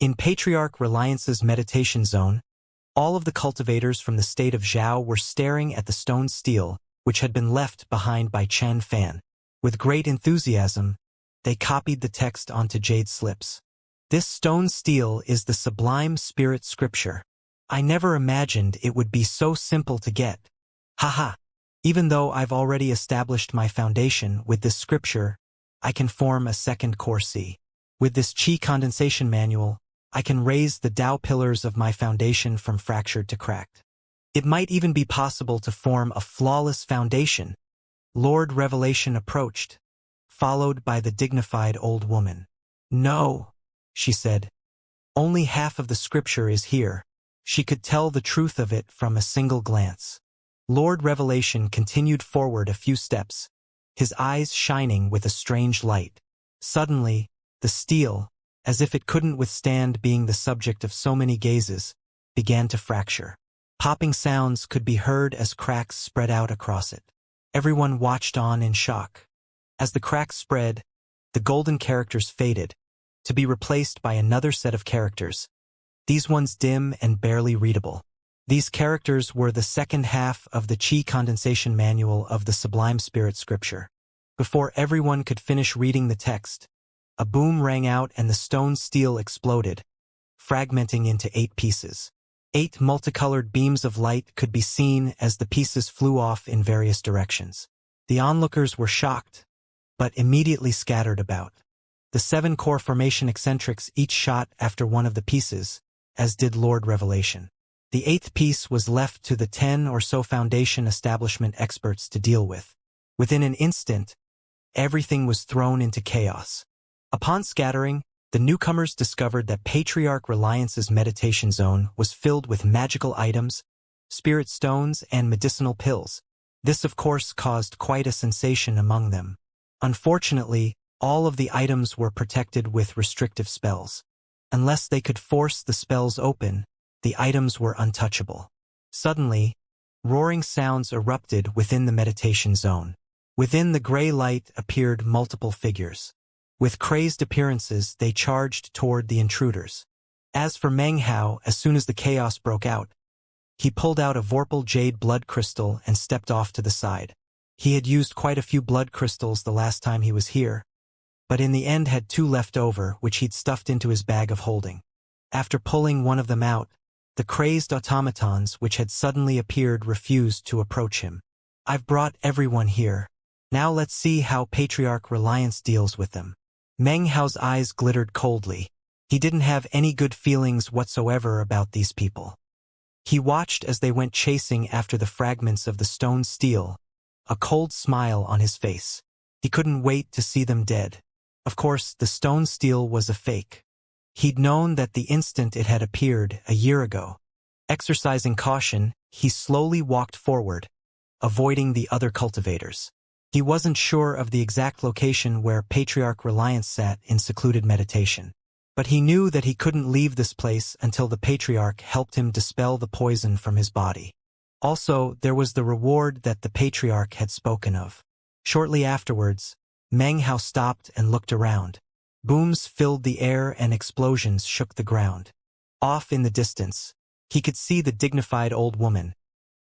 In Patriarch Reliance's meditation zone, all of the cultivators from the state of Zhao were staring at the stone stele, which had been left behind by Chen Fan. With great enthusiasm, they copied the text onto jade slips. This stone stele is the sublime spirit scripture. I never imagined it would be so simple to get. Haha. Even though I've already established my foundation with this scripture, I can form a second core C. With this Qi condensation manual, I can raise the Tao pillars of my foundation from fractured to cracked. It might even be possible to form a flawless foundation. Lord Revelation approached, followed by the dignified old woman. No, she said. Only half of the scripture is here. She could tell the truth of it from a single glance. Lord Revelation continued forward a few steps, his eyes shining with a strange light. Suddenly, the stele, as if it couldn't withstand being the subject of so many gazes, began to fracture. Popping sounds could be heard as cracks spread out across it. Everyone watched on in shock. As the cracks spread, the golden characters faded, to be replaced by another set of characters, these ones dim and barely readable. These characters were the second half of the Qi condensation manual of the Sublime Spirit Scripture. Before everyone could finish reading the text, a boom rang out and the stone stele exploded, fragmenting into 8 pieces. 8 multicolored beams of light could be seen as the pieces flew off in various directions. The onlookers were shocked, but immediately scattered about. The 7 core formation eccentrics each shot after one of the pieces, as did Lord Revelation. The 8th piece was left to the 10 or so foundation establishment experts to deal with. Within an instant, everything was thrown into chaos. Upon scattering, the newcomers discovered that Patriarch Reliance's meditation zone was filled with magical items, spirit stones, and medicinal pills. This, of course, caused quite a sensation among them. Unfortunately, all of the items were protected with restrictive spells. Unless they could force the spells open, the items were untouchable. Suddenly, roaring sounds erupted within the meditation zone. Within the gray light appeared multiple figures. With crazed appearances, they charged toward the intruders. As for Meng Hao, as soon as the chaos broke out, he pulled out a vorpal jade blood crystal and stepped off to the side. He had used quite a few blood crystals the last time he was here, but in the end had 2 left over, which he'd stuffed into his bag of holding. After pulling one of them out, the crazed automatons which had suddenly appeared refused to approach him. I've brought everyone here. Now let's see how Patriarch Reliance deals with them. Meng Hao's eyes glittered coldly. He didn't have any good feelings whatsoever about these people. He watched as they went chasing after the fragments of the stone stele, a cold smile on his face. He couldn't wait to see them dead. Of course, the stone stele was a fake. He'd known that the instant it had appeared a year ago. Exercising caution, he slowly walked forward, avoiding the other cultivators. He wasn't sure of the exact location where Patriarch Reliance sat in secluded meditation. But he knew that he couldn't leave this place until the Patriarch helped him dispel the poison from his body. Also, there was the reward that the Patriarch had spoken of. Shortly afterwards, Meng Hao stopped and looked around. Booms filled the air and explosions shook the ground. Off in the distance, he could see the dignified old woman,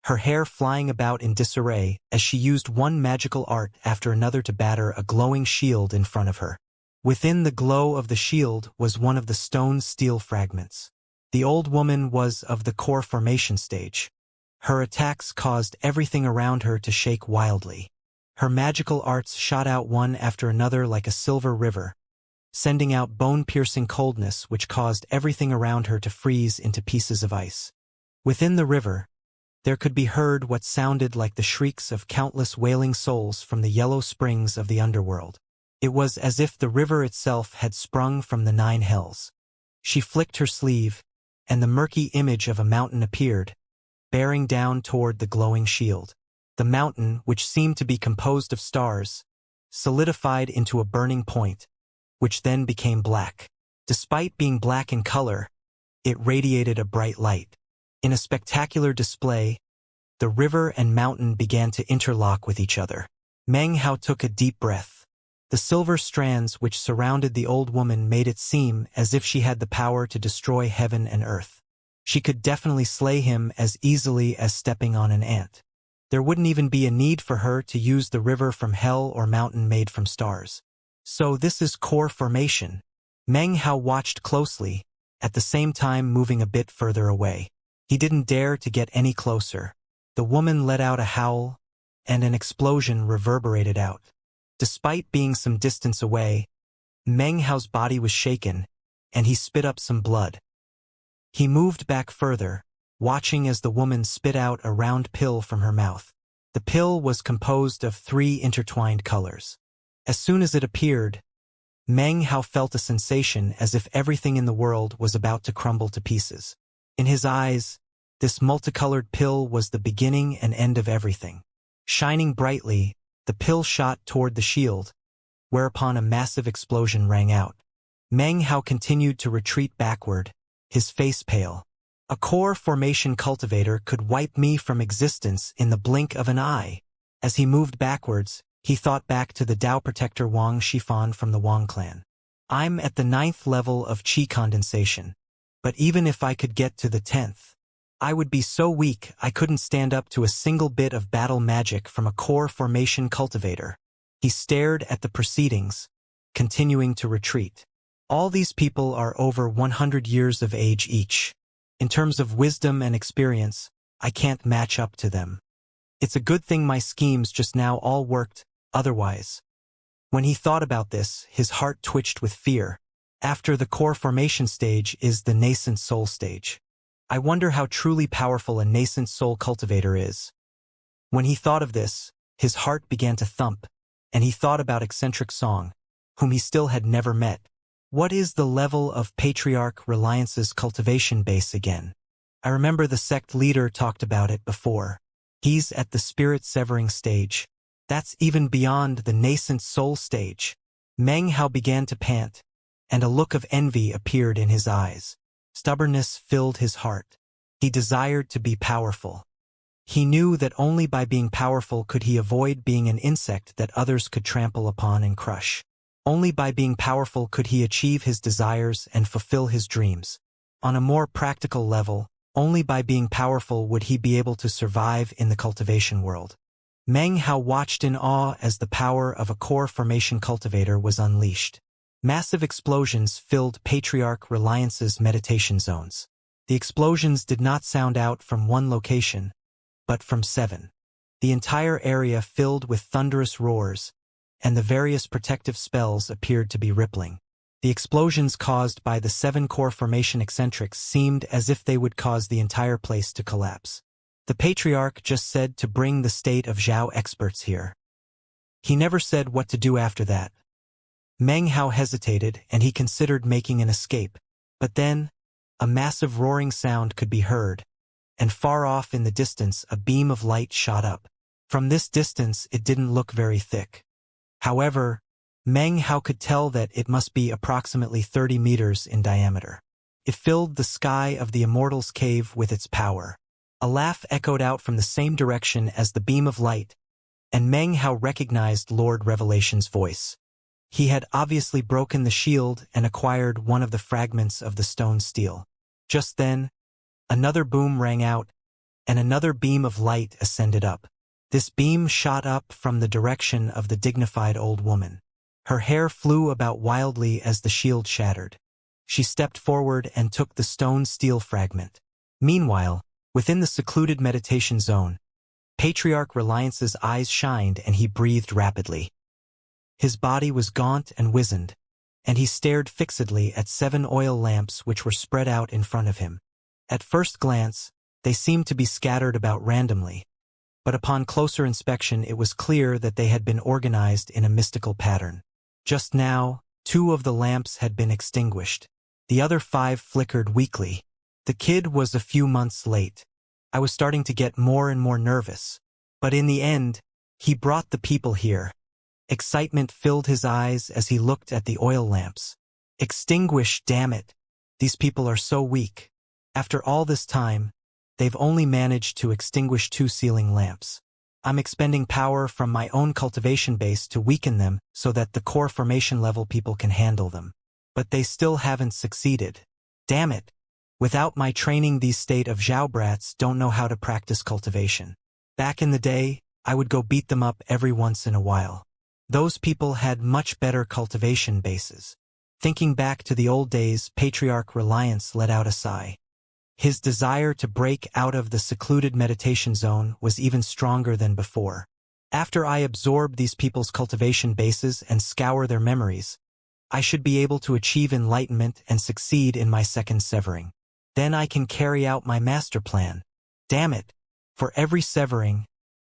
her hair flying about in disarray as she used one magical art after another to batter a glowing shield in front of her. Within the glow of the shield was one of the stone steel fragments. The old woman was of the core formation stage. Her attacks caused everything around her to shake wildly. Her magical arts shot out one after another like a silver river, sending out bone-piercing coldness which caused everything around her to freeze into pieces of ice. Within the river, there could be heard what sounded like the shrieks of countless wailing souls from the yellow springs of the underworld. It was as if the river itself had sprung from the 9 hells. She flicked her sleeve, and the murky image of a mountain appeared, bearing down toward the glowing shield. The mountain, which seemed to be composed of stars, solidified into a burning point, which then became black. Despite being black in color, it radiated a bright light. In a spectacular display, the river and mountain began to interlock with each other. Meng Hao took a deep breath. The silver strands which surrounded the old woman made it seem as if she had the power to destroy heaven and earth. She could definitely slay him as easily as stepping on an ant. There wouldn't even be a need for her to use the river from hell or mountain made from stars. So this is core formation. Meng Hao watched closely, at the same time moving a bit further away. He didn't dare to get any closer. The woman let out a howl, and an explosion reverberated out. Despite being some distance away, Meng Hao's body was shaken, and he spit up some blood. He moved back further, watching as the woman spit out a round pill from her mouth. The pill was composed of 3 intertwined colors. As soon as it appeared, Meng Hao felt a sensation as if everything in the world was about to crumble to pieces. In his eyes, this multicolored pill was the beginning and end of everything. Shining brightly, the pill shot toward the shield, whereupon a massive explosion rang out. Meng Hao continued to retreat backward, his face pale. A core formation cultivator could wipe me from existence in the blink of an eye. As he moved backwards, he thought back to the Dao protector Wang Shifan from the Wang clan. I'm at the 9th level of qi condensation, but even if I could get to the 10th, I would be so weak I couldn't stand up to a single bit of battle magic from a core formation cultivator. He stared at the proceedings, continuing to retreat. All these people are over 100 years of age each. In terms of wisdom and experience, I can't match up to them. It's a good thing my schemes just now all worked, otherwise. When he thought about this, his heart twitched with fear. After the core formation stage is the nascent soul stage. I wonder how truly powerful a nascent soul cultivator is. When he thought of this, his heart began to thump, and he thought about eccentric Song, whom he still had never met. What is the level of Patriarch Reliance's cultivation base again? I remember the sect leader talked about it before. He's at the spirit-severing stage. That's even beyond the nascent soul stage. Meng Hao began to pant, and a look of envy appeared in his eyes. Stubbornness filled his heart. He desired to be powerful. He knew that only by being powerful could he avoid being an insect that others could trample upon and crush. Only by being powerful could he achieve his desires and fulfill his dreams. On a more practical level, only by being powerful would he be able to survive in the cultivation world. Meng Hao watched in awe as the power of a core formation cultivator was unleashed. Massive explosions filled Patriarch Reliance's meditation zones. The explosions did not sound out from one location, but from 7. The entire area filled with thunderous roars, and the various protective spells appeared to be rippling. The explosions caused by the 7 core formation eccentrics seemed as if they would cause the entire place to collapse. The Patriarch just said to bring the state of Zhao experts here. He never said what to do after that. Meng Hao hesitated, and he considered making an escape. But then, a massive roaring sound could be heard, and far off in the distance a beam of light shot up. From this distance it didn't look very thick. However, Meng Hao could tell that it must be approximately 30 meters in diameter. It filled the sky of the Immortal's cave with its power. A laugh echoed out from the same direction as the beam of light, and Meng Hao recognized Lord Revelation's voice. He had obviously broken the shield and acquired one of the fragments of the stone steel. Just then, another boom rang out, and another beam of light ascended up. This beam shot up from the direction of the dignified old woman. Her hair flew about wildly as the shield shattered. She stepped forward and took the stone steel fragment. Meanwhile, within the secluded meditation zone, Patriarch Reliance's eyes shined and he breathed rapidly. His body was gaunt and wizened, and he stared fixedly at 7 oil lamps which were spread out in front of him. At first glance, they seemed to be scattered about randomly, but upon closer inspection it was clear that they had been organized in a mystical pattern. Just now, 2 of the lamps had been extinguished. The other 5 flickered weakly. The kid was a few months late. I was starting to get more and more nervous. But in the end, he brought the people here. Excitement filled his eyes as he looked at the oil lamps. Extinguish, damn it. These people are so weak. After all this time, they've only managed to extinguish 2 ceiling lamps. I'm expending power from my own cultivation base to weaken them so that the core formation level people can handle them. But they still haven't succeeded. Damn it. Without my training, these state of Zhao brats don't know how to practice cultivation. Back in the day, I would go beat them up every once in a while. Those people had much better cultivation bases. Thinking back to the old days, Patriarch Reliance let out a sigh. His desire to break out of the secluded meditation zone was even stronger than before. After I absorb these people's cultivation bases and scour their memories, I should be able to achieve enlightenment and succeed in my second severing. Then I can carry out my master plan. Damn it! For every severing,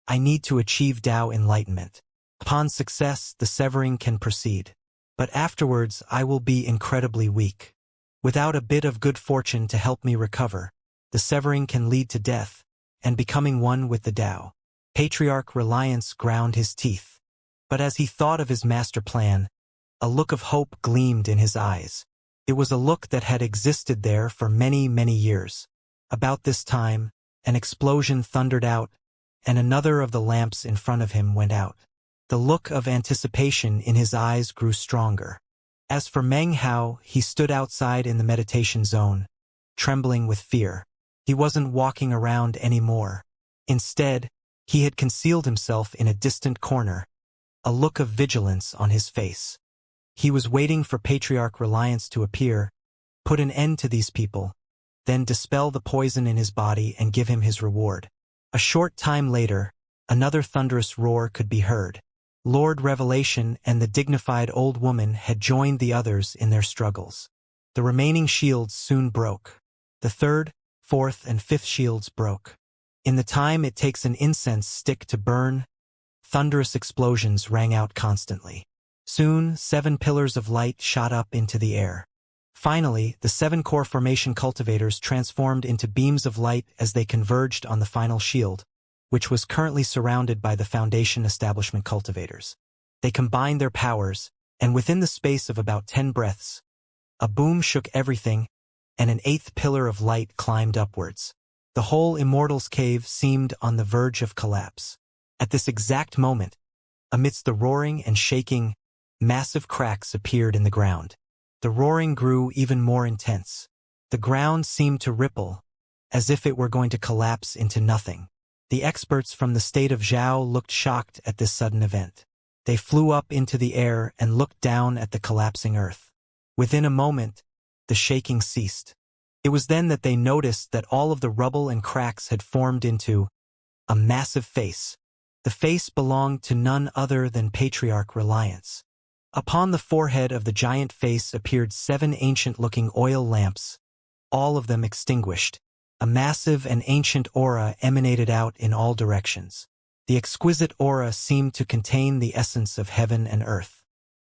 I need to achieve Tao enlightenment. Upon success, the severing can proceed. But afterwards, I will be incredibly weak. Without a bit of good fortune to help me recover, the severing can lead to death, and becoming one with the Tao. Patriarch Reliance ground his teeth. But as he thought of his master plan, a look of hope gleamed in his eyes. It was a look that had existed there for many, many years. About this time, an explosion thundered out, and another of the lamps in front of him went out. The look of anticipation in his eyes grew stronger. As for Meng Hao, he stood outside in the meditation zone, trembling with fear. He wasn't walking around anymore. Instead, he had concealed himself in a distant corner, a look of vigilance on his face. He was waiting for Patriarch Reliance to appear, put an end to these people, then dispel the poison in his body and give him his reward. A short time later, another thunderous roar could be heard. Lord Revelation and the dignified old woman had joined the others in their struggles. The remaining shields soon broke. The third, fourth, and fifth shields broke. In the time it takes an incense stick to burn, thunderous explosions rang out constantly. Soon, 7 pillars of light shot up into the air. Finally, the 7 core formation cultivators transformed into beams of light as they converged on the final shield, which was currently surrounded by the Foundation Establishment cultivators. They combined their powers, and within the space of about 10 breaths, a boom shook everything, and an 8th pillar of light climbed upwards. The whole Immortal's cave seemed on the verge of collapse. At this exact moment, amidst the roaring and shaking, massive cracks appeared in the ground. The roaring grew even more intense. The ground seemed to ripple, as if it were going to collapse into nothing. The experts from the state of Zhao looked shocked at this sudden event. They flew up into the air and looked down at the collapsing earth. Within a moment, the shaking ceased. It was then that they noticed that all of the rubble and cracks had formed into a massive face. The face belonged to none other than Patriarch Reliance. Upon the forehead of the giant face appeared 7 ancient-looking oil lamps, all of them extinguished. A massive and ancient aura emanated out in all directions. The exquisite aura seemed to contain the essence of heaven and earth.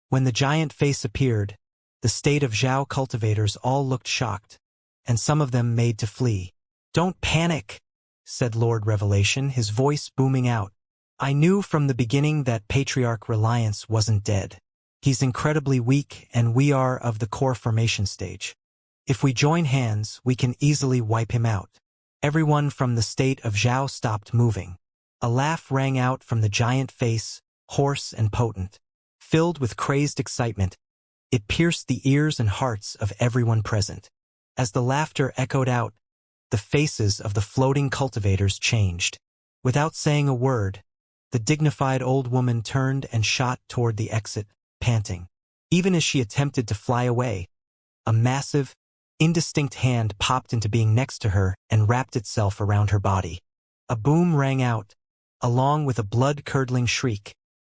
When the giant face appeared, the state of Zhao cultivators all looked shocked, and some of them made to flee. "Don't panic," said Lord Revelation, his voice booming out. "I knew from the beginning that Patriarch Reliance wasn't dead. He's incredibly weak, and we are of the core formation stage. If we join hands, we can easily wipe him out." Everyone from the state of Zhao stopped moving. A laugh rang out from the giant face, hoarse and potent. Filled with crazed excitement, it pierced the ears and hearts of everyone present. As the laughter echoed out, the faces of the floating cultivators changed. Without saying a word, the dignified old woman turned and shot toward the exit, panting. Even as she attempted to fly away, a massive, indistinct hand popped into being next to her and wrapped itself around her body. A boom rang out, along with a blood-curdling shriek,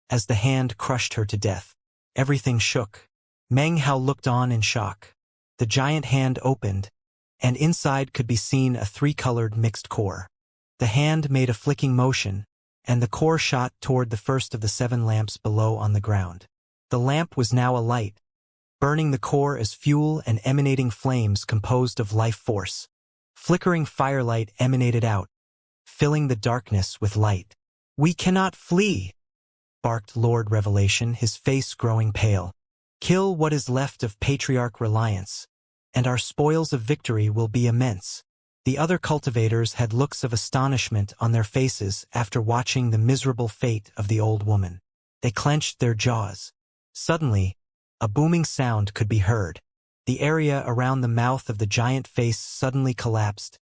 as the hand crushed her to death. Everything shook. Meng Hao looked on in shock. The giant hand opened, and inside could be seen a 3-colored mixed core. The hand made a flicking motion, and the core shot toward the first of the 7 lamps below on the ground. The lamp was now alight, burning the core as fuel and emanating flames composed of life force. Flickering firelight emanated out, filling the darkness with light. "We cannot flee," barked Lord Revelation, his face growing pale. "Kill what is left of Patriarch Reliance, and our spoils of victory will be immense." The other cultivators had looks of astonishment on their faces after watching the miserable fate of the old woman. They clenched their jaws. Suddenly, a booming sound could be heard. The area around the mouth of the giant face suddenly collapsed,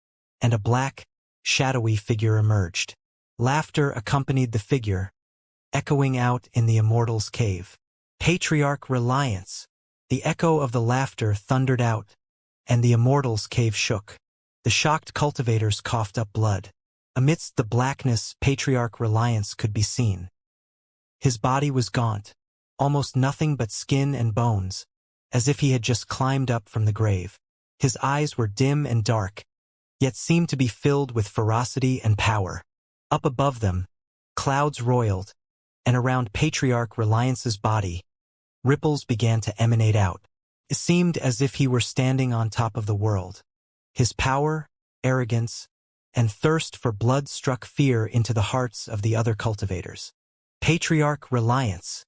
and a black, shadowy figure emerged. Laughter accompanied the figure, echoing out in the Immortal's cave. Patriarch Reliance! The echo of the laughter thundered out, and the Immortal's cave shook. The shocked cultivators coughed up blood. Amidst the blackness, Patriarch Reliance could be seen. His body was gaunt, almost nothing but skin and bones, as if he had just climbed up from the grave. His eyes were dim and dark, yet seemed to be filled with ferocity and power. Up above them, clouds roiled, and around Patriarch Reliance's body, ripples began to emanate out. It seemed as if he were standing on top of the world. His power, arrogance, and thirst for blood struck fear into the hearts of the other cultivators. Patriarch Reliance!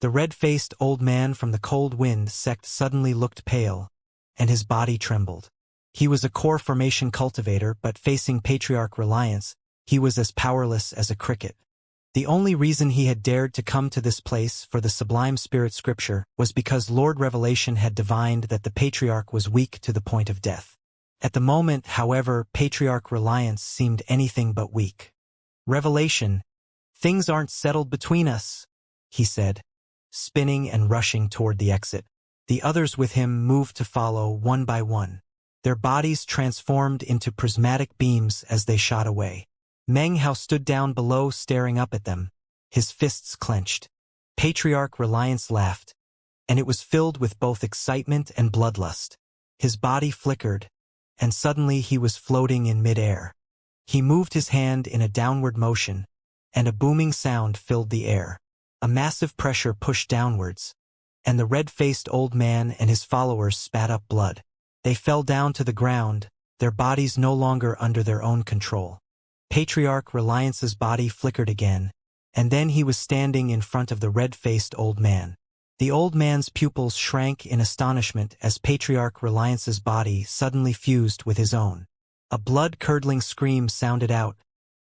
The red-faced old man from the cold wind sect suddenly looked pale, and his body trembled. He was a core formation cultivator, but facing Patriarch Reliance, he was as powerless as a cricket. The only reason he had dared to come to this place for the Sublime Spirit Scripture was because Lord Revelation had divined that the Patriarch was weak to the point of death. At the moment, however, Patriarch Reliance seemed anything but weak. Revelation, things aren't settled between us, he said, spinning and rushing toward the exit. The others with him moved to follow one by one. Their bodies transformed into prismatic beams as they shot away. Meng Hao stood down below staring up at them, his fists clenched. Patriarch Reliance laughed, and it was filled with both excitement and bloodlust. His body flickered, and suddenly he was floating in mid-air. He moved his hand in a downward motion, and a booming sound filled the air. A massive pressure pushed downwards, and the red-faced old man and his followers spat up blood. They fell down to the ground, their bodies no longer under their own control. Patriarch Reliance's body flickered again, and then he was standing in front of the red-faced old man. The old man's pupils shrank in astonishment as Patriarch Reliance's body suddenly fused with his own. A blood-curdling scream sounded out,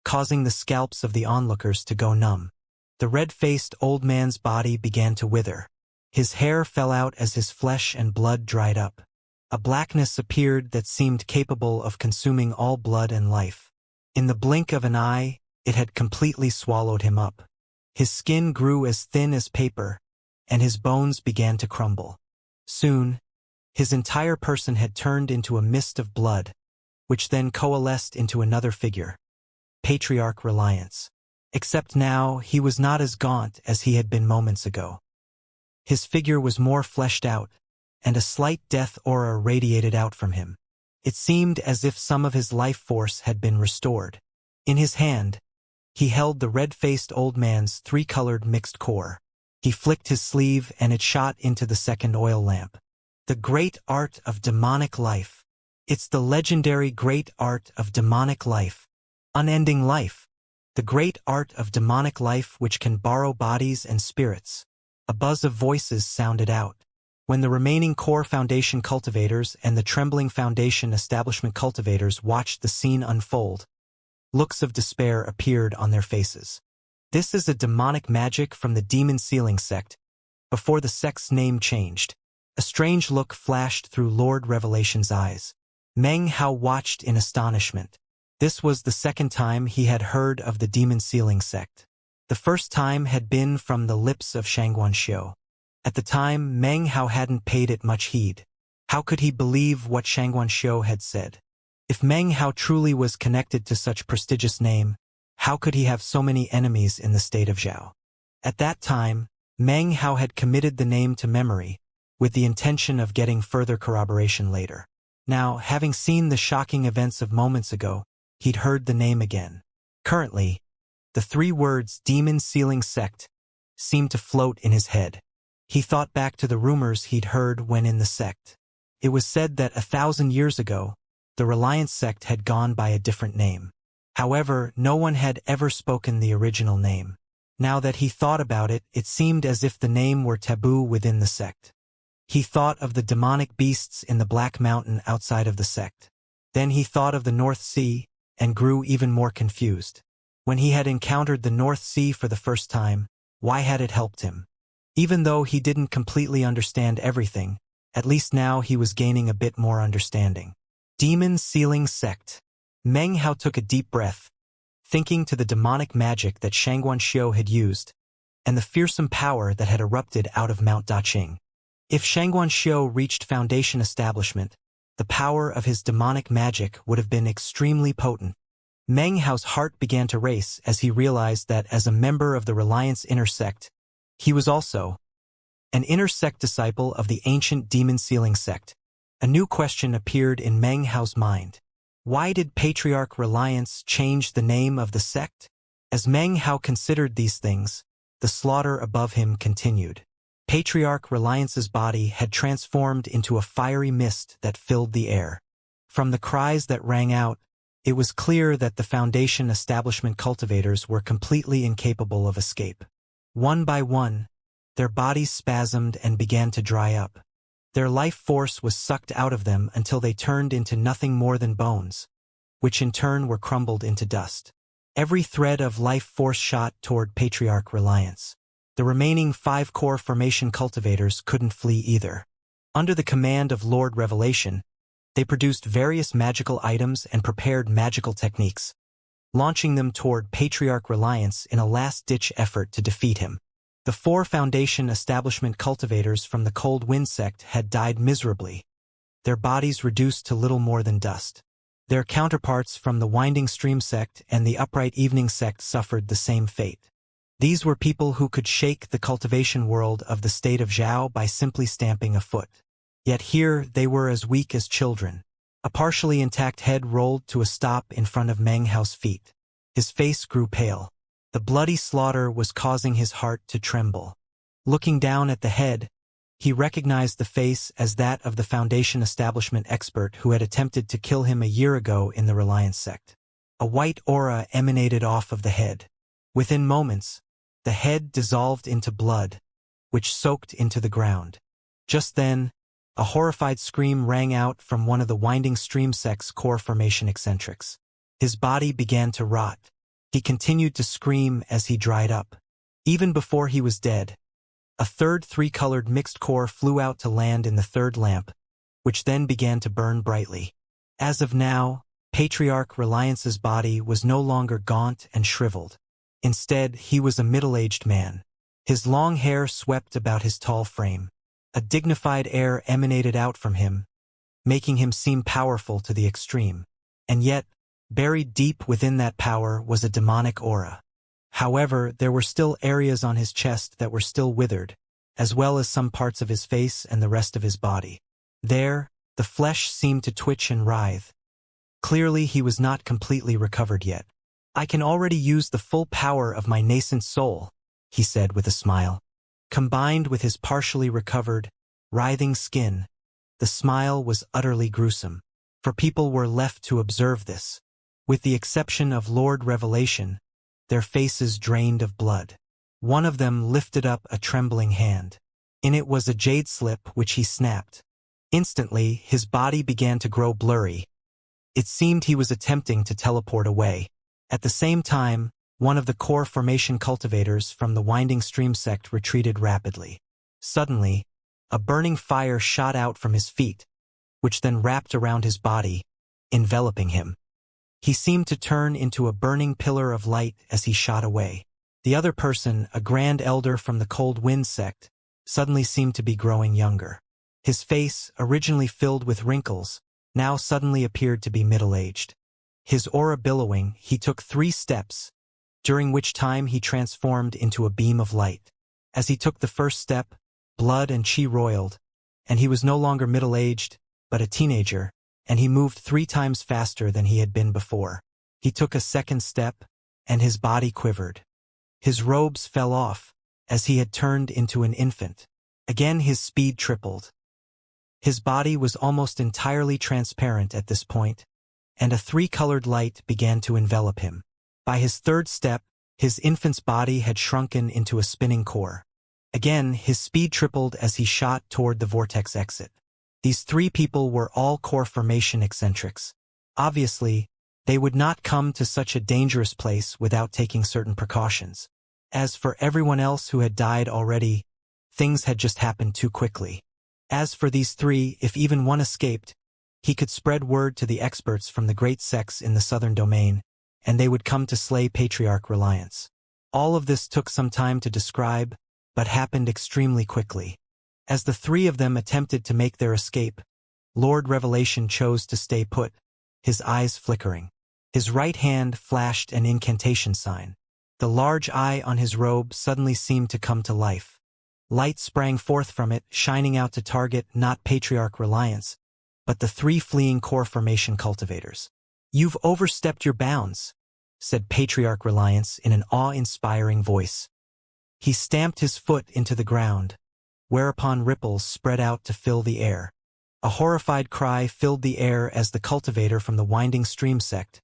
causing the scalps of the onlookers to go numb. The red-faced old man's body began to wither. His hair fell out as his flesh and blood dried up. A blackness appeared that seemed capable of consuming all blood and life. In the blink of an eye, it had completely swallowed him up. His skin grew as thin as paper, and his bones began to crumble. Soon, his entire person had turned into a mist of blood, which then coalesced into another figure, Patriarch Reliance. Except now, he was not as gaunt as he had been moments ago. His figure was more fleshed out, and a slight death aura radiated out from him. It seemed as if some of his life force had been restored. In his hand, he held the red-faced old man's three-colored mixed core. He flicked his sleeve and it shot into the second oil lamp. The great art of demonic life. It's the legendary great art of demonic life. Unending life. The great art of demonic life which can borrow bodies and spirits. A buzz of voices sounded out. When the remaining core foundation cultivators and the trembling foundation establishment cultivators watched the scene unfold, looks of despair appeared on their faces. This is a demonic magic from the demon sealing sect, before the sect's name changed. A strange look flashed through Lord Revelation's eyes. Meng Hao watched in astonishment. This was the second time he had heard of the demon sealing sect. The first time had been from the lips of Xianxia. At the time, Meng Hao hadn't paid it much heed. How could he believe what Xianxia had said? If Meng Hao truly was connected to such prestigious name, how could he have so many enemies in the state of Zhao? At that time, Meng Hao had committed the name to memory, with the intention of getting further corroboration later. Now, having seen the shocking events of moments ago, he'd heard the name again. Currently, the three words demon sealing sect seemed to float in his head. He thought back to the rumors he'd heard when in the sect. It was said that 1,000 years ago, the Reliance sect had gone by a different name. However, no one had ever spoken the original name. Now that he thought about it, it seemed as if the name were taboo within the sect. He thought of the demonic beasts in the Black Mountain outside of the sect. Then he thought of the North Sea and grew even more confused. When he had encountered the North Sea for the first time, why had it helped him? Even though he didn't completely understand everything, at least now he was gaining a bit more understanding. Demon Sealing Sect. Meng Hao took a deep breath, thinking to the demonic magic that Xianxia had used, and the fearsome power that had erupted out of Mount Daqing. If Xianxia reached Foundation establishment, the power of his demonic magic would have been extremely potent. Meng Hao's heart began to race as he realized that as a member of the Reliance Inner Sect, he was also an Inner Sect disciple of the ancient Demon Sealing Sect. A new question appeared in Meng Hao's mind. Why did Patriarch Reliance change the name of the sect? As Meng Hao considered these things, the slaughter above him continued. Patriarch Reliance's body had transformed into a fiery mist that filled the air. From the cries that rang out, it was clear that the Foundation establishment cultivators were completely incapable of escape. One by one, their bodies spasmed and began to dry up. Their life force was sucked out of them until they turned into nothing more than bones, which in turn were crumbled into dust. Every thread of life force shot toward Patriarch Reliance. The remaining 5 core formation cultivators couldn't flee either. Under the command of Lord Revelation, they produced various magical items and prepared magical techniques, launching them toward Patriarch Reliance in a last-ditch effort to defeat him. The 4 Foundation establishment cultivators from the Cold Wind sect had died miserably, their bodies reduced to little more than dust. Their counterparts from the Winding Stream sect and the Upright Evening sect suffered the same fate. These were people who could shake the cultivation world of the state of Zhao by simply stamping a foot. Yet here they were as weak as children. A partially intact head rolled to a stop in front of Meng Hao's feet. His face grew pale. The bloody slaughter was causing his heart to tremble. Looking down at the head, he recognized the face as that of the Foundation establishment expert who had attempted to kill him a year ago in the Reliance sect. A white aura emanated off of the head. Within moments, the head dissolved into blood, which soaked into the ground. Just then, a horrified scream rang out from one of the Winding Stream sect's core formation eccentrics. His body began to rot. He continued to scream as he dried up. Even before he was dead, a third 3-colored mixed core flew out to land in the third lamp, which then began to burn brightly. As of now, Patriarch Reliance's body was no longer gaunt and shriveled. Instead, he was a middle-aged man. His long hair swept about his tall frame. A dignified air emanated out from him, making him seem powerful to the extreme. And yet, buried deep within that power was a demonic aura. However, there were still areas on his chest that were still withered, as well as some parts of his face and the rest of his body. There, the flesh seemed to twitch and writhe. Clearly, he was not completely recovered yet. "I can already use the full power of my nascent soul," he said with a smile. Combined with his partially recovered, writhing skin, the smile was utterly gruesome, for people were left to observe this. With the exception of Lord Revelation, their faces drained of blood. One of them lifted up a trembling hand. In it was a jade slip which he snapped. Instantly, his body began to grow blurry. It seemed he was attempting to teleport away. At the same time, one of the core formation cultivators from the Winding Stream sect retreated rapidly. Suddenly, a burning fire shot out from his feet, which then wrapped around his body, enveloping him. He seemed to turn into a burning pillar of light as he shot away. The other person, a grand elder from the Cold Wind sect, suddenly seemed to be growing younger. His face, originally filled with wrinkles, now suddenly appeared to be middle-aged. His aura billowing, he took 3 steps, during which time he transformed into a beam of light. As he took the first step, blood and chi roiled, and he was no longer middle-aged, but a teenager, and he moved 3 times faster than he had been before. He took a second step, and his body quivered. His robes fell off, as he had turned into an infant. Again his speed tripled. His body was almost entirely transparent at this point, and a 3-colored light began to envelop him. By his third step, his infant's body had shrunken into a spinning core. Again, his speed tripled as he shot toward the vortex exit. These 3 people were all core formation eccentrics. Obviously, they would not come to such a dangerous place without taking certain precautions. As for everyone else who had died already, things had just happened too quickly. As for these three, if even one escaped, he could spread word to the experts from the great sects in the southern domain, and they would come to slay Patriarch Reliance. All of this took some time to describe, but happened extremely quickly. As the three of them attempted to make their escape, Lord Revelation chose to stay put, his eyes flickering. His right hand flashed an incantation sign. The large eye on his robe suddenly seemed to come to life. Light sprang forth from it, shining out to target not Patriarch Reliance, but the three fleeing core formation cultivators. "You've overstepped your bounds," said Patriarch Reliance in an awe-inspiring voice. He stamped his foot into the ground, whereupon ripples spread out to fill the air. A horrified cry filled the air as the cultivator from the winding stream sect,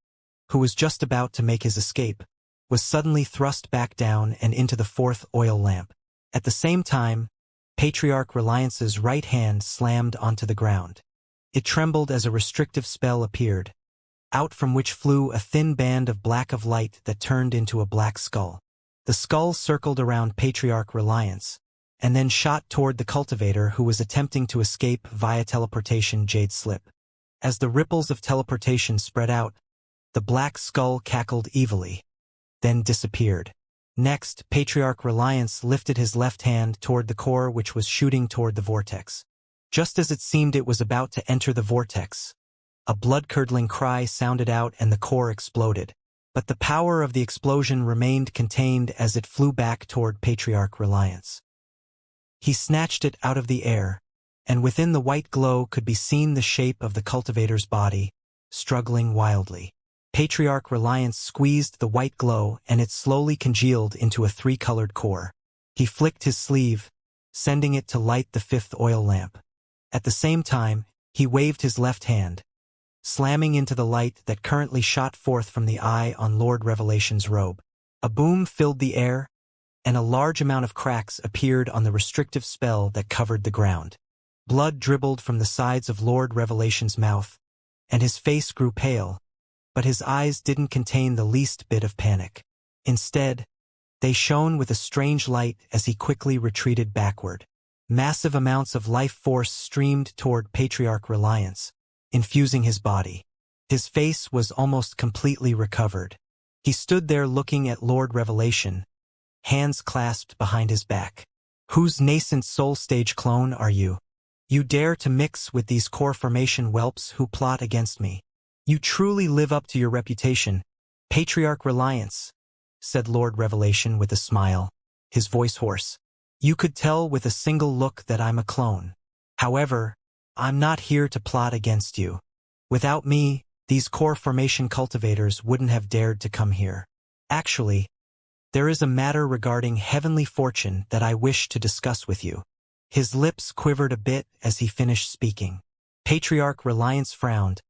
who was just about to make his escape, was suddenly thrust back down and into the fourth oil lamp. At the same time, Patriarch Reliance's right hand slammed onto the ground. It trembled as a restrictive spell appeared, out from which flew a thin band of black of light that turned into a black skull. The skull circled around Patriarch Reliance, and then shot toward the cultivator who was attempting to escape via teleportation jade slip. As the ripples of teleportation spread out, the black skull cackled evilly, then disappeared. Next, Patriarch Reliance lifted his left hand toward the core which was shooting toward the vortex. Just as it seemed it was about to enter the vortex, a blood-curdling cry sounded out and the core exploded. But the power of the explosion remained contained as it flew back toward Patriarch Reliance. He snatched it out of the air, and within the white glow could be seen the shape of the cultivator's body, struggling wildly. Patriarch Reliance squeezed the white glow and it slowly congealed into a three-colored core. He flicked his sleeve, sending it to light the fifth oil lamp. At the same time, he waved his left hand, slamming into the light that currently shot forth from the eye on Lord Revelation's robe. A boom filled the air, and a large amount of cracks appeared on the restrictive spell that covered the ground. Blood dribbled from the sides of Lord Revelation's mouth, and his face grew pale, but his eyes didn't contain the least bit of panic. Instead, they shone with a strange light as he quickly retreated backward. Massive amounts of life force streamed toward Patriarch Reliance, infusing his body. His face was almost completely recovered. He stood there looking at Lord Revelation, hands clasped behind his back. "Whose nascent soul stage clone are you? You dare to mix with these core formation whelps who plot against me? You truly live up to your reputation, Patriarch Reliance," said Lord Revelation with a smile, his voice hoarse. "You could tell with a single look that I'm a clone. However, I'm not here to plot against you. Without me, these core formation cultivators wouldn't have dared to come here. Actually, there is a matter regarding heavenly fortune that I wish to discuss with you." His lips quivered a bit as he finished speaking. Patriarch Reliance frowned,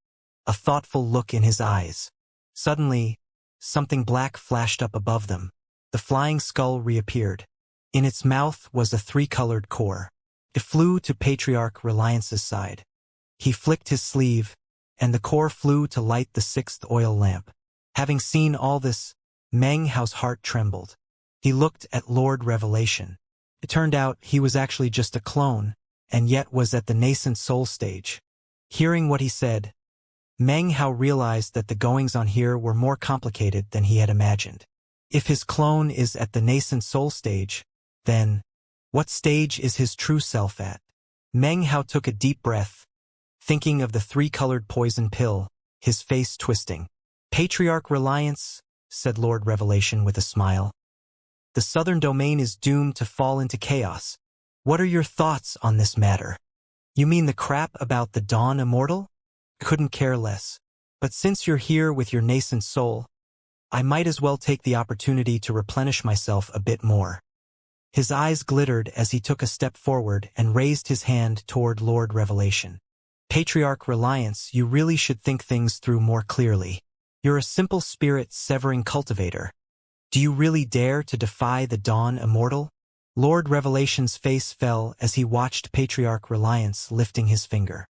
a thoughtful look in his eyes. Suddenly, something black flashed up above them. The flying skull reappeared. In its mouth was a three-colored core. It flew to Patriarch Reliance's side. He flicked his sleeve, and the core flew to light the sixth oil lamp. Having seen all this, Meng Hao's heart trembled. He looked at Lord Revelation. It turned out he was actually just a clone, and yet was at the nascent soul stage. Hearing what he said, Meng Hao realized that the goings-on here were more complicated than he had imagined. If his clone is at the nascent soul stage, then what stage is his true self at? Meng Hao took a deep breath, thinking of the three-colored poison pill, his face twisting. "Patriarch Reliance," said Lord Revelation with a smile. "The southern domain is doomed to fall into chaos. What are your thoughts on this matter?" "You mean the crap about the Dawn Immortal?" "Couldn't care less. But since you're here with your nascent soul, I might as well take the opportunity to replenish myself a bit more." His eyes glittered as he took a step forward and raised his hand toward Lord Revelation. "Patriarch Reliance, you really should think things through more clearly. You're a simple spirit-severing cultivator. Do you really dare to defy the Dawn Immortal?" Lord Revelation's face fell as he watched Patriarch Reliance lifting his finger.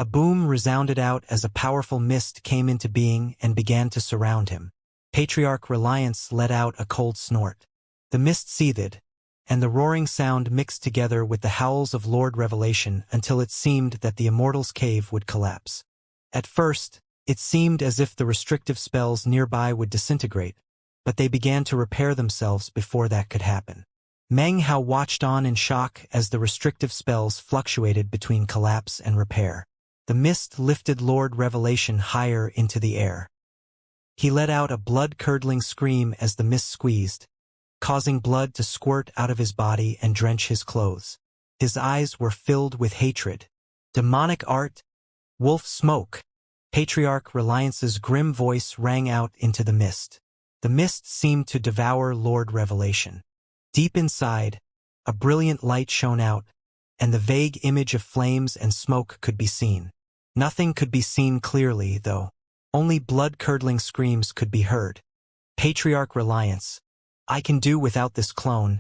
A boom resounded out as a powerful mist came into being and began to surround him. Patriarch Reliance let out a cold snort. The mist seethed, and the roaring sound mixed together with the howls of Lord Revelation until it seemed that the Immortal's cave would collapse. At first, it seemed as if the restrictive spells nearby would disintegrate, but they began to repair themselves before that could happen. Meng Hao watched on in shock as the restrictive spells fluctuated between collapse and repair. The mist lifted Lord Revelation higher into the air. He let out a blood-curdling scream as the mist squeezed, causing blood to squirt out of his body and drench his clothes. His eyes were filled with hatred. Demonic art? Wolf smoke! Patriarch Reliance's grim voice rang out into the mist. The mist seemed to devour Lord Revelation. Deep inside, a brilliant light shone out, and the vague image of flames and smoke could be seen. Nothing could be seen clearly, though. Only blood-curdling screams could be heard. Patriarch Reliance, I can do without this clone,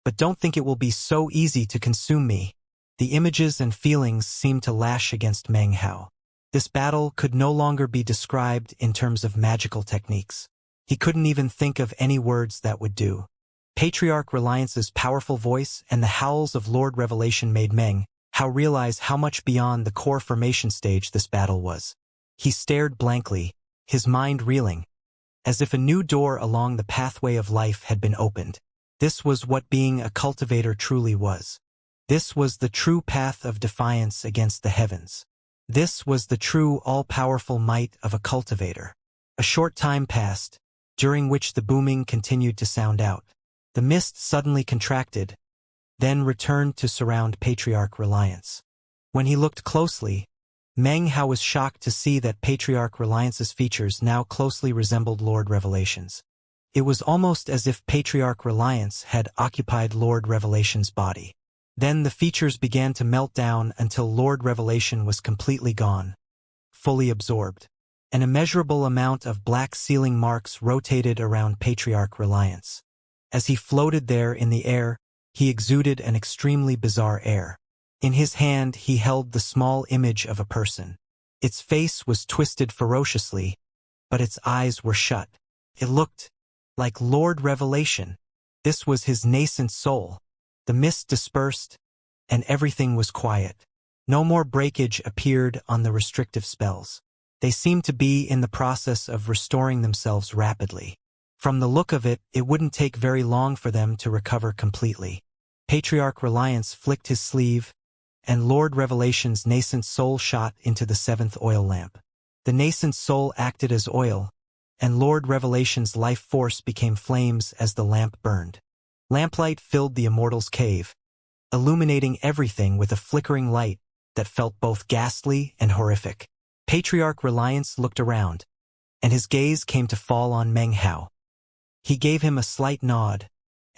but don't think it will be so easy to consume me. The images and feelings seemed to lash against Meng Hao. This battle could no longer be described in terms of magical techniques. He couldn't even think of any words that would do. Patriarch Reliance's powerful voice and the howls of Lord Revelation made Meng Hao realize how much beyond the core formation stage this battle was. He stared blankly, his mind reeling, as if a new door along the pathway of life had been opened. This was what being a cultivator truly was. This was the true path of defiance against the heavens. This was the true all-powerful might of a cultivator. A short time passed, during which the booming continued to sound out. The mist suddenly contracted, then returned to surround Patriarch Reliance. When he looked closely, Meng Hao was shocked to see that Patriarch Reliance's features now closely resembled Lord Revelation's. It was almost as if Patriarch Reliance had occupied Lord Revelation's body. Then the features began to melt down until Lord Revelation was completely gone, fully absorbed. An immeasurable amount of black sealing marks rotated around Patriarch Reliance. As he floated there in the air, he exuded an extremely bizarre air. In his hand he held the small image of a person. Its face was twisted ferociously, but its eyes were shut. It looked like Lord Revelation. This was his nascent soul. The mist dispersed, and everything was quiet. No more breakage appeared on the restrictive spells. They seemed to be in the process of restoring themselves rapidly. From the look of it, it wouldn't take very long for them to recover completely. Patriarch Reliance flicked his sleeve, and Lord Revelation's nascent soul shot into the seventh oil lamp. The nascent soul acted as oil, and Lord Revelation's life force became flames as the lamp burned. Lamplight filled the Immortal's cave, illuminating everything with a flickering light that felt both ghastly and horrific. Patriarch Reliance looked around, and his gaze came to fall on Meng Hao. He gave him a slight nod,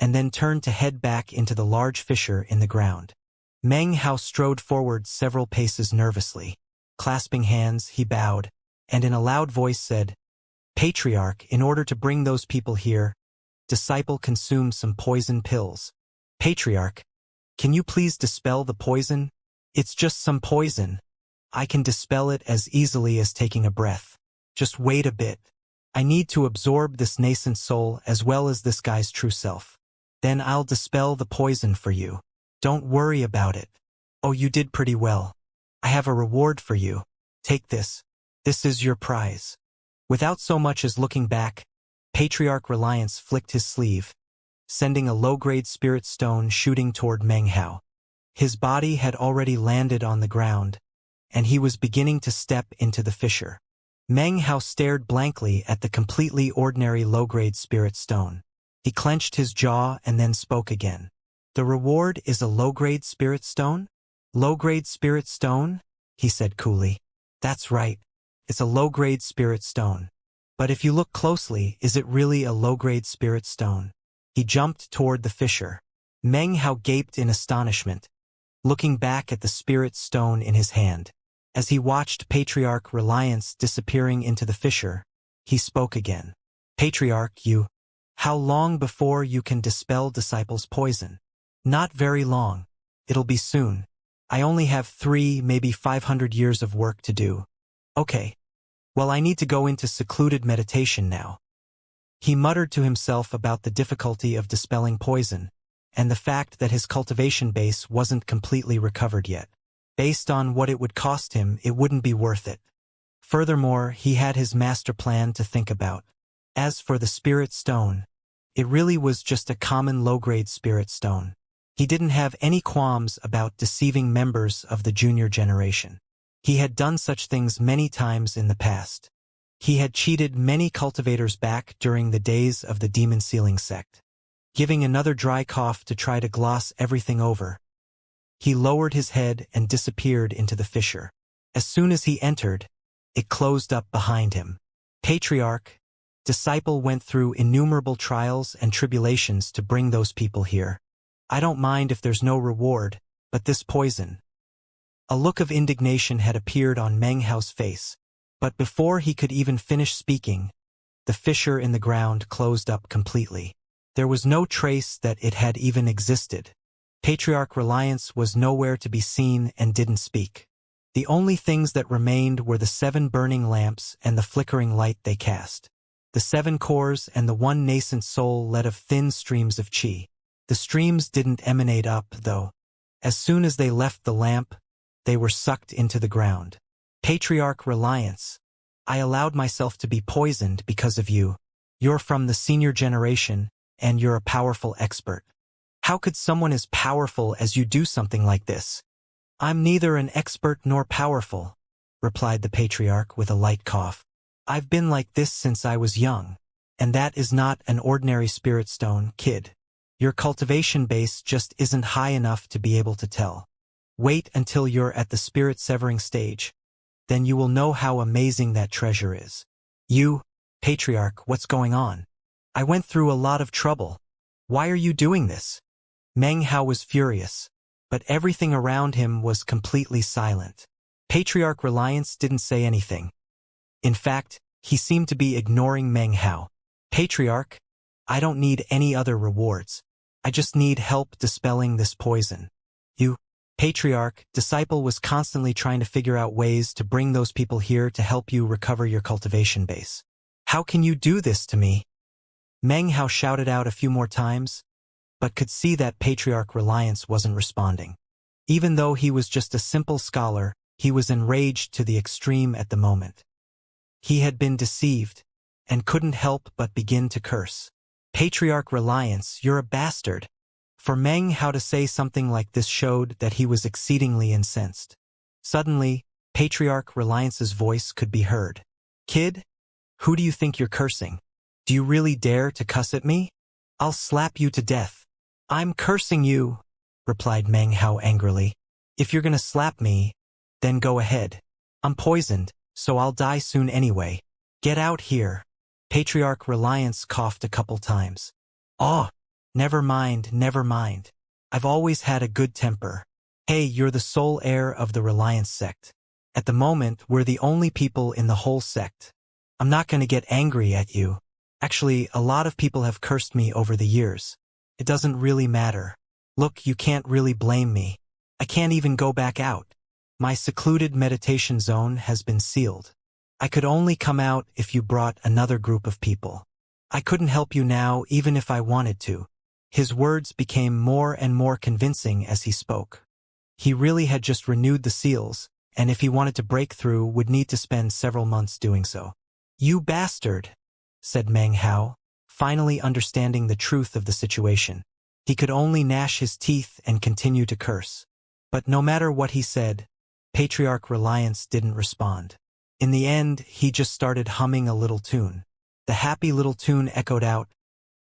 and then turned to head back into the large fissure in the ground. Meng Hao strode forward several paces nervously. Clasping hands, he bowed, and in a loud voice said, "Patriarch, in order to bring those people here, Disciple consumed some poison pills. Patriarch, can you please dispel the poison? It's just some poison. I can dispel it as easily as taking a breath. Just wait a bit. I need to absorb this nascent soul as well as this guy's true self. Then I'll dispel the poison for you. Don't worry about it. Oh, you did pretty well. I have a reward for you. Take this. This is your prize." Without so much as looking back, Patriarch Reliance flicked his sleeve, sending a low-grade spirit stone shooting toward Meng Hao. His body had already landed on the ground, and he was beginning to step into the fissure. Meng Hao stared blankly at the completely ordinary low-grade spirit stone. He clenched his jaw and then spoke again. "The reward is a low-grade spirit stone?" "Low-grade spirit stone?" he said coolly. "That's right. It's a low-grade spirit stone. But if you look closely, is it really a low-grade spirit stone?" He jumped toward the fissure. Meng Hao gaped in astonishment, looking back at the spirit stone in his hand. As he watched Patriarch Reliance disappearing into the fissure, he spoke again. "Patriarch, how long before you can dispel Disciple's poison?" "Not very long. It'll be soon. I only have 3, maybe 500 years of work to do. Okay. Well, I need to go into secluded meditation now. He muttered to himself about the difficulty of dispelling poison, and the fact that his cultivation base wasn't completely recovered yet. Based on what it would cost him, it wouldn't be worth it. Furthermore, he had his master plan to think about. As for the spirit stone, it really was just a common low-grade spirit stone. He didn't have any qualms about deceiving members of the junior generation. He had done such things many times in the past. He had cheated many cultivators back during the days of the demon sealing sect. Giving another dry cough to try to gloss everything over, he lowered his head and disappeared into the fissure. As soon as he entered, it closed up behind him. Patriarch, disciple went through innumerable trials and tribulations to bring those people here. I don't mind if there's no reward, but this poison. A look of indignation had appeared on Meng Hao's face, but before he could even finish speaking, the fissure in the ground closed up completely. There was no trace that it had even existed. Patriarch Reliance was nowhere to be seen and didn't speak. The only things that remained were the 7 burning lamps and the flickering light they cast. The 7 cores and the 1 nascent soul led of thin streams of qi. The streams didn't emanate up, though. As soon as they left the lamp, they were sucked into the ground. Patriarch Reliance, I allowed myself to be poisoned because of you. You're from the senior generation, and you're a powerful expert. How could someone as powerful as you do something like this? I'm neither an expert nor powerful, replied the Patriarch with a light cough. I've been like this since I was young, and that is not an ordinary spirit stone, kid. Your cultivation base just isn't high enough to be able to tell. Wait until you're at the spirit severing stage. Then you will know how amazing that treasure is. You, Patriarch, what's going on? I went through a lot of trouble. Why are you doing this? Meng Hao was furious, but everything around him was completely silent. Patriarch Reliance didn't say anything. In fact, he seemed to be ignoring Meng Hao. Patriarch, I don't need any other rewards. I just need help dispelling this poison. You, Patriarch, disciple was constantly trying to figure out ways to bring those people here to help you recover your cultivation base. How can you do this to me? Meng Hao shouted out a few more times, but could see that Patriarch Reliance wasn't responding. Even though he was just a simple scholar, he was enraged to the extreme at the moment. He had been deceived, and couldn't help but begin to curse. Patriarch Reliance, you're a bastard. For Meng Hao to say something like this showed that he was exceedingly incensed. Suddenly, Patriarch Reliance's voice could be heard. Kid, who do you think you're cursing? Do you really dare to cuss at me? I'll slap you to death. I'm cursing you, replied Meng Hao angrily. If you're gonna slap me, then go ahead. I'm poisoned, so I'll die soon anyway. Get out here. Patriarch Reliance coughed a couple times. Oh, never mind, never mind. I've always had a good temper. Hey, you're the sole heir of the Reliance sect. At the moment, we're the only people in the whole sect. I'm not gonna get angry at you. Actually, a lot of people have cursed me over the years. It doesn't really matter. Look, you can't really blame me. I can't even go back out. My secluded meditation zone has been sealed. I could only come out if you brought another group of people. I couldn't help you now even if I wanted to. His words became more and more convincing as he spoke. He really had just renewed the seals, and if he wanted to break through, would need to spend several months doing so. You bastard, said Meng Hao, finally understanding the truth of the situation. He could only gnash his teeth and continue to curse. But no matter what he said, Patriarch Reliance didn't respond. In the end, he just started humming a little tune. The happy little tune echoed out,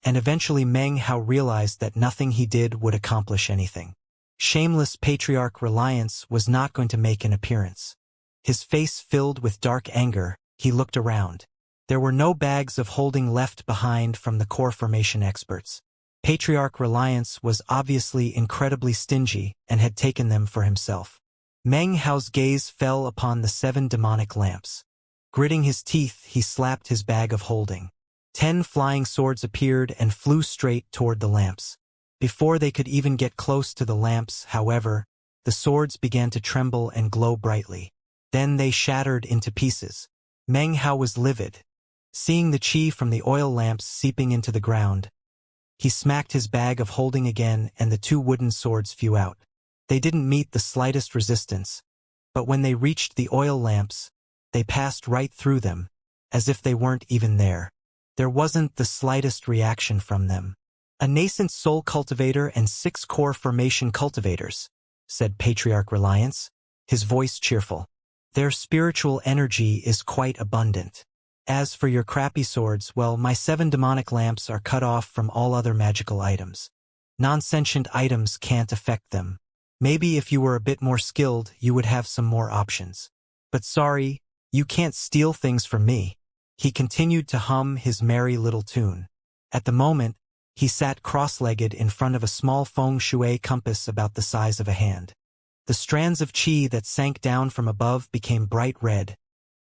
and eventually Meng Hao realized that nothing he did would accomplish anything. Shameless Patriarch Reliance was not going to make an appearance. His face filled with dark anger, he looked around. There were no bags of holding left behind from the core formation experts. Patriarch Reliance was obviously incredibly stingy and had taken them for himself. Meng Hao's gaze fell upon the 7 demonic lamps. Gritting his teeth, he slapped his bag of holding. 10 flying swords appeared and flew straight toward the lamps. Before they could even get close to the lamps, however, The swords began to tremble and glow brightly. Then they shattered into pieces. Meng Hao was livid. Seeing the qi from the oil lamps seeping into the ground, he smacked his bag of holding again and the two wooden swords flew out. They didn't meet the slightest resistance, but when they reached the oil lamps, they passed right through them, as if they weren't even there. There wasn't the slightest reaction from them. "A nascent soul cultivator and 6 core formation cultivators," said Patriarch Reliance, his voice cheerful. "Their spiritual energy is quite abundant. As for your crappy swords, well, my 7 demonic lamps are cut off from all other magical items. Non-sentient items can't affect them. Maybe if you were a bit more skilled, you would have some more options. But sorry, you can't steal things from me." He continued to hum his merry little tune. At the moment, he sat cross-legged in front of a small feng shui compass about the size of a hand. The strands of qi that sank down from above became bright red,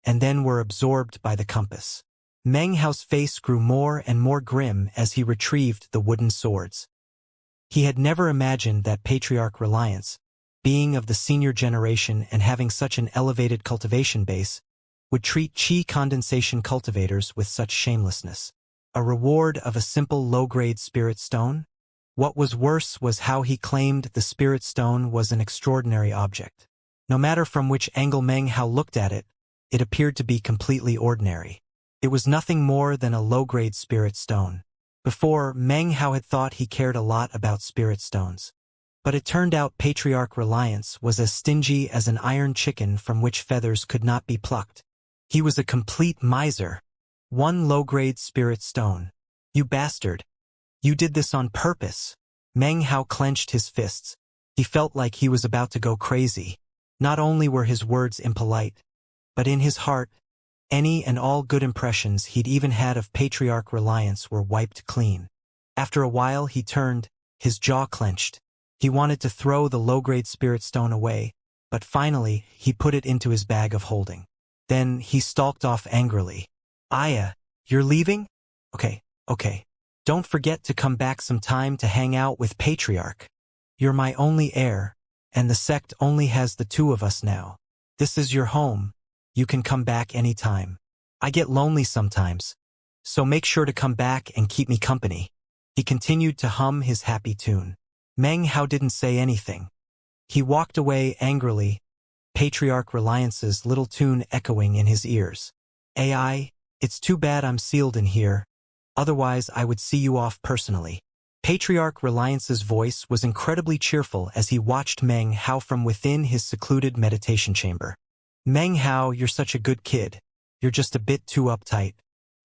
and then were absorbed by the compass. Meng Hao's face grew more and more grim as he retrieved the wooden swords. He had never imagined that Patriarch Reliance, being of the senior generation and having such an elevated cultivation base, would treat qi condensation cultivators with such shamelessness. A reward of a simple low-grade spirit stone? What was worse was how he claimed the spirit stone was an extraordinary object. No matter from which angle Meng Hao looked at it, it appeared to be completely ordinary. It was nothing more than a low-grade spirit stone. Before, Meng Hao had thought he cared a lot about spirit stones. But it turned out Patriarch Reliance was as stingy as an iron chicken from which feathers could not be plucked. He was a complete miser. 1 low-grade spirit stone. "You bastard. You did this on purpose." Meng Hao clenched his fists. He felt like he was about to go crazy. Not only were his words impolite, but in his heart, any and all good impressions he'd even had of Patriarch Reliance were wiped clean. After a while he turned, his jaw clenched. He wanted to throw the low-grade spirit stone away, but finally he put it into his bag of holding. Then he stalked off angrily. "Aya, you're leaving? Okay. Don't forget to come back sometime to hang out with Patriarch. You're my only heir, and the sect only has the 2 of us now. This is your home. You can come back anytime. I get lonely sometimes, so make sure to come back and keep me company." He continued to hum his happy tune. Meng Hao didn't say anything. He walked away angrily, Patriarch Reliance's little tune echoing in his ears. "AI, it's too bad I'm sealed in here. Otherwise I would see you off personally." Patriarch Reliance's voice was incredibly cheerful as he watched Meng Hao from within his secluded meditation chamber. "Meng Hao, you're such a good kid. You're just a bit too uptight.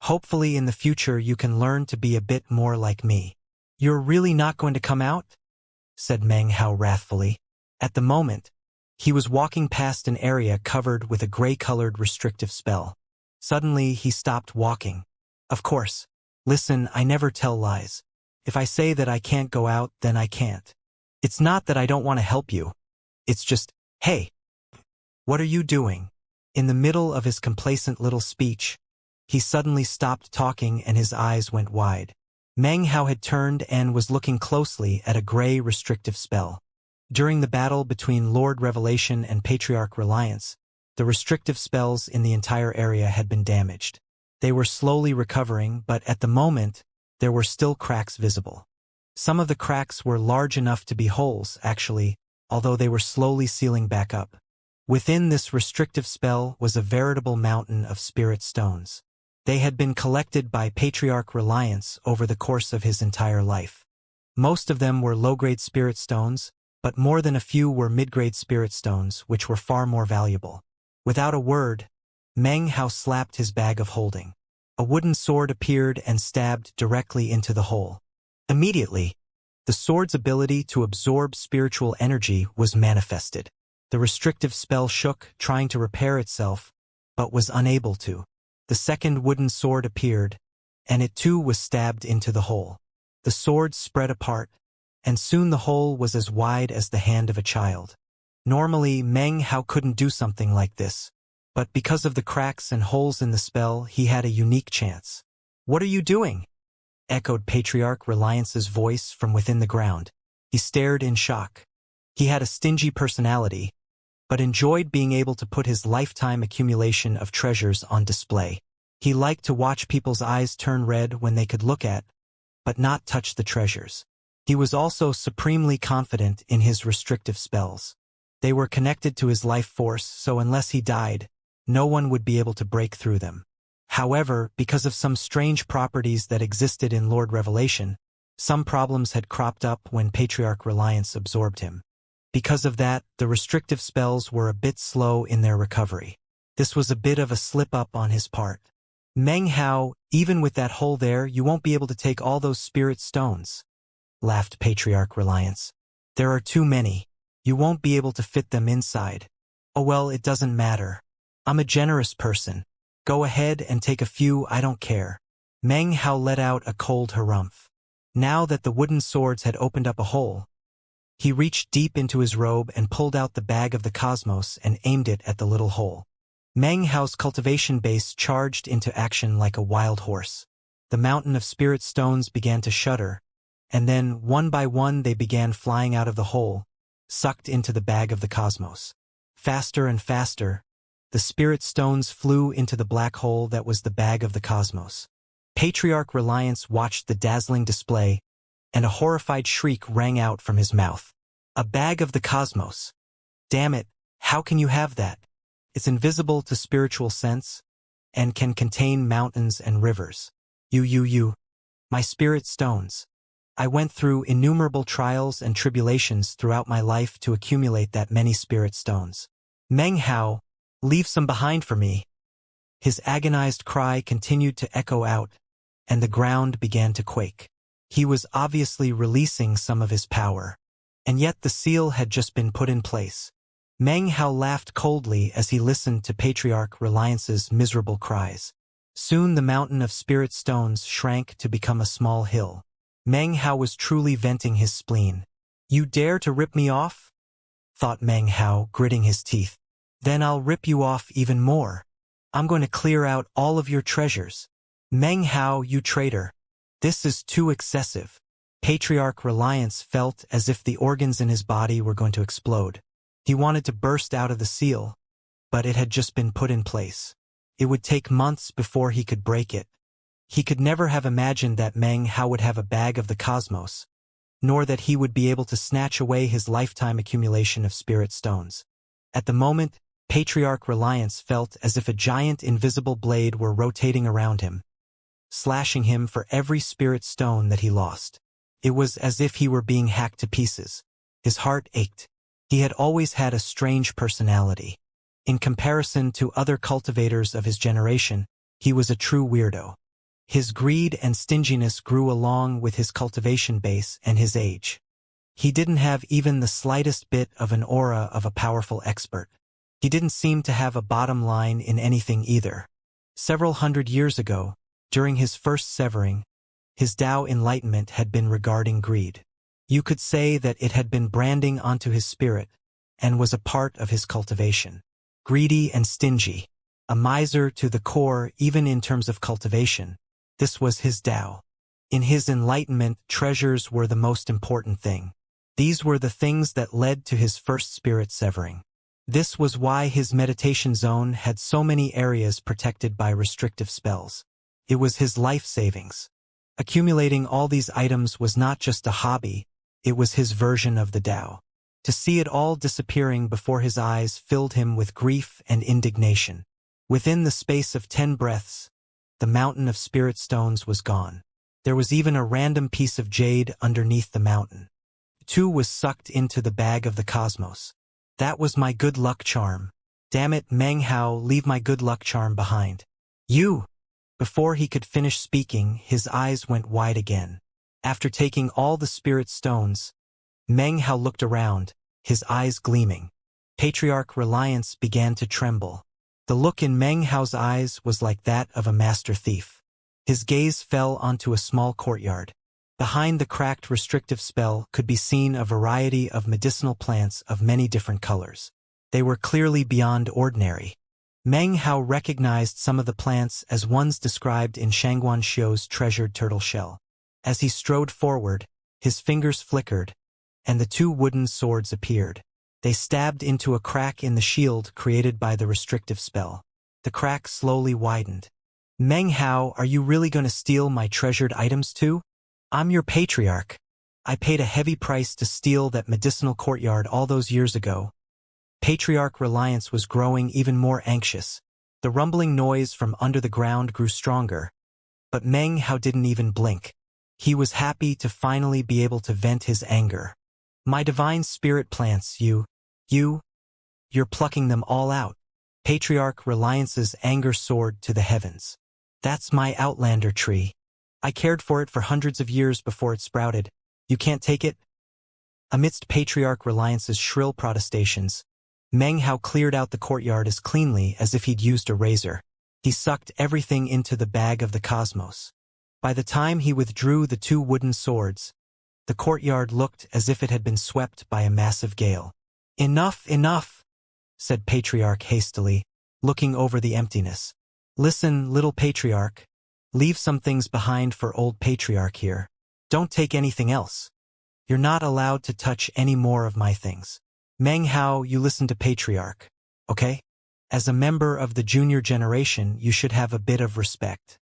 Hopefully in the future you can learn to be a bit more like me." "You're really not going to come out?" said Meng Hao wrathfully. At the moment, he was walking past an area covered with a gray-colored restrictive spell. Suddenly he stopped walking. "Of course. Listen, I never tell lies. If I say that I can't go out, then I can't. It's not that I don't want to help you. It's just, hey. What are you doing?" In the middle of his complacent little speech, he suddenly stopped talking and his eyes went wide. Meng Hao had turned and was looking closely at a gray restrictive spell. During the battle between Lord Revelation and Patriarch Reliance, the restrictive spells in the entire area had been damaged. They were slowly recovering, but at the moment, there were still cracks visible. Some of the cracks were large enough to be holes, actually, although they were slowly sealing back up. Within this restrictive spell was a veritable mountain of spirit stones. They had been collected by Patriarch Reliance over the course of his entire life. Most of them were low-grade spirit stones, but more than a few were mid-grade spirit stones, which were far more valuable. Without a word, Meng Hao slapped his bag of holding. A wooden sword appeared and stabbed directly into the hole. Immediately, the sword's ability to absorb spiritual energy was manifested. The restrictive spell shook, trying to repair itself, but was unable to. The second wooden sword appeared, and it too was stabbed into the hole. The sword spread apart, and soon the hole was as wide as the hand of a child. Normally, Meng Hao couldn't do something like this, but because of the cracks and holes in the spell, he had a unique chance. "What are you doing?" echoed Patriarch Reliance's voice from within the ground. He stared in shock. He had a stingy personality, but enjoyed being able to put his lifetime accumulation of treasures on display. He liked to watch people's eyes turn red when they could look at, but not touch the treasures. He was also supremely confident in his restrictive spells. They were connected to his life force, so unless he died, no one would be able to break through them. However, because of some strange properties that existed in Lord Revelation, some problems had cropped up when Patriarch Reliance absorbed him. Because of that, the restrictive spells were a bit slow in their recovery. This was a bit of a slip-up on his part. Meng Hao, even with that hole there, you won't be able to take all those spirit stones, laughed Patriarch Reliance. There are too many. You won't be able to fit them inside. Oh well, it doesn't matter. I'm a generous person. Go ahead and take a few, I don't care. Meng Hao let out a cold harumph. Now that the wooden swords had opened up a hole, he reached deep into his robe and pulled out the bag of the cosmos and aimed it at the little hole. Meng Hao's cultivation base charged into action like a wild horse. The mountain of spirit stones began to shudder, and then, one by one, they began flying out of the hole, sucked into the bag of the cosmos. Faster and faster, the spirit stones flew into the black hole that was the bag of the cosmos. Patriarch Reliance watched the dazzling display, and a horrified shriek rang out from his mouth. A bag of the cosmos. Damn it, how can you have that? It's invisible to spiritual sense, and can contain mountains and rivers. My spirit stones. I went through innumerable trials and tribulations throughout my life to accumulate that many spirit stones. Meng Hao, leave some behind for me. His agonized cry continued to echo out, and the ground began to quake. He was obviously releasing some of his power, and yet the seal had just been put in place. Meng Hao laughed coldly as he listened to Patriarch Reliance's miserable cries. Soon the mountain of spirit stones shrank to become a small hill. Meng Hao was truly venting his spleen. You dare to rip me off? Thought Meng Hao, gritting his teeth. Then I'll rip you off even more. I'm going to clear out all of your treasures. Meng Hao, you traitor. This is too excessive. Patriarch Reliance felt as if the organs in his body were going to explode. He wanted to burst out of the seal, but it had just been put in place. It would take months before he could break it. He could never have imagined that Meng Hao would have a bag of the cosmos, nor that he would be able to snatch away his lifetime accumulation of spirit stones. At the moment, Patriarch Reliance felt as if a giant invisible blade were rotating around him, slashing him for every spirit stone that he lost. It was as if he were being hacked to pieces. His heart ached. He had always had a strange personality. In comparison to other cultivators of his generation, he was a true weirdo. His greed and stinginess grew along with his cultivation base and his age. He didn't have even the slightest bit of an aura of a powerful expert. He didn't seem to have a bottom line in anything either. Several hundred years ago, during his first severing, his Tao enlightenment had been regarding greed. You could say that it had been branding onto his spirit, and was a part of his cultivation. Greedy and stingy, a miser to the core even in terms of cultivation, this was his Tao. In his enlightenment, treasures were the most important thing. These were the things that led to his first spirit severing. This was why his meditation zone had so many areas protected by restrictive spells. It was his life savings. Accumulating all these items was not just a hobby, it was his version of the Tao. To see it all disappearing before his eyes filled him with grief and indignation. Within the space of 10 breaths, the mountain of spirit stones was gone. There was even a random piece of jade underneath the mountain. Two was sucked into the bag of the cosmos. That was my good luck charm. Damn it, Meng Hao, leave my good luck charm behind. You! Before he could finish speaking, his eyes went wide again. After taking all the spirit stones, Meng Hao looked around, his eyes gleaming. Patriarch Reliance began to tremble. The look in Meng Hao's eyes was like that of a master thief. His gaze fell onto a small courtyard. Behind the cracked restrictive spell could be seen a variety of medicinal plants of many different colors. They were clearly beyond ordinary. Meng Hao recognized some of the plants as ones described in Xianxia's treasured turtle shell. As he strode forward, his fingers flickered, and the two wooden swords appeared. They stabbed into a crack in the shield created by the restrictive spell. The crack slowly widened. Meng Hao, are you really going to steal my treasured items too? I'm your patriarch. I paid a heavy price to steal that medicinal courtyard all those years ago. Patriarch Reliance was growing even more anxious. The rumbling noise from under the ground grew stronger. But Meng Hao didn't even blink. He was happy to finally be able to vent his anger. My divine spirit plants, you're plucking them all out. Patriarch Reliance's anger soared to the heavens. That's my outlander tree. I cared for it for hundreds of years before it sprouted. You can't take it? Amidst Patriarch Reliance's shrill protestations, Meng Hao cleared out the courtyard as cleanly as if he'd used a razor. He sucked everything into the bag of the cosmos. By the time he withdrew the two wooden swords, the courtyard looked as if it had been swept by a massive gale. Enough, said Patriarch hastily, looking over the emptiness. Listen, little Patriarch. Leave some things behind for old Patriarch here. Don't take anything else. You're not allowed to touch any more of my things. Meng Hao, you listen to Patriarch, okay? As a member of the junior generation, you should have a bit of respect.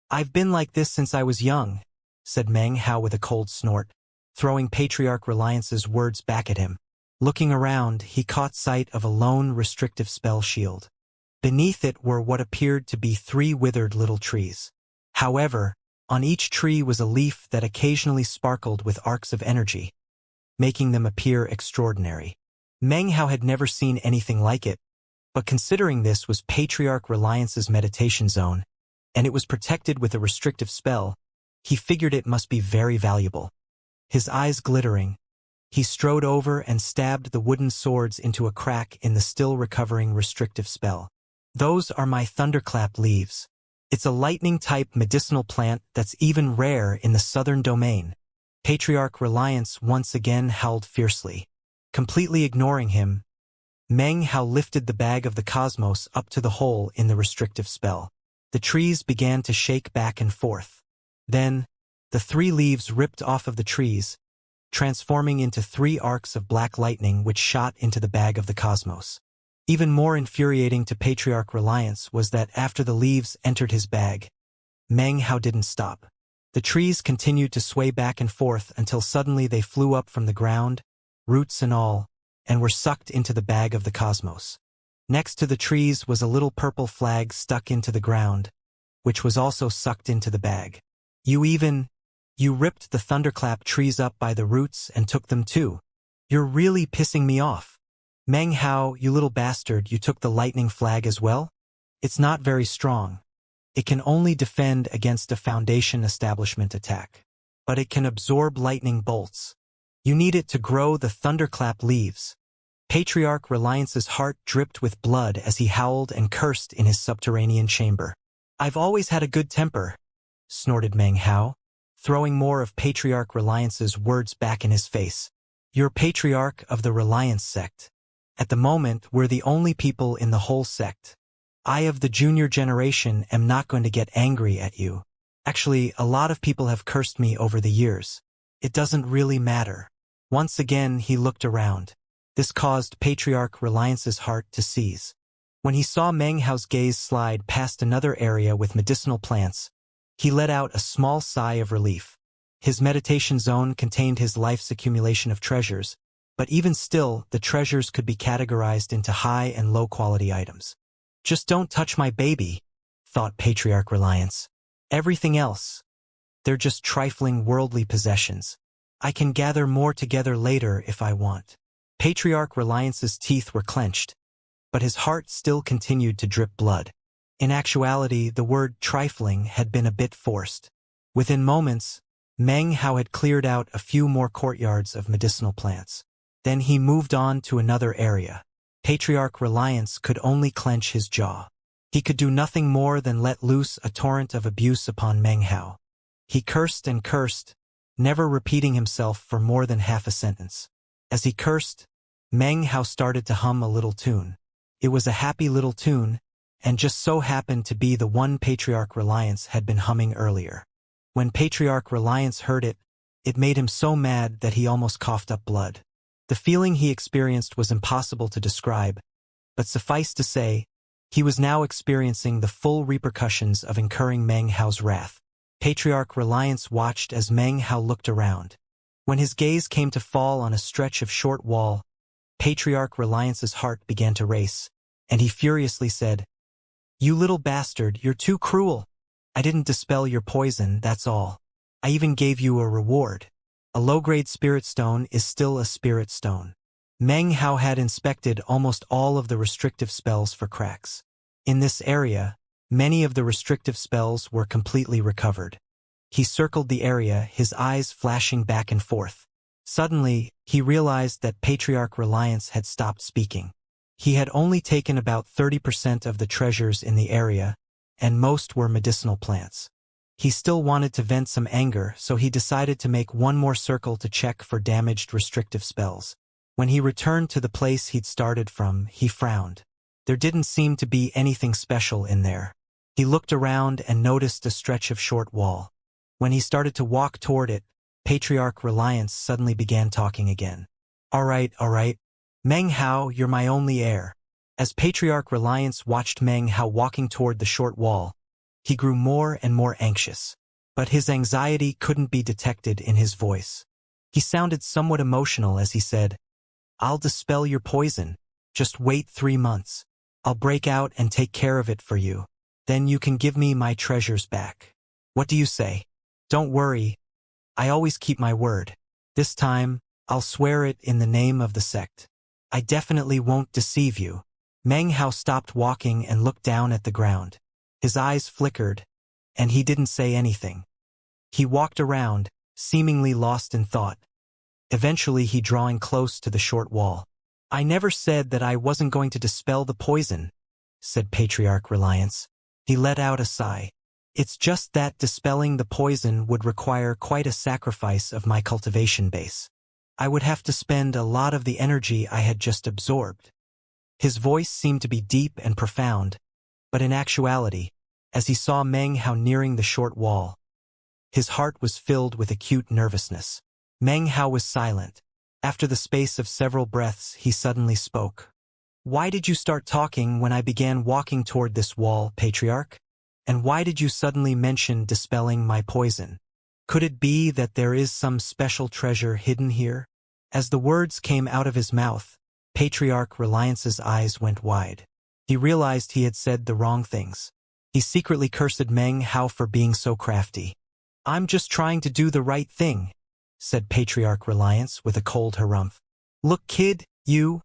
I've been like this since I was young, said Meng Hao with a cold snort, throwing Patriarch Reliance's words back at him. Looking around, he caught sight of a lone restrictive spell shield. Beneath it were what appeared to be 3 withered little trees. However, on each tree was a leaf that occasionally sparkled with arcs of energy, making them appear extraordinary. Meng Hao had never seen anything like it, but considering this was Patriarch Reliance's meditation zone, and it was protected with a restrictive spell, he figured it must be very valuable. His eyes glittering, he strode over and stabbed the wooden swords into a crack in the still recovering restrictive spell. Those are my thunderclap leaves. It's a lightning-type medicinal plant that's even rare in the southern domain. Patriarch Reliance once again howled fiercely. Completely ignoring him, Meng Hao lifted the bag of the cosmos up to the hole in the restrictive spell. The trees began to shake back and forth. Then, the 3 leaves ripped off of the trees, transforming into 3 arcs of black lightning which shot into the bag of the cosmos. Even more infuriating to Patriarch Reliance was that after the leaves entered his bag, Meng Hao didn't stop. The trees continued to sway back and forth until suddenly they flew up from the ground, roots and all, and were sucked into the bag of the cosmos. Next to the trees was a little purple flag stuck into the ground, which was also sucked into the bag. You ripped the thunderclap trees up by the roots and took them too. You're really pissing me off. Meng Hao, you little bastard, you took the lightning flag as well? It's not very strong. It can only defend against a Foundation establishment attack. But it can absorb lightning bolts. You need it to grow the thunderclap leaves. Patriarch Reliance's heart dripped with blood as he howled and cursed in his subterranean chamber. I've always had a good temper, snorted Meng Hao, throwing more of Patriarch Reliance's words back in his face. You're Patriarch of the Reliance sect. At the moment, we're the only people in the whole sect. I of the junior generation am not going to get angry at you. Actually, a lot of people have cursed me over the years. It doesn't really matter. Once again, he looked around. This caused Patriarch Reliance's heart to seize. When he saw Meng Hao's gaze slide past another area with medicinal plants, he let out a small sigh of relief. His meditation zone contained his life's accumulation of treasures, but even still, the treasures could be categorized into high and low-quality items. Just don't touch my baby, thought Patriarch Reliance. Everything else, they're just trifling worldly possessions. I can gather more together later if I want. Patriarch Reliance's teeth were clenched, but his heart still continued to drip blood. In actuality, the word trifling had been a bit forced. Within moments, Meng Hao had cleared out a few more courtyards of medicinal plants. Then he moved on to another area. Patriarch Reliance could only clench his jaw. He could do nothing more than let loose a torrent of abuse upon Meng Hao. He cursed and cursed, never repeating himself for more than half a sentence. As he cursed, Meng Hao started to hum a little tune. It was a happy little tune, and just so happened to be the one Patriarch Reliance had been humming earlier. When Patriarch Reliance heard it, It made him so mad that he almost coughed up blood. The feeling he experienced was impossible to describe, but suffice to say, he was now experiencing the full repercussions of incurring Meng Hao's wrath. Patriarch Reliance watched as Meng Hao looked around. When his gaze came to fall on a stretch of short wall, Patriarch Reliance's heart began to race, and he furiously said, "You little bastard, you're too cruel. I didn't dispel your poison, that's all. I even gave you a reward. A low-grade spirit stone is still a spirit stone." Meng Hao had inspected almost all of the restrictive spells for cracks. In this area, many of the restrictive spells were completely recovered. He circled the area, his eyes flashing back and forth. Suddenly, he realized that Patriarch Reliance had stopped speaking. He had only taken about 30% of the treasures in the area, and most were medicinal plants. He still wanted to vent some anger, so he decided to make one more circle to check for damaged restrictive spells. When he returned to the place he'd started from, he frowned. There didn't seem to be anything special in there. He looked around and noticed a stretch of short wall. When he started to walk toward it, Patriarch Reliance suddenly began talking again. All right. Meng Hao, you're my only heir." As Patriarch Reliance watched Meng Hao walking toward the short wall, he grew more and more anxious. But his anxiety couldn't be detected in his voice. He sounded somewhat emotional as he said, "I'll dispel your poison. Just wait 3 months. I'll break out and take care of it for you. Then you can give me my treasures back. What do you say?" "Don't worry. I always keep my word. This time, I'll swear it in the name of the sect. I definitely won't deceive you." Meng Hao stopped walking and looked down at the ground. His eyes flickered, and he didn't say anything. He walked around, seemingly lost in thought. Eventually he drawing close to the short wall. "I never said that I wasn't going to dispel the poison," said Patriarch Reliance. He let out a sigh. "It's just that dispelling the poison would require quite a sacrifice of my cultivation base. I would have to spend a lot of the energy I had just absorbed." His voice seemed to be deep and profound, but in actuality, as he saw Meng Hao nearing the short wall, his heart was filled with acute nervousness. Meng Hao was silent. After the space of several breaths, he suddenly spoke. "Why did you start talking when I began walking toward this wall, Patriarch? And why did you suddenly mention dispelling my poison? Could it be that there is some special treasure hidden here?" As the words came out of his mouth, Patriarch Reliance's eyes went wide. He realized he had said the wrong things. He secretly cursed Meng Hao for being so crafty. "I'm just trying to do the right thing," said Patriarch Reliance with a cold harumph. "Look, kid, you—"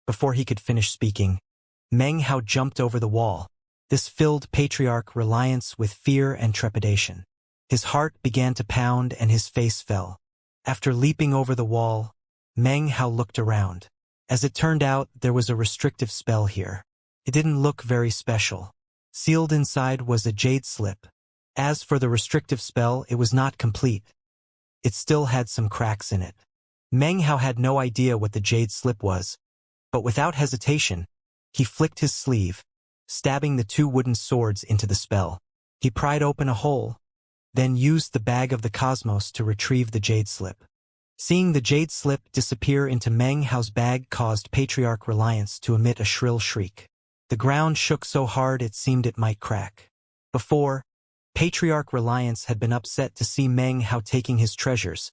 Before he could finish speaking, Meng Hao jumped over the wall. This filled Patriarch Reliance with fear and trepidation. His heart began to pound and his face fell. After leaping over the wall, Meng Hao looked around. As it turned out, there was a restrictive spell here. It didn't look very special. Sealed inside was a jade slip. As for the restrictive spell, it was not complete. It still had some cracks in it. Meng Hao had no idea what the jade slip was, but without hesitation, he flicked his sleeve, stabbing the 2 wooden swords into the spell. He pried open a hole, then used the bag of the cosmos to retrieve the jade slip. Seeing the jade slip disappear into Meng Hao's bag caused Patriarch Reliance to emit a shrill shriek. The ground shook so hard it seemed it might crack. Before, Patriarch Reliance had been upset to see Meng Hao taking his treasures,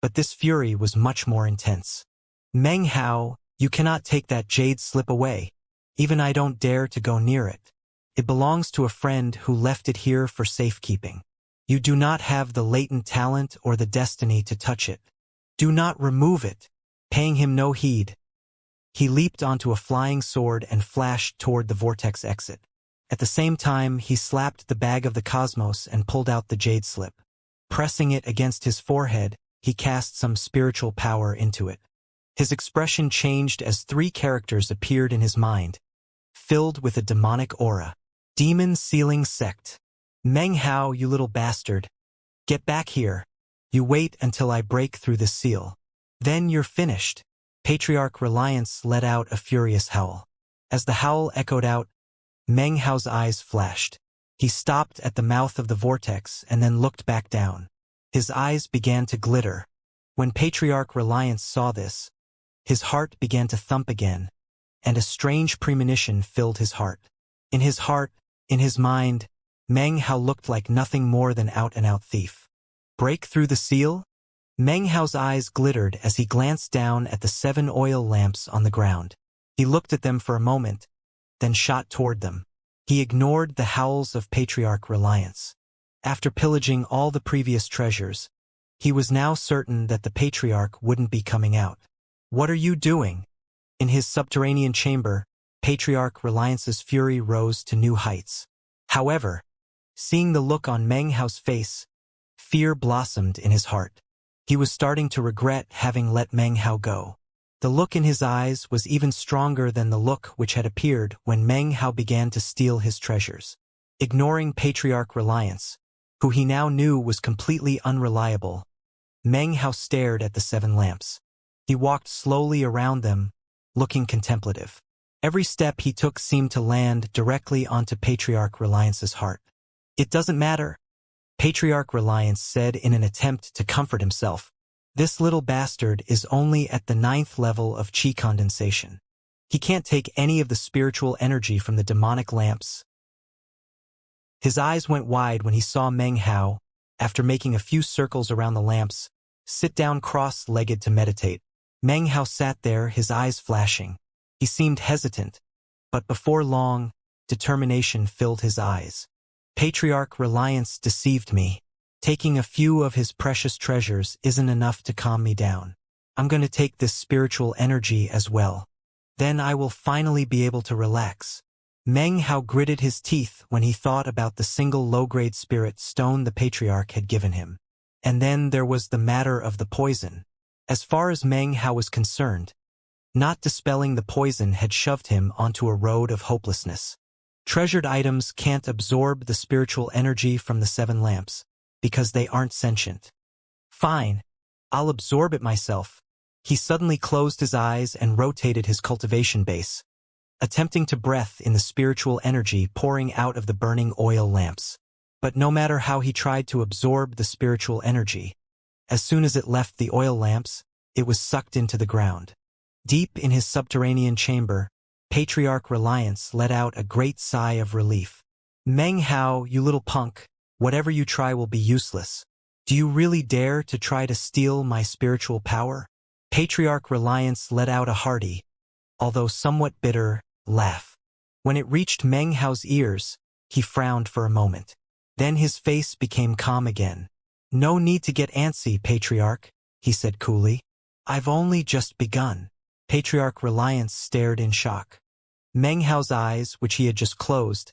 but this fury was much more intense. "Meng Hao, you cannot take that jade slip away. Even I don't dare to go near it. It belongs to a friend who left it here for safekeeping. You do not have the latent talent or the destiny to touch it. Do not remove it." Paying him no heed, he leaped onto a flying sword and flashed toward the vortex exit. At the same time, he slapped the bag of the cosmos and pulled out the jade slip. Pressing it against his forehead, he cast some spiritual power into it. His expression changed as 3 characters appeared in his mind, filled with a demonic aura. "Demon Sealing Sect. Meng Hao, you little bastard. Get back here. You wait until I break through the seal. Then you're finished." Patriarch Reliance let out a furious howl. As the howl echoed out, Meng Hao's eyes flashed. He stopped at the mouth of the vortex and then looked back down. His eyes began to glitter. When Patriarch Reliance saw this, his heart began to thump again, and a strange premonition filled his heart. In his heart, in his mind, Meng Hao looked like nothing more than out-and-out thief. Break through the seal? Meng Hao's eyes glittered as he glanced down at the 7 oil lamps on the ground. He looked at them for a moment, then shot toward them. He ignored the howls of Patriarch Reliance. After pillaging all the previous treasures, he was now certain that the Patriarch wouldn't be coming out. What are you doing? In his subterranean chamber, Patriarch Reliance's fury rose to new heights. However, seeing the look on Meng Hao's face, fear blossomed in his heart. He was starting to regret having let Meng Hao go. The look in his eyes was even stronger than the look which had appeared when Meng Hao began to steal his treasures. Ignoring Patriarch Reliance, who he now knew was completely unreliable, Meng Hao stared at the 7 lamps. He walked slowly around them, looking contemplative. Every step he took seemed to land directly onto Patriarch Reliance's heart. It doesn't matter, Patriarch Reliance said in an attempt to comfort himself. This little bastard is only at the 9th level of chi condensation. He can't take any of the spiritual energy from the demonic lamps. His eyes went wide when he saw Meng Hao, after making a few circles around the lamps, sit down cross-legged to meditate. Meng Hao sat there, his eyes flashing. He seemed hesitant, but before long, determination filled his eyes. Patriarch Reliance deceived me. Taking a few of his precious treasures isn't enough to calm me down. I'm going to take this spiritual energy as well. Then I will finally be able to relax. Meng Hao gritted his teeth when he thought about the single low-grade spirit stone the Patriarch had given him. And then there was the matter of the poison. As far as Meng Hao was concerned, not dispelling the poison had shoved him onto a road of hopelessness. Treasured items can't absorb the spiritual energy from the 7 lamps, because they aren't sentient. Fine, I'll absorb it myself. He suddenly closed his eyes and rotated his cultivation base, attempting to breathe in the spiritual energy pouring out of the burning oil lamps. But no matter how he tried to absorb the spiritual energy, as soon as it left the oil lamps, it was sucked into the ground. Deep in his subterranean chamber, Patriarch Reliance let out a great sigh of relief. Meng Hao, you little punk, whatever you try will be useless. Do you really dare to try to steal my spiritual power? Patriarch Reliance let out a hearty, although somewhat bitter, laugh. When it reached Meng Hao's ears, he frowned for a moment. Then his face became calm again. No need to get antsy, Patriarch, he said coolly. I've only just begun. Patriarch Reliance stared in shock. Meng Hao's eyes, which he had just closed,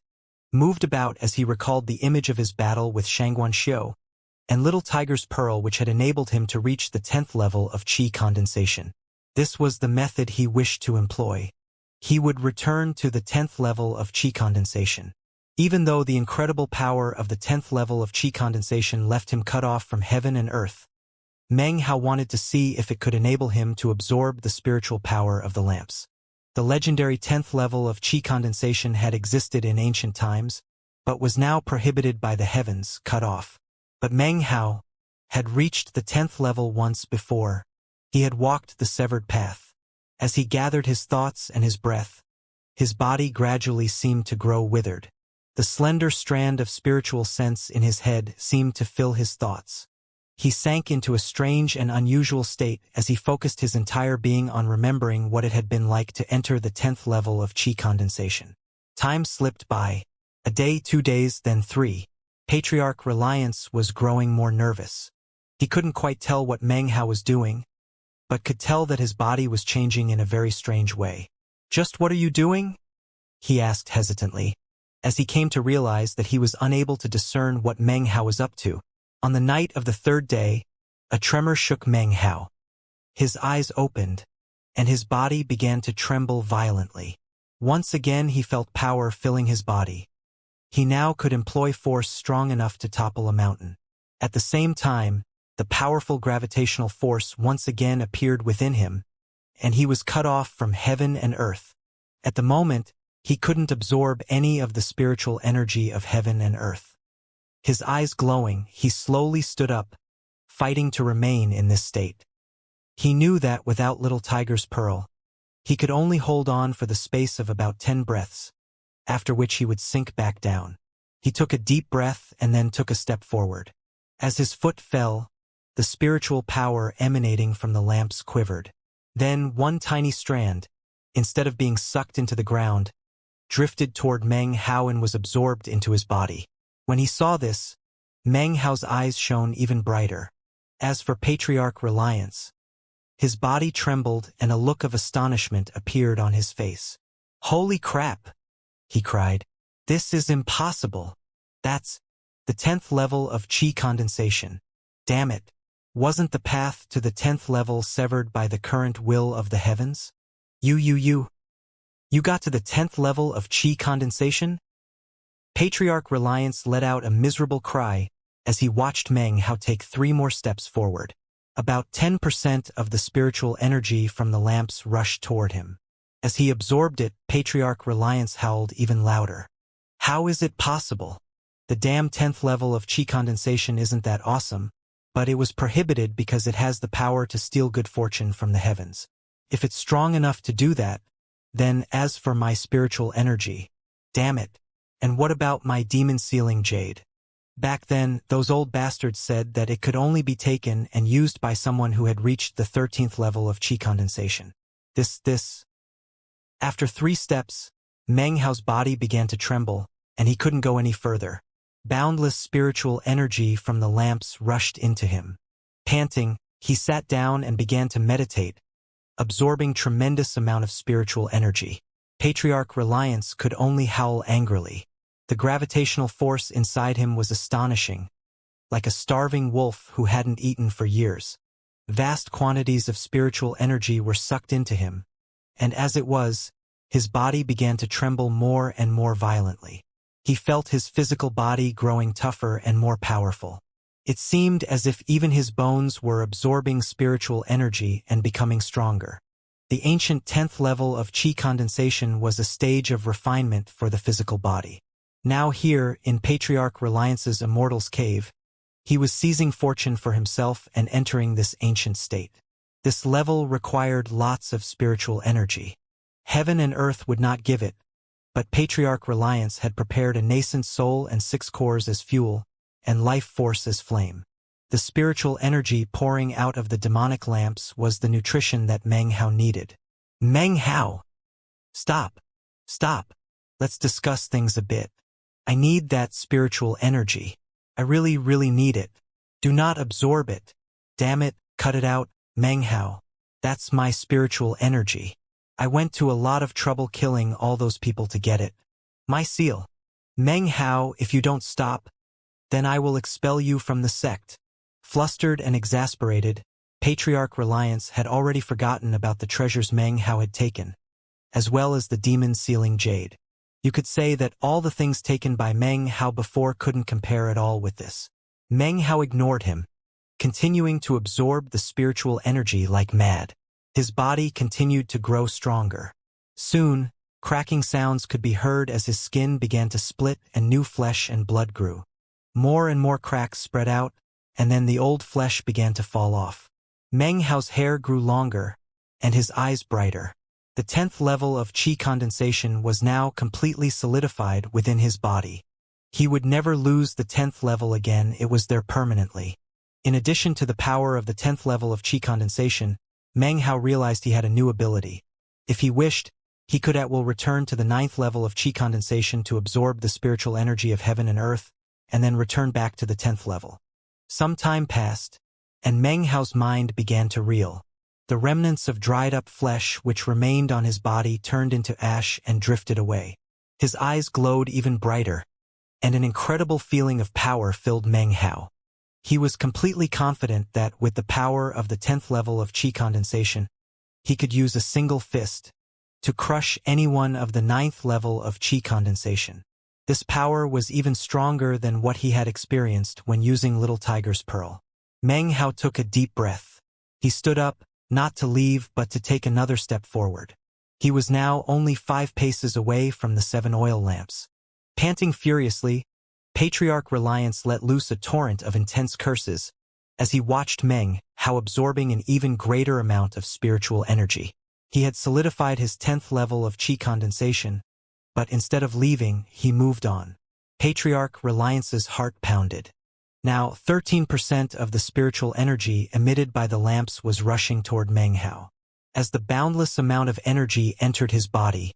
moved about as he recalled the image of his battle with Xianxia, and Little Tiger's Pearl, which had enabled him to reach the 10th level of chi condensation. This was the method he wished to employ. He would return to the 10th level of chi condensation. Even though the incredible power of the 10th level of chi condensation left him cut off from heaven and earth, Meng Hao wanted to see if it could enable him to absorb the spiritual power of the lamps. The legendary 10th level of chi condensation had existed in ancient times, but was now prohibited by the heavens, cut off. But Meng Hao had reached the 10th level once before. He had walked the severed path. As he gathered his thoughts and his breath, his body gradually seemed to grow withered. The slender strand of spiritual sense in his head seemed to fill his thoughts. He sank into a strange and unusual state as he focused his entire being on remembering what it had been like to enter the 10th level of chi condensation. Time slipped by. A day, 2 days, then 3. Patriarch Reliance was growing more nervous. He couldn't quite tell what Meng Hao was doing, but could tell that his body was changing in a very strange way. Just what are you doing? He asked hesitantly, as he came to realize that he was unable to discern what Meng Hao was up to. On the night of the 3rd day, a tremor shook Meng Hao. His eyes opened, and his body began to tremble violently. Once again he felt power filling his body. He now could employ force strong enough to topple a mountain. At the same time, the powerful gravitational force once again appeared within him, and he was cut off from heaven and earth. At the moment, he couldn't absorb any of the spiritual energy of heaven and earth. His eyes glowing, he slowly stood up, fighting to remain in this state. He knew that without Little Tiger's pearl, he could only hold on for the space of about 10 breaths, after which he would sink back down. He took a deep breath and then took a step forward. As his foot fell, the spiritual power emanating from the lamps quivered. Then one tiny strand, instead of being sucked into the ground, drifted toward Meng Hao and was absorbed into his body. When he saw this, Meng Hao's eyes shone even brighter. As for Patriarch Reliance, his body trembled and a look of astonishment appeared on his face. "Holy crap!" he cried. "This is impossible. That's the 10th level of Qi condensation. Damn it. Wasn't the path to the 10th level severed by the current will of the heavens? You got to the 10th level of Qi condensation?" Patriarch Reliance let out a miserable cry as he watched Meng Hao take 3 more steps forward. About 10% of the spiritual energy from the lamps rushed toward him. As he absorbed it, Patriarch Reliance howled even louder. "How is it possible? The damn 10th level of Qi condensation isn't that awesome, but it was prohibited because it has the power to steal good fortune from the heavens. If it's strong enough to do that, then as for my spiritual energy, damn it. And what about my demon-sealing jade? Back then, those old bastards said that it could only be taken and used by someone who had reached the 13th level of Qi condensation. This. After 3 steps, Meng Hao's body began to tremble, and he couldn't go any further. Boundless spiritual energy from the lamps rushed into him. Panting, he sat down and began to meditate, absorbing tremendous amount of spiritual energy. Patriarch Reliance could only howl angrily. The gravitational force inside him was astonishing, like a starving wolf who hadn't eaten for years. Vast quantities of spiritual energy were sucked into him, and as it was, his body began to tremble more and more violently. He felt his physical body growing tougher and more powerful. It seemed as if even his bones were absorbing spiritual energy and becoming stronger. The ancient 10th level of Qi condensation was a stage of refinement for the physical body. Now here, in Patriarch Reliance's Immortal's cave, he was seizing fortune for himself and entering this ancient state. This level required lots of spiritual energy. Heaven and earth would not give it, but Patriarch Reliance had prepared a nascent soul and 6 cores as fuel, and life force as flame. The spiritual energy pouring out of the demonic lamps was the nutrition that Meng Hao needed. "Meng Hao! Stop! Let's discuss things a bit. I need that spiritual energy. I really need it. Do not absorb it. Damn it, cut it out, Meng Hao. That's my spiritual energy. I went to a lot of trouble killing all those people to get it. My seal. Meng Hao, if you don't stop, then I will expel you from the sect." Flustered and exasperated, Patriarch Reliance had already forgotten about the treasures Meng Hao had taken, as well as the demon-sealing jade. You could say that all the things taken by Meng Hao before couldn't compare at all with this. Meng Hao ignored him, continuing to absorb the spiritual energy like mad. His body continued to grow stronger. Soon, cracking sounds could be heard as his skin began to split and new flesh and blood grew. More and more cracks spread out, and then the old flesh began to fall off. Meng Hao's hair grew longer, and his eyes brighter. The 10th level of Qi condensation was now completely solidified within his body. He would never lose the 10th level again, it was there permanently. In addition to the power of the 10th level of Qi condensation, Meng Hao realized he had a new ability. If he wished, he could at will return to the 9th level of Qi condensation to absorb the spiritual energy of heaven and earth, and then return back to the 10th level. Some time passed, and Meng Hao's mind began to reel. The remnants of dried-up flesh which remained on his body turned into ash and drifted away. His eyes glowed even brighter, and an incredible feeling of power filled Meng Hao. He was completely confident that with the power of the 10th level of Qi condensation, he could use a single fist to crush anyone of the 9th level of Qi condensation. This power was even stronger than what he had experienced when using Little Tiger's Pearl. Meng Hao took a deep breath. He stood up, not to leave but to take another step forward. He was now only 5 paces away from the 7 oil lamps. Panting furiously, Patriarch Reliance let loose a torrent of intense curses, as he watched Meng Hao absorbing an even greater amount of spiritual energy. He had solidified his 10th level of qi condensation, but instead of leaving, he moved on. Patriarch Reliance's heart pounded. Now, 13% of the spiritual energy emitted by the lamps was rushing toward Meng Hao. As the boundless amount of energy entered his body,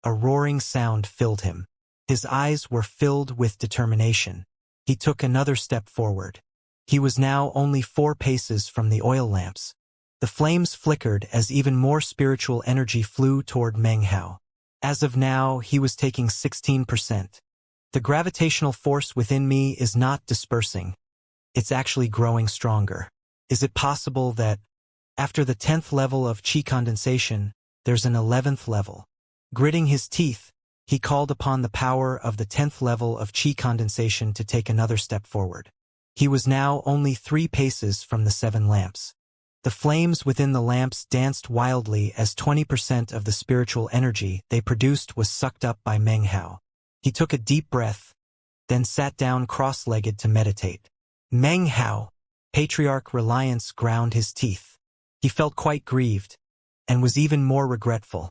a roaring sound filled him. His eyes were filled with determination. He took another step forward. He was now only 4 paces from the oil lamps. The flames flickered as even more spiritual energy flew toward Meng Hao. As of now, he was taking 16%. The gravitational force within me is not dispersing. It's actually growing stronger. Is it possible that, after the 10th level of qi condensation, there's an 11th level? Gritting his teeth, he called upon the power of the 10th level of qi condensation to take another step forward. He was now only 3 paces from the 7 lamps. The flames within the lamps danced wildly as 20% of the spiritual energy they produced was sucked up by Meng Hao. He took a deep breath, then sat down cross-legged to meditate. Meng Hao, Patriarch Reliance ground his teeth. He felt quite grieved, and was even more regretful.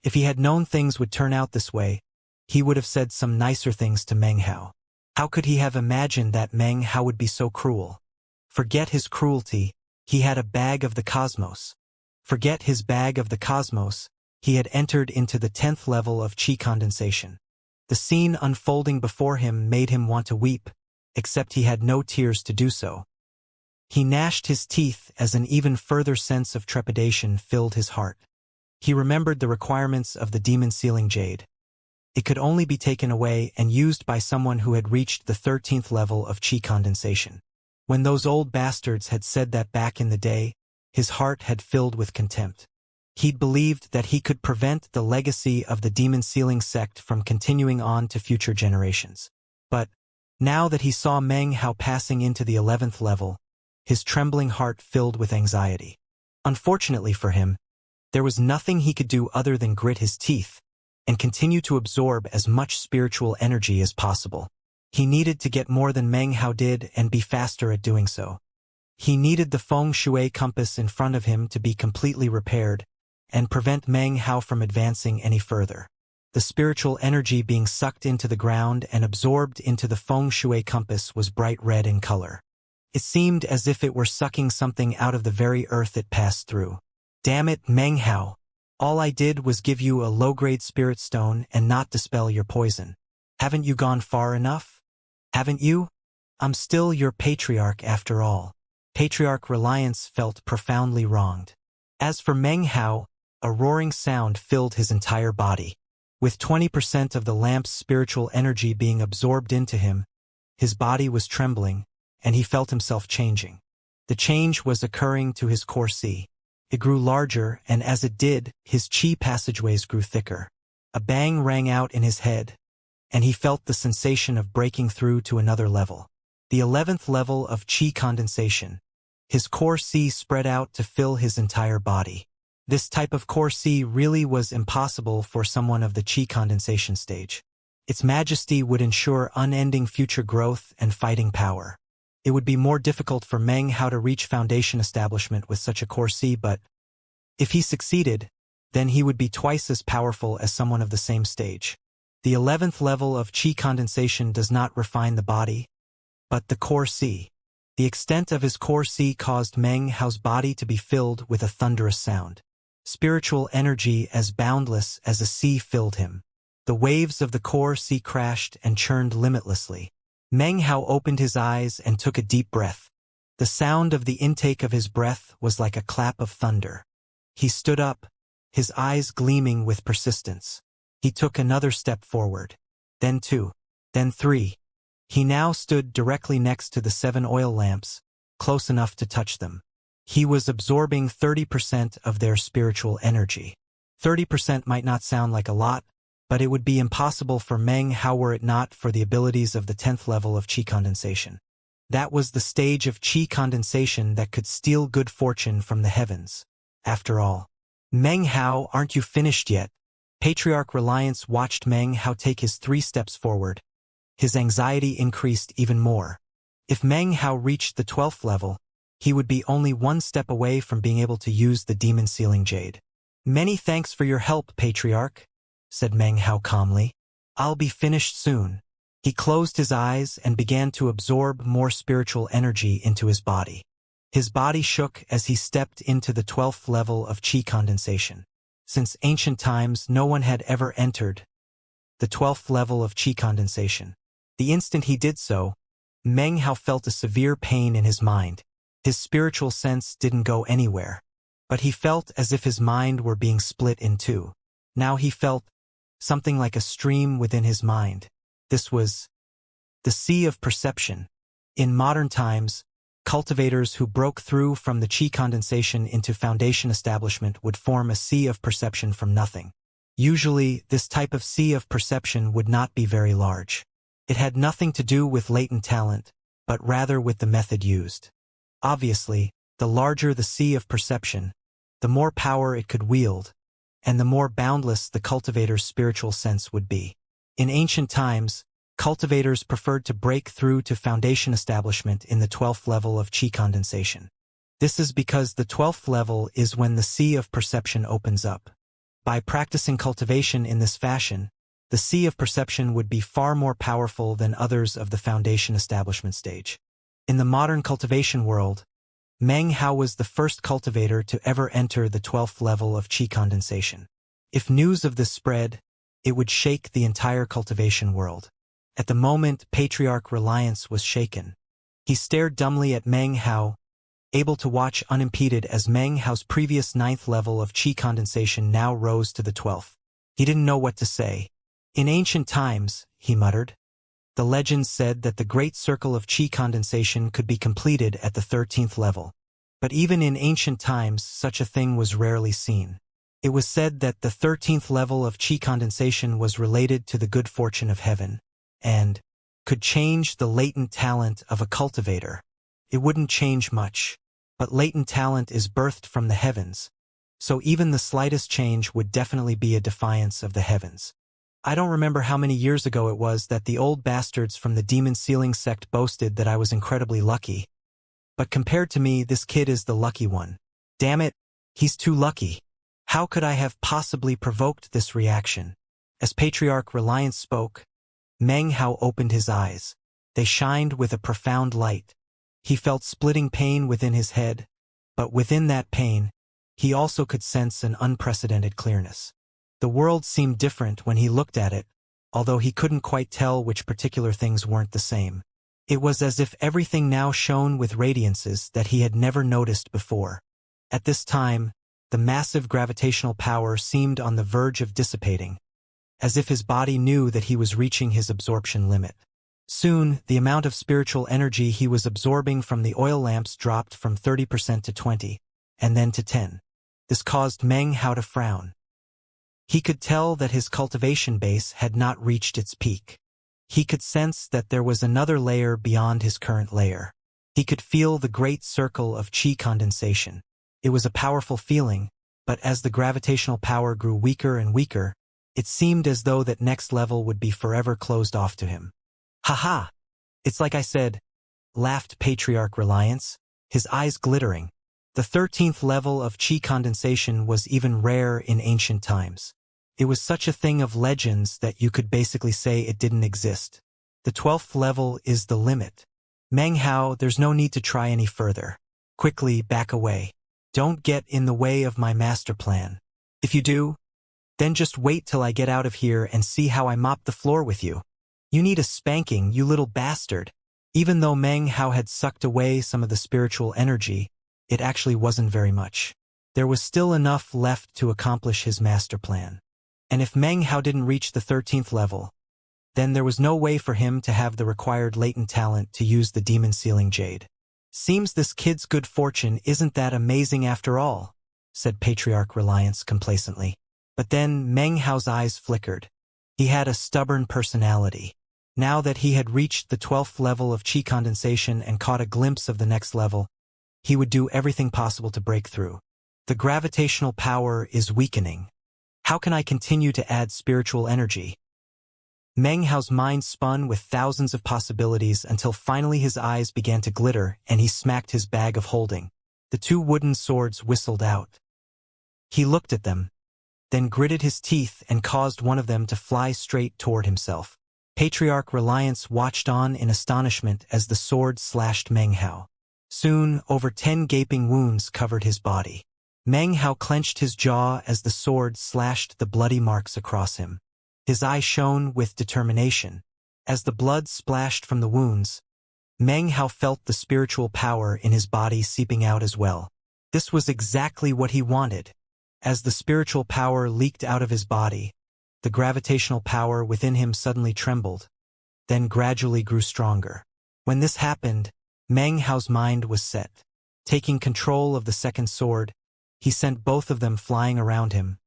If he had known things would turn out this way, he would have said some nicer things to Meng Hao. How could he have imagined that Meng Hao would be so cruel? Forget his cruelty, he had a bag of the cosmos. Forget his bag of the cosmos, he had entered into the 10th level of qi condensation. The scene unfolding before him made him want to weep, except he had no tears to do so. He gnashed his teeth as an even further sense of trepidation filled his heart. He remembered the requirements of the demon sealing jade. It could only be taken away and used by someone who had reached the 13th level of qi condensation. When those old bastards had said that back in the day, his heart had filled with contempt. He'd believed that he could prevent the legacy of the demon sealing sect from continuing on to future generations. But, now that he saw Meng Hao passing into the 11th level, his trembling heart filled with anxiety. Unfortunately for him, there was nothing he could do other than grit his teeth and continue to absorb as much spiritual energy as possible. He needed to get more than Meng Hao did and be faster at doing so. He needed the feng shui compass in front of him to be completely repaired and prevent Meng Hao from advancing any further. The spiritual energy being sucked into the ground and absorbed into the feng shui compass was bright red in color. It seemed as if it were sucking something out of the very earth it passed through. Damn it, Meng Hao. All I did was give you a low-grade spirit stone and not dispel your poison. Haven't you gone far enough? Haven't you? I'm still your patriarch after all. Patriarch Reliance felt profoundly wronged. As for Meng Hao, a roaring sound filled his entire body. With 20% of the lamp's spiritual energy being absorbed into him, his body was trembling, and he felt himself changing. The change was occurring to his core C. It grew larger, and as it did, his qi passageways grew thicker. A bang rang out in his head, and he felt the sensation of breaking through to another level. The 11th level of qi condensation. His core C spread out to fill his entire body. This type of core C really was impossible for someone of the qi condensation stage. Its majesty would ensure unending future growth and fighting power. It would be more difficult for Meng Hao to reach foundation establishment with such a core C, but if he succeeded, then he would be twice as powerful as someone of the same stage. The 11th level of qi condensation does not refine the body, but the core C. The extent of his core C caused Meng Hao's body to be filled with a thunderous sound. Spiritual energy as boundless as a sea filled him. The waves of the core C crashed and churned limitlessly. Meng Hao opened his eyes and took a deep breath. The sound of the intake of his breath was like a clap of thunder. He stood up, his eyes gleaming with persistence. He took another step forward. Then 2. Then 3. He now stood directly next to the 7 oil lamps, close enough to touch them. He was absorbing 30% of their spiritual energy. 30% might not sound like a lot, but it would be impossible for Meng Hao were it not for the abilities of the 10th level of qi condensation. That was the stage of qi condensation that could steal good fortune from the heavens. After all, Meng Hao, aren't you finished yet? Patriarch Reliance watched Meng Hao take his 3 steps forward. His anxiety increased even more. If Meng Hao reached the 12th level, he would be only one step away from being able to use the demon sealing jade. "Many thanks for your help, Patriarch," said Meng Hao calmly. "I'll be finished soon." He closed his eyes and began to absorb more spiritual energy into his body. His body shook as he stepped into the 12th level of qi condensation. Since ancient times, no one had ever entered the 12th level of qi condensation. The instant he did so, Meng Hao felt a severe pain in his mind. His spiritual sense didn't go anywhere, but he felt as if his mind were being split in two. Now he felt something like a stream within his mind. This was the sea of perception. In modern times, cultivators who broke through from the qi condensation into foundation establishment would form a sea of perception from nothing. Usually, this type of sea of perception would not be very large. It had nothing to do with latent talent, but rather with the method used. Obviously, the larger the sea of perception, the more power it could wield, and the more boundless the cultivator's spiritual sense would be. In ancient times, cultivators preferred to break through to foundation establishment in the 12th level of qi condensation. This is because the 12th level is when the sea of perception opens up. By practicing cultivation in this fashion, the sea of perception would be far more powerful than others of the foundation establishment stage. In the modern cultivation world, Meng Hao was the first cultivator to ever enter the 12th level of qi condensation. If news of this spread, it would shake the entire cultivation world. At the moment, Patriarch Reliance was shaken. He stared dumbly at Meng Hao, able to watch unimpeded as Meng Hao's previous 9th level of qi condensation now rose to the 12th. He didn't know what to say. "In ancient times," he muttered, "the legends said that the great circle of qi condensation could be completed at the 13th level. But even in ancient times, such a thing was rarely seen. It was said that the 13th level of qi condensation was related to the good fortune of heaven, and could change the latent talent of a cultivator. It wouldn't change much, but latent talent is birthed from the heavens, so even the slightest change would definitely be a defiance of the heavens. I don't remember how many years ago it was that the old bastards from the demon sealing sect boasted that I was incredibly lucky. But compared to me, this kid is the lucky one. Damn it, he's too lucky. How could I have possibly provoked this reaction?" As Patriarch Reliance spoke, Meng Hao opened his eyes. They shined with a profound light. He felt splitting pain within his head, but within that pain, he also could sense an unprecedented clearness. The world seemed different when he looked at it, although he couldn't quite tell which particular things weren't the same. It was as if everything now shone with radiances that he had never noticed before. At this time, the massive gravitational power seemed on the verge of dissipating, as if his body knew that he was reaching his absorption limit. Soon, the amount of spiritual energy he was absorbing from the oil lamps dropped from 30% to 20%, and then to 10%. This caused Meng Hao to frown. He could tell that his cultivation base had not reached its peak. He could sense that there was another layer beyond his current layer. He could feel the great circle of qi condensation. It was a powerful feeling, but as the gravitational power grew weaker and weaker, it seemed as though that next level would be forever closed off to him. "Ha-ha! It's like I said," laughed Patriarch Reliance, his eyes glittering. The 13th level of qi condensation was even rare in ancient times. It was such a thing of legends that you could basically say it didn't exist. The 12th level is the limit. Meng Hao, there's no need to try any further. Quickly back away. Don't get in the way of my master plan. If you do, then just wait till I get out of here and see how I mop the floor with you. You need a spanking, you little bastard." Even though Meng Hao had sucked away some of the spiritual energy, it actually wasn't very much. There was still enough left to accomplish his master plan. And if Meng Hao didn't reach the 13th level, then there was no way for him to have the required latent talent to use the demon sealing jade. "Seems this kid's good fortune isn't that amazing after all," said Patriarch Reliance complacently. But then Meng Hao's eyes flickered. He had a stubborn personality. Now that he had reached the 12th level of qi condensation and caught a glimpse of the next level, he would do everything possible to break through. "The gravitational power is weakening. How can I continue to add spiritual energy?" Meng Hao's mind spun with thousands of possibilities until finally his eyes began to glitter and he smacked his bag of holding. The two wooden swords whistled out. He looked at them, then gritted his teeth and caused one of them to fly straight toward himself. Patriarch Reliance watched on in astonishment as the sword slashed Meng Hao. Soon, over 10 gaping wounds covered his body. Meng Hao clenched his jaw as the sword slashed the bloody marks across him. His eye shone with determination. As the blood splashed from the wounds, Meng Hao felt the spiritual power in his body seeping out as well. This was exactly what he wanted. As the spiritual power leaked out of his body, the gravitational power within him suddenly trembled, then gradually grew stronger. When this happened, Meng Hao's mind was set. Taking control of the second sword, he sent both of them flying around him,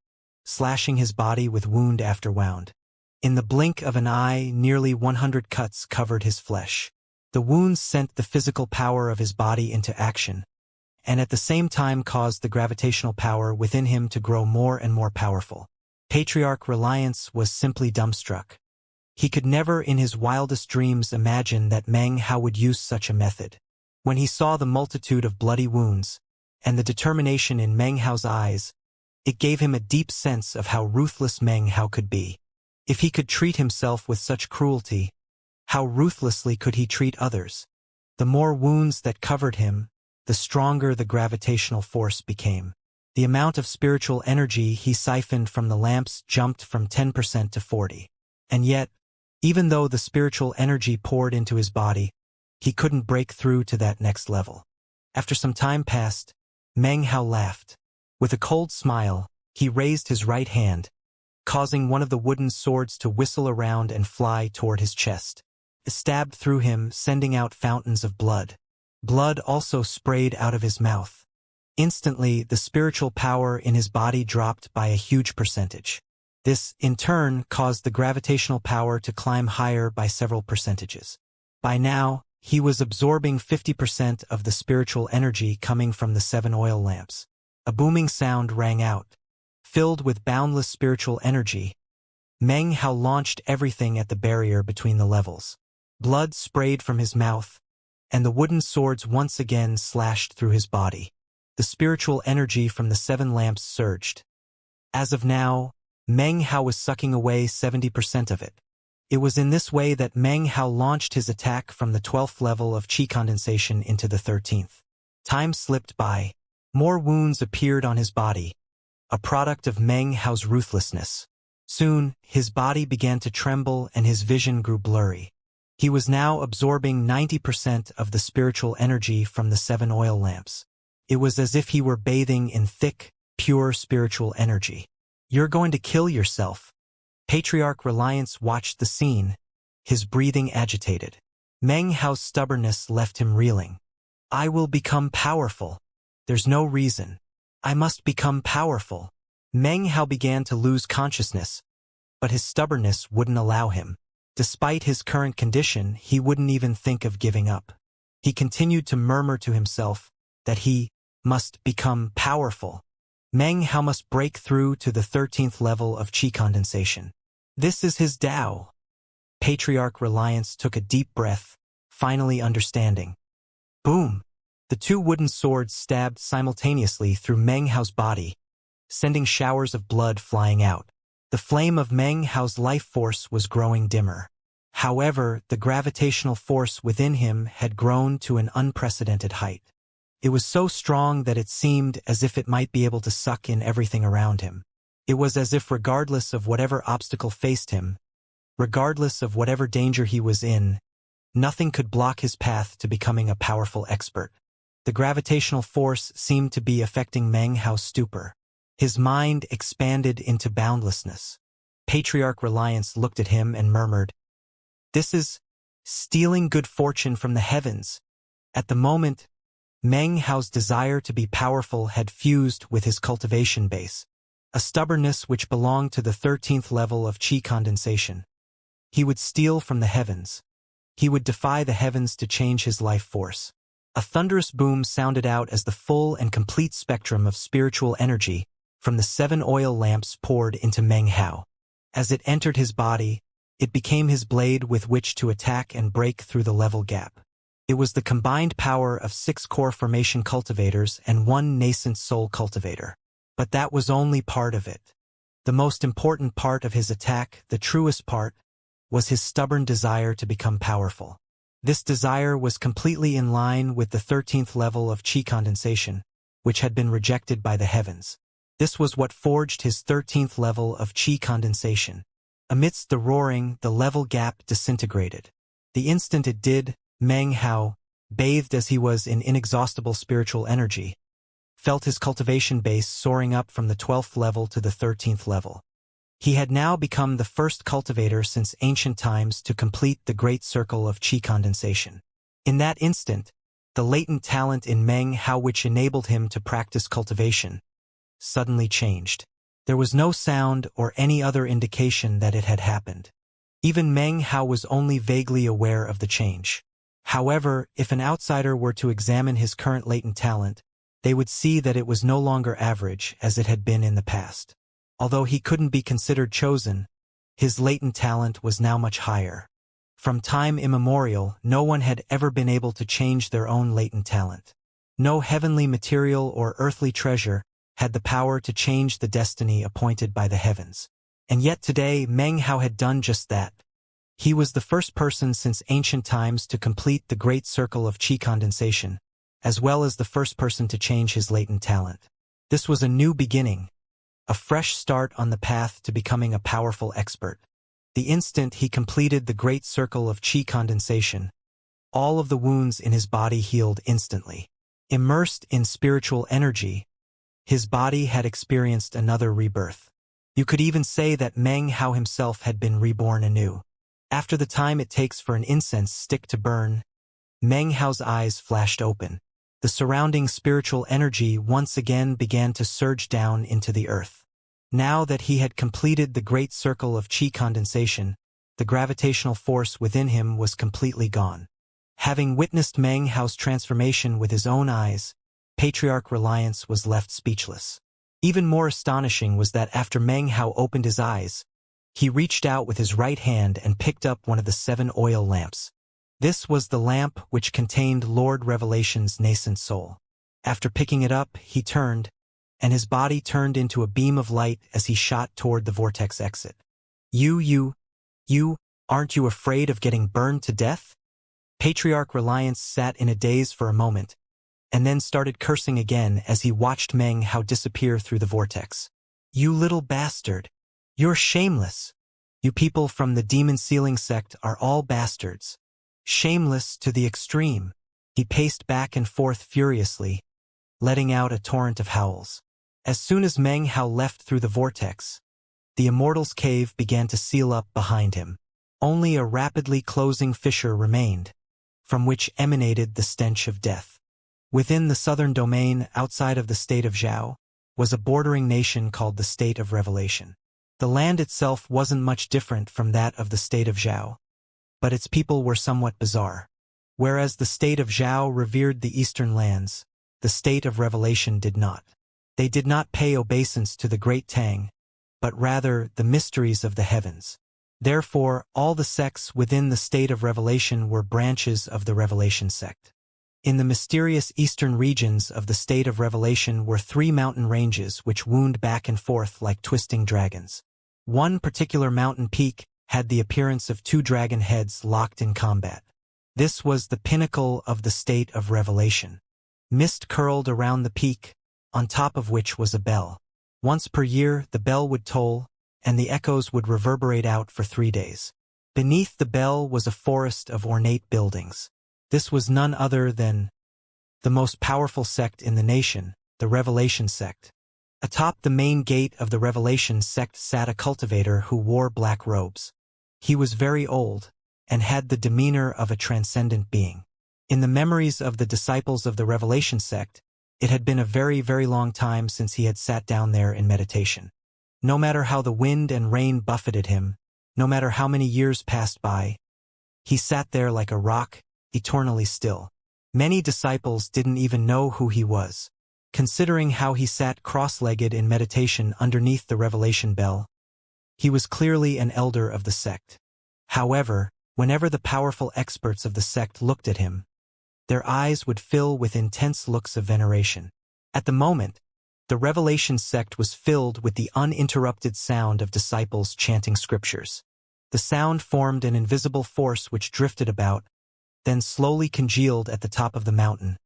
slashing his body with wound after wound. In the blink of an eye, nearly 100 cuts covered his flesh. The wounds sent the physical power of his body into action, and at the same time caused the gravitational power within him to grow more and more powerful. Patriarch Reliance was simply dumbstruck. He could never in his wildest dreams imagine that Meng Hao would use such a method. When he saw the multitude of bloody wounds, and the determination in Meng Hao's eyes, it gave him a deep sense of how ruthless Meng Hao could be. If he could treat himself with such cruelty, how ruthlessly could he treat others? The more wounds that covered him, the stronger the gravitational force became. The amount of spiritual energy he siphoned from the lamps jumped from 10% to 40%. And yet, even though the spiritual energy poured into his body, he couldn't break through to that next level. After some time passed, Meng Hao laughed. With a cold smile, he raised his right hand, causing one of the wooden swords to whistle around and fly toward his chest. It stabbed through him, sending out fountains of blood. Blood also sprayed out of his mouth. Instantly, the spiritual power in his body dropped by a huge percentage. This, in turn, caused the gravitational power to climb higher by several percentages. By now, he was absorbing 50% of the spiritual energy coming from the 7 oil lamps. A booming sound rang out. Filled with boundless spiritual energy, Meng Hao launched everything at the barrier between the levels. Blood sprayed from his mouth, and the wooden swords once again slashed through his body. The spiritual energy from the 7 lamps surged. As of now, Meng Hao was sucking away 70% of it. It was in this way that Meng Hao launched his attack from the 12th level of qi condensation into the 13th. Time slipped by. More wounds appeared on his body, a product of Meng Hao's ruthlessness. Soon, his body began to tremble and his vision grew blurry. He was now absorbing 90% of the spiritual energy from the 7 oil lamps. It was as if he were bathing in thick, pure spiritual energy. "You're going to kill yourself." Patriarch Reliance watched the scene, his breathing agitated. Meng Hao's stubbornness left him reeling. "I will become powerful. There's no reason. I must become powerful." Meng Hao began to lose consciousness, but his stubbornness wouldn't allow him. Despite his current condition, he wouldn't even think of giving up. He continued to murmur to himself that he must become powerful. Meng Hao must break through to the 13th level of qi condensation. This is his Tao. Patriarch Reliance took a deep breath, finally understanding. Boom! The 2 wooden swords stabbed simultaneously through Meng Hao's body, sending showers of blood flying out. The flame of Meng Hao's life force was growing dimmer. However, the gravitational force within him had grown to an unprecedented height. It was so strong that it seemed as if it might be able to suck in everything around him. It was as if regardless of whatever obstacle faced him, regardless of whatever danger he was in, nothing could block his path to becoming a powerful expert. The gravitational force seemed to be affecting Meng Hao's stupor. His mind expanded into boundlessness. Patriarch Reliance looked at him and murmured, "This is stealing good fortune from the heavens." At the moment, Meng Hao's desire to be powerful had fused with his cultivation base, a stubbornness which belonged to the 13th level of qi condensation. He would steal from the heavens. He would defy the heavens to change his life force. A thunderous boom sounded out as the full and complete spectrum of spiritual energy from the 7 oil lamps poured into Meng Hao. As it entered his body, It became his blade with which to attack and break through the level gap. It was the combined power of 6 core formation cultivators and 1 nascent soul cultivator. But that was only part of it. The most important part of his attack, the truest part, was his stubborn desire to become powerful. This desire was completely in line with the 13th level of chi condensation, which had been rejected by the heavens. This was what forged his 13th level of chi condensation. Amidst the roaring, the level gap disintegrated. The instant it did, Meng Hao, bathed as he was in inexhaustible spiritual energy, felt his cultivation base soaring up from the 12th level to the 13th level. He had now become the first cultivator since ancient times to complete the great circle of chi condensation. In that instant, the latent talent in Meng Hao which enabled him to practice cultivation suddenly changed. There was no sound or any other indication that it had happened. Even Meng Hao was only vaguely aware of the change. However, if an outsider were to examine his current latent talent, they would see that it was no longer average as it had been in the past. Although he couldn't be considered chosen, his latent talent was now much higher. From time immemorial, no one had ever been able to change their own latent talent. No heavenly material or earthly treasure had the power to change the destiny appointed by the heavens. And yet today, Meng Hao had done just that. He was the first person since ancient times to complete the great circle of chi condensation, as well as the first person to change his latent talent. This was a new beginning, a fresh start on the path to becoming a powerful expert. The instant he completed the great circle of chi condensation, all of the wounds in his body healed instantly. Immersed in spiritual energy, his body had experienced another rebirth. You could even say that Meng Hao himself had been reborn anew. After the time it takes for an incense stick to burn, Meng Hao's eyes flashed open. The surrounding spiritual energy once again began to surge down into the earth. Now that he had completed the great circle of chi condensation, the gravitational force within him was completely gone. Having witnessed Meng Hao's transformation with his own eyes, Patriarch Reliance was left speechless. Even more astonishing was that after Meng Hao opened his eyes, he reached out with his right hand and picked up one of the 7 oil lamps. This was the lamp which contained Lord Revelation's nascent soul. After picking it up, he turned, and his body turned into a beam of light as he shot toward the vortex exit. You, aren't you afraid of getting burned to death? Patriarch Reliance sat in a daze for a moment, and then started cursing again as he watched Meng Hao disappear through the vortex. You little bastard! You're shameless! You people from the Demon Sealing sect are all bastards. Shameless to the extreme. He paced back and forth furiously, letting out a torrent of howls. As soon as Meng Hao left through the vortex, the Immortal's cave began to seal up behind him. Only a rapidly closing fissure remained, from which emanated the stench of death. Within the southern domain, outside of the state of Zhao, was a bordering nation called the State of Revelation. The land itself wasn't much different from that of the state of Zhao, but its people were somewhat bizarre. Whereas the state of Zhao revered the eastern lands, the State of Revelation did not. They did not pay obeisance to the Great Tang, but rather the mysteries of the heavens. Therefore, all the sects within the State of Revelation were branches of the Revelation sect. In the mysterious eastern regions of the State of Revelation were 3 mountain ranges which wound back and forth like twisting dragons. One particular mountain peak had the appearance of 2 dragon heads locked in combat. This was the pinnacle of the State of Revelation. Mist curled around the peak, on top of which was a bell. Once per year, the bell would toll, and the echoes would reverberate out for 3 days. Beneath the bell was a forest of ornate buildings. This was none other than the most powerful sect in the nation, the Revelation sect. Atop the main gate of the Revelation sect sat a cultivator who wore black robes. He was very old, and had the demeanor of a transcendent being. In the memories of the disciples of the Revelation sect, it had been a very, very long time since he had sat down there in meditation. No matter how the wind and rain buffeted him, no matter how many years passed by, he sat there like a rock, eternally still. Many disciples didn't even know who he was. Considering how he sat cross-legged in meditation underneath the Revelation bell, he was clearly an elder of the sect. However, whenever the powerful experts of the sect looked at him, their eyes would fill with intense looks of veneration. At the moment, the Revelation sect was filled with the uninterrupted sound of disciples chanting scriptures. The sound formed an invisible force which drifted about, then slowly congealed at the top of the mountain,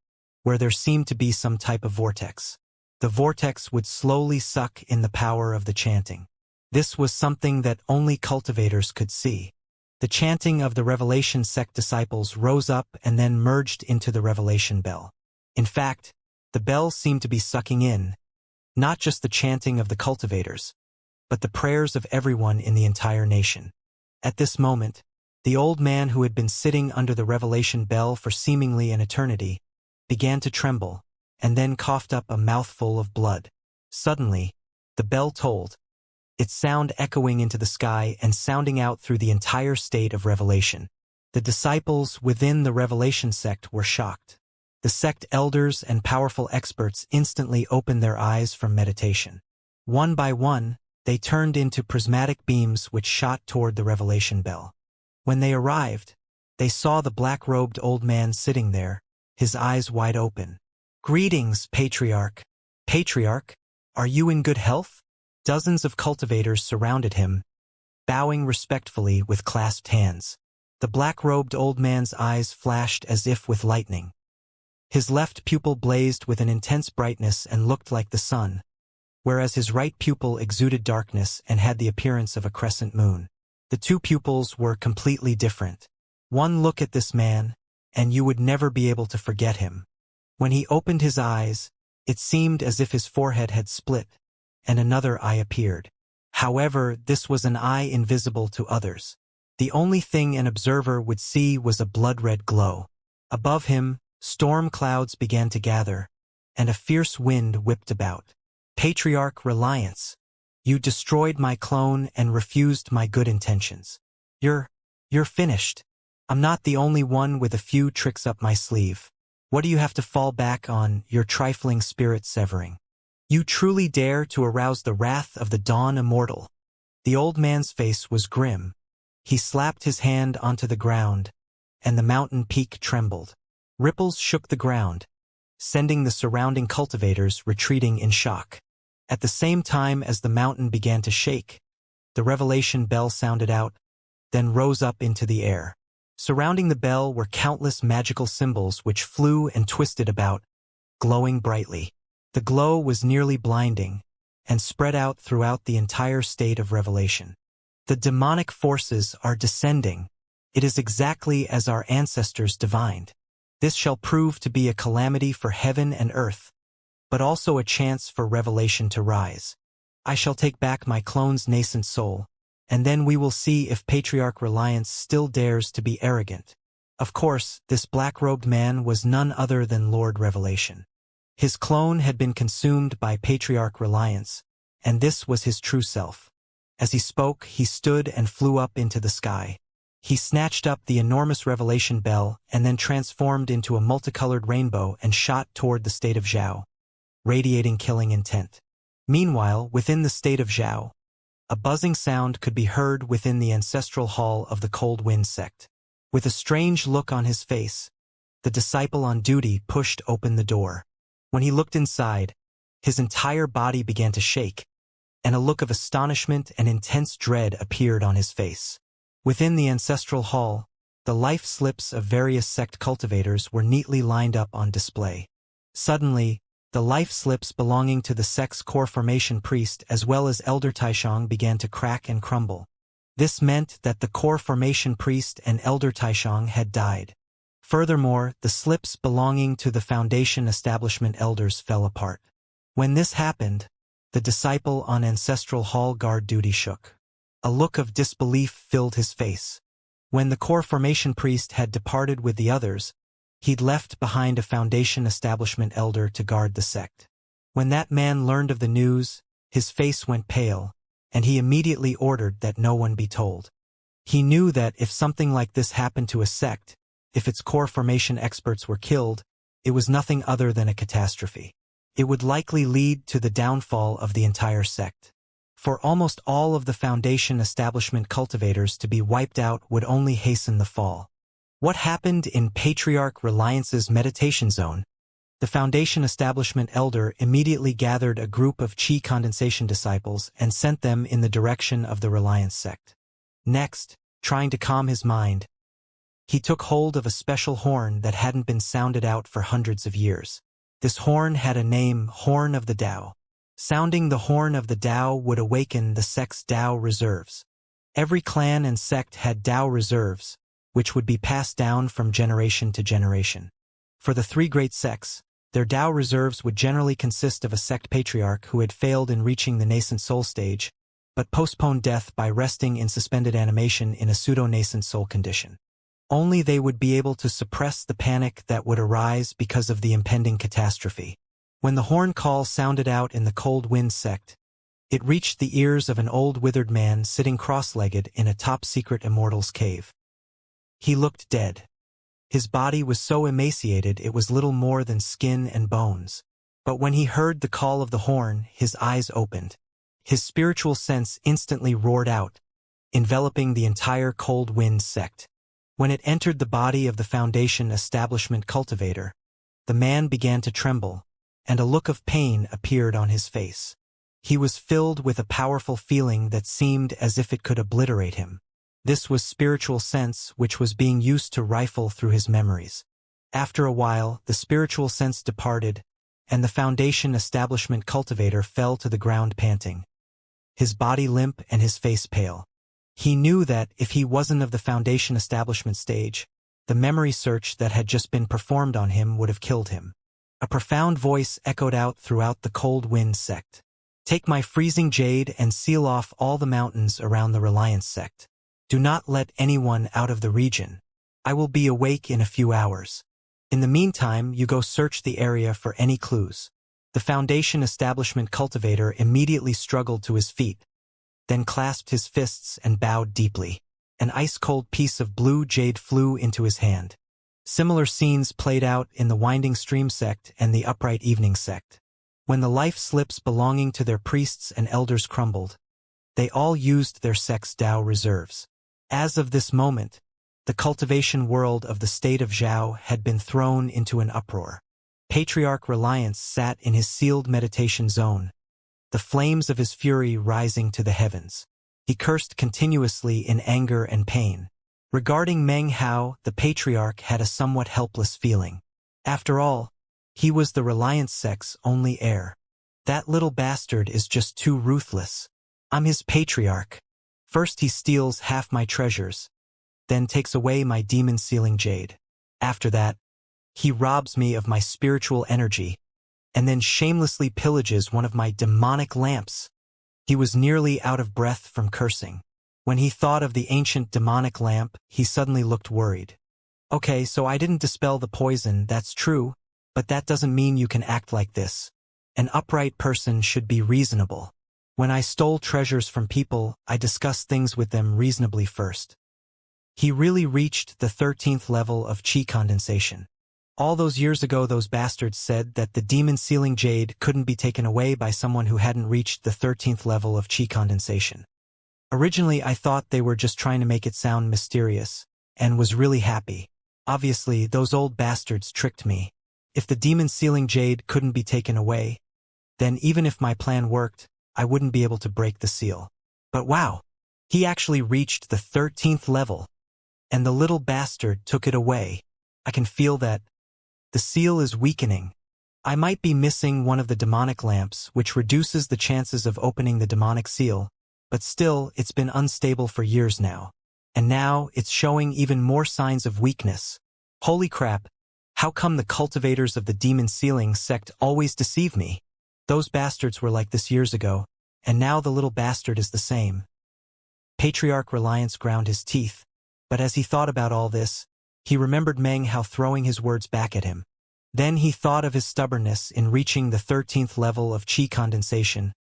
where there seemed to be some type of vortex. The vortex would slowly suck in the power of the chanting. This was something that only cultivators could see. The chanting of the Revelation sect disciples rose up and then merged into the Revelation bell. In fact, the bell seemed to be sucking in, not just the chanting of the cultivators, but the prayers of everyone in the entire nation. At this moment, the old man who had been sitting under the Revelation bell for seemingly an eternity began to tremble, and then coughed up a mouthful of blood. Suddenly, the bell tolled, its sound echoing into the sky and sounding out through the entire state of Revelation. The disciples within the Revelation sect were shocked. The sect elders and powerful experts instantly opened their eyes from meditation. One by one, they turned into prismatic beams which shot toward the Revelation bell. When they arrived, they saw the black-robed old man sitting there, his eyes wide open. "Greetings, Patriarch." "Patriarch, are you in good health?" Dozens of cultivators surrounded him, bowing respectfully with clasped hands. The black-robed old man's eyes flashed as if with lightning. His left pupil blazed with an intense brightness and looked like the sun, whereas his right pupil exuded darkness and had the appearance of a crescent moon. The two pupils were completely different. One look at this man, and you would never be able to forget him. When he opened his eyes, it seemed as if his forehead had split, and another eye appeared. However, this was an eye invisible to others. The only thing an observer would see was a blood-red glow. Above him, storm clouds began to gather, and a fierce wind whipped about. "Patriarch Reliance, you destroyed my clone and refused my good intentions. You're finished. I'm not the only one with a few tricks up my sleeve. What do you have to fall back on, your trifling spirit severing? You truly dare to arouse the wrath of the Dawn Immortal." The old man's face was grim. He slapped his hand onto the ground, and the mountain peak trembled. Ripples shook the ground, sending the surrounding cultivators retreating in shock. At the same time as the mountain began to shake, the Revelation bell sounded out, then rose up into the air. Surrounding the bell were countless magical symbols which flew and twisted about, glowing brightly. The glow was nearly blinding, and spread out throughout the entire state of Revelation. "The demonic forces are descending. It is exactly as our ancestors divined. This shall prove to be a calamity for heaven and earth, but also a chance for Revelation to rise. I shall take back my clone's nascent soul, and then we will see if Patriarch Reliance still dares to be arrogant." Of course, this black-robed man was none other than Lord Revelation. His clone had been consumed by Patriarch Reliance, and this was his true self. As he spoke, he stood and flew up into the sky. He snatched up the enormous Revelation bell and then transformed into a multicolored rainbow and shot toward the state of Xiao, radiating killing intent. Meanwhile, within the state of Xiao, a buzzing sound could be heard within the ancestral hall of the Cold Wind sect. With a strange look on his face, the disciple on duty pushed open the door. When he looked inside, his entire body began to shake, and a look of astonishment and intense dread appeared on his face. Within the ancestral hall, the life slips of various sect cultivators were neatly lined up on display. Suddenly, the life slips belonging to the sect's core formation priest as well as Elder Taishang began to crack and crumble. This meant that the core formation priest and Elder Taishang had died. Furthermore, the slips belonging to the Foundation establishment elders fell apart. When this happened, the disciple on ancestral hall guard duty shook. A look of disbelief filled his face. When the core formation priest had departed with the others, he'd left behind a Foundation establishment elder to guard the sect. When that man learned of the news, his face went pale, and he immediately ordered that no one be told. He knew that if something like this happened to a sect, if its core formation experts were killed, it was nothing other than a catastrophe. It would likely lead to the downfall of the entire sect. For almost all of the Foundation establishment cultivators to be wiped out would only hasten the fall. What happened in Patriarch Reliance's meditation zone? The Foundation establishment elder immediately gathered a group of Qi condensation disciples and sent them in the direction of the Reliance sect. Next, trying to calm his mind, he took hold of a special horn that hadn't been sounded out for hundreds of years. This horn had a name, Horn of the Tao. Sounding the Horn of the Tao would awaken the sect's Tao reserves. Every clan and sect had Tao reserves, which would be passed down from generation to generation. For the three great sects, their Tao reserves would generally consist of a sect patriarch who had failed in reaching the nascent soul stage, but postponed death by resting in suspended animation in a pseudo-nascent soul condition. Only they would be able to suppress the panic that would arise because of the impending catastrophe. When the horn call sounded out in the Cold Wind sect, it reached the ears of an old withered man sitting cross-legged in a top-secret Immortal's cave. He looked dead. His body was so emaciated it was little more than skin and bones. But when he heard the call of the horn, his eyes opened. His spiritual sense instantly roared out, enveloping the entire Cold Wind sect. When it entered the body of the Foundation establishment cultivator, the man began to tremble, and a look of pain appeared on his face. He was filled with a powerful feeling that seemed as if it could obliterate him. This was spiritual sense which was being used to rifle through his memories. After a while, the spiritual sense departed, and the Foundation establishment cultivator fell to the ground panting, his body limp and his face pale. He knew that if he wasn't of the Foundation establishment stage, the memory search that had just been performed on him would have killed him. A profound voice echoed out throughout the Cold Wind sect. Take my freezing jade and seal off all the mountains around the Reliance sect. Do not let anyone out of the region. I will be awake in a few hours. In the meantime, you go search the area for any clues. The Foundation establishment cultivator immediately struggled to his feet, then clasped his fists and bowed deeply. An ice-cold piece of blue jade flew into his hand. Similar scenes played out in the Winding Stream sect and the Upright Evening sect. When the life slips belonging to their priests and elders crumbled, they all used their sect's Tao reserves. As of this moment, the cultivation world of the state of Zhao had been thrown into an uproar. Patriarch Reliance sat in his sealed meditation zone, the flames of his fury rising to the heavens. He cursed continuously in anger and pain. Regarding Meng Hao, the patriarch had a somewhat helpless feeling. After all, he was the Reliance sect's only heir. That little bastard is just too ruthless. I'm his patriarch. First he steals half my treasures, then takes away my demon-sealing jade. After that, he robs me of my spiritual energy, and then shamelessly pillages one of my demonic lamps. He was nearly out of breath from cursing. When he thought of the ancient demonic lamp, he suddenly looked worried. Okay, so I didn't dispel the poison, that's true, but that doesn't mean you can act like this. An upright person should be reasonable. When I stole treasures from people, I discussed things with them reasonably first. He really reached the 13th level of Qi condensation. All those years ago those bastards said that the demon-sealing jade couldn't be taken away by someone who hadn't reached the 13th level of Qi condensation. Originally I thought they were just trying to make it sound mysterious, and was really happy. Obviously, those old bastards tricked me. If the demon-sealing jade couldn't be taken away, then even if my plan worked, I wouldn't be able to break the seal. But wow, he actually reached the 13th level, and the little bastard took it away. I can feel that. The seal is weakening. I might be missing one of the demonic lamps, which reduces the chances of opening the demonic seal, but still, it's been unstable for years now. And now, it's showing even more signs of weakness. Holy crap, how come the cultivators of the demon-sealing sect always deceive me? Those bastards were like this years ago, and now the little bastard is the same. Patriarch Reliance ground his teeth, but as he thought about all this, he remembered Meng Hao throwing his words back at him. Then he thought of his stubbornness in reaching the 13th level of Qi condensation,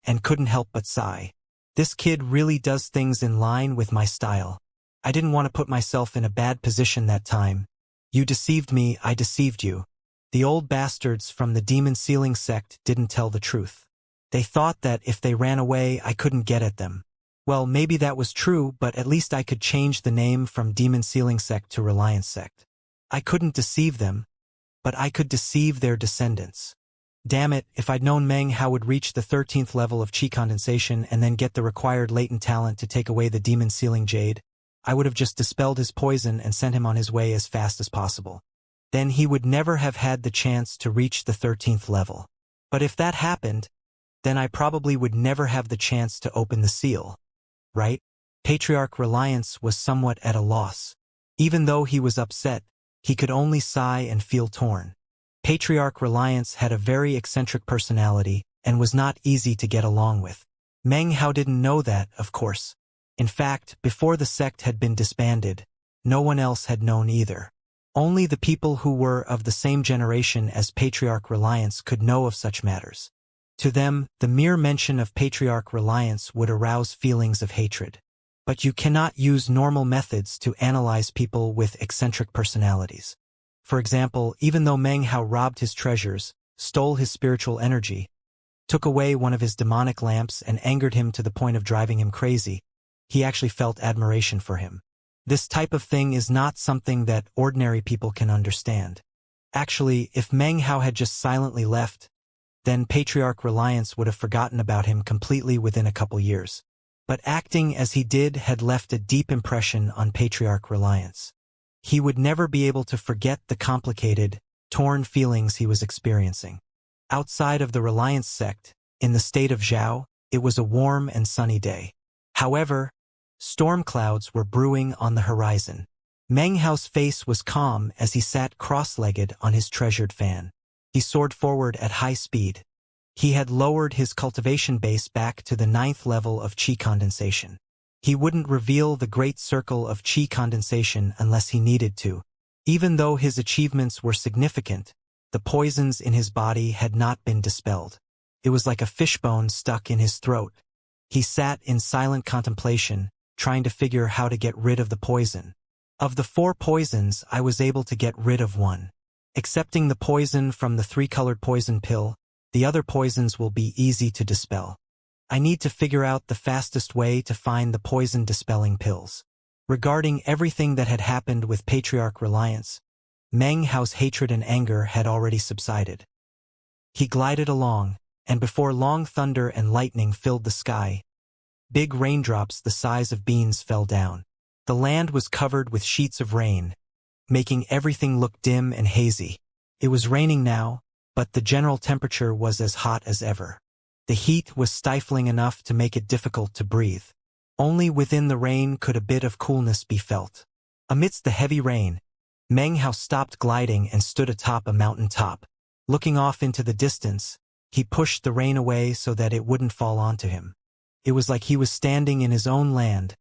and couldn't help but sigh. This kid really does things in line with my style. I didn't want to put myself in a bad position that time. You deceived me, I deceived you. The old bastards from the demon-sealing sect didn't tell the truth. They thought that if they ran away, I couldn't get at them. Well, maybe that was true, but at least I could change the name from Demon Sealing Sect to Reliance Sect. I couldn't deceive them, but I could deceive their descendants. Damn it, if I'd known Meng Hao would reach the 13th level of chi condensation and then get the required latent talent to take away the demon sealing jade, I would have just dispelled his poison and sent him on his way as fast as possible. Then he would never have had the chance to reach the 13th level. But if that happened, then I probably would never have the chance to open the seal. Right? Patriarch Reliance was somewhat at a loss. Even though he was upset, he could only sigh and feel torn. Patriarch Reliance had a very eccentric personality and was not easy to get along with. Meng Hao didn't know that, of course. In fact, before the sect had been disbanded, no one else had known either. Only the people who were of the same generation as Patriarch Reliance could know of such matters. To them, the mere mention of Patriarch Reliance would arouse feelings of hatred. But you cannot use normal methods to analyze people with eccentric personalities. For example, even though Meng Hao robbed his treasures, stole his spiritual energy, took away one of his demonic lamps and angered him to the point of driving him crazy, he actually felt admiration for him. This type of thing is not something that ordinary people can understand. Actually, if Meng Hao had just silently left, then Patriarch Reliance would have forgotten about him completely within a couple years. But acting as he did had left a deep impression on Patriarch Reliance. He would never be able to forget the complicated, torn feelings he was experiencing. Outside of the Reliance sect, in the state of Zhao, it was a warm and sunny day. However, storm clouds were brewing on the horizon. Meng Hao's face was calm as he sat cross-legged on his treasured fan. He soared forward at high speed. He had lowered his cultivation base back to the 9th level of chi condensation. He wouldn't reveal the great circle of chi condensation unless he needed to. Even though his achievements were significant, the poisons in his body had not been dispelled. It was like a fishbone stuck in his throat. He sat in silent contemplation, trying to figure how to get rid of the poison. Of the 4 poisons, I was able to get rid of 1. Excepting the poison from the 3-colored poison pill, the other poisons will be easy to dispel. I need to figure out the fastest way to find the poison-dispelling pills. Regarding everything that had happened with Patriarch Reliance, Meng Hao's hatred and anger had already subsided. He glided along, and before long thunder and lightning filled the sky, big raindrops the size of beans fell down. The land was covered with sheets of rain, making everything look dim and hazy. It was raining now, but the general temperature was as hot as ever. The heat was stifling enough to make it difficult to breathe. Only within the rain could a bit of coolness be felt. Amidst the heavy rain, Meng Hao stopped gliding and stood atop a mountain top. Looking off into the distance, he pushed the rain away so that it wouldn't fall onto him. It was like he was standing in his own land,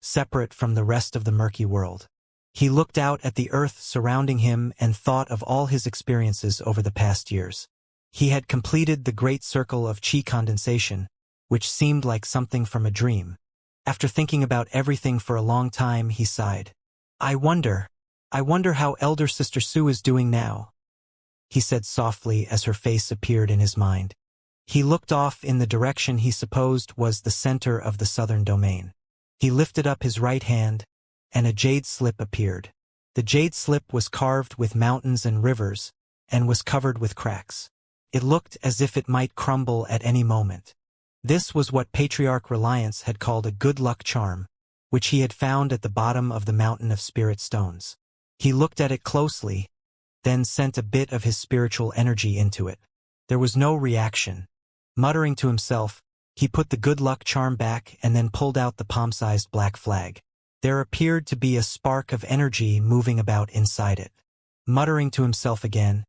separate from the rest of the murky world. He looked out at the earth surrounding him and thought of all his experiences over the past years. He had completed the great circle of chi condensation, which seemed like something from a dream. After thinking about everything for a long time, he sighed. I wonder how Elder Sister Su is doing now, he said softly as her face appeared in his mind. He looked off in the direction he supposed was the center of the southern domain. He lifted up his right hand, and a jade slip appeared. The jade slip was carved with mountains and rivers, and was covered with cracks. It looked as if it might crumble at any moment. This was what Patriarch Reliance had called a good luck charm, which he had found at the bottom of the mountain of spirit stones. He looked at it closely, then sent a bit of his spiritual energy into it. There was no reaction. Muttering to himself, he put the good luck charm back and then pulled out the palm-sized black flag. There appeared to be a spark of energy moving about inside it. Muttering to himself again,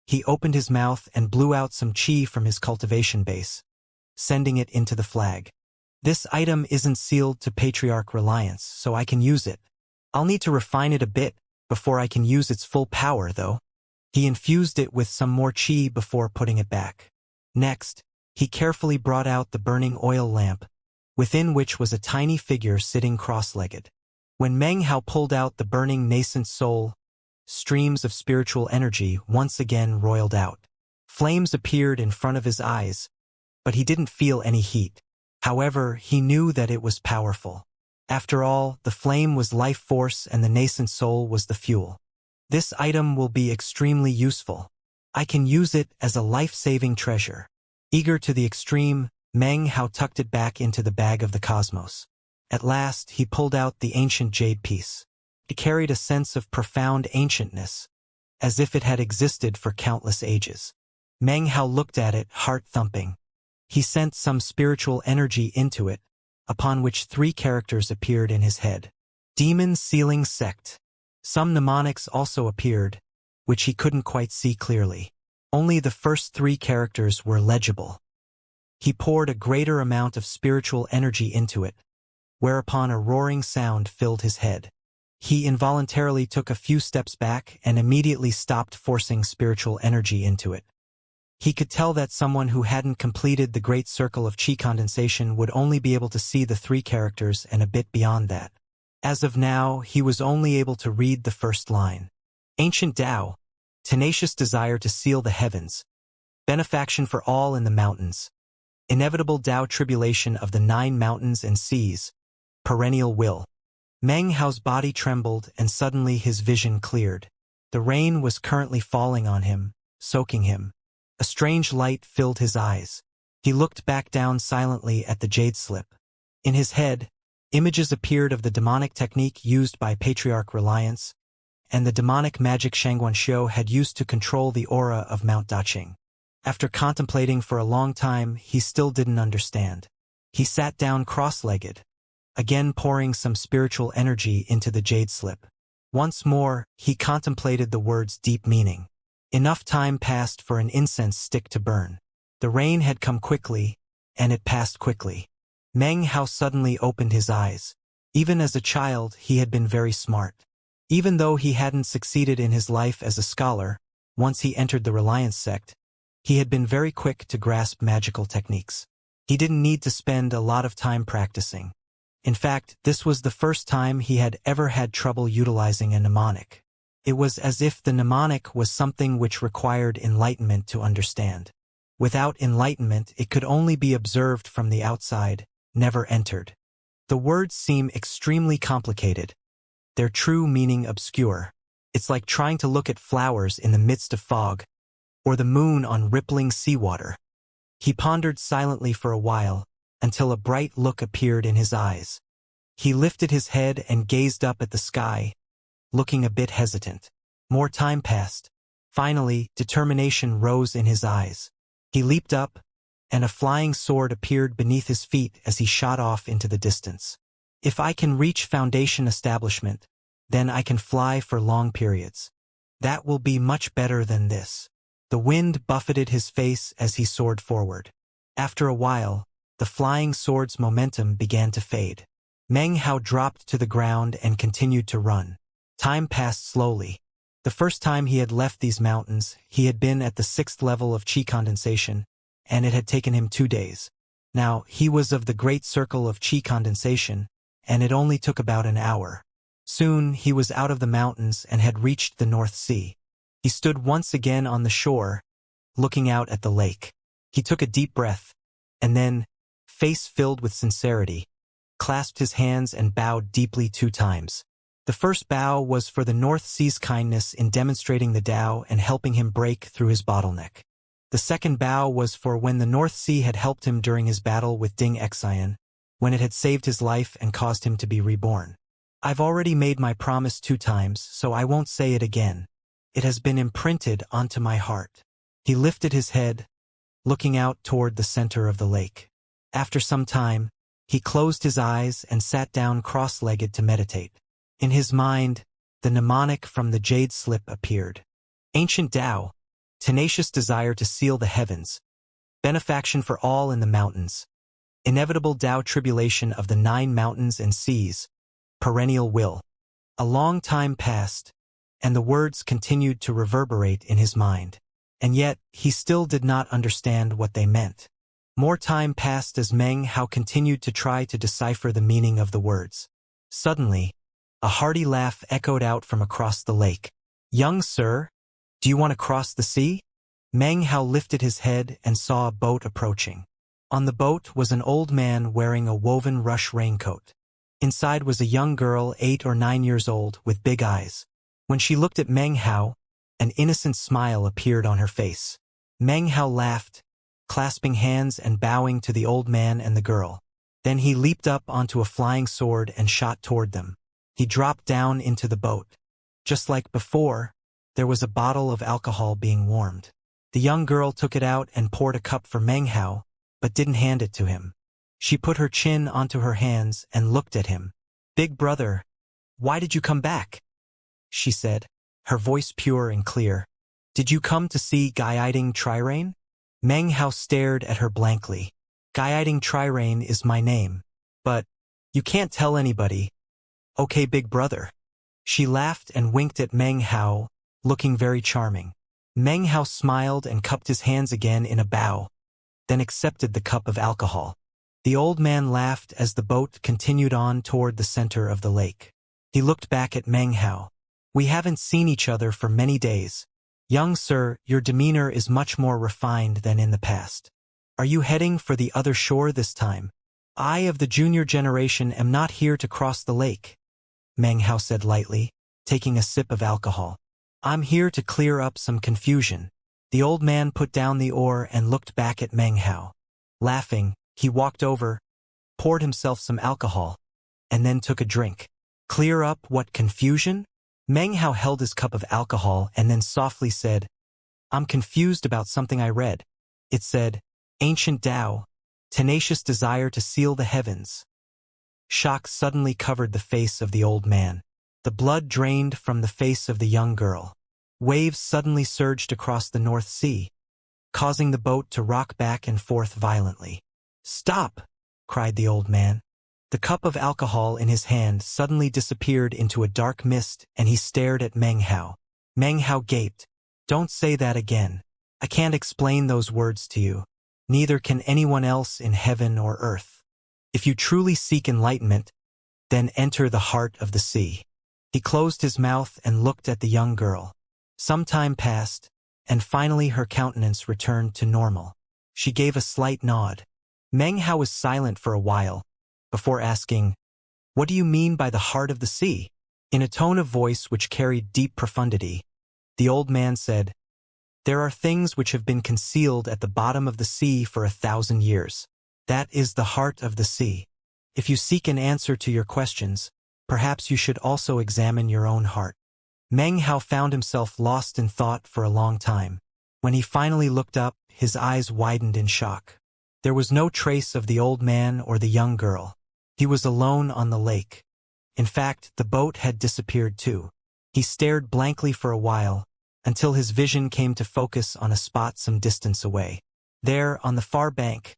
he opened his mouth and blew out some chi from his cultivation base, sending it into the flag. This item isn't sealed to Patriarch Reliance, so I can use it. I'll need to refine it a bit before I can use its full power, though. He infused it with some more chi before putting it back. Next, he carefully brought out the burning oil lamp, within which was a tiny figure sitting cross-legged. When Meng Hao pulled out the burning nascent soul, streams of spiritual energy once again roiled out. Flames appeared in front of his eyes, but he didn't feel any heat. However, he knew that it was powerful. After all, the flame was life force and the nascent soul was the fuel. This item will be extremely useful. I can use it as a life-saving treasure. Eager to the extreme, Meng Hao tucked it back into the bag of the cosmos. At last, he pulled out the ancient jade piece. It carried a sense of profound ancientness, as if it had existed for countless ages. Meng Hao looked at it, heart-thumping. He sent some spiritual energy into it, upon which 3 characters appeared in his head. Demon Sealing Sect. Some mnemonics also appeared, which he couldn't quite see clearly. Only the first 3 characters were legible. He poured a greater amount of spiritual energy into it, whereupon a roaring sound filled his head. He involuntarily took a few steps back and immediately stopped forcing spiritual energy into it. He could tell that someone who hadn't completed the great circle of chi condensation would only be able to see the 3 characters and a bit beyond that. As of now, he was only able to read the first line. Ancient Tao, tenacious desire to seal the heavens, benefaction for all in the mountains, inevitable Tao tribulation of the 9 mountains and seas, perennial will. Meng Hao's body trembled and suddenly his vision cleared. The rain was currently falling on him, soaking him. A strange light filled his eyes. He looked back down silently at the jade slip. In his head, images appeared of the demonic technique used by Patriarch Reliance, and the demonic magic Xianxia had used to control the aura of Mount Daqing. After contemplating for a long time, he still didn't understand. He sat down cross-legged, again pouring some spiritual energy into the jade slip. Once more, he contemplated the word's deep meaning. Enough time passed for an incense stick to burn. The rain had come quickly, and it passed quickly. Meng Hao suddenly opened his eyes. Even as a child, he had been very smart. Even though he hadn't succeeded in his life as a scholar, once he entered the Reliance sect, he had been very quick to grasp magical techniques. He didn't need to spend a lot of time practicing. In fact, this was the first time he had ever had trouble utilizing a mnemonic. It was as if the mnemonic was something which required enlightenment to understand. Without enlightenment, it could only be observed from the outside, never entered. The words seem extremely complicated, their true meaning obscure. It's like trying to look at flowers in the midst of fog, or the moon on rippling seawater. He pondered silently for a while, until a bright look appeared in his eyes. He lifted his head and gazed up at the sky, looking a bit hesitant. More time passed. Finally, determination rose in his eyes. He leaped up, and a flying sword appeared beneath his feet as he shot off into the distance. If I can reach Foundation establishment, then I can fly for long periods. That will be much better than this. The wind buffeted his face as he soared forward. After a while, the flying sword's momentum began to fade. Meng Hao dropped to the ground and continued to run. Time passed slowly. The first time he had left these mountains, he had been at the 6th level of chi condensation, and it had taken him 2 days. Now, he was of the great circle of chi condensation, and it only took about an hour. Soon, he was out of the mountains and had reached the North Sea. He stood once again on the shore, looking out at the lake. He took a deep breath, and then, face filled with sincerity, clasped his hands and bowed deeply 2 times. The first bow was for the North Sea's kindness in demonstrating the Tao and helping him break through his bottleneck. The second bow was for when the North Sea had helped him during his battle with Ding Xian, when it had saved his life and caused him to be reborn. I've already made my promise 2 times, so I won't say it again. It has been imprinted onto my heart. He lifted his head, looking out toward the center of the lake. After some time, he closed his eyes and sat down cross-legged to meditate. In his mind, the mnemonic from the jade slip appeared. Ancient Tao, tenacious desire to seal the heavens, benefaction for all in the mountains, inevitable Tao tribulation of the 9 mountains and seas, perennial will. A long time passed, and the words continued to reverberate in his mind. And yet, he still did not understand what they meant. More time passed as Meng Hao continued to try to decipher the meaning of the words. Suddenly, a hearty laugh echoed out from across the lake. "Young sir, do you want to cross the sea?" Meng Hao lifted his head and saw a boat approaching. On the boat was an old man wearing a woven rush raincoat. Inside was a young girl 8 or 9 years old with big eyes. When she looked at Meng Hao, an innocent smile appeared on her face. Meng Hao laughed, clasping hands and bowing to the old man and the girl. Then he leaped up onto a flying sword and shot toward them. He dropped down into the boat. Just like before, there was a bottle of alcohol being warmed. The young girl took it out and poured a cup for Meng Hao, but didn't hand it to him. She put her chin onto her hands and looked at him. "Big brother, why did you come back?" she said, her voice pure and clear. "Did you come to see guiding Trirane?" Meng Hao stared at her blankly. "Guiding Trirane is my name. But you can't tell anybody. Okay, big brother." She laughed and winked at Meng Hao, looking very charming. Meng Hao smiled and cupped his hands again in a bow, then accepted the cup of alcohol. The old man laughed as the boat continued on toward the center of the lake. He looked back at Meng Hao. "We haven't seen each other for many days. Young sir, your demeanor is much more refined than in the past. Are you heading for the other shore this time?" "I of the junior generation am not here to cross the lake," Meng Hao said lightly, taking a sip of alcohol. "I'm here to clear up some confusion." The old man put down the oar and looked back at Meng Hao. Laughing, he walked over, poured himself some alcohol, and then took a drink. "Clear up what confusion?" Meng Hao held his cup of alcohol and then softly said, "I'm confused about something I read. It said, ancient Tao, tenacious desire to seal the heavens." Shock suddenly covered the face of the old man. The blood drained from the face of the young girl. Waves suddenly surged across the North Sea, causing the boat to rock back and forth violently. "Stop!" cried the old man. The cup of alcohol in his hand suddenly disappeared into a dark mist and he stared at Meng Hao. Meng Hao gaped. "Don't say that again. I can't explain those words to you. Neither can anyone else in heaven or earth. If you truly seek enlightenment, then enter the heart of the sea." He closed his mouth and looked at the young girl. Some time passed, and finally her countenance returned to normal. She gave a slight nod. Meng Hao was silent for a while, before asking, "What do you mean by the heart of the sea?" In a tone of voice which carried deep profundity, the old man said, "There are things which have been concealed at the bottom of the sea for 1,000 years. That is the heart of the sea. If you seek an answer to your questions, perhaps you should also examine your own heart." Meng Hao found himself lost in thought for a long time. When he finally looked up, his eyes widened in shock. There was no trace of the old man or the young girl. He was alone on the lake. In fact, the boat had disappeared too. He stared blankly for a while, until his vision came to focus on a spot some distance away. There, on the far bank,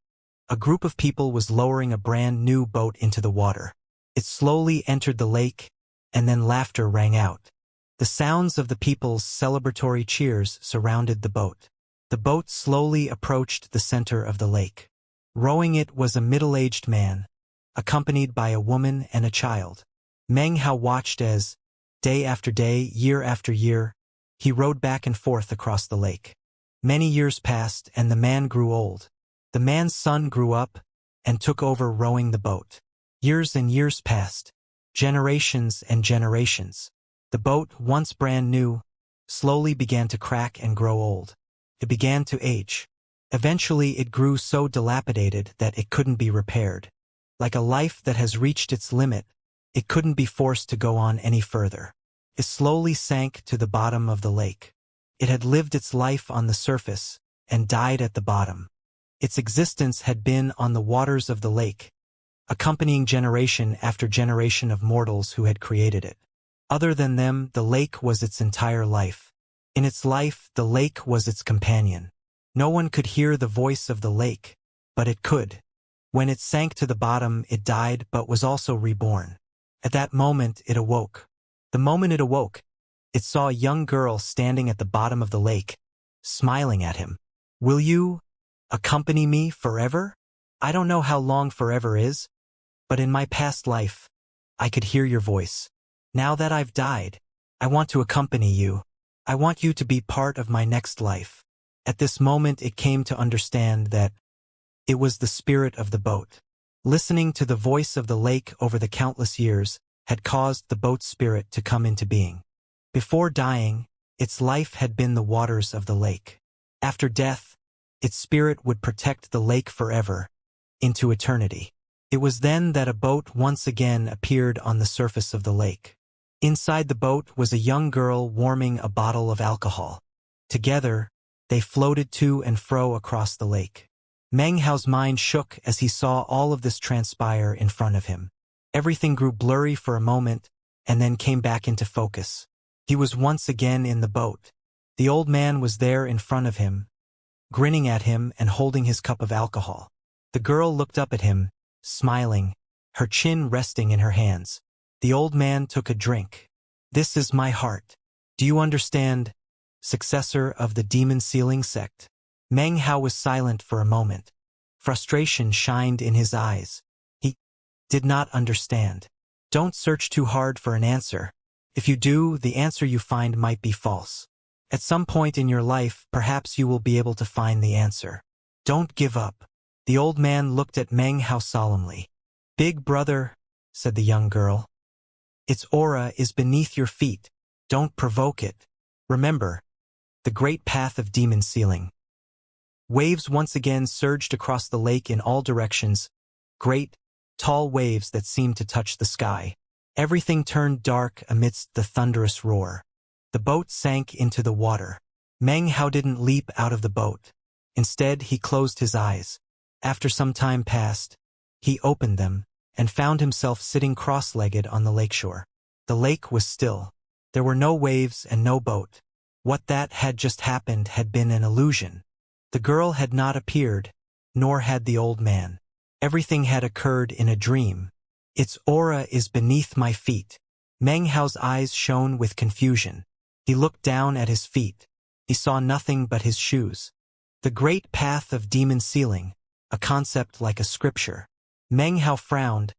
a group of people was lowering a brand new boat into the water. It slowly entered the lake, and then laughter rang out. The sounds of the people's celebratory cheers surrounded the boat. The boat slowly approached the center of the lake. Rowing it was a middle-aged man, accompanied by a woman and a child. Meng Hao watched as, day after day, year after year, he rowed back and forth across the lake. Many years passed, and the man grew old. The man's son grew up and took over rowing the boat. Years and years passed, generations and generations. The boat, once brand new, slowly began to crack and grow old. It began to age. Eventually it grew so dilapidated that it couldn't be repaired. Like a life that has reached its limit, it couldn't be forced to go on any further. It slowly sank to the bottom of the lake. It had lived its life on the surface and died at the bottom. Its existence had been on the waters of the lake, accompanying generation after generation of mortals who had created it. Other than them, the lake was its entire life. In its life, the lake was its companion. No one could hear the voice of the lake, but it could. When it sank to the bottom, it died but was also reborn. At that moment, it awoke. The moment it awoke, it saw a young girl standing at the bottom of the lake, smiling at him. "Will you accompany me forever? I don't know how long forever is, but in my past life, I could hear your voice. Now that I've died, I want to accompany you. I want you to be part of my next life." At this moment it came to understand that It was the spirit of the boat. Listening to the voice of the lake over the countless years had caused the boat's spirit to come into being. Before dying, its life had been the waters of the lake. After death, its spirit would protect the lake forever, into eternity. It was then that a boat once again appeared on the surface of the lake. Inside the boat was a young girl warming a bottle of alcohol. Together, they floated to and fro across the lake. Meng Hao's mind shook as he saw all of this transpire in front of him. Everything grew blurry for a moment, and then came back into focus. He was once again in the boat. The old man was there in front of him, grinning at him and holding his cup of alcohol. The girl looked up at him, smiling, her chin resting in her hands. The old man took a drink. "This is my heart. Do you understand, successor of the demon sealing sect?" Meng Hao was silent for a moment. Frustration shined in his eyes. He did not understand. Don't search too hard for an answer. If you do, the answer you find might be false. At some point in your life, perhaps you will be able to find the answer. Don't give up. The old man looked at Meng Hao solemnly. "Big brother," said the young girl, "its aura is beneath your feet. Don't provoke it. Remember, the great path of demon sealing." Waves once again surged across the lake in all directions, great, tall waves that seemed to touch the sky. Everything turned dark amidst the thunderous roar. The boat sank into the water. Meng Hao didn't leap out of the boat. Instead, he closed his eyes. After some time passed, he opened them and found himself sitting cross-legged on the lakeshore. The lake was still. There were no waves and no boat. What that had just happened had been an illusion. The girl had not appeared, nor had the old man. Everything had occurred in a dream. "Its aura is beneath my feet." Meng Hao's eyes shone with confusion. He looked down at his feet. He saw nothing but his shoes. The great path of demon sealing, a concept like a scripture. Meng Hao frowned,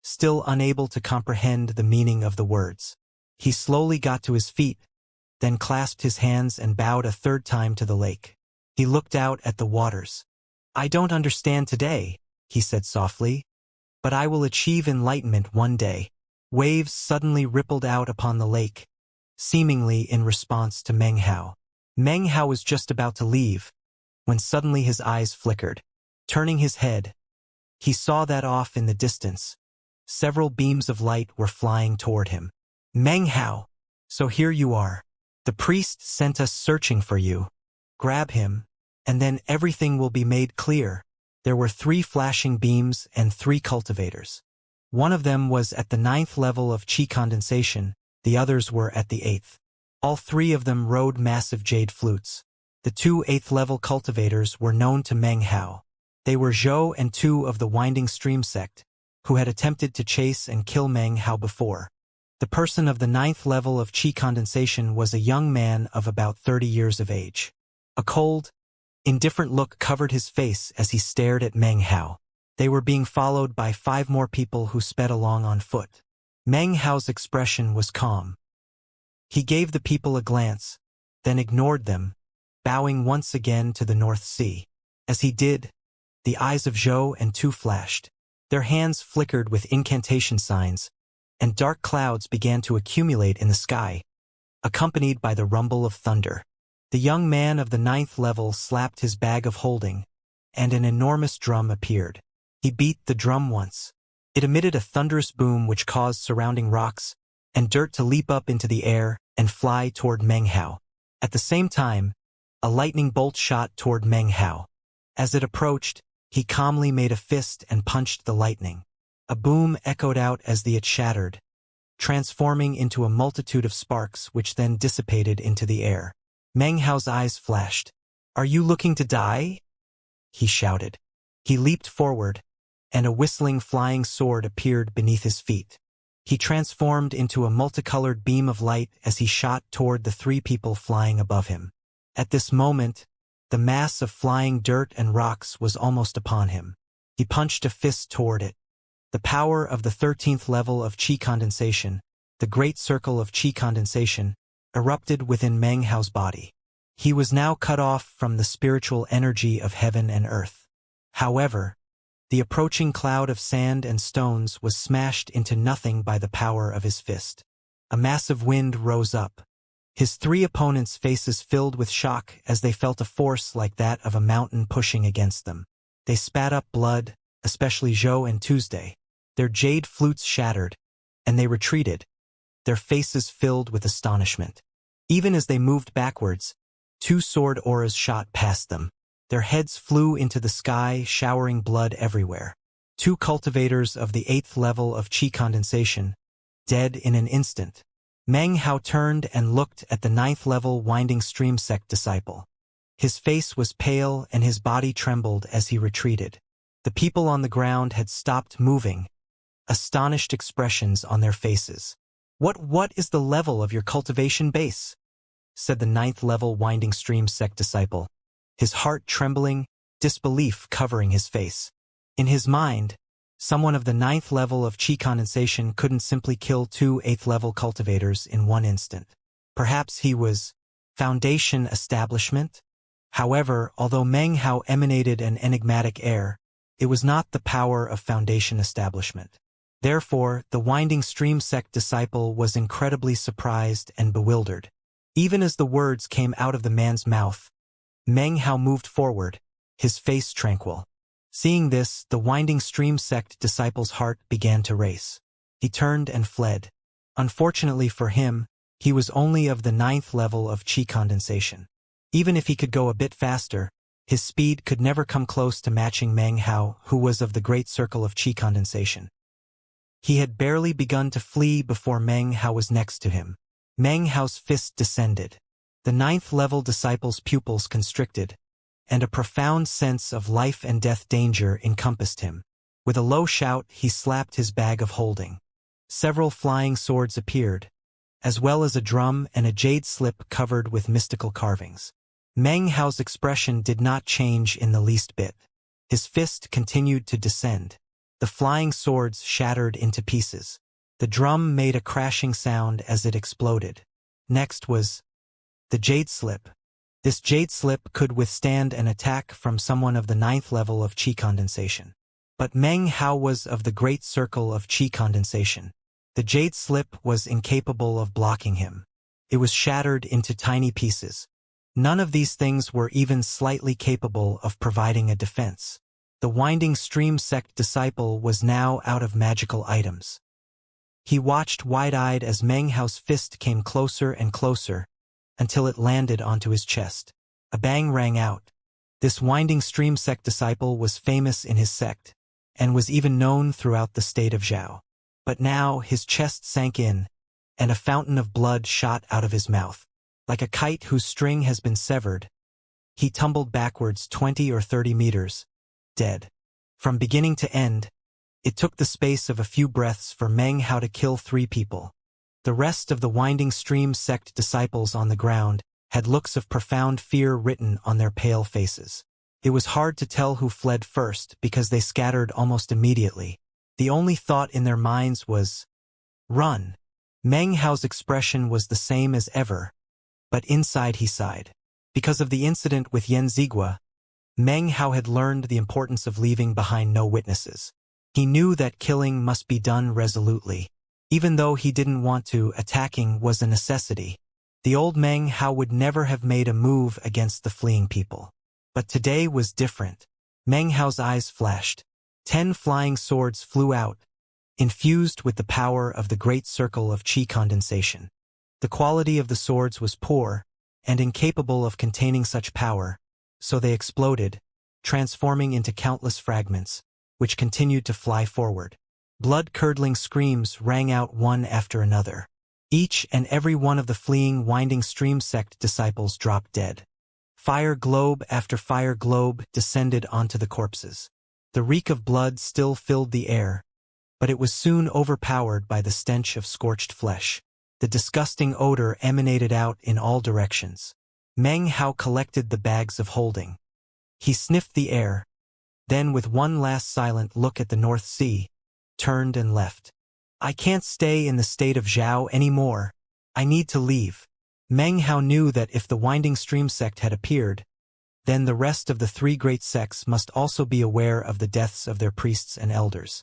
still unable to comprehend the meaning of the words. He slowly got to his feet, then clasped his hands and bowed a third time to the lake. He looked out at the waters. "I don't understand today," he said softly, "but I will achieve enlightenment one day." Waves suddenly rippled out upon the lake, seemingly in response to Meng Hao. Meng Hao was just about to leave, when suddenly his eyes flickered. Turning his head, he saw that off in the distance, several beams of light were flying toward him. "Meng Hao, so here you are. The priest sent us searching for you. Grab him, and then everything will be made clear." There were 3 flashing beams and 3 cultivators. One of them was at the 9th level of chi condensation, the others were at the 8th. All 3 of them rode massive jade flutes. The 2 8th-level cultivators were known to Meng Hao. They were Zhou and 2 of the Winding Stream sect, who had attempted to chase and kill Meng Hao before. The person of the 9th level of chi condensation was a young man of about 30 years of age. A cold, indifferent look covered his face as he stared at Meng Hao. They were being followed by 5 more people who sped along on foot. Meng Hao's expression was calm. He gave the people a glance, then ignored them, bowing once again to the North Sea. As he did, the eyes of Zhou and 2 flashed. Their hands flickered with incantation signs, and dark clouds began to accumulate in the sky, accompanied by the rumble of thunder. The young man of the 9th level slapped his bag of holding, and an enormous drum appeared. He beat the drum once. It emitted a thunderous boom which caused surrounding rocks and dirt to leap up into the air and fly toward Meng Hao. At the same time, a lightning bolt shot toward Meng Hao. As it approached, he calmly made a fist and punched the lightning. A boom echoed out as it shattered, transforming into a multitude of sparks which then dissipated into the air. Meng Hao's eyes flashed. "Are you looking to die?" he shouted. He leaped forward, and a whistling flying sword appeared beneath his feet. He transformed into a multicolored beam of light as he shot toward the 3 people flying above him. At this moment, the mass of flying dirt and rocks was almost upon him. He punched a fist toward it. The power of the 13th level of chi condensation, the great circle of chi condensation, erupted within Meng Hao's body. He was now cut off from the spiritual energy of heaven and earth. However, the approaching cloud of sand and stones was smashed into nothing by the power of his fist. A massive wind rose up. His three opponents' faces filled with shock as they felt a force like that of a mountain pushing against them. They spat up blood, especially Zhou and Tuesday. Their jade flutes shattered, and they retreated, their faces filled with astonishment. Even as they moved backwards, two sword auras shot past them. Their heads flew into the sky, showering blood everywhere. Two cultivators of the 8th level of qi condensation, dead in an instant. Meng Hao turned and looked at the 9th level winding stream sect disciple. His face was pale and his body trembled as he retreated. The people on the ground had stopped moving, astonished expressions on their faces. What is the level of your cultivation base?" said the 9th level winding stream sect disciple, his heart trembling, disbelief covering his face. In his mind, someone of the 9th level of qi condensation couldn't simply kill two 8th level cultivators in one instant. Perhaps he was Foundation Establishment? However, although Meng Hao emanated an enigmatic air, it was not the power of Foundation Establishment. Therefore, the winding stream sect disciple was incredibly surprised and bewildered. Even as the words came out of the man's mouth, Meng Hao moved forward, his face tranquil. Seeing this, the winding stream sect disciple's heart began to race. He turned and fled. Unfortunately for him, he was only of the 9th level of qi condensation. Even if he could go a bit faster, his speed could never come close to matching Meng Hao, who was of the great circle of qi condensation. He had barely begun to flee before Meng Hao was next to him. Meng Hao's fist descended. The 9th level disciple's pupils constricted, and a profound sense of life and death danger encompassed him. With a low shout, he slapped his bag of holding. Several flying swords appeared, as well as a drum and a jade slip covered with mystical carvings. Meng Hao's expression did not change in the least bit. His fist continued to descend. The flying swords shattered into pieces. The drum made a crashing sound as it exploded. Next was the jade slip. This jade slip could withstand an attack from someone of the 9th level of qi condensation. But Meng Hao was of the great circle of qi condensation. The jade slip was incapable of blocking him. It was shattered into tiny pieces. None of these things were even slightly capable of providing a defense. The winding stream sect disciple was now out of magical items. He watched wide-eyed as Meng Hao's fist came closer and closer, until it landed onto his chest. A bang rang out. This winding stream sect disciple was famous in his sect, and was even known throughout the state of Zhao. But now his chest sank in, and a fountain of blood shot out of his mouth. Like a kite whose string has been severed, he tumbled backwards 20 or 30 meters, dead. From beginning to end, it took the space of a few breaths for Meng Hao to kill 3 people. The rest of the winding stream sect disciples on the ground had looks of profound fear written on their pale faces. It was hard to tell who fled first because they scattered almost immediately. The only thought in their minds was, "Run." Meng Hao's expression was the same as ever, but inside he sighed. Because of the incident with Yan Zigua, Meng Hao had learned the importance of leaving behind no witnesses. He knew that killing must be done resolutely. Even though he didn't want to, attacking was a necessity. The old Meng Hao would never have made a move against the fleeing people. But today was different. Meng Hao's eyes flashed. 10 flying swords flew out, infused with the power of the great circle of qi condensation. The quality of the swords was poor, and incapable of containing such power, so they exploded, transforming into countless fragments, which continued to fly forward. Blood-curdling screams rang out one after another. Each and every one of the fleeing winding stream sect disciples dropped dead. Fire globe after fire globe descended onto the corpses. The reek of blood still filled the air, but it was soon overpowered by the stench of scorched flesh. The disgusting odor emanated out in all directions. Meng Hao collected the bags of holding. He sniffed the air, then with one last silent look at the North Sea, turned and left. "I can't stay in the state of Zhao anymore. I need to leave." Meng Hao knew that if the winding stream sect had appeared, then the rest of the three great sects must also be aware of the deaths of their priests and elders.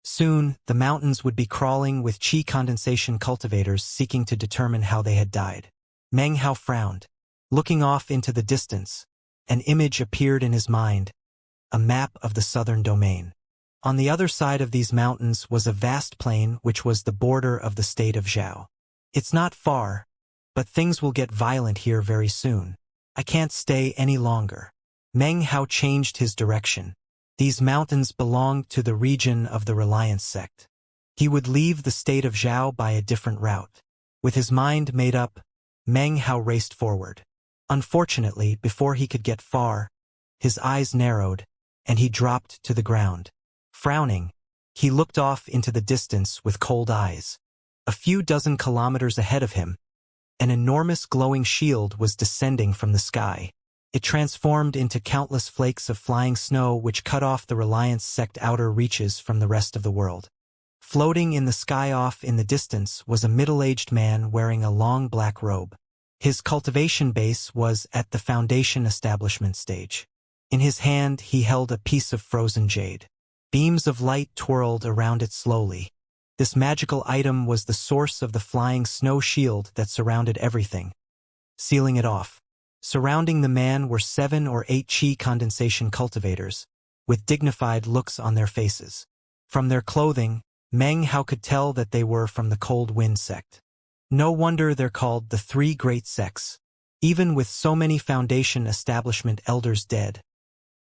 Soon, the mountains would be crawling with qi condensation cultivators seeking to determine how they had died. Meng Hao frowned. Looking off into the distance, an image appeared in his mind, a map of the southern domain. On the other side of these mountains was a vast plain which was the border of the state of Zhao. It's not far, but things will get violent here very soon. I can't stay any longer. Meng Hao changed his direction. These mountains belonged to the region of the Reliance sect. He would leave the state of Zhao by a different route. With his mind made up, Meng Hao raced forward. Unfortunately, before he could get far, his eyes narrowed, and he dropped to the ground. Frowning, he looked off into the distance with cold eyes. A few dozen kilometers ahead of him, an enormous glowing shield was descending from the sky. It transformed into countless flakes of flying snow which cut off the Reliance sect outer reaches from the rest of the world. Floating in the sky off in the distance was a middle-aged man wearing a long black robe. His cultivation base was at the foundation establishment stage. In his hand he held a piece of frozen jade. Beams of light twirled around it slowly. This magical item was the source of the flying snow shield that surrounded everything, sealing it off. Surrounding the man were 7 or 8 qi condensation cultivators, with dignified looks on their faces. From their clothing, Meng Hao could tell that they were from the Cold Wind sect. No wonder they're called the Three Great Sects. Even with so many foundation establishment elders dead,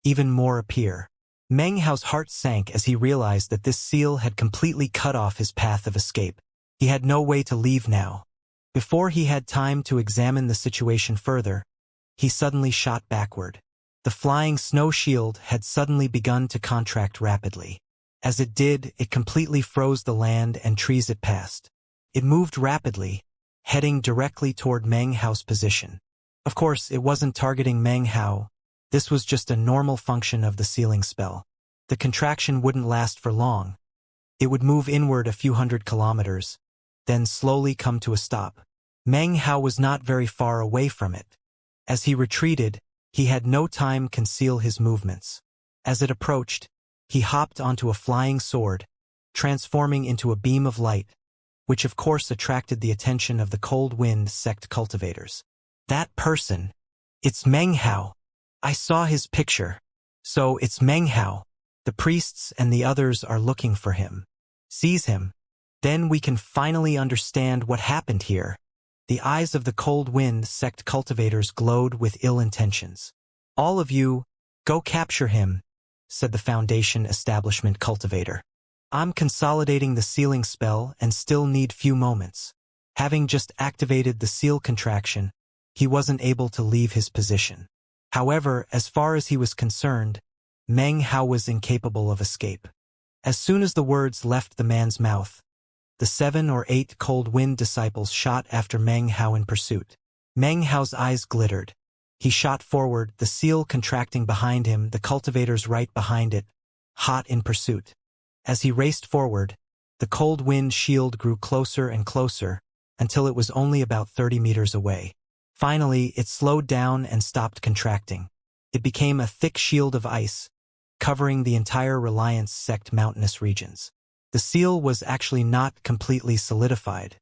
even more appear. Meng Hao's heart sank as he realized that this seal had completely cut off his path of escape. He had no way to leave now. Before he had time to examine the situation further, he suddenly shot backward. The flying snow shield had suddenly begun to contract rapidly. As it did, it completely froze the land and trees it passed. It moved rapidly, heading directly toward Meng Hao's position. Of course, it wasn't targeting Meng Hao. This was just a normal function of the sealing spell. The contraction wouldn't last for long. It would move inward a few hundred kilometers, then slowly come to a stop. Meng Hao was not very far away from it. As he retreated, he had no time to conceal his movements. As it approached, he hopped onto a flying sword, transforming into a beam of light, which of course attracted the attention of the Cold Wind sect cultivators. That person! It's Meng Hao! I saw his picture. So it's Meng Hao. The priests and the others are looking for him. Seize him. Then we can finally understand what happened here. The eyes of the Cold Wind sect cultivators glowed with ill intentions. All of you, go capture him, said the Foundation establishment cultivator. I'm consolidating the sealing spell and still need few moments. Having just activated the seal contraction, he wasn't able to leave his position. However, as far as he was concerned, Meng Hao was incapable of escape. As soon as the words left the man's mouth, the 7 or 8 Cold Wind disciples shot after Meng Hao in pursuit. Meng Hao's eyes glittered. He shot forward, the seal contracting behind him, the cultivators right behind it, hot in pursuit. As he raced forward, the Cold Wind shield grew closer and closer, until it was only about 30 meters away. Finally, it slowed down and stopped contracting. It became a thick shield of ice, covering the entire Reliance sect mountainous regions. The seal was actually not completely solidified.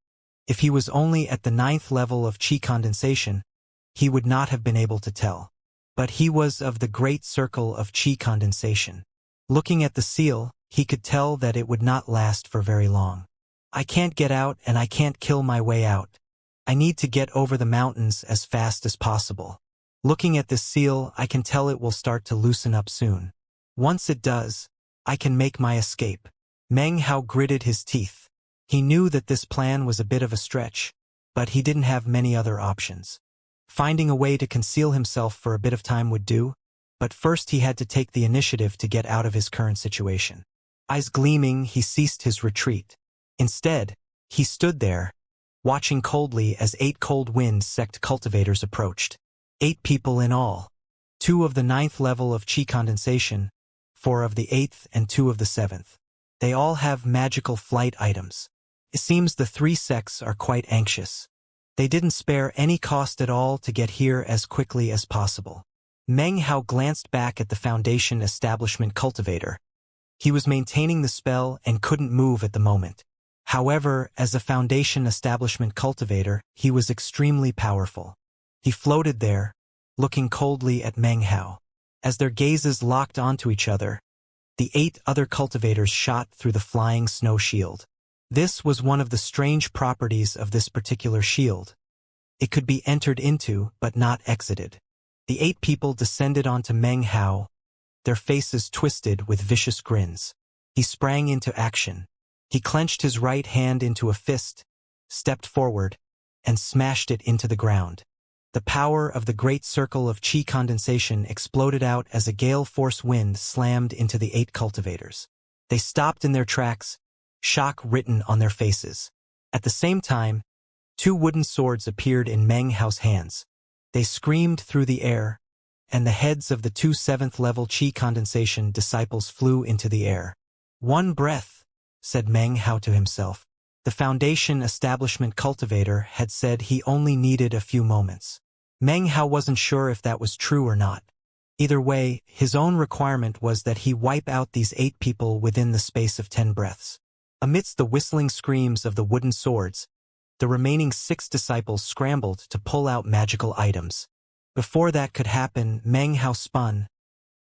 If he was only at the 9th level of qi condensation, he would not have been able to tell. But he was of the great circle of qi condensation. Looking at the seal, he could tell that it would not last for very long. I can't get out and I can't kill my way out. I need to get over the mountains as fast as possible. Looking at this seal, I can tell it will start to loosen up soon. Once it does, I can make my escape. Meng Hao gritted his teeth. He knew that this plan was a bit of a stretch, but he didn't have many other options. Finding a way to conceal himself for a bit of time would do, but first he had to take the initiative to get out of his current situation. Eyes gleaming, he ceased his retreat. Instead, he stood there, watching coldly as 8 Cold Wind sect cultivators approached. 8 people in all. 2 of the 9th level of qi condensation, 4 of the 8th and 2 of the 7th. They all have magical flight items. It seems the 3 sects are quite anxious. They didn't spare any cost at all to get here as quickly as possible. Meng Hao glanced back at the Foundation establishment cultivator. He was maintaining the spell and couldn't move at the moment. However, as a Foundation establishment cultivator, he was extremely powerful. He floated there, looking coldly at Meng Hao. As their gazes locked onto each other, the 8 other cultivators shot through the flying snow shield. This was one of the strange properties of this particular shield. It could be entered into, but not exited. The 8 people descended onto Meng Hao, their faces twisted with vicious grins. He sprang into action. He clenched his right hand into a fist, stepped forward, and smashed it into the ground. The power of the great circle of chi condensation exploded out as a gale-force wind slammed into the 8 cultivators. They stopped in their tracks, shock written on their faces. At the same time, 2 wooden swords appeared in Meng Hao's hands. They screamed through the air, and the heads of the 2 7th-level chi condensation disciples flew into the air. "One breath," said Meng Hao to himself. The Foundation establishment cultivator had said he only needed a few moments. Meng Hao wasn't sure if that was true or not. Either way, his own requirement was that he wipe out these 8 people within the space of 10 breaths. Amidst the whistling screams of the wooden swords, the remaining 6 disciples scrambled to pull out magical items. Before that could happen, Meng Hao spun,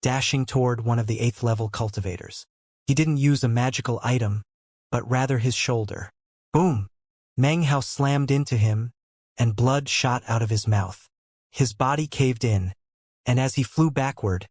dashing toward one of the 8th-level cultivators. He didn't use a magical item, but rather his shoulder. Boom! Meng Hao slammed into him, and blood shot out of his mouth. His body caved in, and as he flew backward,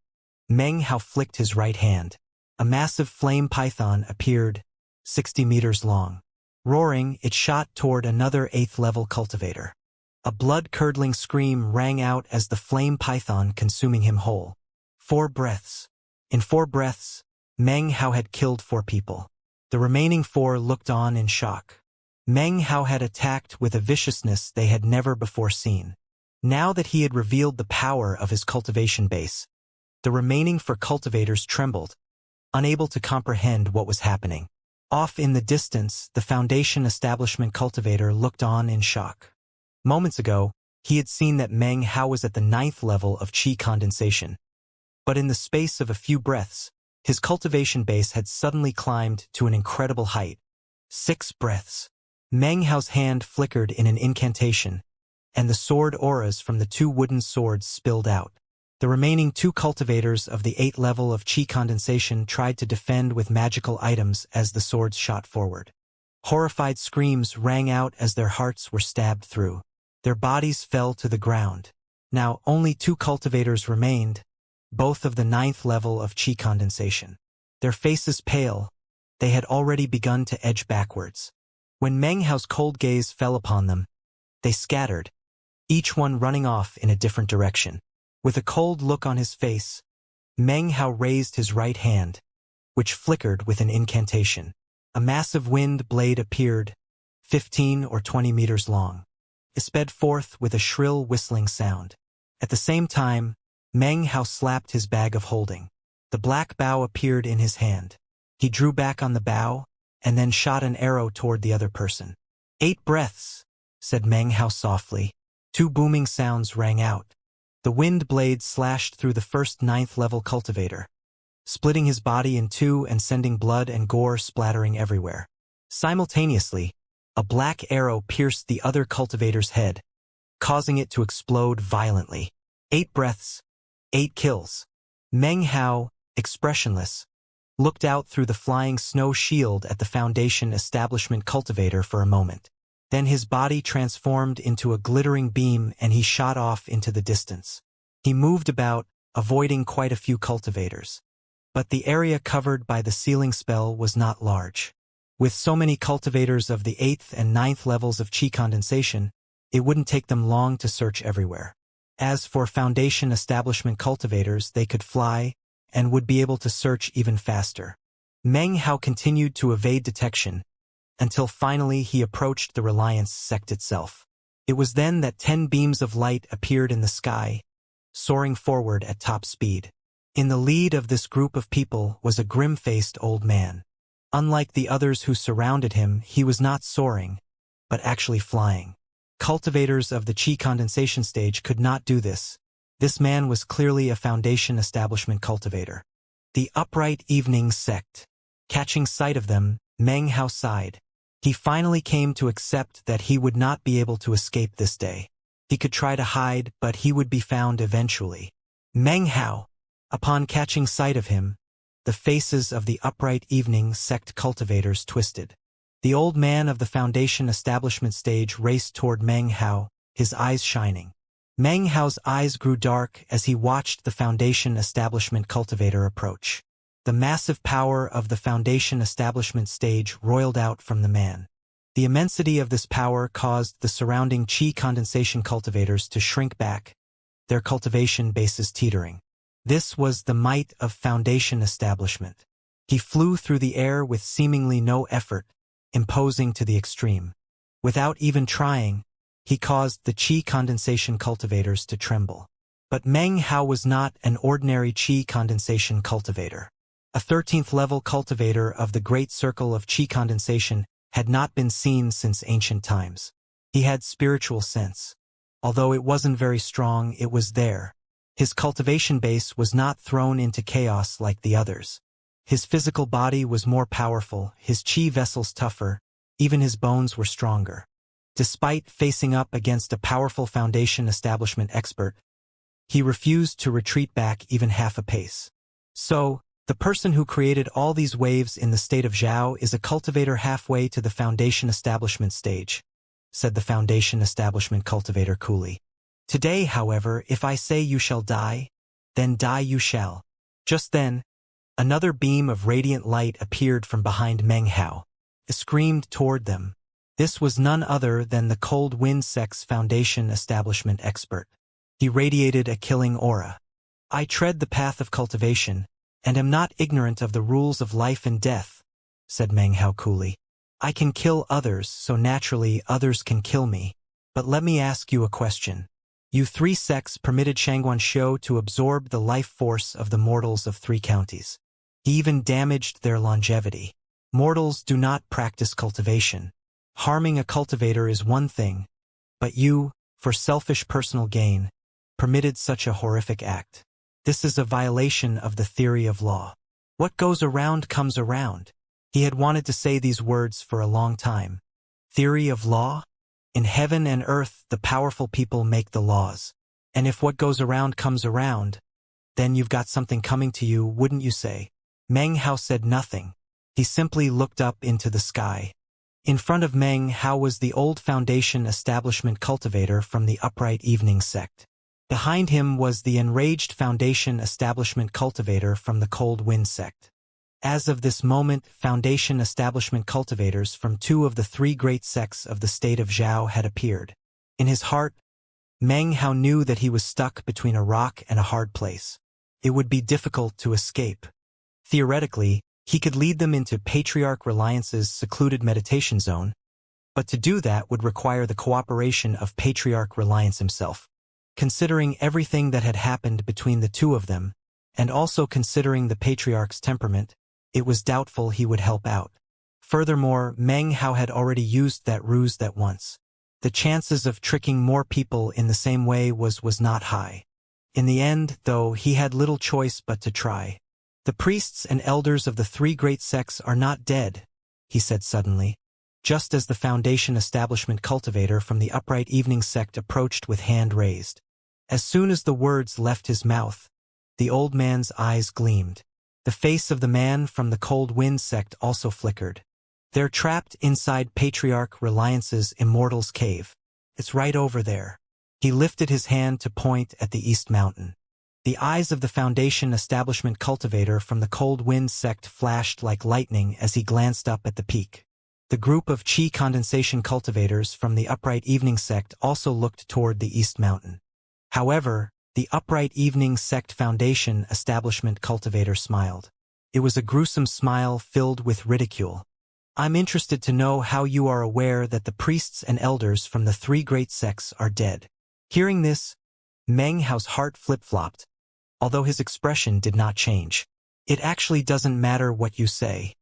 Meng Hao flicked his right hand. A massive flame python appeared, 60 meters long. Roaring, it shot toward another 8th-level cultivator. A blood-curdling scream rang out as the flame python consuming him whole. 4 breaths. In 4 breaths, Meng Hao had killed 4 people. The remaining 4 looked on in shock. Meng Hao had attacked with a viciousness they had never before seen. Now that he had revealed the power of his cultivation base, the remaining 4 cultivators trembled, unable to comprehend what was happening. Off in the distance, the Foundation establishment cultivator looked on in shock. Moments ago, he had seen that Meng Hao was at the 9th level of chi condensation. But in the space of a few breaths, his cultivation base had suddenly climbed to an incredible height. 6 breaths. Meng Hao's hand flickered in an incantation, and the sword auras from the 2 wooden swords spilled out. The remaining 2 cultivators of the 8th level of chi condensation tried to defend with magical items as the swords shot forward. Horrified screams rang out as their hearts were stabbed through. Their bodies fell to the ground. Now only 2 cultivators remained, both of the 9th level of chi condensation. Their faces pale, they had already begun to edge backwards. When Meng Hao's cold gaze fell upon them, they scattered, each one running off in a different direction. With a cold look on his face, Meng Hao raised his right hand, which flickered with an incantation. A massive wind blade appeared, 15 or 20 meters long. It sped forth with a shrill whistling sound. At the same time, Meng Hao slapped his bag of holding. The black bow appeared in his hand. He drew back on the bow, and then shot an arrow toward the other person. 8 breaths, said Meng Hao softly. 2 booming sounds rang out. The wind blade slashed through the first 9th level cultivator, splitting his body in 2 and sending blood and gore splattering everywhere. Simultaneously, a black arrow pierced the other cultivator's head, causing it to explode violently. 8 breaths, 8 kills. Meng Hao, expressionless, looked out through the flying snow shield at the Foundation establishment cultivator for a moment. Then his body transformed into a glittering beam and he shot off into the distance. He moved about, avoiding quite a few cultivators. But the area covered by the sealing spell was not large. With so many cultivators of the 8th and 9th levels of chi condensation, it wouldn't take them long to search everywhere. As for Foundation establishment cultivators, they could fly and would be able to search even faster. Meng Hao continued to evade detection, until finally he approached the Reliance sect itself. It was then that 10 beams of light appeared in the sky, soaring forward at top speed. In the lead of this group of people was a grim-faced old man. Unlike the others who surrounded him, he was not soaring, but actually flying. Cultivators of the chi condensation stage could not do this. This man was clearly a Foundation establishment cultivator. The Upright Evening Sect. Catching sight of them, Meng Hao sighed. He finally came to accept that he would not be able to escape this day. He could try to hide, but he would be found eventually. Meng Hao. Upon catching sight of him, the faces of the Upright Evening Sect cultivators twisted. The old man of the Foundation establishment stage raced toward Meng Hao, his eyes shining. Meng Hao's eyes grew dark as he watched the Foundation establishment cultivator approach. The massive power of the Foundation establishment stage roiled out from the man. The immensity of this power caused the surrounding qi condensation cultivators to shrink back, their cultivation bases teetering. This was the might of Foundation establishment. He flew through the air with seemingly no effort, imposing to the extreme. Without even trying, he caused the qi condensation cultivators to tremble. But Meng Hao was not an ordinary qi condensation cultivator. A 13th-level cultivator of the Great Circle of Qi Condensation had not been seen since ancient times. He had spiritual sense. Although it wasn't very strong, it was there. His cultivation base was not thrown into chaos like the others. His physical body was more powerful, his qi vessels tougher, even his bones were stronger. Despite facing up against a powerful Foundation establishment expert, he refused to retreat back even half a pace. So, the person who created all these waves in the state of Zhao is a cultivator halfway to the Foundation establishment stage, said the Foundation establishment cultivator coolly. Today, however, if I say you shall die, then die you shall. Just then, another beam of radiant light appeared from behind Meng Hao. It screamed toward them. This was none other than the Cold Wind Sect's Foundation establishment expert. He radiated a killing aura. I tread the path of cultivation, and am not ignorant of the rules of life and death, said Meng Hao coolly. I can kill others, so naturally others can kill me. But let me ask you a question. You three sects permitted Xianxia to absorb the life force of the mortals of 3 counties. He even damaged their longevity. Mortals do not practice cultivation. Harming a cultivator is one thing, but you, for selfish personal gain, permitted such a horrific act. This is a violation of the theory of law. What goes around comes around. He had wanted to say these words for a long time. Theory of law? In heaven and earth, the powerful people make the laws. And if what goes around comes around, then you've got something coming to you, wouldn't you say? Meng Hao said nothing. He simply looked up into the sky. In front of Meng Hao was the old Foundation establishment cultivator from the Upright Evening Sect. Behind him was the enraged Foundation establishment cultivator from the Cold Wind Sect. As of this moment, Foundation establishment cultivators from 2 of the 3 great sects of the state of Zhao had appeared. In his heart, Meng Hao knew that he was stuck between a rock and a hard place. It would be difficult to escape. Theoretically, he could lead them into Patriarch Reliance's secluded meditation zone, but to do that would require the cooperation of Patriarch Reliance himself. Considering everything that had happened between the 2 of them, and also considering the Patriarch's temperament, it was doubtful he would help out. Furthermore, Meng Hao had already used that ruse that once. The chances of tricking more people in the same way was not high. In the end, though, he had little choice but to try. The priests and elders of the 3 great sects are not dead, he said suddenly, just as the Foundation establishment cultivator from the Upright Evening Sect approached with hand raised. As soon as the words left his mouth, the old man's eyes gleamed. The face of the man from the Cold Wind Sect also flickered. They're trapped inside Patriarch Reliance's Immortal's cave. It's right over there. He lifted his hand to point at the East Mountain. The eyes of the Foundation establishment cultivator from the Cold Wind Sect flashed like lightning as he glanced up at the peak. The group of qi condensation cultivators from the Upright Evening Sect also looked toward the East Mountain. However, the Upright Evening Sect Foundation establishment cultivator smiled. It was a gruesome smile filled with ridicule. I'm interested to know how you are aware that the priests and elders from the 3 great sects are dead. Hearing this, Meng Hao's heart flip-flopped, although his expression did not change. It actually doesn't matter what you say.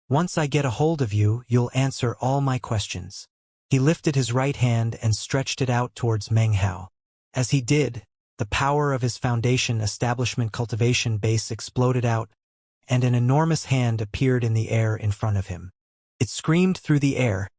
Once I get a hold of you, you'll answer all my questions. He lifted his right hand and stretched it out towards Meng Hao. As he did, the power of his foundation establishment cultivation base exploded out, and an enormous hand appeared in the air in front of him. It screamed through the air,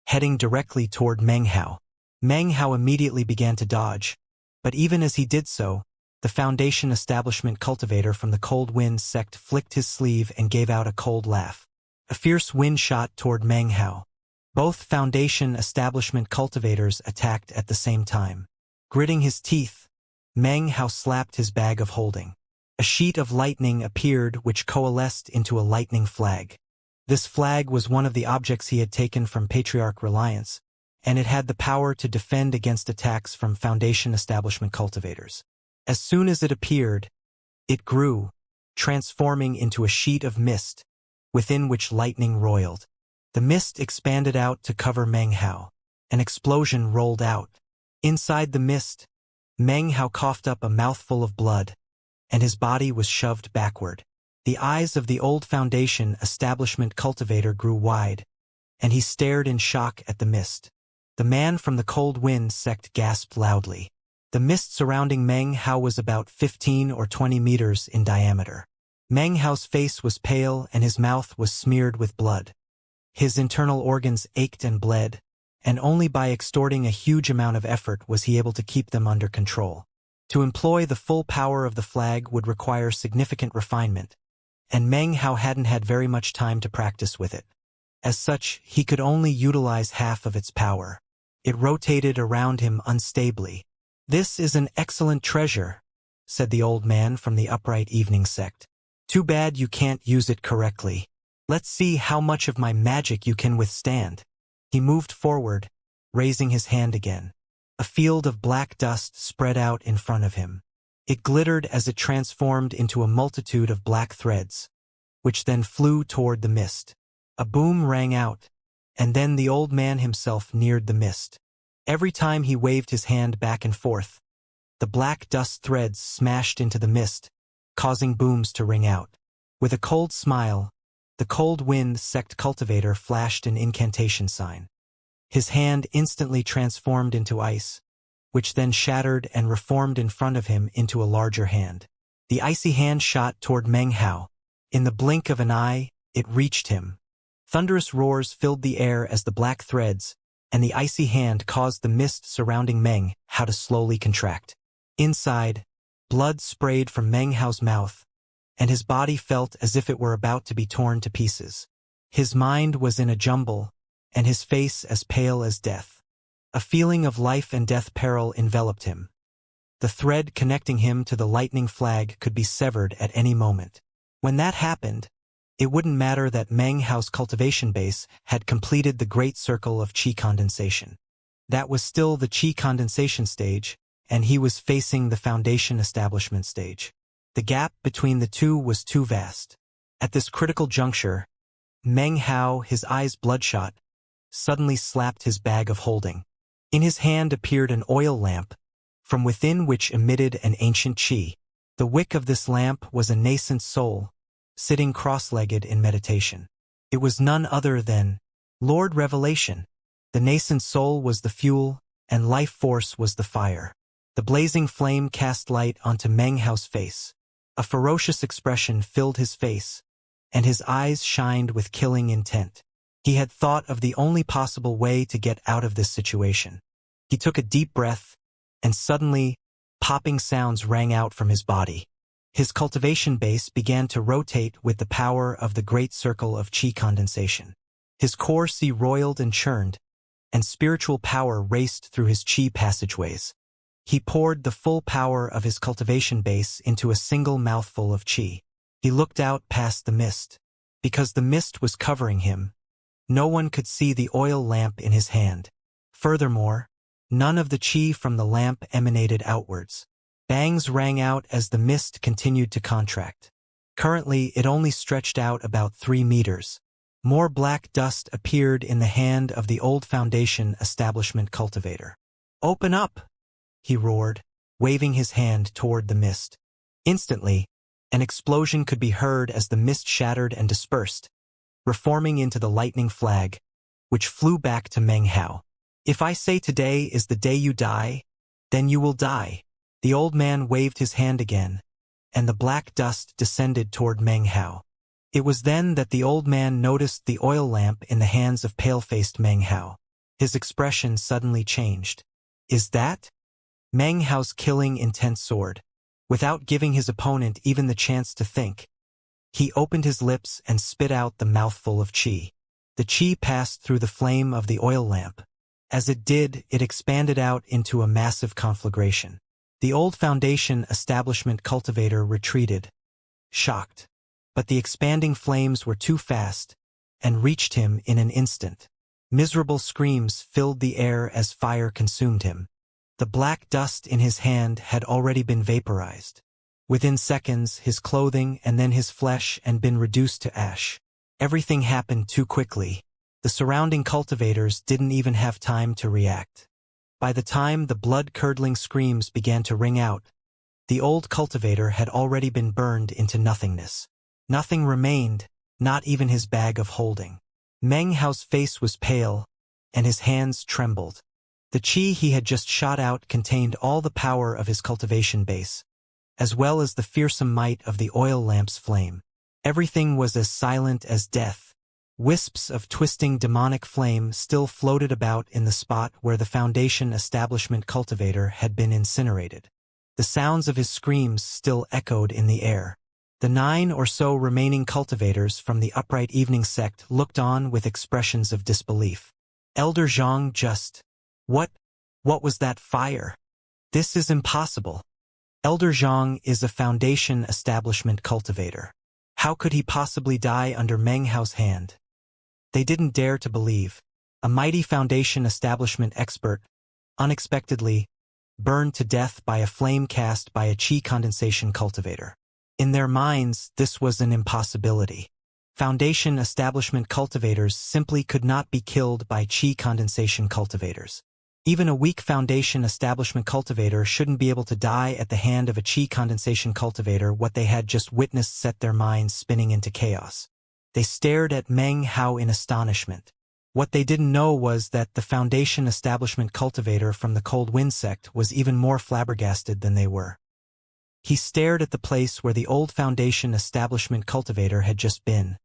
heading directly toward Meng Hao. Meng Hao immediately began to dodge, but even as he did so, the foundation establishment cultivator from the Cold Wind sect flicked his sleeve and gave out a cold laugh. A fierce wind shot toward Meng Hao. Both foundation establishment cultivators attacked at the same time. Gritting his teeth, Meng Hao slapped his bag of holding. A sheet of lightning appeared which coalesced into a lightning flag. This flag was one of the objects he had taken from Patriarch Reliance, and it had the power to defend against attacks from Foundation establishment cultivators. As soon as it appeared, it grew, transforming into a sheet of mist, within which lightning roiled. The mist expanded out to cover Meng Hao. An explosion rolled out. Inside the mist, Meng Hao coughed up a mouthful of blood, and his body was shoved backward. The eyes of the old Foundation establishment cultivator grew wide, and he stared in shock at the mist. The man from the Cold Wind sect gasped loudly. The mist surrounding Meng Hao was about 15 or 20 meters in diameter. Meng Hao's face was pale and his mouth was smeared with blood. His internal organs ached and bled, and only by extorting a huge amount of effort was he able to keep them under control. To employ the full power of the flag would require significant refinement, and Meng Hao hadn't had very much time to practice with it. As such, he could only utilize half of its power. It rotated around him unstably. "This is an excellent treasure," said the old man from the Upright Evening sect. "Too bad you can't use it correctly. Let's see how much of my magic you can withstand." He moved forward, raising his hand again. A field of black dust spread out in front of him. It glittered as it transformed into a multitude of black threads, which then flew toward the mist. A boom rang out, and then the old man himself neared the mist. Every time he waved his hand back and forth, the black dust threads smashed into the mist, causing booms to ring out. With a cold smile, the Cold Wind sect cultivator flashed an incantation sign. His hand instantly transformed into ice, which then shattered and reformed in front of him into a larger hand. The icy hand shot toward Meng Hao. In the blink of an eye, it reached him. Thunderous roars filled the air as the black threads and the icy hand caused the mist surrounding Meng Hao to slowly contract. Inside, blood sprayed from Meng Hao's mouth, and his body felt as if it were about to be torn to pieces. His mind was in a jumble, and his face as pale as death. A feeling of life and death peril enveloped him. The thread connecting him to the lightning flag could be severed at any moment. When that happened, it wouldn't matter that Meng Hao's cultivation base had completed the great circle of qi condensation. That was still the qi condensation stage, and he was facing the foundation establishment stage. The gap between the two was too vast. At this critical juncture, Meng Hao, his eyes bloodshot, suddenly slapped his bag of holding. In his hand appeared an oil lamp, from within which emitted an ancient qi. The wick of this lamp was a nascent soul, sitting cross-legged in meditation. It was none other than Lord Revelation. The nascent soul was the fuel, and life force was the fire. The blazing flame cast light onto Meng Hao's face. A ferocious expression filled his face, and his eyes shined with killing intent. He had thought of the only possible way to get out of this situation. He took a deep breath, and suddenly, popping sounds rang out from his body. His cultivation base began to rotate with the power of the great circle of qi condensation. His core sea roiled and churned, and spiritual power raced through his qi passageways. He poured the full power of his cultivation base into a single mouthful of qi. He looked out past the mist. Because the mist was covering him, no one could see the oil lamp in his hand. Furthermore, none of the qi from the lamp emanated outwards. Bangs rang out as the mist continued to contract. Currently, it only stretched out about 3 meters. More black dust appeared in the hand of the old foundation establishment cultivator. "Open up!" he roared, waving his hand toward the mist. Instantly, an explosion could be heard as the mist shattered and dispersed, reforming into the lightning flag, which flew back to Meng Hao. "If I say today is the day you die, then you will die." The old man waved his hand again, and the black dust descended toward Meng Hao. It was then that the old man noticed the oil lamp in the hands of pale-faced Meng Hao. His expression suddenly changed. Is that Meng Hao's killing intent sword? Without giving his opponent even the chance to think, he opened his lips and spit out the mouthful of qi. The qi passed through the flame of the oil lamp. As it did, it expanded out into a massive conflagration. The old Foundation establishment cultivator retreated, shocked. But the expanding flames were too fast, and reached him in an instant. Miserable screams filled the air as fire consumed him. The black dust in his hand had already been vaporized. Within seconds, his clothing and then his flesh had been reduced to ash. Everything happened too quickly. The surrounding cultivators didn't even have time to react. By the time the blood-curdling screams began to ring out, the old cultivator had already been burned into nothingness. Nothing remained, not even his bag of holding. Meng Hao's face was pale, and his hands trembled. The qi he had just shot out contained all the power of his cultivation base, as well as the fearsome might of the oil lamp's flame. Everything was as silent as death. Wisps of twisting demonic flame still floated about in the spot where the Foundation establishment cultivator had been incinerated. The sounds of his screams still echoed in the air. The 9 or so remaining cultivators from the Upright Evening sect looked on with expressions of disbelief. Elder Zhang just, What was that fire? This is impossible. Elder Zhang is a Foundation establishment cultivator. How could he possibly die under Meng Hao's hand? They didn't dare to believe. A mighty Foundation establishment expert, unexpectedly, burned to death by a flame cast by a qi condensation cultivator. In their minds, this was an impossibility. Foundation establishment cultivators simply could not be killed by qi condensation cultivators. Even a weak Foundation establishment cultivator shouldn't be able to die at the hand of a qi condensation cultivator. What they had just witnessed set their minds spinning into chaos. They stared at Meng Hao in astonishment. What they didn't know was that the Foundation establishment cultivator from the Cold Wind sect was even more flabbergasted than they were. He stared at the place where the old Foundation establishment cultivator had just been.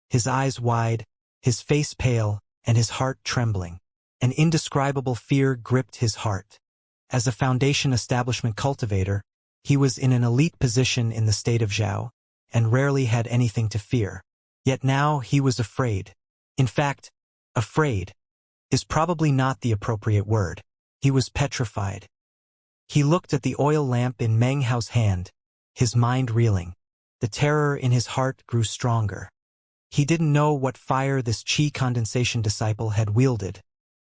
His eyes wide, his face pale, and his heart trembling. An indescribable fear gripped his heart. As a Foundation establishment cultivator, he was in an elite position in the state of Zhao, and rarely had anything to fear. Yet now he was afraid. In fact, afraid is probably not the appropriate word. He was petrified. He looked at the oil lamp in Meng Hao's hand, his mind reeling. The terror in his heart grew stronger. He didn't know what fire this qi condensation disciple had wielded,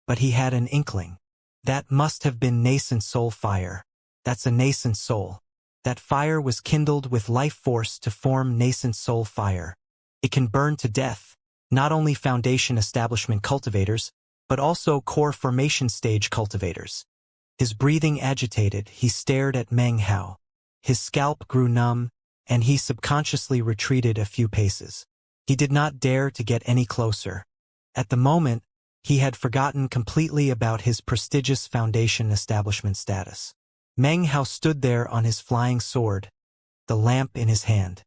but he had an inkling. That must have been nascent soul fire. That's a nascent soul. That fire was kindled with life force to form nascent soul fire. It can burn to death, not only Foundation establishment cultivators, but also core formation stage cultivators. His breathing agitated, he stared at Meng Hao. His scalp grew numb, and he subconsciously retreated a few paces. He did not dare to get any closer. At the moment, he had forgotten completely about his prestigious Foundation establishment status. Meng Hao stood there on his flying sword, the lamp in his hand.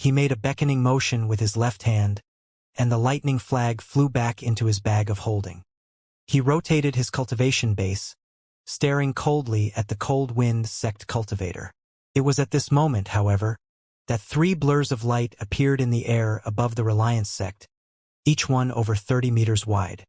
He made a beckoning motion with his left hand, and the lightning flag flew back into his bag of holding. He rotated his cultivation base, staring coldly at the Cold Wind sect cultivator. It was at this moment, however, that 3 blurs of light appeared in the air above the Reliance sect, each one over 30 meters wide.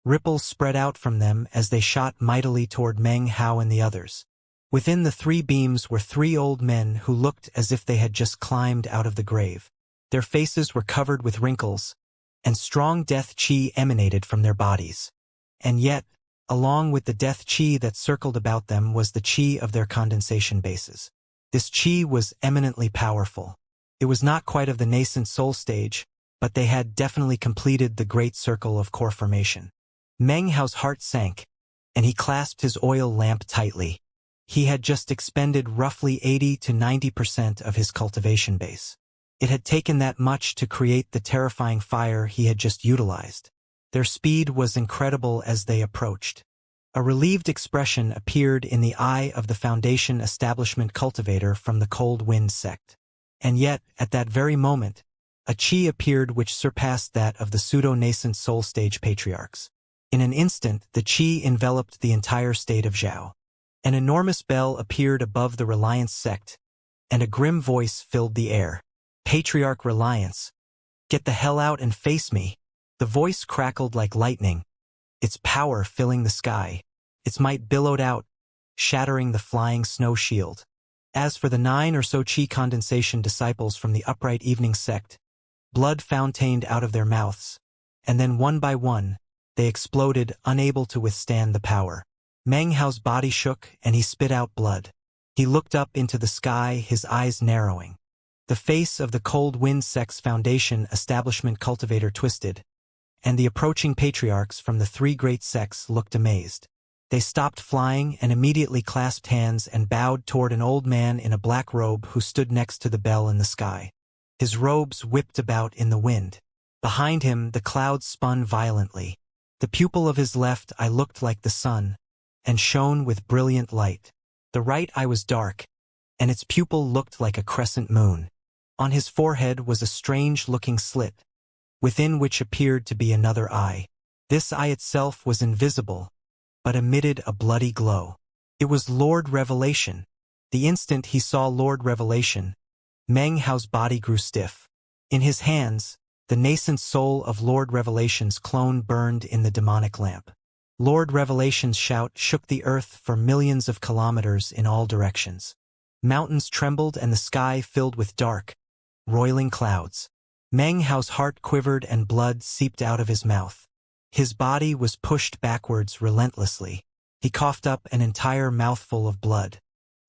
Ripples spread out from them as they shot mightily toward Meng Hao and the others. Within the 3 beams were 3 old men who looked as if they had just climbed out of the grave. Their faces were covered with wrinkles, and strong death qi emanated from their bodies. And yet, along with the death qi that circled about them was the qi of their condensation bases. This qi was eminently powerful. It was not quite of the nascent soul stage, but they had definitely completed the great circle of core formation. Meng Hao's heart sank, and he clasped his oil lamp tightly. He had just expended roughly 80 to 90% of his cultivation base. It had taken that much to create the terrifying fire he had just utilized. Their speed was incredible as they approached. A relieved expression appeared in the eye of the Foundation establishment cultivator from the Cold Wind sect. And yet, at that very moment, a chi appeared which surpassed that of the pseudo-nascent soul stage patriarchs. In an instant, the chi enveloped the entire state of Zhao. An enormous bell appeared above the Reliance sect, and a grim voice filled the air. Patriarch Reliance, get the hell out and face me. The voice crackled like lightning, its power filling the sky. Its might billowed out, shattering the flying snow shield. As for the 9 or so chi condensation disciples from the upright evening sect, blood fountained out of their mouths, and then one by one, they exploded, unable to withstand the power. Meng Hao's body shook and he spit out blood. He looked up into the sky, his eyes narrowing. The face of the Cold Wind sect's Foundation establishment cultivator twisted, and the approaching patriarchs from the 3 great sects looked amazed. They stopped flying and immediately clasped hands and bowed toward an old man in a black robe who stood next to the bell in the sky. His robes whipped about in the wind. Behind him, the clouds spun violently. The pupil of his left eye looked like the sun, and shone with brilliant light. The right eye was dark, and its pupil looked like a crescent moon. On his forehead was a strange-looking slit, within which appeared to be another eye. This eye itself was invisible, but emitted a bloody glow. It was Lord Revelation. The instant he saw Lord Revelation, Meng Hao's body grew stiff. In his hands, the nascent soul of Lord Revelation's clone burned in the demonic lamp. Lord Revelation's shout shook the earth for millions of kilometers in all directions. Mountains trembled and the sky filled with dark, roiling clouds. Meng Hao's heart quivered and blood seeped out of his mouth. His body was pushed backwards relentlessly. He coughed up an entire mouthful of blood.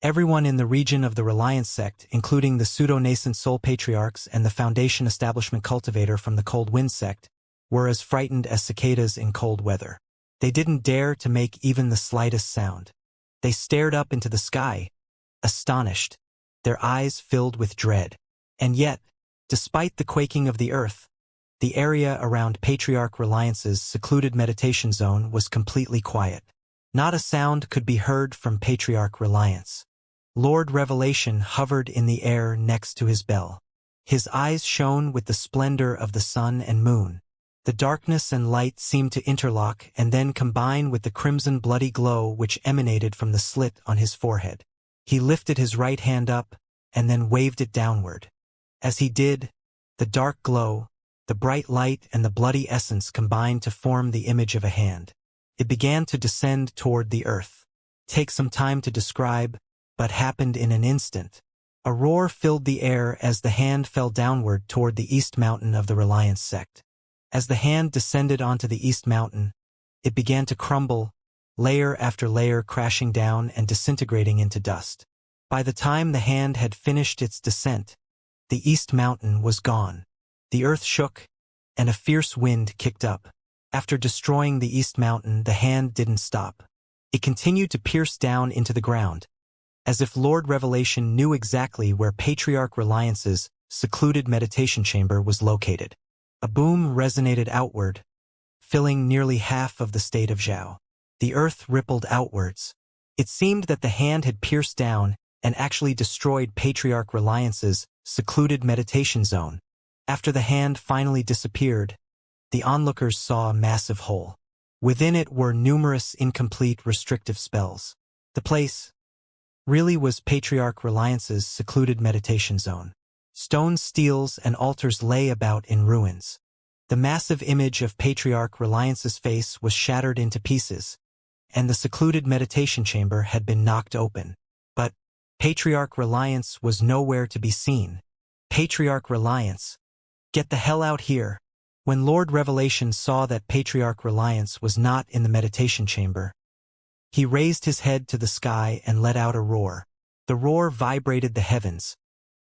Everyone in the region of the Reliance sect, including the pseudo-nascent soul patriarchs and the Foundation establishment cultivator from the Cold Wind sect, were as frightened as cicadas in cold weather. They didn't dare to make even the slightest sound. They stared up into the sky, astonished, their eyes filled with dread. And yet, despite the quaking of the earth, the area around Patriarch Reliance's secluded meditation zone was completely quiet. Not a sound could be heard from Patriarch Reliance. Lord Revelation hovered in the air next to his bell. His eyes shone with the splendor of the sun and moon. The darkness and light seemed to interlock and then combine with the crimson bloody glow which emanated from the slit on his forehead. He lifted his right hand up and then waved it downward. As he did, the dark glow, the bright light and the bloody essence combined to form the image of a hand. It began to descend toward the earth. Take some time to describe, but happened in an instant. A roar filled the air as the hand fell downward toward the east mountain of the Reliance sect. As the hand descended onto the east mountain, it began to crumble, layer after layer crashing down and disintegrating into dust. By the time the hand had finished its descent, the east mountain was gone. The earth shook, and a fierce wind kicked up. After destroying the east mountain, the hand didn't stop. It continued to pierce down into the ground, as if Lord Revelation knew exactly where Patriarch Reliance's secluded meditation chamber was located. A boom resonated outward, filling nearly half of the state of Zhao. The earth rippled outwards. It seemed that the hand had pierced down and actually destroyed Patriarch Reliance's secluded meditation zone. After the hand finally disappeared, the onlookers saw a massive hole. Within it were numerous incomplete restrictive spells. The place really was Patriarch Reliance's secluded meditation zone. Stone steels and altars lay about in ruins. The massive image of Patriarch Reliance's face was shattered into pieces, and the secluded meditation chamber had been knocked open. But Patriarch Reliance was nowhere to be seen. Patriarch Reliance, get the hell out here. When Lord Revelation saw that Patriarch Reliance was not in the meditation chamber, he raised his head to the sky and let out a roar. The roar vibrated the heavens,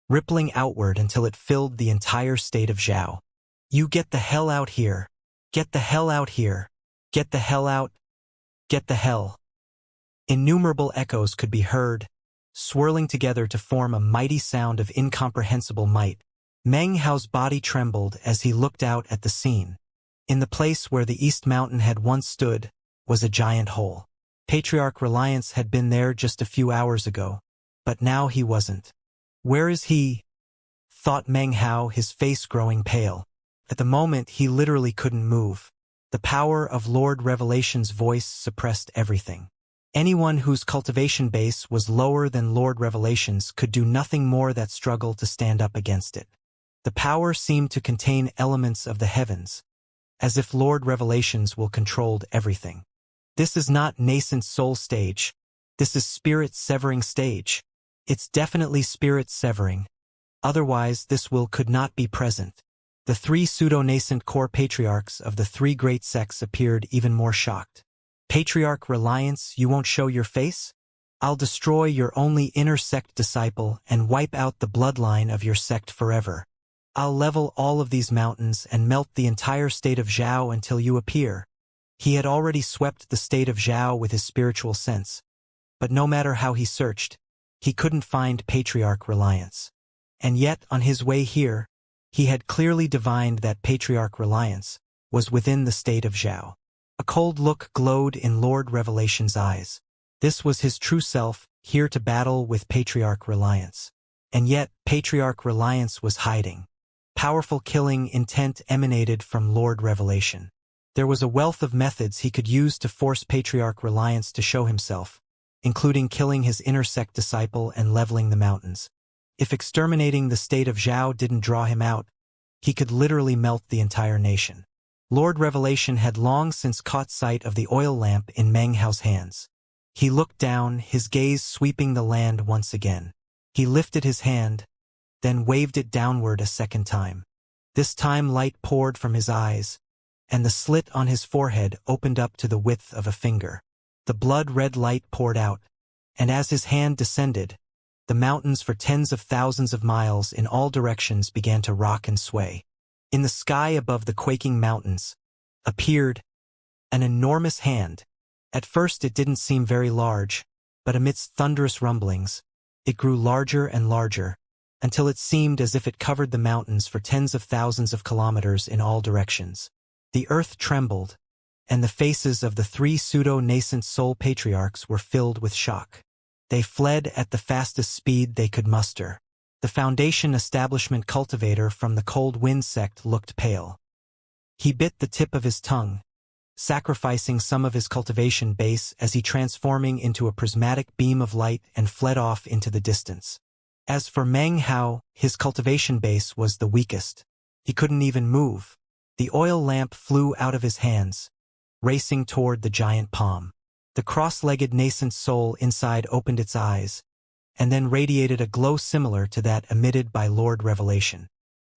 rippling outward until it filled the entire state of Zhao. You get the hell out here. Get the hell out here. Get the hell out. Get the hell. Innumerable echoes could be heard, swirling together to form a mighty sound of incomprehensible might. Meng Hao's body trembled as he looked out at the scene. In the place where the East Mountain had once stood was a giant hole. Patriarch Reliance had been there just a few hours ago, but now he wasn't. Where is he? Thought Meng Hao, his face growing pale. At the moment he literally couldn't move. The power of Lord Revelation's voice suppressed everything. Anyone whose cultivation base was lower than Lord Revelation's could do nothing more than struggle to stand up against it. The power seemed to contain elements of the heavens, as if Lord Revelation's will controlled everything. This is not nascent soul stage. This is spirit-severing stage. It's definitely spirit-severing. Otherwise, this will could not be present. The three pseudo-nascent core patriarchs of the three great sects appeared even more shocked. Patriarch Reliance, you won't show your face? I'll destroy your only inner sect disciple and wipe out the bloodline of your sect forever. I'll level all of these mountains and melt the entire state of Zhao until you appear. He had already swept the state of Zhao with his spiritual sense. But no matter how he searched, he couldn't find Patriarch Reliance. And yet, on his way here, he had clearly divined that Patriarch Reliance was within the state of Zhao. A cold look glowed in Lord Revelation's eyes. This was his true self, here to battle with Patriarch Reliance. And yet, Patriarch Reliance was hiding. Powerful killing intent emanated from Lord Revelation. There was a wealth of methods he could use to force Patriarch Reliance to show himself, including killing his inner sect disciple and leveling the mountains. If exterminating the state of Zhao didn't draw him out, he could literally melt the entire nation. Lord Revelation had long since caught sight of the oil lamp in Meng Hao's hands. He looked down, his gaze sweeping the land once again. He lifted his hand, then waved it downward a second time. This time light poured from his eyes, and the slit on his forehead opened up to the width of a finger. The blood-red light poured out, and as his hand descended, the mountains for tens of thousands of miles in all directions began to rock and sway. In the sky above the quaking mountains appeared an enormous hand. At first it didn't seem very large, but amidst thunderous rumblings, it grew larger and larger, until it seemed as if it covered the mountains for tens of thousands of kilometers in all directions. The earth trembled, and the faces of the three pseudo-nascent soul patriarchs were filled with shock. They fled at the fastest speed they could muster. The Foundation establishment cultivator from the Cold Wind sect looked pale. He bit the tip of his tongue, sacrificing some of his cultivation base as he transforming into a prismatic beam of light and fled off into the distance. As for Meng Hao, his cultivation base was the weakest. He couldn't even move. The oil lamp flew out of his hands, racing toward the giant palm. The cross-legged nascent soul inside opened its eyes, and then radiated a glow similar to that emitted by Lord Revelation.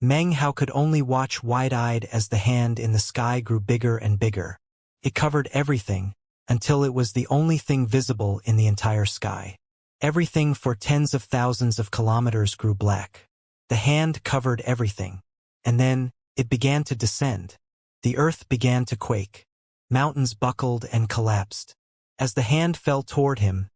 Meng Hao could only watch wide-eyed as the hand in the sky grew bigger and bigger. It covered everything, until it was the only thing visible in the entire sky. Everything for tens of thousands of kilometers grew black. The hand covered everything, and then it began to descend. The earth began to quake. Mountains buckled and collapsed. As the hand fell toward him,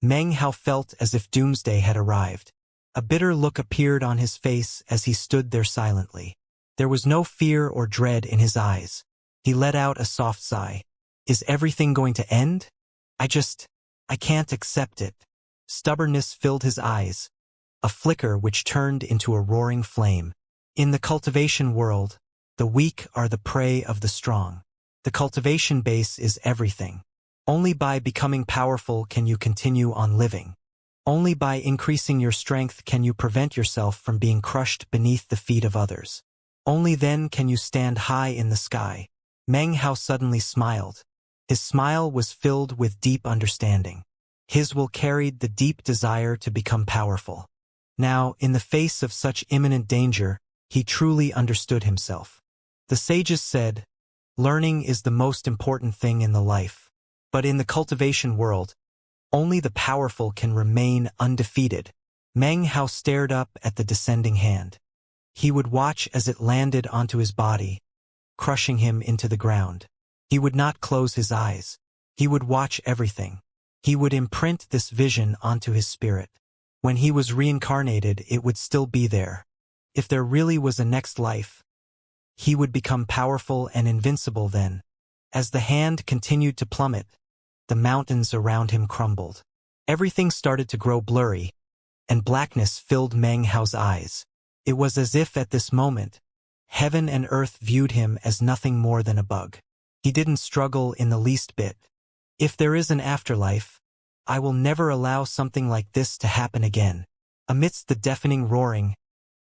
Meng Hao felt as if doomsday had arrived. A bitter look appeared on his face as he stood there silently. There was no fear or dread in his eyes. He let out a soft sigh. Is everything going to end? I can't accept it. Stubbornness filled his eyes, a flicker which turned into a roaring flame. In the cultivation world, the weak are the prey of the strong. The cultivation base is everything. Only by becoming powerful can you continue on living. Only by increasing your strength can you prevent yourself from being crushed beneath the feet of others. Only then can you stand high in the sky. Meng Hao suddenly smiled. His smile was filled with deep understanding. His will carried the deep desire to become powerful. Now, in the face of such imminent danger, he truly understood himself. The sages said, learning is the most important thing in the life. But in the cultivation world, only the powerful can remain undefeated. Meng Hao stared up at the descending hand. He would watch as it landed onto his body, crushing him into the ground. He would not close his eyes. He would watch everything. He would imprint this vision onto his spirit. When he was reincarnated, it would still be there. If there really was a next life, he would become powerful and invincible then. As the hand continued to plummet, the mountains around him crumbled. Everything started to grow blurry, and blackness filled Meng Hao's eyes. It was as if at this moment, heaven and earth viewed him as nothing more than a bug. He didn't struggle in the least bit. If there is an afterlife, I will never allow something like this to happen again. Amidst the deafening roaring,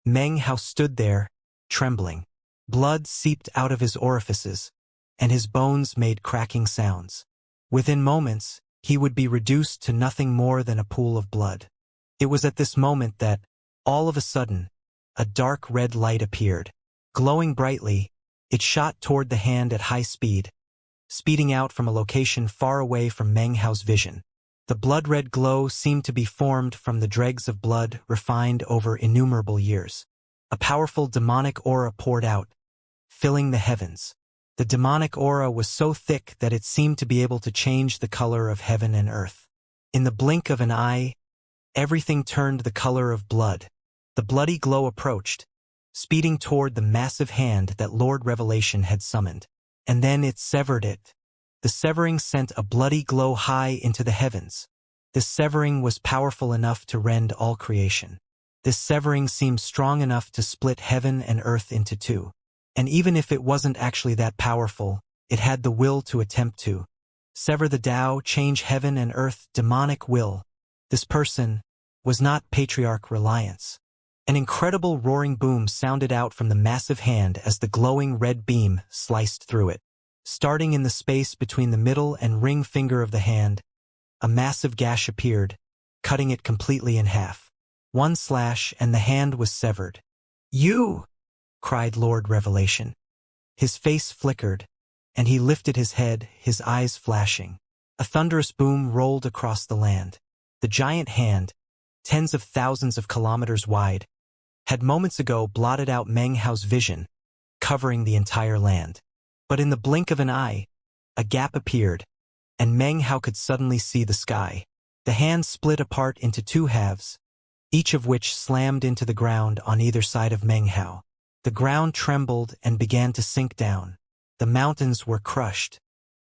Meng Hao stood there, trembling. Blood seeped out of his orifices, and his bones made cracking sounds. Within moments, he would be reduced to nothing more than a pool of blood. It was at this moment that, all of a sudden, a dark red light appeared. Glowing brightly, it shot toward the hand at high speed, speeding out from a location far away from Meng Hao's vision. The blood-red glow seemed to be formed from the dregs of blood refined over innumerable years. A powerful demonic aura poured out, filling the heavens. The demonic aura was so thick that it seemed to be able to change the color of heaven and earth. In the blink of an eye, everything turned the color of blood. The bloody glow approached, speeding toward the massive hand that Lord Revelation had summoned. And then it severed it. The severing sent a bloody glow high into the heavens. This severing was powerful enough to rend all creation. This severing seemed strong enough to split heaven and earth into two. And even if it wasn't actually that powerful, it had the will to attempt to sever the Tao, change heaven and earth. Demonic will. This person was not Patriarch Reliance. An incredible roaring boom sounded out from the massive hand as the glowing red beam sliced through it. Starting in the space between the middle and ring finger of the hand, a massive gash appeared, cutting it completely in half. One slash and the hand was severed. "You!" cried Lord Revelation. His face flickered, and he lifted his head, his eyes flashing. A thunderous boom rolled across the land. The giant hand, tens of thousands of kilometers wide, had moments ago blotted out Meng Hao's vision, covering the entire land. But in the blink of an eye, a gap appeared, and Meng Hao could suddenly see the sky. The hand split apart into two halves, each of which slammed into the ground on either side of Meng Hao. The ground trembled and began to sink down. The mountains were crushed.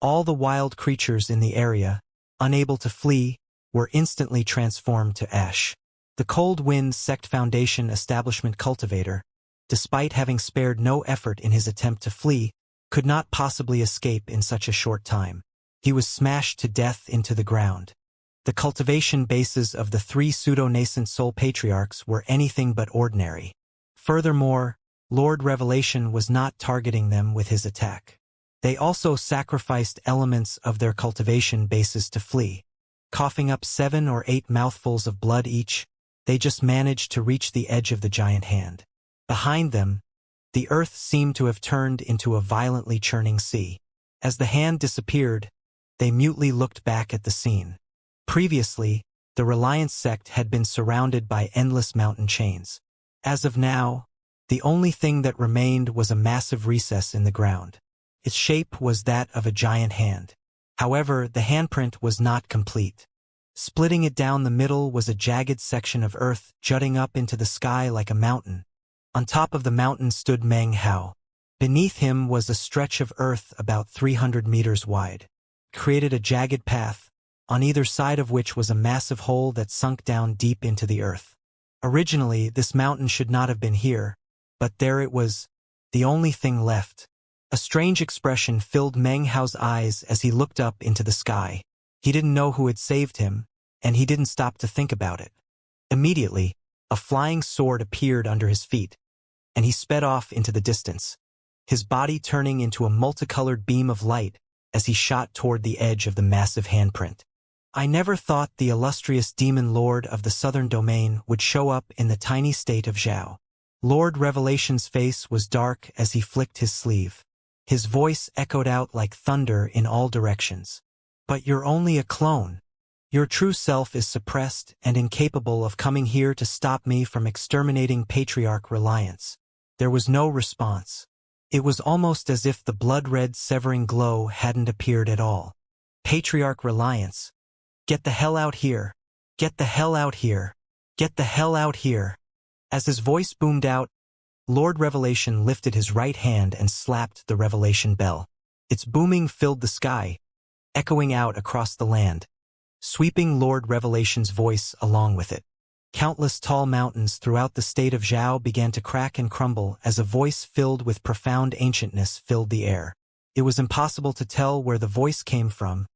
All the wild creatures in the area, unable to flee, were instantly transformed to ash. The Cold Wind Sect Foundation establishment cultivator, despite having spared no effort in his attempt to flee, could not possibly escape in such a short time. He was smashed to death into the ground. The cultivation bases of the three pseudo-nascent soul patriarchs were anything but ordinary. Furthermore, Lord Revelation was not targeting them with his attack. They also sacrificed elements of their cultivation bases to flee. Coughing up 7 or 8 mouthfuls of blood each, they just managed to reach the edge of the giant hand. Behind them, the earth seemed to have turned into a violently churning sea. As the hand disappeared, they mutely looked back at the scene. Previously, the Reliance sect had been surrounded by endless mountain chains. As of now, the only thing that remained was a massive recess in the ground. Its shape was that of a giant hand. However, the handprint was not complete. Splitting it down the middle was a jagged section of earth jutting up into the sky like a mountain. On top of the mountain stood Meng Hao. Beneath him was a stretch of earth about 300 meters wide. Created a jagged path, on either side of which was a massive hole that sunk down deep into the earth. Originally, this mountain should not have been here, but there it was, the only thing left. A strange expression filled Meng Hao's eyes as he looked up into the sky. He didn't know who had saved him, and he didn't stop to think about it. Immediately, a flying sword appeared under his feet, and he sped off into the distance, his body turning into a multicolored beam of light as he shot toward the edge of the massive handprint. I never thought the illustrious demon lord of the southern domain would show up in the tiny state of Zhao. Lord Revelation's face was dark as he flicked his sleeve. His voice echoed out like thunder in all directions. But you're only a clone. Your true self is suppressed and incapable of coming here to stop me from exterminating Patriarch Reliance. There was no response. It was almost as if the blood-red severing glow hadn't appeared at all. Patriarch Reliance. Get the hell out here. Get the hell out here. Get the hell out here. As his voice boomed out, Lord Revelation lifted his right hand and slapped the revelation bell. Its booming filled the sky, echoing out across the land, sweeping Lord Revelation's voice along with it. Countless tall mountains throughout the state of Zhao began to crack and crumble as a voice filled with profound ancientness filled the air. It was impossible to tell where the voice came from,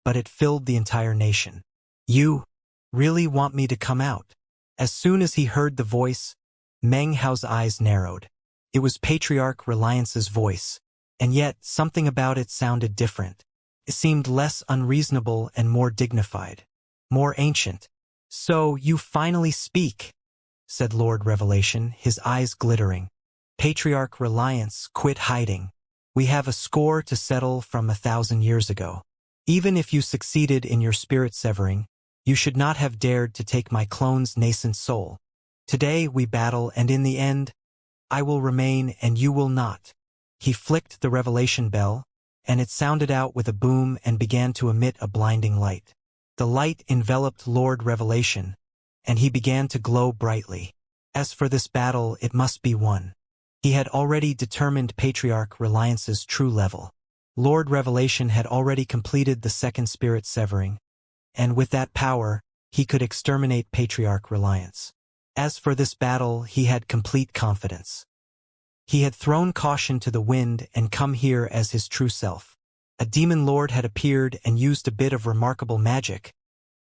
but it filled the entire nation. "You really want me to come out?" As soon as he heard the voice, Meng Hao's eyes narrowed. It was Patriarch Reliance's voice, and yet something about it sounded different. It seemed less unreasonable and more dignified, more ancient. "So you finally speak," said Lord Revelation, his eyes glittering. "Patriarch Reliance, quit hiding. We have a score to settle from 1,000 years ago. Even if you succeeded in your spirit severing, you should not have dared to take my clone's nascent soul. Today we battle, and in the end, I will remain and you will not." He flicked the revelation bell, and it sounded out with a boom and began to emit a blinding light. The light enveloped Lord Revelation, and he began to glow brightly. As for this battle, it must be won. He had already determined Patriarch Reliance's true level. Lord Revelation had already completed the second spirit severing, and with that power, he could exterminate Patriarch Reliance. As for this battle, he had complete confidence. He had thrown caution to the wind and come here as his true self. A demon lord had appeared and used a bit of remarkable magic,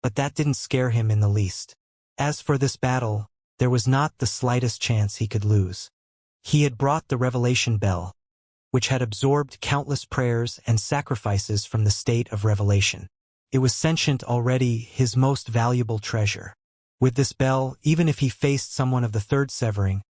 but that didn't scare him in the least. As for this battle, there was not the slightest chance he could lose. He had brought the revelation bell, which had absorbed countless prayers and sacrifices from the state of revelation. It was sentient already, his most valuable treasure. With this bell, even if he faced someone of the third severing,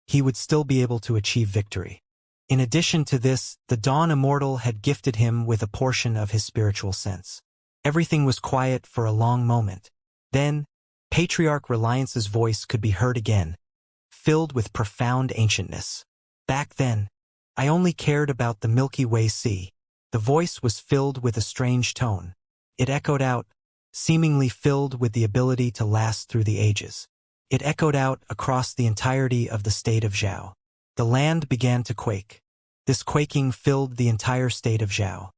he would still be able to achieve victory. In addition to this, the Dawn Immortal had gifted him with a portion of his spiritual sense. Everything was quiet for a long moment. Then, Patriarch Reliance's voice could be heard again, filled with profound ancientness. "Back then, I only cared about the Milky Way Sea." The voice was filled with a strange tone. It echoed out, seemingly filled with the ability to last through the ages. It echoed out across the entirety of the state of Zhao. The land began to quake. This quaking filled the entire state of Zhao.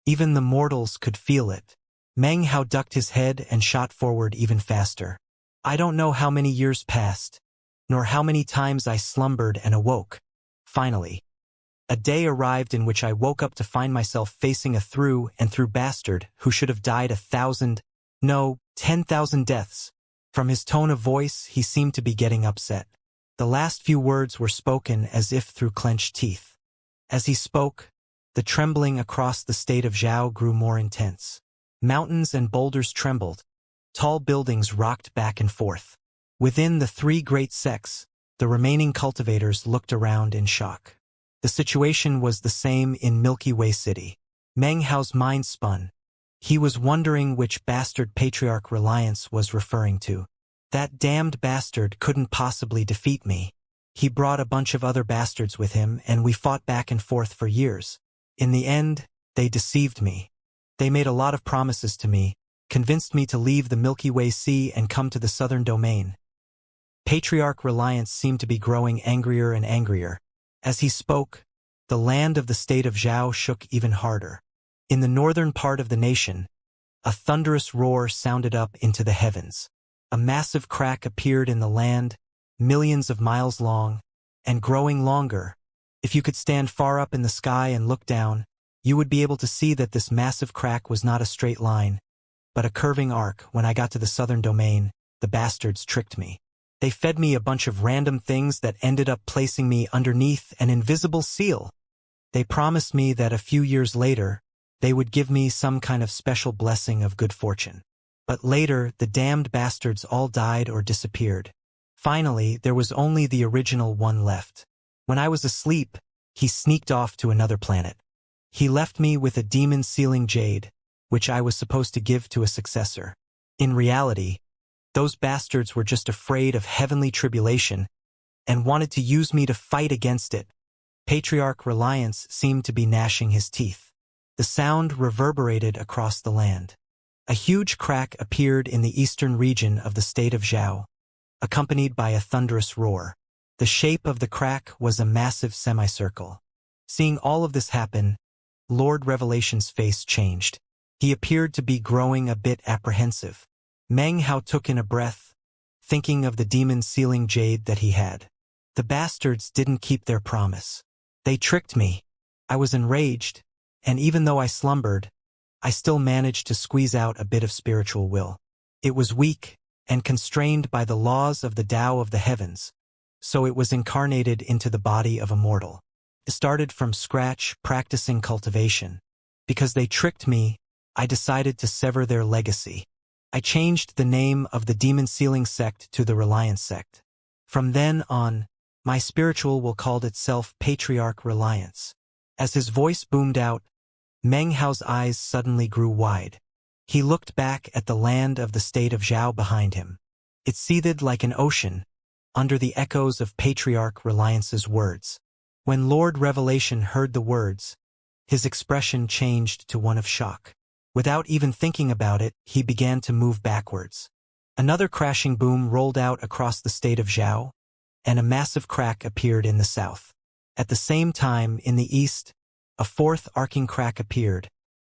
Even the mortals could feel it. Meng Hao ducked his head and shot forward even faster. "I don't know how many years passed, nor how many times I slumbered and awoke. Finally, a day arrived in which I woke up to find myself facing a through and through bastard who should have died 1,000, no, 10,000 deaths." From his tone of voice, he seemed to be getting upset. The last few words were spoken as if through clenched teeth. As he spoke, the trembling across the state of Zhao grew more intense. Mountains and boulders trembled. Tall buildings rocked back and forth. Within the three great sects, the remaining cultivators looked around in shock. The situation was the same in Milky Way City. Meng Hao's mind spun. He was wondering which bastard Patriarch Reliance was referring to. That damned bastard couldn't possibly defeat me. He brought a bunch of other bastards with him, and we fought back and forth for years. In the end, they deceived me. They made a lot of promises to me, convinced me to leave the Milky Way Sea and come to the southern domain. Patriarch Reliance seemed to be growing angrier and angrier. As he spoke, the land of the state of Zhao shook even harder. In the northern part of the nation, a thunderous roar sounded up into the heavens. A massive crack appeared in the land, millions of miles long, and growing longer. If you could stand far up in the sky and look down, you would be able to see that this massive crack was not a straight line, but a curving arc. When I got to the southern domain, the bastards tricked me. They fed me a bunch of random things that ended up placing me underneath an invisible seal. They promised me that a few years later, they would give me some kind of special blessing of good fortune. But later, the damned bastards all died or disappeared. Finally, there was only the original one left. When I was asleep, he sneaked off to another planet. He left me with a demon sealing jade, which I was supposed to give to a successor. In reality, those bastards were just afraid of heavenly tribulation and wanted to use me to fight against it. Patriarch Reliance seemed to be gnashing his teeth. The sound reverberated across the land. A huge crack appeared in the eastern region of the state of Zhao, accompanied by a thunderous roar. The shape of the crack was a massive semicircle. Seeing all of this happen, Lord Revelation's face changed. He appeared to be growing a bit apprehensive. Meng Hao took in a breath, thinking of the demon-sealing jade that he had. The bastards didn't keep their promise. They tricked me. I was enraged, and even though I slumbered, I still managed to squeeze out a bit of spiritual will. It was weak and constrained by the laws of the Tao of the heavens, so it was incarnated into the body of a mortal. I started from scratch practicing cultivation. Because they tricked me, I decided to sever their legacy. I changed the name of the demon-sealing sect to the Reliance sect. From then on, my spiritual will called itself Patriarch Reliance. As his voice boomed out, Meng Hao's eyes suddenly grew wide. He looked back at the land of the state of Zhao behind him. It seethed like an ocean, under the echoes of Patriarch Reliance's words. When Lord Revelation heard the words, his expression changed to one of shock. Without even thinking about it, he began to move backwards. Another crashing boom rolled out across the state of Zhao, and a massive crack appeared in the south. At the same time, in the east, a fourth arcing crack appeared,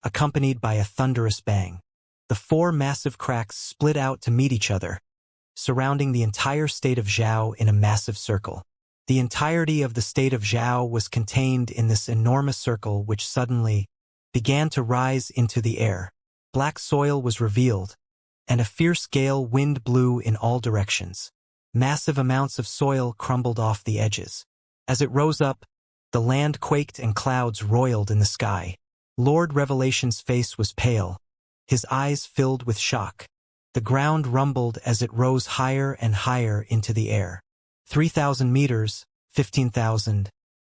accompanied by a thunderous bang. The four massive cracks split out to meet each other, surrounding the entire state of Zhao in a massive circle. The entirety of the state of Zhao was contained in this enormous circle which suddenly began to rise into the air. Black soil was revealed, and a fierce gale wind blew in all directions. Massive amounts of soil crumbled off the edges. As it rose up, the land quaked and clouds roiled in the sky. Lord Revelation's face was pale, his eyes filled with shock. The ground rumbled as it rose higher and higher into the air. 3,000 meters, 15,000,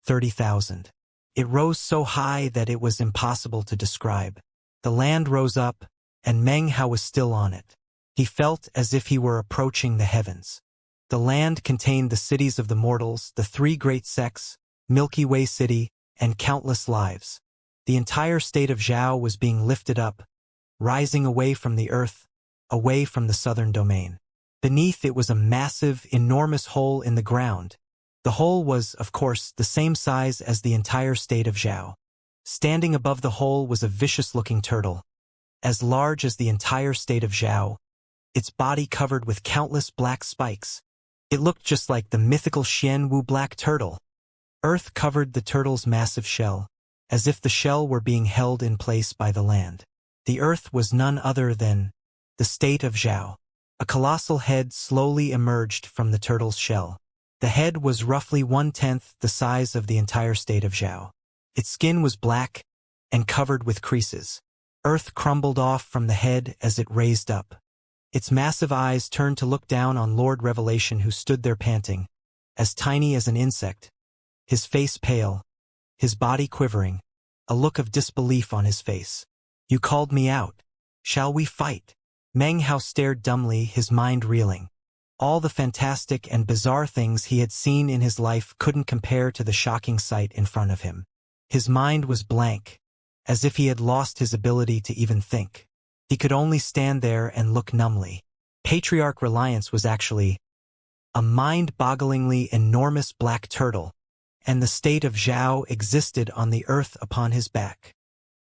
30,000. It rose so high that it was impossible to describe. The land rose up, and Meng Hao was still on it. He felt as if he were approaching the heavens. The land contained the cities of the mortals, the three great sects, Milky Way City, and countless lives. The entire state of Zhao was being lifted up, rising away from the earth, away from the southern domain. Beneath it was a massive, enormous hole in the ground. The hole was, of course, the same size as the entire state of Zhao. Standing above the hole was a vicious-looking turtle, as large as the entire state of Zhao, its body covered with countless black spikes. It looked just like the mythical Xianwu black turtle. Earth covered the turtle's massive shell, as if the shell were being held in place by the land. The earth was none other than the state of Zhao. A colossal head slowly emerged from the turtle's shell. The head was roughly 1/10 the size of the entire state of Zhao. Its skin was black and covered with creases. Earth crumbled off from the head as it raised up. Its massive eyes turned to look down on Lord Revelation, who stood there panting, as tiny as an insect, his face pale, his body quivering, a look of disbelief on his face. "You called me out. Shall we fight?" Meng Hao stared dumbly, his mind reeling. All the fantastic and bizarre things he had seen in his life couldn't compare to the shocking sight in front of him. His mind was blank, as if he had lost his ability to even think. He could only stand there and look numbly. Patriarch Reliance was actually a mind-bogglingly enormous black turtle, and the state of Zhao existed on the earth upon his back.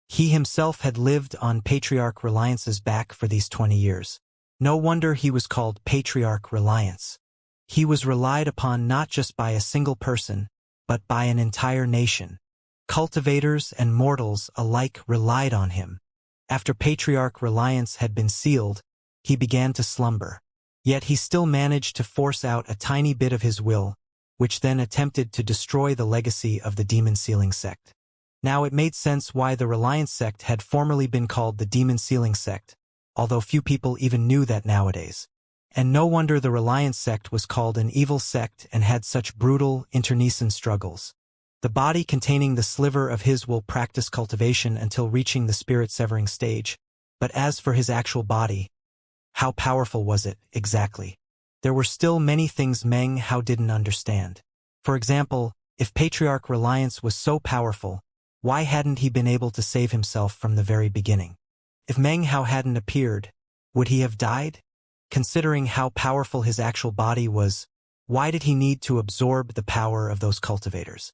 He himself had lived on Patriarch Reliance's back for these 20 years. No wonder he was called Patriarch Reliance. He was relied upon not just by a single person, but by an entire nation. Cultivators and mortals alike relied on him. After Patriarch Reliance had been sealed, he began to slumber. Yet he still managed to force out a tiny bit of his will, which then attempted to destroy the legacy of the demon-sealing sect. Now it made sense why the Reliance sect had formerly been called the demon-sealing sect, although few people even knew that nowadays. And no wonder the Reliance sect was called an evil sect and had such brutal, internecine struggles. The body containing the sliver of his will practiced cultivation until reaching the spirit-severing stage. But as for his actual body, how powerful was it, exactly? There were still many things Meng Hao didn't understand. For example, if Patriarch Reliance was so powerful, why hadn't he been able to save himself from the very beginning? If Meng Hao hadn't appeared, would he have died? Considering how powerful his actual body was, why did he need to absorb the power of those cultivators?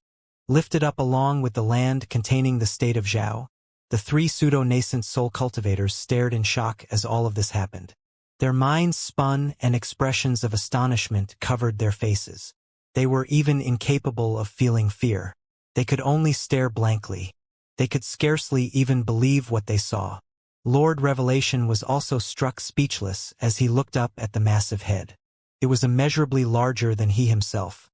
Lifted up along with the land containing the state of Zhao, The three pseudo-nascent soul cultivators stared in shock as all of this happened. Their minds spun and expressions of astonishment covered their faces. They were even incapable of feeling fear. They could only stare blankly. They could scarcely even believe what they saw. Lord Revelation was also struck speechless as he looked up at the massive head. It was immeasurably larger than he himself.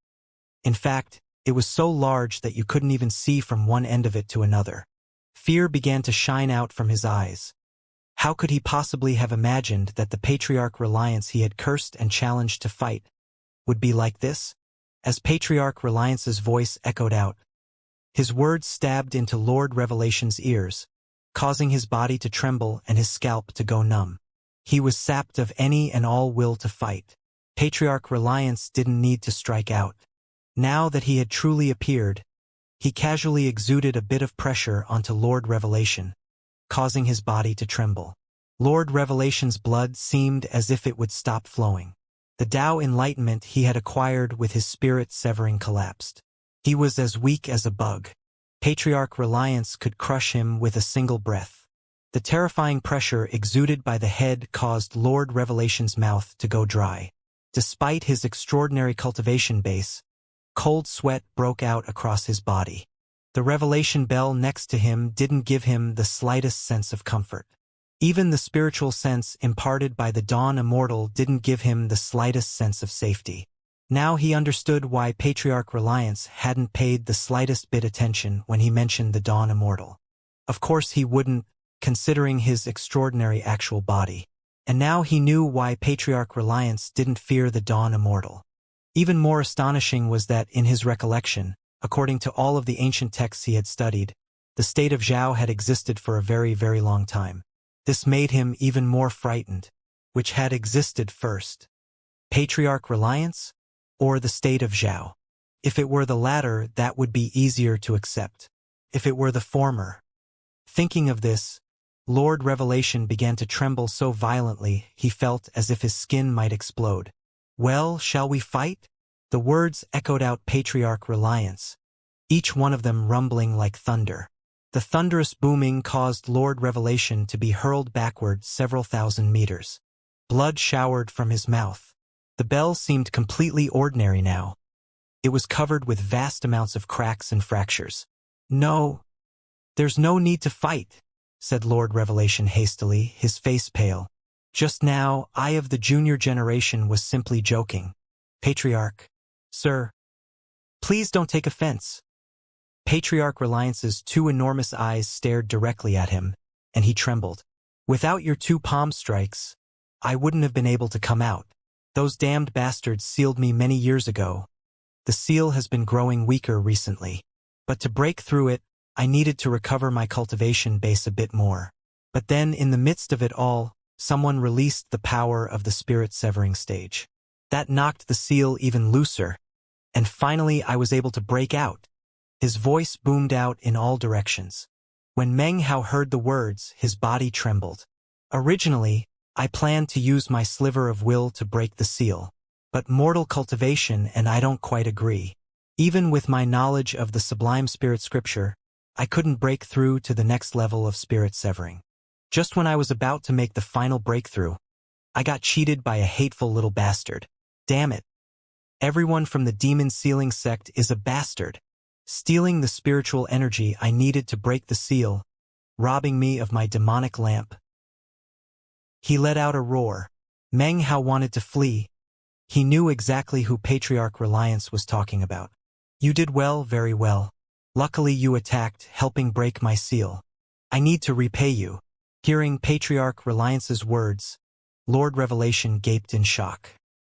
In fact, it was so large that you couldn't even see from one end of it to another. Fear began to shine out from his eyes. How could he possibly have imagined that the Patriarch Reliance he had cursed and challenged to fight would be like this? As Patriarch Reliance's voice echoed out, his words stabbed into Lord Revelation's ears, causing his body to tremble and his scalp to go numb. He was sapped of any and all will to fight. Patriarch Reliance didn't need to strike out. Now that he had truly appeared, he casually exuded a bit of pressure onto Lord Revelation, causing his body to tremble. Lord Revelation's blood seemed as if it would stop flowing. The Tao enlightenment he had acquired with his spirit severing collapsed. He was as weak as a bug. Patriarch Reliance could crush him with a single breath. The terrifying pressure exuded by the head caused Lord Revelation's mouth to go dry. Despite his extraordinary cultivation base, cold sweat broke out across his body. The revelation bell next to him didn't give him the slightest sense of comfort. Even the spiritual sense imparted by the Dawn Immortal didn't give him the slightest sense of safety. Now he understood why Patriarch Reliance hadn't paid the slightest bit attention when he mentioned the Dawn Immortal. Of course he wouldn't, considering his extraordinary actual body. And now he knew why Patriarch Reliance didn't fear the Dawn Immortal. Even more astonishing was that in his recollection, according to all of the ancient texts he had studied, the state of Zhao had existed for a very, very long time. This made him even more frightened. Which had existed first? Patriarch Reliance? Or the state of Zhao? If it were the latter, that would be easier to accept. If it were the former. Thinking of this, Lord Revelation began to tremble so violently he felt as if his skin might explode. Well, shall we fight? The words echoed out Patriarch Reliance, each one of them rumbling like thunder. The thunderous booming caused Lord Revelation to be hurled backward several thousand meters. Blood showered from his mouth. The bell seemed completely ordinary now. It was covered with vast amounts of cracks and fractures. No, there's no need to fight, said Lord Revelation hastily, his face pale. Just now, I of the junior generation was simply joking. Patriarch. Sir. Please don't take offense. Patriarch Reliance's two enormous eyes stared directly at him, and he trembled. Without your two palm strikes, I wouldn't have been able to come out. Those damned bastards sealed me many years ago. The seal has been growing weaker recently. But to break through it, I needed to recover my cultivation base a bit more. But then, in the midst of it all, someone released the power of the spirit-severing stage. That knocked the seal even looser, and finally I was able to break out. His voice boomed out in all directions. When Meng Hao heard the words, his body trembled. Originally, I planned to use my sliver of will to break the seal, but mortal cultivation and I don't quite agree. Even with my knowledge of the sublime spirit scripture, I couldn't break through to the next level of spirit severing. Just when I was about to make the final breakthrough, I got cheated by a hateful little bastard. Damn it. Everyone from the demon sealing sect is a bastard, stealing the spiritual energy I needed to break the seal, robbing me of my demonic lamp. He let out a roar. Meng Hao wanted to flee. He knew exactly who Patriarch Reliance was talking about. You did well, very well. Luckily you attacked, helping break my seal. I need to repay you. Hearing Patriarch Reliance's words, Lord Revelation gaped in shock.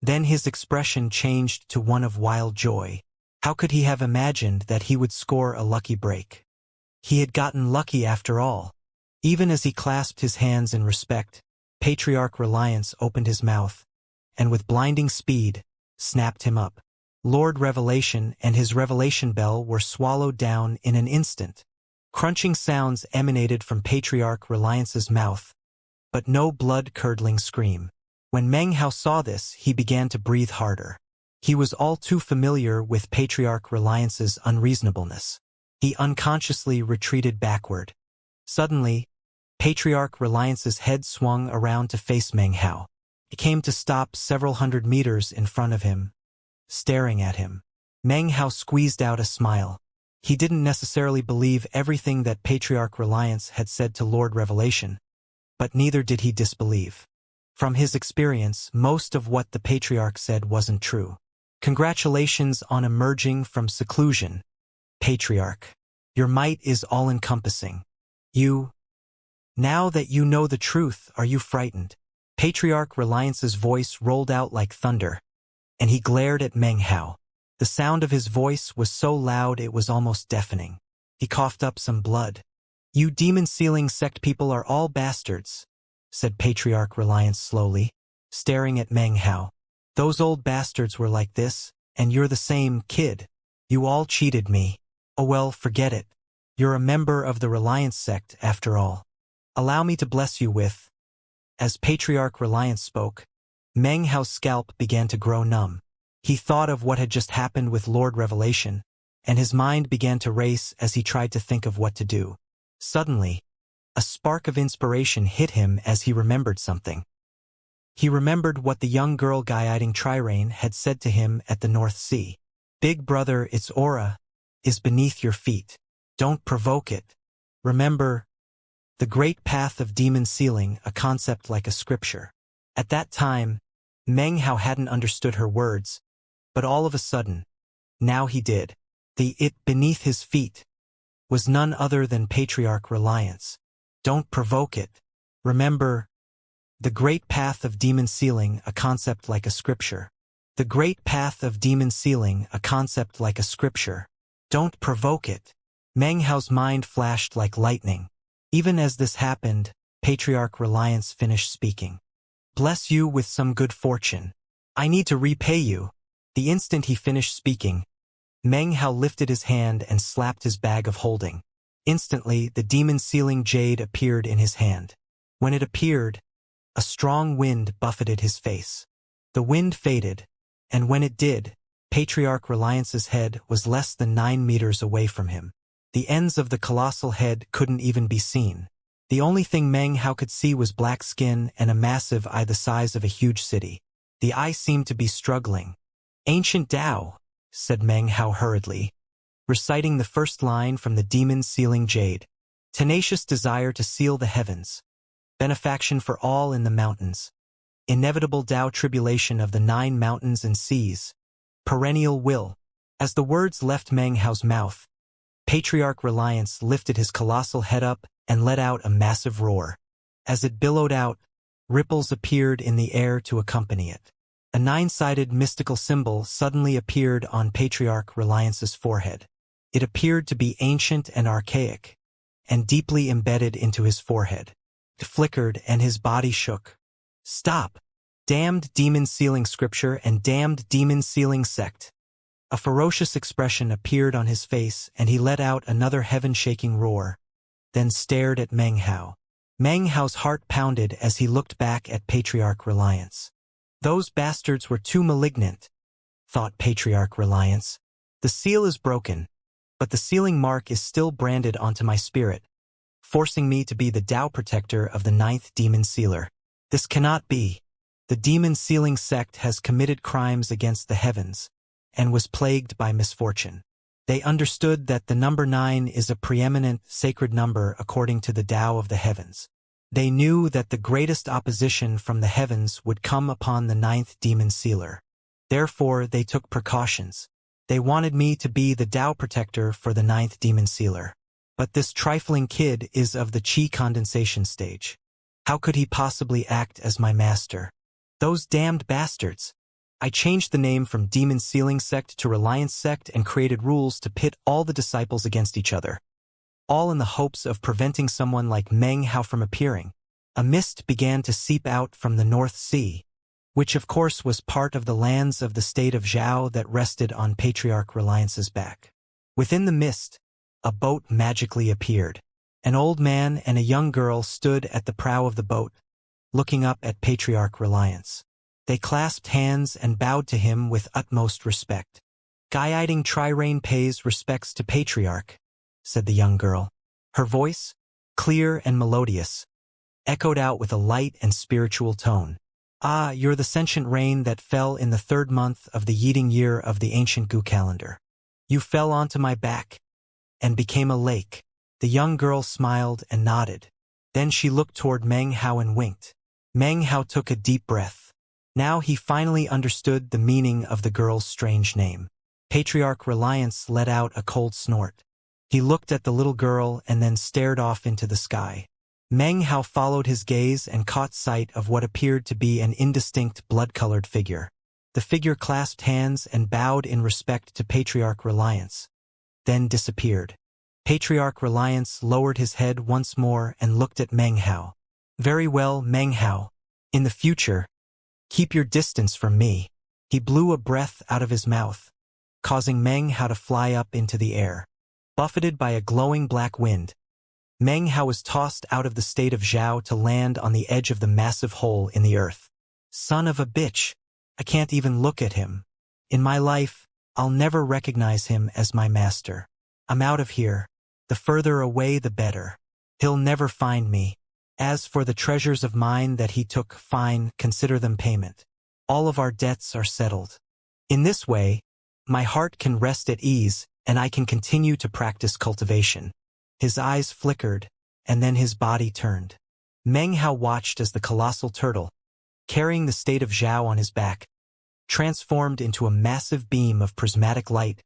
Then his expression changed to one of wild joy. How could he have imagined that he would score a lucky break? He had gotten lucky after all. Even as he clasped his hands in respect, Patriarch Reliance opened his mouth, and with blinding speed, snapped him up. Lord Revelation and his revelation bell were swallowed down in an instant. Crunching sounds emanated from Patriarch Reliance's mouth, but no blood-curdling scream. When Meng Hao saw this, he began to breathe harder. He was all too familiar with Patriarch Reliance's unreasonableness. He unconsciously retreated backward, Suddenly, Patriarch Reliance's head swung around to face Meng Hao. He came to stop several hundred meters in front of him, staring at him. Meng Hao squeezed out a smile. He didn't necessarily believe everything that Patriarch Reliance had said to Lord Revelation, but neither did he disbelieve. From his experience, most of what the Patriarch said wasn't true. Congratulations on emerging from seclusion, Patriarch. Your might is all-encompassing. Now that you know the truth, are you frightened? Patriarch Reliance's voice rolled out like thunder, and he glared at Meng Hao. The sound of his voice was so loud it was almost deafening. He coughed up some blood. You demon-sealing sect people are all bastards, said Patriarch Reliance slowly, staring at Meng Hao. Those old bastards were like this, and you're the same, kid. You all cheated me. Oh well, forget it. You're a member of the Reliance sect, after all. Allow me to bless you with... As Patriarch Reliance spoke, Meng Hao's scalp began to grow numb. He thought of what had just happened with Lord Revelation, and his mind began to race as he tried to think of what to do. Suddenly, a spark of inspiration hit him as he remembered something. He remembered what the young girl guiding Trirane had said to him at the North Sea. Big brother, its aura is beneath your feet. Don't provoke it. Remember, the great path of demon sealing, a concept like a scripture. At that time, Meng Hao hadn't understood her words, but all of a sudden, now he did. The it beneath his feet was none other than Patriarch Reliance. Don't provoke it. Remember, the great path of demon sealing, a concept like a scripture. The great path of demon sealing, a concept like a scripture. Don't provoke it. Meng Hao's mind flashed like lightning. Even as this happened, Patriarch Reliance finished speaking. Bless you with some good fortune. I need to repay you. The instant he finished speaking, Meng Hao lifted his hand and slapped his bag of holding. Instantly, the demon-sealing jade appeared in his hand. When it appeared, a strong wind buffeted his face. The wind faded, and when it did, Patriarch Reliance's head was less than 9 meters away from him. The ends of the colossal head couldn't even be seen. The only thing Meng Hao could see was black skin and a massive eye the size of a huge city. The eye seemed to be struggling. Ancient Tao, said Meng Hao hurriedly, reciting the first line from the demon-sealing jade. Tenacious desire to seal the heavens. Benefaction for all in the mountains. Inevitable Tao tribulation of the 9 mountains and seas. Perennial will. As the words left Meng Hao's mouth, Patriarch Reliance lifted his colossal head up and let out a massive roar. As it billowed out, ripples appeared in the air to accompany it. A 9-sided mystical symbol suddenly appeared on Patriarch Reliance's forehead. It appeared to be ancient and archaic, and deeply embedded into his forehead. It flickered and his body shook. Stop! Damned demon-sealing scripture and damned demon-sealing sect. A ferocious expression appeared on his face and he let out another heaven-shaking roar, then stared at Meng Hao. Meng Hao's heart pounded as he looked back at Patriarch Reliance. Those bastards were too malignant, thought Patriarch Reliance. The seal is broken, but the sealing mark is still branded onto my spirit, forcing me to be the Tao protector of the 9th demon sealer. This cannot be. The demon sealing sect has committed crimes against the heavens, and was plagued by misfortune. They understood that the number 9 is a preeminent sacred number according to the Tao of the heavens. They knew that the greatest opposition from the heavens would come upon the 9th demon sealer. Therefore, they took precautions. They wanted me to be the Tao protector for the 9th demon sealer. But this trifling kid is of the chi condensation stage. How could he possibly act as my master? Those damned bastards! I changed the name from Demon Sealing Sect to Reliance Sect and created rules to pit all the disciples against each other, all in the hopes of preventing someone like Meng Hao from appearing. A mist began to seep out from the North Sea, which of course was part of the lands of the state of Zhao that rested on Patriarch Reliance's back. Within the mist, a boat magically appeared. An old man and a young girl stood at the prow of the boat, looking up at Patriarch Reliance. They clasped hands and bowed to him with utmost respect. Guiding Trirane pays respects to Patriarch, said the young girl. Her voice, clear and melodious, echoed out with a light and spiritual tone. Ah, you're the sentient rain that fell in the 3rd month of the Yiding year of the ancient Gu calendar. You fell onto my back and became a lake. The young girl smiled and nodded. Then she looked toward Meng Hao and winked. Meng Hao took a deep breath. Now he finally understood the meaning of the girl's strange name. Patriarch Reliance let out a cold snort. He looked at the little girl and then stared off into the sky. Meng Hao followed his gaze and caught sight of what appeared to be an indistinct blood-colored figure. The figure clasped hands and bowed in respect to Patriarch Reliance, then disappeared. Patriarch Reliance lowered his head once more and looked at Meng Hao. Very well, Meng Hao. In the future, keep your distance from me. He blew a breath out of his mouth, causing Meng Hao to fly up into the air. Buffeted by a glowing black wind, Meng Hao was tossed out of the state of Zhao to land on the edge of the massive hole in the earth. Son of a bitch! I can't even look at him. In my life, I'll never recognize him as my master. I'm out of here. The further away the better. He'll never find me. As for the treasures of mine that he took, fine, consider them payment. All of our debts are settled. In this way, my heart can rest at ease, and I can continue to practice cultivation. His eyes flickered, and then his body turned. Meng Hao watched as the colossal turtle, carrying the state of Zhao on his back, transformed into a massive beam of prismatic light,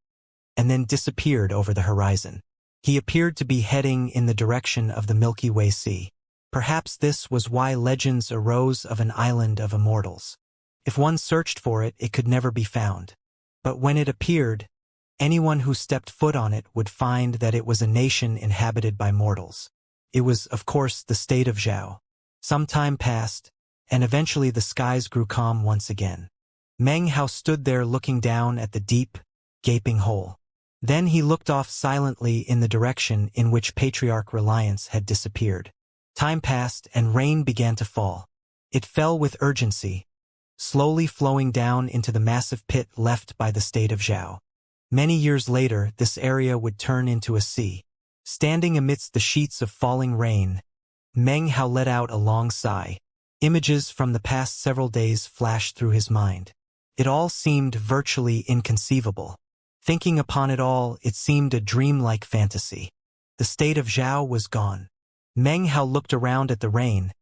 and then disappeared over the horizon. He appeared to be heading in the direction of the Milky Way Sea. Perhaps this was why legends arose of an island of immortals. If one searched for it, it could never be found. But when it appeared, anyone who stepped foot on it would find that it was a nation inhabited by mortals. It was, of course, the state of Zhao. Some time passed, and eventually the skies grew calm once again. Meng Hao stood there looking down at the deep, gaping hole. Then he looked off silently in the direction in which Patriarch Reliance had disappeared. Time passed and rain began to fall. It fell with urgency, slowly flowing down into the massive pit left by the state of Zhao. Many years later, this area would turn into a sea. Standing amidst the sheets of falling rain, Meng Hao let out a long sigh. Images from the past several days flashed through his mind. It all seemed virtually inconceivable. Thinking upon it all, it seemed a dreamlike fantasy. The state of Zhao was gone. Meng Hao looked around at the rain,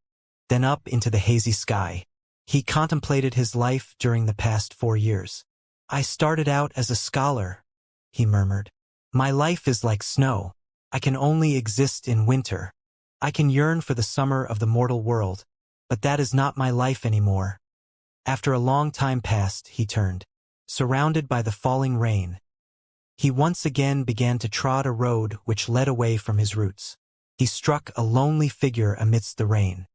then up into the hazy sky. He contemplated his life during the past 4 years. I started out as a scholar, he murmured. My life is like snow. I can only exist in winter. I can yearn for the summer of the mortal world, but that is not my life anymore. After a long time passed, he turned. Surrounded by the falling rain, he once again began to trod a road which led away from his roots. He struck a lonely figure amidst the rain.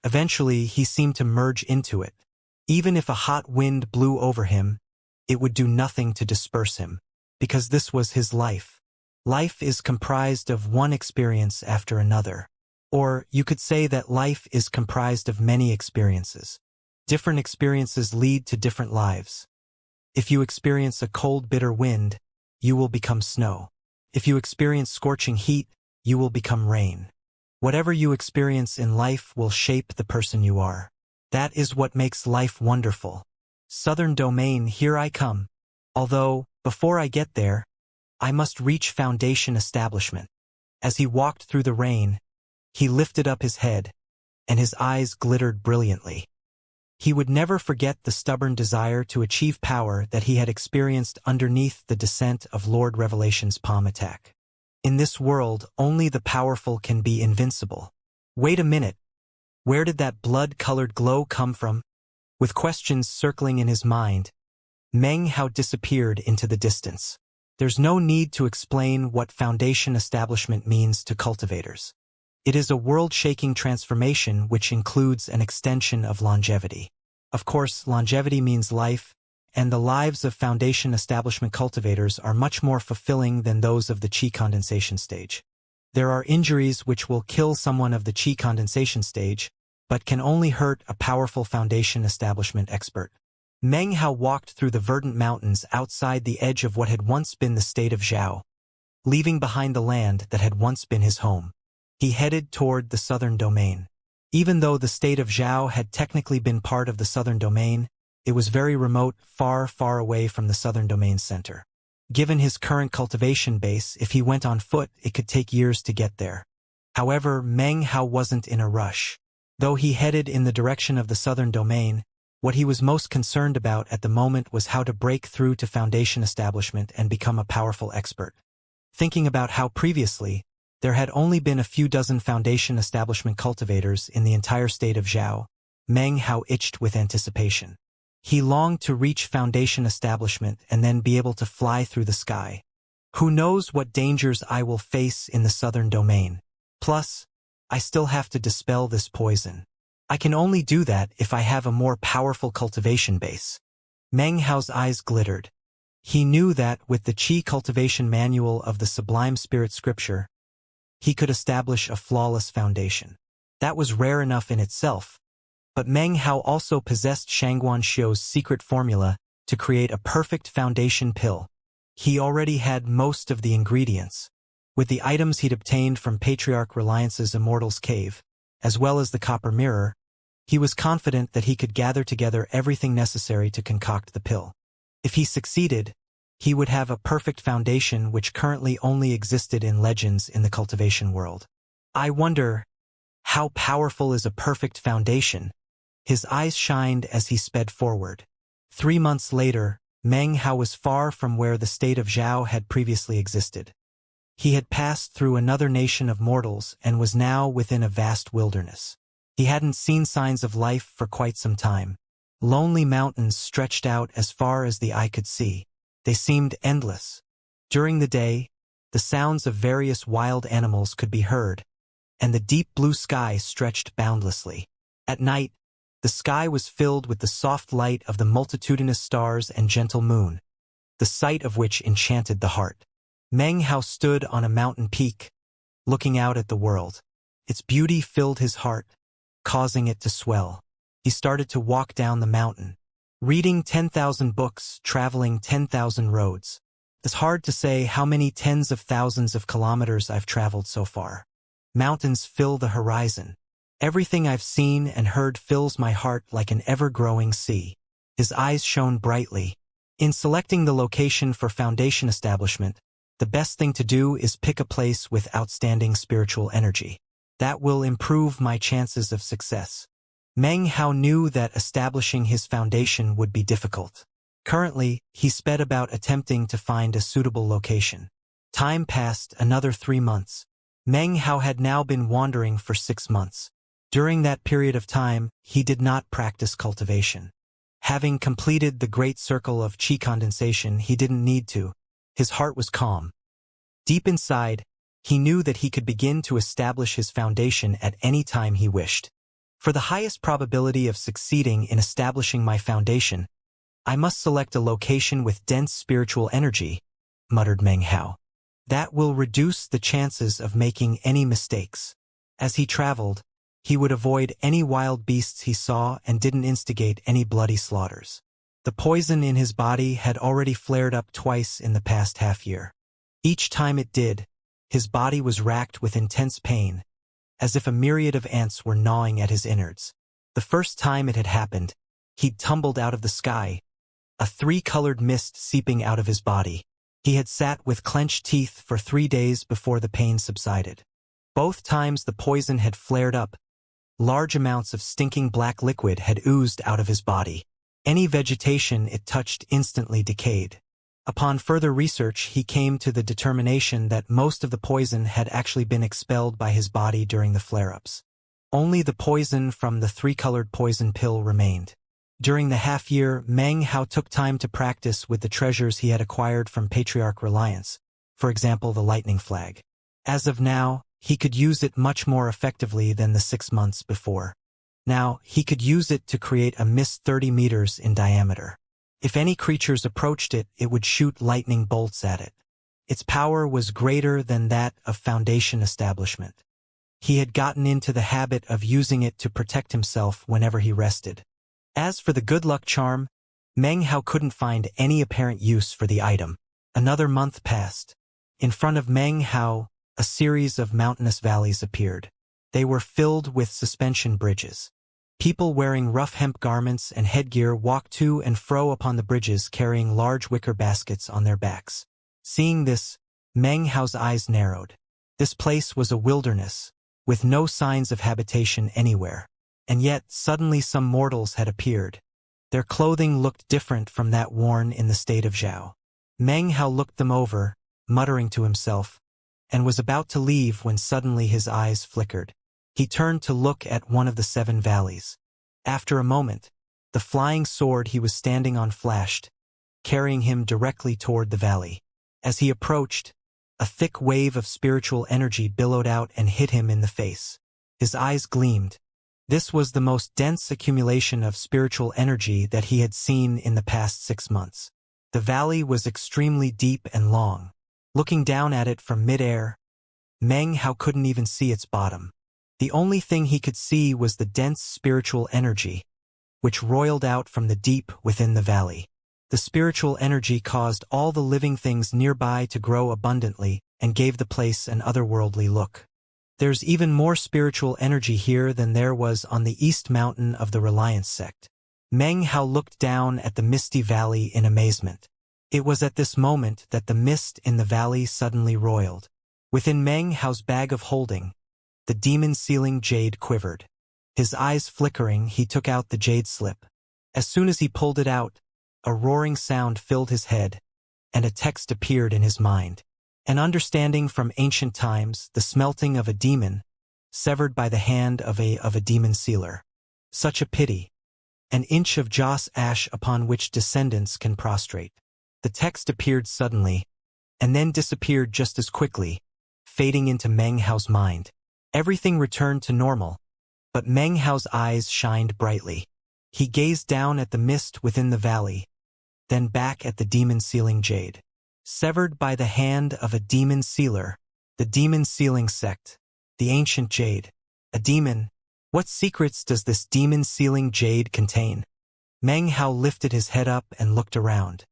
Eventually, he seemed to merge into it. Even if a hot wind blew over him, it would do nothing to disperse him, because this was his life. Life is comprised of one experience after another. Or you could say that life is comprised of many experiences. Different experiences lead to different lives. If you experience a cold, bitter wind, you will become snow. If you experience scorching heat, you will become rain. Whatever you experience in life will shape the person you are. That is what makes life wonderful. Southern Domain, here I come. Although, before I get there, I must reach Foundation Establishment. As he walked through the rain, he lifted up his head, and his eyes glittered brilliantly. He would never forget the stubborn desire to achieve power that he had experienced underneath the descent of Lord Revelation's palm attack. In this world, only the powerful can be invincible. Wait a minute. Where did that blood-colored glow come from? With questions circling in his mind, Meng Hao disappeared into the distance. There's no need to explain what Foundation Establishment means to cultivators. It is a world-shaking transformation which includes an extension of longevity. Of course, longevity means life, and the lives of Foundation Establishment cultivators are much more fulfilling than those of the Qi condensation stage. There are injuries which will kill someone of the Qi condensation stage, but can only hurt a powerful Foundation Establishment expert. Meng Hao walked through the verdant mountains outside the edge of what had once been the state of Zhao, leaving behind the land that had once been his home. He headed toward the southern domain. Even though the state of Zhao had technically been part of the southern domain, it was very remote, far, far away from the southern domain center. Given his current cultivation base, if he went on foot, it could take years to get there. However, Meng Hao wasn't in a rush. Though he headed in the direction of the southern domain, what he was most concerned about at the moment was how to break through to Foundation establishment and become a powerful expert. Thinking about how previously, there had only been a few dozen Foundation establishment cultivators in the entire state of Zhao, Meng Hao itched with anticipation. He longed to reach Foundation establishment and then be able to fly through the sky. Who knows what dangers I will face in the southern domain? Plus, I still have to dispel this poison. I can only do that if I have a more powerful cultivation base. Meng Hao's eyes glittered. He knew that with the Qi cultivation manual of the Sublime Spirit Scripture, he could establish a flawless foundation. That was rare enough in itself, but Meng Hao also possessed Shangguan Xiu's secret formula to create a perfect foundation pill. He already had most of the ingredients. With the items he'd obtained from Patriarch Reliance's Immortal's cave, as well as the copper mirror, he was confident that he could gather together everything necessary to concoct the pill. If he succeeded, he would have a perfect foundation which currently only existed in legends in the cultivation world. I wonder, how powerful is a perfect foundation? His eyes shined as he sped forward. 3 months later, Meng Hao was far from where the state of Zhao had previously existed. He had passed through another nation of mortals and was now within a vast wilderness. He hadn't seen signs of life for quite some time. Lonely mountains stretched out as far as the eye could see. They seemed endless. During the day, the sounds of various wild animals could be heard, and the deep blue sky stretched boundlessly. At night, the sky was filled with the soft light of the multitudinous stars and gentle moon, the sight of which enchanted the heart. Meng Hao stood on a mountain peak, looking out at the world. Its beauty filled his heart, causing it to swell. He started to walk down the mountain, reading 10,000 books, traveling 10,000 roads. It's hard to say how many tens of thousands of kilometers I've traveled so far. Mountains fill the horizon. Everything I've seen and heard fills my heart like an ever-growing sea. His eyes shone brightly. In selecting the location for Foundation establishment, the best thing to do is pick a place with outstanding spiritual energy. That will improve my chances of success. Meng Hao knew that establishing his foundation would be difficult. Currently, he sped about attempting to find a suitable location. Time passed another 3 months. Meng Hao had now been wandering for 6 months. During that period of time, he did not practice cultivation. Having completed the great circle of qi condensation, he didn't need to. His heart was calm. Deep inside, he knew that he could begin to establish his foundation at any time he wished. For the highest probability of succeeding in establishing my foundation, I must select a location with dense spiritual energy, muttered Meng Hao. That will reduce the chances of making any mistakes. As he traveled, he would avoid any wild beasts he saw and didn't instigate any bloody slaughters. The poison in his body had already flared up twice in the past half-year. Each time it did, his body was racked with intense pain, as if a myriad of ants were gnawing at his innards. The first time it had happened, he'd tumbled out of the sky, a 3-colored mist seeping out of his body. He had sat with clenched teeth for 3 days before the pain subsided. Both times the poison had flared up. Large amounts of stinking black liquid had oozed out of his body. Any vegetation it touched instantly decayed. Upon further research, he came to the determination that most of the poison had actually been expelled by his body during the flare-ups. Only the poison from the 3-colored poison pill remained. During the half-year, Meng Hao took time to practice with the treasures he had acquired from Patriarch Reliance, for example the lightning flag. As of now, he could use it much more effectively than the 6 months before. Now, he could use it to create a mist 30 meters in diameter. If any creatures approached it, it would shoot lightning bolts at it. Its power was greater than that of Foundation establishment. He had gotten into the habit of using it to protect himself whenever he rested. As for the good luck charm, Meng Hao couldn't find any apparent use for the item. Another month passed. In front of Meng Hao, a series of mountainous valleys appeared. They were filled with suspension bridges. People wearing rough hemp garments and headgear walked to and fro upon the bridges carrying large wicker baskets on their backs. Seeing this, Meng Hao's eyes narrowed. This place was a wilderness, with no signs of habitation anywhere. And yet, suddenly some mortals had appeared. Their clothing looked different from that worn in the state of Zhao. Meng Hao looked them over, muttering to himself, and was about to leave when suddenly his eyes flickered. He turned to look at one of the 7 valleys. After a moment, the flying sword he was standing on flashed, carrying him directly toward the valley. As he approached, a thick wave of spiritual energy billowed out and hit him in the face. His eyes gleamed. This was the most dense accumulation of spiritual energy that he had seen in the past 6 months. The valley was extremely deep and long. Looking down at it from mid-air, Meng Hao couldn't even see its bottom. The only thing he could see was the dense spiritual energy, which roiled out from the deep within the valley. The spiritual energy caused all the living things nearby to grow abundantly and gave the place an otherworldly look. There's even more spiritual energy here than there was on the east mountain of the Reliance sect. Meng Hao looked down at the misty valley in amazement. It was at this moment that the mist in the valley suddenly roiled. Within Meng Hao's bag of holding, the demon-sealing jade quivered. His eyes flickering, he took out the jade slip. As soon as he pulled it out, a roaring sound filled his head, and a text appeared in his mind. An understanding from ancient times, the smelting of a demon, severed by the hand of a demon sealer. Such a pity. An inch of joss ash upon which descendants can prostrate. The text appeared suddenly, and then disappeared just as quickly, fading into Meng Hao's mind. Everything returned to normal, but Meng Hao's eyes shined brightly. He gazed down at the mist within the valley, then back at the demon-sealing jade. Severed by the hand of a demon sealer, the demon-sealing sect, the ancient jade. A demon? What secrets does this demon-sealing jade contain? Meng Hao lifted his head up and looked around.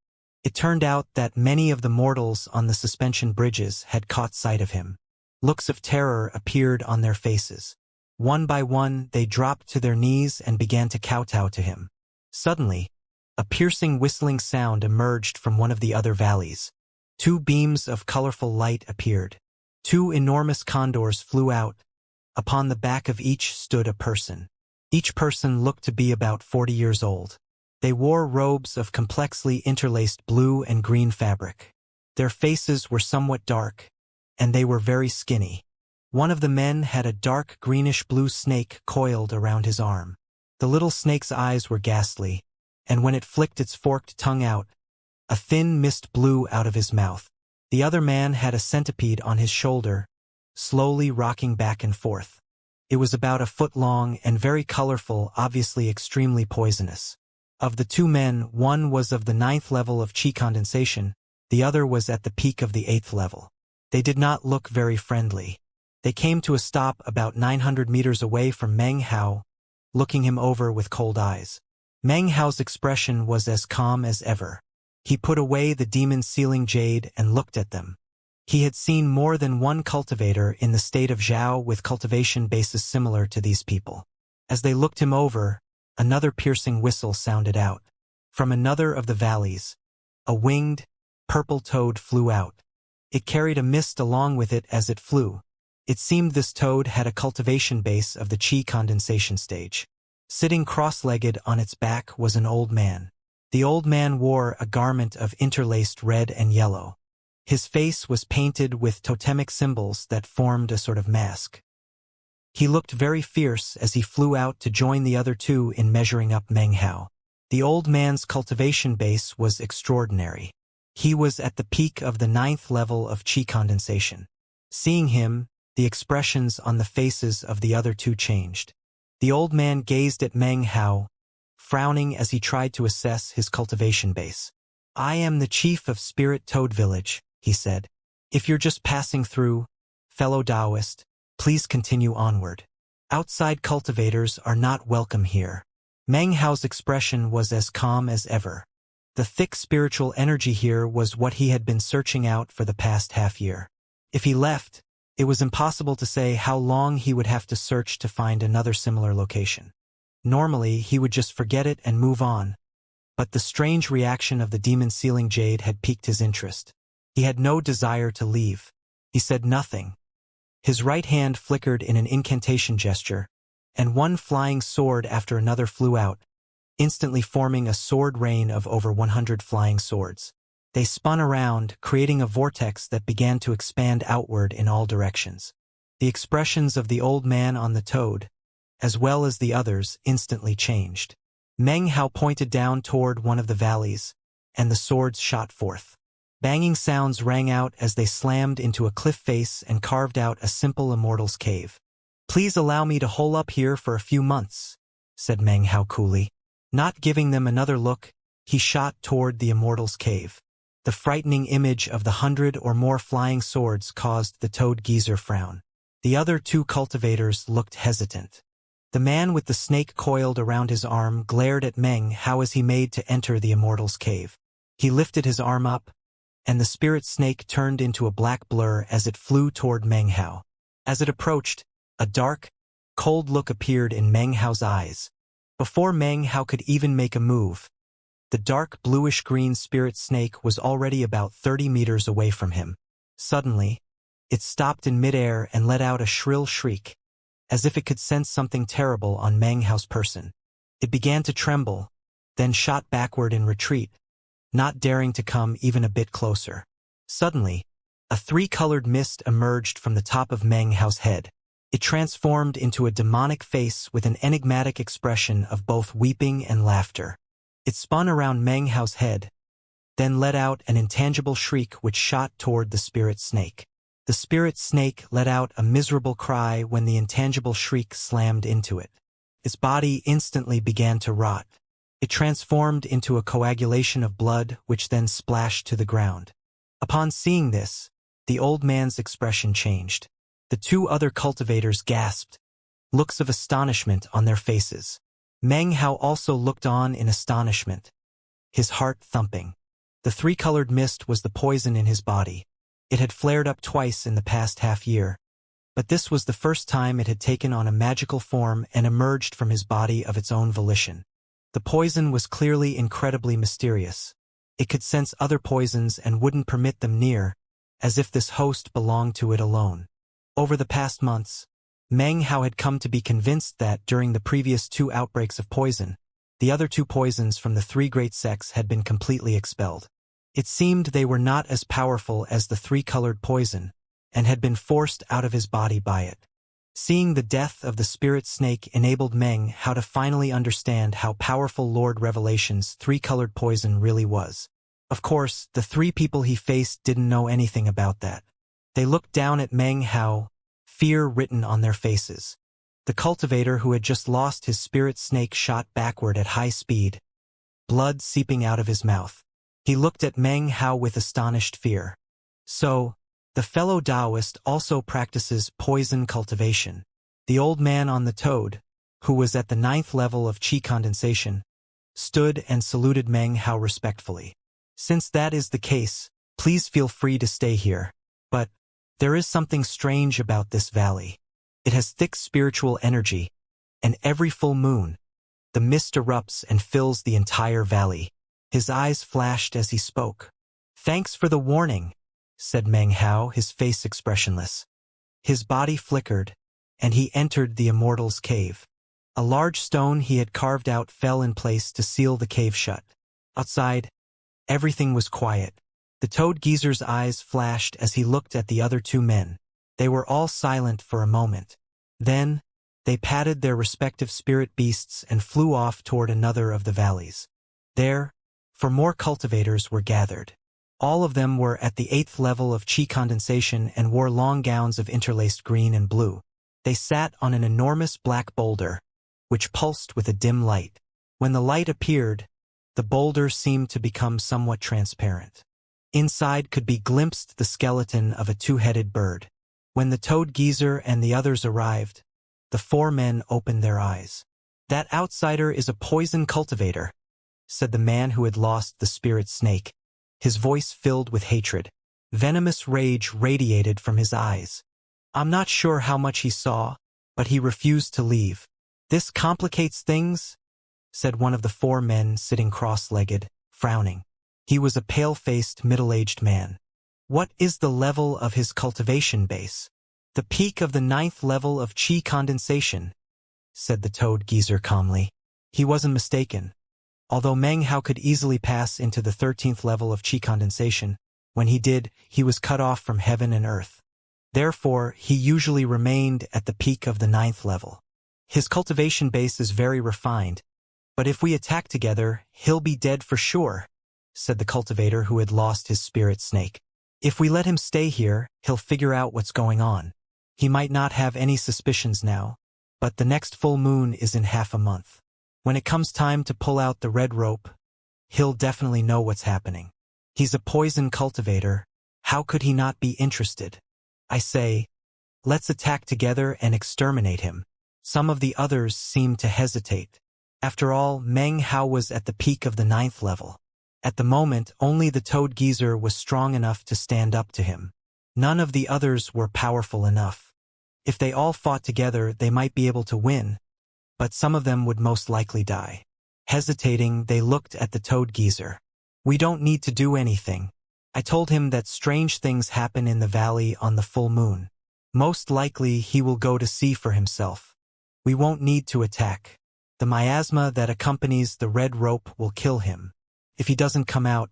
It turned out that many of the mortals on the suspension bridges had caught sight of him. Looks of terror appeared on their faces. One by one, they dropped to their knees and began to kowtow to him. Suddenly, a piercing whistling sound emerged from one of the other valleys. 2 beams of colorful light appeared. 2 enormous condors flew out. Upon the back of each stood a person. Each person looked to be about 40 years old. They wore robes of complexly interlaced blue and green fabric. Their faces were somewhat dark, and they were very skinny. One of the men had a dark greenish-blue snake coiled around his arm. The little snake's eyes were ghastly, and when it flicked its forked tongue out, a thin mist blew out of his mouth. The other man had a centipede on his shoulder, slowly rocking back and forth. It was about a foot long and very colorful, obviously extremely poisonous. Of the 2 men, one was of the 9th level of chi condensation, the other was at the peak of the 8th level. They did not look very friendly. They came to a stop about 900 meters away from Meng Hao, looking him over with cold eyes. Meng Hao's expression was as calm as ever. He put away the demon-sealing jade and looked at them. He had seen more than one cultivator in the state of Zhao with cultivation bases similar to these people. As they looked him over, another piercing whistle sounded out. From another of the valleys, a winged, purple toad flew out. It carried a mist along with it as it flew. It seemed this toad had a cultivation base of the chi condensation stage. Sitting cross-legged on its back was an old man. The old man wore a garment of interlaced red and yellow. His face was painted with totemic symbols that formed a sort of mask. He looked very fierce as he flew out to join the other 2 in measuring up Meng Hao. The old man's cultivation base was extraordinary. He was at the peak of the 9th level of chi condensation. Seeing him, the expressions on the faces of the other 2 changed. The old man gazed at Meng Hao, frowning as he tried to assess his cultivation base. "I am the chief of Spirit Toad Village," he said. "If you're just passing through, fellow Taoist, please continue onward. Outside cultivators are not welcome here." Meng Hao's expression was as calm as ever. The thick spiritual energy here was what he had been searching out for the past half-year. If he left, It was impossible to say how long he would have to search to find another similar location. Normally, he would just forget it and move on, but the strange reaction of the demon sealing jade had piqued his interest. He had no desire to leave. He said nothing. His right hand flickered in an incantation gesture, and one flying sword after another flew out, instantly forming a sword rain of over 100 flying swords. They spun around, creating a vortex that began to expand outward in all directions. The expressions of the old man on the toad, as well as the others, instantly changed. Meng Hao pointed down toward one of the valleys, and the swords shot forth. Banging sounds rang out as they slammed into a cliff face and carved out a simple immortal's cave. "Please allow me to hole up here for a few months," said Meng Hao coolly. Not giving them another look, he shot toward the immortal's cave. The frightening image of the 100 or more flying swords caused the toad geezer frown. The other two cultivators looked hesitant. The man with the snake coiled around his arm glared at Meng Hao as he made to enter the immortal's cave. He lifted his arm up, and the spirit snake turned into a black blur as it flew toward Meng Hao. As it approached, a dark, cold look appeared in Meng Hao's eyes. Before Meng Hao could even make a move, the dark bluish-green spirit snake was already about 30 meters away from him. Suddenly, it stopped in midair and let out a shrill shriek, as if it could sense something terrible on Meng Hao's person. It began to tremble, then shot backward in retreat, not daring to come even a bit closer. Suddenly, a three-colored mist emerged from the top of Meng Hao's head. It transformed into a demonic face with an enigmatic expression of both weeping and laughter. It spun around Meng Hao's head, then let out an intangible shriek which shot toward the spirit snake. The spirit snake let out a miserable cry when the intangible shriek slammed into it. Its body instantly began to rot. It transformed into a coagulation of blood which then splashed to the ground. Upon seeing this, the old man's expression changed. The two other cultivators gasped, looks of astonishment on their faces. Meng Hao also looked on in astonishment, his heart thumping. The three-colored mist was the poison in his body. It had flared up twice in the past half-year, but this was the first time it had taken on a magical form and emerged from his body of its own volition. The poison was clearly incredibly mysterious. It could sense other poisons and wouldn't permit them near, as if this host belonged to it alone. Over the past months, Meng Hao had come to be convinced that during the previous 2 outbreaks of poison, the other 2 poisons from the 3 great sects had been completely expelled. It seemed they were not as powerful as the 3-colored poison, and had been forced out of his body by it. Seeing the death of the spirit snake enabled Meng Hao to finally understand how powerful Lord Revelation's 3-colored poison really was. Of course, the 3 people he faced didn't know anything about that. They looked down at Meng Hao, fear written on their faces. The cultivator who had just lost his spirit snake shot backward at high speed, blood seeping out of his mouth. He looked at Meng Hao with astonished fear. So, the fellow Taoist also practices poison cultivation. The old man on the toad, who was at the 9th level of qi condensation, stood and saluted Meng Hao respectfully. "Since that is the case, please feel free to stay here. But there is something strange about this valley. It has thick spiritual energy, and every full moon, the mist erupts and fills the entire valley." His eyes flashed as he spoke. "Thanks for the warning," said Meng Hao, his face expressionless. His body flickered, and he entered the Immortal's cave. A large stone he had carved out fell in place to seal the cave shut. Outside, everything was quiet. The toad geezer's eyes flashed as he looked at the other 2 men. They were all silent for a moment. Then, they patted their respective spirit beasts and flew off toward another of the valleys. There, for more cultivators were gathered. All of them were at the 8th level of qi condensation and wore long gowns of interlaced green and blue. They sat on an enormous black boulder, which pulsed with a dim light. When the light appeared, the boulder seemed to become somewhat transparent. Inside could be glimpsed the skeleton of a 2-headed bird. When the toad geezer and the others arrived, the 4 men opened their eyes. "That outsider is a poison cultivator," said the man who had lost the spirit snake, his voice filled with hatred. Venomous rage radiated from his eyes. I'm not sure how much he saw, but he refused to leave. This complicates things, said one of the 4 men sitting cross-legged, frowning. He was a pale-faced, middle-aged man. What is the level of his cultivation base? The peak of the 9th level of chi condensation, said the toad geezer calmly. He wasn't mistaken. Although Meng Hao could easily pass into the 13th level of chi condensation, when he did, he was cut off from heaven and earth. Therefore, he usually remained at the peak of the 9th level. His cultivation base is very refined, but if we attack together, he'll be dead for sure, said the cultivator who had lost his spirit snake. If we let him stay here, he'll figure out what's going on. He might not have any suspicions now, but the next full moon is in half a month. When it comes time to pull out the red rope, he'll definitely know what's happening. He's a poison cultivator. How could he not be interested? I say, let's attack together and exterminate him. Some of the others seemed to hesitate. After all, Meng Hao was at the peak of the 9th level. At the moment, only the toad geezer was strong enough to stand up to him. None of the others were powerful enough. If they all fought together, they might be able to win, but some of them would most likely die. Hesitating, they looked at the toad geezer. We don't need to do anything. I told him that strange things happen in the valley on the full moon. Most likely he will go to see for himself. We won't need to attack. The miasma that accompanies the red rope will kill him. If he doesn't come out,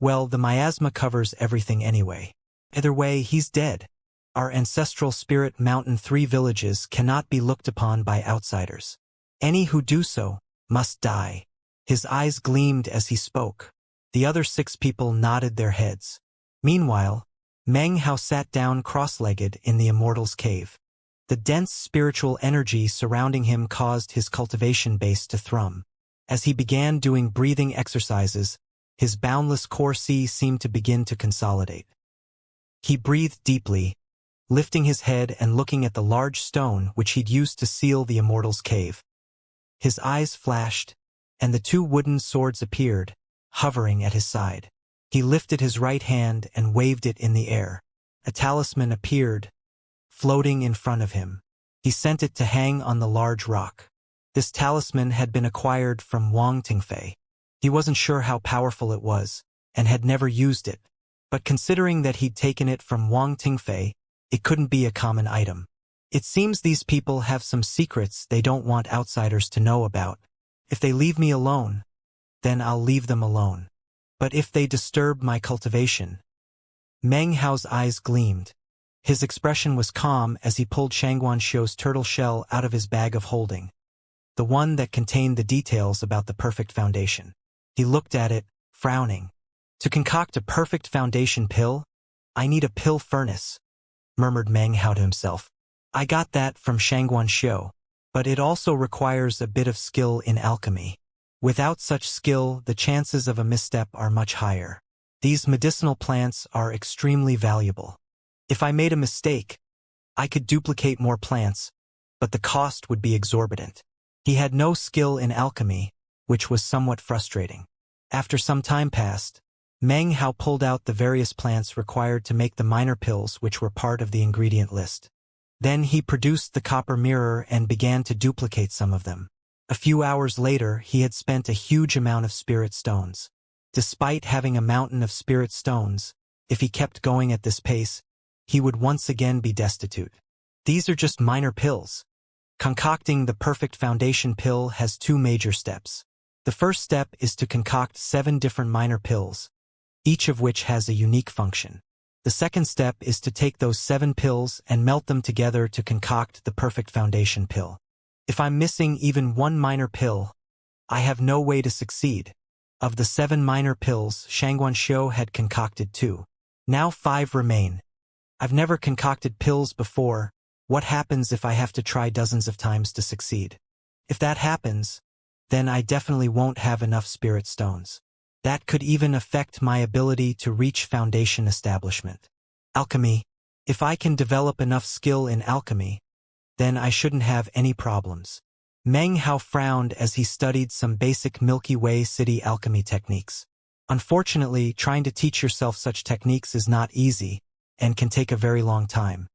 well, the miasma covers everything anyway. Either way, he's dead. Our ancestral spirit mountain 3 villages cannot be looked upon by outsiders. Any who do so must die. His eyes gleamed as he spoke. The other 6 people nodded their heads. Meanwhile, Meng Hao sat down cross-legged in the Immortal's cave. The dense spiritual energy surrounding him caused his cultivation base to thrum. As he began doing breathing exercises, his boundless core C seemed to begin to consolidate. He breathed deeply, lifting his head and looking at the large stone which he'd used to seal the Immortal's cave. His eyes flashed, and the 2 wooden swords appeared, hovering at his side. He lifted his right hand and waved it in the air. A talisman appeared, floating in front of him. He sent it to hang on the large rock. This talisman had been acquired from Wang Tingfei. He wasn't sure how powerful it was, and had never used it, but considering that he'd taken it from Wang Tingfei, it couldn't be a common item. It seems these people have some secrets they don't want outsiders to know about. If they leave me alone, then I'll leave them alone. But if they disturb my cultivation... Meng Hao's eyes gleamed. His expression was calm as he pulled Xianxia's turtle shell out of his bag of holding, the one that contained the details about the perfect foundation. He looked at it, frowning. To concoct a perfect foundation pill, I need a pill furnace, murmured Meng Hao to himself. I got that from Xianxia, but it also requires a bit of skill in alchemy. Without such skill, the chances of a misstep are much higher. These medicinal plants are extremely valuable. If I made a mistake, I could duplicate more plants, but the cost would be exorbitant. He had no skill in alchemy, which was somewhat frustrating. After some time passed, Meng Hao pulled out the various plants required to make the minor pills which were part of the ingredient list. Then he produced the copper mirror and began to duplicate some of them. A few hours later, he had spent a huge amount of spirit stones. Despite having a mountain of spirit stones, if he kept going at this pace, he would once again be destitute. These are just minor pills. Concocting the perfect foundation pill has 2 major steps. The first step is to concoct 7 different minor pills, each of which has a unique function. The second step is to take those 7 pills and melt them together to concoct the perfect foundation pill. If I'm missing even 1 minor pill, I have no way to succeed. Of the 7 minor pills, Xianxia had concocted 2. Now 5 remain. I've never concocted pills before. What happens if I have to try dozens of times to succeed? If that happens, then I definitely won't have enough spirit stones. That could even affect my ability to reach foundation establishment. Alchemy. If I can develop enough skill in alchemy, then I shouldn't have any problems. Meng Hao frowned as he studied some basic Milky Way city alchemy techniques. Unfortunately, trying to teach yourself such techniques is not easy, and can take a very long time.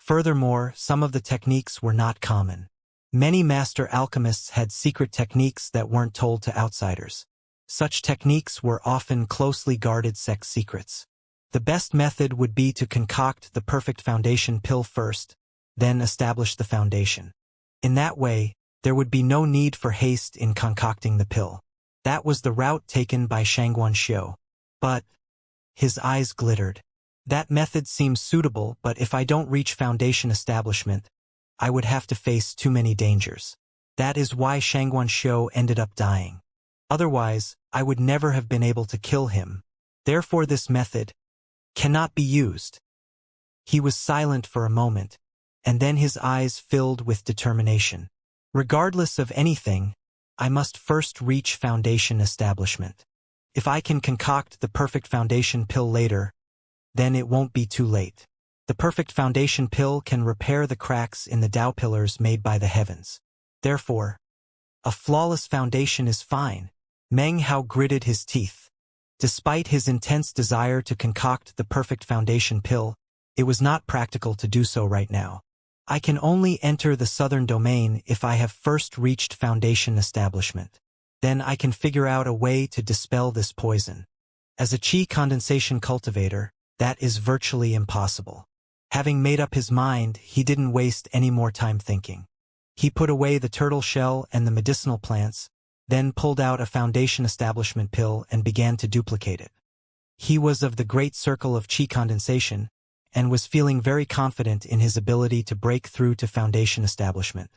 Furthermore, some of the techniques were not common. Many master alchemists had secret techniques that weren't told to outsiders. Such techniques were often closely guarded sex secrets. The best method would be to concoct the perfect foundation pill first, then establish the foundation. In that way, there would be no need for haste in concocting the pill. That was the route taken by Xianxia. But his eyes glittered. That method seems suitable, but if I don't reach foundation establishment, I would have to face too many dangers. That is why Xianxia ended up dying. Otherwise, I would never have been able to kill him. Therefore this method cannot be used. He was silent for a moment, and then his eyes filled with determination. Regardless of anything, I must first reach foundation establishment. If I can concoct the perfect foundation pill later, then it won't be too late. The perfect foundation pill can repair the cracks in the Tao pillars made by the heavens. Therefore, a flawless foundation is fine. Meng Hao gritted his teeth. Despite his intense desire to concoct the perfect foundation pill, it was not practical to do so right now. I can only enter the southern domain if I have first reached foundation establishment. Then I can figure out a way to dispel this poison. As a qi condensation cultivator, that is virtually impossible. Having made up his mind, he didn't waste any more time thinking. He put away the turtle shell and the medicinal plants, then pulled out a foundation establishment pill and began to duplicate it. He was of the great circle of qi condensation, and was feeling very confident in his ability to break through to foundation establishment.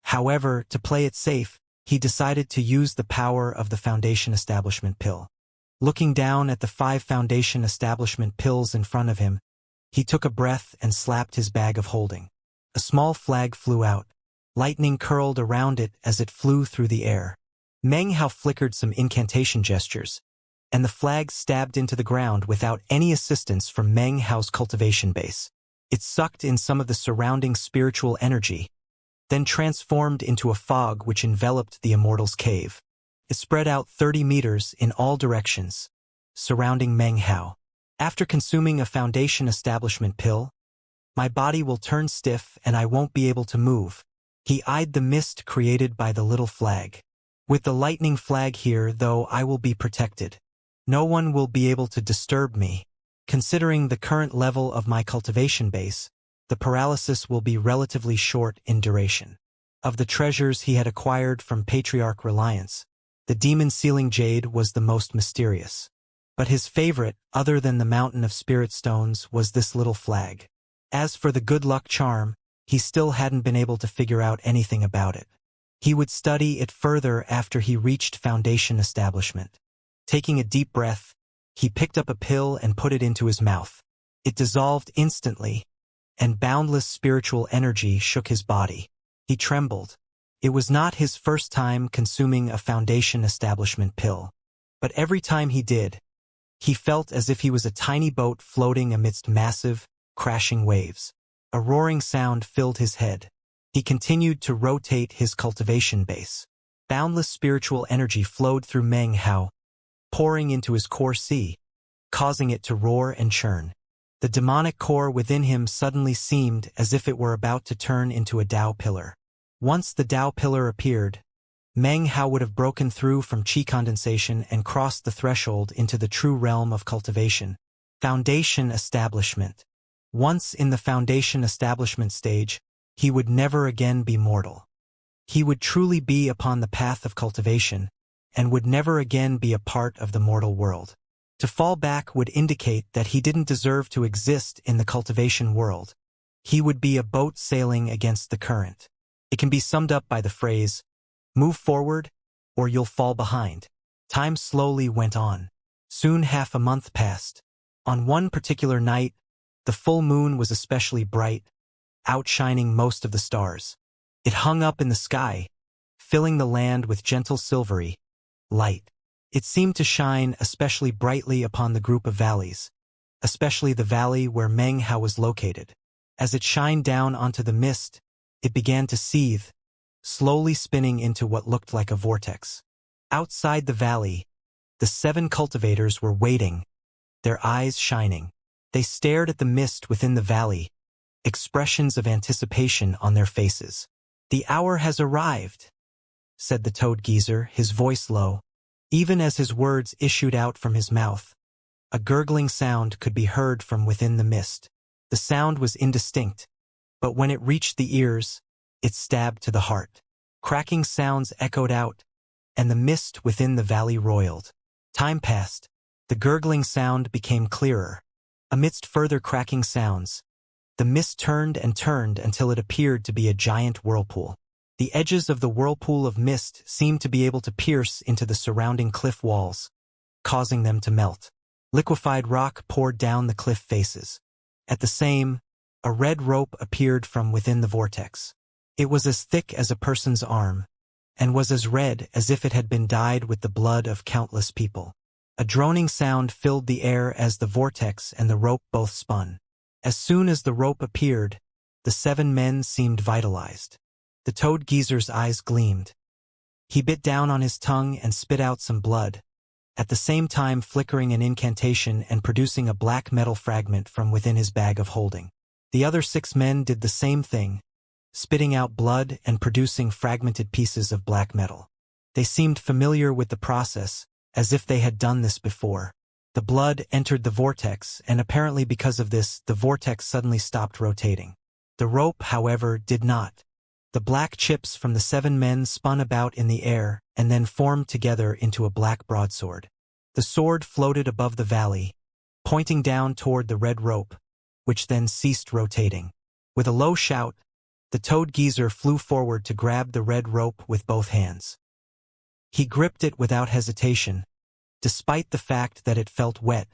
However, to play it safe, he decided to use the power of the foundation establishment pill. Looking down at the 5 foundation establishment pills in front of him, he took a breath and slapped his bag of holding. A small flag flew out. Lightning curled around it as it flew through the air. Meng Hao flickered some incantation gestures, and the flag stabbed into the ground without any assistance from Meng Hao's cultivation base. It sucked in some of the surrounding spiritual energy, then transformed into a fog which enveloped the Immortal's cave. It spread out 30 meters in all directions, surrounding Meng Hao. After consuming a foundation establishment pill, my body will turn stiff and I won't be able to move. He eyed the mist created by the little flag. With the lightning flag here, though, I will be protected. No one will be able to disturb me. Considering the current level of my cultivation base, the paralysis will be relatively short in duration. Of the treasures he had acquired from Patriarch Reliance, the demon sealing jade was the most mysterious. But his favorite, other than the mountain of spirit stones, was this little flag. As for the good luck charm, he still hadn't been able to figure out anything about it. He would study it further after he reached foundation establishment. Taking a deep breath, he picked up a pill and put it into his mouth. It dissolved instantly, and boundless spiritual energy shook his body. He trembled. It was not his first time consuming a foundation establishment pill. But every time he did, he felt as if he was a tiny boat floating amidst massive, crashing waves. A roaring sound filled his head. He continued to rotate his cultivation base. Boundless spiritual energy flowed through Meng Hao, pouring into his core C, causing it to roar and churn. The demonic core within him suddenly seemed as if it were about to turn into a Tao pillar. Once the Tao pillar appeared, Meng Hao would have broken through from qi condensation and crossed the threshold into the true realm of cultivation. Foundation establishment. Once in the foundation establishment stage, he would never again be mortal. He would truly be upon the path of cultivation, and would never again be a part of the mortal world. To fall back would indicate that he didn't deserve to exist in the cultivation world. He would be a boat sailing against the current. It can be summed up by the phrase, "Move forward, or you'll fall behind." Time slowly went on. Soon half a month passed. On one particular night, the full moon was especially bright, outshining most of the stars. It hung up in the sky, filling the land with gentle silvery light. It seemed to shine especially brightly upon the group of valleys, especially the valley where Meng Hao was located. As it shined down onto the mist, it began to seethe, slowly spinning into what looked like a vortex. Outside the valley, the 7 cultivators were waiting, their eyes shining. They stared at the mist within the valley, expressions of anticipation on their faces. "The hour has arrived," said the toad geezer, his voice low. Even as his words issued out from his mouth, a gurgling sound could be heard from within the mist. The sound was indistinct, but when it reached the ears, it stabbed to the heart. Cracking sounds echoed out, and the mist within the valley roiled. Time passed. The gurgling sound became clearer. Amidst further cracking sounds, the mist turned and turned until it appeared to be a giant whirlpool. The edges of the whirlpool of mist seemed to be able to pierce into the surrounding cliff walls, causing them to melt. Liquefied rock poured down the cliff faces. At the same, a red rope appeared from within the vortex. It was as thick as a person's arm, and was as red as if it had been dyed with the blood of countless people. A droning sound filled the air as the vortex and the rope both spun. As soon as the rope appeared, the 7 men seemed vitalized. The toad geezer's eyes gleamed. He bit down on his tongue and spit out some blood, at the same time flickering an incantation and producing a black metal fragment from within his bag of holding. The other 6 men did the same thing, spitting out blood and producing fragmented pieces of black metal. They seemed familiar with the process, as if they had done this before. The blood entered the vortex, and apparently because of this, the vortex suddenly stopped rotating. The rope, however, did not. The black chips from the 7 men spun about in the air and then formed together into a black broadsword. The sword floated above the valley, pointing down toward the red rope, which then ceased rotating. With a low shout, the toad geezer flew forward to grab the red rope with both hands. He gripped it without hesitation, despite the fact that it felt wet,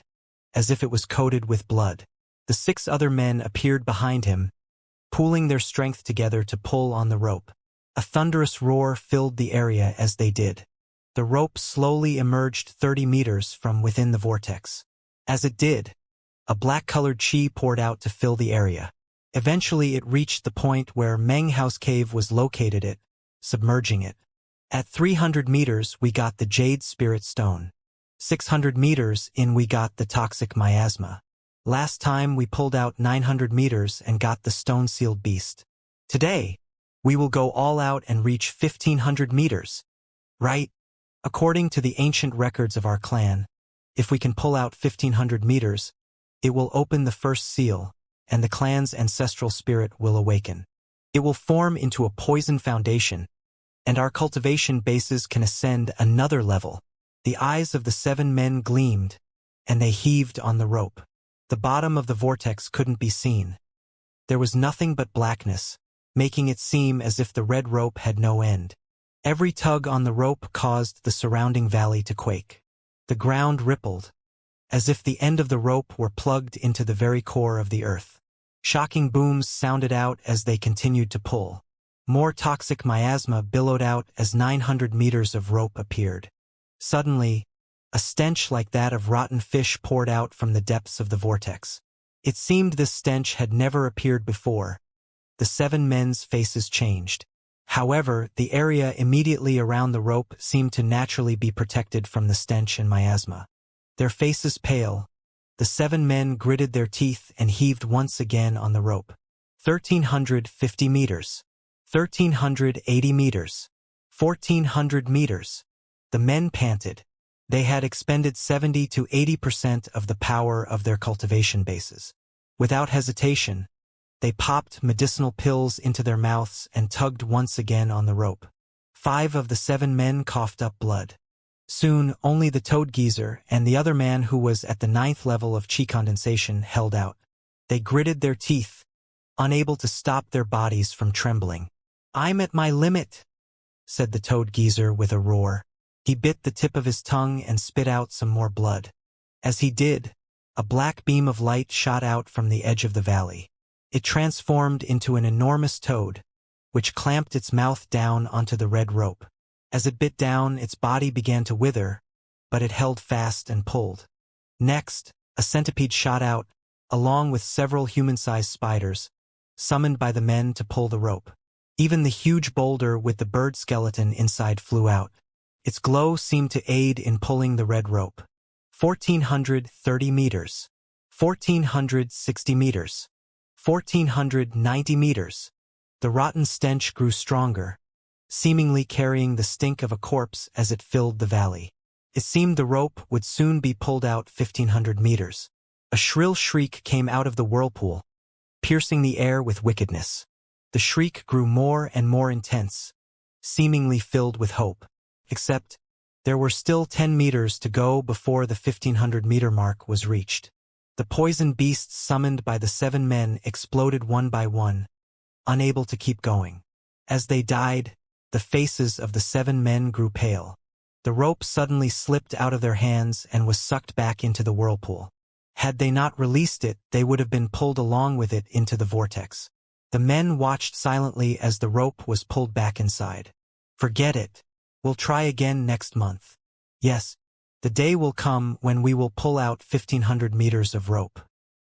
as if it was coated with blood. The 6 other men appeared behind him, pooling their strength together to pull on the rope. A thunderous roar filled the area as they did. The rope slowly emerged 30 meters from within the vortex. As it did, a black-colored chi poured out to fill the area. Eventually it reached the point where Meng House Cave was located, submerging it. At 300 meters we got the Jade Spirit Stone. 600 meters in we got the Toxic Miasma. Last time we pulled out 900 meters and got the Stone-Sealed Beast. Today, we will go all out and reach 1500 meters. Right? According to the ancient records of our clan, if we can pull out 1500 meters, it will open the first seal, and the clan's ancestral spirit will awaken. It will form into a poison foundation, and our cultivation bases can ascend another level. The eyes of the 7 men gleamed, and they heaved on the rope. The bottom of the vortex couldn't be seen. There was nothing but blackness, making it seem as if the red rope had no end. Every tug on the rope caused the surrounding valley to quake. The ground rippled, as if the end of the rope were plugged into the very core of the earth. Shocking booms sounded out as they continued to pull. More toxic miasma billowed out as 900 meters of rope appeared. Suddenly, a stench like that of rotten fish poured out from the depths of the vortex. It seemed this stench had never appeared before. The 7 men's faces changed. However, the area immediately around the rope seemed to naturally be protected from the stench and miasma. Their faces pale, the 7 men gritted their teeth and heaved once again on the rope. 1,350 meters. 1,380 meters. 1,400 meters. The men panted. They had expended 70 to 80% of the power of their cultivation bases. Without hesitation, they popped medicinal pills into their mouths and tugged once again on the rope. 5 of the 7 men coughed up blood. Soon, only the toad geezer and the other man who was at the 9th level of chi condensation held out. They gritted their teeth, unable to stop their bodies from trembling. "I'm at my limit," said the toad geezer with a roar. He bit the tip of his tongue and spit out some more blood. As he did, a black beam of light shot out from the edge of the valley. It transformed into an enormous toad, which clamped its mouth down onto the red rope. As it bit down, its body began to wither, but it held fast and pulled. Next, a centipede shot out, along with several human-sized spiders, summoned by the men to pull the rope. Even the huge boulder with the bird skeleton inside flew out. Its glow seemed to aid in pulling the red rope. 1,430 meters. 1,460 meters. 1,490 meters. The rotten stench grew stronger, seemingly carrying the stink of a corpse as it filled the valley. It seemed the rope would soon be pulled out 1,500 meters. A shrill shriek came out of the whirlpool, piercing the air with wickedness. The shriek grew more and more intense, seemingly filled with hope. Except, there were still 10 meters to go before the 1,500-meter mark was reached. The poison beasts summoned by the 7 men exploded one by one, unable to keep going. As they died, the faces of the 7 men grew pale. The rope suddenly slipped out of their hands and was sucked back into the whirlpool. Had they not released it, they would have been pulled along with it into the vortex. The men watched silently as the rope was pulled back inside. Forget it. We'll try again next month. Yes, the day will come when we will pull out 1,500 meters of rope.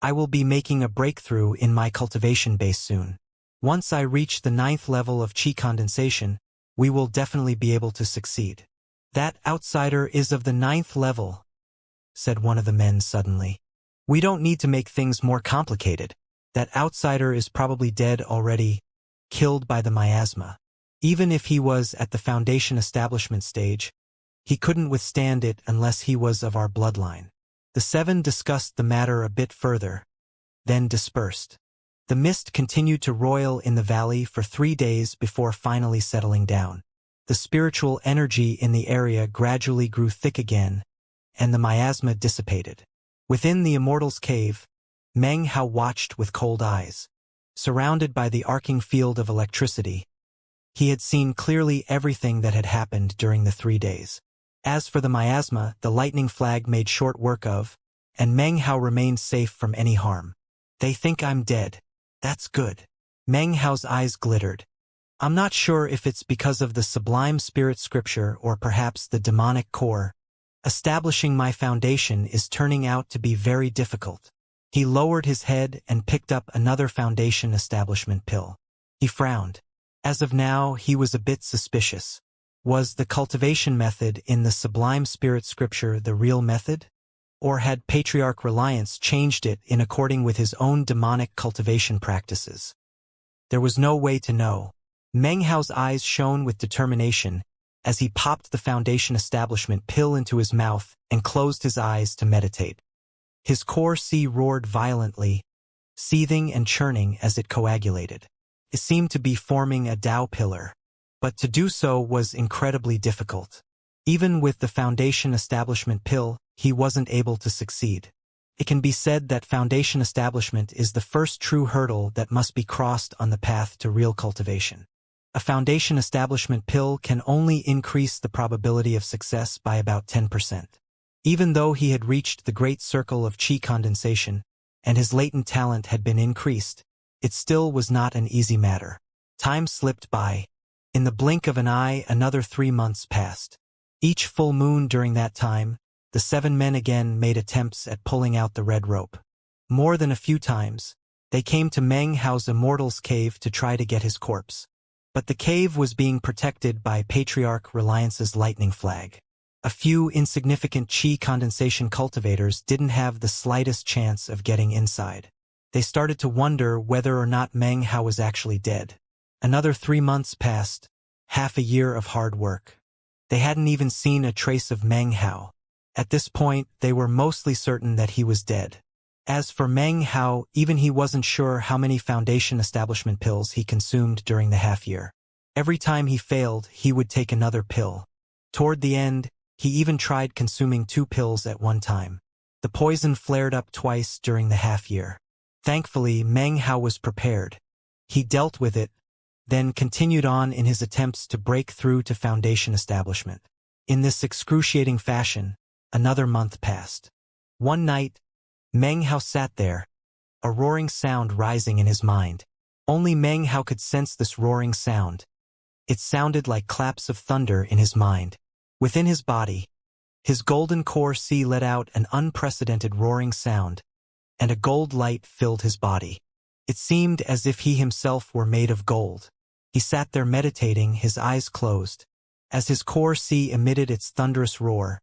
I will be making a breakthrough in my cultivation base soon. Once I reach the 9th level of chi condensation, we will definitely be able to succeed. That outsider is of the 9th level, said one of the men suddenly. We don't need to make things more complicated. That outsider is probably dead already, killed by the miasma. Even if he was at the Foundation establishment stage, he couldn't withstand it unless he was of our bloodline. The 7 discussed the matter a bit further, then dispersed. The mist continued to roil in the valley for 3 days before finally settling down. The spiritual energy in the area gradually grew thick again, and the miasma dissipated. Within the Immortal's cave, Meng Hao watched with cold eyes. Surrounded by the arcing field of electricity, he had seen clearly everything that had happened during the 3 days. As for the miasma, the lightning flag made short work of, and Meng Hao remained safe from any harm. They think I'm dead. That's good. Meng Hao's eyes glittered. I'm not sure if it's because of the sublime spirit scripture or perhaps the demonic core. Establishing my foundation is turning out to be very difficult. He lowered his head and picked up another foundation establishment pill. He frowned. As of now, he was a bit suspicious. Was the cultivation method in the sublime spirit scripture the real method? Or had Patriarch Reliance changed it in according with his own demonic cultivation practices? There was no way to know. Meng Hao's eyes shone with determination as he popped the foundation establishment pill into his mouth and closed his eyes to meditate. His core C roared violently, seething and churning as it coagulated. It seemed to be forming a Tao pillar, but to do so was incredibly difficult. Even with the foundation establishment pill, he wasn't able to succeed. It can be said that foundation establishment is the first true hurdle that must be crossed on the path to real cultivation. A foundation establishment pill can only increase the probability of success by about 10%. Even though he had reached the great circle of chi condensation, and his latent talent had been increased, it still was not an easy matter. Time slipped by. In the blink of an eye, another 3 months passed. Each full moon during that time, the 7 men again made attempts at pulling out the red rope. More than a few times, they came to Meng Hao's Immortal's cave to try to get his corpse. But the cave was being protected by Patriarch Reliance's lightning flag. A few insignificant chi condensation cultivators didn't have the slightest chance of getting inside. They started to wonder whether or not Meng Hao was actually dead. Another 3 months passed, half a year of hard work. They hadn't even seen a trace of Meng Hao. At this point, they were mostly certain that he was dead. As for Meng Hao, even he wasn't sure how many foundation establishment pills he consumed during the half year. Every time he failed, he would take another pill. Toward the end, he even tried consuming 2 pills at one time. The poison flared up twice during the half year. Thankfully, Meng Hao was prepared. He dealt with it, then continued on in his attempts to break through to foundation establishment. In this excruciating fashion, another month passed. One night, Meng Hao sat there, a roaring sound rising in his mind. Only Meng Hao could sense this roaring sound. It sounded like claps of thunder in his mind. Within his body, his golden core C let out an unprecedented roaring sound, and a gold light filled his body. It seemed as if he himself were made of gold. He sat there meditating, his eyes closed. As his core C emitted its thunderous roar,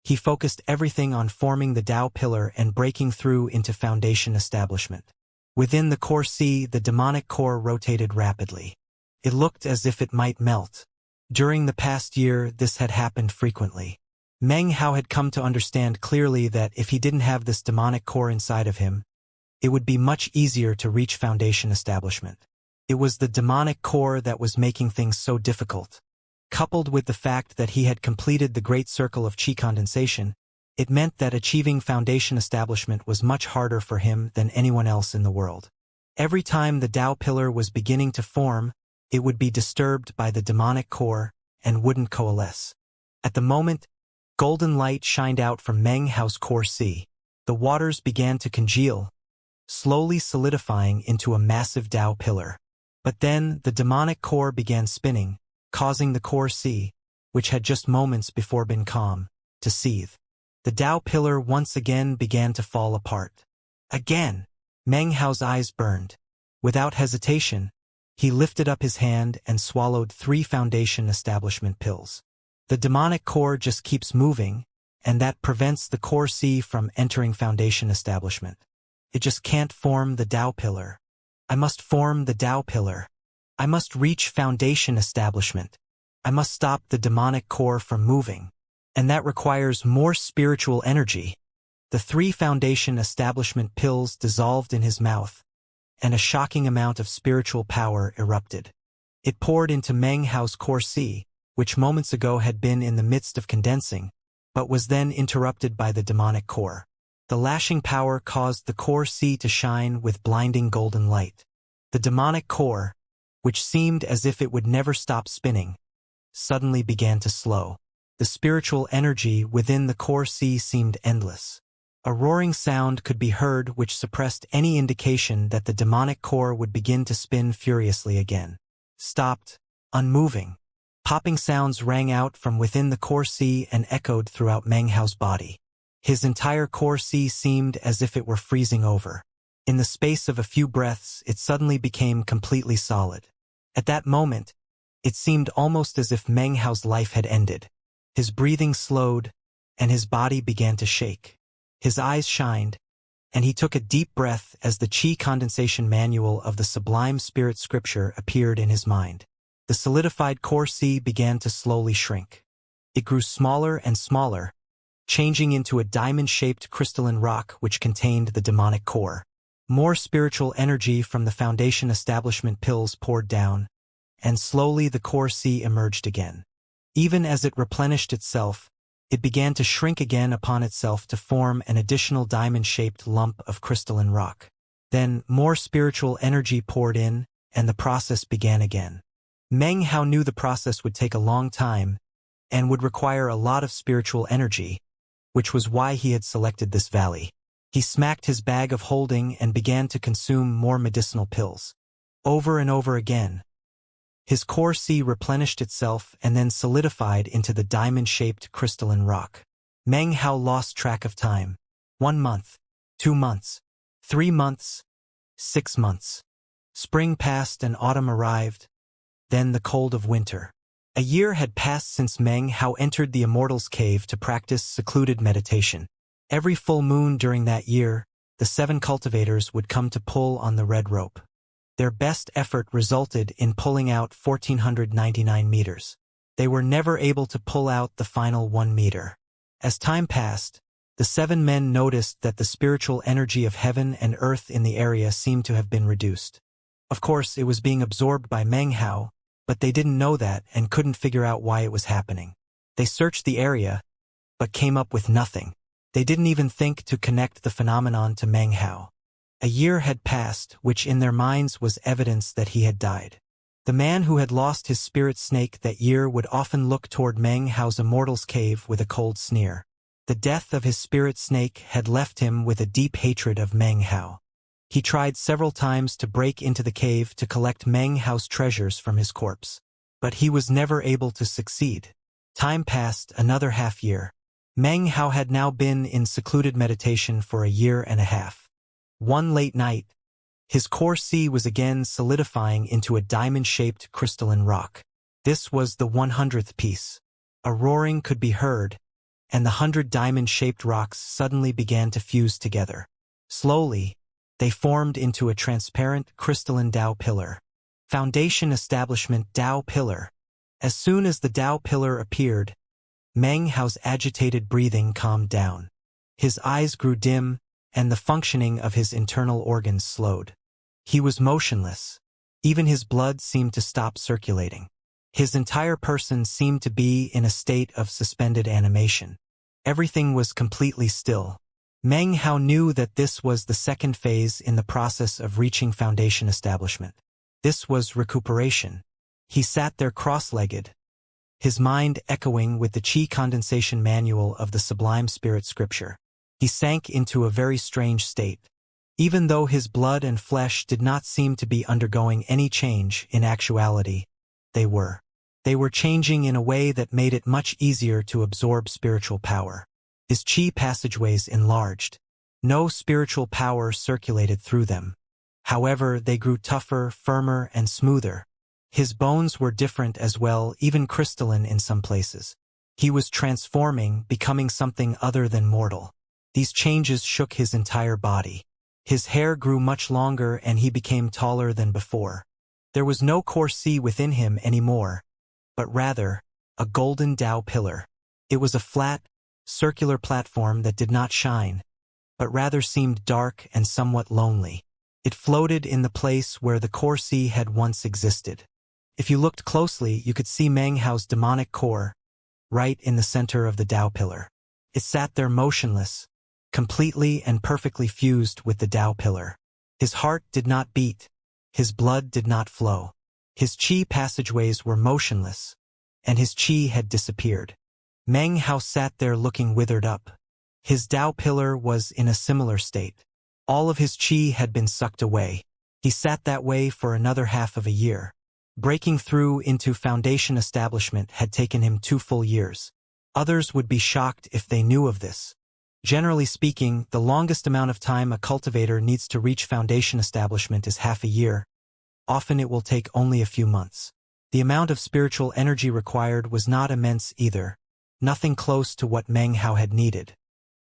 he focused everything on forming the Tao pillar and breaking through into foundation establishment. Within the core C, the demonic core rotated rapidly. It looked as if it might melt. During the past year, this had happened frequently. Meng Hao had come to understand clearly that if he didn't have this demonic core inside of him, it would be much easier to reach foundation establishment. It was the demonic core that was making things so difficult. Coupled with the fact that he had completed the great circle of qi condensation, it meant that achieving foundation establishment was much harder for him than anyone else in the world. Every time the Tao pillar was beginning to form, it would be disturbed by the demonic core and wouldn't coalesce. At the moment, golden light shined out from Meng Hao's core C. The waters began to congeal, slowly solidifying into a massive Tao pillar. But then the demonic core began spinning, causing the core C, which had just moments before been calm, to seethe. The Tao pillar once again began to fall apart. Again, Meng Hao's eyes burned. Without hesitation, he lifted up his hand and swallowed 3 foundation establishment pills. The demonic core just keeps moving, and that prevents the core C from entering foundation establishment. It just can't form the Tao pillar. I must form the Tao pillar. I must reach foundation establishment. I must stop the demonic core from moving. And that requires more spiritual energy. The 3 foundation establishment pills dissolved in his mouth, and a shocking amount of spiritual power erupted. It poured into Meng Hao's core C, which moments ago had been in the midst of condensing, but was then interrupted by the demonic core. The lashing power caused the core C to shine with blinding golden light. The demonic core, which seemed as if it would never stop spinning, suddenly began to slow. The spiritual energy within the core C seemed endless. A roaring sound could be heard which suppressed any indication that the demonic core would begin to spin furiously again. Stopped, unmoving. Popping sounds rang out from within the core C and echoed throughout Meng Hao's body. His entire core C seemed as if it were freezing over. In the space of a few breaths, it suddenly became completely solid. At that moment, it seemed almost as if Meng Hao's life had ended. His breathing slowed, and his body began to shake. His eyes shined, and he took a deep breath as the qi condensation manual of the Sublime Spirit Scripture appeared in his mind. The solidified core C began to slowly shrink. It grew smaller and smaller, changing into a diamond-shaped crystalline rock which contained the demonic core. More spiritual energy from the foundation establishment pills poured down, and slowly the core C emerged again. Even as it replenished itself, it began to shrink again upon itself to form an additional diamond-shaped lump of crystalline rock. Then more spiritual energy poured in, and the process began again. Meng Hao knew the process would take a long time, and would require a lot of spiritual energy, which was why he had selected this valley. He smacked his bag of holding and began to consume more medicinal pills. Over and over again. His core C replenished itself and then solidified into the diamond-shaped crystalline rock. Meng Hao lost track of time. 1 month, 2 months, 3 months, 6 months. Spring passed and autumn arrived, then the cold of winter. A year had passed since Meng Hao entered the Immortal's cave to practice secluded meditation. Every full moon during that year, the 7 cultivators would come to pull on the red rope. Their best effort resulted in pulling out 1,499 meters. They were never able to pull out the final 1 meter. As time passed, the 7 men noticed that the spiritual energy of heaven and earth in the area seemed to have been reduced. Of course, it was being absorbed by Meng Hao, but they didn't know that and couldn't figure out why it was happening. They searched the area, but came up with nothing. They didn't even think to connect the phenomenon to Meng Hao. A year had passed, which in their minds was evidence that he had died. The man who had lost his spirit snake that year would often look toward Meng Hao's Immortal's cave with a cold sneer. The death of his spirit snake had left him with a deep hatred of Meng Hao. He tried several times to break into the cave to collect Meng Hao's treasures from his corpse, but he was never able to succeed. Time passed another half-year. Meng Hao had now been in secluded meditation for a year and a half. One late night, his core C was again solidifying into a diamond-shaped crystalline rock. This was the 100th piece. A roaring could be heard, and the 100 diamond-shaped rocks suddenly began to fuse together. Slowly, They formed into a transparent crystalline Tao pillar. Foundation establishment Tao pillar. As soon as the Tao pillar appeared, Meng Hao's agitated breathing calmed down. His eyes grew dim, and the functioning of his internal organs slowed. He was motionless. Even his blood seemed to stop circulating. His entire person seemed to be in a state of suspended animation. Everything was completely still. Meng Hao knew that this was the second phase in the process of reaching foundation establishment. This was recuperation. He sat there cross-legged, his mind echoing with the Qi condensation manual of the Sublime Spirit Scripture. He sank into a very strange state. Even though his blood and flesh did not seem to be undergoing any change, in actuality, they were. They were changing in a way that made it much easier to absorb spiritual power. His Qi passageways enlarged. No spiritual power circulated through them. However, they grew tougher, firmer, and smoother. His bones were different as well, even crystalline in some places. He was transforming, becoming something other than mortal. These changes shook his entire body. His hair grew much longer and he became taller than before. There was no core C within him anymore, but rather, a golden Tao pillar. It was a flat, circular platform that did not shine, but rather seemed dark and somewhat lonely. It floated in the place where the core C had once existed. If you looked closely, you could see Meng Hao's demonic core, right in the center of the Tao pillar. It sat there motionless, completely and perfectly fused with the Tao pillar. His heart did not beat. His blood did not flow. His Qi passageways were motionless, and his Qi had disappeared. Meng Hao sat there looking withered up. His Tao pillar was in a similar state. All of his Qi had been sucked away. He sat that way for another half of a year. Breaking through into foundation establishment had taken him 2 full years. Others would be shocked if they knew of this. Generally speaking, the longest amount of time a cultivator needs to reach foundation establishment is half a year. Often it will take only a few months. The amount of spiritual energy required was not immense either. Nothing close to what Meng Hao had needed.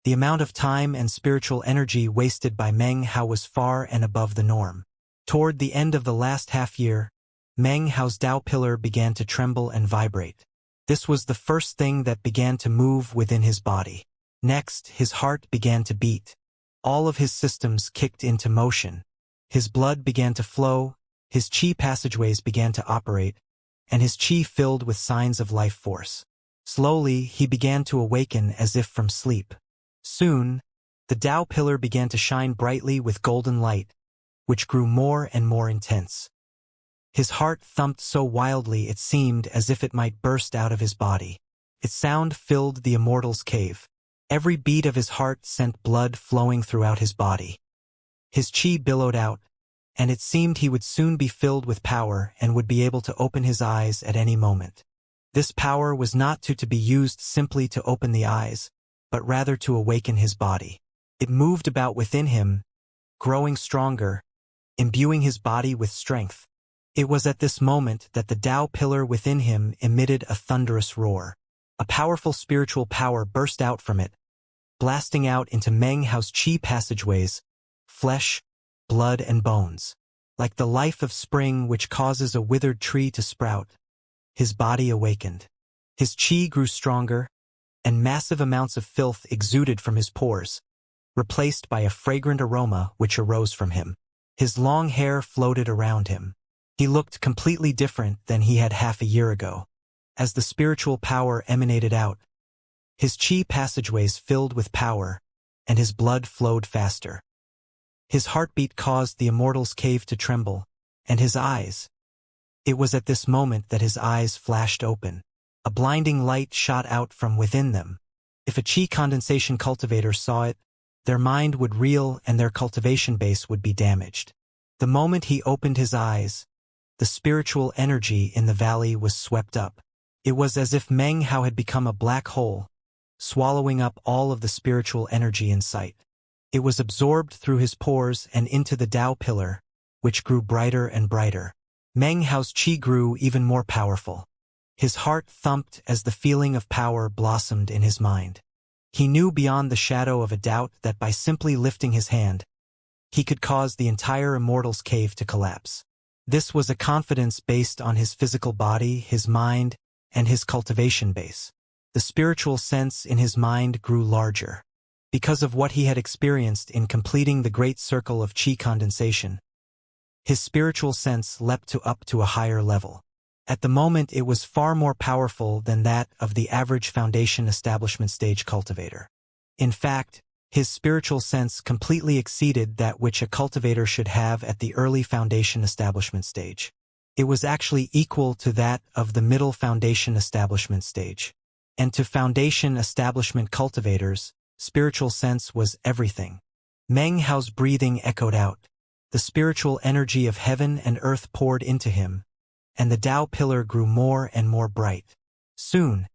The amount of time and spiritual energy wasted by Meng Hao was far and above the norm. Toward the end of the last half year, Meng Hao's Tao pillar began to tremble and vibrate. This was the first thing that began to move within his body. Next, his heart began to beat. All of his systems kicked into motion. His blood began to flow, his Qi passageways began to operate, and his Qi filled with signs of life force. Slowly, he began to awaken as if from sleep. Soon, the Tao pillar began to shine brightly with golden light, which grew more and more intense. His heart thumped so wildly it seemed as if it might burst out of his body. Its sound filled the Immortal's cave. Every beat of his heart sent blood flowing throughout his body. His Qi billowed out, and it seemed he would soon be filled with power and would be able to open his eyes at any moment. This power was not to be used simply to open the eyes, but rather to awaken his body. It moved about within him, growing stronger, imbuing his body with strength. It was at this moment that the Tao pillar within him emitted a thunderous roar. A powerful spiritual power burst out from it, blasting out into Meng Hao's Qi passageways, flesh, blood, and bones. Like the life of spring which causes a withered tree to sprout, his body awakened. His Qi grew stronger, and massive amounts of filth exuded from his pores, replaced by a fragrant aroma which arose from him. His long hair floated around him. He looked completely different than he had half a year ago. As the spiritual power emanated out, his Qi passageways filled with power, and his blood flowed faster. His heartbeat caused the Immortal's cave to tremble, and his eyes. It was at this moment that his eyes flashed open. A blinding light shot out from within them. If a Qi condensation cultivator saw it, their mind would reel and their cultivation base would be damaged. The moment he opened his eyes, the spiritual energy in the valley was swept up. It was as if Meng Hao had become a black hole, swallowing up all of the spiritual energy in sight. It was absorbed through his pores and into the Tao pillar, which grew brighter and brighter. Meng Hao's Qi grew even more powerful. His heart thumped as the feeling of power blossomed in his mind. He knew beyond the shadow of a doubt that by simply lifting his hand, he could cause the entire Immortal's cave to collapse. This was a confidence based on his physical body, his mind, and his cultivation base. The spiritual sense in his mind grew larger. Because of what he had experienced in completing the great circle of chi condensation, his spiritual sense leapt up to a higher level. At the moment it was far more powerful than that of the average foundation establishment stage cultivator. In fact, his spiritual sense completely exceeded that which a cultivator should have at the early foundation establishment stage. It was actually equal to that of the middle foundation establishment stage. And to foundation establishment cultivators, spiritual sense was everything. Meng Hao's breathing echoed out. The spiritual energy of heaven and earth poured into him, and the Tao pillar grew more and more bright. Soon,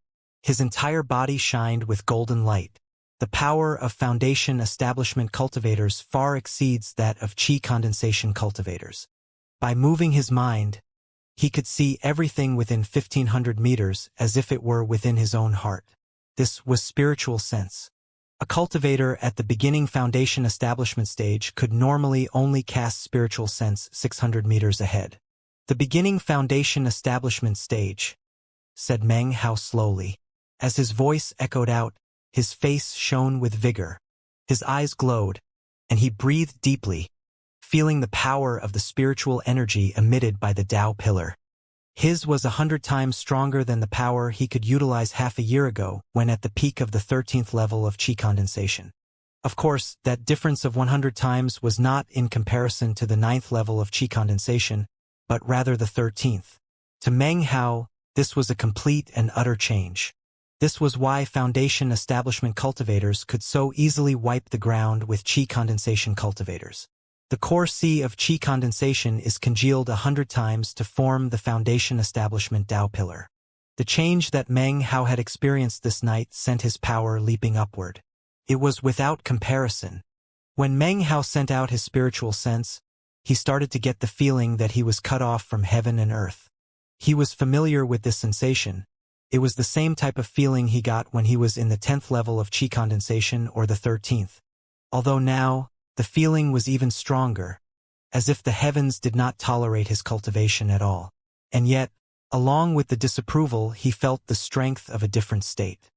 his entire body shined with golden light. The power of foundation establishment cultivators far exceeds that of chi condensation cultivators. By moving his mind, he could see everything within 1,500 meters as if it were within his own heart. This was spiritual sense. A cultivator at the beginning foundation establishment stage could normally only cast spiritual sense 600 meters ahead. The beginning foundation establishment stage, said Meng Hao slowly. As his voice echoed out, his face shone with vigor. His eyes glowed, and he breathed deeply, feeling the power of the spiritual energy emitted by the Tao pillar. His was 100 times stronger than the power he could utilize half a year ago when at the peak of the 13th level of chi condensation. Of course, that difference of 100 times was not in comparison to the 9th level of chi condensation, but rather the 13th. To Meng Hao, this was a complete and utter change. This was why foundation establishment cultivators could so easily wipe the ground with chi condensation cultivators. The core C of chi condensation is congealed 100 times to form the foundation establishment Tao pillar. The change that Meng Hao had experienced this night sent his power leaping upward. It was without comparison. When Meng Hao sent out his spiritual sense, he started to get the feeling that he was cut off from heaven and earth. He was familiar with this sensation. It was the same type of feeling he got when he was in the 10th level of chi condensation or the 13th. Although now, the feeling was even stronger, as if the heavens did not tolerate his cultivation at all. And yet, along with the disapproval, he felt the strength of a different state.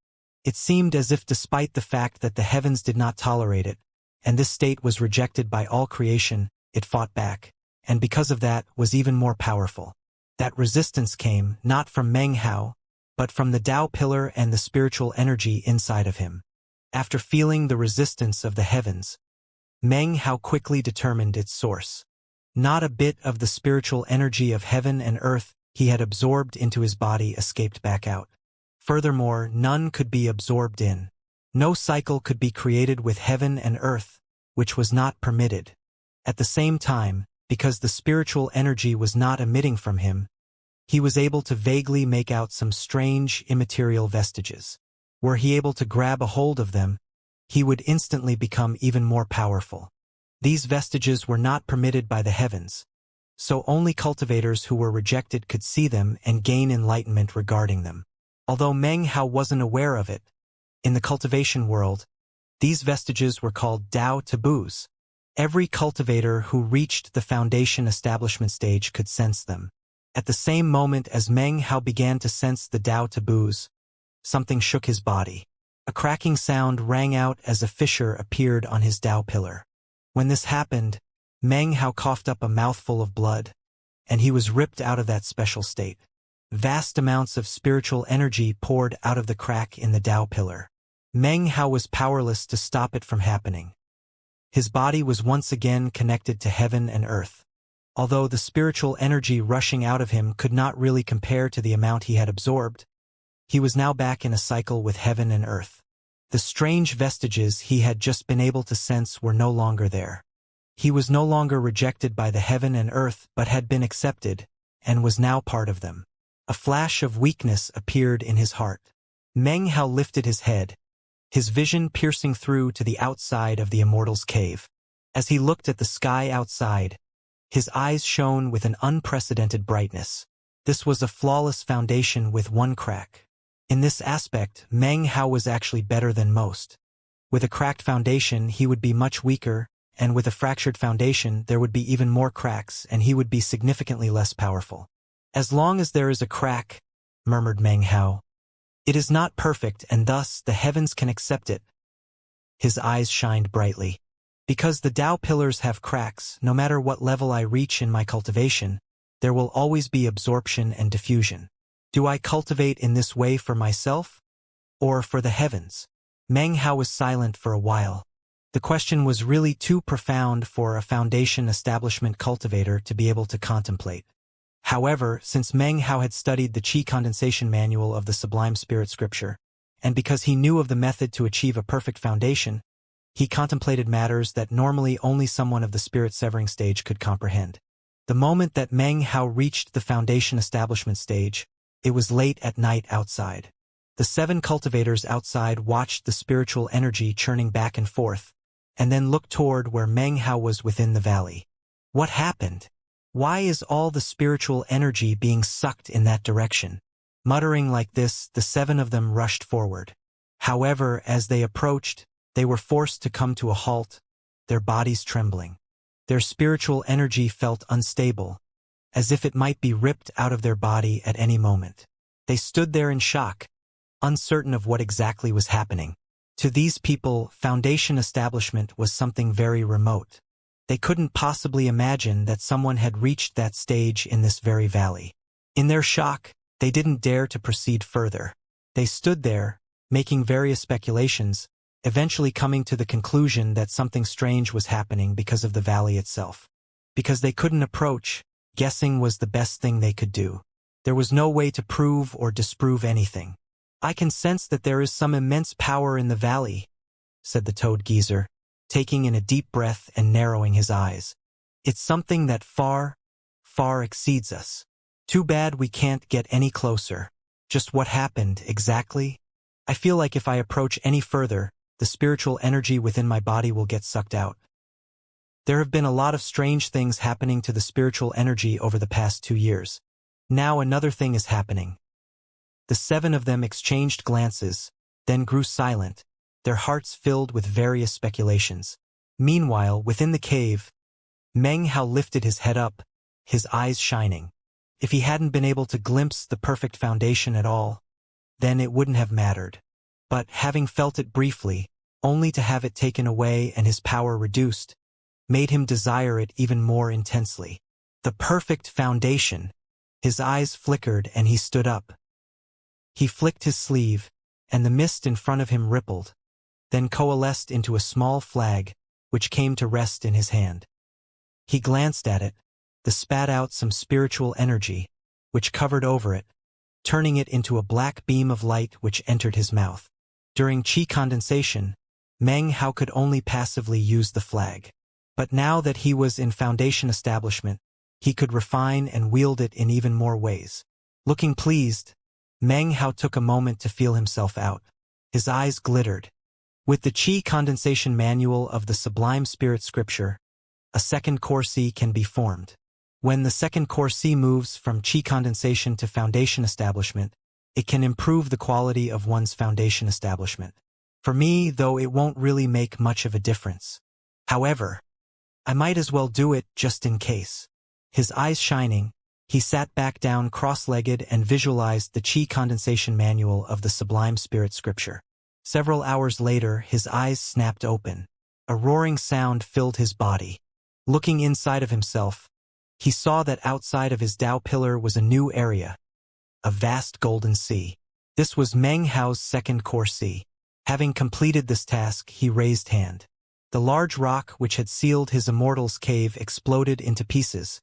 It seemed as if despite the fact that the heavens did not tolerate it, and this state was rejected by all creation, it fought back, and because of that was even more powerful. That resistance came not from Meng Hao, but from the Tao pillar and the spiritual energy inside of him. After feeling the resistance of the heavens, Meng Hao quickly determined its source. Not a bit of the spiritual energy of heaven and earth he had absorbed into his body escaped back out. Furthermore, none could be absorbed in. No cycle could be created with heaven and earth, which was not permitted. At the same time, because the spiritual energy was not emitting from him, he was able to vaguely make out some strange immaterial vestiges. Were he able to grab a hold of them, he would instantly become even more powerful. These vestiges were not permitted by the heavens, so only cultivators who were rejected could see them and gain enlightenment regarding them. Although Meng Hao wasn't aware of it, in the cultivation world, these vestiges were called Tao taboos. Every cultivator who reached the foundation establishment stage could sense them. At the same moment as Meng Hao began to sense the Tao taboos, something shook his body. A cracking sound rang out as a fissure appeared on his Tao pillar. When this happened, Meng Hao coughed up a mouthful of blood, and he was ripped out of that special state. Vast amounts of spiritual energy poured out of the crack in the Tao pillar. Meng Hao was powerless to stop it from happening. His body was once again connected to heaven and earth. Although the spiritual energy rushing out of him could not really compare to the amount he had absorbed, he was now back in a cycle with heaven and earth. The strange vestiges he had just been able to sense were no longer there. He was no longer rejected by the heaven and earth but had been accepted, and was now part of them. A flash of weakness appeared in his heart. Meng Hao lifted his head, his vision piercing through to the outside of the Immortal's cave. As he looked at the sky outside, his eyes shone with an unprecedented brightness. This was a flawless foundation with one crack. In this aspect, Meng Hao was actually better than most. With a cracked foundation, he would be much weaker, and with a fractured foundation there would be even more cracks and he would be significantly less powerful. As long as there is a crack, murmured Meng Hao. It is not perfect and thus the heavens can accept it. His eyes shined brightly. Because the Tao pillars have cracks, no matter what level I reach in my cultivation, there will always be absorption and diffusion. Do I cultivate in this way for myself? Or for the heavens? Meng Hao was silent for a while. The question was really too profound for a foundation establishment cultivator to be able to contemplate. However, since Meng Hao had studied the Qi condensation manual of the Sublime Spirit Scripture, and because he knew of the method to achieve a perfect foundation, he contemplated matters that normally only someone of the spirit-severing stage could comprehend. The moment that Meng Hao reached the foundation establishment stage, it was late at night outside. The 7 cultivators outside watched the spiritual energy churning back and forth, and then looked toward where Meng Hao was within the valley. What happened? Why is all the spiritual energy being sucked in that direction? Muttering like this, the 7 of them rushed forward. However, as they approached, they were forced to come to a halt, their bodies trembling. Their spiritual energy felt unstable, as if it might be ripped out of their body at any moment. They stood there in shock, uncertain of what exactly was happening. To these people, foundation establishment was something very remote. They couldn't possibly imagine that someone had reached that stage in this very valley. In their shock, they didn't dare to proceed further. They stood there, making various speculations, eventually coming to the conclusion that something strange was happening because of the valley itself. Because they couldn't approach, guessing was the best thing they could do. There was no way to prove or disprove anything. I can sense that there is some immense power in the valley, said the toad geezer, taking in a deep breath and narrowing his eyes. It's something that far, far exceeds us. Too bad we can't get any closer. Just what happened, exactly? I feel like if I approach any further, the spiritual energy within my body will get sucked out. There have been a lot of strange things happening to the spiritual energy over the past 2 years. Now another thing is happening. The 7 of them exchanged glances, then grew silent, their hearts filled with various speculations. Meanwhile, within the cave, Meng Hao lifted his head up, his eyes shining. If he hadn't been able to glimpse the perfect foundation at all, then it wouldn't have mattered. But having felt it briefly, only to have it taken away and his power reduced, made him desire it even more intensely. The perfect foundation. His eyes flickered and he stood up. He flicked his sleeve, and the mist in front of him rippled, then coalesced into a small flag, which came to rest in his hand. He glanced at it, spat out some spiritual energy, which covered over it, turning it into a black beam of light which entered his mouth. During Qi condensation, Meng Hao could only passively use the flag. But now that he was in foundation establishment, he could refine and wield it in even more ways. Looking pleased, Meng Hao took a moment to feel himself out. His eyes glittered. With the Qi condensation manual of the Sublime Spirit Scripture, a second core C can be formed. When the second core C moves from Qi condensation to foundation establishment, it can improve the quality of one's foundation establishment. For me, though, it won't really make much of a difference. However, I might as well do it just in case. His eyes shining, he sat back down cross-legged and visualized the Qi condensation manual of the Sublime Spirit Scripture. Several hours later, his eyes snapped open. A roaring sound filled his body. Looking inside of himself, he saw that outside of his Tao pillar was a new area, a vast golden sea. This was Meng Hao's second core C. Having completed this task, he raised hand. The large rock which had sealed his Immortal's cave exploded into pieces,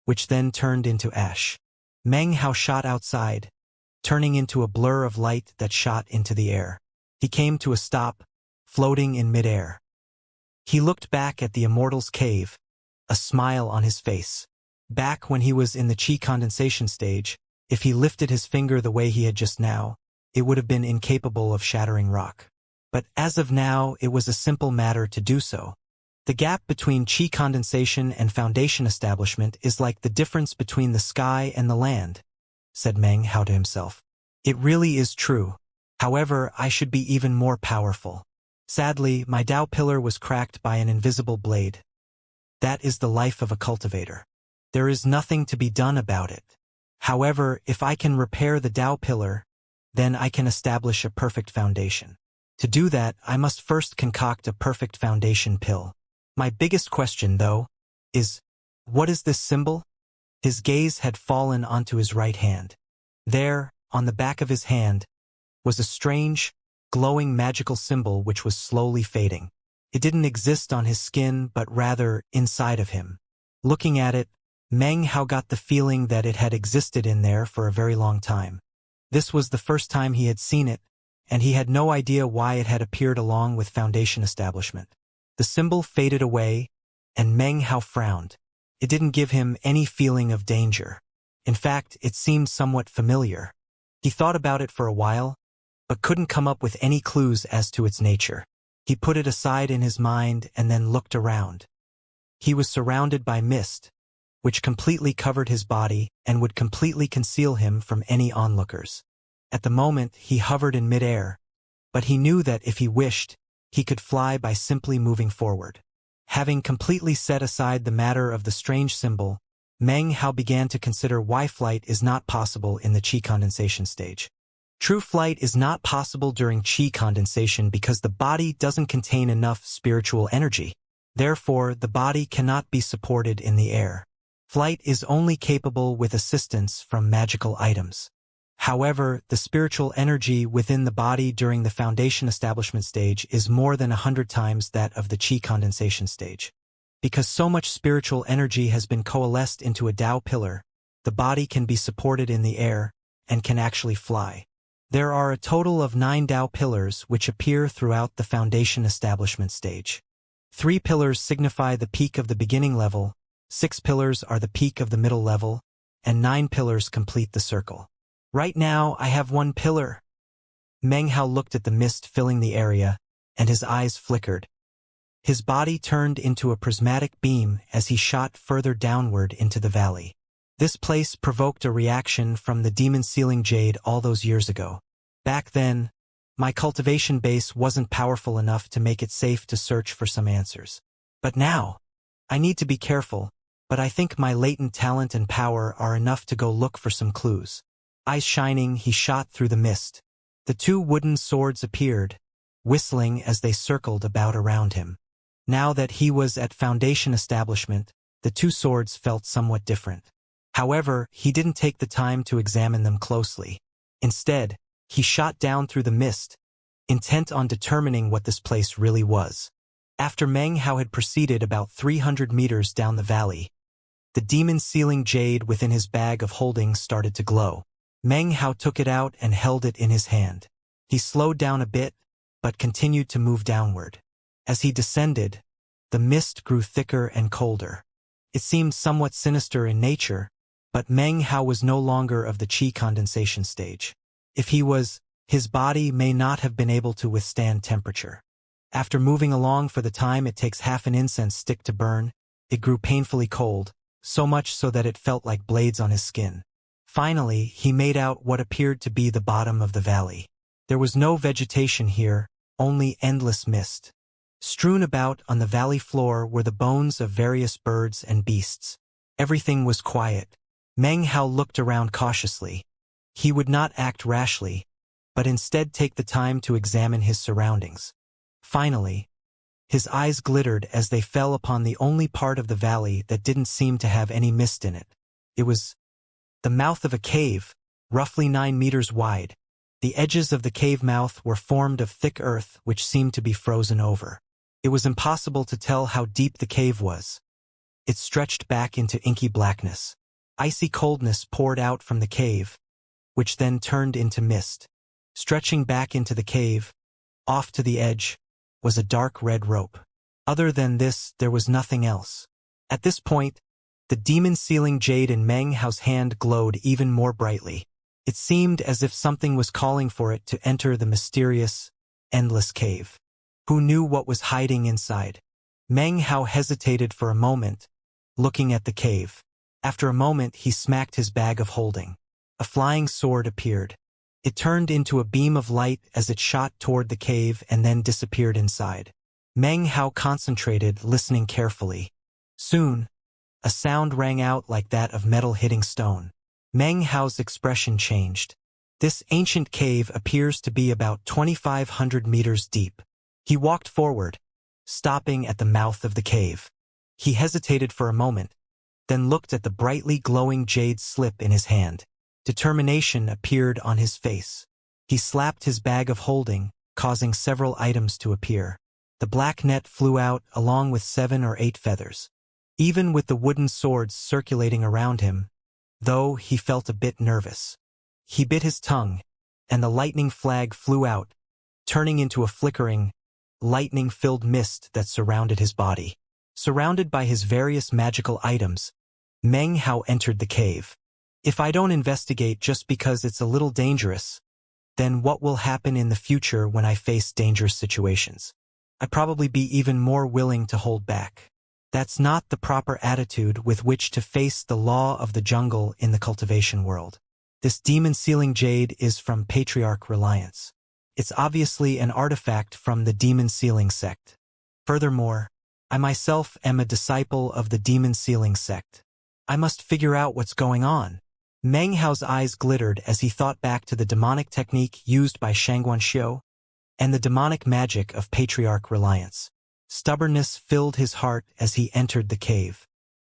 which then turned into ash. Meng Hao shot outside, turning into a blur of light that shot into the air. He came to a stop, floating in midair. He looked back at the Immortal's cave, a smile on his face. Back when he was in the Qi condensation stage, if he lifted his finger the way he had just now, it would have been incapable of shattering rock. But as of now, it was a simple matter to do so. The gap between Qi condensation and foundation establishment is like the difference between the sky and the land, said Meng Hao to himself. It really is true. However, I should be even more powerful. Sadly, my Tao pillar was cracked by an invisible blade. That is the life of a cultivator. There is nothing to be done about it. However, if I can repair the Tao pillar, then I can establish a perfect foundation. To do that, I must first concoct a perfect foundation pill. My biggest question, though, is, what is this symbol? His gaze had fallen onto his right hand. There, on the back of his hand, was a strange, glowing magical symbol which was slowly fading. It didn't exist on his skin, but rather inside of him. Looking at it, Meng Hao got the feeling that it had existed in there for a very long time. This was the first time he had seen it, and he had no idea why it had appeared along with foundation establishment. The symbol faded away, and Meng Hao frowned. It didn't give him any feeling of danger. In fact, it seemed somewhat familiar. He thought about it for a while, but couldn't come up with any clues as to its nature. He put it aside in his mind and then looked around. He was surrounded by mist, which completely covered his body and would completely conceal him from any onlookers. At the moment, he hovered in midair, but he knew that if he wished, he could fly by simply moving forward. Having completely set aside the matter of the strange symbol, Meng Hao began to consider why flight is not possible in the qi condensation stage. True flight is not possible during qi condensation because the body doesn't contain enough spiritual energy. Therefore, the body cannot be supported in the air. Flight is only capable with assistance from magical items. However, the spiritual energy within the body during the foundation establishment stage is more than 100 times that of the qi condensation stage. Because so much spiritual energy has been coalesced into a Tao pillar, the body can be supported in the air and can actually fly. There are a total of 9 Tao pillars which appear throughout the foundation establishment stage. 3 pillars signify the peak of the beginning level, 6 pillars are the peak of the middle level, and 9 pillars complete the circle. Right now, I have 1 pillar. Meng Hao looked at the mist filling the area, and his eyes flickered. His body turned into a prismatic beam as he shot further downward into the valley. This place provoked a reaction from the demon sealing jade all those years ago. Back then, my cultivation base wasn't powerful enough to make it safe to search for some answers. But now, I need to be careful, but I think my latent talent and power are enough to go look for some clues. Eyes shining, he shot through the mist. The 2 wooden swords appeared, whistling as they circled about around him. Now that he was at foundation establishment, the 2 swords felt somewhat different. However, he didn't take the time to examine them closely. Instead, he shot down through the mist, intent on determining what this place really was. After Meng Hao had proceeded about 300 meters down the valley, the demon sealing jade within his bag of holding started to glow. Meng Hao took it out and held it in his hand. He slowed down a bit, but continued to move downward. As he descended, the mist grew thicker and colder. It seemed somewhat sinister in nature, but Meng Hao was no longer of the qi condensation stage. If he was, his body may not have been able to withstand temperature. After moving along for the time it takes half an incense stick to burn, it grew painfully cold, so much so that it felt like blades on his skin. Finally, he made out what appeared to be the bottom of the valley. There was no vegetation here, only endless mist. Strewn about on the valley floor were the bones of various birds and beasts. Everything was quiet. Meng Hao looked around cautiously. He would not act rashly, but instead take the time to examine his surroundings. Finally, his eyes glittered as they fell upon the only part of the valley that didn't seem to have any mist in it. It was the mouth of a cave, roughly 9 meters wide. The edges of the cave mouth were formed of thick earth which seemed to be frozen over. It was impossible to tell how deep the cave was. It stretched back into inky blackness. Icy coldness poured out from the cave, which then turned into mist. Stretching back into the cave, off to the edge, was a dark red rope. Other than this, there was nothing else. At this point, the demon sealing jade in Meng Hao's hand glowed even more brightly. It seemed as if something was calling for it to enter the mysterious, endless cave. Who knew what was hiding inside? Meng Hao hesitated for a moment, looking at the cave. After a moment, he smacked his bag of holding. A flying sword appeared. It turned into a beam of light as it shot toward the cave and then disappeared inside. Meng Hao concentrated, listening carefully. Soon, a sound rang out like that of metal hitting stone. Meng Hao's expression changed. This ancient cave appears to be about 2,500 meters deep. He walked forward, stopping at the mouth of the cave. He hesitated for a moment, then looked at the brightly glowing jade slip in his hand. Determination appeared on his face. He slapped his bag of holding, causing several items to appear. The black net flew out along with 7 or 8 feathers. Even with the wooden swords circulating around him, though he felt a bit nervous. He bit his tongue, and the lightning flag flew out, turning into a flickering, lightning-filled mist that surrounded his body. Surrounded by his various magical items, Meng Hao entered the cave. If I don't investigate just because it's a little dangerous, then what will happen in the future when I face dangerous situations? I'd probably be even more willing to hold back. That's not the proper attitude with which to face the law of the jungle in the cultivation world. This demon sealing jade is from Patriarch Reliance. It's obviously an artifact from the demon sealing sect. Furthermore, I myself am a disciple of the demon sealing sect. I must figure out what's going on. Meng Hao's eyes glittered as he thought back to the demonic technique used by Xianxia and the demonic magic of Patriarch Reliance. Stubbornness filled his heart as he entered the cave.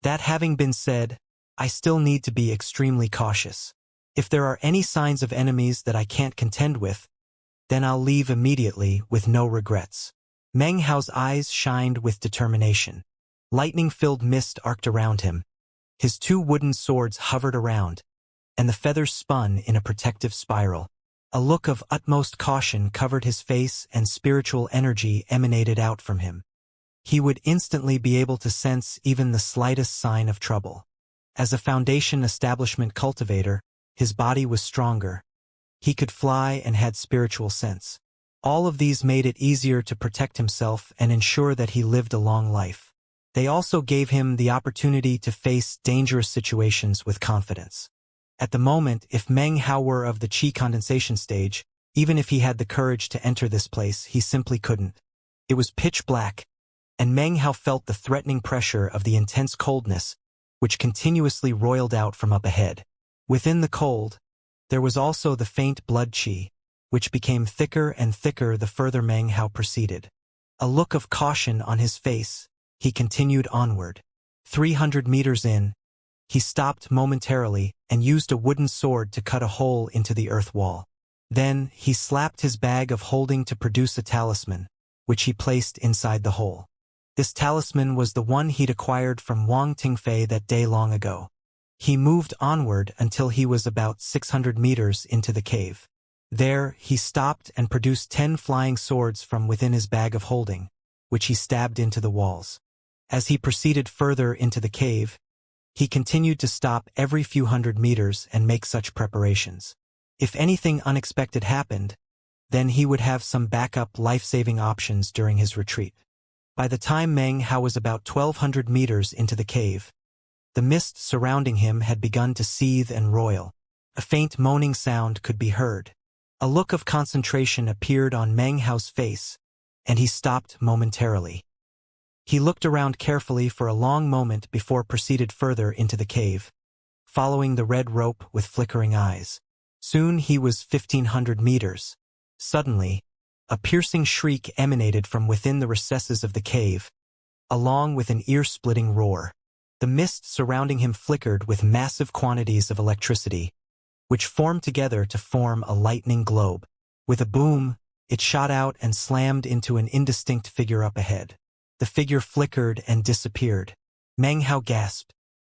That having been said, I still need to be extremely cautious. If there are any signs of enemies that I can't contend with, then I'll leave immediately with no regrets. Meng Hao's eyes shined with determination. Lightning-filled mist arced around him. His 2 wooden swords hovered around, and the feathers spun in a protective spiral. A look of utmost caution covered his face and spiritual energy emanated out from him. He would instantly be able to sense even the slightest sign of trouble. As a Foundation establishment cultivator, his body was stronger. He could fly and had spiritual sense. All of these made it easier to protect himself and ensure that he lived a long life. They also gave him the opportunity to face dangerous situations with confidence. At the moment, if Meng Hao were of the Qi condensation stage, even if he had the courage to enter this place, he simply couldn't. It was pitch black, and Meng Hao felt the threatening pressure of the intense coldness, which continuously roiled out from up ahead. Within the cold, there was also the faint blood qi, which became thicker and thicker the further Meng Hao proceeded. A look of caution on his face, he continued onward. 300 meters in, he stopped momentarily and used a wooden sword to cut a hole into the earth wall. Then, he slapped his bag of holding to produce a talisman, which he placed inside the hole. This talisman was the one he'd acquired from Wang Tingfei that day long ago. He moved onward until he was about 600 meters into the cave. There, he stopped and produced 10 flying swords from within his bag of holding, which he stabbed into the walls. As he proceeded further into the cave, he continued to stop every few hundred meters and make such preparations. If anything unexpected happened, then he would have some backup life-saving options during his retreat. By the time Meng Hao was about 1,200 meters into the cave, the mist surrounding him had begun to seethe and roil. A faint moaning sound could be heard. A look of concentration appeared on Meng Hao's face, and he stopped momentarily. He looked around carefully for a long moment before proceeded further into the cave, following the red rope with flickering eyes. Soon he was 1,500 meters. Suddenly, a piercing shriek emanated from within the recesses of the cave, along with an ear-splitting roar. The mist surrounding him flickered with massive quantities of electricity, which formed together to form a lightning globe. With a boom, it shot out and slammed into an indistinct figure up ahead. The figure flickered and disappeared. Meng Hao gasped.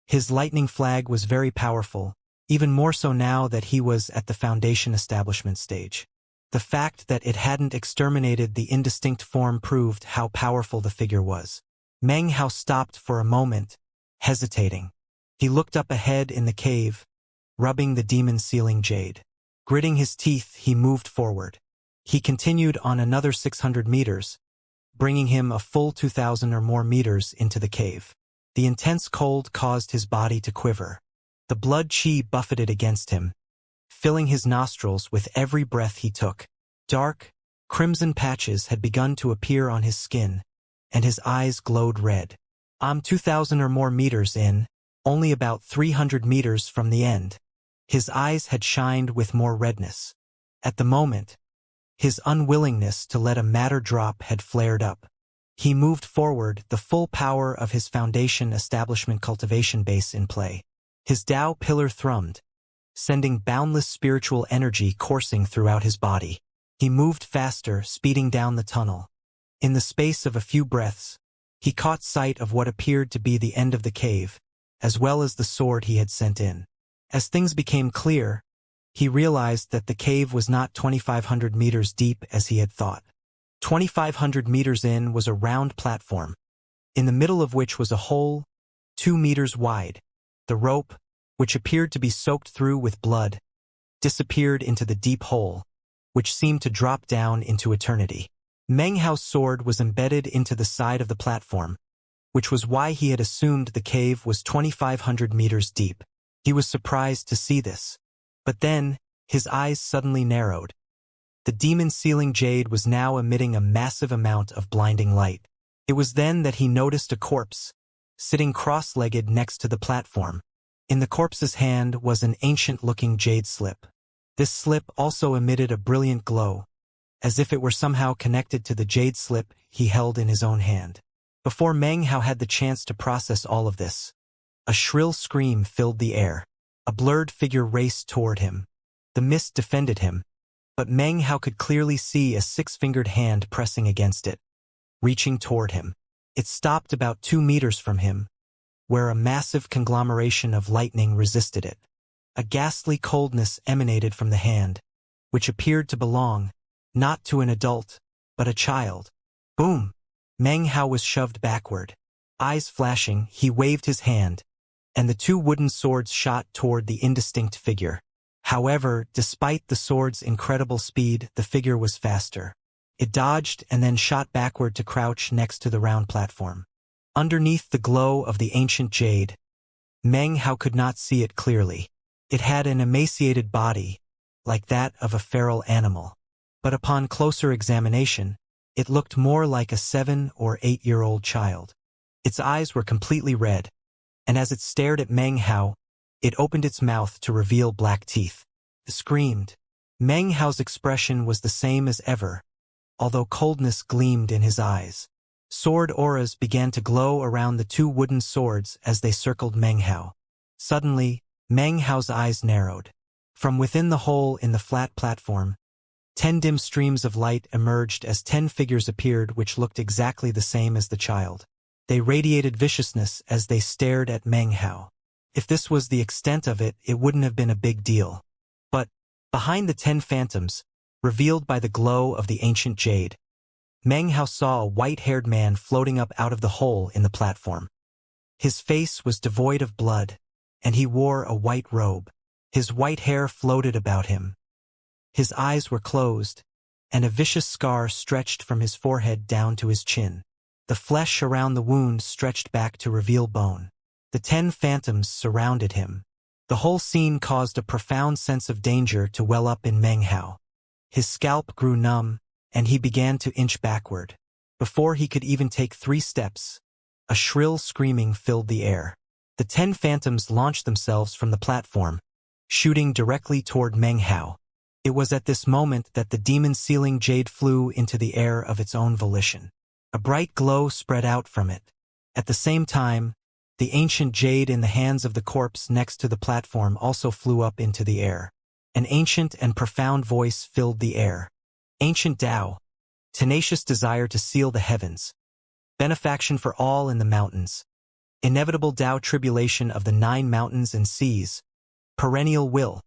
His lightning flag was very powerful, even more so now that he was at the Foundation establishment stage. The fact that it hadn't exterminated the indistinct form proved how powerful the figure was. Meng Hao stopped for a moment, hesitating. He looked up ahead in the cave, rubbing the demon sealing jade. Gritting his teeth, he moved forward. He continued on another 600 meters, bringing him a full 2,000 or more meters into the cave. The intense cold caused his body to quiver. The blood qi buffeted against him, filling his nostrils with every breath he took. Dark, crimson patches had begun to appear on his skin, and his eyes glowed red. I'm 2,000 or more meters in, only about 300 meters from the end. His eyes had shined with more redness. At the moment, his unwillingness to let a matter drop had flared up. He moved forward, the full power of his foundation establishment cultivation base in play. His Tao pillar thrummed, sending boundless spiritual energy coursing throughout his body. He moved faster, speeding down the tunnel. In the space of a few breaths, he caught sight of what appeared to be the end of the cave, as well as the sword he had sent in. As things became clear, he realized that the cave was not 2,500 meters deep as he had thought. 2,500 meters in was a round platform, in the middle of which was a hole 2 meters wide. The rope, which appeared to be soaked through with blood, disappeared into the deep hole, which seemed to drop down into eternity. Meng Hao's sword was embedded into the side of the platform, which was why he had assumed the cave was 2,500 meters deep. He was surprised to see this. But then, his eyes suddenly narrowed. The demon-sealing jade was now emitting a massive amount of blinding light. It was then that he noticed a corpse, sitting cross-legged next to the platform. In the corpse's hand was an ancient-looking jade slip. This slip also emitted a brilliant glow, as if it were somehow connected to the jade slip he held in his own hand. Before Meng Hao had the chance to process all of this, a shrill scream filled the air. A blurred figure raced toward him. The mist defended him, but Meng Hao could clearly see a 6-fingered hand pressing against it, reaching toward him. It stopped about 2 meters from him, where a massive conglomeration of lightning resisted it. A ghastly coldness emanated from the hand, which appeared to belong, not to an adult, but a child. Boom! Meng Hao was shoved backward. Eyes flashing, he waved his hand, and the 2 wooden swords shot toward the indistinct figure. However, despite the sword's incredible speed, the figure was faster. It dodged and then shot backward to crouch next to the round platform. Underneath the glow of the ancient jade, Meng Hao could not see it clearly. It had an emaciated body, like that of a feral animal. But upon closer examination, it looked more like a 7- or 8-year-old child. Its eyes were completely red, and as it stared at Meng Hao, it opened its mouth to reveal black teeth. It screamed. Meng Hao's expression was the same as ever, although coldness gleamed in his eyes. Sword auras began to glow around the 2 wooden swords as they circled Meng Hao. Suddenly, Meng Hao's eyes narrowed. From within the hole in the flat platform, 10 dim streams of light emerged as 10 figures appeared which looked exactly the same as the child. They radiated viciousness as they stared at Meng Hao. If this was the extent of it, it wouldn't have been a big deal. But, behind the 10 phantoms, revealed by the glow of the ancient jade, Meng Hao saw a white-haired man floating up out of the hole in the platform. His face was devoid of blood, and he wore a white robe. His white hair floated about him. His eyes were closed, and a vicious scar stretched from his forehead down to his chin. The flesh around the wound stretched back to reveal bone. The 10 phantoms surrounded him. The whole scene caused a profound sense of danger to well up in Meng Hao. His scalp grew numb, and he began to inch backward. Before he could even take 3 steps, a shrill screaming filled the air. The 10 phantoms launched themselves from the platform, shooting directly toward Meng Hao. It was at this moment that the demon-sealing jade flew into the air of its own volition. A bright glow spread out from it. At the same time, the ancient jade in the hands of the corpse next to the platform also flew up into the air. An ancient and profound voice filled the air. Ancient Tao, tenacious desire to seal the heavens, benefaction for all in the mountains, inevitable Tao tribulation of the 9 mountains and seas, perennial will.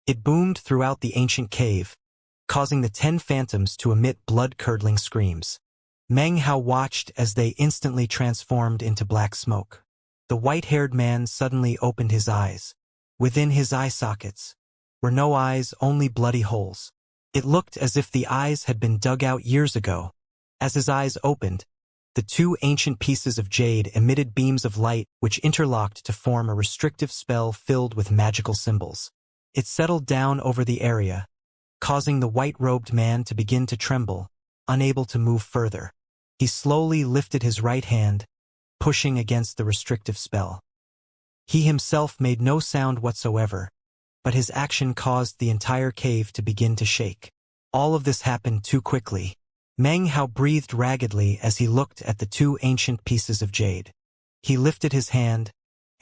It boomed throughout the ancient cave, causing the 10 phantoms to emit blood-curdling screams. Meng Hao watched as they instantly transformed into black smoke. The white-haired man suddenly opened his eyes. Within his eye sockets were no eyes, only bloody holes. It looked as if the eyes had been dug out years ago. As his eyes opened, the 2 ancient pieces of jade emitted beams of light which interlocked to form a restrictive spell filled with magical symbols. It settled down over the area, causing the white-robed man to begin to tremble, unable to move further. He slowly lifted his right hand, pushing against the restrictive spell. He himself made no sound whatsoever, but his action caused the entire cave to begin to shake. All of this happened too quickly. Meng Hao breathed raggedly as he looked at the two ancient pieces of jade. He lifted his hand,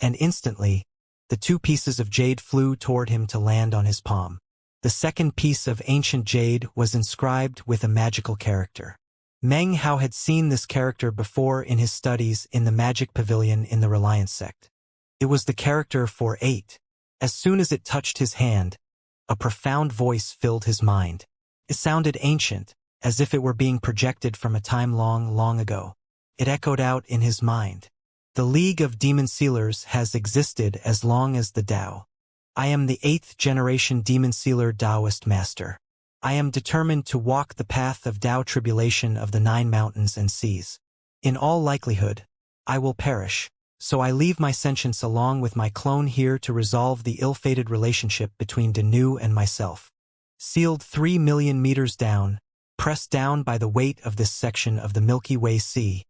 and instantly, the two pieces of jade flew toward him to land on his palm. The second piece of ancient jade was inscribed with a magical character. Meng Hao had seen this character before in his studies in the magic pavilion in the Reliance sect. It was the character for 8. As soon as it touched his hand, a profound voice filled his mind. It sounded ancient, as if it were being projected from a time long, long ago. It echoed out in his mind. The League of Demon Sealers has existed as long as the Tao. I am the 8th generation Demon Sealer Taoist Master. I am determined to walk the path of Tao tribulation of the 9 mountains and seas. In all likelihood, I will perish, so I leave my sentience along with my clone here to resolve the ill-fated relationship between Danu and myself. Sealed 3 million meters down, pressed down by the weight of this section of the Milky Way Sea.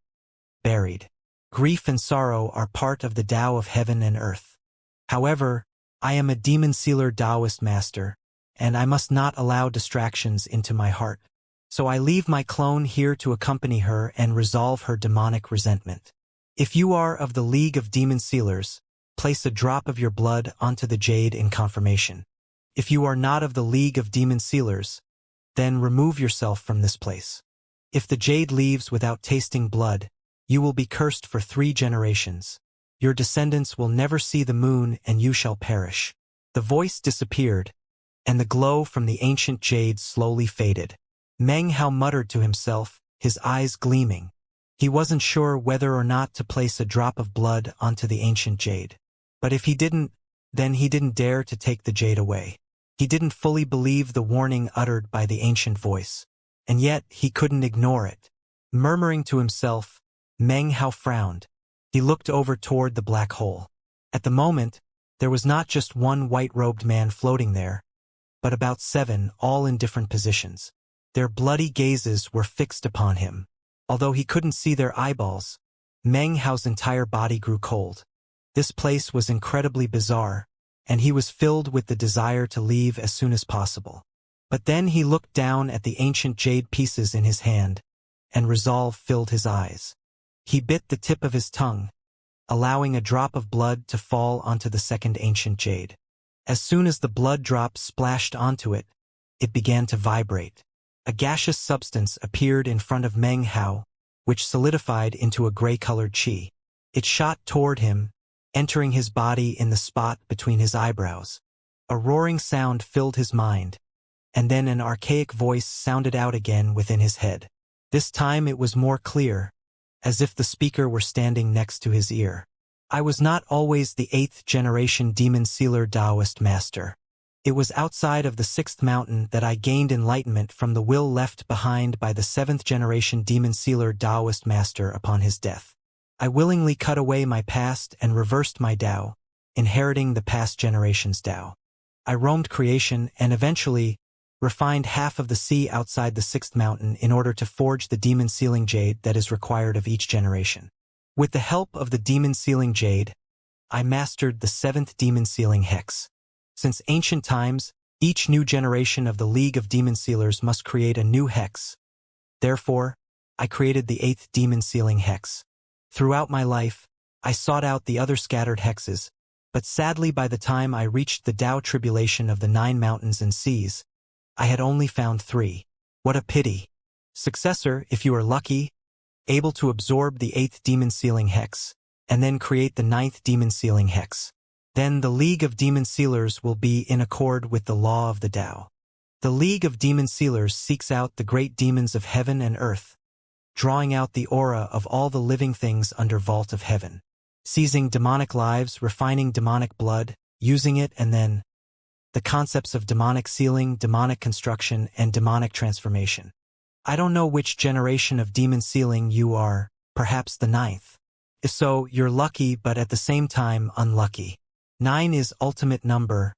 Buried. Grief and sorrow are part of the Tao of heaven and earth. However, I am a Demon Sealer Taoist Master, and I must not allow distractions into my heart. So I leave my clone here to accompany her and resolve her demonic resentment. If you are of the League of Demon Sealers, place a drop of your blood onto the jade in confirmation. If you are not of the League of Demon Sealers, then remove yourself from this place. If the jade leaves without tasting blood, you will be cursed for 3 generations. Your descendants will never see the moon and you shall perish. The voice disappeared, and the glow from the ancient jade slowly faded. Meng Hao muttered to himself, his eyes gleaming. He wasn't sure whether or not to place a drop of blood onto the ancient jade. But if he didn't, then he didn't dare to take the jade away. He didn't fully believe the warning uttered by the ancient voice, and yet he couldn't ignore it. Murmuring to himself, Meng Hao frowned. He looked over toward the black hole. At the moment, there was not just one white-robed man floating there, but about 7, all in different positions. Their bloody gazes were fixed upon him. Although he couldn't see their eyeballs, Meng Hao's entire body grew cold. This place was incredibly bizarre, and he was filled with the desire to leave as soon as possible. But then he looked down at the ancient jade pieces in his hand, and resolve filled his eyes. He bit the tip of his tongue, allowing a drop of blood to fall onto the second ancient jade. As soon as the blood drop splashed onto it, it began to vibrate. A gaseous substance appeared in front of Meng Hao, which solidified into a gray-colored chi. It shot toward him, entering his body in the spot between his eyebrows. A roaring sound filled his mind, and then an archaic voice sounded out again within his head. This time it was more clear, as if the speaker were standing next to his ear. I was not always the 8th generation Demon Sealer Taoist Master. It was outside of the 6th mountain that I gained enlightenment from the will left behind by the 7th generation Demon Sealer Taoist Master upon his death. I willingly cut away my past and reversed my Tao, inheriting the past generation's Tao. I roamed creation and eventually refined half of the sea outside the 6th mountain in order to forge the demon sealing jade that is required of each generation. With the help of the demon sealing jade, I mastered the 7th demon sealing hex. Since ancient times, each new generation of the League of Demon Sealers must create a new hex. Therefore, I created the 8th demon sealing hex. Throughout my life, I sought out the other scattered hexes, but sadly by the time I reached the Tao tribulation of the 9 mountains and seas, I had only found 3. What a pity. Successor, if you are lucky, able to absorb the 8th demon sealing hex, and then create the 9th demon sealing hex. Then the League of Demon Sealers will be in accord with the law of the Tao. The League of Demon Sealers seeks out the great demons of heaven and earth, drawing out the aura of all the living things under vault of heaven, seizing demonic lives, refining demonic blood, using it, and then the concepts of demonic sealing, demonic construction, and demonic transformation. I don't know which generation of demon sealing you are, perhaps the 9th. If so, you're lucky but at the same time unlucky. 9 is ultimate number,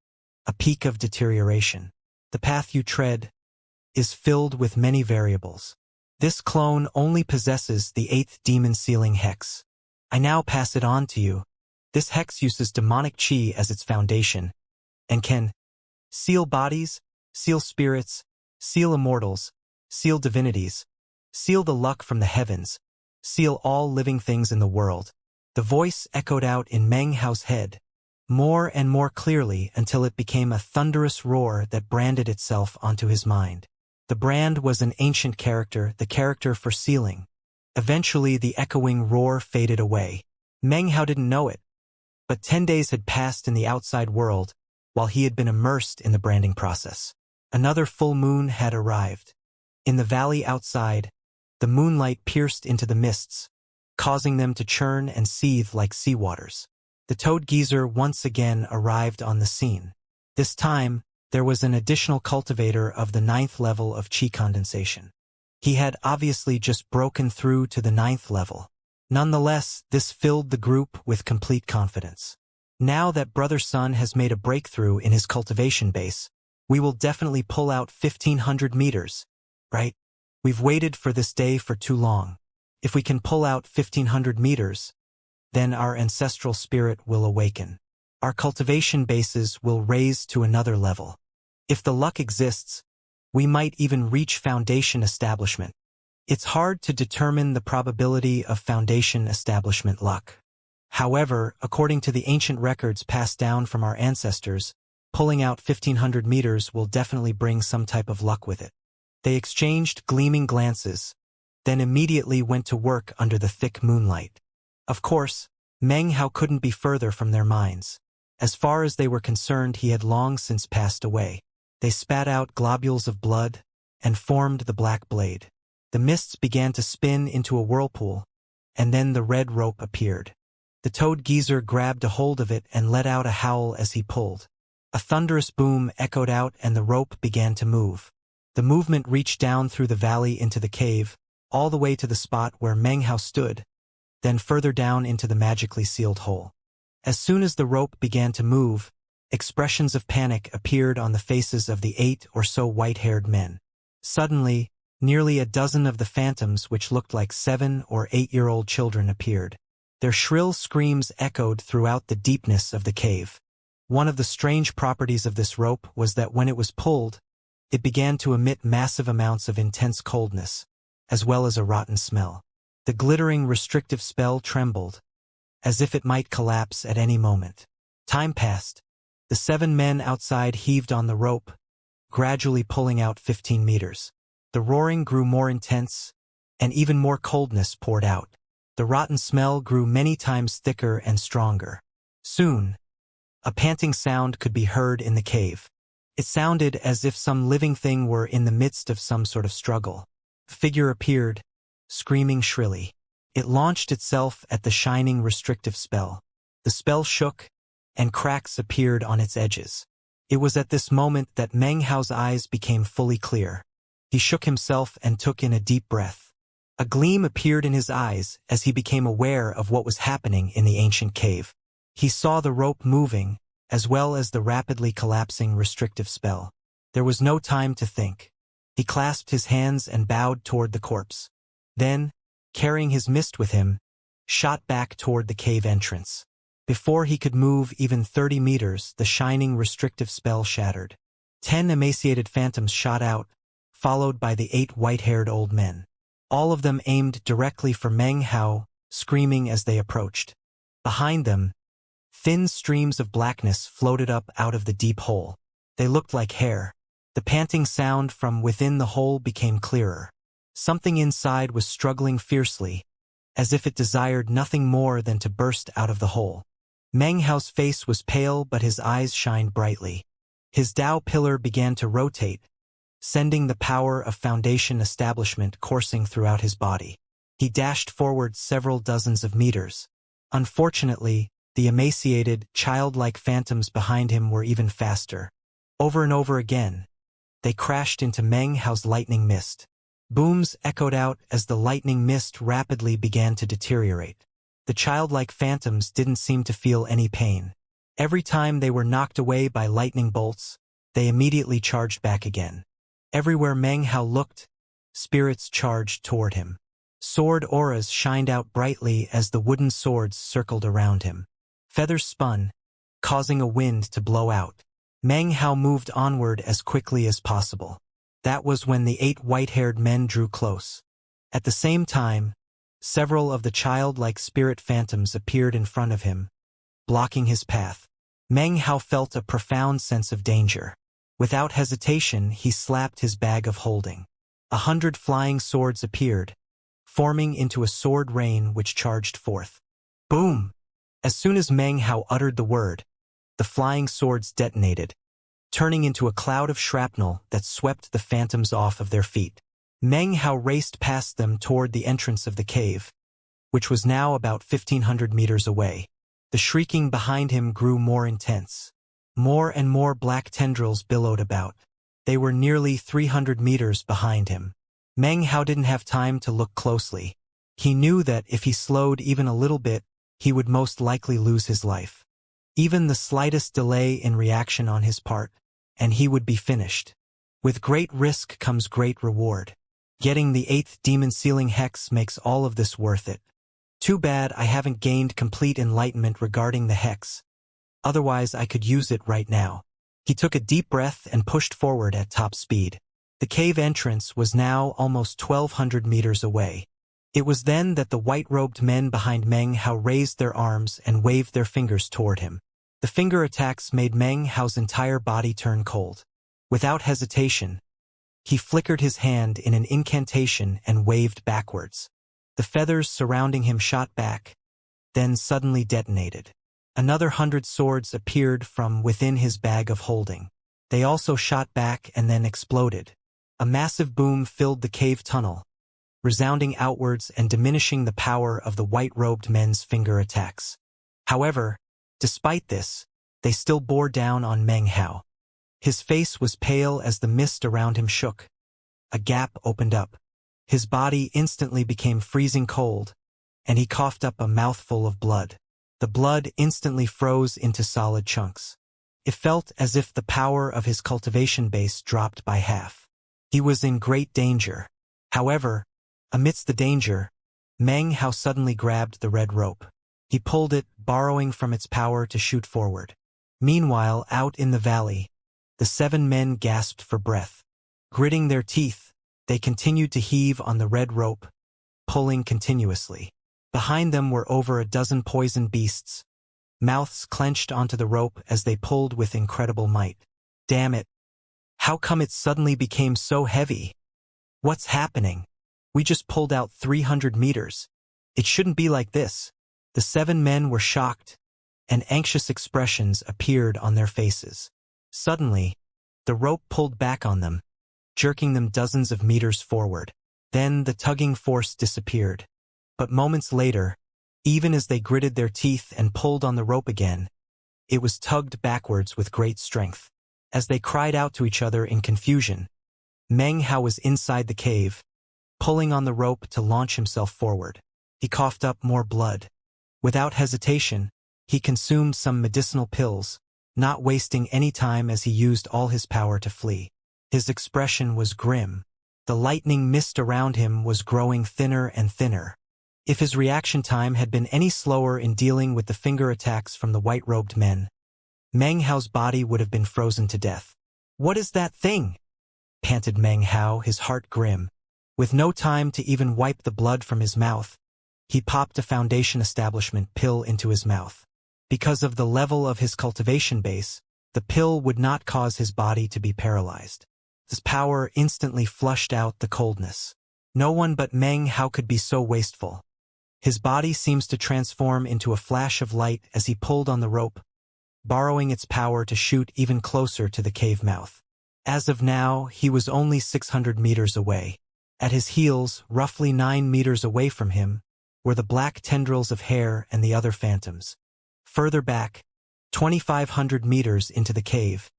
a peak of deterioration. The path you tread is filled with many variables. This clone only possesses the 8th demon sealing hex. I now pass it on to you. This hex uses demonic chi as its foundation, and can seal bodies, seal spirits, seal immortals, seal divinities, seal the luck from the heavens, seal all living things in the world. The voice echoed out in Meng Hao's head, more and more clearly until it became a thunderous roar that branded itself onto his mind. The brand was an ancient character, the character for sealing. Eventually the echoing roar faded away. Meng Hao didn't know it, but 10 days had passed in the outside world while he had been immersed in the branding process. Another full moon had arrived. In the valley outside, the moonlight pierced into the mists, causing them to churn and seethe like seawaters. The toad geyser once again arrived on the scene. This time, there was an additional cultivator of the 9th level of chi condensation. He had obviously just broken through to the 9th level. Nonetheless, this filled the group with complete confidence. Now that Brother Sun has made a breakthrough in his cultivation base, we will definitely pull out 1,500 meters, right? We've waited for this day for too long. If we can pull out 1,500 meters, then our ancestral spirit will awaken. Our cultivation bases will raise to another level. If the luck exists, we might even reach foundation establishment. It's hard to determine the probability of foundation establishment luck. However, according to the ancient records passed down from our ancestors, pulling out 1,500 meters will definitely bring some type of luck with it. They exchanged gleaming glances, then immediately went to work under the thick moonlight. Of course, Meng Hao couldn't be further from their minds. As far as they were concerned, he had long since passed away. They spat out globules of blood and formed the black blade. The mists began to spin into a whirlpool, and then the red rope appeared. The toad geyser grabbed a hold of it and let out a howl as he pulled. A thunderous boom echoed out and the rope began to move. The movement reached down through the valley into the cave, all the way to the spot where Meng Hao stood, then further down into the magically sealed hole. As soon as the rope began to move, expressions of panic appeared on the faces of the 8 or so white-haired men. Suddenly, nearly a dozen of the phantoms which looked like 7 or 8-year-old children appeared. Their shrill screams echoed throughout the deepness of the cave. One of the strange properties of this rope was that when it was pulled, it began to emit massive amounts of intense coldness, as well as a rotten smell. The glittering restrictive spell trembled, as if it might collapse at any moment. Time passed. The 7 men outside heaved on the rope, gradually pulling out 15 meters. The roaring grew more intense, and even more coldness poured out. The rotten smell grew many times thicker and stronger. Soon, a panting sound could be heard in the cave. It sounded as if some living thing were in the midst of some sort of struggle. A figure appeared, screaming shrilly. It launched itself at the shining restrictive spell. The spell shook, and cracks appeared on its edges. It was at this moment that Meng Hao's eyes became fully clear. He shook himself and took in a deep breath. A gleam appeared in his eyes as he became aware of what was happening in the ancient cave. He saw the rope moving, as well as the rapidly collapsing restrictive spell. There was no time to think. He clasped his hands and bowed toward the corpse. Then, carrying his mist with him, shot back toward the cave entrance. Before he could move even 30 meters, the shining restrictive spell shattered. 10 emaciated phantoms shot out, followed by the 8 white-haired old men. All of them aimed directly for Meng Hao, screaming as they approached. Behind them, thin streams of blackness floated up out of the deep hole. They looked like hair. The panting sound from within the hole became clearer. Something inside was struggling fiercely, as if it desired nothing more than to burst out of the hole. Meng Hao's face was pale, but his eyes shined brightly. His Dao pillar began to rotate, sending the power of foundation establishment coursing throughout his body. He dashed forward several dozens of meters. Unfortunately, the emaciated, childlike phantoms behind him were even faster. Over and over again, they crashed into Meng Hao's lightning mist. Booms echoed out as the lightning mist rapidly began to deteriorate. The childlike phantoms didn't seem to feel any pain. Every time they were knocked away by lightning bolts, they immediately charged back again. Everywhere Meng Hao looked, spirits charged toward him. Sword auras shined out brightly as the wooden swords circled around him. Feathers spun, causing a wind to blow out. Meng Hao moved onward as quickly as possible. That was when the 8 white-haired men drew close. At the same time, several of the childlike spirit phantoms appeared in front of him, blocking his path. Meng Hao felt a profound sense of danger. Without hesitation, he slapped his bag of holding. 100 flying swords appeared, forming into a sword rain which charged forth. Boom! As soon as Meng Hao uttered the word, the flying swords detonated, turning into a cloud of shrapnel that swept the phantoms off of their feet. Meng Hao raced past them toward the entrance of the cave, which was now about 1,500 meters away. The shrieking behind him grew more intense. More and more black tendrils billowed about. They were nearly 300 meters behind him. Meng Hao didn't have time to look closely. He knew that if he slowed even a little bit, he would most likely lose his life. Even the slightest delay in reaction on his part, and he would be finished. With great risk comes great reward. Getting the 8th demon sealing hex makes all of this worth it. Too bad I haven't gained complete enlightenment regarding the hex. Otherwise I could use it right now. He took a deep breath and pushed forward at top speed. The cave entrance was now almost 1,200 meters away. It was then that the white-robed men behind Meng Hao raised their arms and waved their fingers toward him. The finger attacks made Meng Hao's entire body turn cold. Without hesitation, he flickered his hand in an incantation and waved backwards. The feathers surrounding him shot back, then suddenly detonated. Another 100 swords appeared from within his bag of holding. They also shot back and then exploded. A massive boom filled the cave tunnel, resounding outwards and diminishing the power of the white-robed men's finger attacks. However, despite this, they still bore down on Meng Hao. His face was pale as the mist around him shook. A gap opened up. His body instantly became freezing cold, and he coughed up a mouthful of blood. The blood instantly froze into solid chunks. It felt as if the power of his cultivation base dropped by half. He was in great danger. However, amidst the danger, Meng Hao suddenly grabbed the red rope. He pulled it, borrowing from its power to shoot forward. Meanwhile, out in the valley, the 7 men gasped for breath. Gritting their teeth, they continued to heave on the red rope, pulling continuously. Behind them were over a dozen poison beasts, mouths clenched onto the rope as they pulled with incredible might. Damn it! How come it suddenly became so heavy? What's happening? We just pulled out 300 meters. It shouldn't be like this. The 7 men were shocked, and anxious expressions appeared on their faces. Suddenly, the rope pulled back on them, jerking them dozens of meters forward. Then the tugging force disappeared. But moments later, even as they gritted their teeth and pulled on the rope again, it was tugged backwards with great strength. As they cried out to each other in confusion, Meng Hao was inside the cave, pulling on the rope to launch himself forward. He coughed up more blood. Without hesitation, he consumed some medicinal pills, not wasting any time as he used all his power to flee. His expression was grim. The lightning mist around him was growing thinner and thinner. If his reaction time had been any slower in dealing with the finger attacks from the white-robed men, Meng Hao's body would have been frozen to death. "What is that thing?" panted Meng Hao, his heart grim. With no time to even wipe the blood from his mouth, he popped a foundation establishment pill into his mouth. Because of the level of his cultivation base, the pill would not cause his body to be paralyzed. His power instantly flushed out the coldness. No one but Meng Hao could be so wasteful. His body seems to transform into a flash of light as he pulled on the rope, borrowing its power to shoot even closer to the cave mouth. As of now, he was only 600 meters away. At his heels, roughly 9 meters away from him, were the black tendrils of hair and the other phantoms. Further back, 2,500 meters into the cave,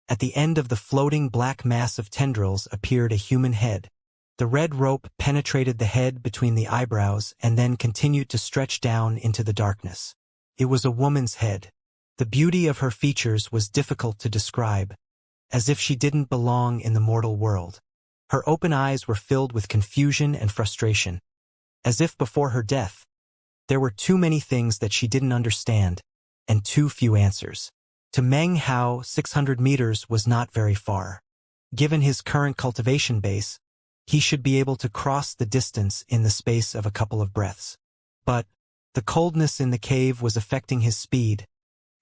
at the end of the floating black mass of tendrils appeared a human head. The red rope penetrated the head between the eyebrows and then continued to stretch down into the darkness. It was a woman's head. The beauty of her features was difficult to describe, as if she didn't belong in the mortal world. Her open eyes were filled with confusion and frustration, as if before her death, there were too many things that she didn't understand, and too few answers. To Meng Hao, 600 meters was not very far. Given his current cultivation base, he should be able to cross the distance in the space of a couple of breaths. But the coldness in the cave was affecting his speed,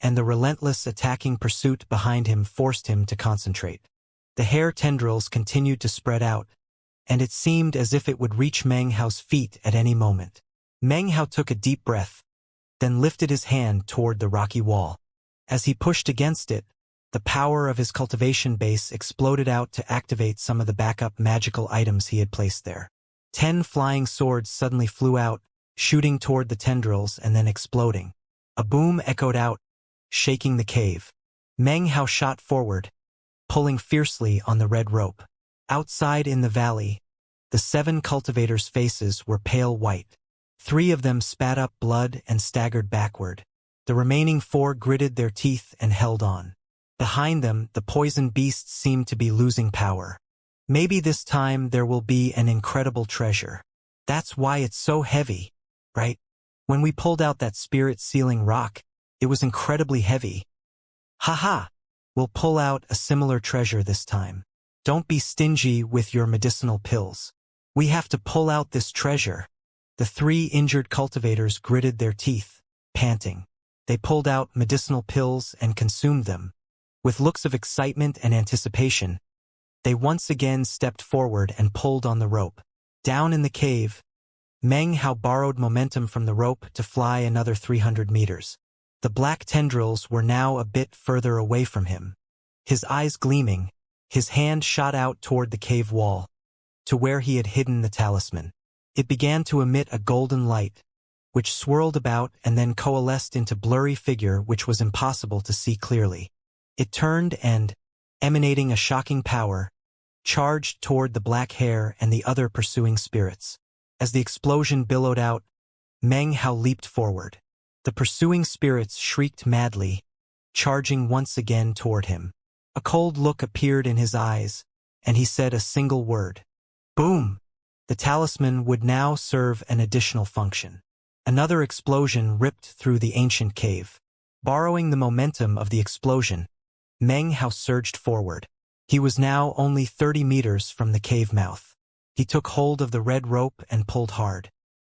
and the relentless attacking pursuit behind him forced him to concentrate. The hair tendrils continued to spread out, and it seemed as if it would reach Meng Hao's feet at any moment. Meng Hao took a deep breath, then lifted his hand toward the rocky wall. As he pushed against it, the power of his cultivation base exploded out to activate some of the backup magical items he had placed there. 10 flying swords suddenly flew out, shooting toward the tendrils and then exploding. A boom echoed out, shaking the cave. Meng Hao shot forward, pulling fiercely on the red rope. Outside in the valley, the 7 cultivators' faces were pale white. 3 of them spat up blood and staggered backward. The remaining 4 gritted their teeth and held on. Behind them, the poison beasts seemed to be losing power. Maybe this time there will be an incredible treasure. That's why it's so heavy, right? When we pulled out that spirit-sealing rock, it was incredibly heavy. Haha! We'll pull out a similar treasure this time. Don't be stingy with your medicinal pills. We have to pull out this treasure. The 3 injured cultivators gritted their teeth, panting. They pulled out medicinal pills and consumed them. With looks of excitement and anticipation, they once again stepped forward and pulled on the rope. Down in the cave, Meng Hao borrowed momentum from the rope to fly another 300 meters. The black tendrils were now a bit further away from him. His eyes gleaming, his hand shot out toward the cave wall, to where he had hidden the talisman. It began to emit a golden light, which swirled about and then coalesced into blurry figure which was impossible to see clearly. It turned and, emanating a shocking power, charged toward the black hair and the other pursuing spirits. As the explosion billowed out, Meng Hao leaped forward. The pursuing spirits shrieked madly, charging once again toward him. A cold look appeared in his eyes, and he said a single word. Boom! The talisman would now serve an additional function. Another explosion ripped through the ancient cave. Borrowing the momentum of the explosion, Meng Hao surged forward. He was now only 30 meters from the cave mouth. He took hold of the red rope and pulled hard.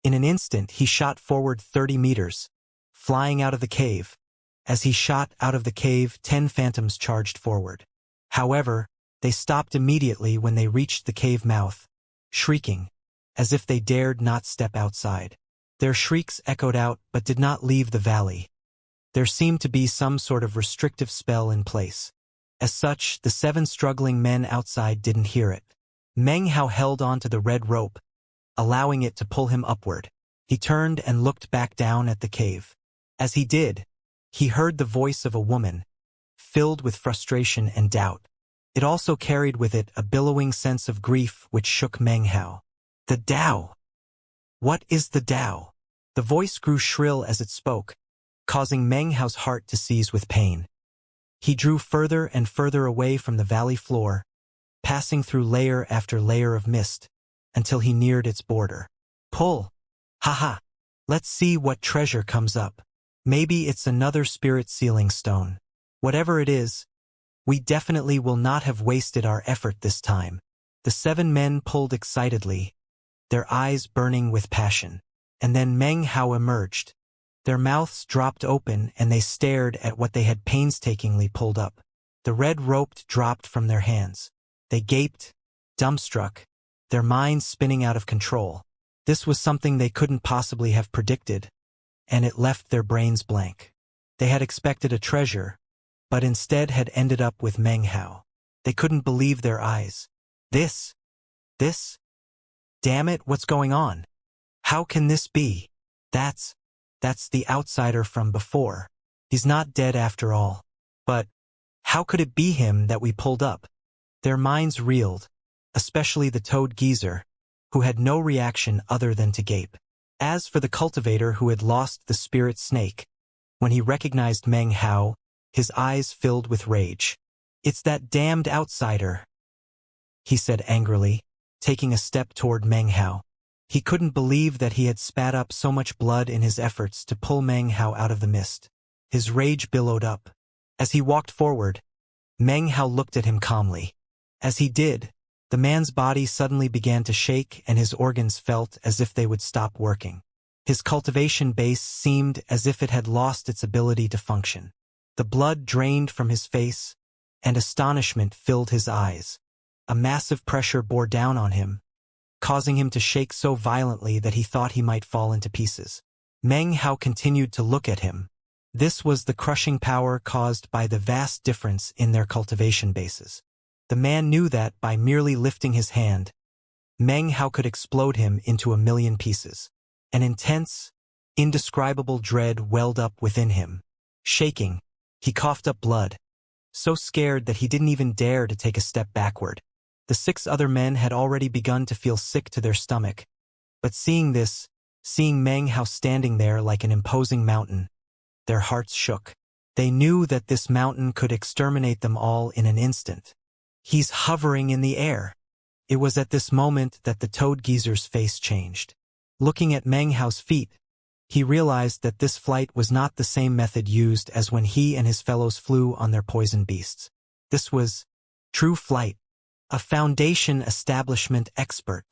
In an instant he shot forward 30 meters, flying out of the cave. As he shot out of the cave, 10 phantoms charged forward. However, they stopped immediately when they reached the cave mouth, shrieking, as if they dared not step outside. Their shrieks echoed out but did not leave the valley. There seemed to be some sort of restrictive spell in place. As such, the 7 struggling men outside didn't hear it. Meng Hao held onto the red rope, allowing it to pull him upward. He turned and looked back down at the cave. As he did, he heard the voice of a woman, filled with frustration and doubt. It also carried with it a billowing sense of grief which shook Meng Hao. The Tao! What is the Tao? The voice grew shrill as it spoke, causing Meng Hao's heart to seize with pain. He drew further and further away from the valley floor, passing through layer after layer of mist, until he neared its border. Pull! Haha! Let's see what treasure comes up. Maybe it's another spirit sealing stone. Whatever it is, we definitely will not have wasted our effort this time. The 7 men pulled excitedly, their eyes burning with passion. And then Meng Hao emerged. Their mouths dropped open and they stared at what they had painstakingly pulled up. The red rope dropped from their hands. They gaped, dumbstruck, their minds spinning out of control. This was something they couldn't possibly have predicted, and it left their brains blank. They had expected a treasure, but instead had ended up with Meng Hao. They couldn't believe their eyes. This? Damn it, what's going on? How can this be? That's the outsider from before. He's not dead after all. But how could it be him that we pulled up? Their minds reeled, especially the toad geezer, who had no reaction other than to gape. As for the cultivator who had lost the spirit snake, When he recognized Meng Hao, his eyes filled with rage. "It's that damned outsider," he said angrily, taking a step toward Meng Hao. He couldn't believe that he had spat up so much blood in his efforts to pull Meng Hao out of the mist. His rage billowed up. As he walked forward, Meng Hao looked at him calmly. As he did, the man's body suddenly began to shake and his organs felt as if they would stop working. His cultivation base seemed as if it had lost its ability to function. The blood drained from his face, and astonishment filled his eyes. A massive pressure bore down on him, causing him to shake so violently that he thought he might fall into pieces. Meng Hao continued to look at him. This was the crushing power caused by the vast difference in their cultivation bases. The man knew that by merely lifting his hand, Meng Hao could explode him into a million pieces. An intense, indescribable dread welled up within him. Shaking, he coughed up blood, so scared that he didn't even dare to take a step backward. The 6 other men had already begun to feel sick to their stomach, but seeing Meng Hao standing there like an imposing mountain, their hearts shook. They knew that this mountain could exterminate them all in an instant. "He's hovering in the air." It was at this moment that the Toad Geezer's face changed. Looking at Meng Hao's feet, he realized that this flight was not the same method used as when he and his fellows flew on their poison beasts. This was true flight. A Foundation establishment expert.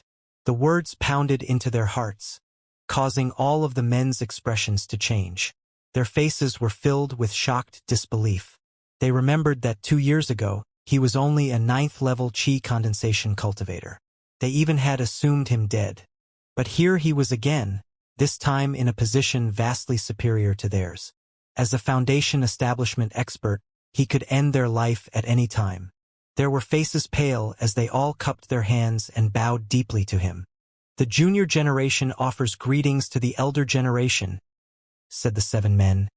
The words pounded into their hearts, causing all of the men's expressions to change. Their faces were filled with shocked disbelief. They remembered that 2 years ago, he was only a 9th-level chi condensation cultivator. They even had assumed him dead. But here he was again, this time in a position vastly superior to theirs. As a Foundation establishment expert, he could end their life at any time. There were faces pale as they all cupped their hands and bowed deeply to him. "The junior generation offers greetings to the elder generation," said the 7 men,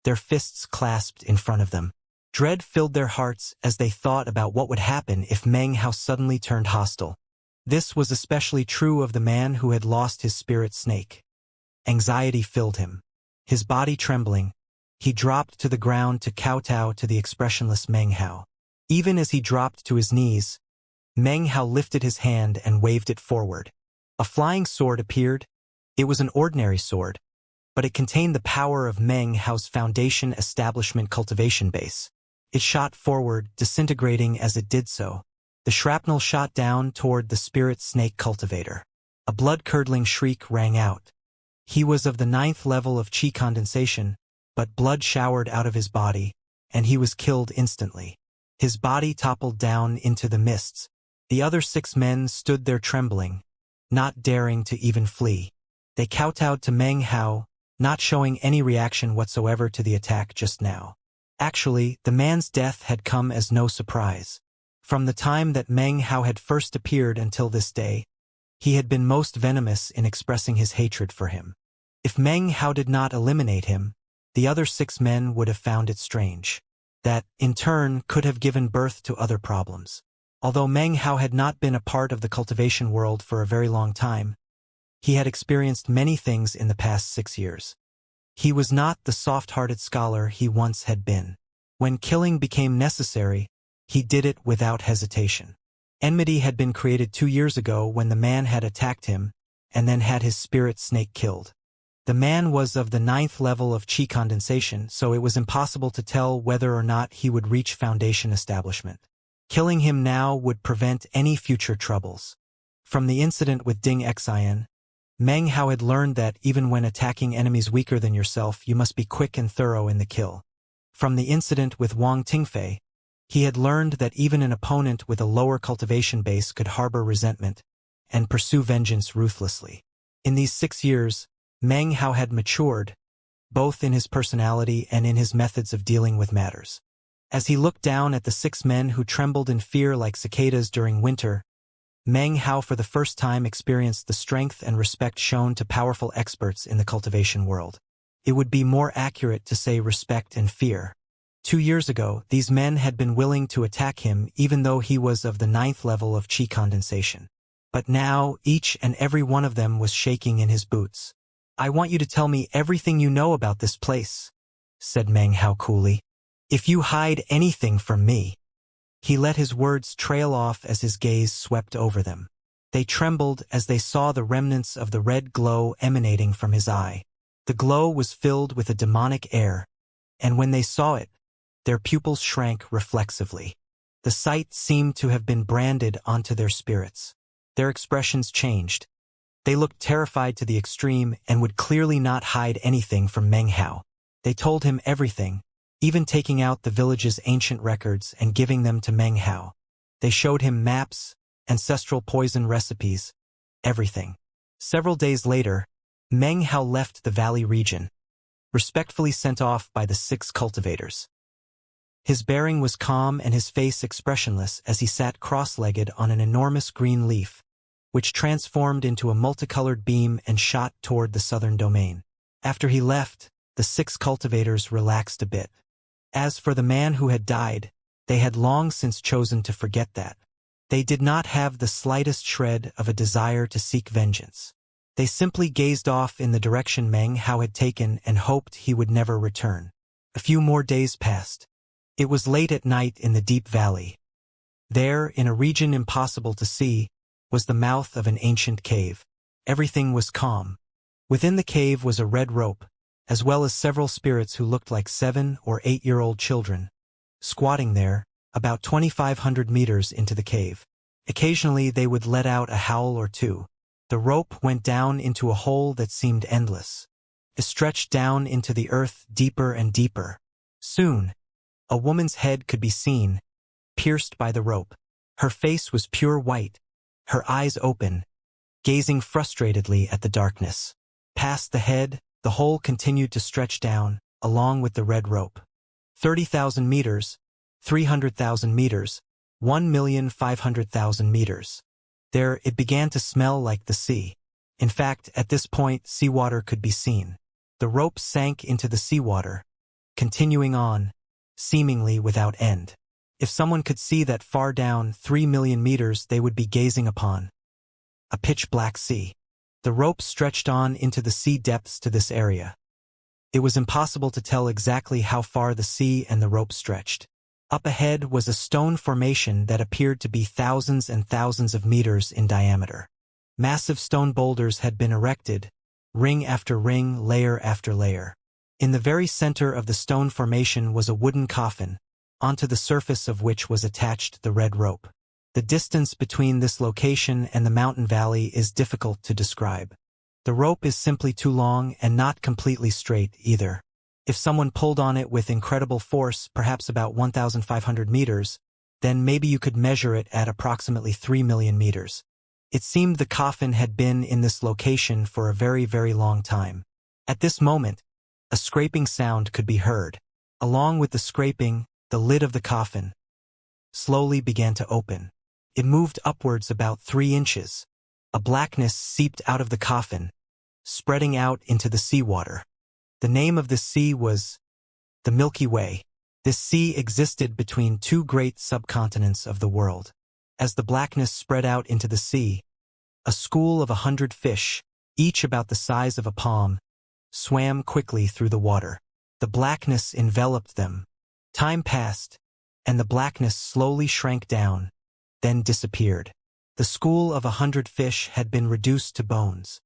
their fists clasped in front of them. Dread filled their hearts as they thought about what would happen if Meng Hao suddenly turned hostile. This was especially true of the man who had lost his spirit snake. Anxiety filled him. His body trembling, he dropped to the ground to kowtow to the expressionless Meng Hao. Even as he dropped to his knees, Meng Hao lifted his hand and waved it forward. A flying sword appeared. It was an ordinary sword, but it contained the power of Meng Hao's Foundation establishment cultivation base. It shot forward, disintegrating as it did so. The shrapnel shot down toward the spirit snake cultivator. A blood-curdling shriek rang out. He was of the 9th level of chi condensation, but blood showered out of his body, and he was killed instantly. His body toppled down into the mists. The other 6 men stood there trembling, not daring to even flee. They kowtowed to Meng Hao, not showing any reaction whatsoever to the attack just now. Actually, the man's death had come as no surprise. From the time that Meng Hao had first appeared until this day, he had been most venomous in expressing his hatred for him. If Meng Hao did not eliminate him, the other 6 men would have found it strange. That, in turn, could have given birth to other problems. Although Meng Hao had not been a part of the cultivation world for a very long time, he had experienced many things in the past 6 years. He was not the soft-hearted scholar he once had been. When killing became necessary, he did it without hesitation. Enmity had been created 2 years ago when the man had attacked him, and then had his spirit snake killed. The man was of the 9th level of chi condensation, so it was impossible to tell whether or not he would reach Foundation establishment. Killing him now would prevent any future troubles. From the incident with Ding Xian, Meng Hao had learned that even when attacking enemies weaker than yourself, you must be quick and thorough in the kill. From the incident with Wang Tingfei, he had learned that even an opponent with a lower cultivation base could harbor resentment and pursue vengeance ruthlessly. In these 6 years, Meng Hao had matured, both in his personality and in his methods of dealing with matters. As he looked down at the 6 men who trembled in fear like cicadas during winter, Meng Hao for the first time experienced the strength and respect shown to powerful experts in the cultivation world. It would be more accurate to say respect and fear. 2 years ago, these men had been willing to attack him even though he was of the 9th level of chi condensation. But now, each and every one of them was shaking in his boots. "I want you to tell me everything you know about this place," said Meng Hao coolly. "If you hide anything from me." He let his words trail off as his gaze swept over them. They trembled as they saw the remnants of the red glow emanating from his eye. The glow was filled with a demonic air, and when they saw it, their pupils shrank reflexively. The sight seemed to have been branded onto their spirits. Their expressions changed. They looked terrified to the extreme and would clearly not hide anything from Meng Hao. They told him everything, even taking out the village's ancient records and giving them to Meng Hao. They showed him maps, ancestral poison recipes, everything. Several days later, Meng Hao left the valley region, respectfully sent off by the 6 cultivators. His bearing was calm and his face expressionless as he sat cross-legged on an enormous green leaf, which transformed into a multicolored beam and shot toward the southern domain. After he left, the 6 cultivators relaxed a bit. As for the man who had died, they had long since chosen to forget that. They did not have the slightest shred of a desire to seek vengeance. They simply gazed off in the direction Meng Hao had taken and hoped he would never return. A few more days passed. It was late at night in the deep valley. There, in a region impossible to see, was the mouth of an ancient cave. Everything was calm. Within the cave was a red rope, as well as several spirits who looked like 7- or 8-year-old children, squatting there, about 2,500 meters into the cave. Occasionally they would let out a howl or two. The rope went down into a hole that seemed endless. It stretched down into the earth deeper and deeper. Soon, a woman's head could be seen, pierced by the rope. Her face was pure white, her eyes open, gazing frustratedly at the darkness. Past the head, the hole continued to stretch down, along with the red rope. 30,000 meters, 300,000 meters, 1,500,000 meters. There, it began to smell like the sea. In fact, at this point, seawater could be seen. The rope sank into the seawater, continuing on, seemingly without end. If someone could see that far down 3 million meters they would be gazing upon a pitch-black sea. The rope stretched on into the sea depths to this area. It was impossible to tell exactly how far the sea and the rope stretched. Up ahead was a stone formation that appeared to be thousands and thousands of meters in diameter. Massive stone boulders had been erected, ring after ring, layer after layer. In the very center of the stone formation was a wooden coffin, onto the surface of which was attached the red rope. The distance between this location and the mountain valley is difficult to describe. The rope is simply too long and not completely straight either. If someone pulled on it with incredible force, perhaps about 1,500 meters, then maybe you could measure it at approximately 3 million meters. It seemed the coffin had been in this location for a very, very long time. At this moment, a scraping sound could be heard. Along with the scraping, the lid of the coffin slowly began to open. It moved upwards about 3 inches. A blackness seeped out of the coffin, spreading out into the seawater. The name of this sea was the Milky Way. This sea existed between 2 great subcontinents of the world. As the blackness spread out into the sea, a school of 100 fish, each about the size of a palm, swam quickly through the water. The blackness enveloped them. Time passed, and the blackness slowly shrank down, then disappeared. The school of 100 fish had been reduced to bones,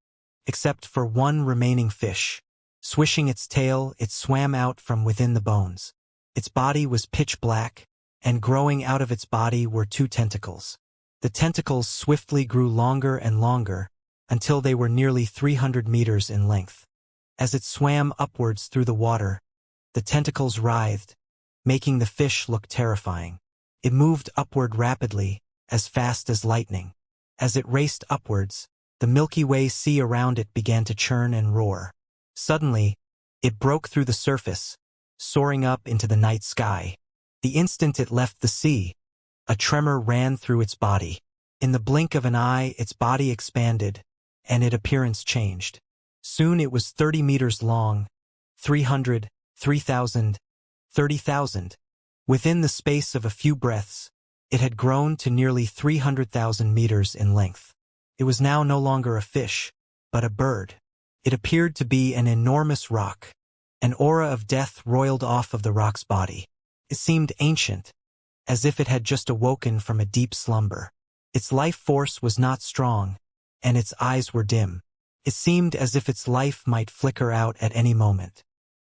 except for one remaining fish. Swishing its tail, it swam out from within the bones. Its body was pitch black, and growing out of its body were 2 tentacles. The tentacles swiftly grew longer and longer, until they were nearly 300 meters in length. As it swam upwards through the water, the tentacles writhed, making the fish look terrifying. It moved upward rapidly, as fast as lightning. As it raced upwards, the Milky Way sea around it began to churn and roar. Suddenly, it broke through the surface, soaring up into the night sky. The instant it left the sea, a tremor ran through its body. In the blink of an eye, its body expanded, and its appearance changed. Soon it was 30 meters long, 300, 3,000, 30,000. Within the space of a few breaths, it had grown to nearly 300,000 meters in length. It was now no longer a fish, but a bird. It appeared to be an enormous rock. An aura of death roiled off of the rock's body. It seemed ancient, as if it had just awoken from a deep slumber. Its life force was not strong, and its eyes were dim. It seemed as if its life might flicker out at any moment.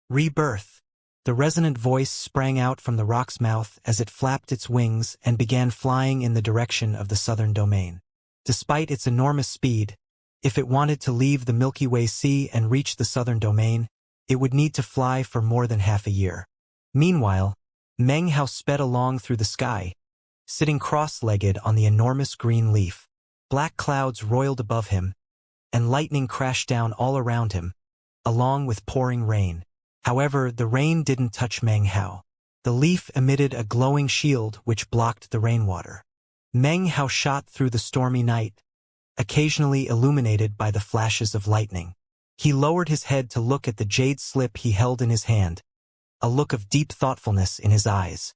Rebirth. The resonant voice sprang out from the rock's mouth as it flapped its wings and began flying in the direction of the southern domain. Despite its enormous speed, if it wanted to leave the Milky Way Sea and reach the southern domain, it would need to fly for more than half a year. Meanwhile, Meng Hao sped along through the sky, sitting cross-legged on the enormous green leaf. Black clouds roiled above him, and lightning crashed down all around him, along with pouring rain. However, the rain didn't touch Meng Hao. The leaf emitted a glowing shield which blocked the rainwater. Meng Hao shot through the stormy night, occasionally illuminated by the flashes of lightning. He lowered his head to look at the jade slip he held in his hand, a look of deep thoughtfulness in his eyes.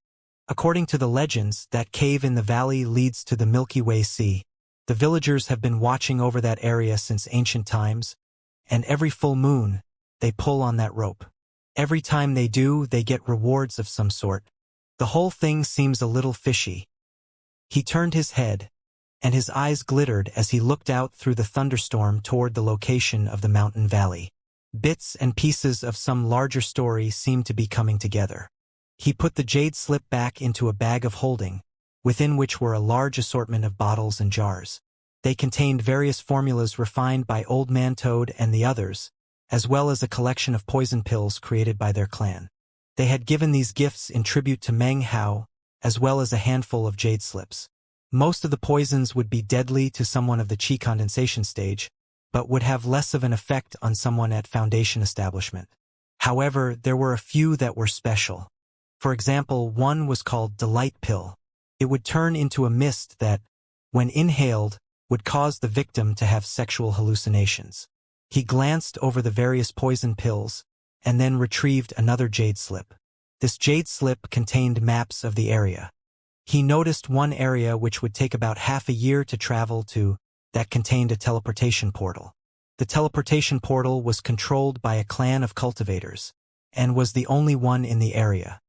According to the legends, that cave in the valley leads to the Milky Way Sea. The villagers have been watching over that area since ancient times, and every full moon, they pull on that rope. Every time they do, they get rewards of some sort. The whole thing seems a little fishy. He turned his head, and his eyes glittered as he looked out through the thunderstorm toward the location of the mountain valley. Bits and pieces of some larger story seemed to be coming together. He put the jade slip back into a bag of holding, within which were a large assortment of bottles and jars. They contained various formulas refined by Old Man Toad and the others, as well as a collection of poison pills created by their clan. They had given these gifts in tribute to Meng Hao, as well as a handful of jade slips. Most of the poisons would be deadly to someone of the Qi condensation stage, but would have less of an effect on someone at Foundation establishment. However, there were a few that were special. For example, one was called Delight Pill. It would turn into a mist that, when inhaled, would cause the victim to have sexual hallucinations. He glanced over the various poison pills, and then retrieved another jade slip. This jade slip contained maps of the area. He noticed one area which would take about half a year to travel to, that contained a teleportation portal. The teleportation portal was controlled by a clan of cultivators, and was the only one in the area.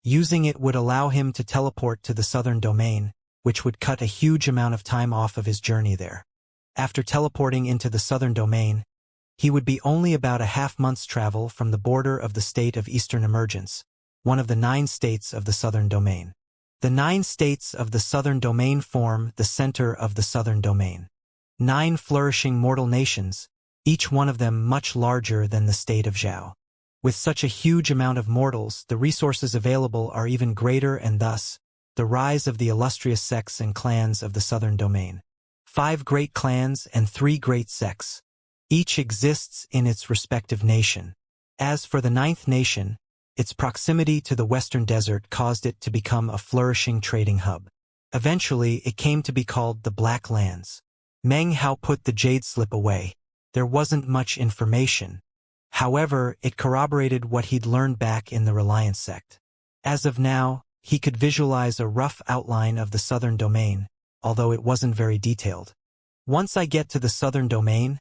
Using it would allow him to teleport to the southern domain, which would cut a huge amount of time off of his journey there. After teleporting into the southern domain, he would be only about a half-month's travel from the border of the state of Eastern Emergence, one of the 9 states of the southern domain. The 9 states of the southern domain form the center of the southern domain. 9 flourishing mortal nations, each one of them much larger than the state of Zhao. With such a huge amount of mortals, the resources available are even greater, and thus, the rise of the illustrious sects and clans of the southern domain. 5 great clans and 3 great sects. Each exists in its respective nation. As for the 9th nation, its proximity to the western desert caused it to become a flourishing trading hub. Eventually, it came to be called the Black Lands. Meng Hao put the jade slip away. There wasn't much information. However, it corroborated what he'd learned back in the Reliance sect. As of now, he could visualize a rough outline of the southern domain, although it wasn't very detailed. Once I get to the southern domain,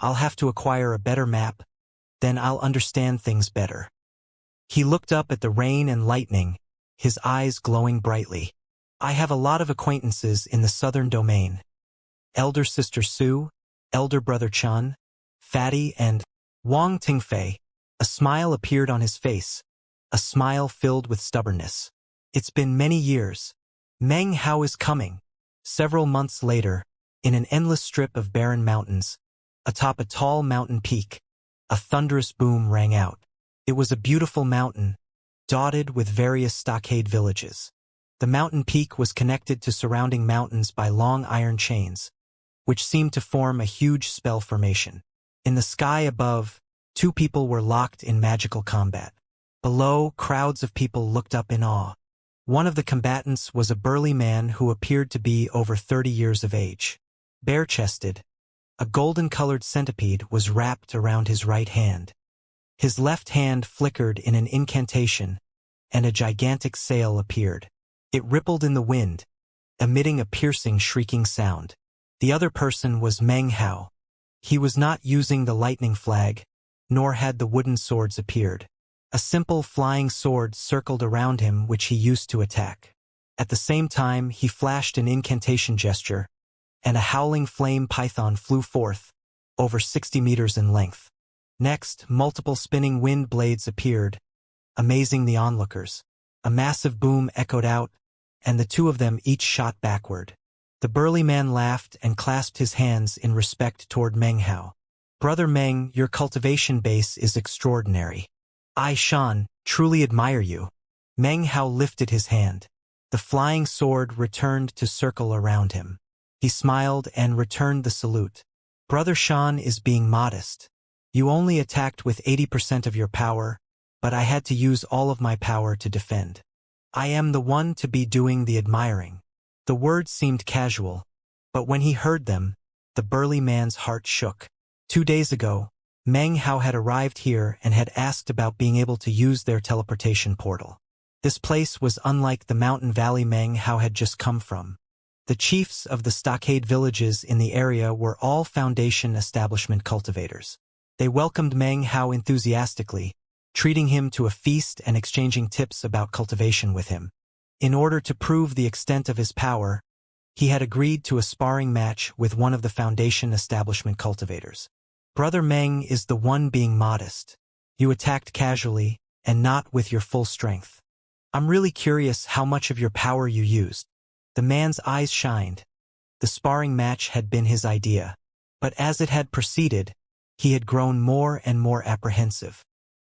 I'll have to acquire a better map, then I'll understand things better. He looked up at the rain and lightning, his eyes glowing brightly. I have a lot of acquaintances in the southern domain. Elder Sister Su, Elder Brother Chun, Fatty, and Wang Tingfei. A smile appeared on his face, a smile filled with stubbornness. It's been many years. Meng Hao is coming. Several months later, in an endless strip of barren mountains, atop a tall mountain peak, a thunderous boom rang out. It was a beautiful mountain, dotted with various stockade villages. The mountain peak was connected to surrounding mountains by long iron chains, which seemed to form a huge spell formation. In the sky above, 2 people were locked in magical combat. Below, crowds of people looked up in awe. One of the combatants was a burly man who appeared to be over 30 years of age. Bare-chested, a golden-colored centipede was wrapped around his right hand. His left hand flickered in an incantation, and a gigantic sail appeared. It rippled in the wind, emitting a piercing, shrieking sound. The other person was Meng Hao. He was not using the lightning flag, nor had the wooden swords appeared. A simple flying sword circled around him which he used to attack. At the same time, he flashed an incantation gesture, and a howling flame python flew forth, over 60 meters in length. Next, multiple spinning wind blades appeared, amazing the onlookers. A massive boom echoed out, and the two of them each shot backward. The burly man laughed and clasped his hands in respect toward Meng Hao. "Brother Meng, your cultivation base is extraordinary. I, Shan, truly admire you." Meng Hao lifted his hand. The flying sword returned to circle around him. He smiled and returned the salute. "Brother Shan is being modest. You only attacked with 80% of your power, but I had to use all of my power to defend. I am the one to be doing the admiring." The words seemed casual, but when he heard them, the burly man's heart shook. 2 days ago, Meng Hao had arrived here and had asked about being able to use their teleportation portal. This place was unlike the mountain valley Meng Hao had just come from. The chiefs of the stockade villages in the area were all Foundation establishment cultivators. They welcomed Meng Hao enthusiastically, treating him to a feast and exchanging tips about cultivation with him. In order to prove the extent of his power, he had agreed to a sparring match with one of the Foundation establishment cultivators. "Brother Meng is the one being modest. You attacked casually, and not with your full strength. I'm really curious how much of your power you used." The man's eyes shined. The sparring match had been his idea, but as it had proceeded, he had grown more and more apprehensive.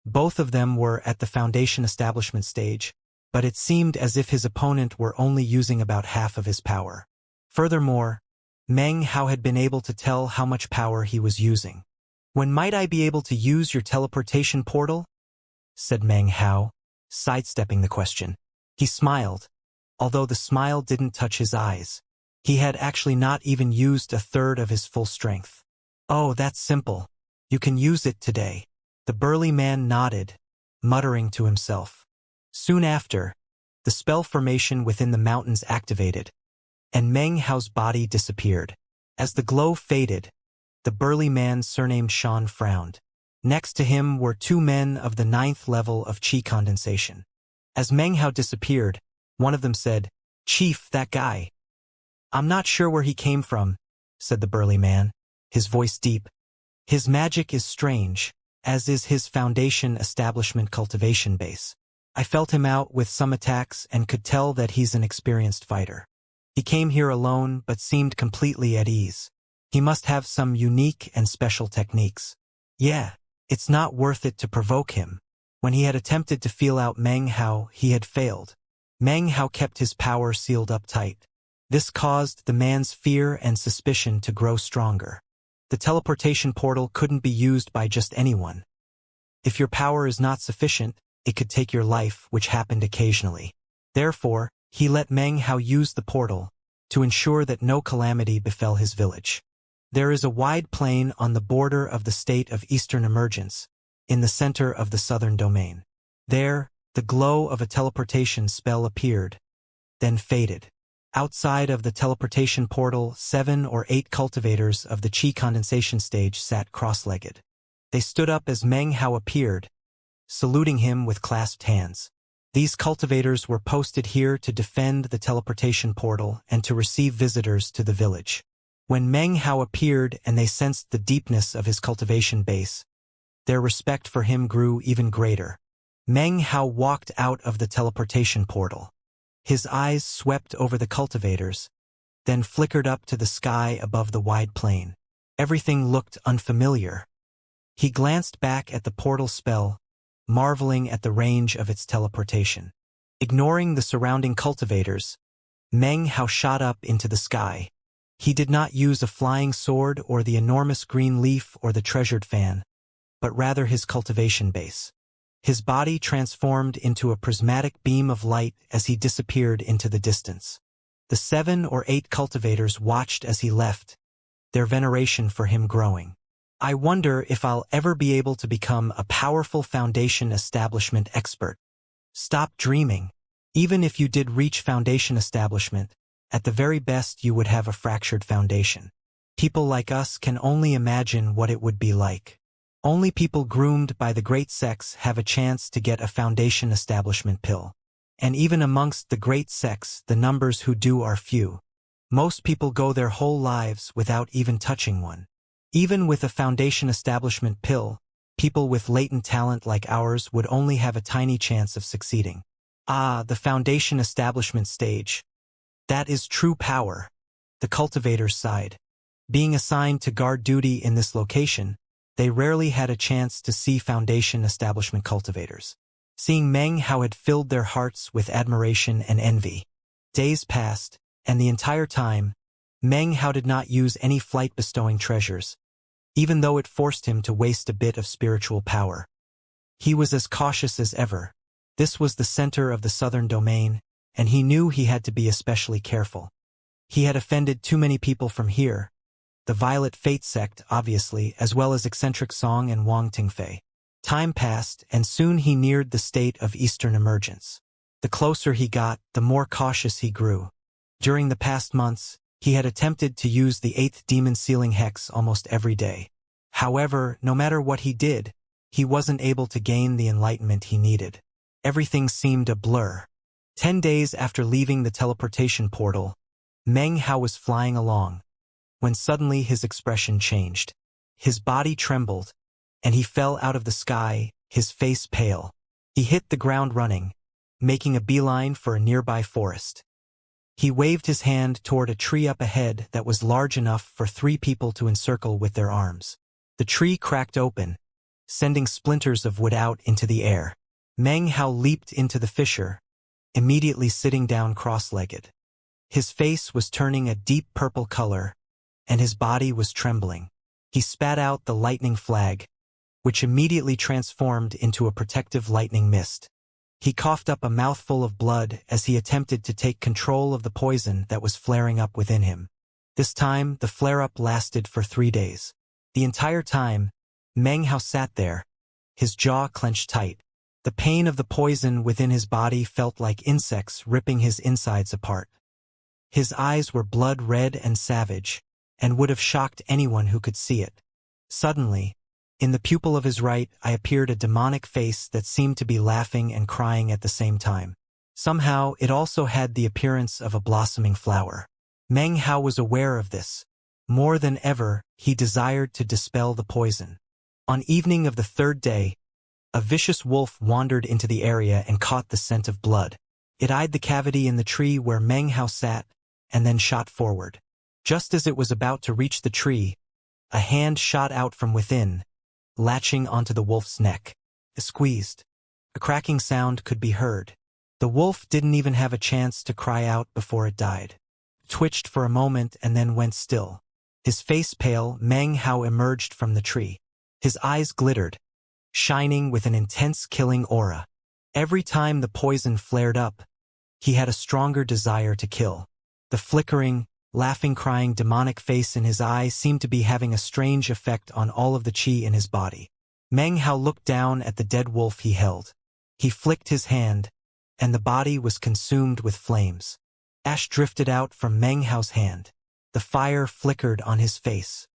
Both of them were at the Foundation establishment stage, but it seemed as if his opponent were only using about half of his power. Furthermore, Meng Hao had been able to tell how much power he was using. "When might I be able to use your teleportation portal?" said Meng Hao, sidestepping the question. He smiled, although the smile didn't touch his eyes. He had actually not even used a third of his full strength. "Oh, that's simple. You can use it today." The burly man nodded, muttering to himself. Soon after, the spell formation within the mountains activated, and Meng Hao's body disappeared. As the glow faded, the burly man surnamed Shan frowned. Next to him were 2 men of the 9th level of Qi condensation. As Meng Hao disappeared, one of them said, "Chief, that guy." "I'm not sure where he came from," said the burly man, his voice deep. "His magic is strange, as is his Foundation establishment cultivation base. I felt him out with some attacks and could tell that he's an experienced fighter. He came here alone but seemed completely at ease. He must have some unique and special techniques. Yeah, it's not worth it to provoke him." When he had attempted to feel out Meng Hao, he had failed. Meng Hao kept his power sealed up tight. This caused the man's fear and suspicion to grow stronger. The teleportation portal couldn't be used by just anyone. If your power is not sufficient, it could take your life, which happened occasionally. Therefore, he let Meng Hao use the portal to ensure that no calamity befell his village. There is a wide plain on the border of the state of Eastern Emergence, in the center of the southern domain. There, the glow of a teleportation spell appeared, then faded. Outside of the teleportation portal, 7 or 8 cultivators of the Qi condensation stage sat cross-legged. They stood up as Meng Hao appeared, saluting him with clasped hands. These cultivators were posted here to defend the teleportation portal and to receive visitors to the village. When Meng Hao appeared and they sensed the deepness of his cultivation base, their respect for him grew even greater. Meng Hao walked out of the teleportation portal. His eyes swept over the cultivators, then flickered up to the sky above the wide plain. Everything looked unfamiliar. He glanced back at the portal spell, marveling at the range of its teleportation. Ignoring the surrounding cultivators, Meng Hao shot up into the sky. He did not use a flying sword or the enormous green leaf or the treasured fan, but rather his cultivation base. His body transformed into a prismatic beam of light as he disappeared into the distance. The 7 or 8 cultivators watched as he left, their veneration for him growing. "I wonder if I'll ever be able to become a powerful Foundation establishment expert." Stop dreaming. Even if you did reach Foundation establishment, at the very best you would have a fractured foundation. People like us can only imagine what it would be like. Only people groomed by the great sects have a chance to get a foundation establishment pill. And even amongst the great sects, the numbers who do are few. Most people go their whole lives without even touching one. Even with a foundation establishment pill, people with latent talent like ours would only have a tiny chance of succeeding. Ah, the foundation establishment stage. That is true power. The cultivators sighed. Being assigned to guard duty in this location, they rarely had a chance to see foundation establishment cultivators. Seeing Meng Hao had filled their hearts with admiration and envy. Days passed, and the entire time, Meng Hao did not use any flight-bestowing treasures, even though it forced him to waste a bit of spiritual power. He was as cautious as ever. This was the center of the southern domain, and he knew he had to be especially careful. He had offended too many people from here, the Violet Fate sect, obviously, as well as eccentric Song and Wang Tingfei. Time passed, and soon he neared the state of Eastern emergence. The closer he got, the more cautious he grew. During the past months, he had attempted to use the 8th demon sealing hex almost every day. However, no matter what he did, he wasn't able to gain the enlightenment he needed. Everything seemed a blur. 10 days after leaving the teleportation portal, Meng Hao was flying along, when suddenly his expression changed. His body trembled, and he fell out of the sky, his face pale. He hit the ground running, making a beeline for a nearby forest. He waved his hand toward a tree up ahead that was large enough for 3 people to encircle with their arms. The tree cracked open, sending splinters of wood out into the air. Meng Hao leaped into the fissure, immediately sitting down cross-legged. His face was turning a deep purple color, and his body was trembling. He spat out the lightning flag, which immediately transformed into a protective lightning mist. He coughed up a mouthful of blood as he attempted to take control of the poison that was flaring up within him. This time, the flare-up lasted for 3 days. The entire time, Meng Hao sat there, his jaw clenched tight. The pain of the poison within his body felt like insects ripping his insides apart. His eyes were blood-red and savage, and would have shocked anyone who could see it. Suddenly, in the pupil of his right eye appeared a demonic face that seemed to be laughing and crying at the same time. Somehow, it also had the appearance of a blossoming flower. Meng Hao was aware of this. More than ever, he desired to dispel the poison. On evening of the 3rd day, a vicious wolf wandered into the area and caught the scent of blood. It eyed the cavity in the tree where Meng Hao sat, and then shot forward. Just as it was about to reach the tree, a hand shot out from within, latching onto the wolf's neck. It squeezed. A cracking sound could be heard. The wolf didn't even have a chance to cry out before it died. It twitched for a moment and then went still. His face pale, Meng Hao emerged from the tree. His eyes glittered, shining with an intense killing aura. Every time the poison flared up, he had a stronger desire to kill. The flickering, laughing, crying demonic face in his eye seemed to be having a strange effect on all of the qi in his body. Meng Hao looked down at the dead wolf he held. He flicked his hand, and the body was consumed with flames. Ash drifted out from Meng Hao's hand. The fire flickered on his face.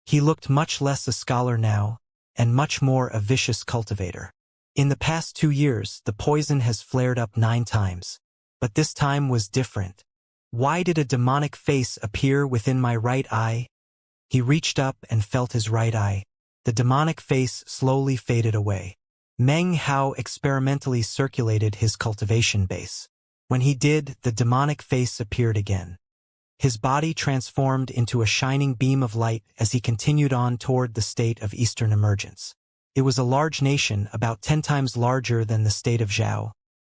He looked much less a scholar now, and much more a vicious cultivator. In the past 2 years, the poison has flared up 9 times. But this time was different. Why did a demonic face appear within my right eye? He reached up and felt his right eye. The demonic face slowly faded away. Meng Hao experimentally circulated his cultivation base. When he did, the demonic face appeared again. His body transformed into a shining beam of light as he continued on toward the state of Eastern emergence. It was a large nation, about 10 times larger than the state of Zhao,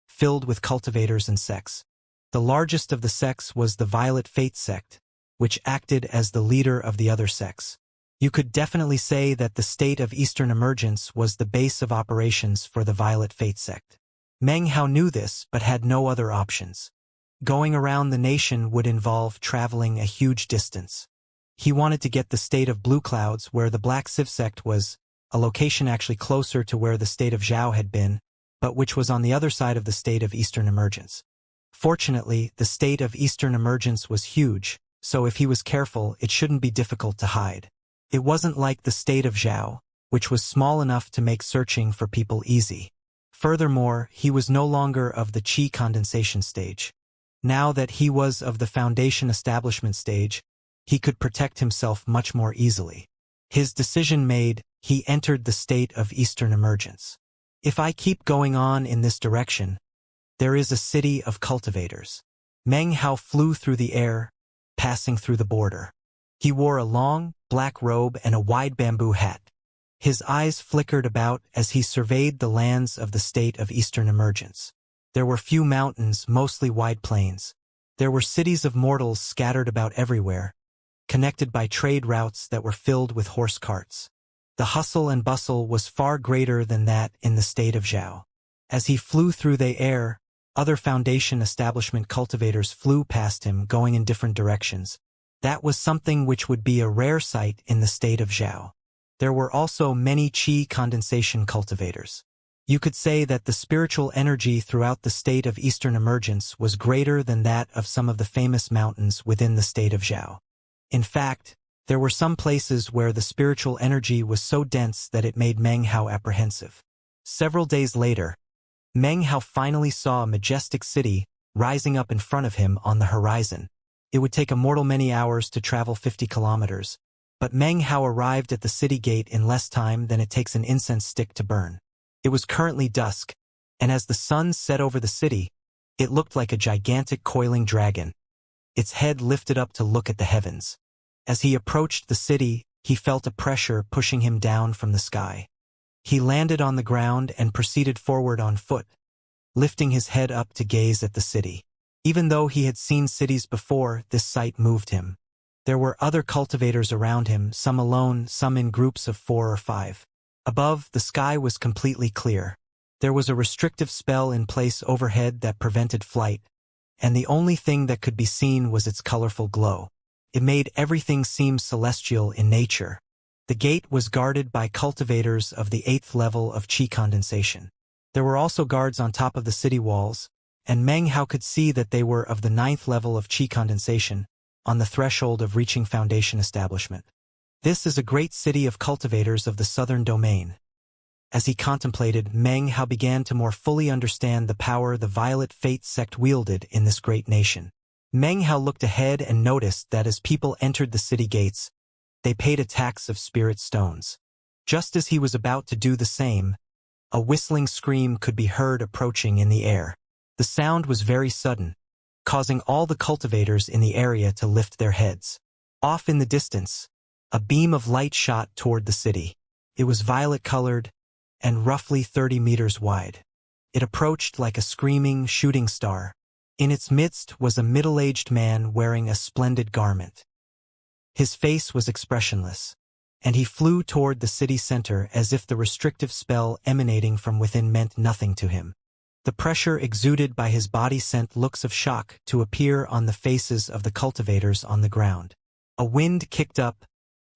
filled with cultivators and sects. The largest of the sects was the Violet Fate sect, which acted as the leader of the other sects. You could definitely say that the state of Eastern emergence was the base of operations for the Violet Fate sect. Meng Hao knew this but had no other options. Going around the nation would involve traveling a huge distance. He wanted to get the state of Blue Clouds where the Black Civ sect was, a location actually closer to where the state of Zhao had been, but which was on the other side of the state of Eastern emergence. Fortunately, the state of Eastern emergence was huge, so if he was careful, it shouldn't be difficult to hide. It wasn't like the state of Zhao, which was small enough to make searching for people easy. Furthermore, he was no longer of the qi condensation stage. Now that he was of the foundation establishment stage, he could protect himself much more easily. His decision made, he entered the state of Eastern emergence. If I keep going on in this direction, there is a city of cultivators. Meng Hao flew through the air, passing through the border. He wore a long, black robe and a wide bamboo hat. His eyes flickered about as he surveyed the lands of the state of Eastern emergence. There were few mountains, mostly wide plains. There were cities of mortals scattered about everywhere, connected by trade routes that were filled with horse carts. The hustle and bustle was far greater than that in the state of Zhao. As he flew through the air, other foundation establishment cultivators flew past him, going in different directions. That was something which would be a rare sight in the state of Zhao. There were also many qi condensation cultivators. You could say that the spiritual energy throughout the state of Eastern emergence was greater than that of some of the famous mountains within the state of Zhao. In fact, there were some places where the spiritual energy was so dense that it made Meng Hao apprehensive. Several days later, Meng Hao finally saw a majestic city rising up in front of him on the horizon. It would take a mortal many hours to travel 50 kilometers, but Meng Hao arrived at the city gate in less time than it takes an incense stick to burn. It was currently dusk, and as the sun set over the city, it looked like a gigantic coiling dragon, its head lifted up to look at the heavens. As he approached the city, he felt a pressure pushing him down from the sky. He landed on the ground and proceeded forward on foot, lifting his head up to gaze at the city. Even though he had seen cities before, this sight moved him. There were other cultivators around him, some alone, some in groups of 4 or 5. Above, the sky was completely clear. There was a restrictive spell in place overhead that prevented flight, and the only thing that could be seen was its colorful glow. It made everything seem celestial in nature. The gate was guarded by cultivators of the 8th level of qi condensation. There were also guards on top of the city walls, and Meng Hao could see that they were of the 9th level of qi condensation, on the threshold of reaching foundation establishment. This is a great city of cultivators of the southern domain. As he contemplated, Meng Hao began to more fully understand the power the Violet Fate sect wielded in this great nation. Meng Hao looked ahead and noticed that as people entered the city gates, they paid a tax of spirit stones. Just as he was about to do the same, a whistling scream could be heard approaching in the air. The sound was very sudden, causing all the cultivators in the area to lift their heads. Off in the distance, a beam of light shot toward the city. It was violet-colored and roughly 30 meters wide. It approached like a screaming shooting star. In its midst was a middle-aged man wearing a splendid garment. His face was expressionless, and he flew toward the city center as if the restrictive spell emanating from within meant nothing to him. The pressure exuded by his body sent looks of shock to appear on the faces of the cultivators on the ground. A wind kicked up,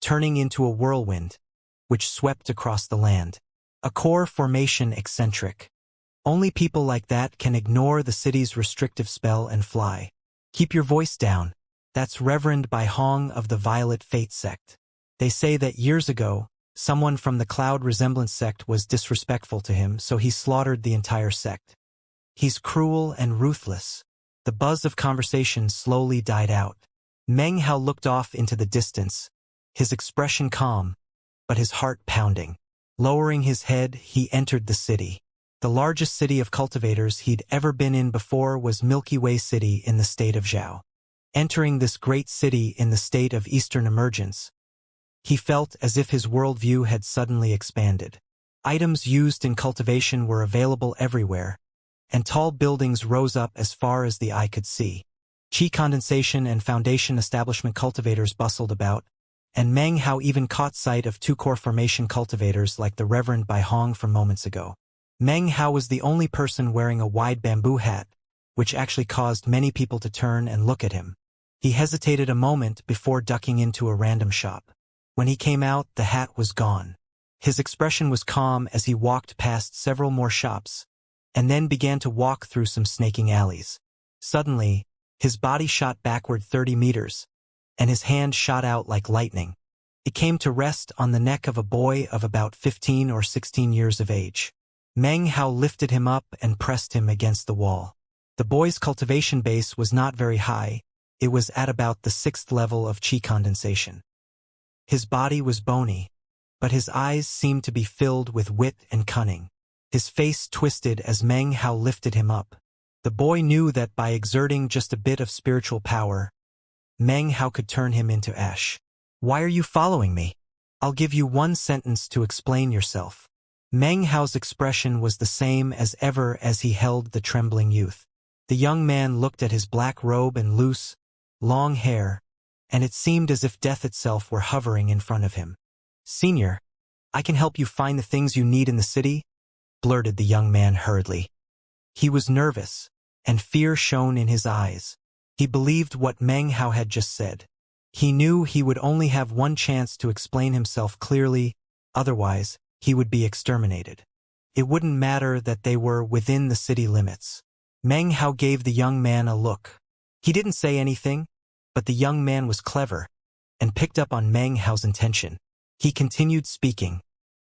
turning into a whirlwind, which swept across the land. A core formation eccentric. Only people like that can ignore the city's restrictive spell and fly. Keep your voice down. That's Reverend Bai Hong of the Violet Fate sect. They say that years ago, someone from the Cloud Resemblance sect was disrespectful to him, so he slaughtered the entire sect. He's cruel and ruthless. The buzz of conversation slowly died out. Meng Hao looked off into the distance, his expression calm, but his heart pounding. Lowering his head, he entered the city. The largest city of cultivators he'd ever been in before was Milky Way City in the state of Zhao. Entering this great city in the state of Eastern emergence, he felt as if his worldview had suddenly expanded. Items used in cultivation were available everywhere, and tall buildings rose up as far as the eye could see. Qi condensation and foundation establishment cultivators bustled about, and Meng Hao even caught sight of 2 core formation cultivators like the Reverend Bai Hong from moments ago. Meng Hao was the only person wearing a wide bamboo hat, which actually caused many people to turn and look at him. He hesitated a moment before ducking into a random shop. When he came out, the hat was gone. His expression was calm as he walked past several more shops, and then began to walk through some snaking alleys. Suddenly, his body shot backward 30 meters, and his hand shot out like lightning. It came to rest on the neck of a boy of about 15 or 16 years of age. Meng Hao lifted him up and pressed him against the wall. The boy's cultivation base was not very high. It was at about the 6th level of qi condensation. His body was bony, but his eyes seemed to be filled with wit and cunning. His face twisted as Meng Hao lifted him up. The boy knew that by exerting just a bit of spiritual power, Meng Hao could turn him into ash. "Why are you following me? I'll give you one sentence to explain yourself." Meng Hao's expression was the same as ever as he held the trembling youth. The young man looked at his black robe and loose, long hair, and it seemed as if death itself were hovering in front of him. "Senior, I can help you find the things you need in the city," blurted the young man hurriedly. He was nervous, and fear shone in his eyes. He believed what Meng Hao had just said. He knew he would only have one chance to explain himself clearly, otherwise he would be exterminated. It wouldn't matter that they were within the city limits. Meng Hao gave the young man a look. He didn't say anything, but the young man was clever, and picked up on Meng Hao's intention. He continued speaking.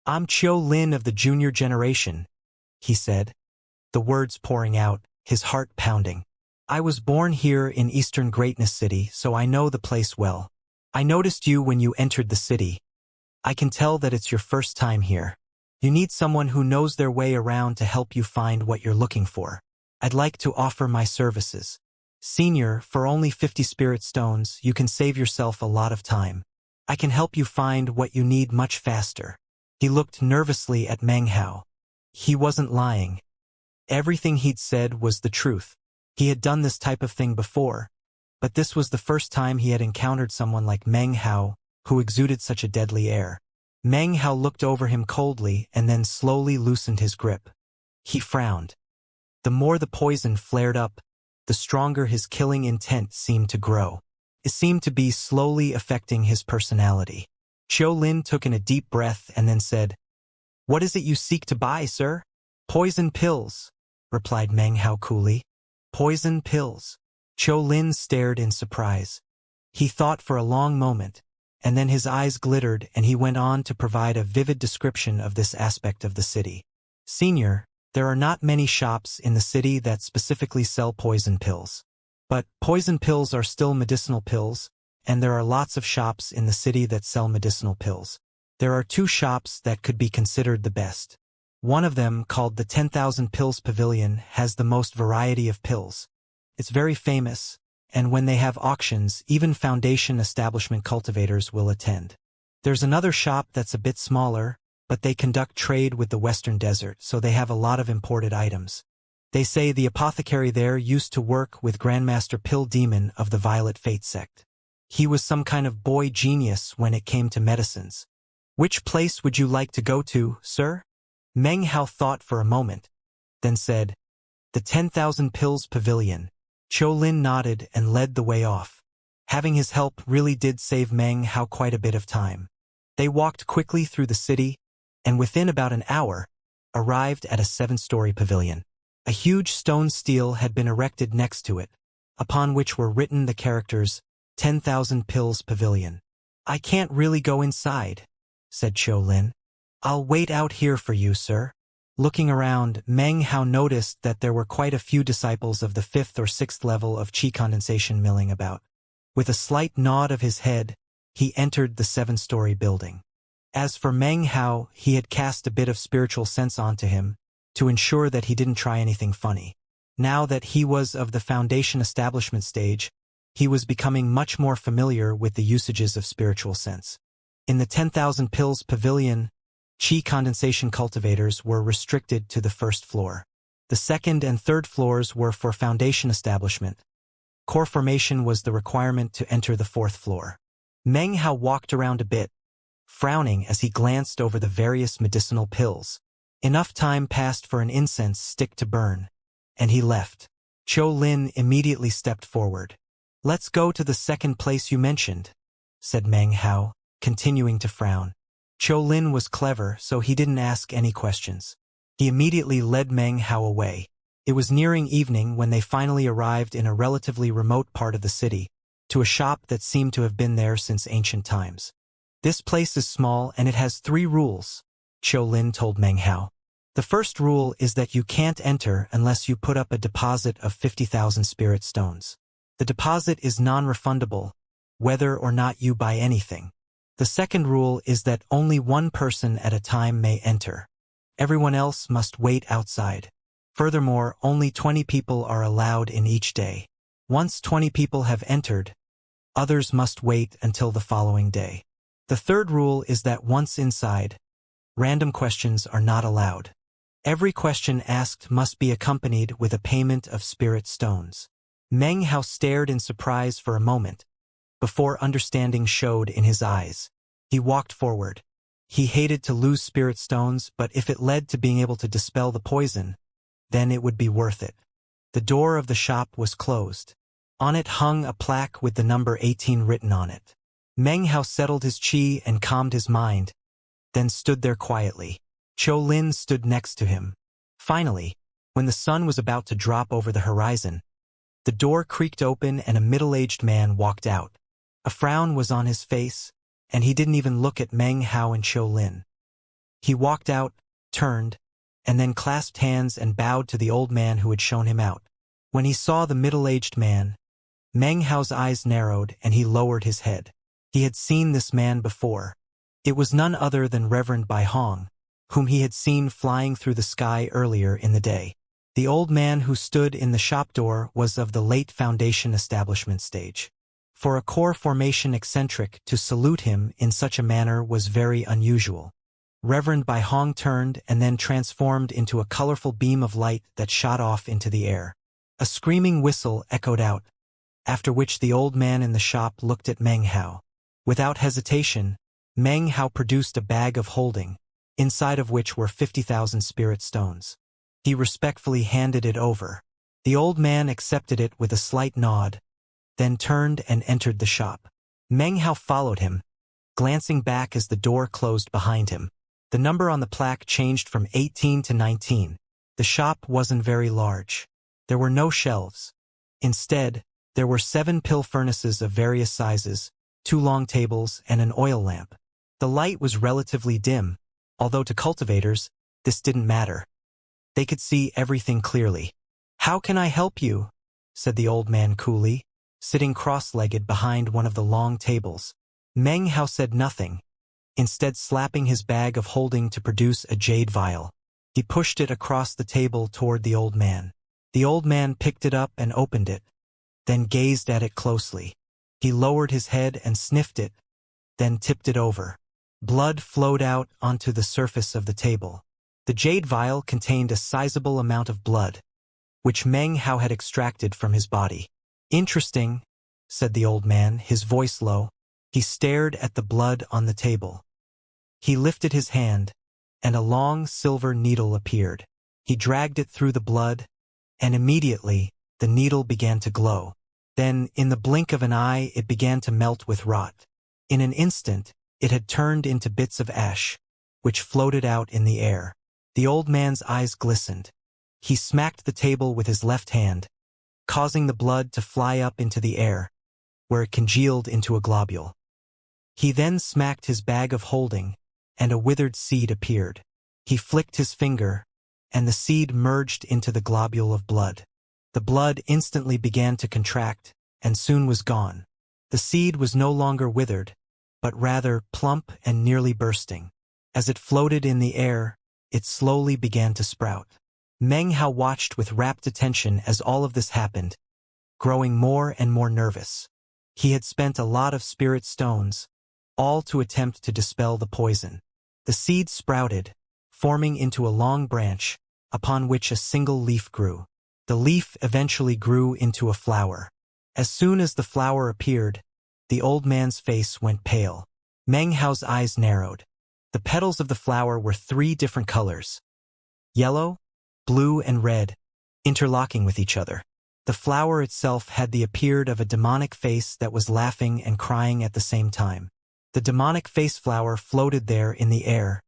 "I'm Qiu Lin of the junior generation," he said, the words pouring out, his heart pounding. "I was born here in Eastern Greatness City, so I know the place well. I noticed you when you entered the city. I can tell that it's your first time here. You need someone who knows their way around to help you find what you're looking for. I'd like to offer my services. Senior, for only 50 spirit stones, you can save yourself a lot of time. I can help you find what you need much faster." He looked nervously at Meng Hao. He wasn't lying. Everything he'd said was the truth. He had done this type of thing before, but this was the first time he had encountered someone like Meng Hao, who exuded such a deadly air. Meng Hao looked over him coldly and then slowly loosened his grip. He frowned. The more the poison flared up, the stronger his killing intent seemed to grow. It seemed to be slowly affecting his personality. Qiu Lin took in a deep breath and then said, "What is it you seek to buy, sir?" "Poison pills," replied Meng Hao coolly. "Poison pills." Qiu Lin stared in surprise. He thought for a long moment, and then his eyes glittered and he went on to provide a vivid description of this aspect of the city. "Senior, there are not many shops in the city that specifically sell poison pills. But poison pills are still medicinal pills, and there are lots of shops in the city that sell medicinal pills. There are 2 shops that could be considered the best. One of them, called the 10,000 Pills Pavilion, has the most variety of pills. It's very famous, and when they have auctions, even Foundation establishment cultivators will attend. There's another shop that's a bit smaller, but they conduct trade with the Western Desert, so they have a lot of imported items. They say the apothecary there used to work with Grandmaster Pill Demon of the Violet Fate sect. He was some kind of boy genius when it came to medicines. Which place would you like to go to, sir? Meng Hao thought for a moment, then said, "The 10,000 Pills Pavilion." Qiu Lin nodded and led the way off. Having his help really did save Meng Hao quite a bit of time. They walked quickly through the city, and within about an hour, arrived at a 7-story pavilion. A huge stone stele had been erected next to it, upon which were written the characters, 10,000 Pills Pavilion. "I can't really go inside," said Qiu Lin. "I'll wait out here for you, sir." Looking around, Meng Hao noticed that there were quite a few disciples of the 5th or 6th level of qi condensation milling about. With a slight nod of his head, he entered the 7-story building. As for Meng Hao, he had cast a bit of spiritual sense onto him, to ensure that he didn't try anything funny. Now that he was of the Foundation establishment stage, he was becoming much more familiar with the usages of spiritual sense. In the 10,000 Pills Pavilion, qi condensation cultivators were restricted to the 1st floor. The 2nd and 3rd floors were for Foundation establishment. Core formation was the requirement to enter the 4th floor. Meng Hao walked around a bit, frowning as he glanced over the various medicinal pills. Enough time passed for an incense stick to burn, and he left. Qiu Lin immediately stepped forward. "Let's go to the 2nd place you mentioned," said Meng Hao, continuing to frown. Qiu Lin was clever, so he didn't ask any questions. He immediately led Meng Hao away. It was nearing evening when they finally arrived in a relatively remote part of the city, to a shop that seemed to have been there since ancient times. This place is small and it has 3 rules, Qiulin told Meng Hao. The first rule is that you can't enter unless you put up a deposit of 50,000 spirit stones. The deposit is non-refundable, whether or not you buy anything. The second rule is that only 1 person at a time may enter. Everyone else must wait outside. Furthermore, only 20 people are allowed in each day. Once 20 people have entered, others must wait until the following day. The third rule is that once inside, random questions are not allowed. Every question asked must be accompanied with a payment of spirit stones. Meng Hao stared in surprise for a moment, before understanding showed in his eyes. He walked forward. He hated to lose spirit stones, but if it led to being able to dispel the poison, then it would be worth it. The door of the shop was closed. On it hung a plaque with the number 18 written on it. Meng Hao settled his qi and calmed his mind, then stood there quietly. Qiulin stood next to him. Finally, when the sun was about to drop over the horizon, the door creaked open and a middle-aged man walked out. A frown was on his face, and he didn't even look at Meng Hao and Qiulin. He walked out, turned, and then clasped hands and bowed to the old man who had shown him out. When he saw the middle-aged man, Meng Hao's eyes narrowed and he lowered his head. He had seen this man before. It was none other than Reverend Bai Hong, whom he had seen flying through the sky earlier in the day. The old man who stood in the shop door was of the late Foundation establishment stage. For a core formation eccentric to salute him in such a manner was very unusual. Reverend Bai Hong turned and then transformed into a colorful beam of light that shot off into the air. A screaming whistle echoed out, after which the old man in the shop looked at Meng Hao. Without hesitation, Meng Hao produced a bag of holding, inside of which were 50,000 spirit stones. He respectfully handed it over. The old man accepted it with a slight nod, then turned and entered the shop. Meng Hao followed him, glancing back as the door closed behind him. The number on the plaque changed from 18 to 19. The shop wasn't very large. There were no shelves. Instead, there were 7 pill furnaces of various sizes, 2 long tables, and an oil lamp. The light was relatively dim, although to cultivators, this didn't matter. They could see everything clearly. "How can I help you?" said the old man coolly, sitting cross-legged behind one of the long tables. Meng Hao said nothing, instead slapping his bag of holding to produce a jade vial. He pushed it across the table toward the old man. The old man picked it up and opened it, then gazed at it closely. He lowered his head and sniffed it, then tipped it over. Blood flowed out onto the surface of the table. The jade vial contained a sizable amount of blood, which Meng Hao had extracted from his body. "Interesting," said the old man, his voice low. He stared at the blood on the table. He lifted his hand, and a long silver needle appeared. He dragged it through the blood, and immediately, the needle began to glow. Then, in the blink of an eye, it began to melt with rot. In an instant, it had turned into bits of ash, which floated out in the air. The old man's eyes glistened. He smacked the table with his left hand, causing the blood to fly up into the air, where it congealed into a globule. He then smacked his bag of holding, and a withered seed appeared. He flicked his finger, and the seed merged into the globule of blood. The blood instantly began to contract, and soon was gone. The seed was no longer withered, but rather plump and nearly bursting. As it floated in the air, it slowly began to sprout. Meng Hao watched with rapt attention as all of this happened, growing more and more nervous. He had spent a lot of spirit stones, all to attempt to dispel the poison. The seed sprouted, forming into a long branch, upon which a single leaf grew. The leaf eventually grew into a flower. As soon as the flower appeared, the old man's face went pale. Meng Hao's eyes narrowed. The petals of the flower were 3 different colors: yellow, blue, and red, interlocking with each other. The flower itself had the appearance of a demonic face that was laughing and crying at the same time. The demonic face flower floated there in the air,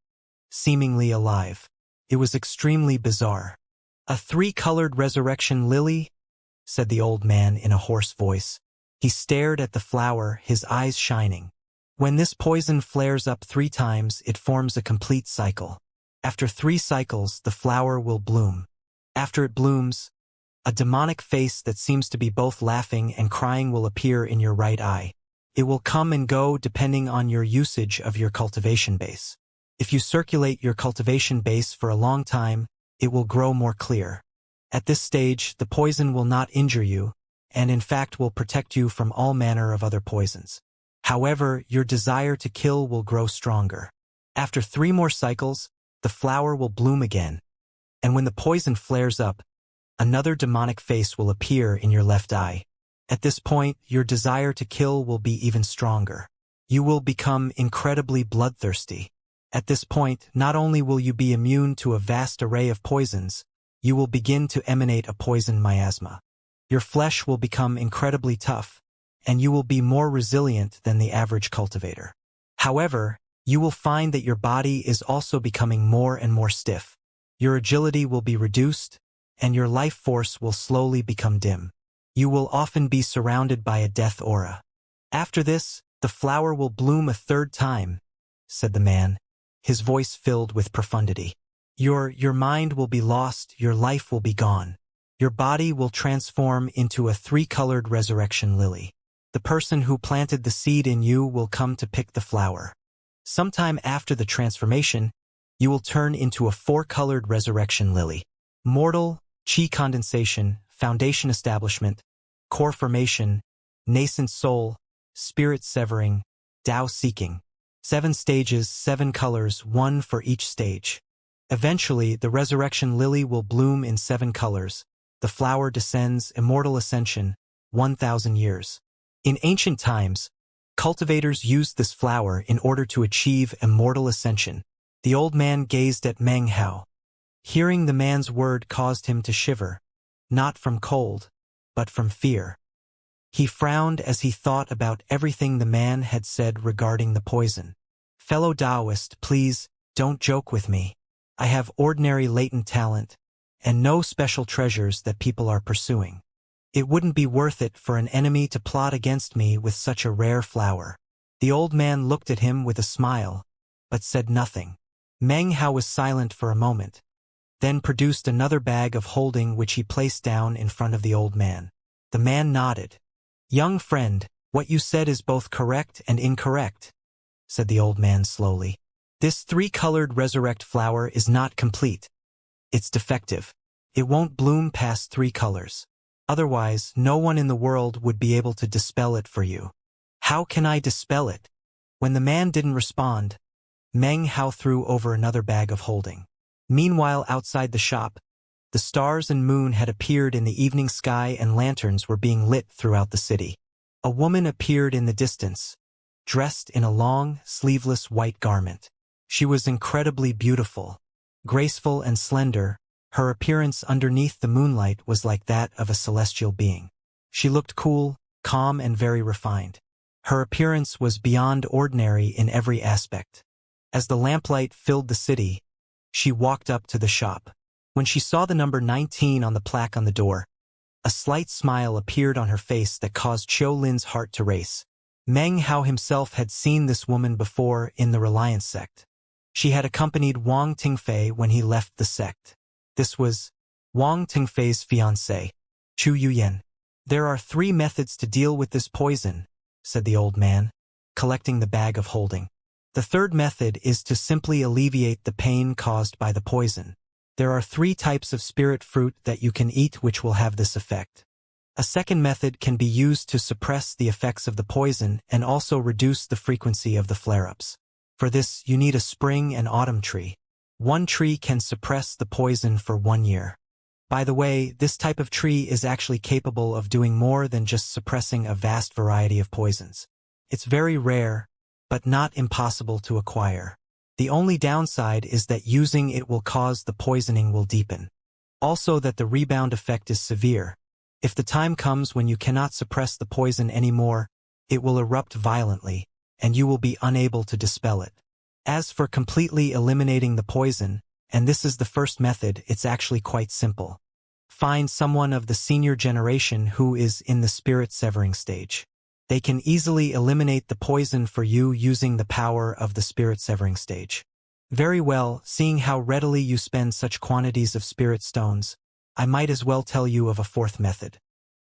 seemingly alive. It was extremely bizarre. "A 3-colored resurrection lily?" said the old man in a hoarse voice. He stared at the flower, his eyes shining. When this poison flares up 3 times, it forms a complete cycle. After 3 cycles, the flower will bloom. After it blooms, a demonic face that seems to be both laughing and crying will appear in your right eye. It will come and go depending on your usage of your cultivation base. If you circulate your cultivation base for a long time, it will grow more clear. At this stage, the poison will not injure you, and in fact will protect you from all manner of other poisons. However, your desire to kill will grow stronger. After 3 more cycles, the flower will bloom again, and when the poison flares up, another demonic face will appear in your left eye. At this point, your desire to kill will be even stronger. You will become incredibly bloodthirsty. At this point, not only will you be immune to a vast array of poisons, you will begin to emanate a poison miasma. Your flesh will become incredibly tough, and you will be more resilient than the average cultivator. However, you will find that your body is also becoming more and more stiff. Your agility will be reduced, and your life force will slowly become dim. You will often be surrounded by a death aura. After this, the flower will bloom a 3rd time, said the man, his voice filled with profundity. Your mind will be lost, your life will be gone. Your body will transform into a 3-colored resurrection lily. The person who planted the seed in you will come to pick the flower. Sometime after the transformation, you will turn into a 4-colored resurrection lily. Mortal, chi condensation, foundation establishment, core formation, nascent soul, spirit severing, Tao seeking. 7 stages, 7 colors, 1 for each stage. Eventually, the resurrection lily will bloom in 7 colors. The flower descends, immortal ascension, 1,000 years. In ancient times, cultivators used this flower in order to achieve immortal ascension. The old man gazed at Meng Hao. Hearing the man's word caused him to shiver, not from cold, but from fear. He frowned as he thought about everything the man had said regarding the poison. Fellow Taoist, please, don't joke with me. I have ordinary latent talent, and no special treasures that people are pursuing. It wouldn't be worth it for an enemy to plot against me with such a rare flower. The old man looked at him with a smile, but said nothing. Meng Hao was silent for a moment, then produced another bag of holding which he placed down in front of the old man. The man nodded. Young friend, what you said is both correct and incorrect, said the old man slowly. This 3-colored resurrect flower is not complete. It's defective. It won't bloom past 3 colors. Otherwise, no one in the world would be able to dispel it for you. How can I dispel it? When the man didn't respond, Meng Hao threw over another bag of holding. Meanwhile, outside the shop, the stars and moon had appeared in the evening sky and lanterns were being lit throughout the city. A woman appeared in the distance, dressed in a long, sleeveless white garment. She was incredibly beautiful, graceful and slender. Her appearance underneath the moonlight was like that of a celestial being. She looked cool, calm, and very refined. Her appearance was beyond ordinary in every aspect. As the lamplight filled the city, she walked up to the shop. When she saw the number 19 on the plaque on the door, a slight smile appeared on her face that caused Qiu Lin's heart to race. Meng Hao himself had seen this woman before in the Reliance sect. She had accompanied Wang Tingfei when he left the sect. This was Wang Tingfei's fiancée, Chu Yuyan. There are 3 methods to deal with this poison, said the old man, collecting the bag of holding. The 3rd method is to simply alleviate the pain caused by the poison. There are 3 types of spirit fruit that you can eat which will have this effect. A 2nd method can be used to suppress the effects of the poison and also reduce the frequency of the flare-ups. For this, you need a spring and autumn tree. 1 tree can suppress the poison for 1 year. By the way, this type of tree is actually capable of doing more than just suppressing a vast variety of poisons. It's very rare, but not impossible to acquire. The only downside is that using it will cause the poisoning will deepen. Also that the rebound effect is severe. If the time comes when you cannot suppress the poison anymore, it will erupt violently, and you will be unable to dispel it. As for completely eliminating the poison, and this is the first method, it's actually quite simple. Find someone of the senior generation who is in the spirit severing stage. They can easily eliminate the poison for you using the power of the spirit severing stage. Very well, seeing how readily you spend such quantities of spirit stones, I might as well tell you of a fourth method.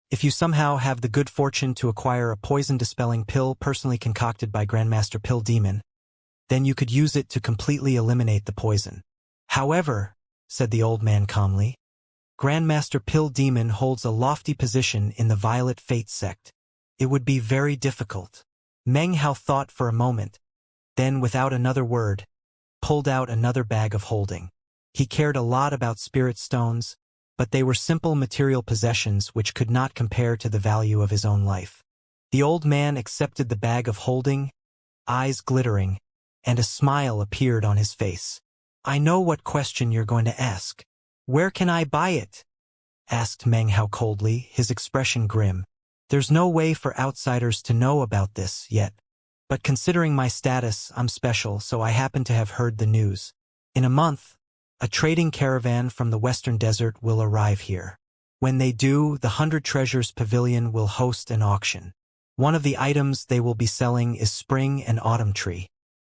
If you somehow have the good fortune to acquire a poison-dispelling pill personally concocted by Grandmaster Pill Demon, then you could use it to completely eliminate the poison. However, said the old man calmly, Grandmaster Pill Demon holds a lofty position in the Violet Fate sect. It would be very difficult. Meng Hao thought for a moment, then without another word, pulled out another bag of holding. He cared a lot about spirit stones, but they were simple material possessions which could not compare to the value of his own life. The old man accepted the bag of holding, eyes glittering, and a smile appeared on his face. I know what question you're going to ask. Where can I buy it? Asked Meng Hao coldly, his expression grim. There's no way for outsiders to know about this yet. But considering my status, I'm special, so I happen to have heard the news. In a month, a trading caravan from the Western Desert will arrive here. When they do, the 100 Treasures Pavilion will host an auction. One of the items they will be selling is Spring and Autumn Tree.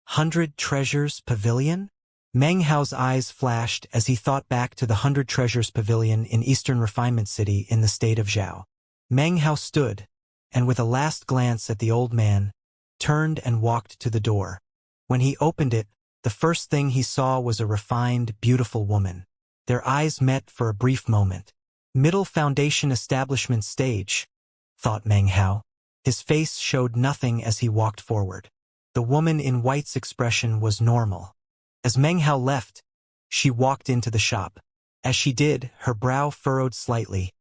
100 Treasures Pavilion? Meng Hao's eyes flashed as he thought back to the 100 Treasures Pavilion in Eastern Refinement City in the state of Zhao. Meng Hao stood, and with a last glance at the old man, turned and walked to the door. When he opened it, the first thing he saw was a refined, beautiful woman. Their eyes met for a brief moment. Middle Foundation Establishment Stage, thought Meng Hao. His face showed nothing as he walked forward. The woman in white's expression was normal. As Meng Hao left, she walked into the shop. As she did, her brow furrowed slightly,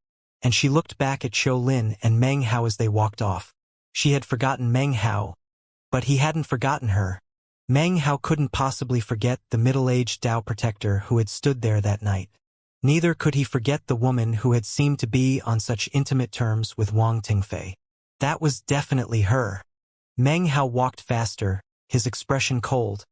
and she looked back at Qiu Lin and Meng Hao as they walked off. She had forgotten Meng Hao, but he hadn't forgotten her. Meng Hao couldn't possibly forget the middle-aged Dao protector who had stood there that night. Neither could he forget the woman who had seemed to be on such intimate terms with Wang Tingfei. That was definitely her. Meng Hao walked faster, his expression cold,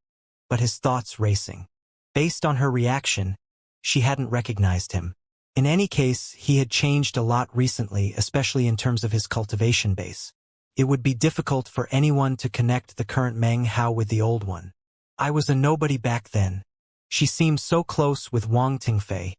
but his thoughts racing. Based on her reaction, she hadn't recognized him. In any case, he had changed a lot recently, especially in terms of his cultivation base. It would be difficult for anyone to connect the current Meng Hao with the old one. I was a nobody back then. She seemed so close with Wang Tingfei.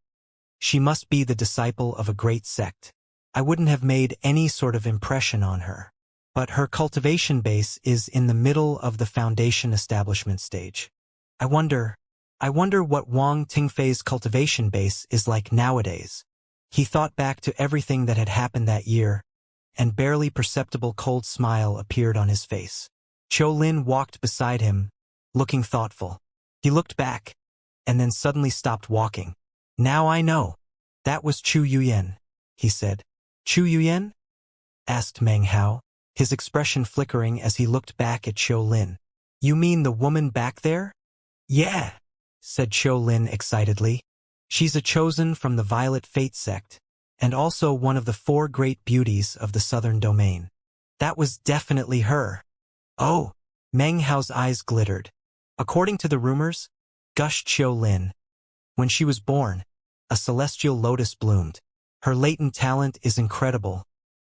She must be the disciple of a great sect. I wouldn't have made any sort of impression on her. But her cultivation base is in the middle of the foundation establishment stage. I wonder what Wang Tingfei's cultivation base is like nowadays. He thought back to everything that had happened that year, and barely perceptible cold smile appeared on his face. Qiu Lin walked beside him, looking thoughtful. He looked back, and then suddenly stopped walking. Now I know. That was Chu Yuyan, he said. Chu Yuyan? Asked Meng Hao, his expression flickering as he looked back at Qiu Lin. You mean the woman back there? Yeah, said Qiu Lin excitedly. She's a chosen from the Violet Fate sect, and also one of the 4 great beauties of the southern domain. That was definitely her. Oh, Meng Hao's eyes glittered. According to the rumors, gushed Qiu Lin, when she was born, a celestial lotus bloomed. Her latent talent is incredible,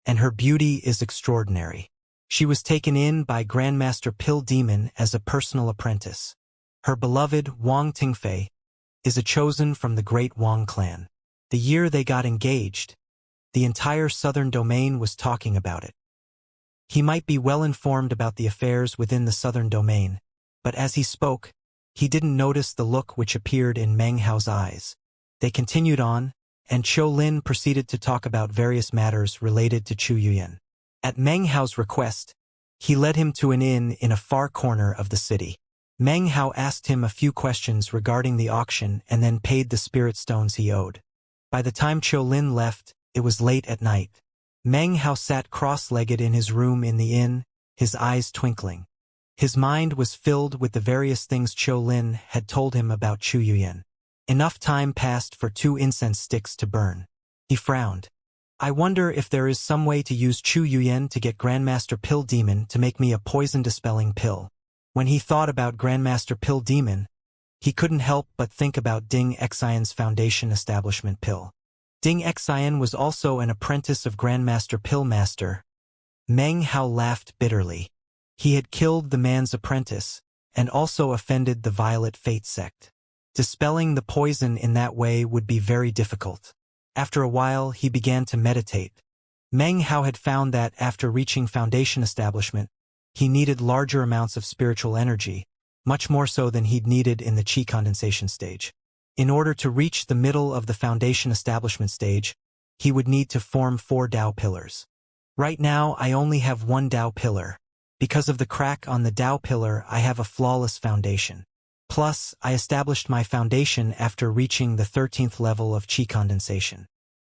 and her beauty is extraordinary. She was taken in by Grandmaster Pill Demon as a personal apprentice. Her beloved Wang Tingfei is a chosen from the great Wang clan. The year they got engaged, the entire southern domain was talking about it. He might be well informed about the affairs within the southern domain, but as he spoke, he didn't notice the look which appeared in Meng Hao's eyes. They continued on, and Qiu Lin proceeded to talk about various matters related to Chu Yuyan. At Meng Hao's request, he led him to an inn in a far corner of the city. Meng Hao asked him a few questions regarding the auction and then paid the spirit stones he owed. By the time Qiu Lin left, it was late at night. Meng Hao sat cross-legged in his room in the inn, his eyes twinkling. His mind was filled with the various things Qiu Lin had told him about Chu Yuyan. Enough time passed for 2 incense sticks to burn. He frowned. I wonder if there is some way to use Chu Yuyan to get Grandmaster Pill Demon to make me a poison-dispelling pill. When he thought about Grandmaster Pill Demon, he couldn't help but think about Ding Xian's foundation establishment pill. Ding Xian was also an apprentice of Grandmaster Pill Master, Meng Hao laughed bitterly. He had killed the man's apprentice, and also offended the Violet Fate sect. Dispelling the poison in that way would be very difficult. After a while, he began to meditate. Meng Hao had found that after reaching Foundation establishment, he needed larger amounts of spiritual energy, much more so than he'd needed in the Qi condensation stage. In order to reach the middle of the Foundation establishment stage, he would need to form 4 Dao pillars. Right now, I only have 1 Dao pillar. Because of the crack on the Dao pillar, I have a flawless foundation. Plus, I established my foundation after reaching the 13th level of Qi condensation.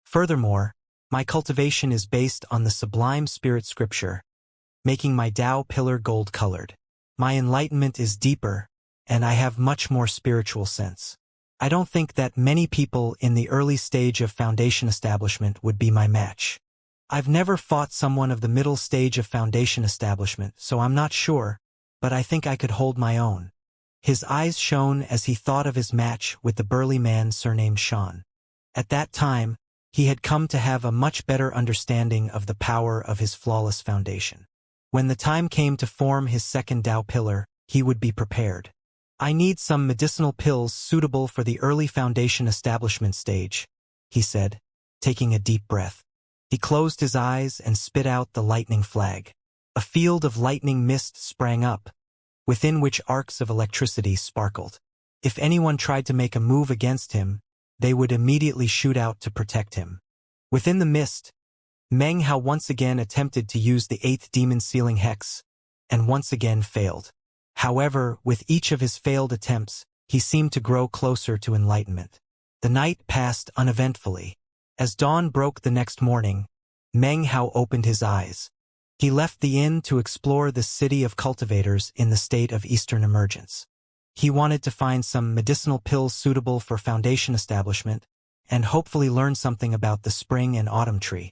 Furthermore, my cultivation is based on the sublime spirit scripture, making my Dao pillar gold-colored. My enlightenment is deeper, and I have much more spiritual sense. I don't think that many people in the early stage of foundation establishment would be my match. I've never fought someone of the middle stage of foundation establishment, so I'm not sure, but I think I could hold my own. His eyes shone as he thought of his match with the burly man surnamed Shan. At that time, he had come to have a much better understanding of the power of his flawless foundation. When the time came to form his second Dao pillar, he would be prepared. I need some medicinal pills suitable for the early foundation establishment stage, he said, taking a deep breath. He closed his eyes and spit out the lightning flag. A field of lightning mist sprang up, within which arcs of electricity sparkled. If anyone tried to make a move against him, they would immediately shoot out to protect him. Within the mist, Meng Hao once again attempted to use the 8th demon sealing hex, and once again failed. However, with each of his failed attempts, he seemed to grow closer to enlightenment. The night passed uneventfully. As dawn broke the next morning, Meng Hao opened his eyes. He left the inn to explore the city of cultivators in the state of Eastern emergence. He wanted to find some medicinal pills suitable for foundation establishment, and hopefully learn something about the spring and autumn tree.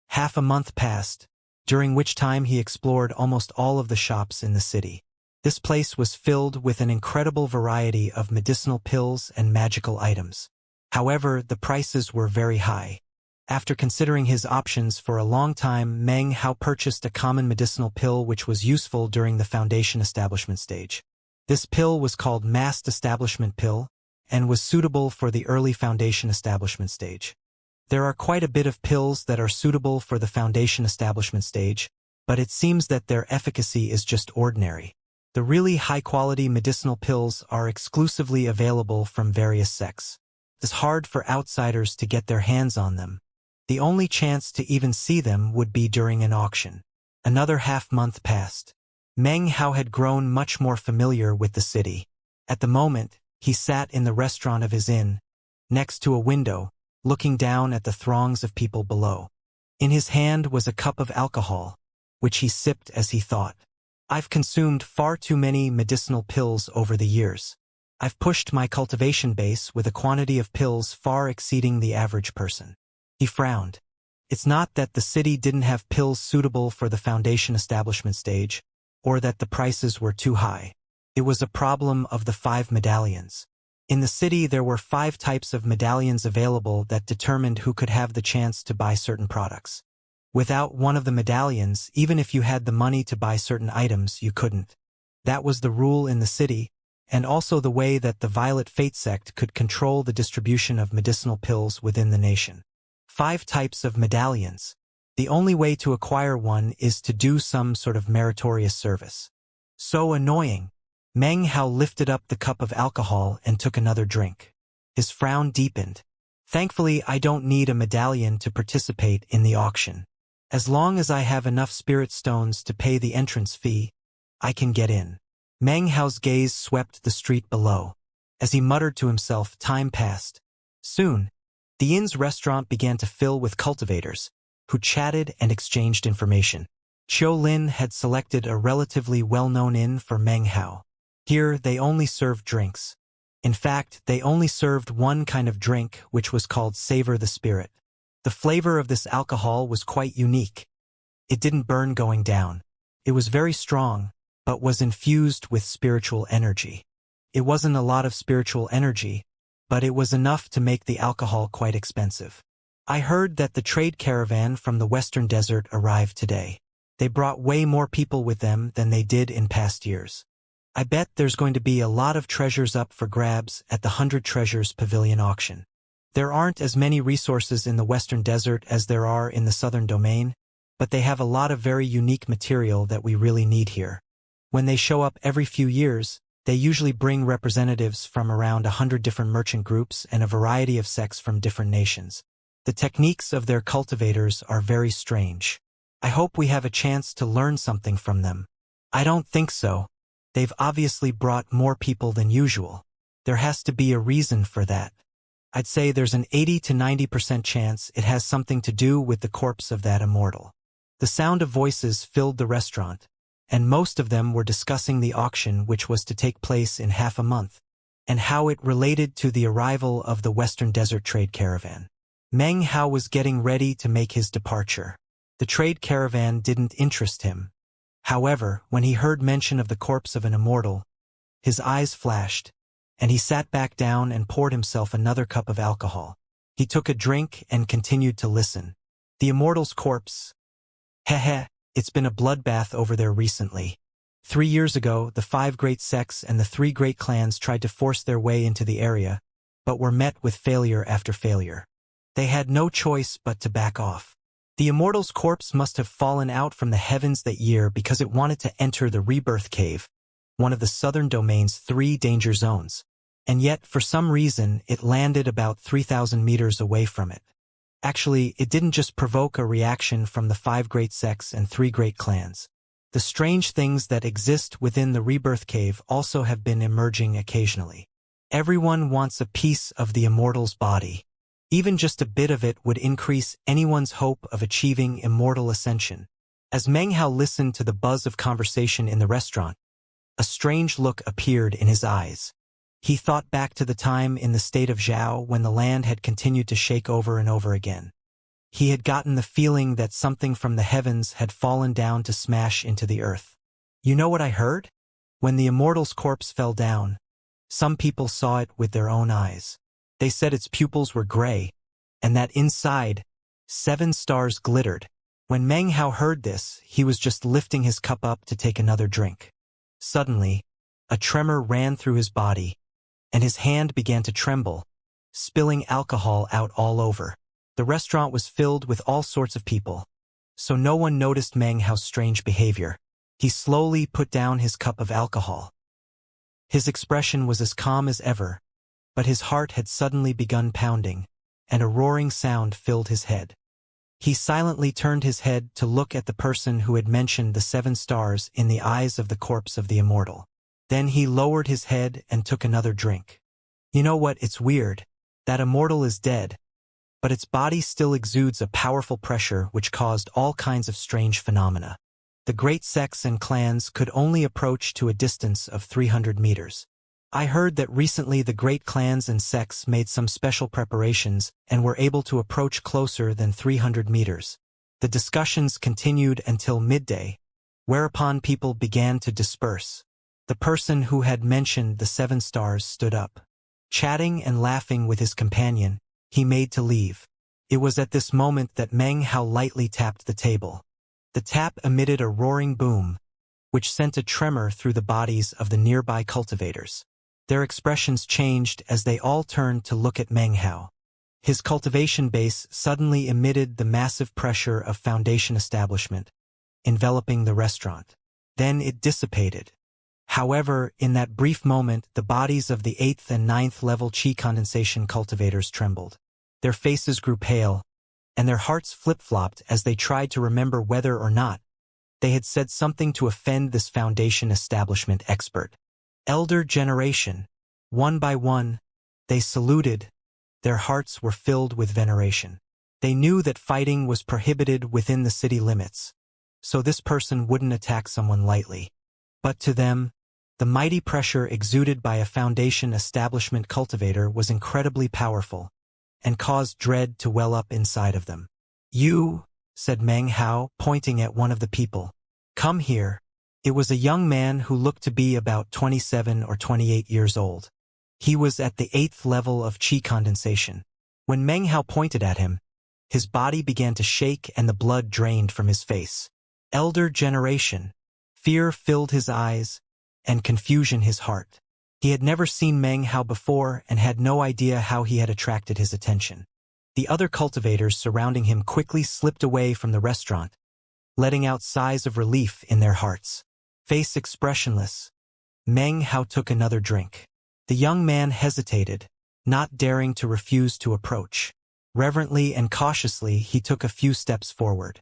Half a month passed, during which time he explored almost all of the shops in the city. This place was filled with an incredible variety of medicinal pills and magical items. However, the prices were very high. After considering his options for a long time, Meng Hao purchased a common medicinal pill which was useful during the foundation establishment stage. This pill was called Massed Establishment Pill, and was suitable for the early foundation establishment stage. There are quite a bit of pills that are suitable for the foundation establishment stage, but it seems that their efficacy is just ordinary. The really high-quality medicinal pills are exclusively available from various sects. It's hard for outsiders to get their hands on them. The only chance to even see them would be during an auction. Another half-month passed. Meng Hao had grown much more familiar with the city. At the moment, he sat in the restaurant of his inn, next to a window, looking down at the throngs of people below. In his hand was a cup of alcohol, which he sipped as he thought. I've consumed far too many medicinal pills over the years. I've pushed my cultivation base with a quantity of pills far exceeding the average person. He frowned. It's not that the city didn't have pills suitable for the foundation establishment stage, or that the prices were too high. It was a problem of the 5 medallions. In the city there were 5 types of medallions available that determined who could have the chance to buy certain products. Without one of the medallions, even if you had the money to buy certain items, you couldn't. That was the rule in the city, and also the way that the Violet Fate sect could control the distribution of medicinal pills within the nation. 5 types of medallions. The only way to acquire one is to do some sort of meritorious service. So annoying. Meng Hao lifted up the cup of alcohol and took another drink. His frown deepened. Thankfully, I don't need a medallion to participate in the auction. As long as I have enough spirit stones to pay the entrance fee, I can get in. Meng Hao's gaze swept the street below. As he muttered to himself, time passed. Soon, the inn's restaurant began to fill with cultivators, who chatted and exchanged information. Qiu Lin had selected a relatively well-known inn for Meng Hao. Here, they only served drinks. In fact, they only served one kind of drink, which was called Savor the Spirit. The flavor of this alcohol was quite unique. It didn't burn going down. It was very strong, but was infused with spiritual energy. It wasn't a lot of spiritual energy, but it was enough to make the alcohol quite expensive. I heard that the trade caravan from the Western Desert arrived today. They brought way more people with them than they did in past years. I bet there's going to be a lot of treasures up for grabs at the 100 Treasures Pavilion auction. There aren't as many resources in the Western Desert as there are in the Southern Domain, but they have a lot of very unique material that we really need here. When they show up every few years, they usually bring representatives from around 100 different merchant groups and a variety of sects from different nations. The techniques of their cultivators are very strange. I hope we have a chance to learn something from them. I don't think so. They've obviously brought more people than usual. There has to be a reason for that. I'd say there's an 80 to 90% chance it has something to do with the corpse of that immortal. The sound of voices filled the restaurant, and most of them were discussing the auction which was to take place in half a month, and how it related to the arrival of the Western Desert Trade Caravan. Meng Hao was getting ready to make his departure. The trade caravan didn't interest him. However, when he heard mention of the corpse of an immortal, his eyes flashed, and he sat back down and poured himself another cup of alcohol. He took a drink and continued to listen. The immortal's corpse. Heh, it's been a bloodbath over there recently. 3 years ago, the 5 great sects and the 3 great clans tried to force their way into the area, but were met with failure after failure. They had no choice but to back off. The immortal's corpse must have fallen out from the heavens that year because it wanted to enter the Rebirth Cave, one of the Southern Domain's 3 danger zones. And yet, for some reason, it landed about 3,000 meters away from it. Actually, it didn't just provoke a reaction from the 5 great sects and 3 great clans. The strange things that exist within the Rebirth Cave also have been emerging occasionally. Everyone wants a piece of the immortal's body. Even just a bit of it would increase anyone's hope of achieving immortal ascension. As Meng Hao listened to the buzz of conversation in the restaurant, a strange look appeared in his eyes. He thought back to the time in the state of Zhao when the land had continued to shake over and over again. He had gotten the feeling that something from the heavens had fallen down to smash into the earth. You know what I heard? When the immortal's corpse fell down, some people saw it with their own eyes. They said its pupils were gray, and that inside, 7 stars glittered. When Meng Hao heard this, he was just lifting his cup up to take another drink. Suddenly, a tremor ran through his body, and his hand began to tremble, spilling alcohol out all over. The restaurant was filled with all sorts of people, so no one noticed Meng Hao's strange behavior. He slowly put down his cup of alcohol. His expression was as calm as ever, but his heart had suddenly begun pounding, and a roaring sound filled his head. He silently turned his head to look at the person who had mentioned the 7 stars in the eyes of the corpse of the immortal. Then he lowered his head and took another drink. You know what, it's weird. That immortal is dead, but its body still exudes a powerful pressure which caused all kinds of strange phenomena. The great sects and clans could only approach to a distance of 300 meters. I heard that recently the great clans and sects made some special preparations and were able to approach closer than 300 meters. The discussions continued until midday, whereupon people began to disperse. The person who had mentioned the 7 stars stood up. Chatting and laughing with his companion, he made to leave. It was at this moment that Meng Hao lightly tapped the table. The tap emitted a roaring boom, which sent a tremor through the bodies of the nearby cultivators. Their expressions changed as they all turned to look at Meng Hao. His cultivation base suddenly emitted the massive pressure of foundation establishment, enveloping the restaurant. Then it dissipated. However, in that brief moment, the bodies of the 8th and 9th level Qi condensation cultivators trembled. Their faces grew pale, and their hearts flip-flopped as they tried to remember whether or not they had said something to offend this foundation establishment expert. Elder generation. One by one, they saluted. Their hearts were filled with veneration. They knew that fighting was prohibited within the city limits, so this person wouldn't attack someone lightly. But to them, the mighty pressure exuded by a foundation establishment cultivator was incredibly powerful, and caused dread to well up inside of them. "You," said Meng Hao, pointing at one of the people. "Come here." It was a young man who looked to be about 27 or 28 years old. He was at the 8th level of Qi condensation. When Meng Hao pointed at him, his body began to shake and the blood drained from his face. Elder generation. Fear filled his eyes, and confusion his heart. He had never seen Meng Hao before and had no idea how he had attracted his attention. The other cultivators surrounding him quickly slipped away from the restaurant, letting out sighs of relief in their hearts. Face expressionless, Meng Hao took another drink. The young man hesitated, not daring to refuse to approach. Reverently and cautiously he took a few steps forward.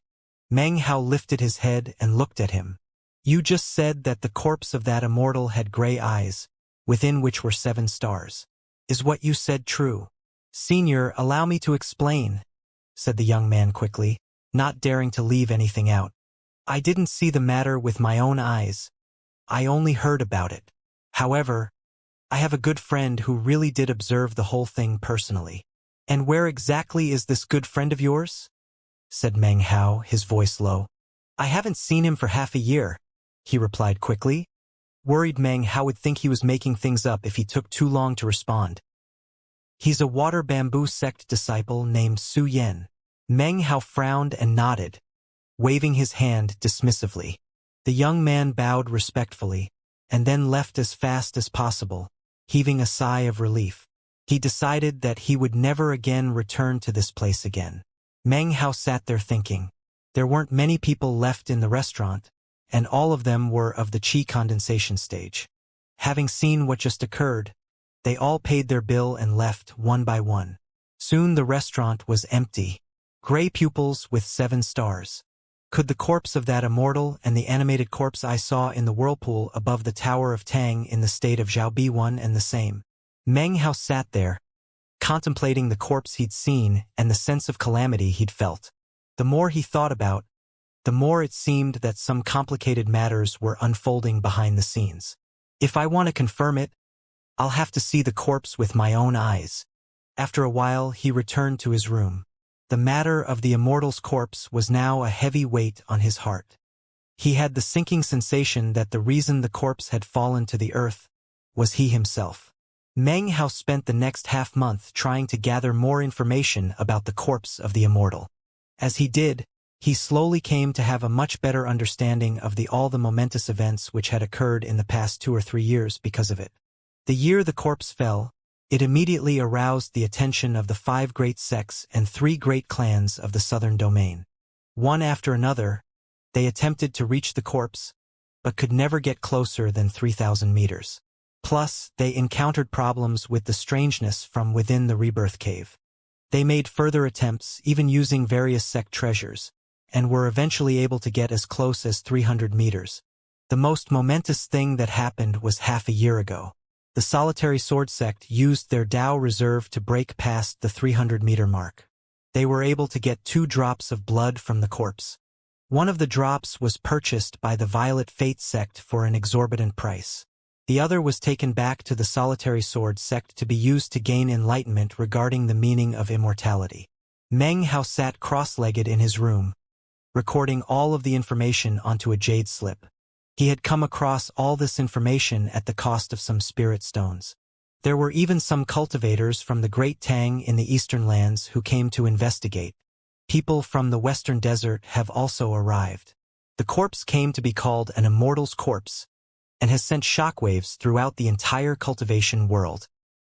Meng Hao lifted his head and looked at him. You just said that the corpse of that immortal had gray eyes, within which were 7 stars. Is what you said true? Senior, allow me to explain, said the young man quickly, not daring to leave anything out. I didn't see the matter with my own eyes. I only heard about it. However, I have a good friend who really did observe the whole thing personally. And where exactly is this good friend of yours? Said Meng Hao, his voice low. I haven't seen him for half a year, he replied quickly. Worried Meng Hao would think he was making things up if he took too long to respond. He's a water bamboo sect disciple named Su Yen. Meng Hao frowned and nodded, waving his hand dismissively. The young man bowed respectfully, and then left as fast as possible, heaving a sigh of relief. He decided that he would never again return to this place again. Meng Hao sat there thinking. There weren't many people left in the restaurant, and all of them were of the qi condensation stage. Having seen what just occurred, they all paid their bill and left one by one. Soon the restaurant was empty. Gray pupils with 7 stars. Could the corpse of that immortal and the animated corpse I saw in the whirlpool above the Tower of Tang in the state of Zhao be one and the same? Meng Hao sat there, contemplating the corpse he'd seen and the sense of calamity he'd felt. The more he thought about, the more it seemed that some complicated matters were unfolding behind the scenes. If I want to confirm it, I'll have to see the corpse with my own eyes. After a while, he returned to his room. The matter of the immortal's corpse was now a heavy weight on his heart. He had the sinking sensation that the reason the corpse had fallen to the earth was he himself. Meng Hao spent the next half-month trying to gather more information about the corpse of the immortal. As he did, he slowly came to have a much better understanding of all the momentous events which had occurred in the past 2 or 3 years because of it. The year the corpse fell, it immediately aroused the attention of the 5 great sects and 3 great clans of the southern domain. One after another, they attempted to reach the corpse, but could never get closer than 3,000 meters. Plus, they encountered problems with the strangeness from within the rebirth cave. They made further attempts, even using various sect treasures, and were eventually able to get as close as 300 meters. The most momentous thing that happened was half a year ago. The solitary sword sect used their Tao reserve to break past the 300-meter mark. They were able to get 2 drops of blood from the corpse. One of the drops was purchased by the Violet Fate sect for an exorbitant price. The other was taken back to the solitary sword sect to be used to gain enlightenment regarding the meaning of immortality. Meng Hao sat cross-legged in his room, recording all of the information onto a jade slip. He had come across all this information at the cost of some spirit stones. There were even some cultivators from the Great Tang in the eastern lands who came to investigate. People from the western desert have also arrived. The corpse came to be called an immortal's corpse, and has sent shockwaves throughout the entire cultivation world.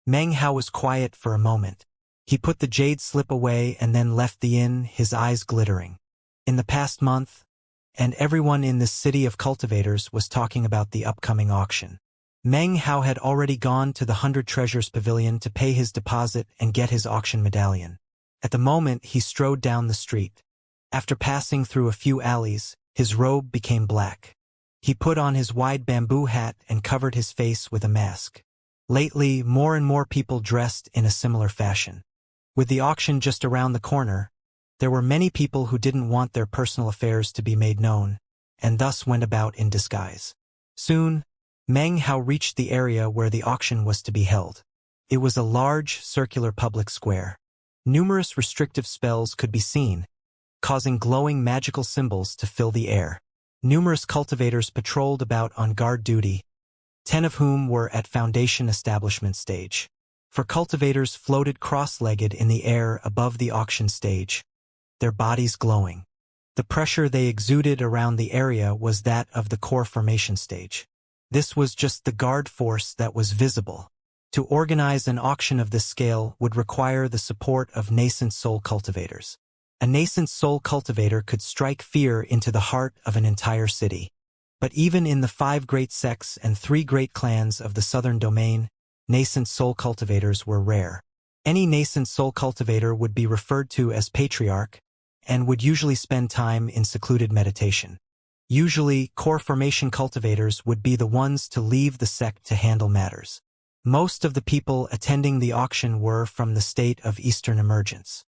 Meng Hao was quiet for a moment. He put the jade slip away and then left the inn, his eyes glittering. In the past month, and everyone in this city of cultivators was talking about the upcoming auction. Meng Hao had already gone to the 100 Treasures Pavilion to pay his deposit and get his auction medallion. At the moment, he strode down the street. After passing through a few alleys, his robe became black. He put on his wide bamboo hat and covered his face with a mask. Lately, more and more people dressed in a similar fashion. With the auction just around the corner, there were many people who didn't want their personal affairs to be made known, and thus went about in disguise. Soon, Meng Hao reached the area where the auction was to be held. It was a large, circular public square. Numerous restrictive spells could be seen, causing glowing magical symbols to fill the air. Numerous cultivators patrolled about on guard duty, 10 of whom were at foundation establishment stage. 4 cultivators floated cross-legged in the air above the auction stage, their bodies glowing. The pressure they exuded around the area was that of the core formation stage. This was just the guard force that was visible. To organize an auction of this scale would require the support of nascent soul cultivators. A nascent soul cultivator could strike fear into the heart of an entire city. But even in the 5 great sects and 3 great clans of the southern domain, nascent soul cultivators were rare. Any nascent soul cultivator would be referred to as patriarch and would usually spend time in secluded meditation. Usually, core formation cultivators would be the ones to leave the sect to handle matters. Most of the people attending the auction were from the state of Eastern emergence.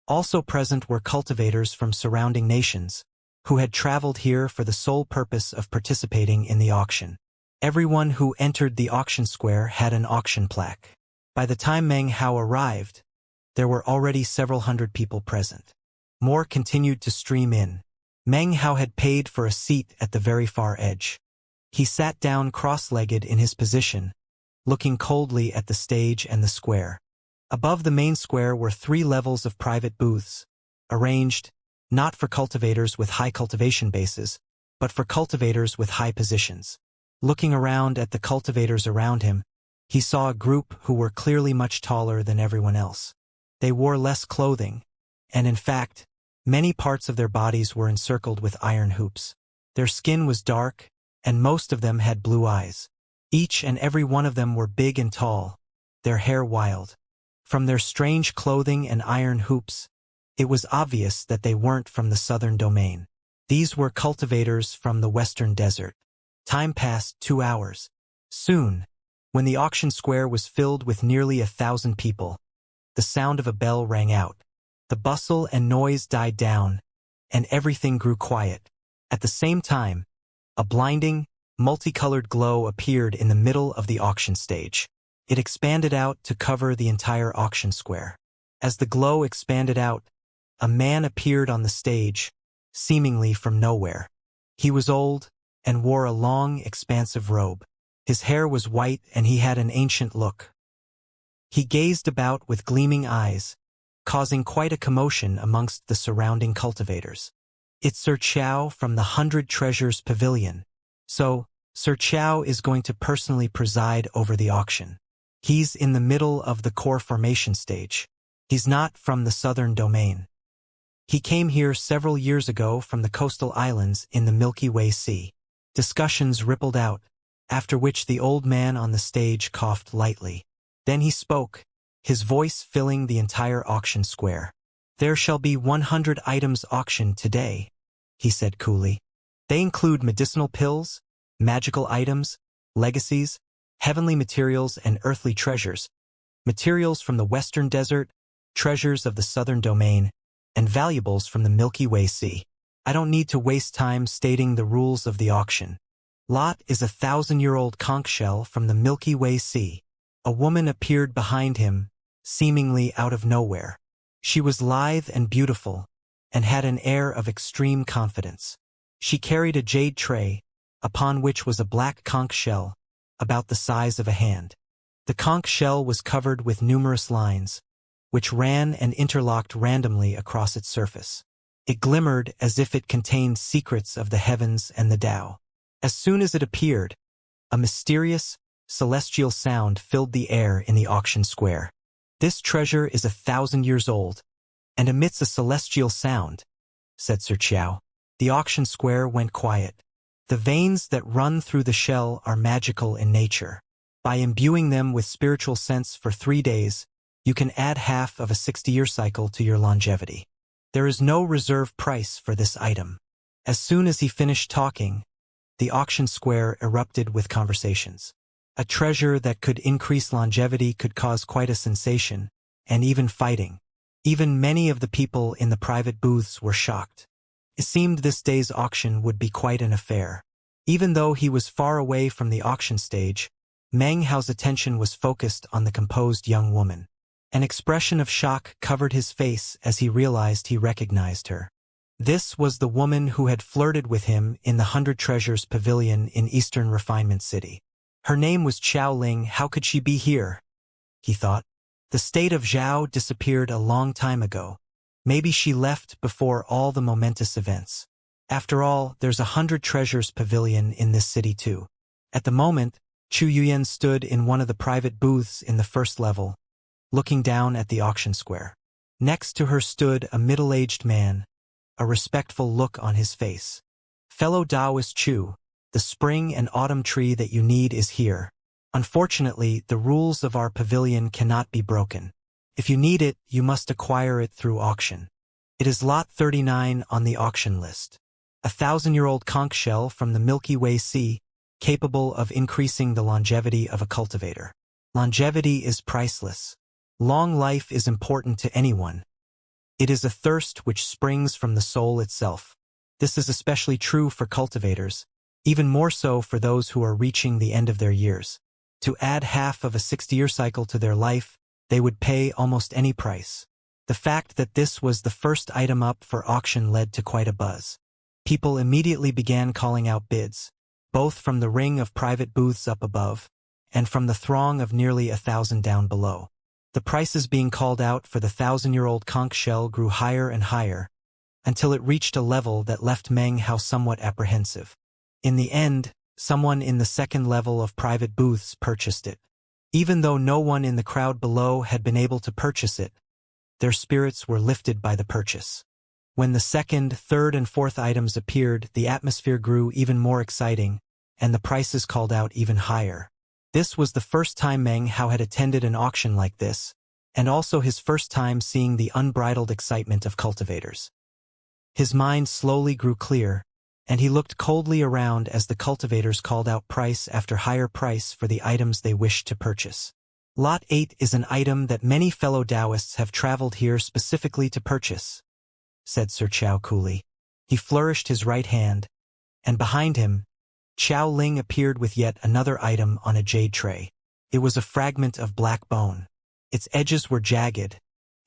Also present were cultivators from surrounding nations, who had traveled here for the sole purpose of participating in the auction. Everyone who entered the auction square had an auction plaque. By the time Meng Hao arrived, there were already several hundred people present. More continued to stream in. Meng Hao had paid for a seat at the very far edge. He sat down cross-legged in his position, looking coldly at the stage and the square. Above the main square were 3 levels of private booths, arranged not for cultivators with high cultivation bases, but for cultivators with high positions. Looking around at the cultivators around him, he saw a group who were clearly much taller than everyone else. They wore less clothing, and in fact, many parts of their bodies were encircled with iron hoops. Their skin was dark, and most of them had blue eyes. Each and every one of them were big and tall, their hair wild. From their strange clothing and iron hoops, it was obvious that they weren't from the southern domain. These were cultivators from the western desert. Time passed 2 hours. Soon, when the auction square was filled with nearly 1,000 people, the sound of a bell rang out. The bustle and noise died down, and everything grew quiet. At the same time, a blinding, multicolored glow appeared in the middle of the auction stage. It expanded out to cover the entire auction square. As the glow expanded out, a man appeared on the stage, seemingly from nowhere. He was old and wore a long, expansive robe. His hair was white and he had an ancient look. He gazed about with gleaming eyes, causing quite a commotion amongst the surrounding cultivators. "It's Sir Qiao from the 100 Treasures Pavilion. So, Sir Qiao is going to personally preside over the auction. He's in the middle of the core formation stage. He's not from the southern domain. He came here several years ago from the coastal islands in the Milky Way Sea." Discussions rippled out, after which the old man on the stage coughed lightly. Then he spoke, his voice filling the entire auction square. "There shall be 100 items auctioned today," he said coolly. "They include medicinal pills, magical items, legacies, heavenly materials and earthly treasures, materials from the western desert, treasures of the southern domain, and valuables from the Milky Way Sea. I don't need to waste time stating the rules of the auction. Lot is a 1,000-year-old conch shell from the Milky Way Sea." A woman appeared behind him, seemingly out of nowhere. She was lithe and beautiful, and had an air of extreme confidence. She carried a jade tray, upon which was a black conch shell, about the size of a hand. The conch shell was covered with numerous lines, which ran and interlocked randomly across its surface. It glimmered as if it contained secrets of the heavens and the Tao. As soon as it appeared, a mysterious, celestial sound filled the air in the auction square. "This treasure is 1,000 years old, and emits a celestial sound," said Sir Qiao. The auction square went quiet. "The veins that run through the shell are magical in nature. By imbuing them with spiritual sense for 3 days, you can add half of a 60-year cycle to your longevity. There is no reserve price for this item." As soon as he finished talking, the auction square erupted with conversations. A treasure that could increase longevity could cause quite a sensation, and even fighting. Even many of the people in the private booths were shocked. It seemed this day's auction would be quite an affair. Even though he was far away from the auction stage, Meng Hao's attention was focused on the composed young woman. An expression of shock covered his face as he realized he recognized her. This was the woman who had flirted with him in the 100 Treasures Pavilion in Eastern Refinement City. Her name was Qiao Ling. How could she be here? He thought. The state of Zhao disappeared a long time ago. Maybe she left before all the momentous events. After all, there's 100 treasures pavilion in this city too. At the moment, Chu Yuyan stood in one of the private booths in the first level, looking down at the auction square. Next to her stood a middle-aged man, a respectful look on his face. Fellow Taoist Chu, the spring and autumn tree that you need is here. Unfortunately, the rules of our pavilion cannot be broken. If you need it, you must acquire it through auction. It is lot 39 on the auction list. A 1,000-year-old conch shell from the Milky Way Sea, capable of increasing the longevity of a cultivator. Longevity is priceless. Long life is important to anyone. It is a thirst which springs from the soul itself. This is especially true for cultivators, even more so for those who are reaching the end of their years. To add half of a 60-year cycle to their life, they would pay almost any price. The fact that this was the first item up for auction led to quite a buzz. People immediately began calling out bids, both from the ring of private booths up above, and from the throng of nearly 1,000 down below. The prices being called out for the 1,000-year-old conch shell grew higher and higher, until it reached a level that left Meng Hao somewhat apprehensive. In the end, someone in the second level of private booths purchased it. Even though no one in the crowd below had been able to purchase it, their spirits were lifted by the purchase. When the second, third, and fourth items appeared, the atmosphere grew even more exciting, and the prices called out even higher. This was the first time Meng Hao had attended an auction like this, and also his first time seeing the unbridled excitement of cultivators. His mind slowly grew clear, and he looked coldly around as the cultivators called out price after higher price for the items they wished to purchase. Lot 8 is an item that many fellow Taoists have traveled here specifically to purchase, said Sir Chao coolly. He flourished his right hand, and behind him, Chao Ling appeared with yet another item on a jade tray. It was a fragment of black bone. Its edges were jagged,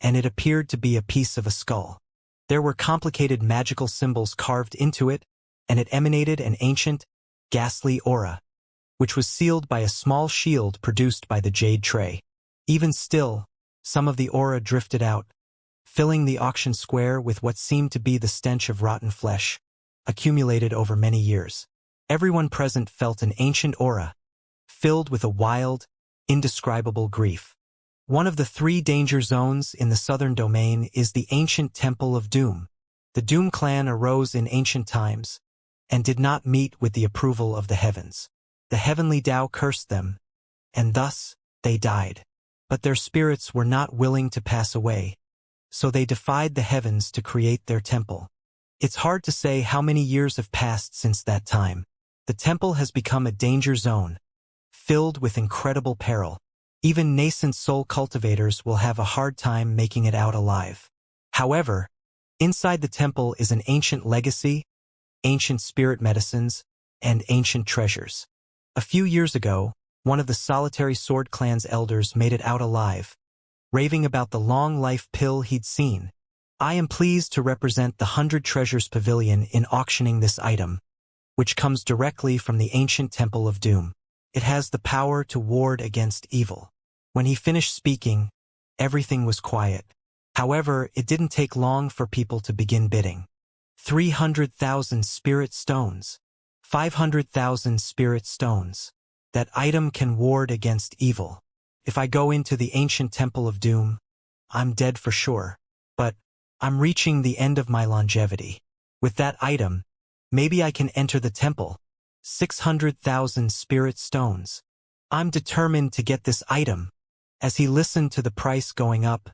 and it appeared to be a piece of a skull. There were complicated magical symbols carved into it, and it emanated an ancient, ghastly aura, which was sealed by a small shield produced by the jade tray. Even still, some of the aura drifted out, filling the auction square with what seemed to be the stench of rotten flesh, accumulated over many years. Everyone present felt an ancient aura, filled with a wild, indescribable grief. One of the 3 danger zones in the southern domain is the ancient Temple of Doom. The Doom clan arose in ancient times, and did not meet with the approval of the heavens. The heavenly Tao cursed them, and thus they died. But their spirits were not willing to pass away, so they defied the heavens to create their temple. It's hard to say how many years have passed since that time. The temple has become a danger zone, filled with incredible peril. Even nascent soul cultivators will have a hard time making it out alive. However, inside the temple is an ancient legacy, ancient spirit medicines, and ancient treasures. A few years ago, one of the solitary sword clan's elders made it out alive, raving about the long life pill he'd seen. I am pleased to represent the 100 Treasures Pavilion in auctioning this item, which comes directly from the ancient Temple of Doom. It has the power to ward against evil. When he finished speaking, everything was quiet. However, it didn't take long for people to begin bidding. 300,000 spirit stones. 500,000 spirit stones. That item can ward against evil. If I go into the ancient Temple of Doom, I'm dead for sure. But I'm reaching the end of my longevity. With that item, maybe I can enter the temple. 600,000 spirit stones. I'm determined to get this item. As he listened to the price going up,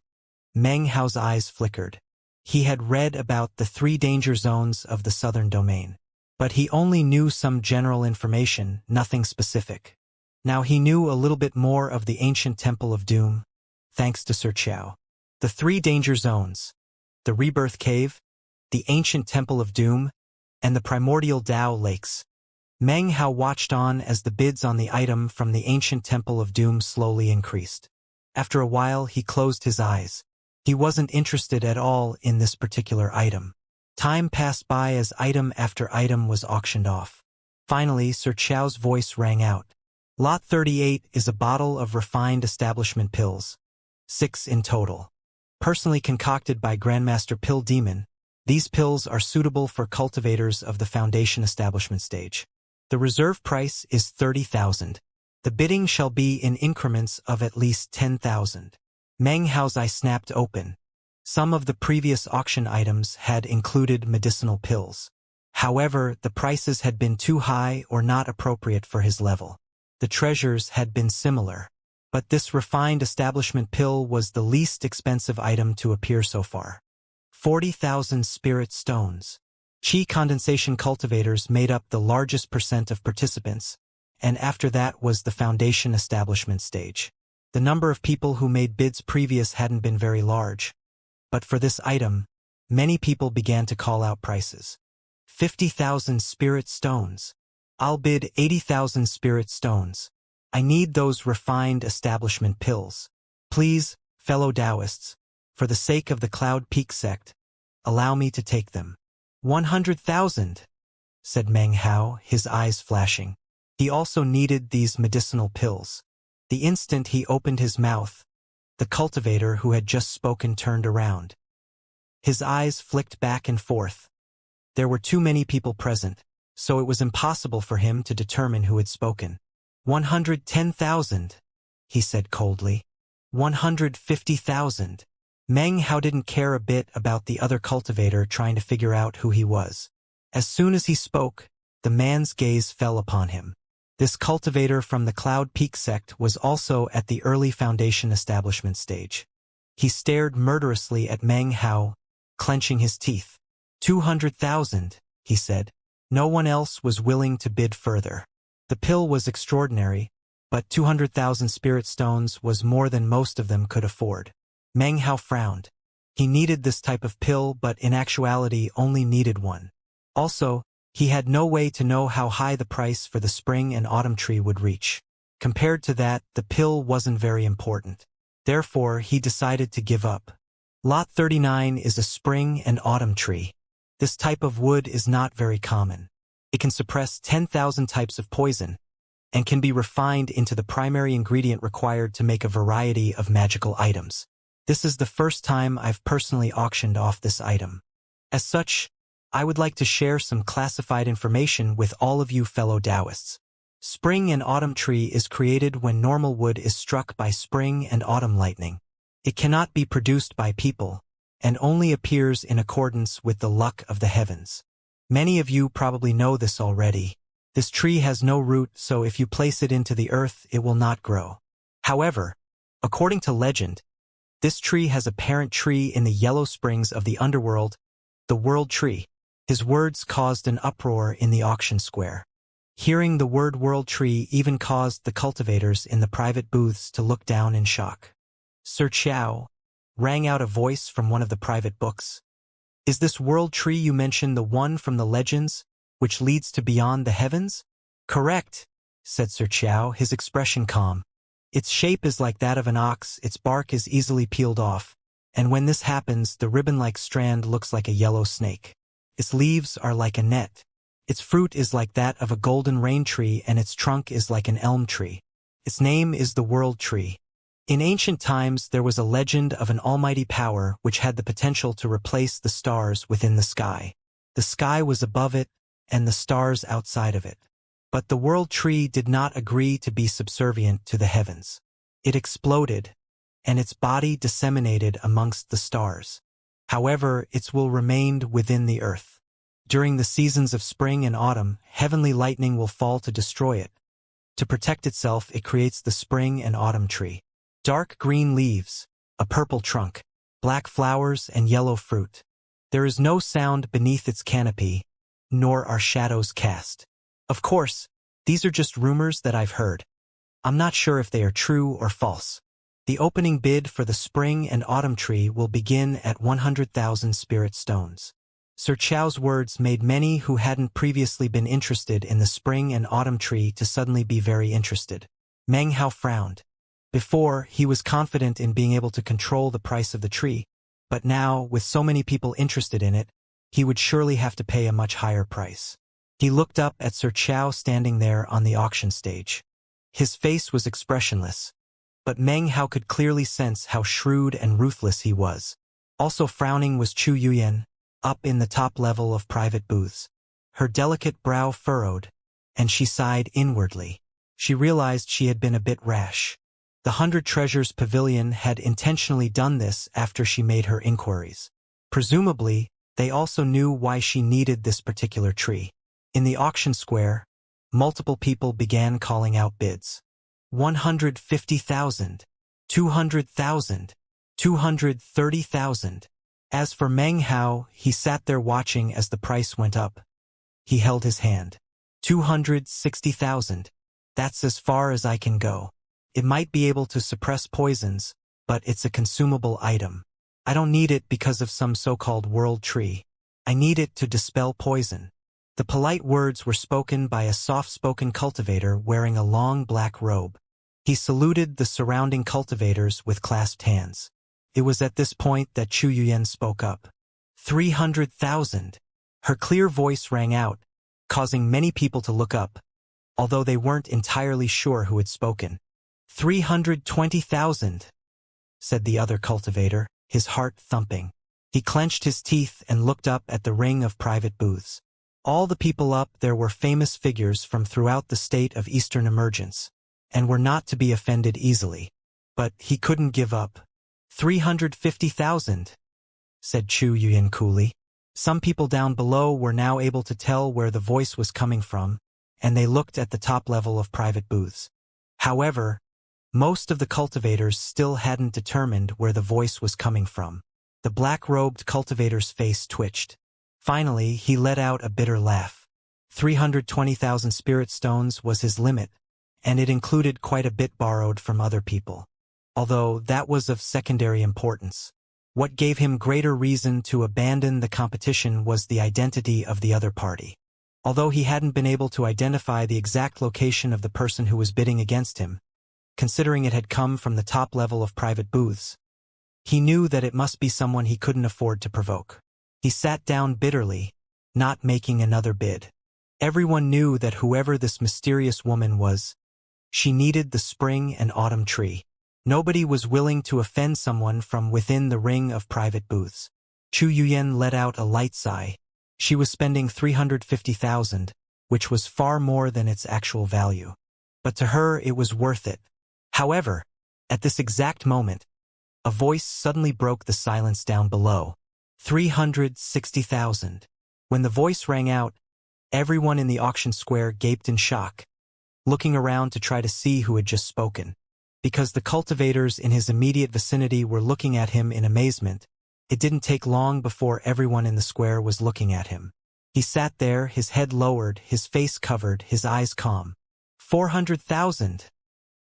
Meng Hao's eyes flickered. He had read about the 3 danger zones of the southern domain, but he only knew some general information, nothing specific. Now he knew a little bit more of the ancient Temple of Doom, thanks to Sir Chao. The 3 danger zones, the Rebirth Cave, the ancient Temple of Doom, and the primordial Tao Lakes. Meng Hao watched on as the bids on the item from the ancient Temple of Doom slowly increased. After a while, he closed his eyes. He wasn't interested at all in this particular item. Time passed by as item after item was auctioned off. Finally, Sir Chao's voice rang out. Lot 38 is a bottle of refined establishment pills. 6 in total. personally concocted by Grandmaster Pill Demon. These pills are suitable for cultivators of the foundation establishment stage. The reserve price is 30,000. The bidding shall be in increments of at least 10,000. Meng Hao's eye snapped open. Some of the previous auction items had included medicinal pills. However, the prices had been too high or not appropriate for his level. The treasures had been similar. But this refined establishment pill was the least expensive item to appear so far. 40,000 spirit stones. Qi condensation cultivators made up the largest percent of participants, and after that was the foundation establishment stage. The number of people who made bids previous hadn't been very large. But for this item, many people began to call out prices. 50,000 spirit stones. I'll bid 80,000 spirit stones. I need those refined establishment pills. Please, fellow Taoists, for the sake of the Cloud Peak sect, allow me to take them. 100,000, said Meng Hao, his eyes flashing. He also needed these medicinal pills. The instant he opened his mouth, the cultivator who had just spoken turned around. His eyes flicked back and forth. There were too many people present, so it was impossible for him to determine who had spoken. 110,000, he said coldly. 150,000. Meng Hao didn't care a bit about the other cultivator trying to figure out who he was. As soon as he spoke, the man's gaze fell upon him. This cultivator from the Cloud Peak sect was also at the early foundation establishment stage. He stared murderously at Meng Hao, clenching his teeth. 200,000, he said. No one else was willing to bid further. The pill was extraordinary, but 200,000 spirit stones was more than most of them could afford. Meng Hao frowned. He needed this type of pill, but in actuality only needed one. Also, he had no way to know how high the price for the spring and autumn tree would reach. Compared to that, the pill wasn't very important. Therefore, he decided to give up. Lot 39 is a spring and autumn tree. This type of wood is not very common. It can suppress 10,000 types of poison, and can be refined into the primary ingredient required to make a variety of magical items. This is the first time I've personally auctioned off this item. As such, I would like to share some classified information with all of you fellow Taoists. Spring and autumn tree is created when normal wood is struck by spring and autumn lightning. It cannot be produced by people, and only appears in accordance with the luck of the heavens. Many of you probably know this already. This tree has no root, so if you place it into the earth, it will not grow. However, according to legend, this tree has a parent tree in the yellow springs of the underworld, the World Tree. His words caused an uproar in the auction square. Hearing the word World Tree even caused the cultivators in the private booths to look down in shock. Sir Qiao, rang out a voice from one of the private books. Is this World Tree you mentioned the one from the legends, which leads to beyond the heavens? Correct, said Sir Qiao, his expression calm. Its shape is like that of an ox, its bark is easily peeled off, and when this happens, the ribbon-like strand looks like a yellow snake. Its leaves are like a net. Its fruit is like that of a golden rain tree, and its trunk is like an elm tree. Its name is the World Tree. In ancient times, there was a legend of an almighty power which had the potential to replace the stars within the sky. The sky was above it, and the stars outside of it. But the World Tree did not agree to be subservient to the heavens. It exploded, and its body disseminated amongst the stars. However, its will remained within the earth. During the seasons of spring and autumn, heavenly lightning will fall to destroy it. To protect itself, it creates the spring and autumn tree. Dark green leaves, a purple trunk, black flowers and yellow fruit. There is no sound beneath its canopy, nor are shadows cast. Of course, these are just rumors that I've heard. I'm not sure if they are true or false. The opening bid for the spring and autumn tree will begin at 100,000 spirit stones. Sir Qiao's words made many who hadn't previously been interested in the spring and autumn tree to suddenly be very interested. Meng Hao frowned. Before, he was confident in being able to control the price of the tree, but now, with so many people interested in it, he would surely have to pay a much higher price. He looked up at Sir Qiao standing there on the auction stage. His face was expressionless. but Meng Hao could clearly sense how shrewd and ruthless he was. Also frowning was Chu Yuyan, up in the top level of private booths. Her delicate brow furrowed, and she sighed inwardly. She realized she had been a bit rash. The 100 Treasures Pavilion had intentionally done this after she made her inquiries. Presumably, they also knew why she needed this particular tree. In the auction square, multiple people began calling out bids. 150,000, 200,000, 230,000. As for Meng Hao, he sat there watching as the price went up. He held his hand. 260,000. That's as far as I can go. It might be able to suppress poisons, but it's a consumable item. I don't need it because of some so-called world tree. I need it to dispel poison. The polite words were spoken by a soft-spoken cultivator wearing a long black robe. He saluted the surrounding cultivators with clasped hands. It was at this point that Chu Yuyan spoke up. 300,000. Her clear voice rang out, causing many people to look up, although they weren't entirely sure who had spoken. 320,000, said the other cultivator, his heart thumping. He clenched his teeth and looked up at the ring of private booths. All the people up there were famous figures from throughout the state of Eastern Emergence, and were not to be offended easily. But he couldn't give up. 350,000, said Chu Yuyan coolly. Some people down below were now able to tell where the voice was coming from, and they looked at the top level of private booths. However, most of the cultivators still hadn't determined where the voice was coming from. The black-robed cultivator's face twitched. Finally, he let out a bitter laugh. 320,000 spirit stones was his limit, and it included quite a bit borrowed from other people. Although that was of secondary importance. What gave him greater reason to abandon the competition was the identity of the other party. Although he hadn't been able to identify the exact location of the person who was bidding against him, considering it had come from the top level of private booths, he knew that it must be someone he couldn't afford to provoke. He sat down bitterly, not making another bid. Everyone knew that whoever this mysterious woman was, she needed the spring and autumn tree. Nobody was willing to offend someone from within the ring of private booths. Chu Yuyan let out a light sigh. She was spending 350,000, which was far more than its actual value. But to her it was worth it. However, at this exact moment, a voice suddenly broke the silence down below. 360,000. When the voice rang out, everyone in the auction square gaped in shock, looking around to try to see who had just spoken. Because the cultivators in his immediate vicinity were looking at him in amazement, it didn't take long before everyone in the square was looking at him. He sat there, his head lowered, his face covered, his eyes calm. 400,000,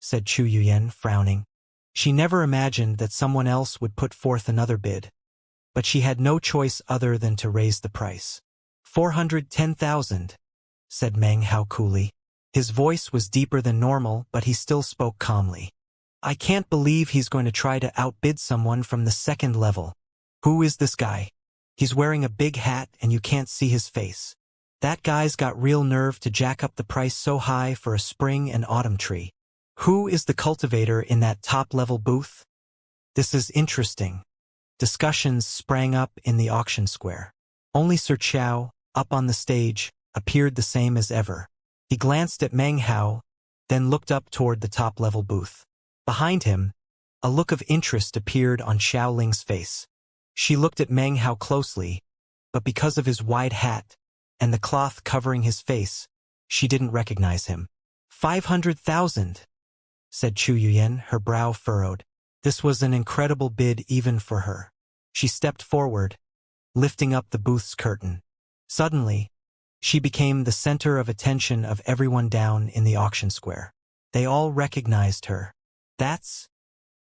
said Chu Yuyan, frowning. She never imagined that someone else would put forth another bid, but she had no choice other than to raise the price. 410,000, said Meng Hao coolly. His voice was deeper than normal, but he still spoke calmly. I can't believe he's going to try to outbid someone from the second level. Who is this guy? He's wearing a big hat and you can't see his face. That guy's got real nerve to jack up the price so high for a spring and autumn tree. Who is the cultivator in that top-level booth? This is interesting. Discussions sprang up in the auction square. Only Sir Chao, up on the stage, appeared the same as ever. He glanced at Meng Hao, then looked up toward the top-level booth. Behind him, a look of interest appeared on Xiao Ling's face. She looked at Meng Hao closely, but because of his wide hat and the cloth covering his face, she didn't recognize him. 500,000, said Chu Yuyan, her brow furrowed. This was an incredible bid even for her. She stepped forward, lifting up the booth's curtain. Suddenly, she became the center of attention of everyone down in the auction square. They all recognized her. That's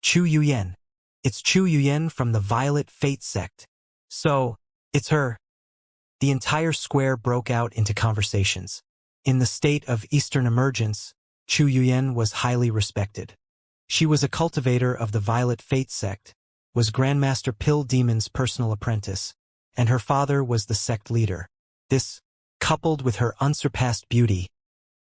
Chu Yuyan. It's Chu Yuyan from the Violet Fate sect. So, it's her. The entire square broke out into conversations. In the state of Eastern Emergence, Chu Yuyan was highly respected. She was a cultivator of the Violet Fate sect, was Grandmaster Pill Demon's personal apprentice, and her father was the sect leader. This, coupled with her unsurpassed beauty,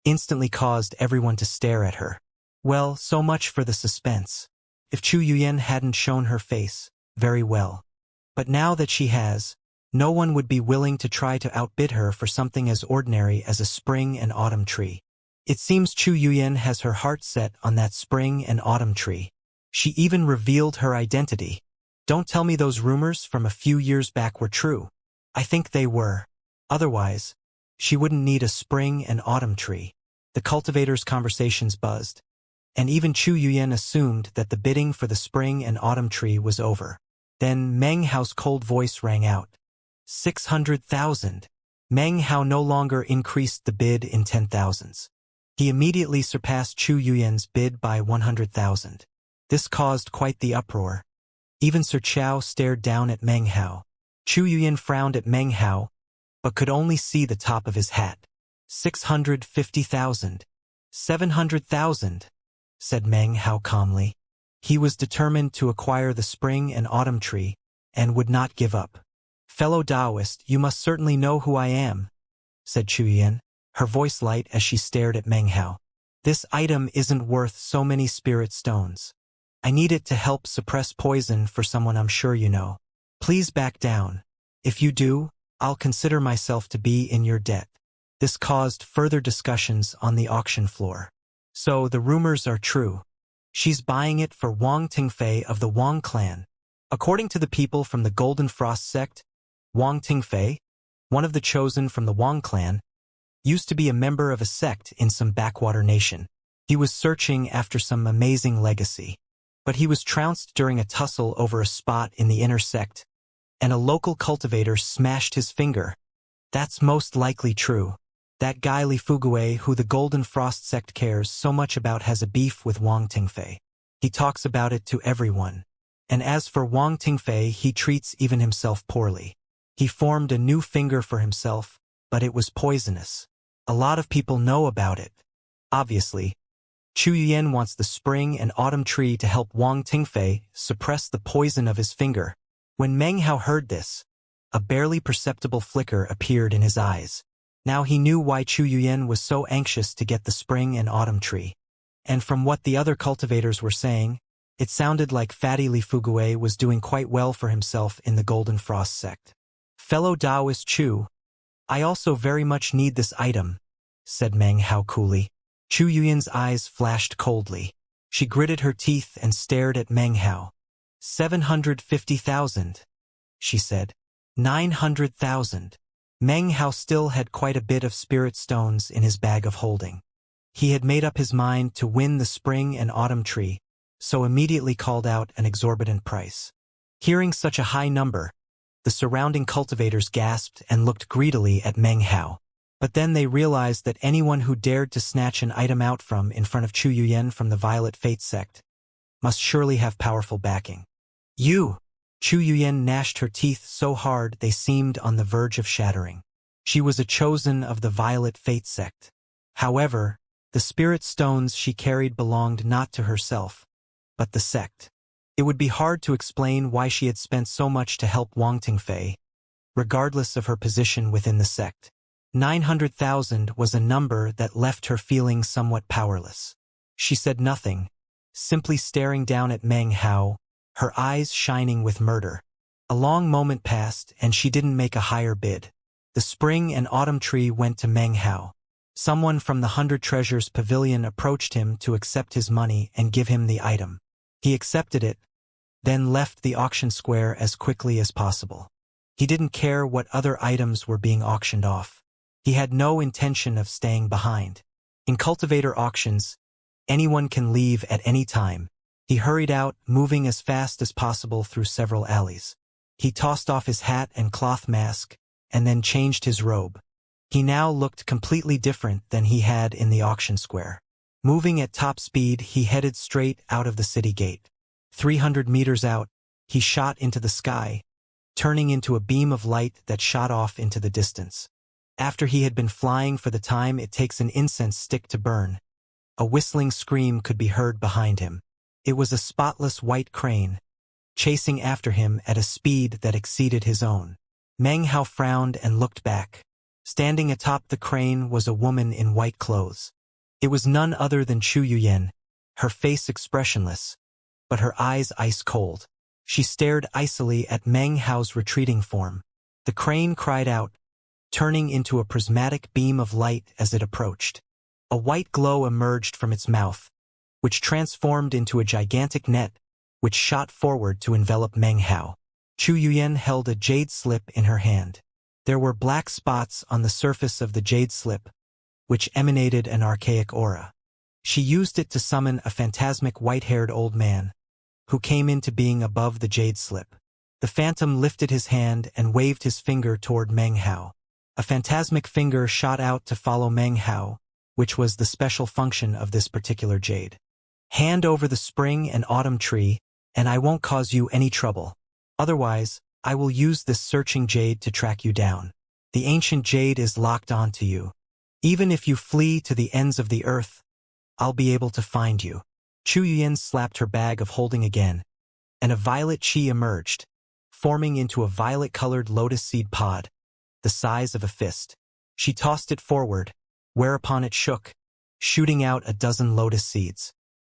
instantly caused everyone to stare at her. Well, so much for the suspense. If Chu Yuyan hadn't shown her face, very well. But now that she has, no one would be willing to try to outbid her for something as ordinary as a spring and autumn tree. It seems Chu Yuyan has her heart set on that spring and autumn tree. She even revealed her identity. Don't tell me those rumors from a few years back were true. I think they were. Otherwise, she wouldn't need a spring and autumn tree. The cultivators' conversations buzzed, and even Chu Yuyan assumed that the bidding for the spring and autumn tree was over. Then Meng Hao's cold voice rang out. 600,000. Meng Hao no longer increased the bid in 10,000s. He immediately surpassed Chu Yuyan's bid by 100,000. This caused quite the uproar. Even Sir Chao stared down at Meng Hao. Chu Yuyan frowned at Meng Hao, but could only see the top of his hat. 650,000. 700,000, said Meng Hao calmly. He was determined to acquire the spring and autumn tree, and would not give up. Fellow Taoist, you must certainly know who I am, said Chu Yuyan, her voice light as she stared at Meng Hao. This item isn't worth so many spirit stones. I need it to help suppress poison for someone I'm sure you know. Please back down. If you do, I'll consider myself to be in your debt. This caused further discussions on the auction floor. So the rumors are true. She's buying it for Wang Tingfei of the Wang clan. According to the people from the Golden Frost sect, Wang Tingfei, one of the chosen from the Wang clan, used to be a member of a sect in some backwater nation. He was searching after some amazing legacy. But he was trounced during a tussle over a spot in the inner sect, and a local cultivator smashed his finger. That's most likely true. That guy Li Fugue who the Golden Frost sect cares so much about has a beef with Wang Tingfei. He talks about it to everyone. And as for Wang Tingfei, he treats even himself poorly. He formed a new finger for himself, but it was poisonous. A lot of people know about it. Obviously, Chu Yuyan wants the spring and autumn tree to help Wang Tingfei suppress the poison of his finger. When Meng Hao heard this, a barely perceptible flicker appeared in his eyes. Now he knew why Chu Yuyan was so anxious to get the spring and autumn tree. And from what the other cultivators were saying, it sounded like Fatty Li Fugue was doing quite well for himself in the Golden Frost sect. Fellow Taoist Chu, I also very much need this item, said Meng Hao coolly. Chu Yuyan's eyes flashed coldly. She gritted her teeth and stared at Meng Hao. 750,000, she said. 900,000. Meng Hao still had quite a bit of spirit stones in his bag of holding. He had made up his mind to win the spring and autumn tree, so immediately called out an exorbitant price. Hearing such a high number, the surrounding cultivators gasped and looked greedily at Meng Hao. But then they realized that anyone who dared to snatch an item out from in front of Chu Yuyan from the Violet Fate sect must surely have powerful backing. You! Chu Yuyan gnashed her teeth so hard they seemed on the verge of shattering. She was a chosen of the Violet Fate sect. However, the spirit stones she carried belonged not to herself, but the sect. It would be hard to explain why she had spent so much to help Wang Tingfei, regardless of her position within the sect. 900,000 was a number that left her feeling somewhat powerless. She said nothing, simply staring down at Meng Hao, her eyes shining with murder. A long moment passed and she didn't make a higher bid. The spring and autumn tree went to Meng Hao. Someone from the 100 Treasures Pavilion approached him to accept his money and give him the item. He accepted it, then left the auction square as quickly as possible. He didn't care what other items were being auctioned off. He had no intention of staying behind. In cultivator auctions, anyone can leave at any time. He hurried out, moving as fast as possible through several alleys. He tossed off his hat and cloth mask, and then changed his robe. He now looked completely different than he had in the auction square. Moving at top speed, he headed straight out of the city gate. 300 meters out, he shot into the sky, turning into a beam of light that shot off into the distance. After he had been flying for the time it takes an incense stick to burn, a whistling scream could be heard behind him. It was a spotless white crane, chasing after him at a speed that exceeded his own. Meng Hao frowned and looked back. Standing atop the crane was a woman in white clothes. It was none other than Chu Yuyan, her face expressionless, but her eyes ice-cold. She stared icily at Meng Hao's retreating form. The crane cried out, turning into a prismatic beam of light as it approached. A white glow emerged from its mouth, which transformed into a gigantic net, which shot forward to envelop Meng Hao. Chu Yuyan held a jade slip in her hand. There were black spots on the surface of the jade slip, which emanated an archaic aura. She used it to summon a phantasmic white-haired old man, who came into being above the jade slip. The phantom lifted his hand and waved his finger toward Meng Hao. A phantasmic finger shot out to follow Meng Hao, which was the special function of this particular jade. Hand over the spring and autumn tree, and I won't cause you any trouble. Otherwise, I will use this searching jade to track you down. The ancient jade is locked onto you. Even if you flee to the ends of the earth, I'll be able to find you. Chu Yuyan slapped her bag of holding again, and a violet chi emerged, forming into a violet-colored lotus seed pod, the size of a fist. She tossed it forward, whereupon it shook, shooting out a dozen lotus seeds.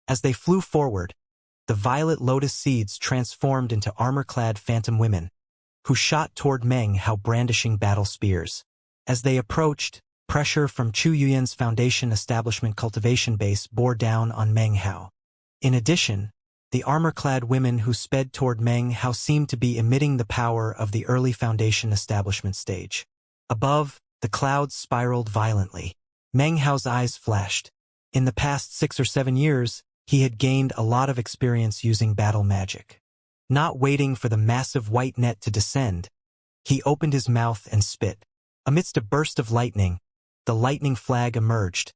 As they flew forward, the violet lotus seeds transformed into armor-clad phantom women, who shot toward Meng Hao brandishing battle spears. As they approached, pressure from Chu Yuyan's foundation establishment cultivation base bore down on Meng Hao. In addition, the armor-clad women who sped toward Meng Hao seemed to be emitting the power of the early foundation establishment stage. Above, the clouds spiraled violently. Meng Hao's eyes flashed. In the past 6 or 7 years, he had gained a lot of experience using battle magic. Not waiting for the massive white net to descend, he opened his mouth and spit. Amidst a burst of lightning, the lightning flag emerged,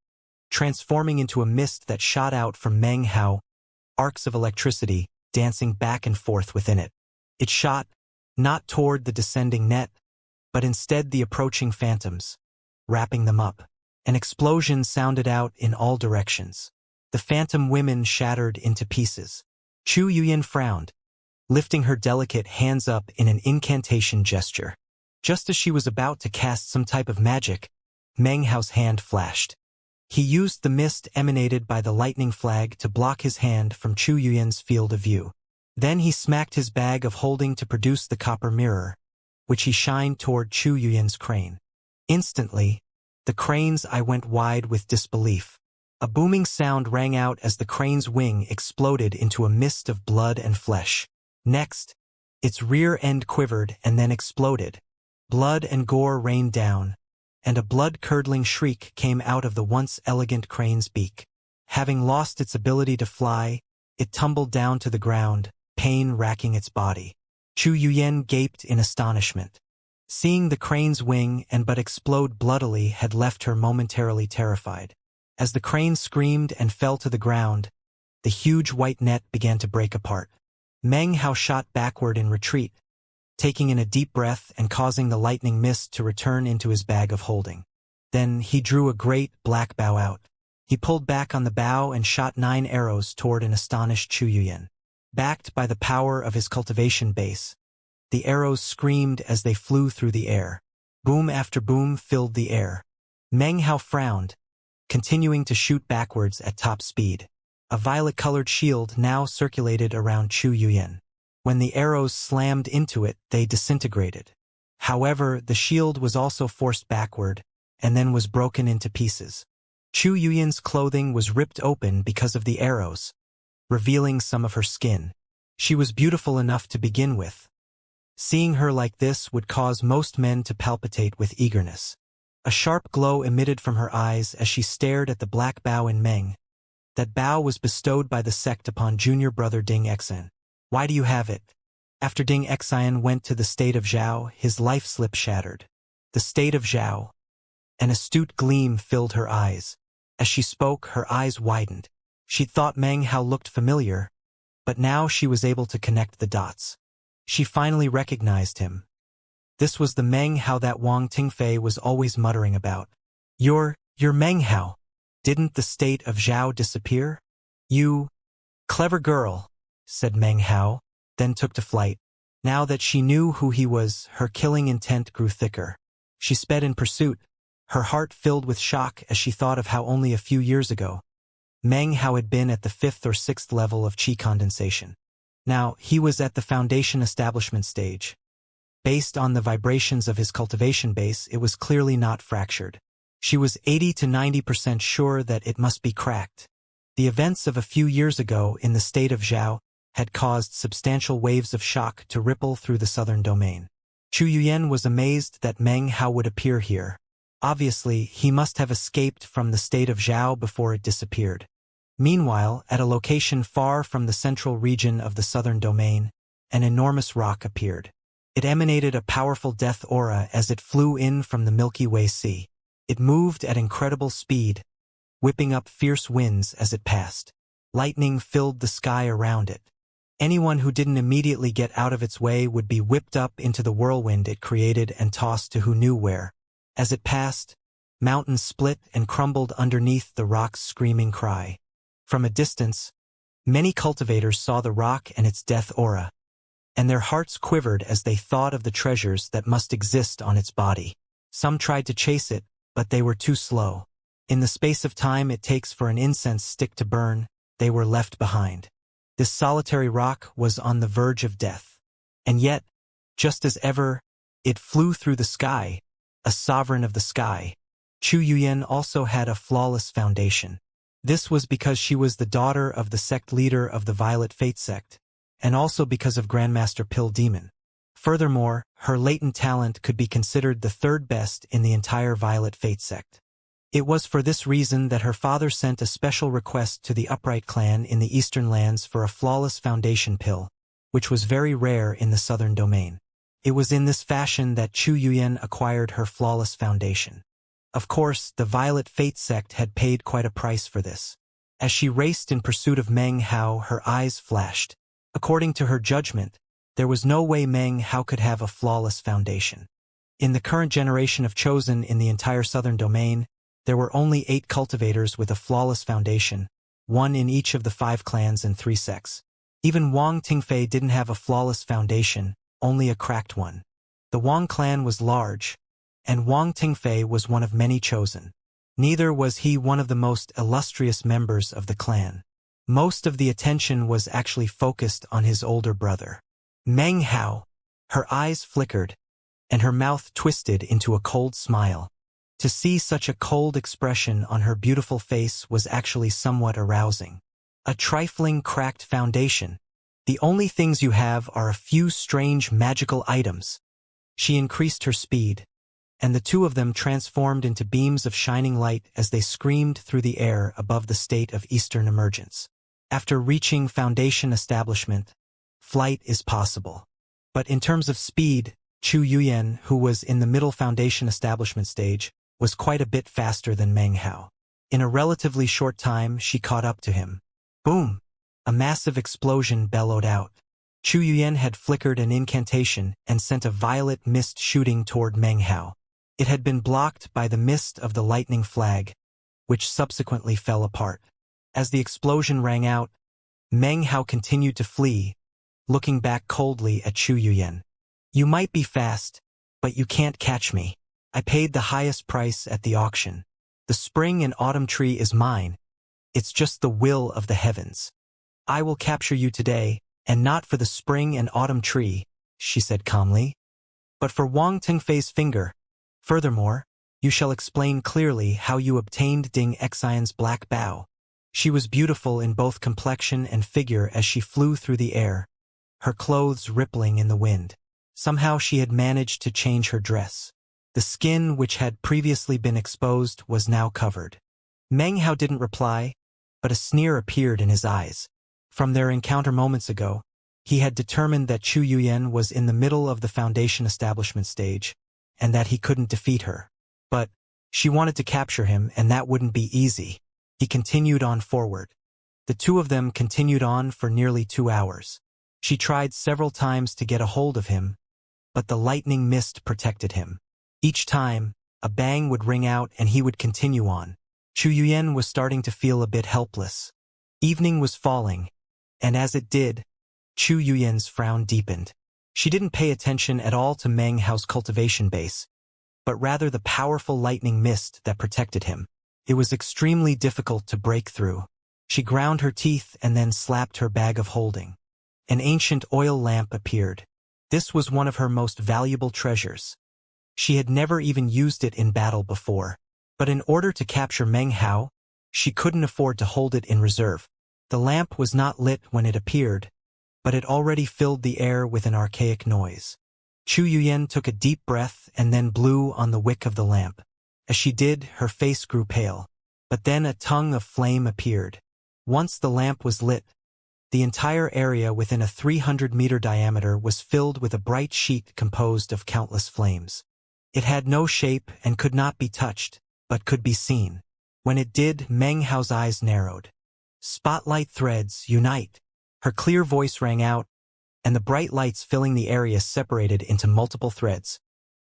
transforming into a mist that shot out from Meng Hao, arcs of electricity dancing back and forth within it. It shot, not toward the descending net, but instead the approaching phantoms, wrapping them up. An explosion sounded out in all directions. The phantom women shattered into pieces. Chu Yuyan frowned, lifting her delicate hands up in an incantation gesture. Just as she was about to cast some type of magic, Meng Hao's hand flashed. He used the mist emanated by the lightning flag to block his hand from Chu Yuyan's field of view. Then he smacked his bag of holding to produce the copper mirror, which he shined toward Chu Yuyan's crane. Instantly, the crane's eye went wide with disbelief. A booming sound rang out as the crane's wing exploded into a mist of blood and flesh. Next, its rear end quivered and then exploded. Blood and gore rained down, and a blood-curdling shriek came out of the once elegant crane's beak. Having lost its ability to fly, it tumbled down to the ground, pain racking its body. Chu Yuyan gaped in astonishment. Seeing the crane's wing and but explode bloodily had left her momentarily terrified. As the crane screamed and fell to the ground, the huge white net began to break apart. Meng Hao shot backward in retreat, taking in a deep breath and causing the lightning mist to return into his bag of holding. Then he drew a great black bow out. He pulled back on the bow and shot 9 arrows toward an astonished Chu Yuyan. Backed by the power of his cultivation base, the arrows screamed as they flew through the air. Boom after boom filled the air. Meng Hao frowned, continuing to shoot backwards at top speed. A violet-colored shield now circulated around Chu Yuyan. When the arrows slammed into it, they disintegrated. However, the shield was also forced backward, and then was broken into pieces. Chu Yuyan's clothing was ripped open because of the arrows, revealing some of her skin. She was beautiful enough to begin with. Seeing her like this would cause most men to palpitate with eagerness. A sharp glow emitted from her eyes as she stared at the black bow in Meng. That bow was bestowed by the sect upon junior brother Ding Xian. Why do you have it? After Ding Xian went to the state of Zhao, his life slip shattered. The state of Zhao. An astute gleam filled her eyes. As she spoke, her eyes widened. She thought Meng Hao looked familiar, but now she was able to connect the dots. She finally recognized him. This was the Meng Hao that Wang Tingfei was always muttering about. You're Meng Hao. Didn't the state of Zhao disappear? You clever girl, said Meng Hao, then took to flight. Now that she knew who he was, her killing intent grew thicker. She sped in pursuit, her heart filled with shock as she thought of how only a few years ago, Meng Hao had been at the 5th or 6th level of qi condensation. Now, he was at the foundation establishment stage. Based on the vibrations of his cultivation base, it was clearly not fractured. She was 80 to 90% sure that it must be cracked. The events of a few years ago in the state of Zhao had caused substantial waves of shock to ripple through the southern domain. Chu Yuyan was amazed that Meng Hao would appear here. Obviously, he must have escaped from the state of Zhao before it disappeared. Meanwhile, at a location far from the central region of the southern domain, an enormous rock appeared. It emanated a powerful death aura as it flew in from the Milky Way Sea. It moved at incredible speed, whipping up fierce winds as it passed. Lightning filled the sky around it. Anyone who didn't immediately get out of its way would be whipped up into the whirlwind it created and tossed to who knew where. As it passed, mountains split and crumbled underneath the rock's screaming cry. From a distance, many cultivators saw the rock and its death aura, and their hearts quivered as they thought of the treasures that must exist on its body. Some tried to chase it, but they were too slow. In the space of time it takes for an incense stick to burn, they were left behind. This solitary rock was on the verge of death. And yet, just as ever, it flew through the sky, a sovereign of the sky. Chu Yuyan also had a flawless foundation. This was because she was the daughter of the sect leader of the Violet Fate sect, and also because of Grandmaster Pill Demon. Furthermore, her latent talent could be considered the third best in the entire Violet Fate sect. It was for this reason that her father sent a special request to the Upright clan in the Eastern Lands for a flawless foundation pill, which was very rare in the Southern domain. It was in this fashion that Chu Yuyan acquired her flawless foundation. Of course, the Violet Fate sect had paid quite a price for this. As she raced in pursuit of Meng Hao, her eyes flashed. According to her judgment, there was no way Meng Hao could have a flawless foundation. In the current generation of Chosen in the entire Southern domain, there were only 8 cultivators with a flawless foundation, 1 in each of the 5 clans and 3 sects. Even Wang Tingfei didn't have a flawless foundation, only a cracked one. The Wang clan was large, and Wang Tingfei was one of many chosen. Neither was he one of the most illustrious members of the clan. Most of the attention was actually focused on his older brother. Meng Hao. Her eyes flickered, and her mouth twisted into a cold smile. To see such a cold expression on her beautiful face was actually somewhat arousing. A trifling cracked foundation. The only things you have are a few strange magical items. She increased her speed, and the two of them transformed into beams of shining light as they screamed through the air above the state of Eastern emergence. After reaching foundation establishment, flight is possible. But in terms of speed, Chu Yuyan, who was in the middle foundation establishment stage, was quite a bit faster than Meng Hao. In a relatively short time, she caught up to him. Boom! A massive explosion bellowed out. Chu Yuyan had flickered an incantation and sent a violet mist shooting toward Meng Hao. It had been blocked by the mist of the lightning flag, which subsequently fell apart. As the explosion rang out, Meng Hao continued to flee, looking back coldly at Chu Yuyan. You might be fast, but you can't catch me. I paid the highest price at the auction. The spring and autumn tree is mine. It's just the will of the heavens. I will capture you today, and not for the spring and autumn tree, she said calmly, but for Wang Tingfei's finger. Furthermore, you shall explain clearly how you obtained Ding Xian's black bow. She was beautiful in both complexion and figure as she flew through the air, her clothes rippling in the wind. Somehow she had managed to change her dress. The skin which had previously been exposed was now covered. Meng Hao didn't reply, but a sneer appeared in his eyes. From their encounter moments ago, he had determined that Chu Yuyan was in the middle of the foundation establishment stage, and that he couldn't defeat her. But she wanted to capture him, and that wouldn't be easy. He continued on forward. The two of them continued on for nearly 2 hours. She tried several times to get a hold of him, but the lightning mist protected him. Each time, a bang would ring out and he would continue on. Chu Yuyan was starting to feel a bit helpless. Evening was falling, and as it did, Chu Yuyan's frown deepened. She didn't pay attention at all to Meng Hao's cultivation base, but rather the powerful lightning mist that protected him. It was extremely difficult to break through. She ground her teeth and then slapped her bag of holding. An ancient oil lamp appeared. This was one of her most valuable treasures. She had never even used it in battle before. But in order to capture Meng Hao, she couldn't afford to hold it in reserve. The lamp was not lit when it appeared, but it already filled the air with an archaic noise. Chu Yuyan took a deep breath and then blew on the wick of the lamp. As she did, her face grew pale. But then a tongue of flame appeared. Once the lamp was lit, the entire area within a 300-meter diameter was filled with a bright sheet composed of countless flames. It had no shape and could not be touched, but could be seen. When it did, Meng Hao's eyes narrowed. "Spotlight threads, unite!" Her clear voice rang out, and the bright lights filling the area separated into multiple threads,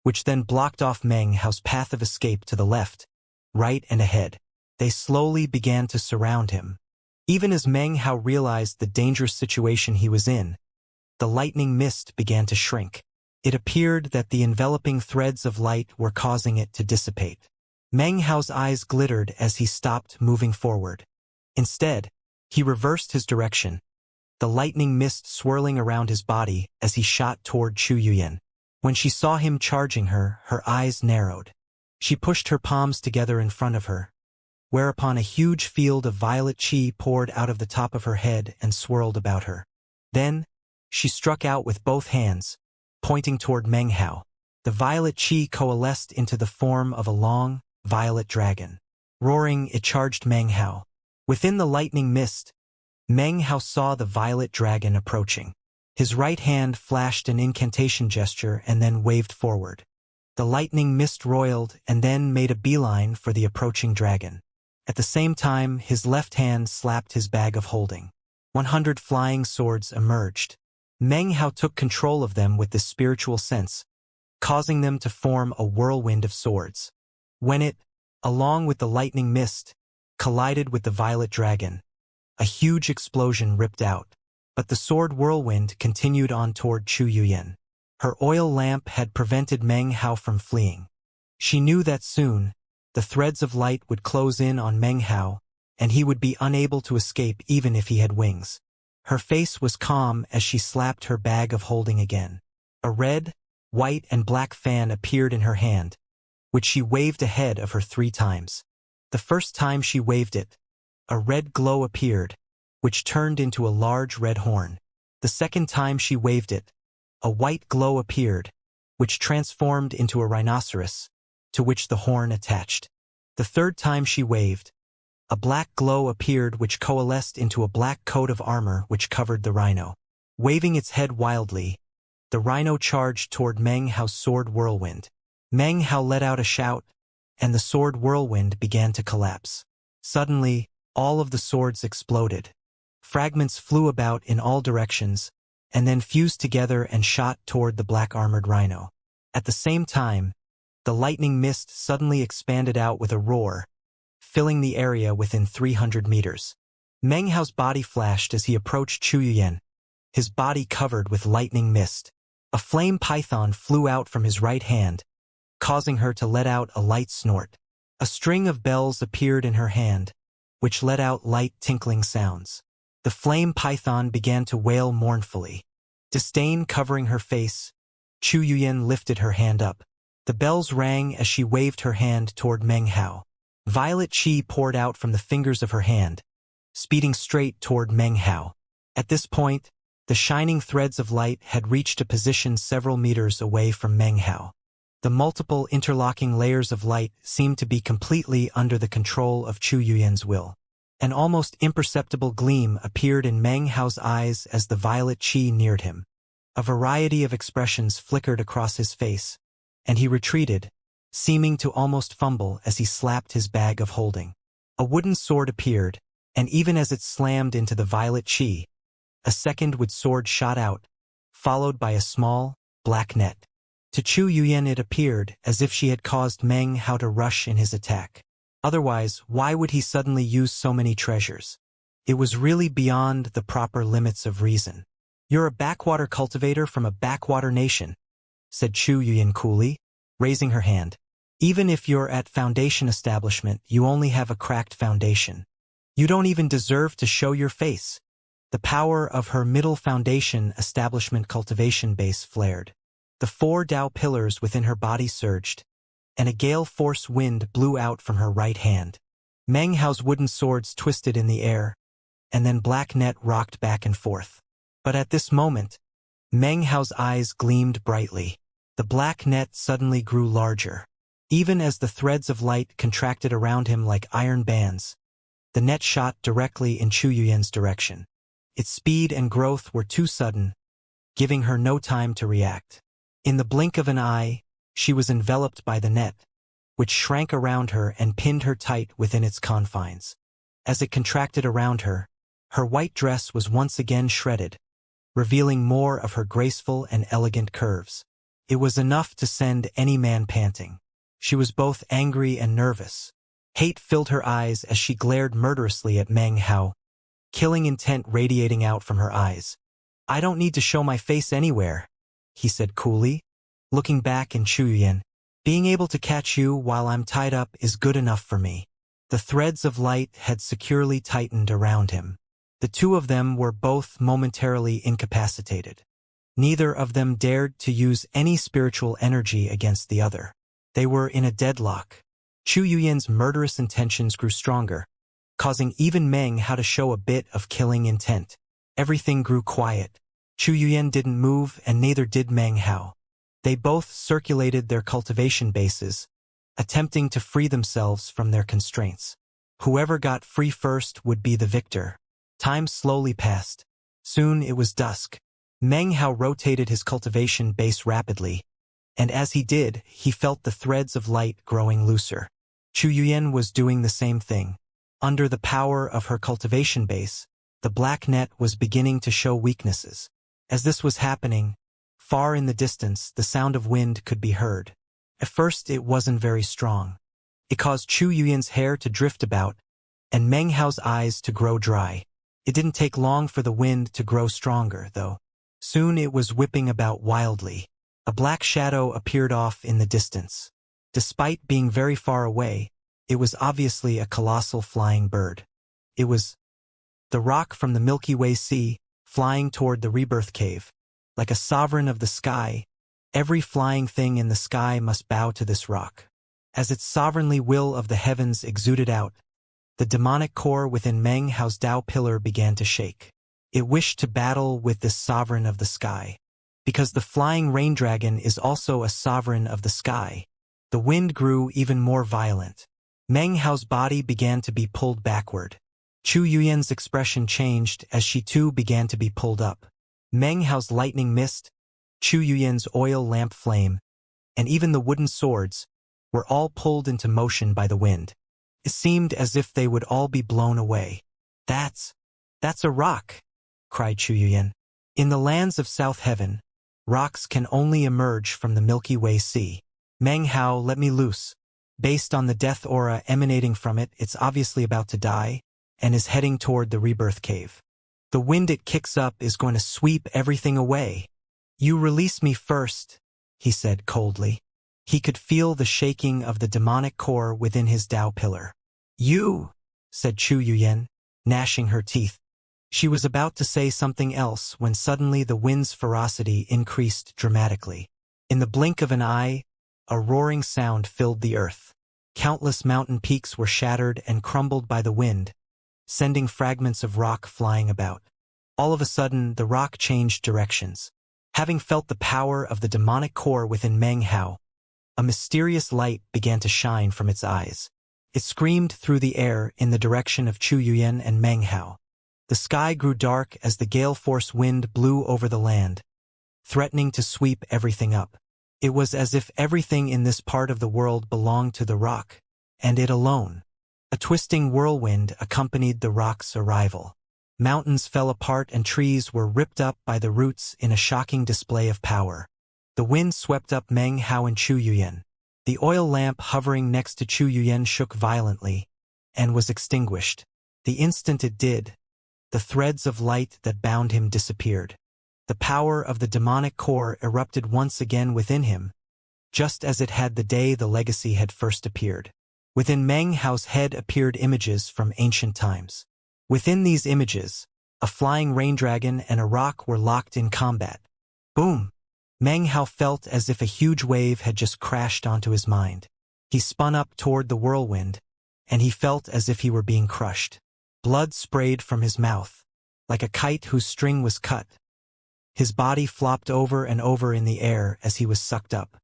which then blocked off Meng Hao's path of escape to the left, right, and ahead. They slowly began to surround him. Even as Meng Hao realized the dangerous situation he was in, the lightning mist began to shrink. It appeared that the enveloping threads of light were causing it to dissipate. Meng Hao's eyes glittered as he stopped moving forward. Instead, he reversed his direction, the lightning mist swirling around his body as he shot toward Chu Yuyan. When she saw him charging her, her eyes narrowed. She pushed her palms together in front of her, whereupon a huge field of violet chi poured out of the top of her head and swirled about her. Then, she struck out with both hands, pointing toward Meng Hao. The violet chi coalesced into the form of a long, violet dragon. Roaring, it charged Meng Hao. Within the lightning mist, Meng Hao saw the violet dragon approaching. His right hand flashed an incantation gesture and then waved forward. The lightning mist roiled and then made a beeline for the approaching dragon. At the same time, his left hand slapped his bag of holding. 100 flying swords emerged. Meng Hao took control of them with this spiritual sense, causing them to form a whirlwind of swords. When it, along with the lightning mist, collided with the violet dragon, a huge explosion ripped out. But the sword whirlwind continued on toward Chu Yuyan. Her oil lamp had prevented Meng Hao from fleeing. She knew that soon, the threads of light would close in on Meng Hao, and he would be unable to escape even if he had wings. Her face was calm as she slapped her bag of holding again. A red, white, and black fan appeared in her hand, which she waved ahead of her 3 times. The first time she waved it, a red glow appeared, which turned into a large red horn. The second time she waved it, a white glow appeared, which transformed into a rhinoceros, to which the horn attached. The third time she waved, a black glow appeared which coalesced into a black coat of armor which covered the rhino. Waving its head wildly, the rhino charged toward Meng Hao's sword whirlwind. Meng Hao let out a shout, and the sword whirlwind began to collapse. Suddenly, all of the swords exploded. Fragments flew about in all directions, and then fused together and shot toward the black-armored rhino. At the same time, the lightning mist suddenly expanded out with a roar, filling the area within 300 meters. Meng Hao's body flashed as he approached Chu Yuyan, his body covered with lightning mist. A flame python flew out from his right hand, causing her to let out a light snort. A string of bells appeared in her hand, which let out light tinkling sounds. The flame python began to wail mournfully. Disdain covering her face, Chu Yuyan lifted her hand up. The bells rang as she waved her hand toward Meng Hao. Violet chi poured out from the fingers of her hand, speeding straight toward Meng Hao. At this point, the shining threads of light had reached a position several meters away from Meng Hao. The multiple interlocking layers of light seemed to be completely under the control of Chu Yuyan's will. An almost imperceptible gleam appeared in Meng Hao's eyes as the violet chi neared him. A variety of expressions flickered across his face, and he retreated, seeming to almost fumble as he slapped his bag of holding. A wooden sword appeared, and even as it slammed into the violet chi, a second wood sword shot out, followed by a small, black net. To Chu Yuyan it appeared as if she had caused Meng Hao to rush in his attack. Otherwise, why would he suddenly use so many treasures? It was really beyond the proper limits of reason. "You're a backwater cultivator from a backwater nation," said Chu Yuyan coolly, raising her hand. "Even if you're at foundation establishment, you only have a cracked foundation. You don't even deserve to show your face. The power of her middle foundation establishment cultivation base flared. The 4 Tao pillars within her body surged, and a gale force wind blew out from her right hand. Meng Hao's wooden swords twisted in the air, and then black net rocked back and forth. But at this moment, Meng Hao's eyes gleamed brightly. The black net suddenly grew larger. Even as the threads of light contracted around him like iron bands, the net shot directly in Chu Yuyan's direction. Its speed and growth were too sudden, giving her no time to react. In the blink of an eye, she was enveloped by the net, which shrank around her and pinned her tight within its confines. As it contracted around her, her white dress was once again shredded, revealing more of her graceful and elegant curves. It was enough to send any man panting. She was both angry and nervous. Hate filled her eyes as she glared murderously at Meng Hao, killing intent radiating out from her eyes. "I don't need to show my face anywhere," he said coolly, looking back in Chu Yuyan. "Being able to catch you while I'm tied up is good enough for me." The threads of light had securely tightened around him. The two of them were both momentarily incapacitated. Neither of them dared to use any spiritual energy against the other. They were in a deadlock. Chu Yuyan's murderous intentions grew stronger, causing even Meng Hao to show a bit of killing intent. Everything grew quiet. Chu Yuyan didn't move, and neither did Meng Hao. They both circulated their cultivation bases, attempting to free themselves from their constraints. Whoever got free first would be the victor. Time slowly passed. Soon it was dusk. Meng Hao rotated his cultivation base rapidly, and as he did, he felt the threads of light growing looser. Chu Yuyan was doing the same thing. Under the power of her cultivation base, the black net was beginning to show weaknesses. As this was happening, far in the distance, the sound of wind could be heard. At first, it wasn't very strong. It caused Chu Yuyan's hair to drift about, and Meng Hao's eyes to grow dry. It didn't take long for the wind to grow stronger, though. Soon it was whipping about wildly. A black shadow appeared off in the distance. Despite being very far away, it was obviously a colossal flying bird. It was the rock from the Milky Way Sea, flying toward the rebirth cave. Like a sovereign of the sky, every flying thing in the sky must bow to this rock. As its sovereignly will of the heavens exuded out, the demonic core within Meng Hao's Tao pillar began to shake. It wished to battle with this sovereign of the sky. Because the flying rain dragon is also a sovereign of the sky, the wind grew even more violent. Meng Hao's body began to be pulled backward. Chu Yuyan's expression changed as she too began to be pulled up. Meng Hao's lightning mist, Chu Yuyan's oil lamp flame, and even the wooden swords were all pulled into motion by the wind. It seemed as if they would all be blown away. That's a rock," cried Chu Yuyan. "In the lands of South Heaven, rocks can only emerge from the Milky Way Sea. Meng Hao, let me loose." Based on the death aura emanating from it, it's obviously about to die, and is heading toward the rebirth cave. The wind it kicks up is going to sweep everything away. "You release me first," he said coldly. He could feel the shaking of the demonic core within his Tao pillar. "You," said Chu Yuyan, gnashing her teeth. She was about to say something else when suddenly the wind's ferocity increased dramatically. In the blink of an eye, a roaring sound filled the earth. Countless mountain peaks were shattered and crumbled by the wind, sending fragments of rock flying about. All of a sudden, the rock changed directions. Having felt the power of the demonic core within Meng Hao, a mysterious light began to shine from its eyes. It screamed through the air in the direction of Chu Yuyan and Meng Hao. The sky grew dark as the gale force wind blew over the land, threatening to sweep everything up. It was as if everything in this part of the world belonged to the rock, and it alone. A twisting whirlwind accompanied the rock's arrival. Mountains fell apart and trees were ripped up by the roots in a shocking display of power. The wind swept up Meng Hao and Chu Yuyan. The oil lamp hovering next to Chu Yuyan shook violently, and was extinguished. The instant it did, the threads of light that bound him disappeared. The power of the demonic core erupted once again within him, just as it had the day the legacy had first appeared. Within Meng Hao's head appeared images from ancient times. Within these images, a flying rain dragon and a rock were locked in combat. Boom! Meng Hao felt as if a huge wave had just crashed onto his mind. He spun up toward the whirlwind, and he felt as if he were being crushed. Blood sprayed from his mouth, like a kite whose string was cut. His body flopped over and over in the air as he was sucked up.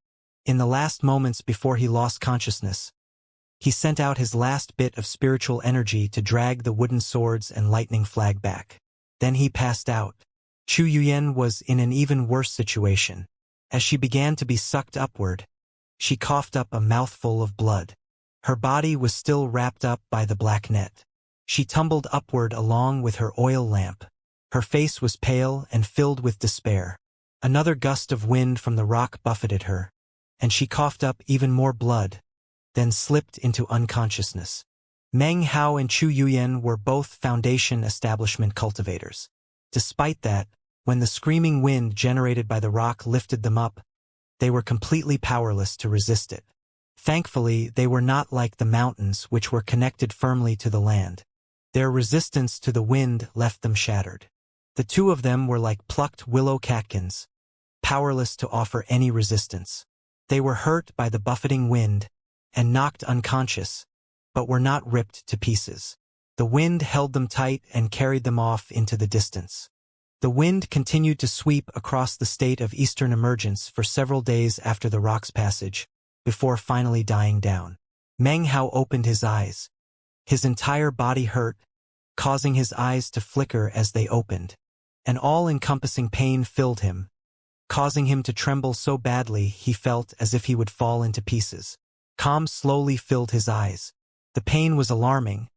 In the last moments before he lost consciousness, he sent out his last bit of spiritual energy to drag the wooden swords and lightning flag back. Then he passed out. Chu Yuyan was in an even worse situation. As she began to be sucked upward, she coughed up a mouthful of blood. Her body was still wrapped up by the black net. She tumbled upward along with her oil lamp. Her face was pale and filled with despair. Another gust of wind from the rock buffeted her, and she coughed up even more blood, then slipped into unconsciousness. Meng Hao and Chu Yuyan were both Foundation establishment cultivators. Despite that, when the screaming wind generated by the rock lifted them up, they were completely powerless to resist it. Thankfully, they were not like the mountains which were connected firmly to the land. Their resistance to the wind left them shattered. The two of them were like plucked willow catkins, powerless to offer any resistance. They were hurt by the buffeting wind and knocked unconscious, but were not ripped to pieces. The wind held them tight and carried them off into the distance. The wind continued to sweep across the state of Eastern emergence for several days after the rock's passage, before finally dying down. Meng Hao opened his eyes. His entire body hurt, causing his eyes to flicker as they opened. An all-encompassing pain filled him, causing him to tremble so badly he felt as if he would fall into pieces. Calm slowly filled his eyes. The pain was alarming,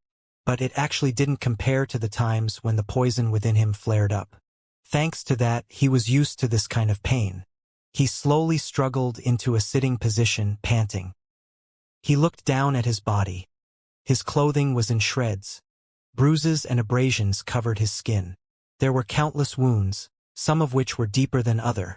but it actually didn't compare to the times when the poison within him flared up. Thanks to that, he was used to this kind of pain. He slowly struggled into a sitting position, panting. He looked down at his body. His clothing was in shreds. Bruises and abrasions covered his skin. There were countless wounds, some of which were deeper than others.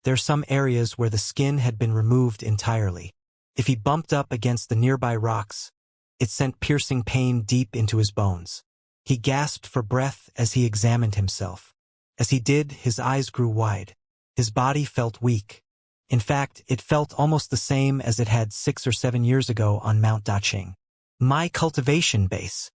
There were some areas where the skin had been removed entirely. If he bumped up against the nearby rocks, it sent piercing pain deep into his bones. He gasped for breath as he examined himself. As he did, his eyes grew wide. His body felt weak. In fact, it felt almost the same as it had 6 or 7 years ago on Mount Daqing. My cultivation base.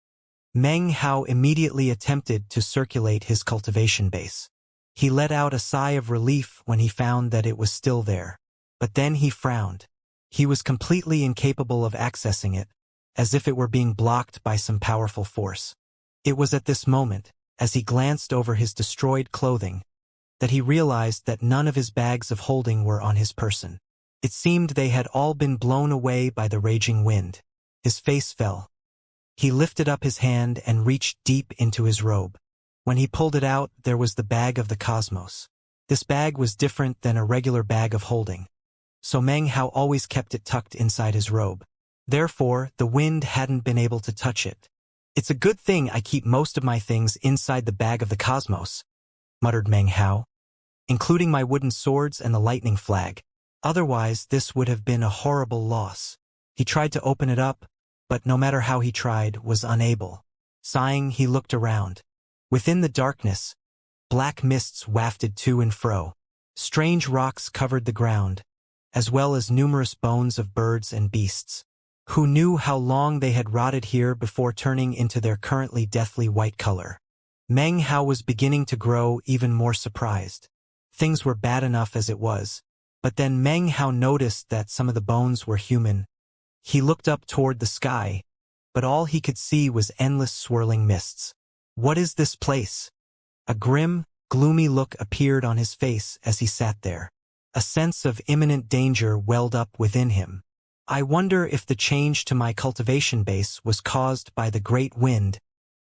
Meng Hao immediately attempted to circulate his cultivation base. He let out a sigh of relief when he found that it was still there. But then he frowned. He was completely incapable of accessing it, as if it were being blocked by some powerful force. It was at this moment, as he glanced over his destroyed clothing, that he realized that none of his bags of holding were on his person. It seemed they had all been blown away by the raging wind. His face fell. He lifted up his hand and reached deep into his robe. When he pulled it out, there was the bag of the cosmos. This bag was different than a regular bag of holding, so Meng Hao always kept it tucked inside his robe. Therefore, the wind hadn't been able to touch it. It's a good thing I keep most of my things inside the bag of the cosmos, muttered Meng Hao, including my wooden swords and the lightning flag. Otherwise, this would have been a horrible loss. He tried to open it up, but no matter how he tried, was unable. Sighing, he looked around. Within the darkness, black mists wafted to and fro. Strange rocks covered the ground, as well as numerous bones of birds and beasts. Who knew how long they had rotted here before turning into their currently deathly white color? Meng Hao was beginning to grow even more surprised. Things were bad enough as it was, but then Meng Hao noticed that some of the bones were human. He looked up toward the sky, but all he could see was endless swirling mists. What is this place? A grim, gloomy look appeared on his face as he sat there. A sense of imminent danger welled up within him. I wonder if the change to my cultivation base was caused by the great wind,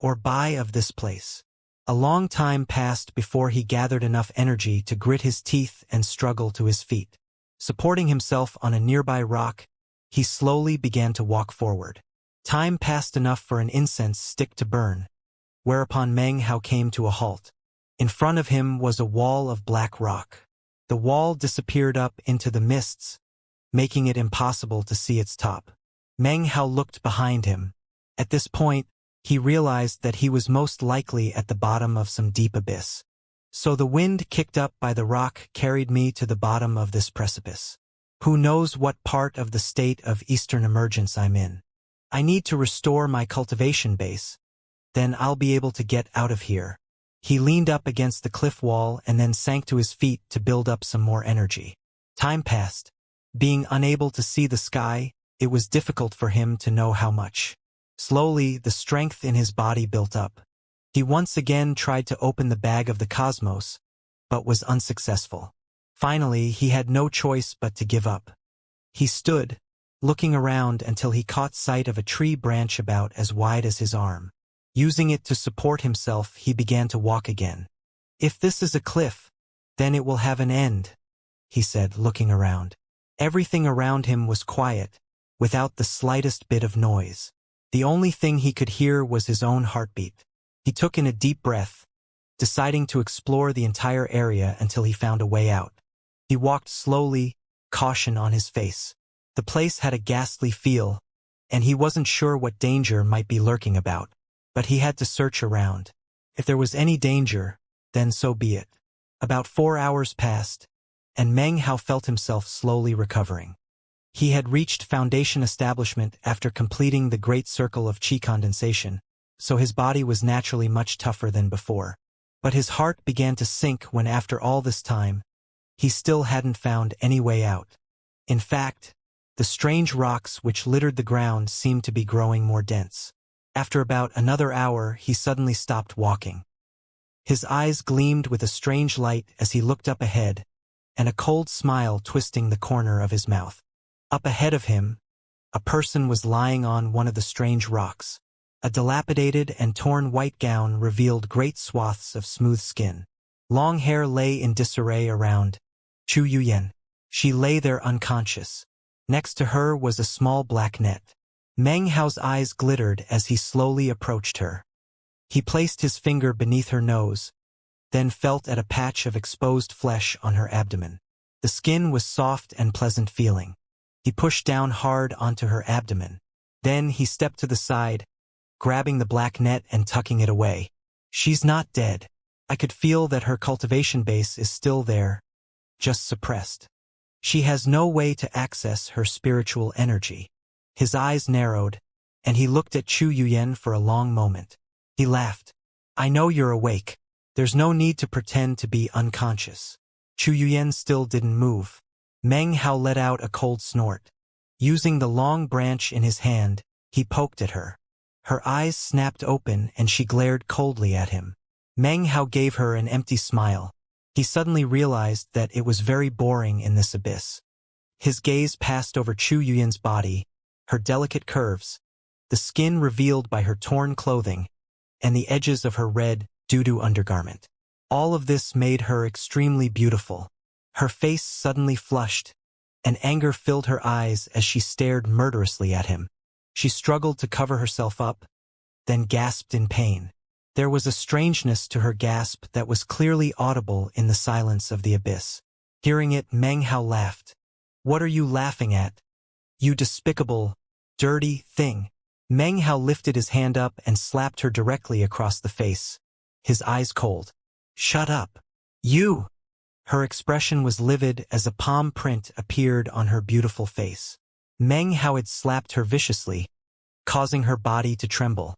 or by of this place. A long time passed before he gathered enough energy to grit his teeth and struggle to his feet. Supporting himself on a nearby rock, he slowly began to walk forward. Time passed enough for an incense stick to burn, whereupon Meng Hao came to a halt. In front of him was a wall of black rock. The wall disappeared up into the mists, making it impossible to see its top. Meng Hao looked behind him. At this point, he realized that he was most likely at the bottom of some deep abyss. So the wind kicked up by the rock carried me to the bottom of this precipice. Who knows what part of the state of Eastern emergence I'm in? I need to restore my cultivation base. Then I'll be able to get out of here. He leaned up against the cliff wall and then sank to his feet to build up some more energy. Time passed. Being unable to see the sky, it was difficult for him to know how much. Slowly, the strength in his body built up. He once again tried to open the bag of the cosmos, but was unsuccessful. Finally, he had no choice but to give up. He stood, looking around until he caught sight of a tree branch about as wide as his arm. Using it to support himself, he began to walk again. If this is a cliff, then it will have an end, he said, looking around. Everything around him was quiet, without the slightest bit of noise. The only thing he could hear was his own heartbeat. He took in a deep breath, deciding to explore the entire area until he found a way out. He walked slowly, caution on his face. The place had a ghastly feel, and he wasn't sure what danger might be lurking about. But he had to search around. If there was any danger, then so be it. About 4 hours passed, and Meng Hao felt himself slowly recovering. He had reached Foundation Establishment after completing the Great Circle of Qi condensation, so his body was naturally much tougher than before. But his heart began to sink when after all this time, he still hadn't found any way out. In fact, the strange rocks which littered the ground seemed to be growing more dense. After about another hour, he suddenly stopped walking. His eyes gleamed with a strange light as he looked up ahead, and a cold smile twisting the corner of his mouth. Up ahead of him, a person was lying on one of the strange rocks. A dilapidated and torn white gown revealed great swaths of smooth skin. Long hair lay in disarray around Chu Yuyan. She lay there unconscious. Next to her was a small black net. Meng Hao's eyes glittered as he slowly approached her. He placed his finger beneath her nose, then felt at a patch of exposed flesh on her abdomen. The skin was soft and pleasant feeling. He pushed down hard onto her abdomen. Then he stepped to the side, grabbing the black net and tucking it away. She's not dead. I could feel that her cultivation base is still there, just suppressed. She has no way to access her spiritual energy. His eyes narrowed, and he looked at Chu Yuyan for a long moment. He laughed. I know you're awake. There's no need to pretend to be unconscious. Chu Yuyan still didn't move. Meng Hao let out a cold snort. Using the long branch in his hand, he poked at her. Her eyes snapped open and she glared coldly at him. Meng Hao gave her an empty smile. He suddenly realized that it was very boring in this abyss. His gaze passed over Chu Yuyan's body, her delicate curves, the skin revealed by her torn clothing, and the edges of her red, doo-doo undergarment. All of this made her extremely beautiful. Her face suddenly flushed, and anger filled her eyes as she stared murderously at him. She struggled to cover herself up, then gasped in pain. There was a strangeness to her gasp that was clearly audible in the silence of the abyss. Hearing it, Meng Hao laughed. What are you laughing at? You despicable, dirty thing. Meng Hao lifted his hand up and slapped her directly across the face, his eyes cold. Shut up. You! Her expression was livid as a palm print appeared on her beautiful face. Meng Hao had slapped her viciously, causing her body to tremble.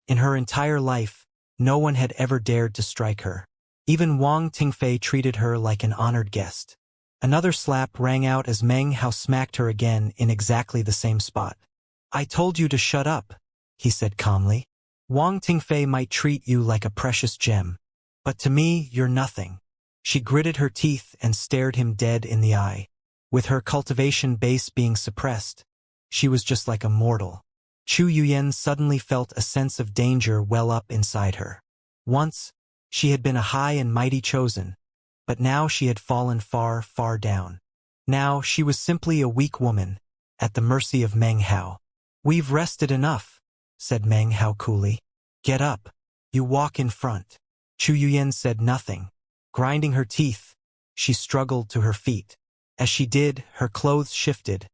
In her entire life, no one had ever dared to strike her. Even Wang Tingfei treated her like an honored guest. Another slap rang out as Meng Hao smacked her again in exactly the same spot. I told you to shut up, he said calmly. Wang Tingfei might treat you like a precious gem, but to me, you're nothing. She gritted her teeth and stared him dead in the eye. With her cultivation base being suppressed, she was just like a mortal. Chu Yuyan suddenly felt a sense of danger well up inside her. Once, she had been a high and mighty chosen, but now she had fallen far, far down. Now she was simply a weak woman, at the mercy of Meng Hao. We've rested enough, said Meng Hao coolly. Get up. You walk in front. Chu Yuyan said nothing. Grinding her teeth, she struggled to her feet. As she did, her clothes shifted,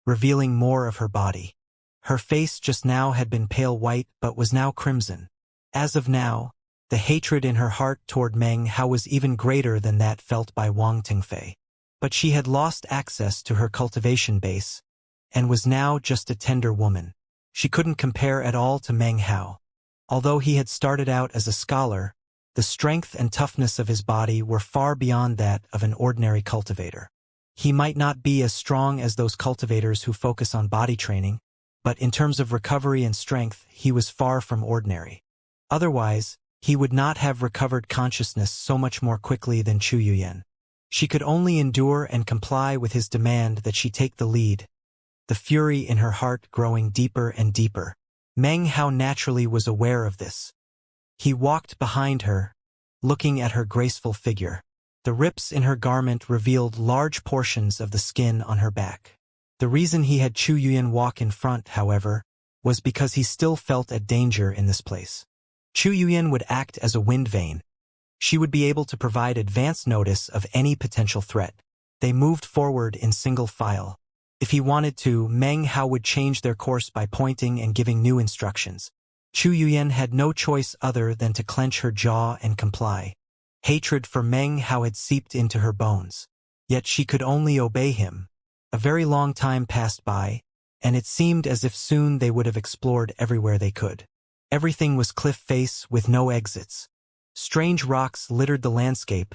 revealing more of her body. Her face just now had been pale white but was now crimson. As of now, the hatred in her heart toward Meng Hao was even greater than that felt by Wang Tingfei. But she had lost access to her cultivation base, and was now just a tender woman. She couldn't compare at all to Meng Hao. Although he had started out as a scholar, the strength and toughness of his body were far beyond that of an ordinary cultivator. He might not be as strong as those cultivators who focus on body training, but in terms of recovery and strength, he was far from ordinary. Otherwise, he would not have recovered consciousness so much more quickly than Chu Yuyan. She could only endure and comply with his demand that she take the lead, the fury in her heart growing deeper and deeper. Meng Hao naturally was aware of this. He walked behind her, looking at her graceful figure. The rips in her garment revealed large portions of the skin on her back. The reason he had Chu Yuyan walk in front, however, was because he still felt a danger in this place. Chu Yuyan would act as a wind vane. She would be able to provide advance notice of any potential threat. They moved forward in single file. If he wanted to, Meng Hao would change their course by pointing and giving new instructions. Chu Yuyan had no choice other than to clench her jaw and comply. Hatred for Meng Hao had seeped into her bones. Yet she could only obey him. A very long time passed by, and it seemed as if soon they would have explored everywhere they could. Everything was cliff face with no exits. Strange rocks littered the landscape,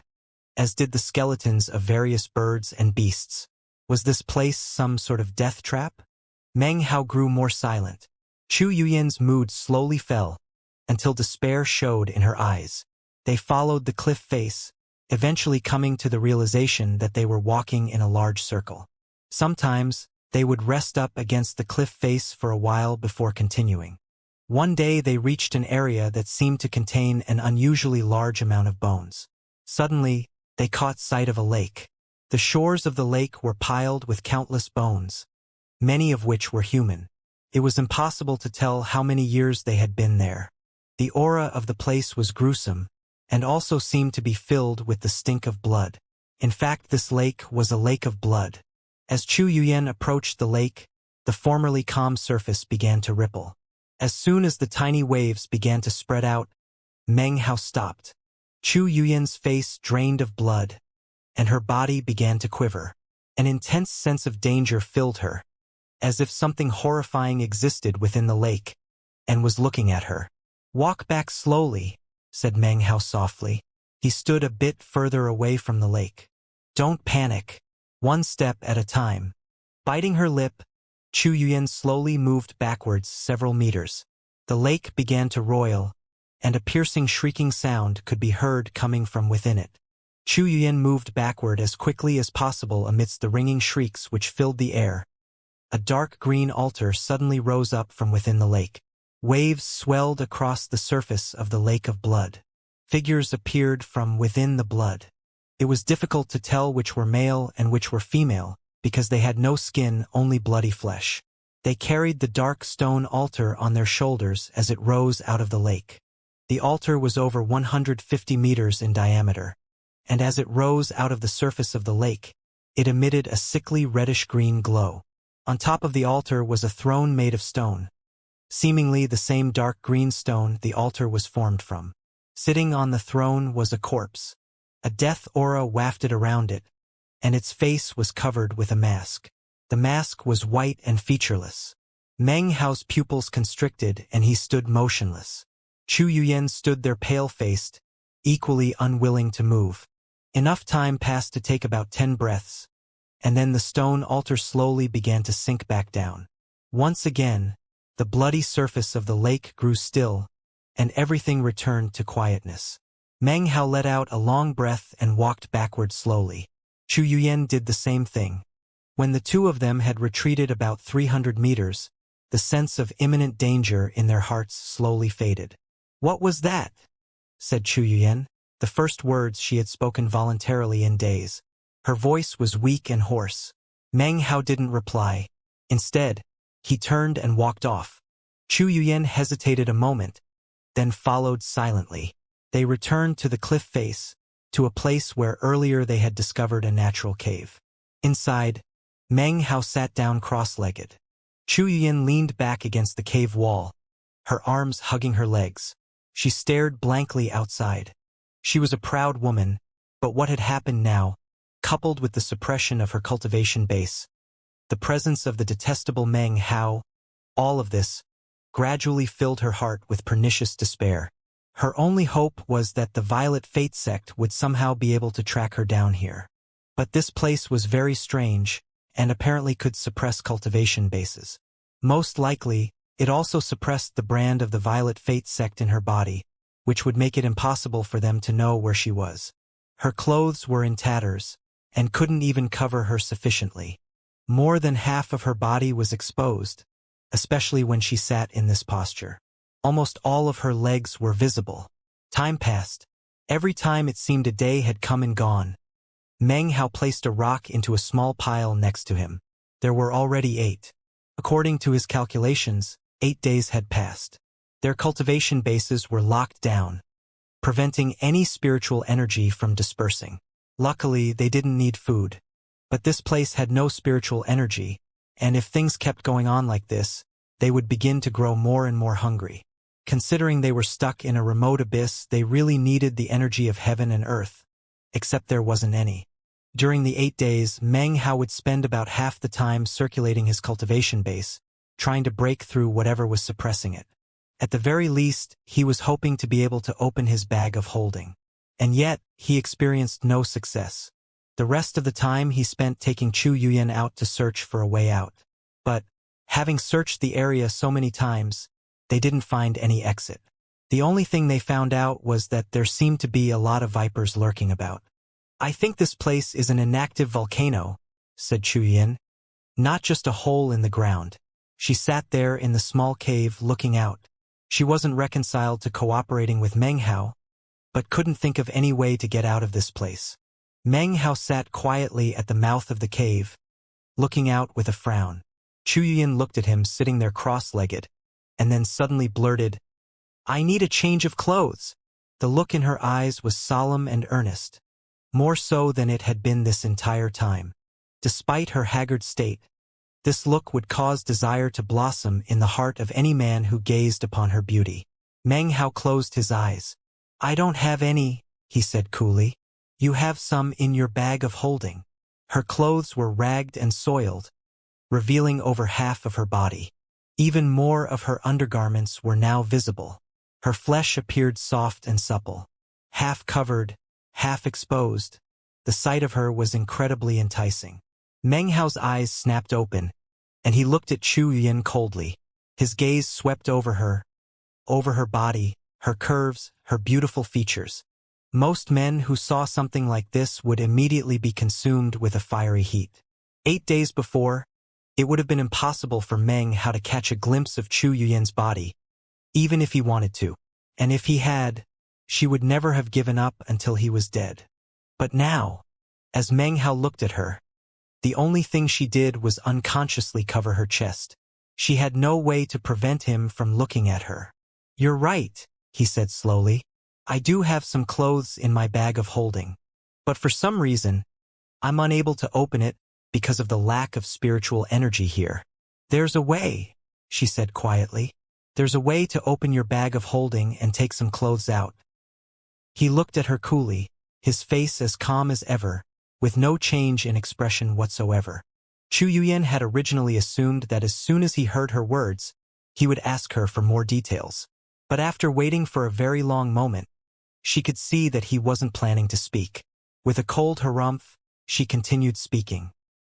as did the skeletons of various birds and beasts. Was this place some sort of death trap? Meng Hao grew more silent. Chu Yuyan's mood slowly fell, until despair showed in her eyes. They followed the cliff face, eventually coming to the realization that they were walking in a large circle. Sometimes, they would rest up against the cliff face for a while before continuing. One day they reached an area that seemed to contain an unusually large amount of bones. Suddenly, they caught sight of a lake. The shores of the lake were piled with countless bones, many of which were human. It was impossible to tell how many years they had been there. The aura of the place was gruesome, and also seemed to be filled with the stink of blood. In fact, this lake was a lake of blood. As Chu Yuyan approached the lake, the formerly calm surface began to ripple. As soon as the tiny waves began to spread out, Meng Hao stopped. Chu Yuyan's face drained of blood, and her body began to quiver. An intense sense of danger filled her, as if something horrifying existed within the lake, and was looking at her. "Walk back slowly," said Meng Hao softly. He stood a bit further away from the lake. "Don't panic. One step at a time." Biting her lip, Chu Yuyan slowly moved backwards several meters. The lake began to roil, and a piercing shrieking sound could be heard coming from within it. Chu Yuyan moved backward as quickly as possible amidst the ringing shrieks which filled the air. A dark green altar suddenly rose up from within the lake. Waves swelled across the surface of the lake of blood. Figures appeared from within the blood. It was difficult to tell which were male and which were female, because they had no skin, only bloody flesh. They carried the dark stone altar on their shoulders as it rose out of the lake. The altar was over 150 meters in diameter, and as it rose out of the surface of the lake, it emitted a sickly reddish-green glow. On top of the altar was a throne made of stone, seemingly the same dark green stone the altar was formed from. Sitting on the throne was a corpse. A death aura wafted around it, and its face was covered with a mask. The mask was white and featureless. Meng Hao's pupils constricted, and he stood motionless. Chu Yuyan stood there pale-faced, equally unwilling to move. Enough time passed to take about 10 breaths, and then the stone altar slowly began to sink back down. Once again, the bloody surface of the lake grew still, and everything returned to quietness. Meng Hao let out a long breath and walked backward slowly. Chu Yuyan did the same thing. When the two of them had retreated about 300 meters, the sense of imminent danger in their hearts slowly faded. "What was that?" said Chu Yuyan, the first words she had spoken voluntarily in days. Her voice was weak and hoarse. Meng Hao didn't reply. Instead, he turned and walked off. Chu Yuyan hesitated a moment, then followed silently. They returned to the cliff face, to a place where earlier they had discovered a natural cave. Inside, Meng Hao sat down cross-legged. Chu Yuyan leaned back against the cave wall, her arms hugging her legs. She stared blankly outside. She was a proud woman, but what had happened now, coupled with the suppression of her cultivation base, the presence of the detestable Meng Hao, all of this, gradually filled her heart with pernicious despair. Her only hope was that the Violet Fate sect would somehow be able to track her down here. But this place was very strange, and apparently could suppress cultivation bases. Most likely, it also suppressed the brand of the Violet Fate sect in her body, which would make it impossible for them to know where she was. Her clothes were in tatters, and couldn't even cover her sufficiently. More than half of her body was exposed, especially when she sat in this posture. Almost all of her legs were visible. Time passed. Every time it seemed a day had come and gone. Meng Hao placed a rock into a small pile next to him. There were already 8. According to his calculations, 8 days had passed. Their cultivation bases were locked down, preventing any spiritual energy from dispersing. Luckily, they didn't need food. But this place had no spiritual energy, and if things kept going on like this, they would begin to grow more and more hungry. Considering they were stuck in a remote abyss, they really needed the energy of heaven and earth, except there wasn't any. During the 8 days, Meng Hao would spend about half the time circulating his cultivation base, trying to break through whatever was suppressing it. At the very least, he was hoping to be able to open his bag of holding. And yet, he experienced no success. The rest of the time he spent taking Chu Yuyan out to search for a way out. But, having searched the area so many times, they didn't find any exit. The only thing they found out was that there seemed to be a lot of vipers lurking about. "I think this place is an inactive volcano," said Chu Yuyan. "Not just a hole in the ground." She sat there in the small cave looking out. She wasn't reconciled to cooperating with Meng Hao, but couldn't think of any way to get out of this place. Meng Hao sat quietly at the mouth of the cave, looking out with a frown. Chu Yuyan looked at him sitting there cross-legged, and then suddenly blurted, "I need a change of clothes." The look in her eyes was solemn and earnest, more so than it had been this entire time. Despite her haggard state, this look would cause desire to blossom in the heart of any man who gazed upon her beauty. Meng Hao closed his eyes. "I don't have any," he said coolly. "You have some in your bag of holding." Her clothes were ragged and soiled, revealing over half of her body. Even more of her undergarments were now visible. Her flesh appeared soft and supple. Half covered, half exposed, the sight of her was incredibly enticing. Meng Hao's eyes snapped open, and he looked at Chu Yuyan coldly. His gaze swept over her body, her curves, her beautiful features. Most men who saw something like this would immediately be consumed with a fiery heat. 8 days before, it would have been impossible for Meng Hao to catch a glimpse of Chu Yuyan's body, even if he wanted to. And if he had, she would never have given up until he was dead. But now, as Meng Hao looked at her, the only thing she did was unconsciously cover her chest. She had no way to prevent him from looking at her. "You're right," he said slowly. "I do have some clothes in my bag of holding. But for some reason, I'm unable to open it because of the lack of spiritual energy here." "There's a way," she said quietly. "There's a way to open your bag of holding and take some clothes out." He looked at her coolly, his face as calm as ever, with no change in expression whatsoever. Chu Yuyan had originally assumed that as soon as he heard her words, he would ask her for more details. But after waiting for a very long moment, she could see that he wasn't planning to speak. With a cold harumph, she continued speaking.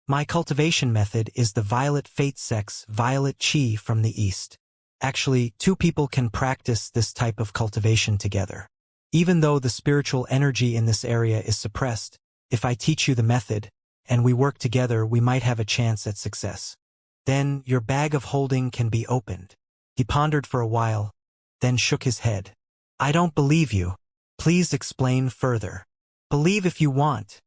"My cultivation method is the Violet Fate Sect's Violet Qi from the East. Actually, 2 people can practice this type of cultivation together. Even though the spiritual energy in this area is suppressed, if I teach you the method, and we work together, we might have a chance at success. Then your bag of holding can be opened." He pondered for a while, then shook his head. "I don't believe you. Please explain further." "Believe if you want,"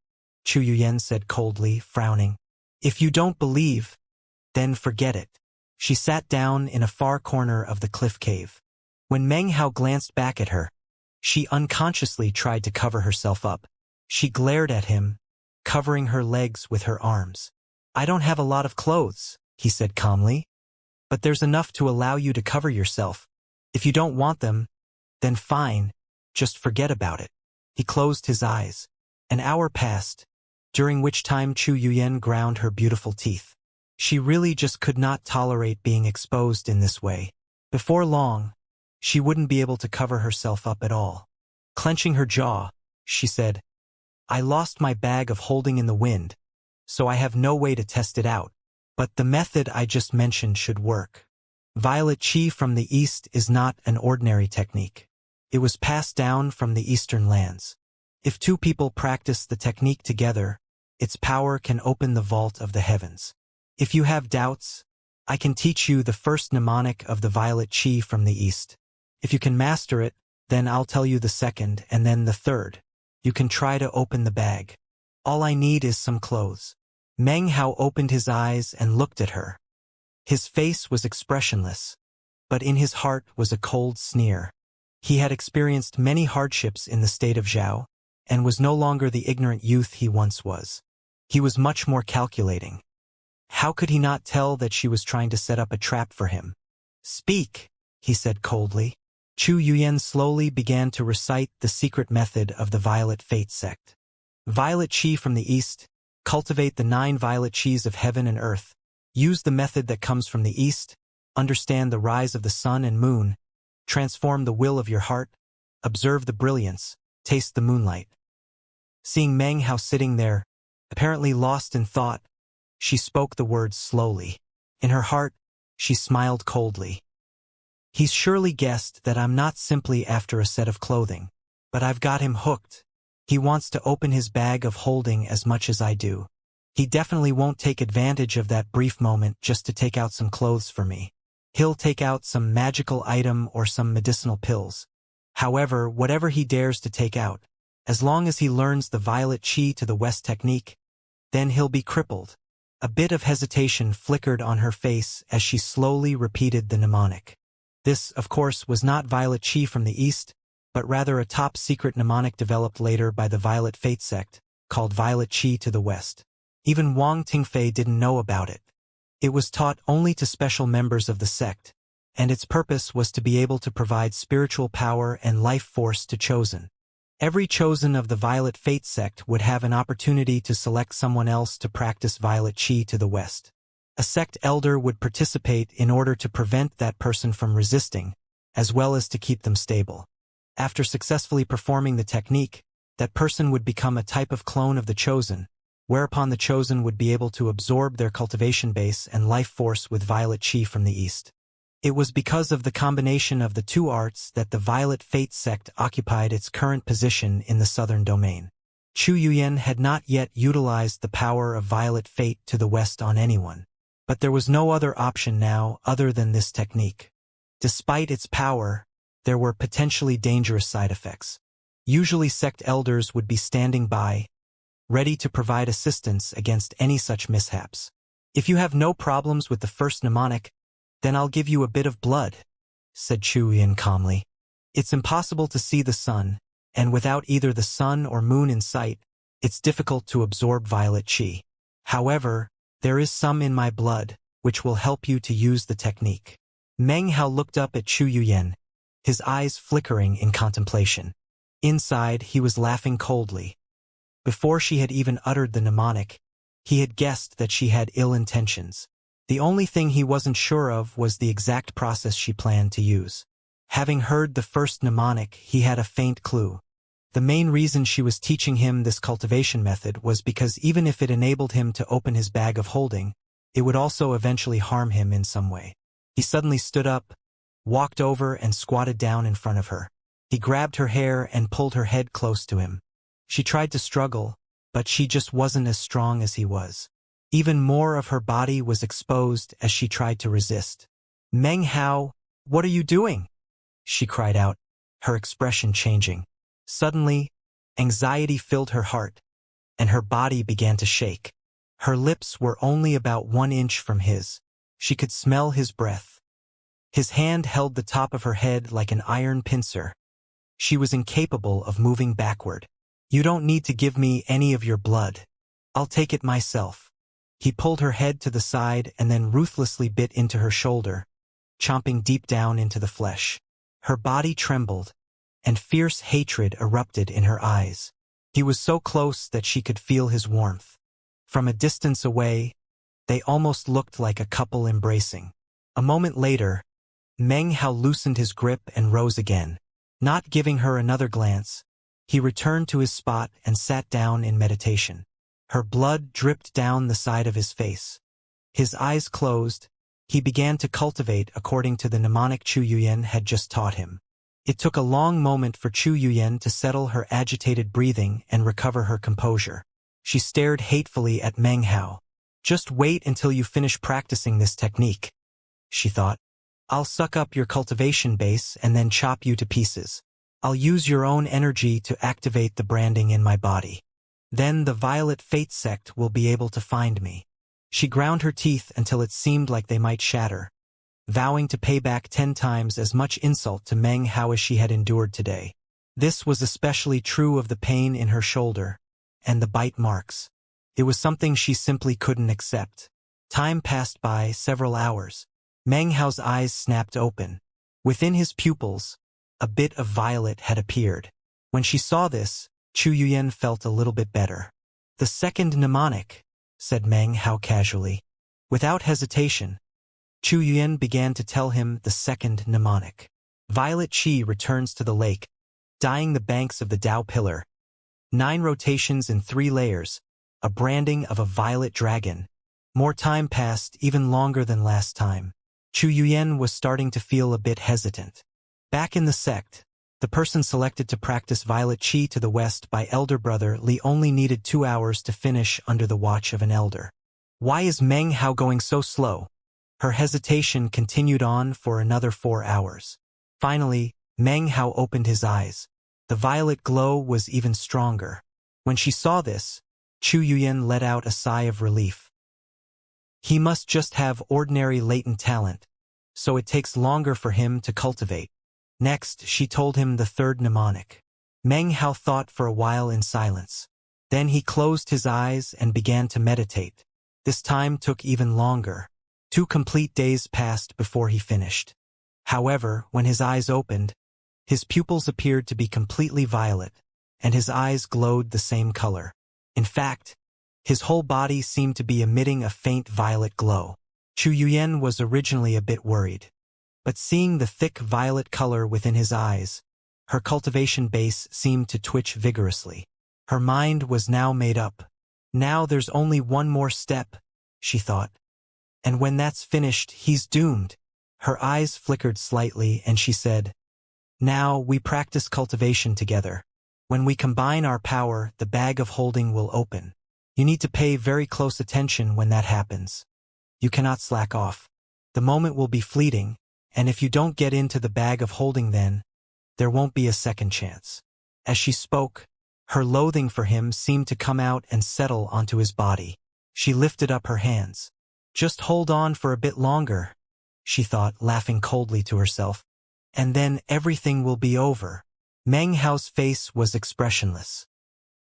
Chu Yuyan said coldly, frowning. "If you don't believe, then forget it." She sat down in a far corner of the cliff cave. When Meng Hao glanced back at her, she unconsciously tried to cover herself up. She glared at him, covering her legs with her arms. "I don't have a lot of clothes," he said calmly. But there's enough to allow you to cover yourself. If you don't want them, then fine, just forget about it. He closed his eyes. An hour passed, during which time Chu Yuyen ground her beautiful teeth. She really just could not tolerate being exposed in this way. Before long, she wouldn't be able to cover herself up at all. Clenching her jaw, she said, I lost my bag of holding in the wind, so I have no way to test it out. But the method I just mentioned should work. Violet Qi from the East is not an ordinary technique. It was passed down from the Eastern lands. If two people practice the technique together, its power can open the vault of the heavens. If you have doubts, I can teach you the first mnemonic of the Violet Qi from the East. If you can master it, then I'll tell you the second and then the third. You can try to open the bag. All I need is some clothes. Meng Hao opened his eyes and looked at her. His face was expressionless, but in his heart was a cold sneer. He had experienced many hardships in the state of Zhao, and was no longer the ignorant youth he once was. He was much more calculating. How could he not tell that she was trying to set up a trap for him? Speak, he said coldly. Chu Yuyen slowly began to recite the secret method of the Violet Fate sect. Violet Qi from the East, cultivate the 9 Violet Qis of heaven and earth. Use the method that comes from the East, understand the rise of the sun and moon, transform the will of your heart, observe the brilliance, taste the moonlight. Seeing Meng Hao sitting there, apparently lost in thought, she spoke the words slowly. In her heart, she smiled coldly. He's surely guessed that I'm not simply after a set of clothing, but I've got him hooked. He wants to open his bag of holding as much as I do. He definitely won't take advantage of that brief moment just to take out some clothes for me. He'll take out some magical item or some medicinal pills. However, whatever he dares to take out, as long as he learns the Violet Qi to the West technique, then he'll be crippled. A bit of hesitation flickered on her face as she slowly repeated the mnemonic. This, of course, was not Violet Qi from the East, but rather a top-secret mnemonic developed later by the Violet Fate sect, called Violet Qi to the West. Even Wang Tingfei didn't know about it. It was taught only to special members of the sect, and its purpose was to be able to provide spiritual power and life force to chosen. Every chosen of the Violet Fate sect would have an opportunity to select someone else to practice Violet Qi to the West. A sect elder would participate in order to prevent that person from resisting, as well as to keep them stable. After successfully performing the technique, that person would become a type of clone of the chosen, whereupon the chosen would be able to absorb their cultivation base and life force with Violet Qi from the East. It was because of the combination of the two arts that the Violet Fate sect occupied its current position in the southern domain. Chu Yuyen had not yet utilized the power of Violet Fate to the West on anyone, but there was no other option now other than this technique. Despite its power, there were potentially dangerous side effects. Usually sect elders would be standing by, ready to provide assistance against any such mishaps. If you have no problems with the first mnemonic, then I'll give you a bit of blood, said Chu Yuyen calmly. It's impossible to see the sun, and without either the sun or moon in sight, it's difficult to absorb Violet Qi. However, there is some in my blood, which will help you to use the technique. Meng Hao looked up at Chu Yuyen, his eyes flickering in contemplation. Inside, he was laughing coldly. Before she had even uttered the mnemonic, he had guessed that she had ill intentions. The only thing he wasn't sure of was the exact process she planned to use. Having heard the first mnemonic, he had a faint clue. The main reason she was teaching him this cultivation method was because even if it enabled him to open his bag of holding, it would also eventually harm him in some way. He suddenly stood up, walked over and squatted down in front of her. He grabbed her hair and pulled her head close to him. She tried to struggle, but she just wasn't as strong as he was. Even more of her body was exposed as she tried to resist. Meng Hao, what are you doing? She cried out, her expression changing. Suddenly, anxiety filled her heart, and her body began to shake. Her lips were only about 1 inch from his. She could smell his breath. His hand held the top of her head like an iron pincer. She was incapable of moving backward. You don't need to give me any of your blood. I'll take it myself. He pulled her head to the side and then ruthlessly bit into her shoulder, chomping deep down into the flesh. Her body trembled, and fierce hatred erupted in her eyes. He was so close that she could feel his warmth. From a distance away, they almost looked like a couple embracing. A moment later, Meng Hao loosened his grip and rose again. Not giving her another glance, he returned to his spot and sat down in meditation. Her blood dripped down the side of his face. His eyes closed. He began to cultivate according to the mnemonic Chu Yuyan had just taught him. It took a long moment for Chu Yuyan to settle her agitated breathing and recover her composure. She stared hatefully at Meng Hao. "Just wait until you finish practicing this technique," she thought. "I'll suck up your cultivation base and then chop you to pieces. I'll use your own energy to activate the branding in my body. Then the Violet Fate sect will be able to find me." She ground her teeth until it seemed like they might shatter, vowing to pay back 10 times as much insult to Meng Hao as she had endured today. This was especially true of the pain in her shoulder and the bite marks. It was something she simply couldn't accept. Time passed by, several hours. Meng Hao's eyes snapped open. Within his pupils, a bit of violet had appeared. When she saw this, Chu Yuyan felt a little bit better. "The second mnemonic," said Meng Hao casually. Without hesitation, Chu Yuyan began to tell him the second mnemonic. "Violet Qi returns to the lake, dyeing the banks of the Dao Pillar. 9 rotations in 3 layers, a branding of a violet dragon." More time passed, even longer than last time. Chu Yuyan was starting to feel a bit hesitant. Back in the sect, the person selected to practice Violet Qi to the west by elder brother Li only needed 2 hours to finish under the watch of an elder. Why is Meng Hao going so slow? Her hesitation continued on for another 4 hours. Finally, Meng Hao opened his eyes. The violet glow was even stronger. When she saw this, Chu Yuyan let out a sigh of relief. He must just have ordinary latent talent, so it takes longer for him to cultivate. Next, she told him the third mnemonic. Meng Hao thought for a while in silence. Then he closed his eyes and began to meditate. This time took even longer. 2 complete days passed before he finished. However, when his eyes opened, his pupils appeared to be completely violet, and his eyes glowed the same color. In fact, his whole body seemed to be emitting a faint violet glow. Chu Yuyan was originally a bit worried, but seeing the thick violet color within his eyes, her cultivation base seemed to twitch vigorously. Her mind was now made up. Now there's only one more step, she thought. And when that's finished, he's doomed. Her eyes flickered slightly and she said, "Now we practice cultivation together. When we combine our power, the bag of holding will open. You need to pay very close attention when that happens. You cannot slack off. The moment will be fleeting, and if you don't get into the bag of holding then, there won't be a second chance." As she spoke, her loathing for him seemed to come out and settle onto his body. She lifted up her hands. "Just hold on for a bit longer," she thought, laughing coldly to herself. "And then everything will be over." Meng Hao's face was expressionless.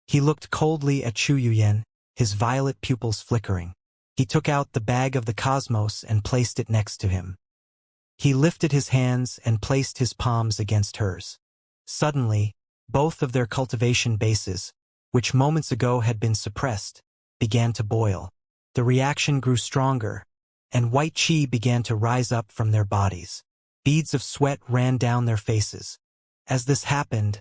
He looked coldly at Chu Yuyan, his violet pupils flickering. He took out the bag of the cosmos and placed it next to him. He lifted his hands and placed his palms against hers. Suddenly, both of their cultivation bases, which moments ago had been suppressed, began to boil. The reaction grew stronger, and white qi began to rise up from their bodies. Beads of sweat ran down their faces. As this happened,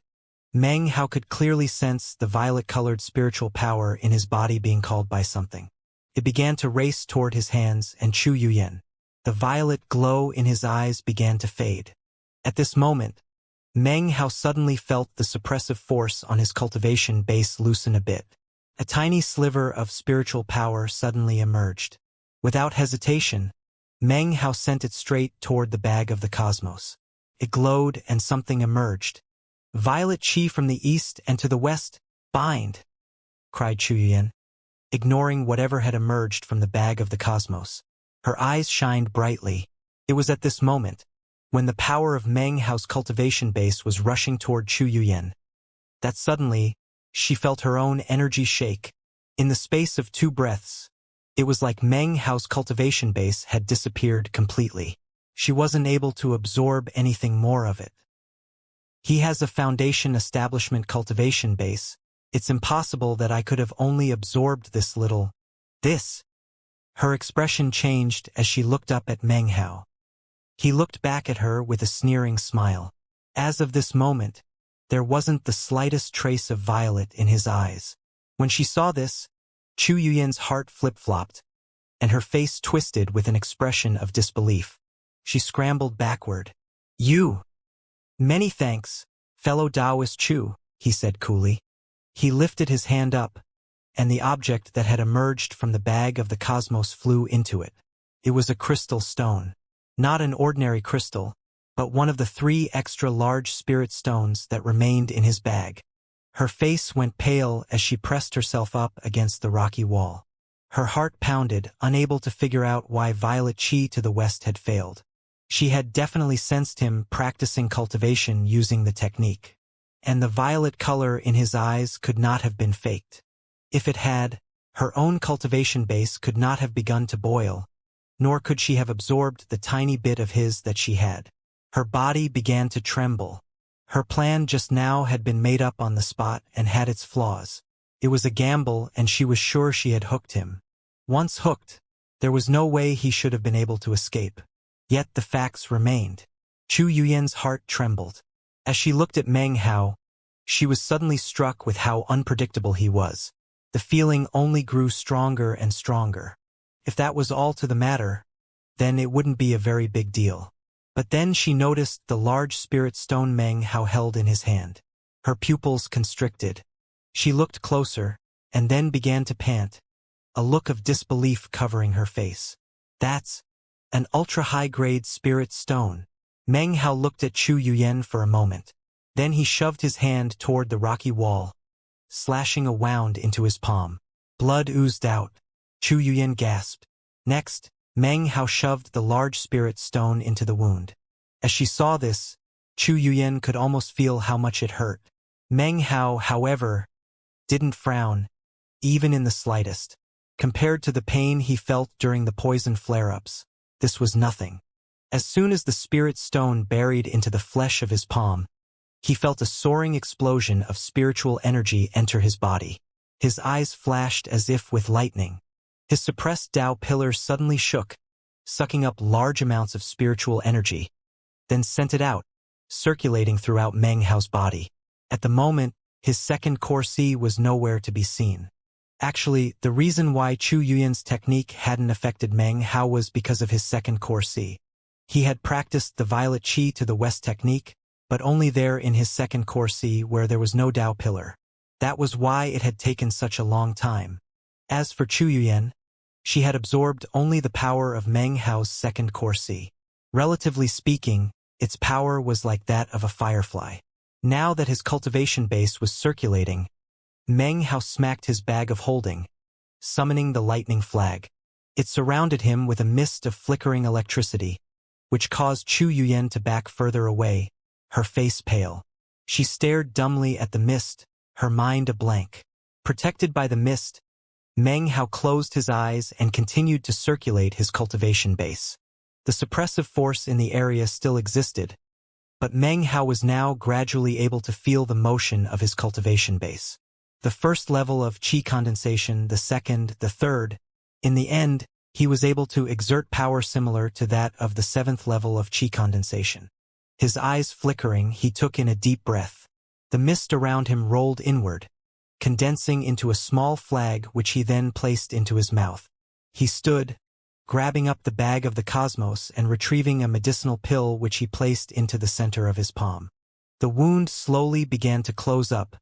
Meng Hao could clearly sense the violet-colored spiritual power in his body being called by something. It began to race toward his hands and Chu Yuyan. The violet glow in his eyes began to fade. At this moment, Meng Hao suddenly felt the suppressive force on his cultivation base loosen a bit. A tiny sliver of spiritual power suddenly emerged. Without hesitation, Meng Hao sent it straight toward the bag of the cosmos. It glowed and something emerged. "Violet qi from the east and to the west, bind!" cried Chu Yuyan, ignoring whatever had emerged from the bag of the cosmos. Her eyes shined brightly. It was at this moment, when the power of Meng Hao's cultivation base was rushing toward Chu Yuyan, that suddenly, she felt her own energy shake. In the space of 2 breaths, It was like Meng Hao's cultivation base had disappeared completely. She wasn't able to absorb anything more of it. He has a foundation establishment cultivation base. It's impossible that I could have only absorbed this little. This. Her expression changed as she looked up at Meng Hao. He looked back at her with a sneering smile. As of this moment, there wasn't the slightest trace of violet in his eyes. When she saw this, Chu Yuyan's heart flip-flopped, and her face twisted with an expression of disbelief. She scrambled backward. You! Many thanks, fellow Taoist Chu, he said coolly. He lifted his hand up, and the object that had emerged from the bag of the cosmos flew into it. It was a crystal stone. Not an ordinary crystal, but one of the 3 extra large spirit stones that remained in his bag. Her face went pale as she pressed herself up against the rocky wall. Her heart pounded, unable to figure out why Violet Qi to the west had failed. She had definitely sensed him practicing cultivation using the technique. And the violet color in his eyes could not have been faked. If it had, her own cultivation base could not have begun to boil, nor could she have absorbed the tiny bit of his that she had. Her body began to tremble. Her plan just now had been made up on the spot and had its flaws. It was a gamble, and she was sure she had hooked him. Once hooked, there was no way he should have been able to escape. Yet the facts remained. Chu Yuyan's heart trembled. As she looked at Meng Hao, she was suddenly struck with how unpredictable he was. The feeling only grew stronger and stronger. If that was all to the matter, then it wouldn't be a very big deal. But then she noticed the large spirit stone Meng Hao held in his hand. Her pupils constricted. She looked closer, and then began to pant, a look of disbelief covering her face. That's an ultra-high-grade spirit stone. Meng Hao looked at Chu Yuyan for a moment. Then he shoved his hand toward the rocky wall, slashing a wound into his palm. Blood oozed out. Chu Yuyan gasped. Next, Meng Hao shoved the large spirit stone into the wound. As she saw this, Chu Yuyan could almost feel how much it hurt. Meng Hao, however, didn't frown, even in the slightest. Compared to the pain he felt during the poison flare-ups, this was nothing. As soon as the spirit stone buried into the flesh of his palm, he felt a soaring explosion of spiritual energy enter his body. His eyes flashed as if with lightning. His suppressed Tao pillars suddenly shook, sucking up large amounts of spiritual energy, then sent it out, circulating throughout Meng Hao's body. At the moment, his second core C was nowhere to be seen. Actually, the reason why Chu Yuyan's technique hadn't affected Meng Hao was because of his second core C. He had practiced the Violet Qi to the West technique, but only there in his second core C where there was no Tao pillar. That was why it had taken such a long time. As for Chu Yuyan, she had absorbed only the power of Meng Hao's second core C. Relatively speaking, its power was like that of a firefly. Now that his cultivation base was circulating, Meng Hao smacked his bag of holding, summoning the lightning flag. It surrounded him with a mist of flickering electricity, which caused Chu Yuyan to back further away, her face pale. She stared dumbly at the mist, her mind a blank. Protected by the mist, Meng Hao closed his eyes and continued to circulate his cultivation base. The suppressive force in the area still existed, but Meng Hao was now gradually able to feel the motion of his cultivation base. The first level of qi condensation, the second, the third. In the end, he was able to exert power similar to that of the 7th level of qi condensation. His eyes flickering, he took in a deep breath. The mist around him rolled inward, condensing into a small flag which he then placed into his mouth. He stood, grabbing up the bag of the cosmos and retrieving a medicinal pill which he placed into the center of his palm. The wound slowly began to close up,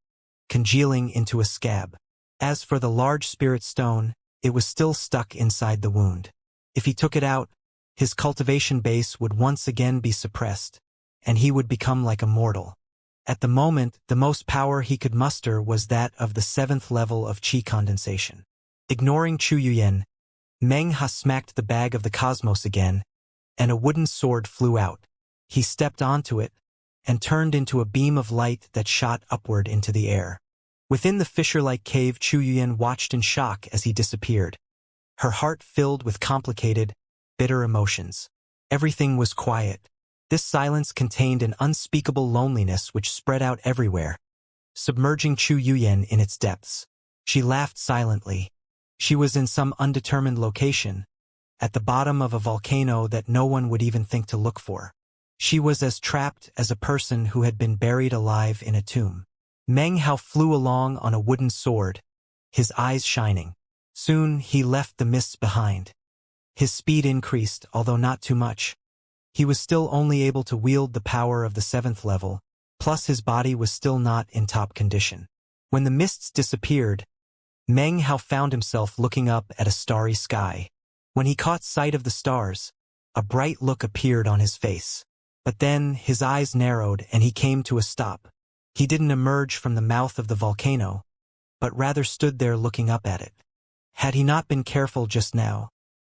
congealing into a scab. As for the large spirit stone, it was still stuck inside the wound. If he took it out, his cultivation base would once again be suppressed, and he would become like a mortal. At the moment, the most power he could muster was that of the 7th level of qi condensation. Ignoring Chu Yuyan, Meng Hao smacked the bag of the cosmos again, and a wooden sword flew out. He stepped onto it, and turned into a beam of light that shot upward into the air. Within the fissure-like cave, Chu Yuyan watched in shock as he disappeared. her heart filled with complicated, bitter emotions. Everything was quiet. This silence contained an unspeakable loneliness which spread out everywhere, submerging Chu Yuyan in its depths. She laughed silently. She was in some undetermined location, at the bottom of a volcano that no one would even think to look for. She was as trapped as a person who had been buried alive in a tomb. Meng Hao flew along on a wooden sword, his eyes shining. Soon he left the mists behind. His speed increased, although not too much. He was still only able to wield the power of the 7th level, plus his body was still not in top condition. When the mists disappeared, Meng Hao found himself looking up at a starry sky. When he caught sight of the stars, a bright look appeared on his face. But then his eyes narrowed and he came to a stop. He didn't emerge from the mouth of the volcano, but rather stood there looking up at it. Had he not been careful just now,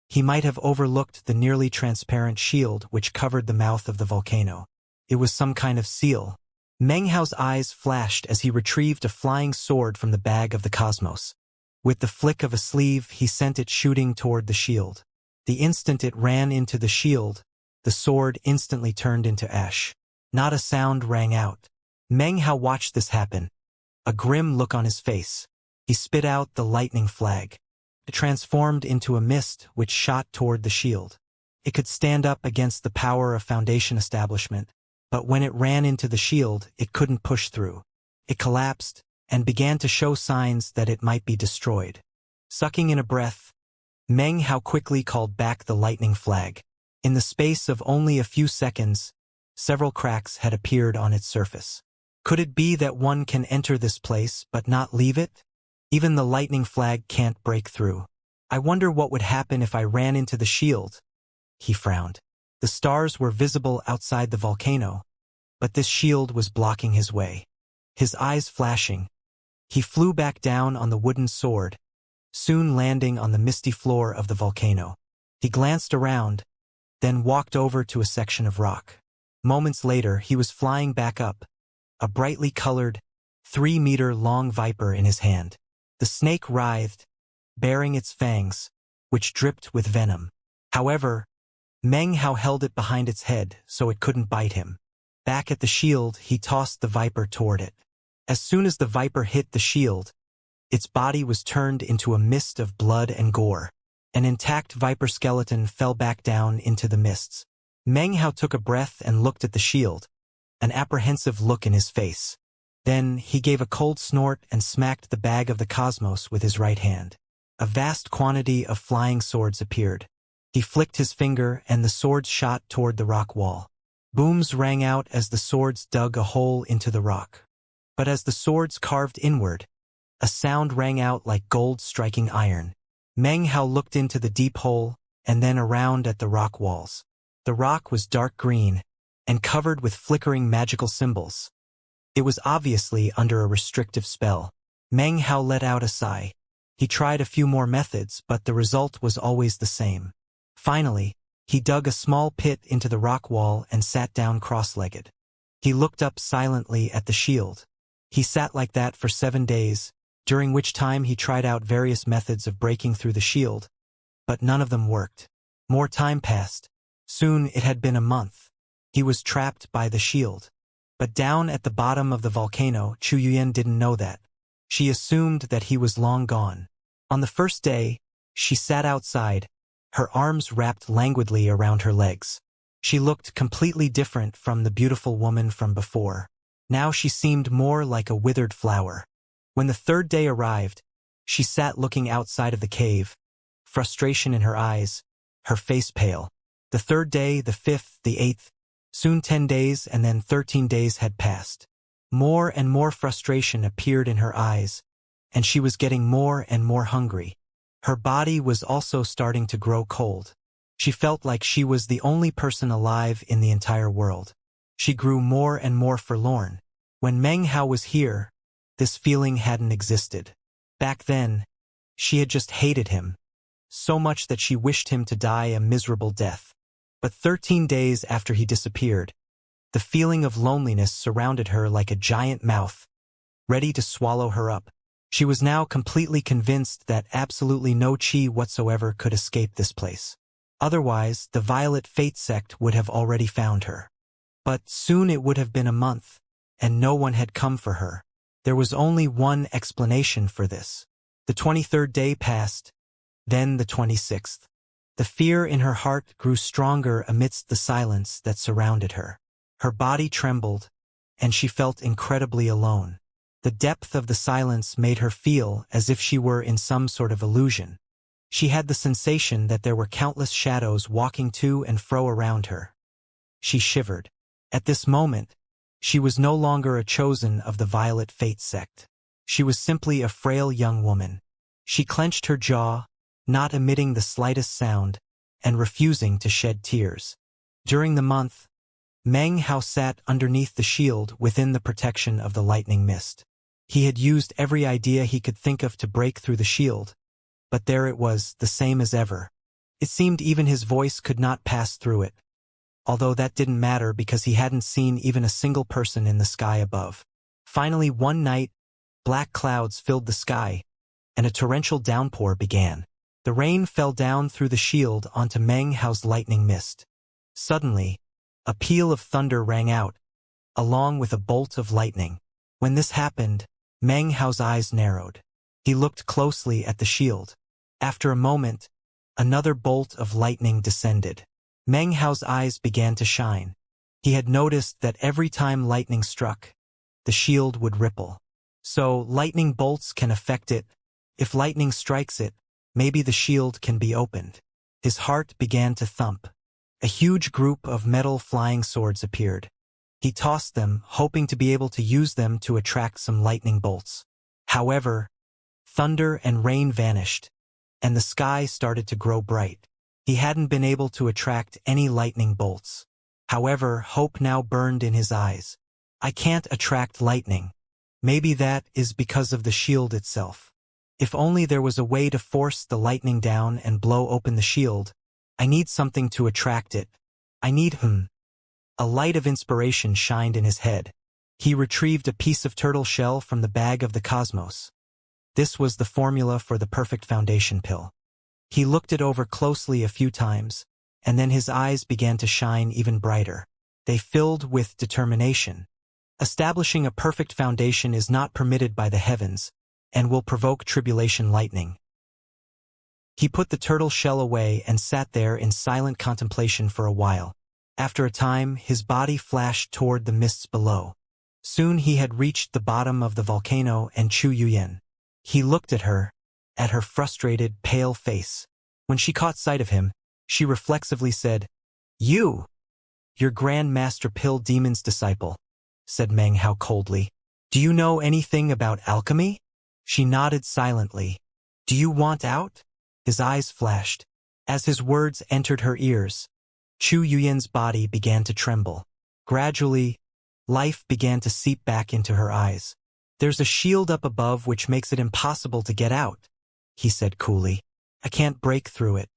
he might have overlooked the nearly transparent shield which covered the mouth of the volcano. It was some kind of seal. Meng Hao's eyes flashed as he retrieved a flying sword from the bag of the cosmos. With the flick of a sleeve, he sent it shooting toward the shield. The instant it ran into the shield, the sword instantly turned into ash. Not a sound rang out. Meng Hao watched this happen, a grim look on his face. He spit out the lightning flag. It transformed into a mist which shot toward the shield. It could stand up against the power of Foundation establishment, but when it ran into the shield, it couldn't push through. It collapsed and began to show signs that it might be destroyed. Sucking in a breath, Meng Hao quickly called back the lightning flag. In the space of only a few seconds, several cracks had appeared on its surface. Could it be that one can enter this place but not leave it? Even the lightning flag can't break through. I wonder what would happen if I ran into the shield. He frowned. The stars were visible outside the volcano, but this shield was blocking his way. His eyes flashing, he flew back down on the wooden sword, soon landing on the misty floor of the volcano. He glanced around, then walked over to a section of rock. Moments later, he was flying back up, a brightly colored, 3-meter-long viper in his hand. The snake writhed, baring its fangs, which dripped with venom. However, Meng Hao held it behind its head so it couldn't bite him. Back at the shield, he tossed the viper toward it. As soon as the viper hit the shield, its body was turned into a mist of blood and gore. An intact viper skeleton fell back down into the mists. Meng Hao took a breath and looked at the shield, an apprehensive look in his face. Then he gave a cold snort and smacked the bag of the cosmos with his right hand. A vast quantity of flying swords appeared. He flicked his finger and the swords shot toward the rock wall. Booms rang out as the swords dug a hole into the rock. But as the swords carved inward, a sound rang out like gold striking iron. Meng Hao looked into the deep hole and then around at the rock walls. The rock was dark green and covered with flickering magical symbols. It was obviously under a restrictive spell. Meng Hao let out a sigh. He tried a few more methods, but the result was always the same. Finally, he dug a small pit into the rock wall and sat down cross-legged. He looked up silently at the shield. He sat like that for 7 days, during which time he tried out various methods of breaking through the shield, but none of them worked. More time passed. Soon it had been a month. He was trapped by the shield. But down at the bottom of the volcano, Chu Yuyan didn't know that. She assumed that he was long gone. On the first day, she sat outside, her arms wrapped languidly around her legs. She looked completely different from the beautiful woman from before. Now she seemed more like a withered flower. When the 3rd day arrived, she sat looking outside of the cave, frustration in her eyes, her face pale. The 3rd day, the 5th, the 8th, soon 10 days and then 13 days had passed. More and more frustration appeared in her eyes, and she was getting more and more hungry. Her body was also starting to grow cold. She felt like she was the only person alive in the entire world. She grew more and more forlorn. When Meng Hao was here, this feeling hadn't existed. Back then, she had just hated him, so much that she wished him to die a miserable death. But 13 days after he disappeared, the feeling of loneliness surrounded her like a giant mouth, ready to swallow her up. She was now completely convinced that absolutely no chi whatsoever could escape this place. Otherwise, the Violet Fate sect would have already found her. But soon it would have been a month, and no one had come for her. There was only one explanation for this. The 23rd day passed, then the 26th. The fear in her heart grew stronger amidst the silence that surrounded her. Her body trembled, and she felt incredibly alone. The depth of the silence made her feel as if she were in some sort of illusion. She had the sensation that there were countless shadows walking to and fro around her. She shivered. At this moment, she was no longer a chosen of the Violet Fate sect. She was simply a frail young woman. She clenched her jaw, not emitting the slightest sound, and refusing to shed tears. During the month, Meng Hao sat underneath the shield within the protection of the lightning mist. He had used every idea he could think of to break through the shield, but there it was, the same as ever. It seemed even his voice could not pass through it, although that didn't matter because he hadn't seen even a single person in the sky above. Finally, one night, black clouds filled the sky, and a torrential downpour began. The rain fell down through the shield onto Meng Hao's lightning mist. Suddenly, a peal of thunder rang out, along with a bolt of lightning. When this happened, Meng Hao's eyes narrowed. He looked closely at the shield. After a moment, another bolt of lightning descended. Meng Hao's eyes began to shine. He had noticed that every time lightning struck, the shield would ripple. So, lightning bolts can affect it. If lightning strikes it, maybe the shield can be opened. His heart began to thump. A huge group of metal flying swords appeared. He tossed them, hoping to be able to use them to attract some lightning bolts. However, thunder and rain vanished, and the sky started to grow bright. He hadn't been able to attract any lightning bolts. However, hope now burned in his eyes. I can't attract lightning. Maybe that is because of the shield itself. If only there was a way to force the lightning down and blow open the shield. I need something to attract it. I need A light of inspiration shined in his head. He retrieved a piece of turtle shell from the bag of the cosmos. This was the formula for the perfect foundation pill. He looked it over closely a few times, and then his eyes began to shine even brighter. They filled with determination. Establishing a perfect foundation is not permitted by the heavens, and will provoke tribulation lightning. He put the turtle shell away and sat there in silent contemplation for a while. After a time, his body flashed toward the mists below. Soon he had reached the bottom of the volcano and Chu Yuyan. He looked at her frustrated, pale face. When she caught sight of him, she reflexively said, "You're Grand Master Pill Demon's disciple," said Meng Hao coldly. "Do you know anything about alchemy?" She nodded silently. "Do you want out?" His eyes flashed. As his words entered her ears, Chu Yuyan's body began to tremble. Gradually, life began to seep back into her eyes. "There's a shield up above which makes it impossible to get out," he said coolly. "I can't break through it.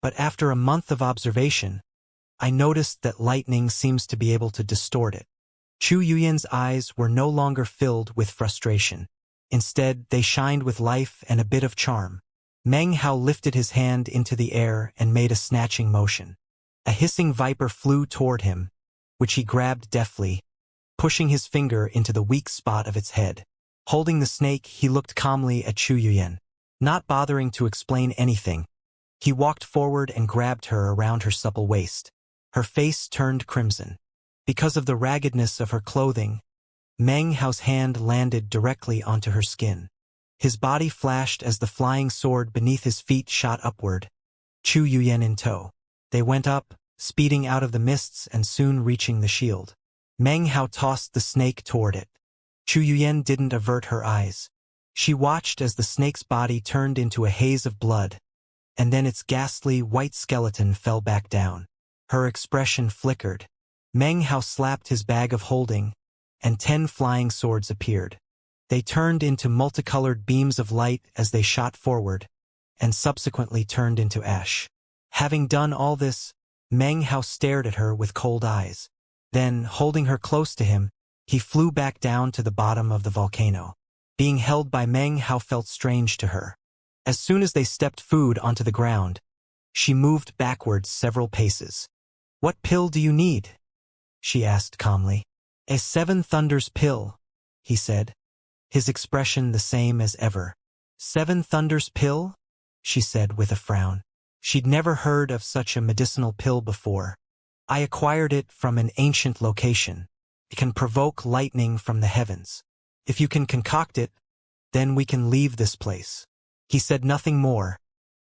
But after a month of observation, I noticed that lightning seems to be able to distort it." Chu Yuyan's eyes were no longer filled with frustration. Instead, they shined with life and a bit of charm. Meng Hao lifted his hand into the air and made a snatching motion. A hissing viper flew toward him, which he grabbed deftly, pushing his finger into the weak spot of its head. Holding the snake, he looked calmly at Chu Yuyan. Not bothering to explain anything, he walked forward and grabbed her around her supple waist. Her face turned crimson. Because of the raggedness of her clothing, Meng Hao's hand landed directly onto her skin. His body flashed as the flying sword beneath his feet shot upward, Chu Yuyan in tow. They went up, speeding out of the mists and soon reaching the shield. Meng Hao tossed the snake toward it. Chu Yuyan didn't avert her eyes. She watched as the snake's body turned into a haze of blood, and then its ghastly white skeleton fell back down. Her expression flickered. Meng Hao slapped his bag of holding, and 10 flying swords appeared. They turned into multicolored beams of light as they shot forward, and subsequently turned into ash. Having done all this, Meng Hao stared at her with cold eyes. Then, holding her close to him, he flew back down to the bottom of the volcano. Being held by Meng Hao felt strange to her. As soon as they stepped food onto the ground, she moved backwards several paces. "What pill do you need?" she asked calmly. "A 7 Thunders pill," he said, his expression the same as ever. 7 Thunders pill? She said with a frown. She'd never heard of such a medicinal pill before. "I acquired it from an ancient location. It can provoke lightning from the heavens. If you can concoct it, then we can leave this place." He said nothing more,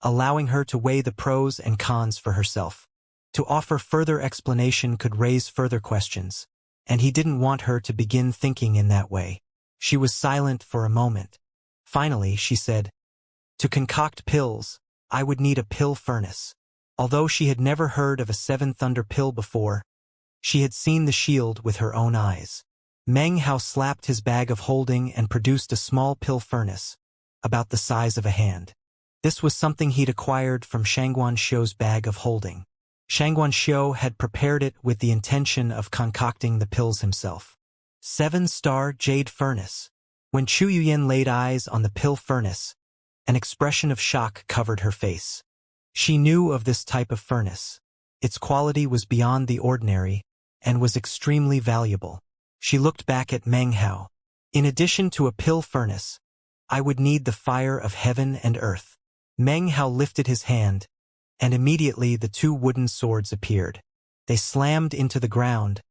allowing her to weigh the pros and cons for herself. To offer further explanation could raise further questions, and he didn't want her to begin thinking in that way. She was silent for a moment. Finally, she said, "To concoct pills, I would need a pill furnace." Although she had never heard of a 7 Thunder pill before, she had seen the shield with her own eyes. Meng Hao slapped his bag of holding and produced a small pill furnace, about the size of a hand. This was something he'd acquired from Xianxia's bag of holding. Xianxia had prepared it with the intention of concocting the pills himself. 7-star jade furnace. When Chu Yuyan laid eyes on the pill furnace, an expression of shock covered her face. She knew of this type of furnace. Its quality was beyond the ordinary and was extremely valuable. She looked back at Meng Hao. "In addition to a pill furnace, I would need the fire of heaven and earth." Meng Hao lifted his hand, and immediately the 2 wooden swords appeared. They slammed into the ground,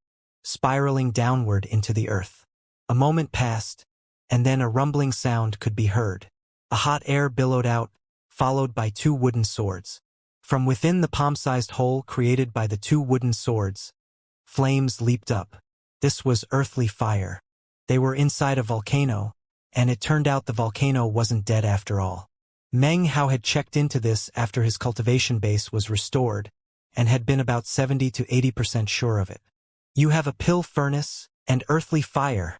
spiraling downward into the earth. A moment passed, and then a rumbling sound could be heard. A hot air billowed out, followed by 2 wooden swords. From within the palm-sized hole created by the 2 wooden swords, flames leaped up. This was earthly fire. They were inside a volcano, and it turned out the volcano wasn't dead after all. Meng Hao had checked into this after his cultivation base was restored, and had been about 70 to 80% sure of it. "You have a pill furnace and earthly fire,"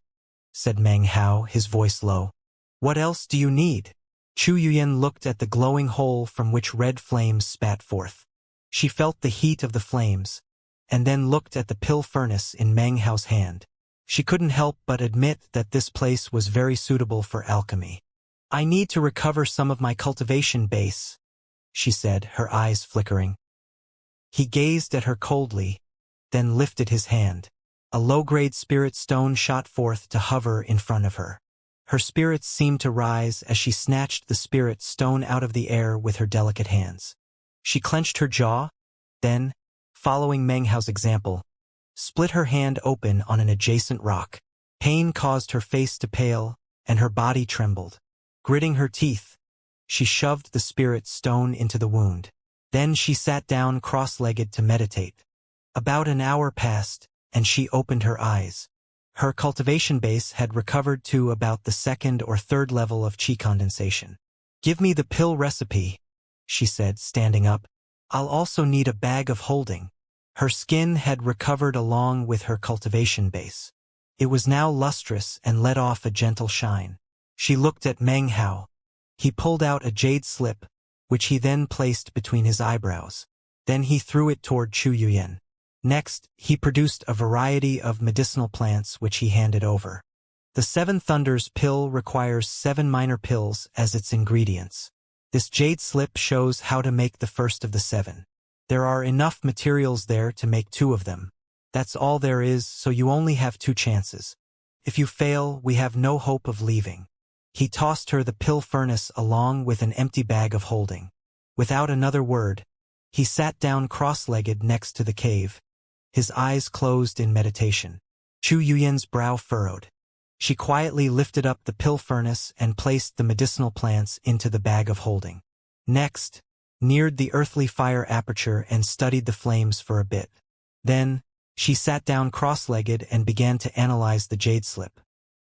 said Meng Hao, his voice low. "What else do you need?" Chu Yuyan looked at the glowing hole from which red flames spat forth. She felt the heat of the flames, and then looked at the pill furnace in Meng Hao's hand. She couldn't help but admit that this place was very suitable for alchemy. "I need to recover some of my cultivation base," she said, her eyes flickering. He gazed at her coldly, then lifted his hand. A low-grade spirit stone shot forth to hover in front of her. Her spirits seemed to rise as she snatched the spirit stone out of the air with her delicate hands. She clenched her jaw, then, following Meng Hao's example, split her hand open on an adjacent rock. Pain caused her face to pale, and her body trembled. Gritting her teeth, she shoved the spirit stone into the wound. Then she sat down cross-legged to meditate. About an hour passed, and she opened her eyes. Her cultivation base had recovered to about the 2nd or 3rd level of qi condensation. "Give me the pill recipe," she said, standing up. "I'll also need a bag of holding." Her skin had recovered along with her cultivation base. It was now lustrous and let off a gentle shine. She looked at Meng Hao. He pulled out a jade slip, which he then placed between his eyebrows. Then he threw it toward Chu Yuyan. Next, he produced a variety of medicinal plants which he handed over. The 7 Thunders pill requires 7 minor pills as its ingredients. This jade slip shows how to make the first of the 7. There are enough materials there to make 2 of them. That's all there is, so you only have 2 chances. If you fail, we have no hope of leaving. He tossed her the pill furnace along with an empty bag of holding. Without another word, he sat down cross-legged next to the cave, his eyes closed in meditation. Chu Yuyan's brow furrowed. She quietly lifted up the pill furnace and placed the medicinal plants into the bag of holding. Next, neared the earthly fire aperture and studied the flames for a bit. Then, she sat down cross-legged and began to analyze the jade slip.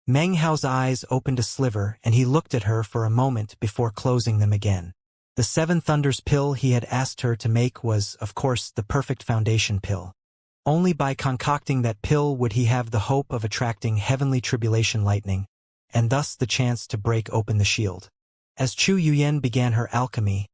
Meng Hao's eyes opened a sliver and he looked at her for a moment before closing them again. The 7 Thunders pill he had asked her to make was, of course, the perfect foundation pill. Only by concocting that pill would he have the hope of attracting heavenly tribulation lightning, and thus the chance to break open the shield. As Chu Yuyan began her alchemy,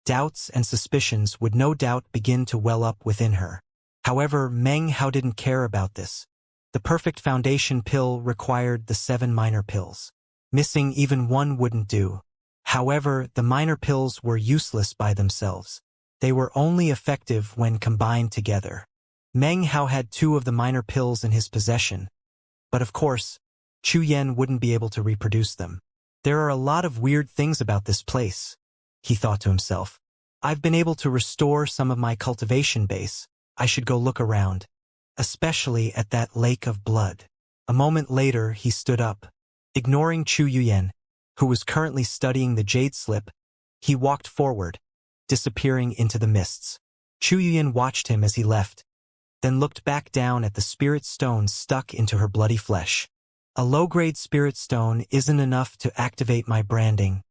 doubts and suspicions would no doubt begin to well up within her. However, Meng Hao didn't care about this. The perfect foundation pill required the 7 minor pills. Missing even one wouldn't do. However, the minor pills were useless by themselves. They were only effective when combined together. Meng Hao had 2 of the minor pills in his possession, but of course, Chu Yan wouldn't be able to reproduce them. There are a lot of weird things about this place, he thought to himself. I've been able to restore some of my cultivation base. I should go look around, especially at that lake of blood. A moment later, he stood up. Ignoring Chu Yuyan, who was currently studying the jade slip, he walked forward, disappearing into the mists. Chu Yuyan watched him as he left, then looked back down at the spirit stone stuck into her bloody flesh. A low-grade spirit stone isn't enough to activate my branding.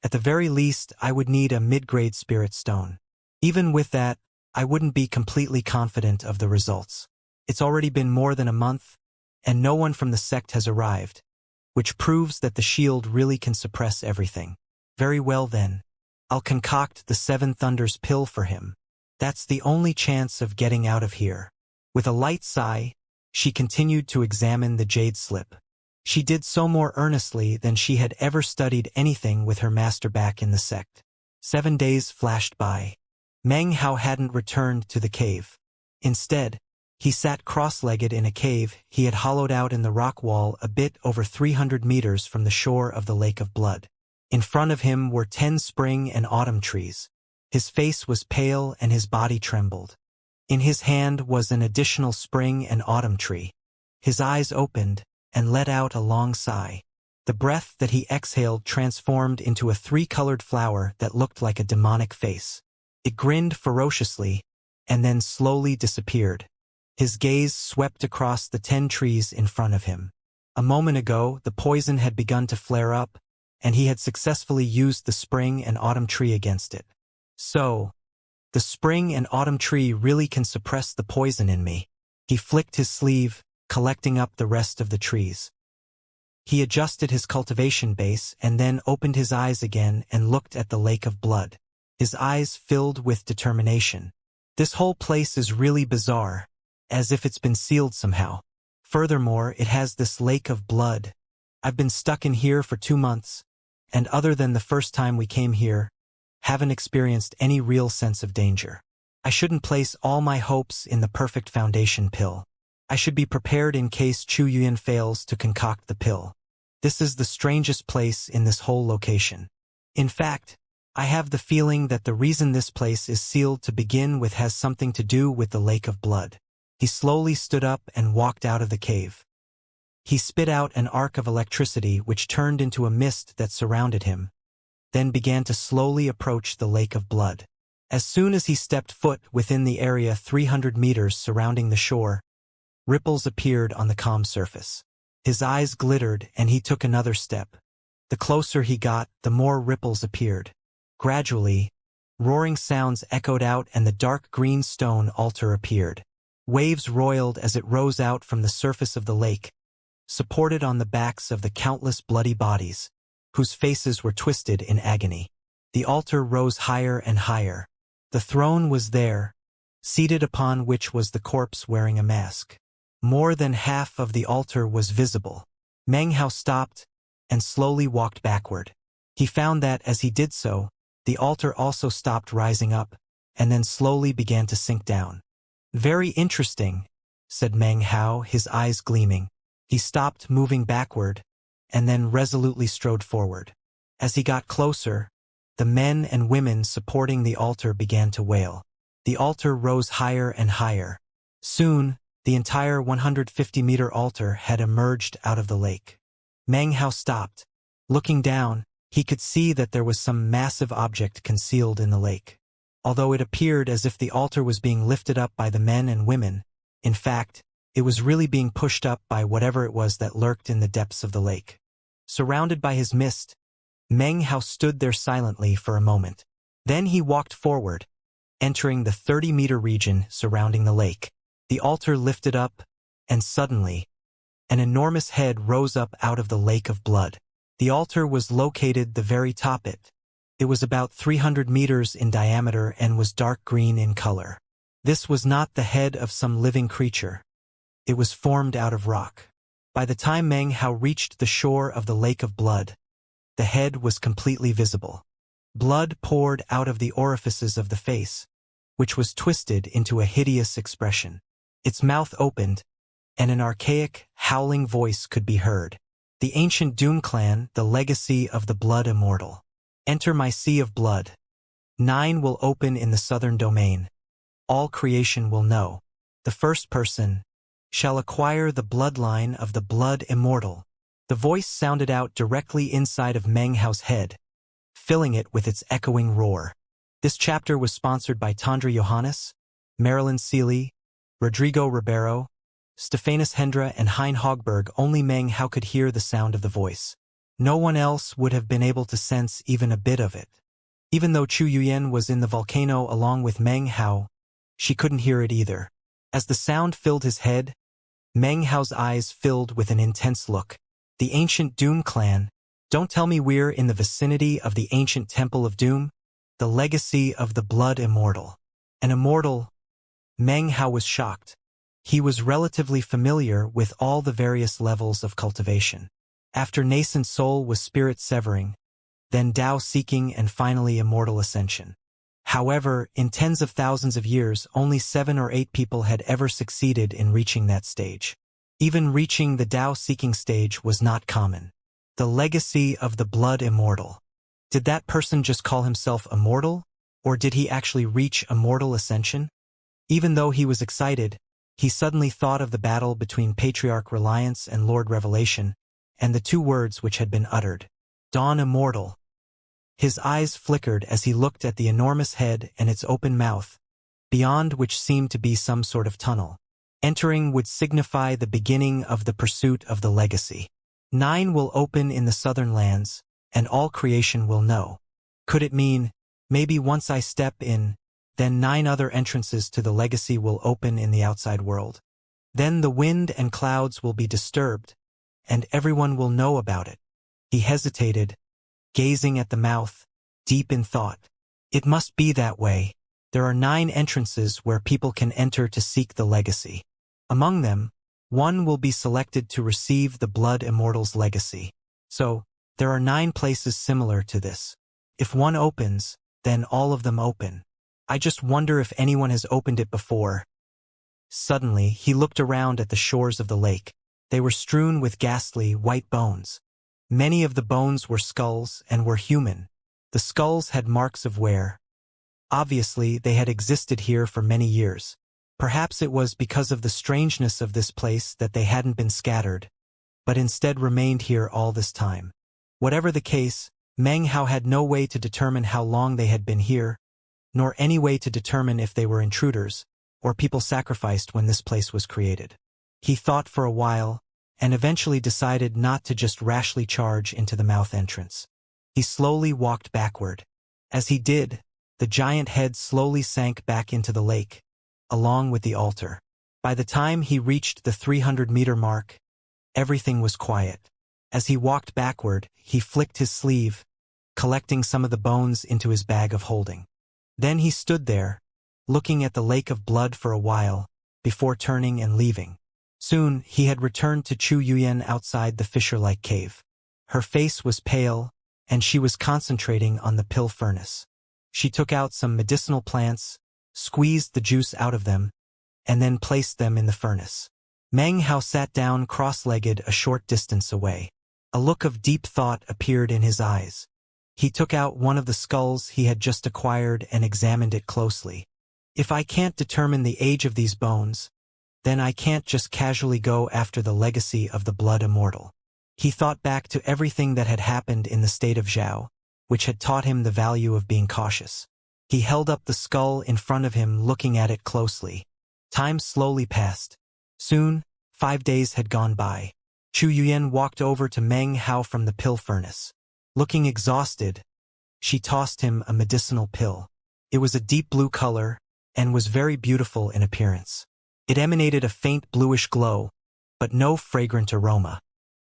At the very least, I would need a mid-grade spirit stone. Even with that, I wouldn't be completely confident of the results. It's already been more than a month, and no one from the sect has arrived, which proves that the shield really can suppress everything. Very well then. I'll concoct the 7 Thunders pill for him. That's the only chance of getting out of here. With a light sigh, she continued to examine the jade slip. She did so more earnestly than she had ever studied anything with her master back in the sect. 7 days flashed by. Meng Hao hadn't returned to the cave. Instead, he sat cross-legged in a cave he had hollowed out in the rock wall a bit over 300 meters from the shore of the Lake of Blood. In front of him were 10 spring and autumn trees. His face was pale and his body trembled. In his hand was an additional spring and autumn tree. His eyes opened and let out a long sigh. The breath that he exhaled transformed into a 3-colored flower that looked like a demonic face. It grinned ferociously and then slowly disappeared. His gaze swept across the 10 trees in front of him. A moment ago, the poison had begun to flare up, and he had successfully used the spring and autumn tree against it. So, the spring and autumn tree really can suppress the poison in me. He flicked his sleeve, collecting up the rest of the trees. He adjusted his cultivation base and then opened his eyes again and looked at the Lake of Blood. His eyes filled with determination. This whole place is really bizarre, as if it's been sealed somehow. Furthermore, it has this Lake of Blood. I've been stuck in here for 2 months, and other than the first time we came here, haven't experienced any real sense of danger. I shouldn't place all my hopes in the perfect foundation pill. I should be prepared in case Chu Yuan fails to concoct the pill. This is the strangest place in this whole location. In fact, I have the feeling that the reason this place is sealed to begin with has something to do with the Lake of Blood. He slowly stood up and walked out of the cave. He spit out an arc of electricity which turned into a mist that surrounded him, then began to slowly approach the Lake of Blood. As soon as he stepped foot within the area 300 meters surrounding the shore, ripples appeared on the calm surface. His eyes glittered and he took another step. The closer he got, the more ripples appeared. Gradually, roaring sounds echoed out and the dark green stone altar appeared. Waves roiled as it rose out from the surface of the lake, supported on the backs of the countless bloody bodies, whose faces were twisted in agony. The altar rose higher and higher. The throne was there, seated upon which was the corpse wearing a mask. More than half of the altar was visible. Meng Hao stopped and slowly walked backward. He found that, as he did so, the altar also stopped rising up, and then slowly began to sink down. "Very interesting," said Meng Hao, his eyes gleaming. He stopped moving backward, and then resolutely strode forward. As he got closer, the men and women supporting the altar began to wail. The altar rose higher and higher. Soon, the entire 150-meter altar had emerged out of the lake. Meng Hao stopped. Looking down, he could see that there was some massive object concealed in the lake. Although it appeared as if the altar was being lifted up by the men and women, in fact, it was really being pushed up by whatever it was that lurked in the depths of the lake. Surrounded by his mist, Meng Hao stood there silently for a moment. Then he walked forward, entering the 30-meter region surrounding the lake. The altar lifted up, and suddenly, an enormous head rose up out of the Lake of Blood. The altar was located the very top it. It was about 300 meters in diameter and was dark green in color. This was not the head of some living creature. It was formed out of rock. By the time Meng Hao reached the shore of the Lake of Blood, the head was completely visible. Blood poured out of the orifices of the face, which was twisted into a hideous expression. Its mouth opened, and an archaic, howling voice could be heard. The ancient Doom clan, the legacy of the blood immortal. Enter my sea of blood. 9 will open in the southern domain. All creation will know. The first person shall acquire the bloodline of the blood immortal. The voice sounded out directly inside of Meng Hao's head, filling it with its echoing roar. This chapter was sponsored by Tandra Johannes, Marilyn Seeley, Rodrigo Ribeiro, Stefanus Hendra, and Hein Hogberg. Only Meng Hao could hear the sound of the voice. No one else would have been able to sense even a bit of it. Even though Chu Yuyan was in the volcano along with Meng Hao, she couldn't hear it either. As the sound filled his head, Meng Hao's eyes filled with an intense look. The ancient Doom clan. Don't tell me we're in the vicinity of the ancient Temple of Doom? The legacy of the blood immortal. An immortal? Meng Hao was shocked. He was relatively familiar with all the various levels of cultivation. After nascent soul was spirit severing, then Tao seeking, and finally immortal ascension. However, in tens of thousands of years, only 7 or 8 people had ever succeeded in reaching that stage. Even reaching the Tao seeking stage was not common. The legacy of the blood immortal. Did that person just call himself immortal, or did he actually reach immortal ascension? Even though he was excited, he suddenly thought of the battle between Patriarch Reliance and Lord Revelation, and the 2 words which had been uttered. Dawn immortal. His eyes flickered as he looked at the enormous head and its open mouth, beyond which seemed to be some sort of tunnel. Entering would signify the beginning of the pursuit of the legacy. 9 will open in the southern lands, and all creation will know. Could it mean, maybe once I step in, then 9 other entrances to the legacy will open in the outside world? Then the wind and clouds will be disturbed, and everyone will know about it. He hesitated, gazing at the mouth, deep in thought. It must be that way. There are 9 entrances where people can enter to seek the legacy. Among them, 1 will be selected to receive the blood immortal's legacy. So, there are 9 places similar to this. If 1 opens, then all of them open. I just wonder if anyone has opened it before. Suddenly, he looked around at the shores of the lake. They were strewn with ghastly, white bones. Many of the bones were skulls and were human. The skulls had marks of wear. Obviously, they had existed here for many years. Perhaps it was because of the strangeness of this place that they hadn't been scattered, but instead remained here all this time. Whatever the case, Meng Hao had no way to determine how long they had been here, nor any way to determine if they were intruders, or people sacrificed when this place was created. He thought for a while, and eventually decided not to just rashly charge into the mouth entrance. He slowly walked backward. As he did, the giant head slowly sank back into the lake, along with the altar. By the time he reached the 300-meter mark, everything was quiet. As he walked backward, he flicked his sleeve, collecting some of the bones into his bag of holding. Then he stood there, looking at the lake of blood for a while, before turning and leaving. Soon, he had returned to Chu Yuyan outside the fisher-like cave. Her face was pale, and she was concentrating on the pill furnace. She took out some medicinal plants, squeezed the juice out of them, and then placed them in the furnace. Meng Hao sat down cross-legged a short distance away. A look of deep thought appeared in his eyes. He took out one of the skulls he had just acquired and examined it closely. If I can't determine the age of these bones, then I can't just casually go after the legacy of the blood immortal. He thought back to everything that had happened in the state of Zhao, which had taught him the value of being cautious. He held up the skull in front of him, looking at it closely. Time slowly passed. Soon, 5 days had gone by. Chu Yuyan walked over to Meng Hao from the pill furnace. Looking exhausted, she tossed him a medicinal pill. It was a deep blue color, and was very beautiful in appearance. It emanated a faint bluish glow, but no fragrant aroma.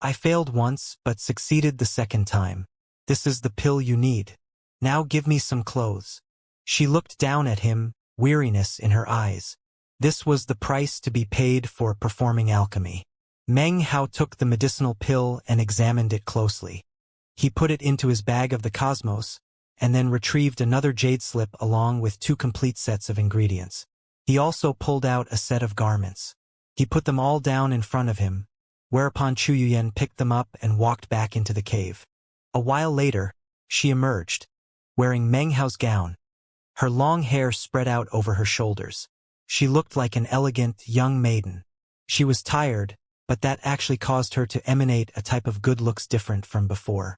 I failed once, but succeeded the second time. This is the pill you need. Now give me some clothes. She looked down at him, weariness in her eyes. This was the price to be paid for performing alchemy. Meng Hao took the medicinal pill and examined it closely. He put it into his bag of the cosmos, and then retrieved another jade slip along with 2 complete sets of ingredients. He also pulled out a set of garments. He put them all down in front of him, whereupon Chu Yuyan picked them up and walked back into the cave. A while later, she emerged, wearing Meng Hao's gown. Her long hair spread out over her shoulders. She looked like an elegant, young maiden. She was tired, but that actually caused her to emanate a type of good looks different from before.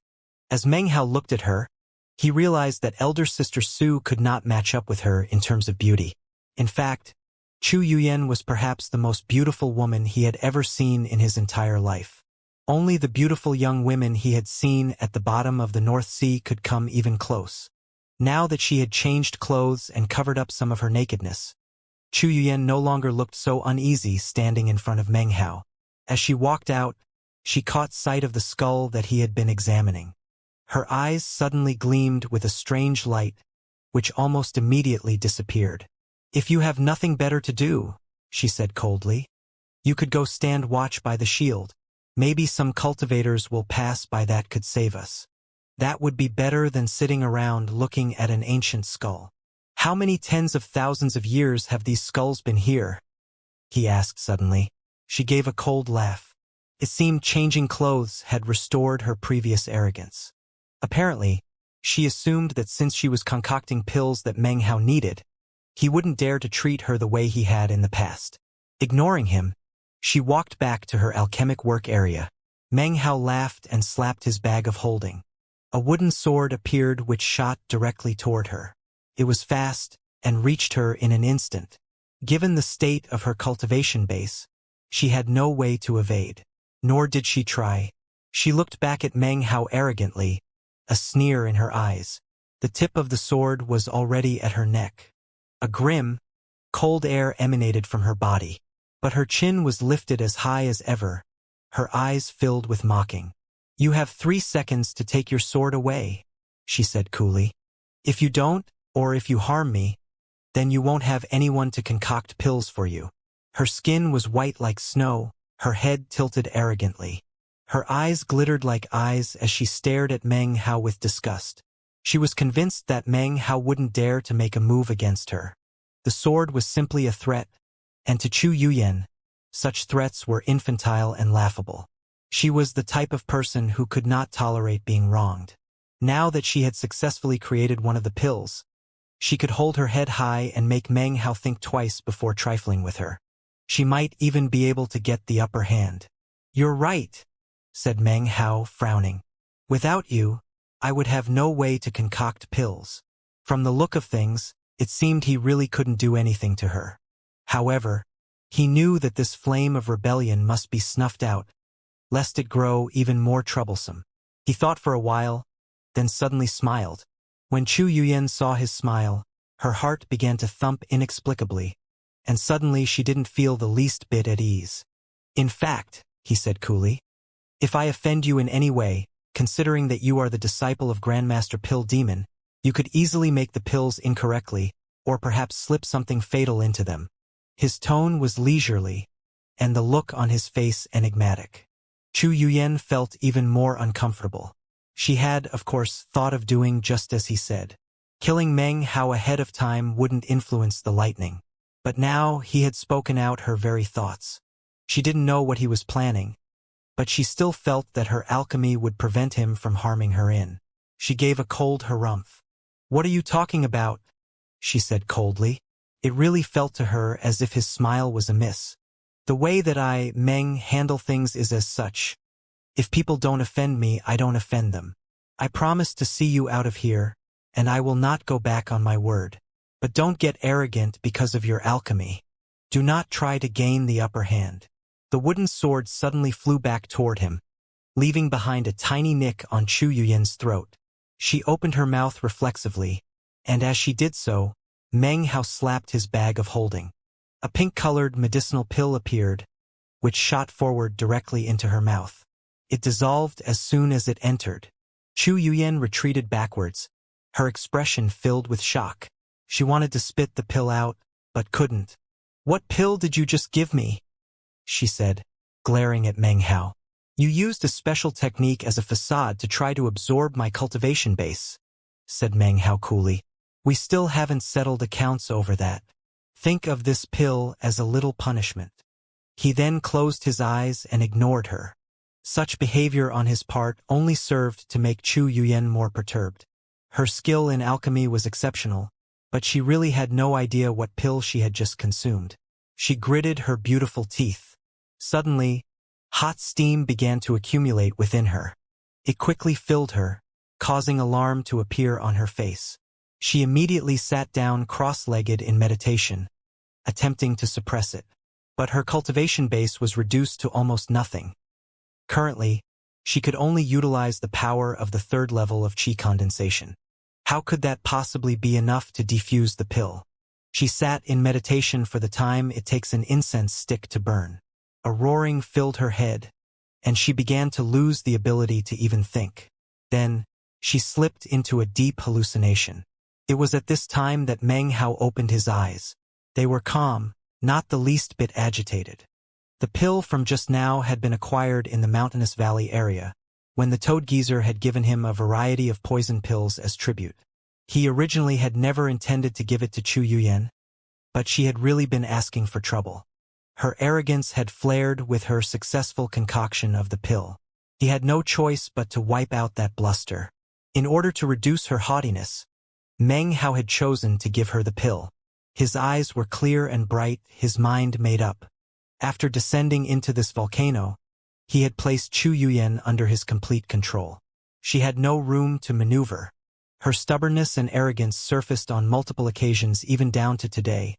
As Meng Hao looked at her, he realized that elder sister Su could not match up with her in terms of beauty. In fact, Chu Yuyan was perhaps the most beautiful woman he had ever seen in his entire life. Only the beautiful young women he had seen at the bottom of the North Sea could come even close. Now that she had changed clothes and covered up some of her nakedness, Chu Yuyan no longer looked so uneasy standing in front of Meng Hao. As she walked out, she caught sight of the skull that he had been examining. Her eyes suddenly gleamed with a strange light, which almost immediately disappeared. "If you have nothing better to do," she said coldly, "you could go stand watch by the shield. Maybe some cultivators will pass by that could save us. That would be better than sitting around looking at an ancient skull." "How many tens of thousands of years have these skulls been here?" he asked suddenly. She gave a cold laugh. It seemed changing clothes had restored her previous arrogance. Apparently, she assumed that since she was concocting pills that Meng Hao needed, he wouldn't dare to treat her the way he had in the past. Ignoring him, she walked back to her alchemic work area. Meng Hao laughed and slapped his bag of holding. A wooden sword appeared which shot directly toward her. It was fast and reached her in an instant. Given the state of her cultivation base, she had no way to evade. Nor did she try. She looked back at Meng Hao arrogantly, a sneer in her eyes. The tip of the sword was already at her neck. A grim, cold air emanated from her body, but her chin was lifted as high as ever, her eyes filled with mocking. "You have 3 seconds to take your sword away," she said coolly. "If you don't, or if you harm me, then you won't have anyone to concoct pills for you." Her skin was white like snow, her head tilted arrogantly. Her eyes glittered like eyes as she stared at Meng Hao with disgust. She was convinced that Meng Hao wouldn't dare to make a move against her. The sword was simply a threat, and to Chu Yuyan, such threats were infantile and laughable. She was the type of person who could not tolerate being wronged. Now that she had successfully created one of the pills, she could hold her head high and make Meng Hao think twice before trifling with her. She might even be able to get the upper hand. "You're right," said Meng Hao, frowning. "Without you, I would have no way to concoct pills." From the look of things, it seemed he really couldn't do anything to her. However, he knew that this flame of rebellion must be snuffed out, lest it grow even more troublesome. He thought for a while, then suddenly smiled. When Chu Yuyan saw his smile, her heart began to thump inexplicably, and suddenly she didn't feel the least bit at ease. "In fact," he said coolly, "if I offend you in any way, considering that you are the disciple of Grandmaster Pill Demon, you could easily make the pills incorrectly, or perhaps slip something fatal into them." His tone was leisurely, and the look on his face enigmatic. Chu Yuyan felt even more uncomfortable. She had, of course, thought of doing just as he said. Killing Meng Hao ahead of time wouldn't influence the lightning. But now he had spoken out her very thoughts. She didn't know what he was planning, but she still felt that her alchemy would prevent him from harming her in. She gave a cold harumph. "What are you talking about?" she said coldly. It really felt to her as if his smile was amiss. "The way that I, Meng, handle things is as such. If people don't offend me, I don't offend them. I promise to see you out of here, and I will not go back on my word. But don't get arrogant because of your alchemy. Do not try to gain the upper hand." The wooden sword suddenly flew back toward him, leaving behind a tiny nick on Chu Yuyan's throat. She opened her mouth reflexively, and as she did so, Meng Hao slapped his bag of holding. A pink-colored medicinal pill appeared, which shot forward directly into her mouth. It dissolved as soon as it entered. Chu Yuyan retreated backwards, her expression filled with shock. She wanted to spit the pill out, but couldn't. "What pill did you just give me?" she said. glaring at Meng Hao. You used a special technique as a facade to try to absorb my cultivation base, said Meng Hao coolly. We still haven't settled accounts over that. Think of this pill as a little punishment. He then closed his eyes and ignored her. Such behavior on his part only served to make Chu Yuyan more perturbed. Her skill in alchemy was exceptional, but she really had no idea what pill she had just consumed. She gritted her beautiful teeth. Suddenly, hot steam began to accumulate within her. It quickly filled her, causing alarm to appear on her face. She immediately sat down cross-legged in meditation, attempting to suppress it. But her cultivation base was reduced to almost nothing. Currently, she could only utilize the power of the third level of qi condensation. How could that possibly be enough to defuse the pill? She sat in meditation for the time it takes an incense stick to burn. A roaring filled her head, and she began to lose the ability to even think. Then, she slipped into a deep hallucination. It was at this time that Meng Hao opened his eyes. They were calm, not the least bit agitated. The pill from just now had been acquired in the mountainous valley area, when the toad geezer had given him a variety of poison pills as tribute. He originally had never intended to give it to Chu Yuyan, but she had really been asking for trouble. Her arrogance had flared with her successful concoction of the pill. He had no choice but to wipe out that bluster. In order to reduce her haughtiness, Meng Hao had chosen to give her the pill. His eyes were clear and bright, his mind made up. After descending into this volcano, he had placed Chu Yuyan under his complete control. She had no room to maneuver. Her stubbornness and arrogance surfaced on multiple occasions even down to today,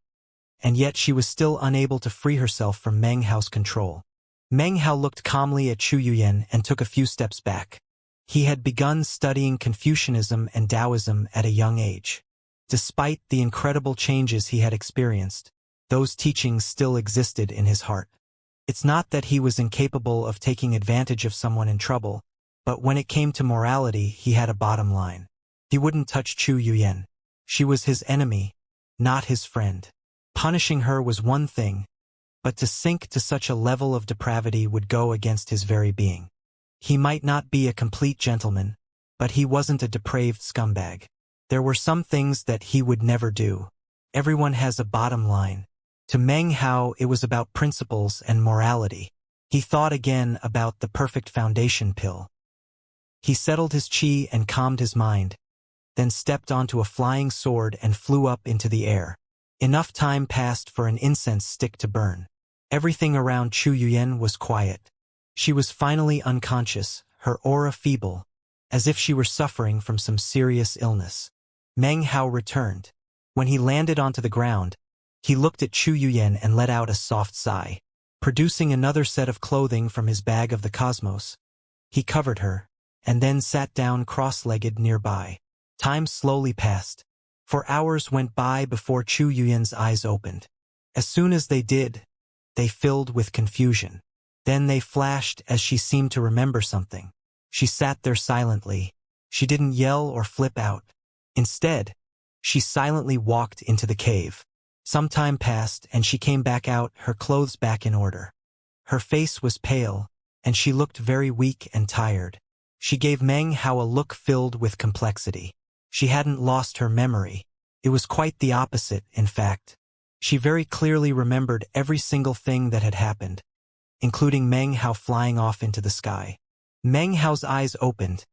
and yet she was still unable to free herself from Meng Hao's control. Meng Hao looked calmly at Chu Yuyan and took a few steps back. He had begun studying Confucianism and Taoism at a young age. Despite the incredible changes he had experienced, those teachings still existed in his heart. It's not that he was incapable of taking advantage of someone in trouble, but when it came to morality, he had a bottom line. He wouldn't touch Chu Yuyan. She was his enemy, not his friend. Punishing her was one thing, but to sink to such a level of depravity would go against his very being. He might not be a complete gentleman, but he wasn't a depraved scumbag. There were some things that he would never do. Everyone has a bottom line. To Meng Hao, it was about principles and morality. He thought again about the perfect foundation pill. He settled his qi and calmed his mind, then stepped onto a flying sword and flew up into the air. Enough time passed for an incense stick to burn. Everything around Chu Yuyan was quiet. She was finally unconscious, her aura feeble, as if she were suffering from some serious illness. Meng Hao returned. When he landed onto the ground, he looked at Chu Yuyan and let out a soft sigh. Producing another set of clothing from his bag of the cosmos, he covered her, and then sat down cross-legged nearby. Time slowly passed. For hours went by before Chu Yuyan's eyes opened. As soon as they did, they filled with confusion. Then they flashed as she seemed to remember something. She sat there silently. She didn't yell or flip out. Instead, she silently walked into the cave. Some time passed and she came back out, her clothes back in order. Her face was pale, and she looked very weak and tired. She gave Meng Hao a look filled with complexity. She hadn't lost her memory. It was quite the opposite, in fact. She very clearly remembered every single thing that had happened, including Meng Hao flying off into the sky. Meng Hao's eyes opened,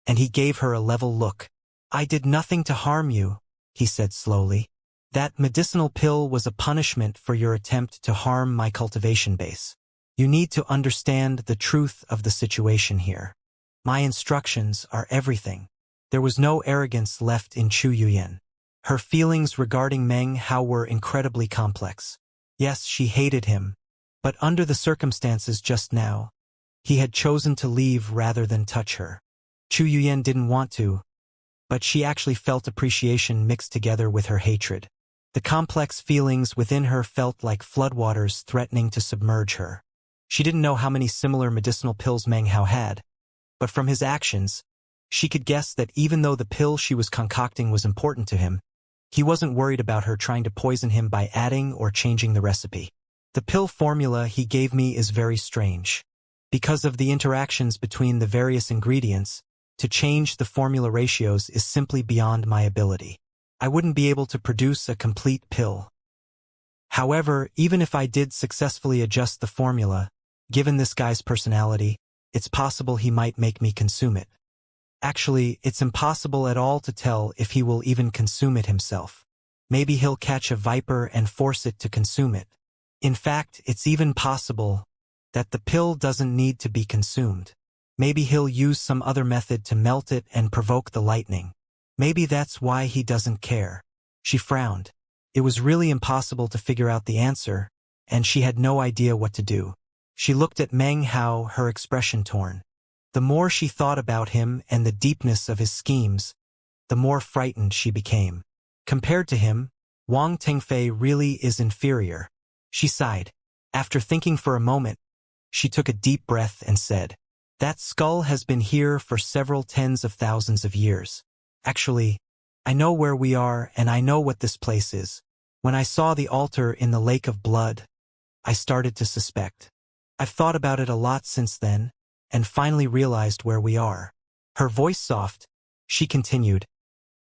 and he gave her a level look. "I did nothing to harm you," he said slowly. "That medicinal pill was a punishment for your attempt to harm my cultivation base. You need to understand the truth of the situation here. My instructions are everything." There was no arrogance left in Chu Yuyan. Her feelings regarding Meng Hao were incredibly complex. Yes, she hated him, but under the circumstances just now, he had chosen to leave rather than touch her. Chu Yuyan didn't want to, but she actually felt appreciation mixed together with her hatred. The complex feelings within her felt like floodwaters threatening to submerge her. She didn't know how many similar medicinal pills Meng Hao had, but from his actions, she could guess that even though the pill she was concocting was important to him, he wasn't worried about her trying to poison him by adding or changing the recipe. The pill formula he gave me is very strange. Because of the interactions between the various ingredients, to change the formula ratios is simply beyond my ability. I wouldn't be able to produce a complete pill. However, even if I did successfully adjust the formula, given this guy's personality, it's possible he might make me consume it. Actually, it's impossible at all to tell if he will even consume it himself. Maybe he'll catch a viper and force it to consume it. In fact, it's even possible that the pill doesn't need to be consumed. Maybe he'll use some other method to melt it and provoke the lightning. Maybe that's why he doesn't care. She frowned. It was really impossible to figure out the answer, and she had no idea what to do. She looked at Meng Hao, her expression torn. The more she thought about him and the deepness of his schemes, the more frightened she became. Compared to him, Wang Tengfei really is inferior. She sighed. After thinking for a moment, she took a deep breath and said, "That skull has been here for several tens of thousands of years. Actually, I know where we are and I know what this place is. When I saw the altar in the lake of blood, I started to suspect. I've thought about it a lot since then, and finally realized where we are." Her voice soft, she continued,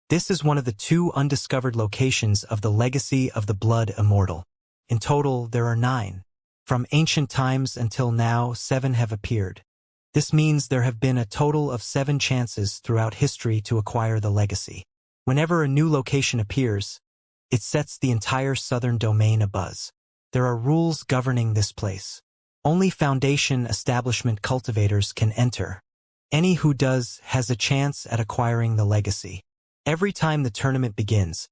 "This is one of the 2 undiscovered locations of the legacy of the blood immortal. In total, there are 9. From ancient times until now, 7 have appeared. This means there have been a total of 7 chances throughout history to acquire the legacy. Whenever a new location appears, it sets the entire southern domain abuzz. There are rules governing this place. Only Foundation establishment cultivators can enter. Any who does has a chance at acquiring the legacy. Every time the tournament begins,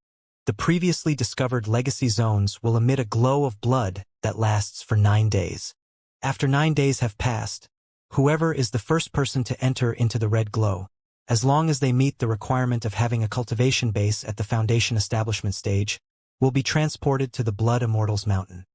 the previously discovered legacy zones will emit a glow of blood that lasts for 9 days. After 9 days have passed, whoever is the first person to enter into the red glow, as long as they meet the requirement of having a cultivation base at the Foundation establishment stage, will be transported to the Blood Immortals Mountain.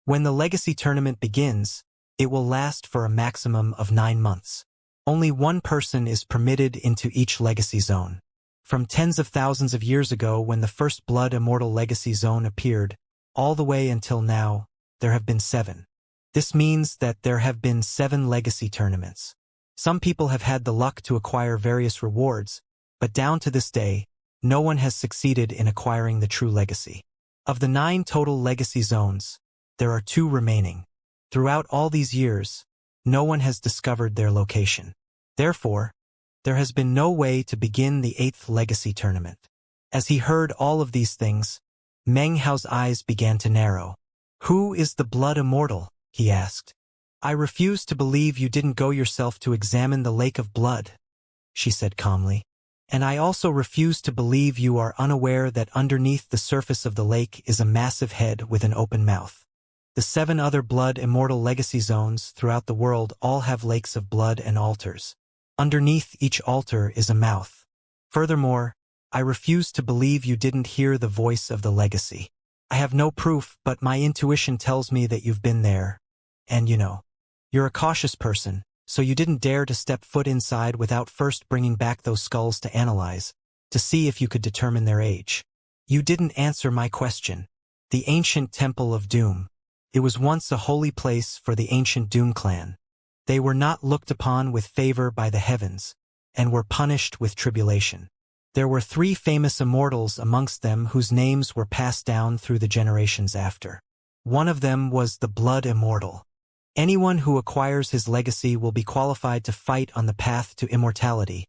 When the legacy tournament begins, it will last for a maximum of 9 months. Only one person is permitted into each legacy zone. From tens of thousands of years ago when the first Blood Immortal Legacy Zone appeared, all the way until now, there have been 7. This means that there have been 7 legacy tournaments. Some people have had the luck to acquire various rewards, but down to this day, no one has succeeded in acquiring the true legacy. Of the 9 total legacy zones, there are 2 remaining. Throughout all these years, no one has discovered their location. Therefore, there has been no way to begin the 8th legacy tournament. As he heard all of these things, Meng Hao's eyes began to narrow. "Who is the Blood Immortal?" he asked. "I refuse to believe you didn't go yourself to examine the lake of blood," she said calmly. "And I also refuse to believe you are unaware that underneath the surface of the lake is a massive head with an open mouth. The 7 other Blood Immortal Legacy Zones throughout the world all have lakes of blood and altars. Underneath each altar is a mouth. Furthermore, I refuse to believe you didn't hear the voice of the legacy. I have no proof, but my intuition tells me that you've been there. And you're a cautious person, so you didn't dare to step foot inside without first bringing back those skulls to analyze, to see if you could determine their age. You didn't answer my question. The ancient Temple of Doom. It was once a holy place for the ancient Doom clan. They were not looked upon with favor by the heavens, and were punished with tribulation. There were 3 famous immortals amongst them whose names were passed down through the generations after. One of them was the Blood Immortal. Anyone who acquires his legacy will be qualified to fight on the path to immortality,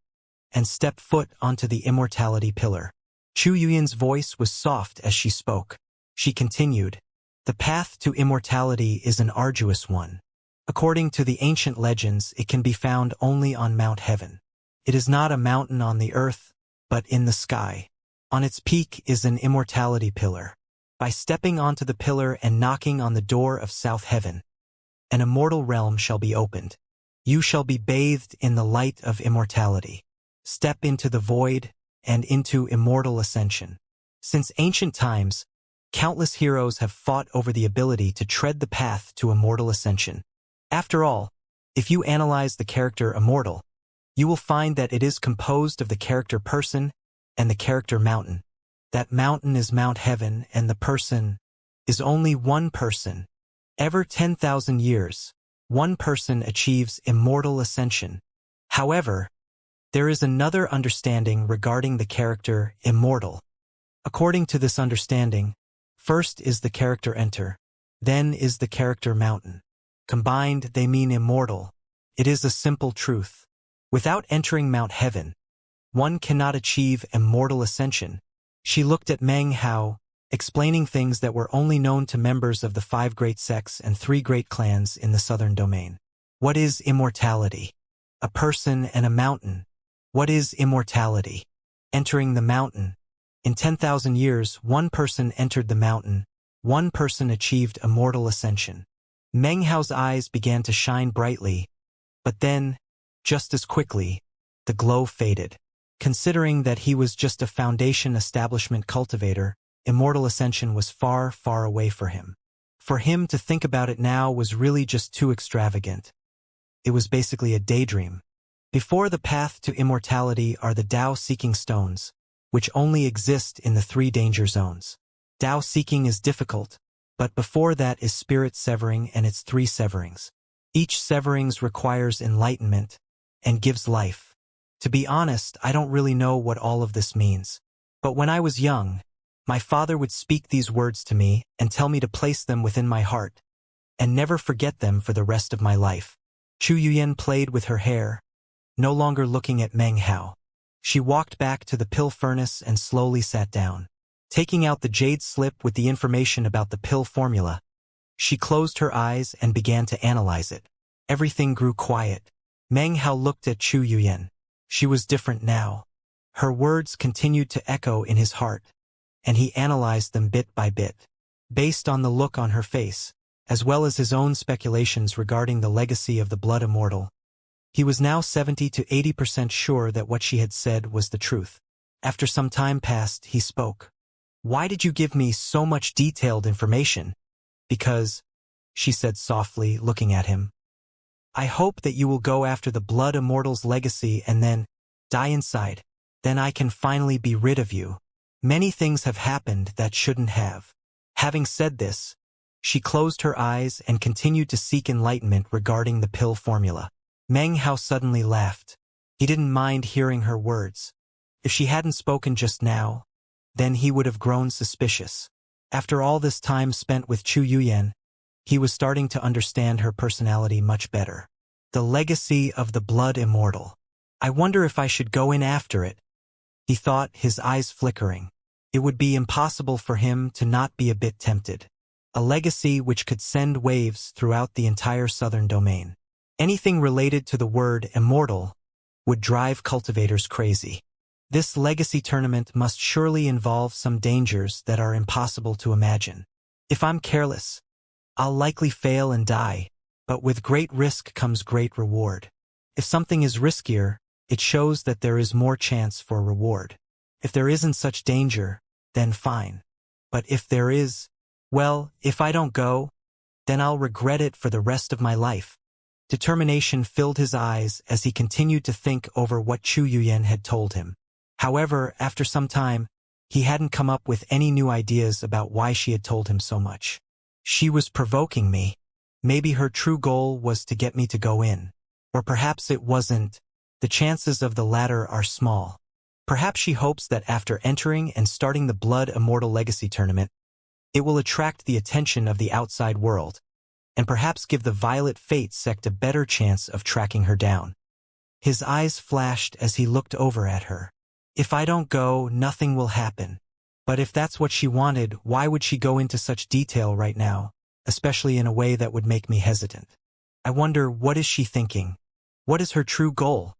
and step foot onto the immortality pillar. Chu Yuyan's voice was soft as she spoke. She continued, "The path to immortality is an arduous one. According to the ancient legends, it can be found only on Mount Heaven. It is not a mountain on the earth, but in the sky. On its peak is an immortality pillar. By stepping onto the pillar and knocking on the door of South Heaven, an immortal realm shall be opened. You shall be bathed in the light of immortality. Step into the void and into immortal ascension." Since ancient times, countless heroes have fought over the ability to tread the path to immortal ascension. After all, if you analyze the character Immortal, you will find that it is composed of the character Person and the character Mountain. That mountain is Mount Heaven and the person is only one person, Every 10,000 years, one person achieves immortal ascension. However, there is another understanding regarding the character Immortal. According to this understanding, first is the character Enter, then is the character Mountain. Combined, they mean immortal. It is a simple truth. Without entering Mount Heaven, one cannot achieve immortal ascension. She looked at Meng Hao, explaining things that were only known to members of the 5 great sects and 3 great clans in the southern domain. What is immortality? A person and a mountain. What is immortality? Entering the mountain. In 10,000 years, one person entered the mountain. One person achieved immortal ascension. Meng Hao's eyes began to shine brightly, but then, just as quickly, the glow faded. Considering that he was just a foundation establishment cultivator, immortal ascension was far, far away for him. For him to think about it now was really just too extravagant. It was basically a daydream. Before the path to immortality are the Tao-seeking stones, which only exist in the 3 danger zones. Tao-seeking is difficult, but before that is spirit severing and its 3 severings. Each severings requires enlightenment and gives life. To be honest, I don't really know what all of this means. But when I was young, my father would speak these words to me and tell me to place them within my heart and never forget them for the rest of my life. Chu Yuyan played with her hair, no longer looking at Meng Hao. She walked back to the pill furnace and slowly sat down. Taking out the jade slip with the information about the pill formula, she closed her eyes and began to analyze it. Everything grew quiet. Meng Hao looked at Chu Yuyan. She was different now. Her words continued to echo in his heart, and he analyzed them bit by bit. Based on the look on her face, as well as his own speculations regarding the legacy of the blood immortal, he was now 70 to 80% sure that what she had said was the truth. After some time passed, he spoke. "Why did you give me so much detailed information?" "Because," she said softly, looking at him, "I hope that you will go after the blood immortal's legacy and then die inside. Then I can finally be rid of you. Many things have happened that shouldn't have." Having said this, she closed her eyes and continued to seek enlightenment regarding the pill formula. Meng Hao suddenly laughed. He didn't mind hearing her words. If she hadn't spoken just now, then he would have grown suspicious. After all this time spent with Chu Yuyan, he was starting to understand her personality much better. The legacy of the blood immortal. I wonder if I should go in after it, he thought, his eyes flickering. It would be impossible for him to not be a bit tempted. A legacy which could send waves throughout the entire southern domain. Anything related to the word immortal would drive cultivators crazy. This legacy tournament must surely involve some dangers that are impossible to imagine. If I'm careless, I'll likely fail and die, but with great risk comes great reward. If something is riskier, it shows that there is more chance for reward. If there isn't such danger, then fine. But if there is, well, if I don't go, then I'll regret it for the rest of my life. Determination filled his eyes as he continued to think over what Chu Yuyan had told him. However, after some time, he hadn't come up with any new ideas about why she had told him so much. She was provoking me. Maybe her true goal was to get me to go in. Or perhaps it wasn't. The chances of the latter are small. Perhaps she hopes that after entering and starting the Blood Immortal Legacy Tournament, it will attract the attention of the outside world, and perhaps give the Violet Fate sect a better chance of tracking her down. His eyes flashed as he looked over at her. If I don't go, nothing will happen. But if that's what she wanted, why would she go into such detail right now, especially in a way that would make me hesitant? I wonder, what is she thinking? What is her true goal?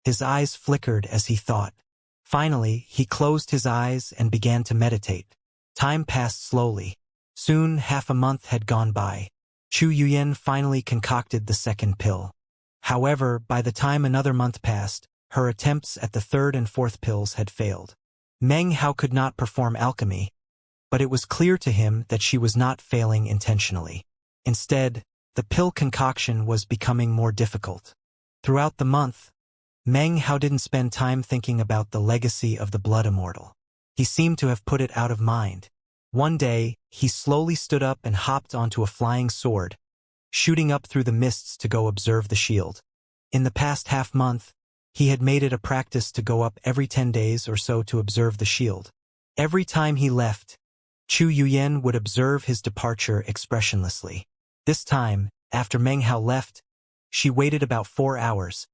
His eyes flickered as he thought. Finally, he closed his eyes and began to meditate. Time passed slowly. Soon, half a month had gone by. Chu Yuyan finally concocted the second pill. However, by the time another month passed, her attempts at the third and fourth pills had failed. Meng Hao could not perform alchemy, but it was clear to him that she was not failing intentionally. Instead, the pill concoction was becoming more difficult. Throughout the month, Meng Hao didn't spend time thinking about the legacy of the blood immortal. He seemed to have put it out of mind. One day, he slowly stood up and hopped onto a flying sword, shooting up through the mists to go observe the shield. In the past half-month, he had made it a practice to go up every 10 days or so to observe the shield. Every time he left, Chu Yuyan would observe his departure expressionlessly. This time, after Meng Hao left, she waited about 4 hours,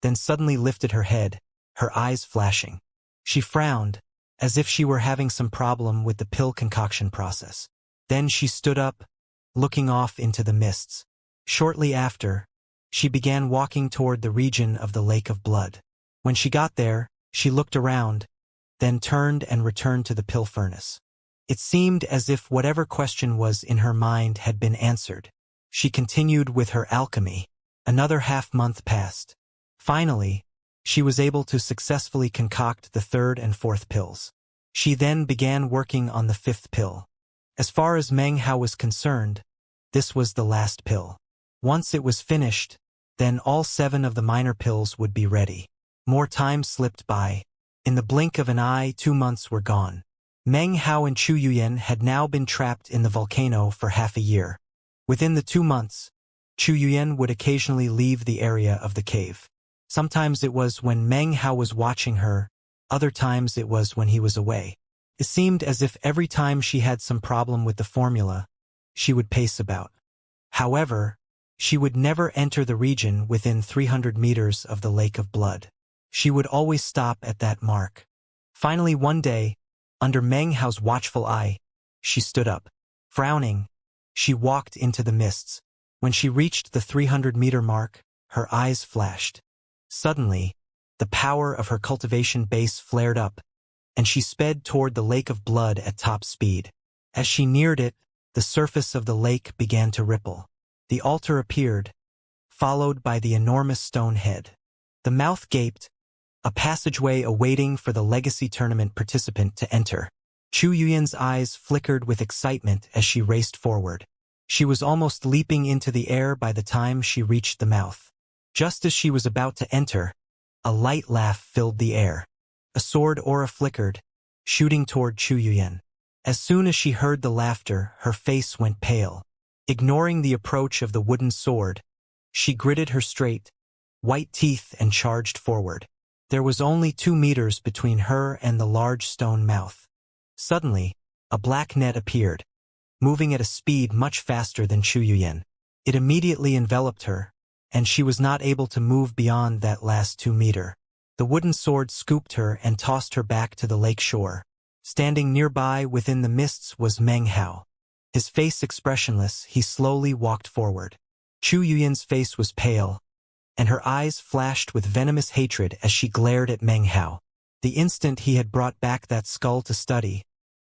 then suddenly lifted her head, her eyes flashing. She frowned, as if she were having some problem with the pill concoction process. Then she stood up, looking off into the mists. Shortly after, she began walking toward the region of the Lake of Blood. When she got there, she looked around, then turned and returned to the pill furnace. It seemed as if whatever question was in her mind had been answered. She continued with her alchemy. Another half-month passed. Finally, she was able to successfully concoct the 3rd and 4th pills. She then began working on the 5th pill. As far as Meng Hao was concerned, this was the last pill. Once it was finished, then all 7 of the minor pills would be ready. More time slipped by. In the blink of an eye, 2 months were gone. Meng Hao and Chu Yuyan had now been trapped in the volcano for half a year. Within the 2 months, Chu Yuyan would occasionally leave the area of the cave. Sometimes it was when Meng Hao was watching her, other times it was when he was away. It seemed as if every time she had some problem with the formula, she would pace about. However, she would never enter the region within 300 meters of the Lake of Blood. She would always stop at that mark. Finally one day, under Meng Hao's watchful eye, she stood up. Frowning, she walked into the mists. When she reached the 300-meter mark, her eyes flashed. Suddenly, the power of her cultivation base flared up, and she sped toward the Lake of Blood at top speed. As she neared it, the surface of the lake began to ripple. The altar appeared, followed by the enormous stone head. The mouth gaped, a passageway awaiting for the legacy tournament participant to enter. Chu Yuyan's eyes flickered with excitement as she raced forward. She was almost leaping into the air by the time she reached the mouth. Just as she was about to enter, a light laugh filled the air. A sword aura flickered, shooting toward Chu Yuyan. As soon as she heard the laughter, her face went pale. Ignoring the approach of the wooden sword, she gritted her straight, white teeth and charged forward. There was only 2 meters between her and the large stone mouth. Suddenly, a black net appeared, moving at a speed much faster than Chu Yuyan. It immediately enveloped her, and she was not able to move beyond that last 2 meters. The wooden sword scooped her and tossed her back to the lake shore. Standing nearby within the mists was Meng Hao. His face expressionless, he slowly walked forward. Chu Yuyan's face was pale, and her eyes flashed with venomous hatred as she glared at Meng Hao. The instant he had brought back that skull to study,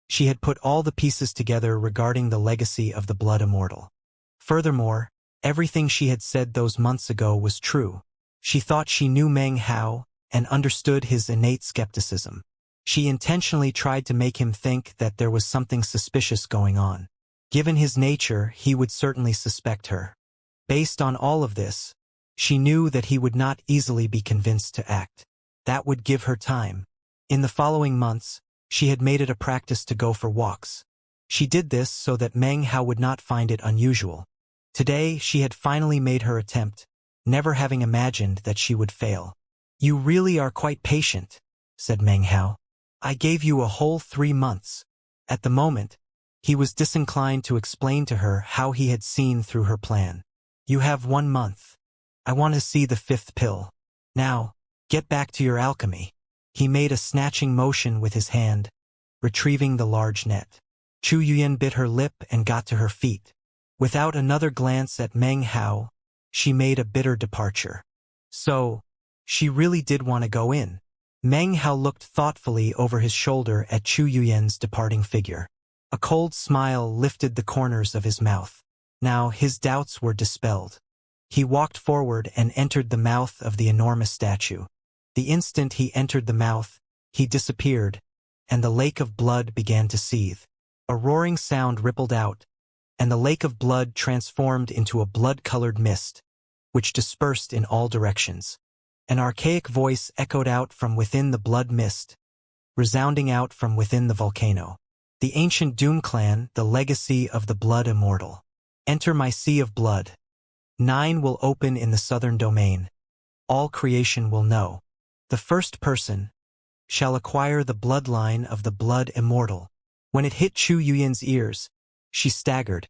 she had put all the pieces together regarding the legacy of the blood immortal. Furthermore, everything she had said those months ago was true. She thought she knew Meng Hao and understood his innate skepticism. She intentionally tried to make him think that there was something suspicious going on. Given his nature, he would certainly suspect her. Based on all of this, she knew that he would not easily be convinced to act. That would give her time. In the following months, she had made it a practice to go for walks. She did this so that Meng Hao would not find it unusual. Today, she had finally made her attempt, never having imagined that she would fail. "You really are quite patient," said Meng Hao. "I gave you a whole 3 months. At the moment, he was disinclined to explain to her how he had seen through her plan. "You have 1 month. I want to see the 5th pill. Now, get back to your alchemy." He made a snatching motion with his hand, retrieving the large net. Chu Yuyan bit her lip and got to her feet. Without another glance at Meng Hao, she made a bitter departure. So, she really did want to go in. Meng Hao looked thoughtfully over his shoulder at Chu Yuyan's departing figure. A cold smile lifted the corners of his mouth. Now his doubts were dispelled. He walked forward and entered the mouth of the enormous statue. The instant he entered the mouth, he disappeared, and the lake of blood began to seethe. A roaring sound rippled out, and the lake of blood transformed into a blood-colored mist, which dispersed in all directions. An archaic voice echoed out from within the blood mist, resounding out from within the volcano. The ancient Doom clan, the legacy of the blood immortal. Enter my sea of blood. 9 will open in the southern domain. All creation will know. The first person shall acquire the bloodline of the blood immortal. When it hit Chu Yuyan's ears, she staggered,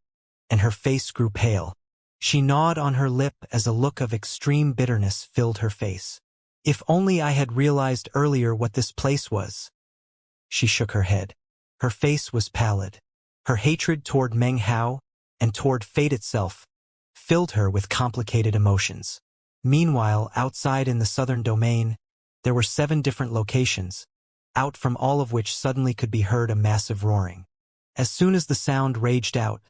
and her face grew pale. She gnawed on her lip as a look of extreme bitterness filled her face. If only I had realized earlier what this place was. She shook her head. Her face was pallid. Her hatred toward Meng Hao, and toward fate itself, filled her with complicated emotions. Meanwhile, outside in the southern domain, there were 7 different locations, out from all of which suddenly could be heard a massive roaring. As soon as the sound raged out,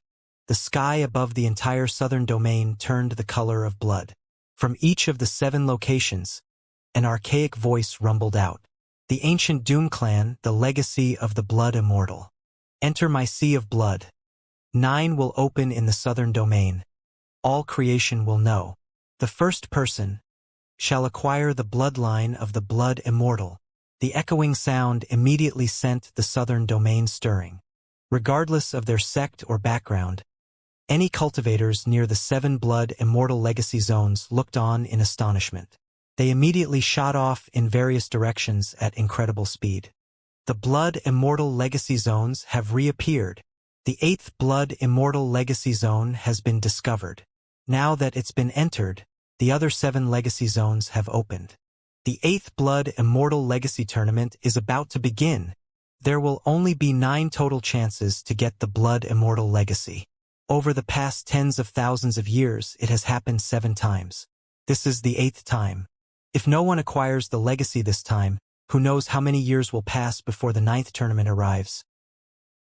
the sky above the entire southern domain turned the color of blood. From each of the 7 locations, an archaic voice rumbled out. The ancient Doom clan, the legacy of the blood immortal. Enter my sea of blood. 9 will open in the southern domain. All creation will know. The first person shall acquire the bloodline of the blood immortal. The echoing sound immediately sent the southern domain stirring. Regardless of their sect or background, any cultivators near the 7 blood immortal legacy zones looked on in astonishment. They immediately shot off in various directions at incredible speed. The blood immortal legacy zones have reappeared. The 8th blood immortal legacy zone has been discovered. Now that it's been entered, the other 7 legacy zones have opened. The 8th blood immortal legacy tournament is about to begin. There will only be 9 total chances to get the blood immortal legacy. Over the past tens of thousands of years, it has happened 7 times. This is the 8th time. If no one acquires the legacy this time, who knows how many years will pass before the 9th tournament arrives.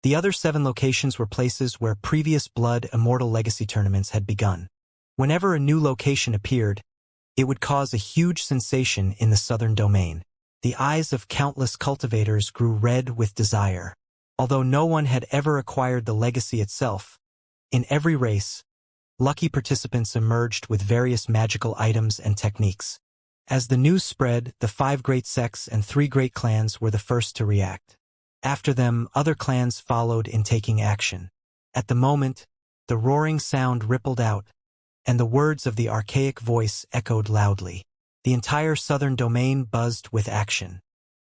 The other 7 locations were places where previous blood immortal legacy tournaments had begun. Whenever a new location appeared, it would cause a huge sensation in the southern domain. The eyes of countless cultivators grew red with desire. Although no one had ever acquired the legacy itself, in every race, lucky participants emerged with various magical items and techniques. As the news spread, the 5 great sects and 3 great clans were the first to react. After them, other clans followed in taking action. At the moment, the roaring sound rippled out, and the words of the archaic voice echoed loudly. The entire southern domain buzzed with action.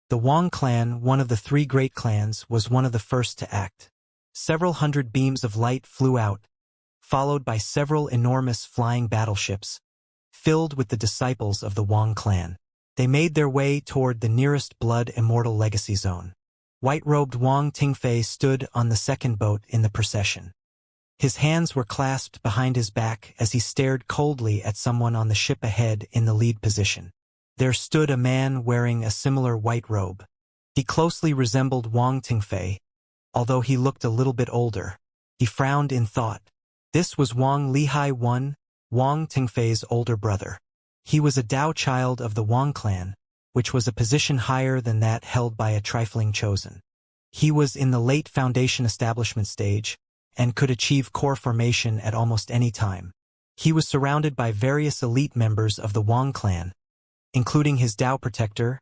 The Wang clan, one of the 3 great clans, was one of the first to act. Several hundred beams of light flew out, followed by several enormous flying battleships, filled with the disciples of the Wang clan. They made their way toward the nearest blood immortal legacy zone. White-robed Wang Tingfei stood on the second boat in the procession. His hands were clasped behind his back as he stared coldly at someone on the ship ahead in the lead position. There stood a man wearing a similar white robe. He closely resembled Wang Tingfei, although he looked a little bit older. He frowned in thought. This was Wang Lihai I, Wang Tingfei's older brother. He was a Dao child of the Wang clan, which was a position higher than that held by a trifling chosen. He was in the late foundation establishment stage, and could achieve core formation at almost any time. He was surrounded by various elite members of the Wang clan, including his Dao protector,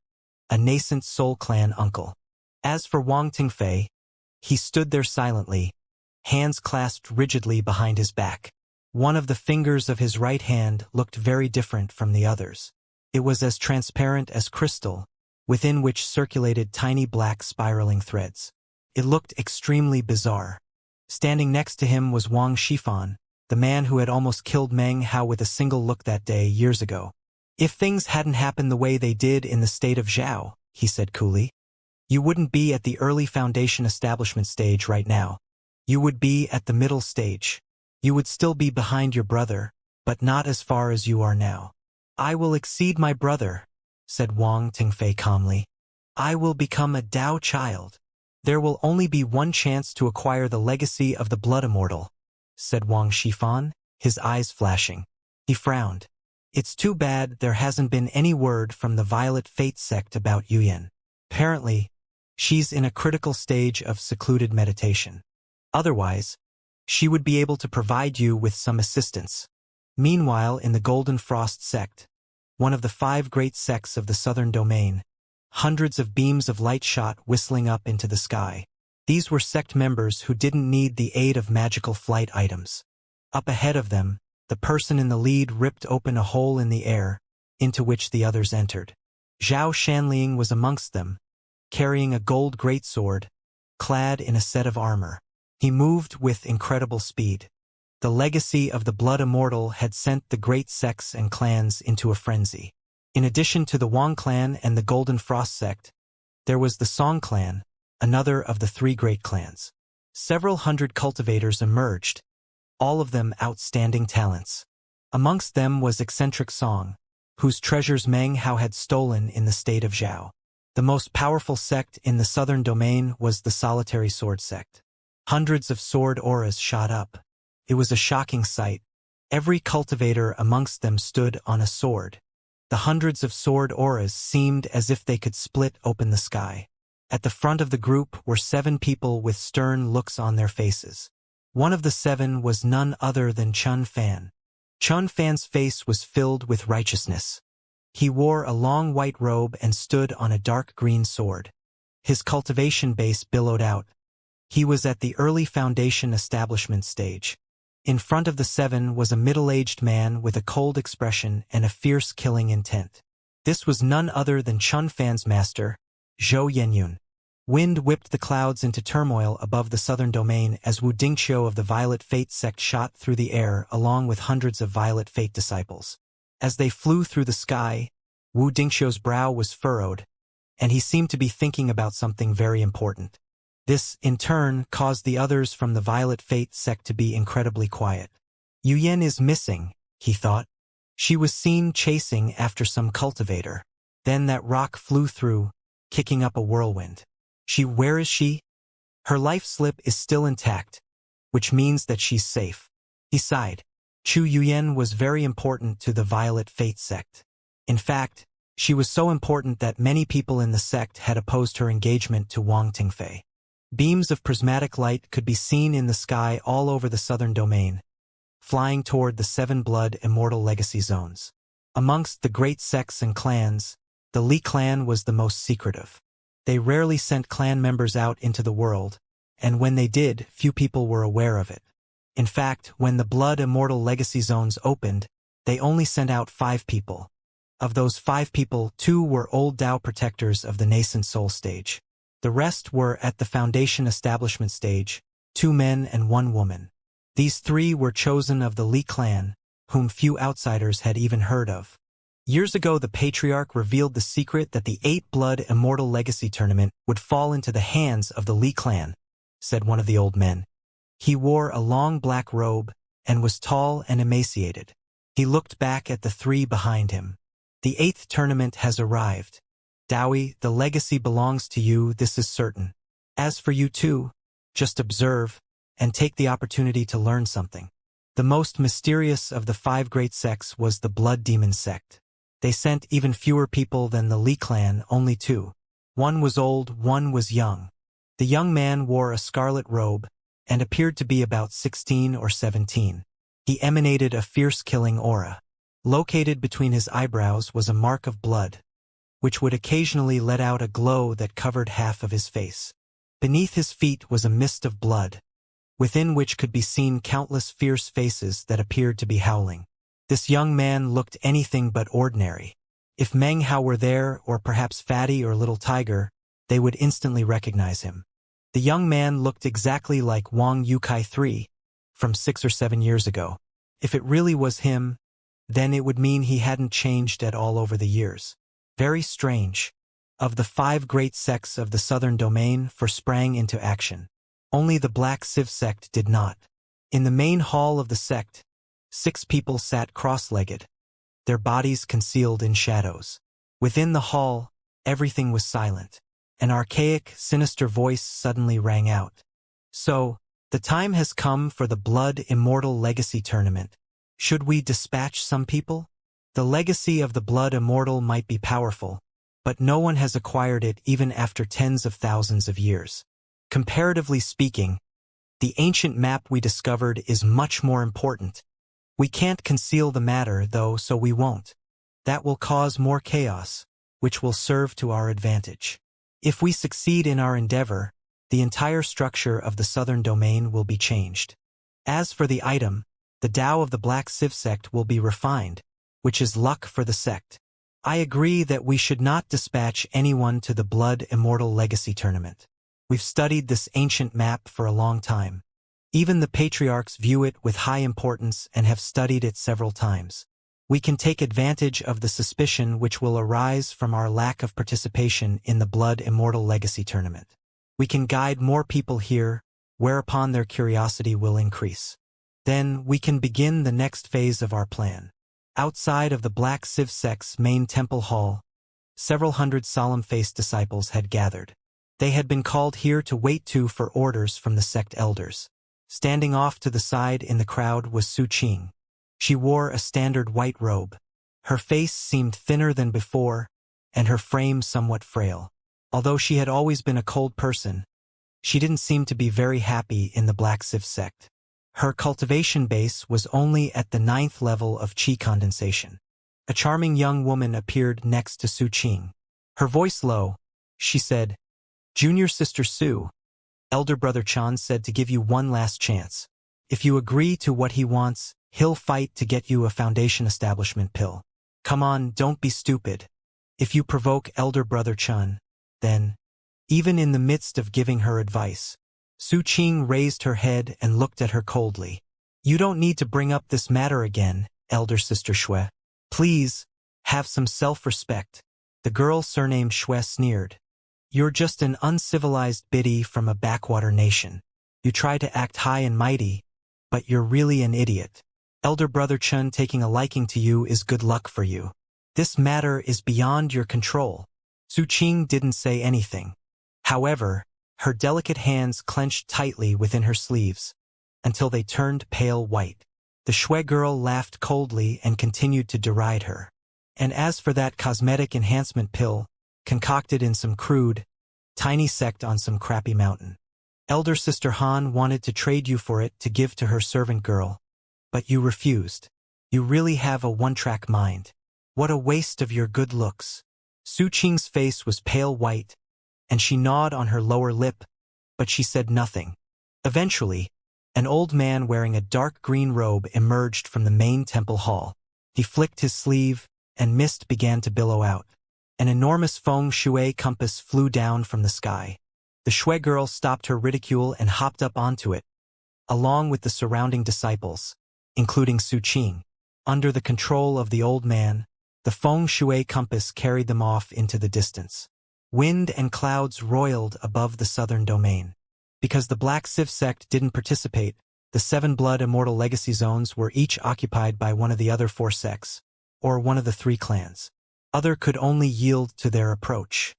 a nascent Soul clan uncle. As for Wang Tingfei, he stood there silently, hands clasped rigidly behind his back. One of the fingers of his right hand looked very different from the others. It was as transparent as crystal, within which circulated tiny black spiraling threads. It looked extremely bizarre. Standing next to him was Wang Shifan, the man who had almost killed Meng Hao with a single look that day years ago. If things hadn't happened the way they did in the state of Zhao, he said coolly, you wouldn't be at the early foundation establishment stage right now. You would be at the middle stage. You would still be behind your brother, but not as far as you are now. I will exceed my brother, said Wang Tingfei calmly. I will become a Dao child. There will only be one chance to acquire the legacy of the blood immortal, said Wang Shifan, his eyes flashing. He frowned. It's too bad there hasn't been any word from the Violet Fate sect about Yuyan. Apparently, she's in a critical stage of secluded meditation. Otherwise, she would be able to provide you with some assistance. Meanwhile, in the Golden Frost sect, one of the 5 great sects of the southern domain, hundreds of beams of light shot whistling up into the sky. These were sect members who didn't need the aid of magical flight items. Up ahead of them, the person in the lead ripped open a hole in the air, into which the others entered. Zhao Shanling was amongst them, carrying a gold greatsword, clad in a set of armor. He moved with incredible speed. The legacy of the Blood Immortal had sent the great sects and clans into a frenzy. In addition to the Wang clan and the Golden Frost sect, there was the Song clan, another of the three great clans. Several hundred cultivators emerged, all of them outstanding talents. Amongst them was eccentric Song, whose treasures Meng Hao had stolen in the state of Zhao. The most powerful sect in the southern domain was the Solitary Sword sect. Hundreds of sword auras shot up. It was a shocking sight. Every cultivator amongst them stood on a sword. The hundreds of sword auras seemed as if they could split open the sky. At the front of the group were 7 people with stern looks on their faces. One of the 7 was none other than Chun Fan. Chun Fan's face was filled with righteousness. He wore a long white robe and stood on a dark green sword. His cultivation base billowed out. He was at the early foundation establishment stage. In front of the 7 was a middle-aged man with a cold expression and a fierce killing intent. This was none other than Chun Fan's master, Zhou Yenyun. Wind whipped the clouds into turmoil above the southern domain as Wu Dingqiu of the Violet Fate sect shot through the air along with hundreds of Violet Fate disciples. As they flew through the sky, Wu Dingqiu's brow was furrowed, and he seemed to be thinking about something very important. This, in turn, caused the others from the Violet Fate sect to be incredibly quiet. Yu Yan is missing, he thought. She was seen chasing after some cultivator. Then that rock flew through, kicking up a whirlwind. Where is she? Her life slip is still intact, which means that she's safe. He sighed. Chu Yuyan was very important to the Violet Fate sect. In fact, she was so important that many people in the sect had opposed her engagement to Wang Tingfei. Beams of prismatic light could be seen in the sky all over the southern domain, flying toward the 7 Blood Immortal Legacy Zones. Amongst the great sects and clans, the Li clan was the most secretive. They rarely sent clan members out into the world, and when they did, few people were aware of it. In fact, when the Blood Immortal Legacy Zones opened, they only sent out 5 people. Of those 5 people, 2 were old Dao protectors of the nascent soul stage. The rest were at the foundation establishment stage, 2 men and 1 woman. These 3 were chosen of the Li clan, whom few outsiders had even heard of. Years ago, the Patriarch revealed the secret that the 8 Blood Immortal Legacy Tournament would fall into the hands of the Li clan, said one of the old men. He wore a long black robe and was tall and emaciated. He looked back at the 3 behind him. The 8th tournament has arrived. Dowie, the legacy belongs to you, this is certain. As for you two, just observe and take the opportunity to learn something. The most mysterious of the 5 great sects was the Blood Demon sect. They sent even fewer people than the Li clan, only 2. One was old, one was young. The young man wore a scarlet robe and appeared to be about 16 or 17. He emanated a fierce killing aura. Located between his eyebrows was a mark of blood, which would occasionally let out a glow that covered half of his face. Beneath his feet was a mist of blood, within which could be seen countless fierce faces that appeared to be howling. This young man looked anything but ordinary. If Meng Hao were there, or perhaps Fatty or Little Tiger, they would instantly recognize him. The young man looked exactly like Wang Yukai III, from 6 or 7 years ago. If it really was him, then it would mean he hadn't changed at all over the years. Very strange. Of the 5 great sects of the southern domain, 4 sprang into action. Only the Black Civ sect did not. In the main hall of the sect, 6 people sat cross-legged, their bodies concealed in shadows. Within the hall, everything was silent. An archaic, sinister voice suddenly rang out. So, the time has come for the Blood Immortal Legacy Tournament. Should we dispatch some people? The legacy of the Blood Immortal might be powerful, but no one has acquired it even after tens of thousands of years. Comparatively speaking, the ancient map we discovered is much more important. We can't conceal the matter, though, so we won't. That will cause more chaos, which will serve to our advantage. If we succeed in our endeavor, the entire structure of the southern domain will be changed. As for the item, the Tao of the Black Civ sect will be refined, which is luck for the sect. I agree that we should not dispatch anyone to the Blood Immortal Legacy Tournament. We've studied this ancient map for a long time. Even the patriarchs view it with high importance and have studied it several times. We can take advantage of the suspicion which will arise from our lack of participation in the Blood Immortal Legacy Tournament. We can guide more people here, whereupon their curiosity will increase. Then we can begin the next phase of our plan. Outside of the Black Civ sect's main temple hall, several hundred solemn-faced disciples had gathered. They had been called here to wait for orders from the sect elders. Standing off to the side in the crowd was Su Qing. She wore a standard white robe. Her face seemed thinner than before, and her frame somewhat frail. Although she had always been a cold person, she didn't seem to be very happy in the Black Civ sect. Her cultivation base was only at the 9th level of qi condensation. A charming young woman appeared next to Su Qing. Her voice low, she said, "Junior sister Su, elder brother Chan said to give you one last chance. If you agree to what he wants, he'll fight to get you a foundation establishment pill. Come on, don't be stupid. If you provoke elder brother Chan, then..." Even in the midst of giving her advice, Su Qing raised her head and looked at her coldly. "You don't need to bring up this matter again, elder sister Xue. Please, have some self-respect." The girl surnamed Xue sneered. "You're just an uncivilized biddy from a backwater nation. You try to act high and mighty, but you're really an idiot. Elder brother Chen taking a liking to you is good luck for you. This matter is beyond your control." Su Qing didn't say anything. However, her delicate hands clenched tightly within her sleeves, until they turned pale white. The Xue girl laughed coldly and continued to deride her. "And as for that cosmetic enhancement pill, concocted in some crude, tiny sect on some crappy mountain. Elder sister Han wanted to trade you for it to give to her servant girl, but you refused. You really have a one-track mind. What a waste of your good looks." Su Qing's face was pale white, and she gnawed on her lower lip, but she said nothing. Eventually, an old man wearing a dark green robe emerged from the main temple hall. He flicked his sleeve, and mist began to billow out. An enormous feng shui compass flew down from the sky. The Xue girl stopped her ridicule and hopped up onto it, along with the surrounding disciples, including Su Qing. Under the control of the old man, the feng shui compass carried them off into the distance. Wind and clouds roiled above the southern domain. Because the Black Civ sect didn't participate, the 7 Blood Immortal Legacy Zones were each occupied by one of the other 4 sects, or one of the 3 clans. Other could only yield to their approach.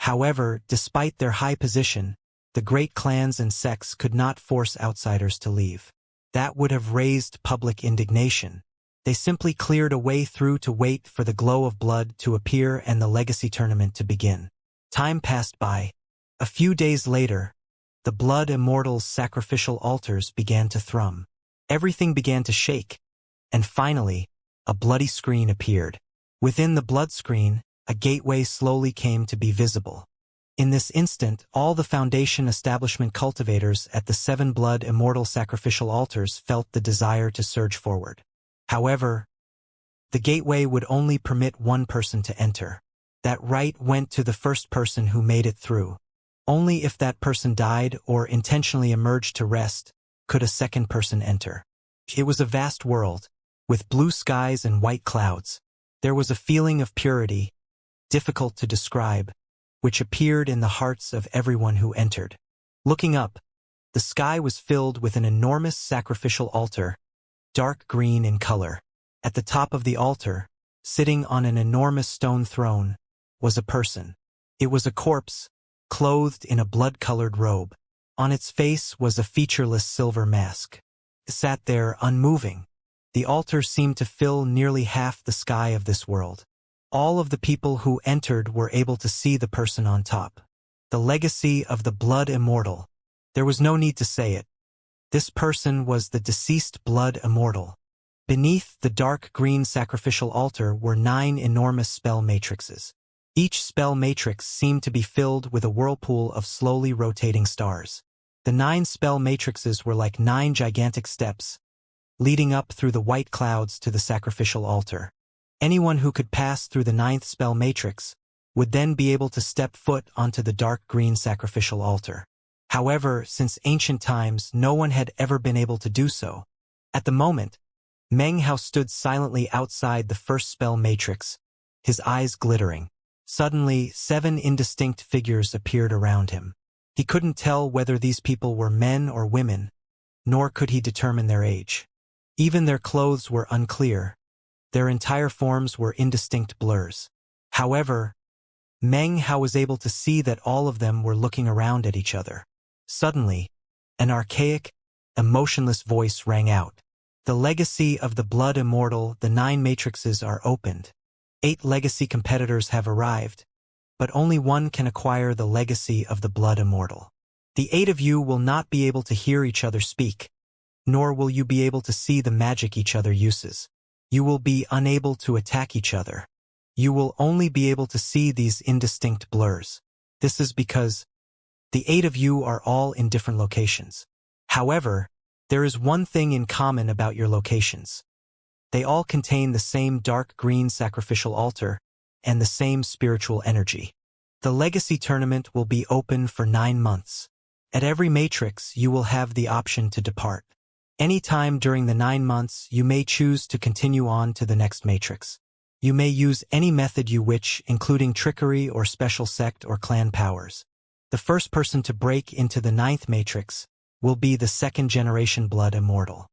However, despite their high position, the great clans and sects could not force outsiders to leave. That would have raised public indignation. They simply cleared a way through to wait for the glow of blood to appear and the legacy tournament to begin. Time passed by. A few days later, the Blood Immortals' sacrificial altars began to thrum. Everything began to shake, and finally, a bloody screen appeared. Within the blood screen, a gateway slowly came to be visible. In this instant, all the Foundation establishment cultivators at the 7 Blood Immortal sacrificial altars felt the desire to surge forward. However, the gateway would only permit one person to enter. That right went to the first person who made it through. Only if that person died or intentionally emerged to rest could a second person enter. It was a vast world, with blue skies and white clouds. There was a feeling of purity, difficult to describe, which appeared in the hearts of everyone who entered. Looking up, the sky was filled with an enormous sacrificial altar, dark green in color. At the top of the altar, sitting on an enormous stone throne, was a person. It was a corpse, clothed in a blood-colored robe. On its face was a featureless silver mask. It sat there unmoving. The altar seemed to fill nearly half the sky of this world. All of the people who entered were able to see the person on top. The legacy of the Blood Immortal. There was no need to say it. This person was the deceased Blood Immortal. Beneath the dark green sacrificial altar were 9 enormous spell matrices. Each spell matrix seemed to be filled with a whirlpool of slowly rotating stars. The 9 spell matrices were like 9 gigantic steps, leading up through the white clouds to the sacrificial altar. Anyone who could pass through the 9th spell matrix would then be able to step foot onto the dark green sacrificial altar. However, since ancient times, no one had ever been able to do so. At the moment, Meng Hao stood silently outside the first spell matrix, his eyes glittering. Suddenly, 7 indistinct figures appeared around him. He couldn't tell whether these people were men or women, nor could he determine their age. Even their clothes were unclear. Their entire forms were indistinct blurs. However, Meng Hao was able to see that all of them were looking around at each other. Suddenly, an archaic, emotionless voice rang out. The legacy of the blood immortal, the 9 matrices are opened. 8 legacy competitors have arrived, but only one can acquire the legacy of the blood immortal. The 8 of you will not be able to hear each other speak, nor will you be able to see the magic each other uses. You will be unable to attack each other. You will only be able to see these indistinct blurs. This is because the 8 of you are all in different locations. However, there is one thing in common about your locations. They all contain the same dark green sacrificial altar and the same spiritual energy. The legacy tournament will be open for 9 months. At every matrix, you will have the option to depart. Any time during the 9 months, you may choose to continue on to the next matrix. You may use any method you wish, including trickery or special sect or clan powers. The first person to break into the 9th matrix will be the 2nd generation blood immortal.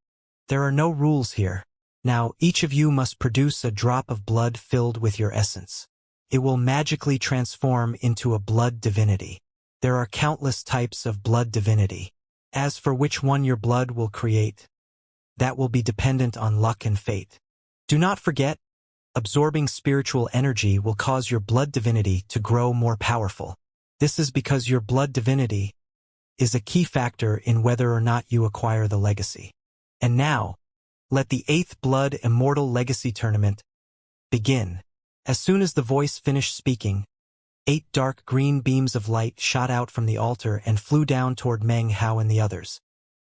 There are no rules here. Now, each of you must produce a drop of blood filled with your essence. It will magically transform into a blood divinity. There are countless types of blood divinity. As for which one your blood will create, that will be dependent on luck and fate. Do not forget, absorbing spiritual energy will cause your blood divinity to grow more powerful. This is because your blood divinity is a key factor in whether or not you acquire the legacy. And now, let the 8th Blood Immortal Legacy Tournament begin. As soon as the voice finished speaking, 8 dark green beams of light shot out from the altar and flew down toward Meng Hao and the others.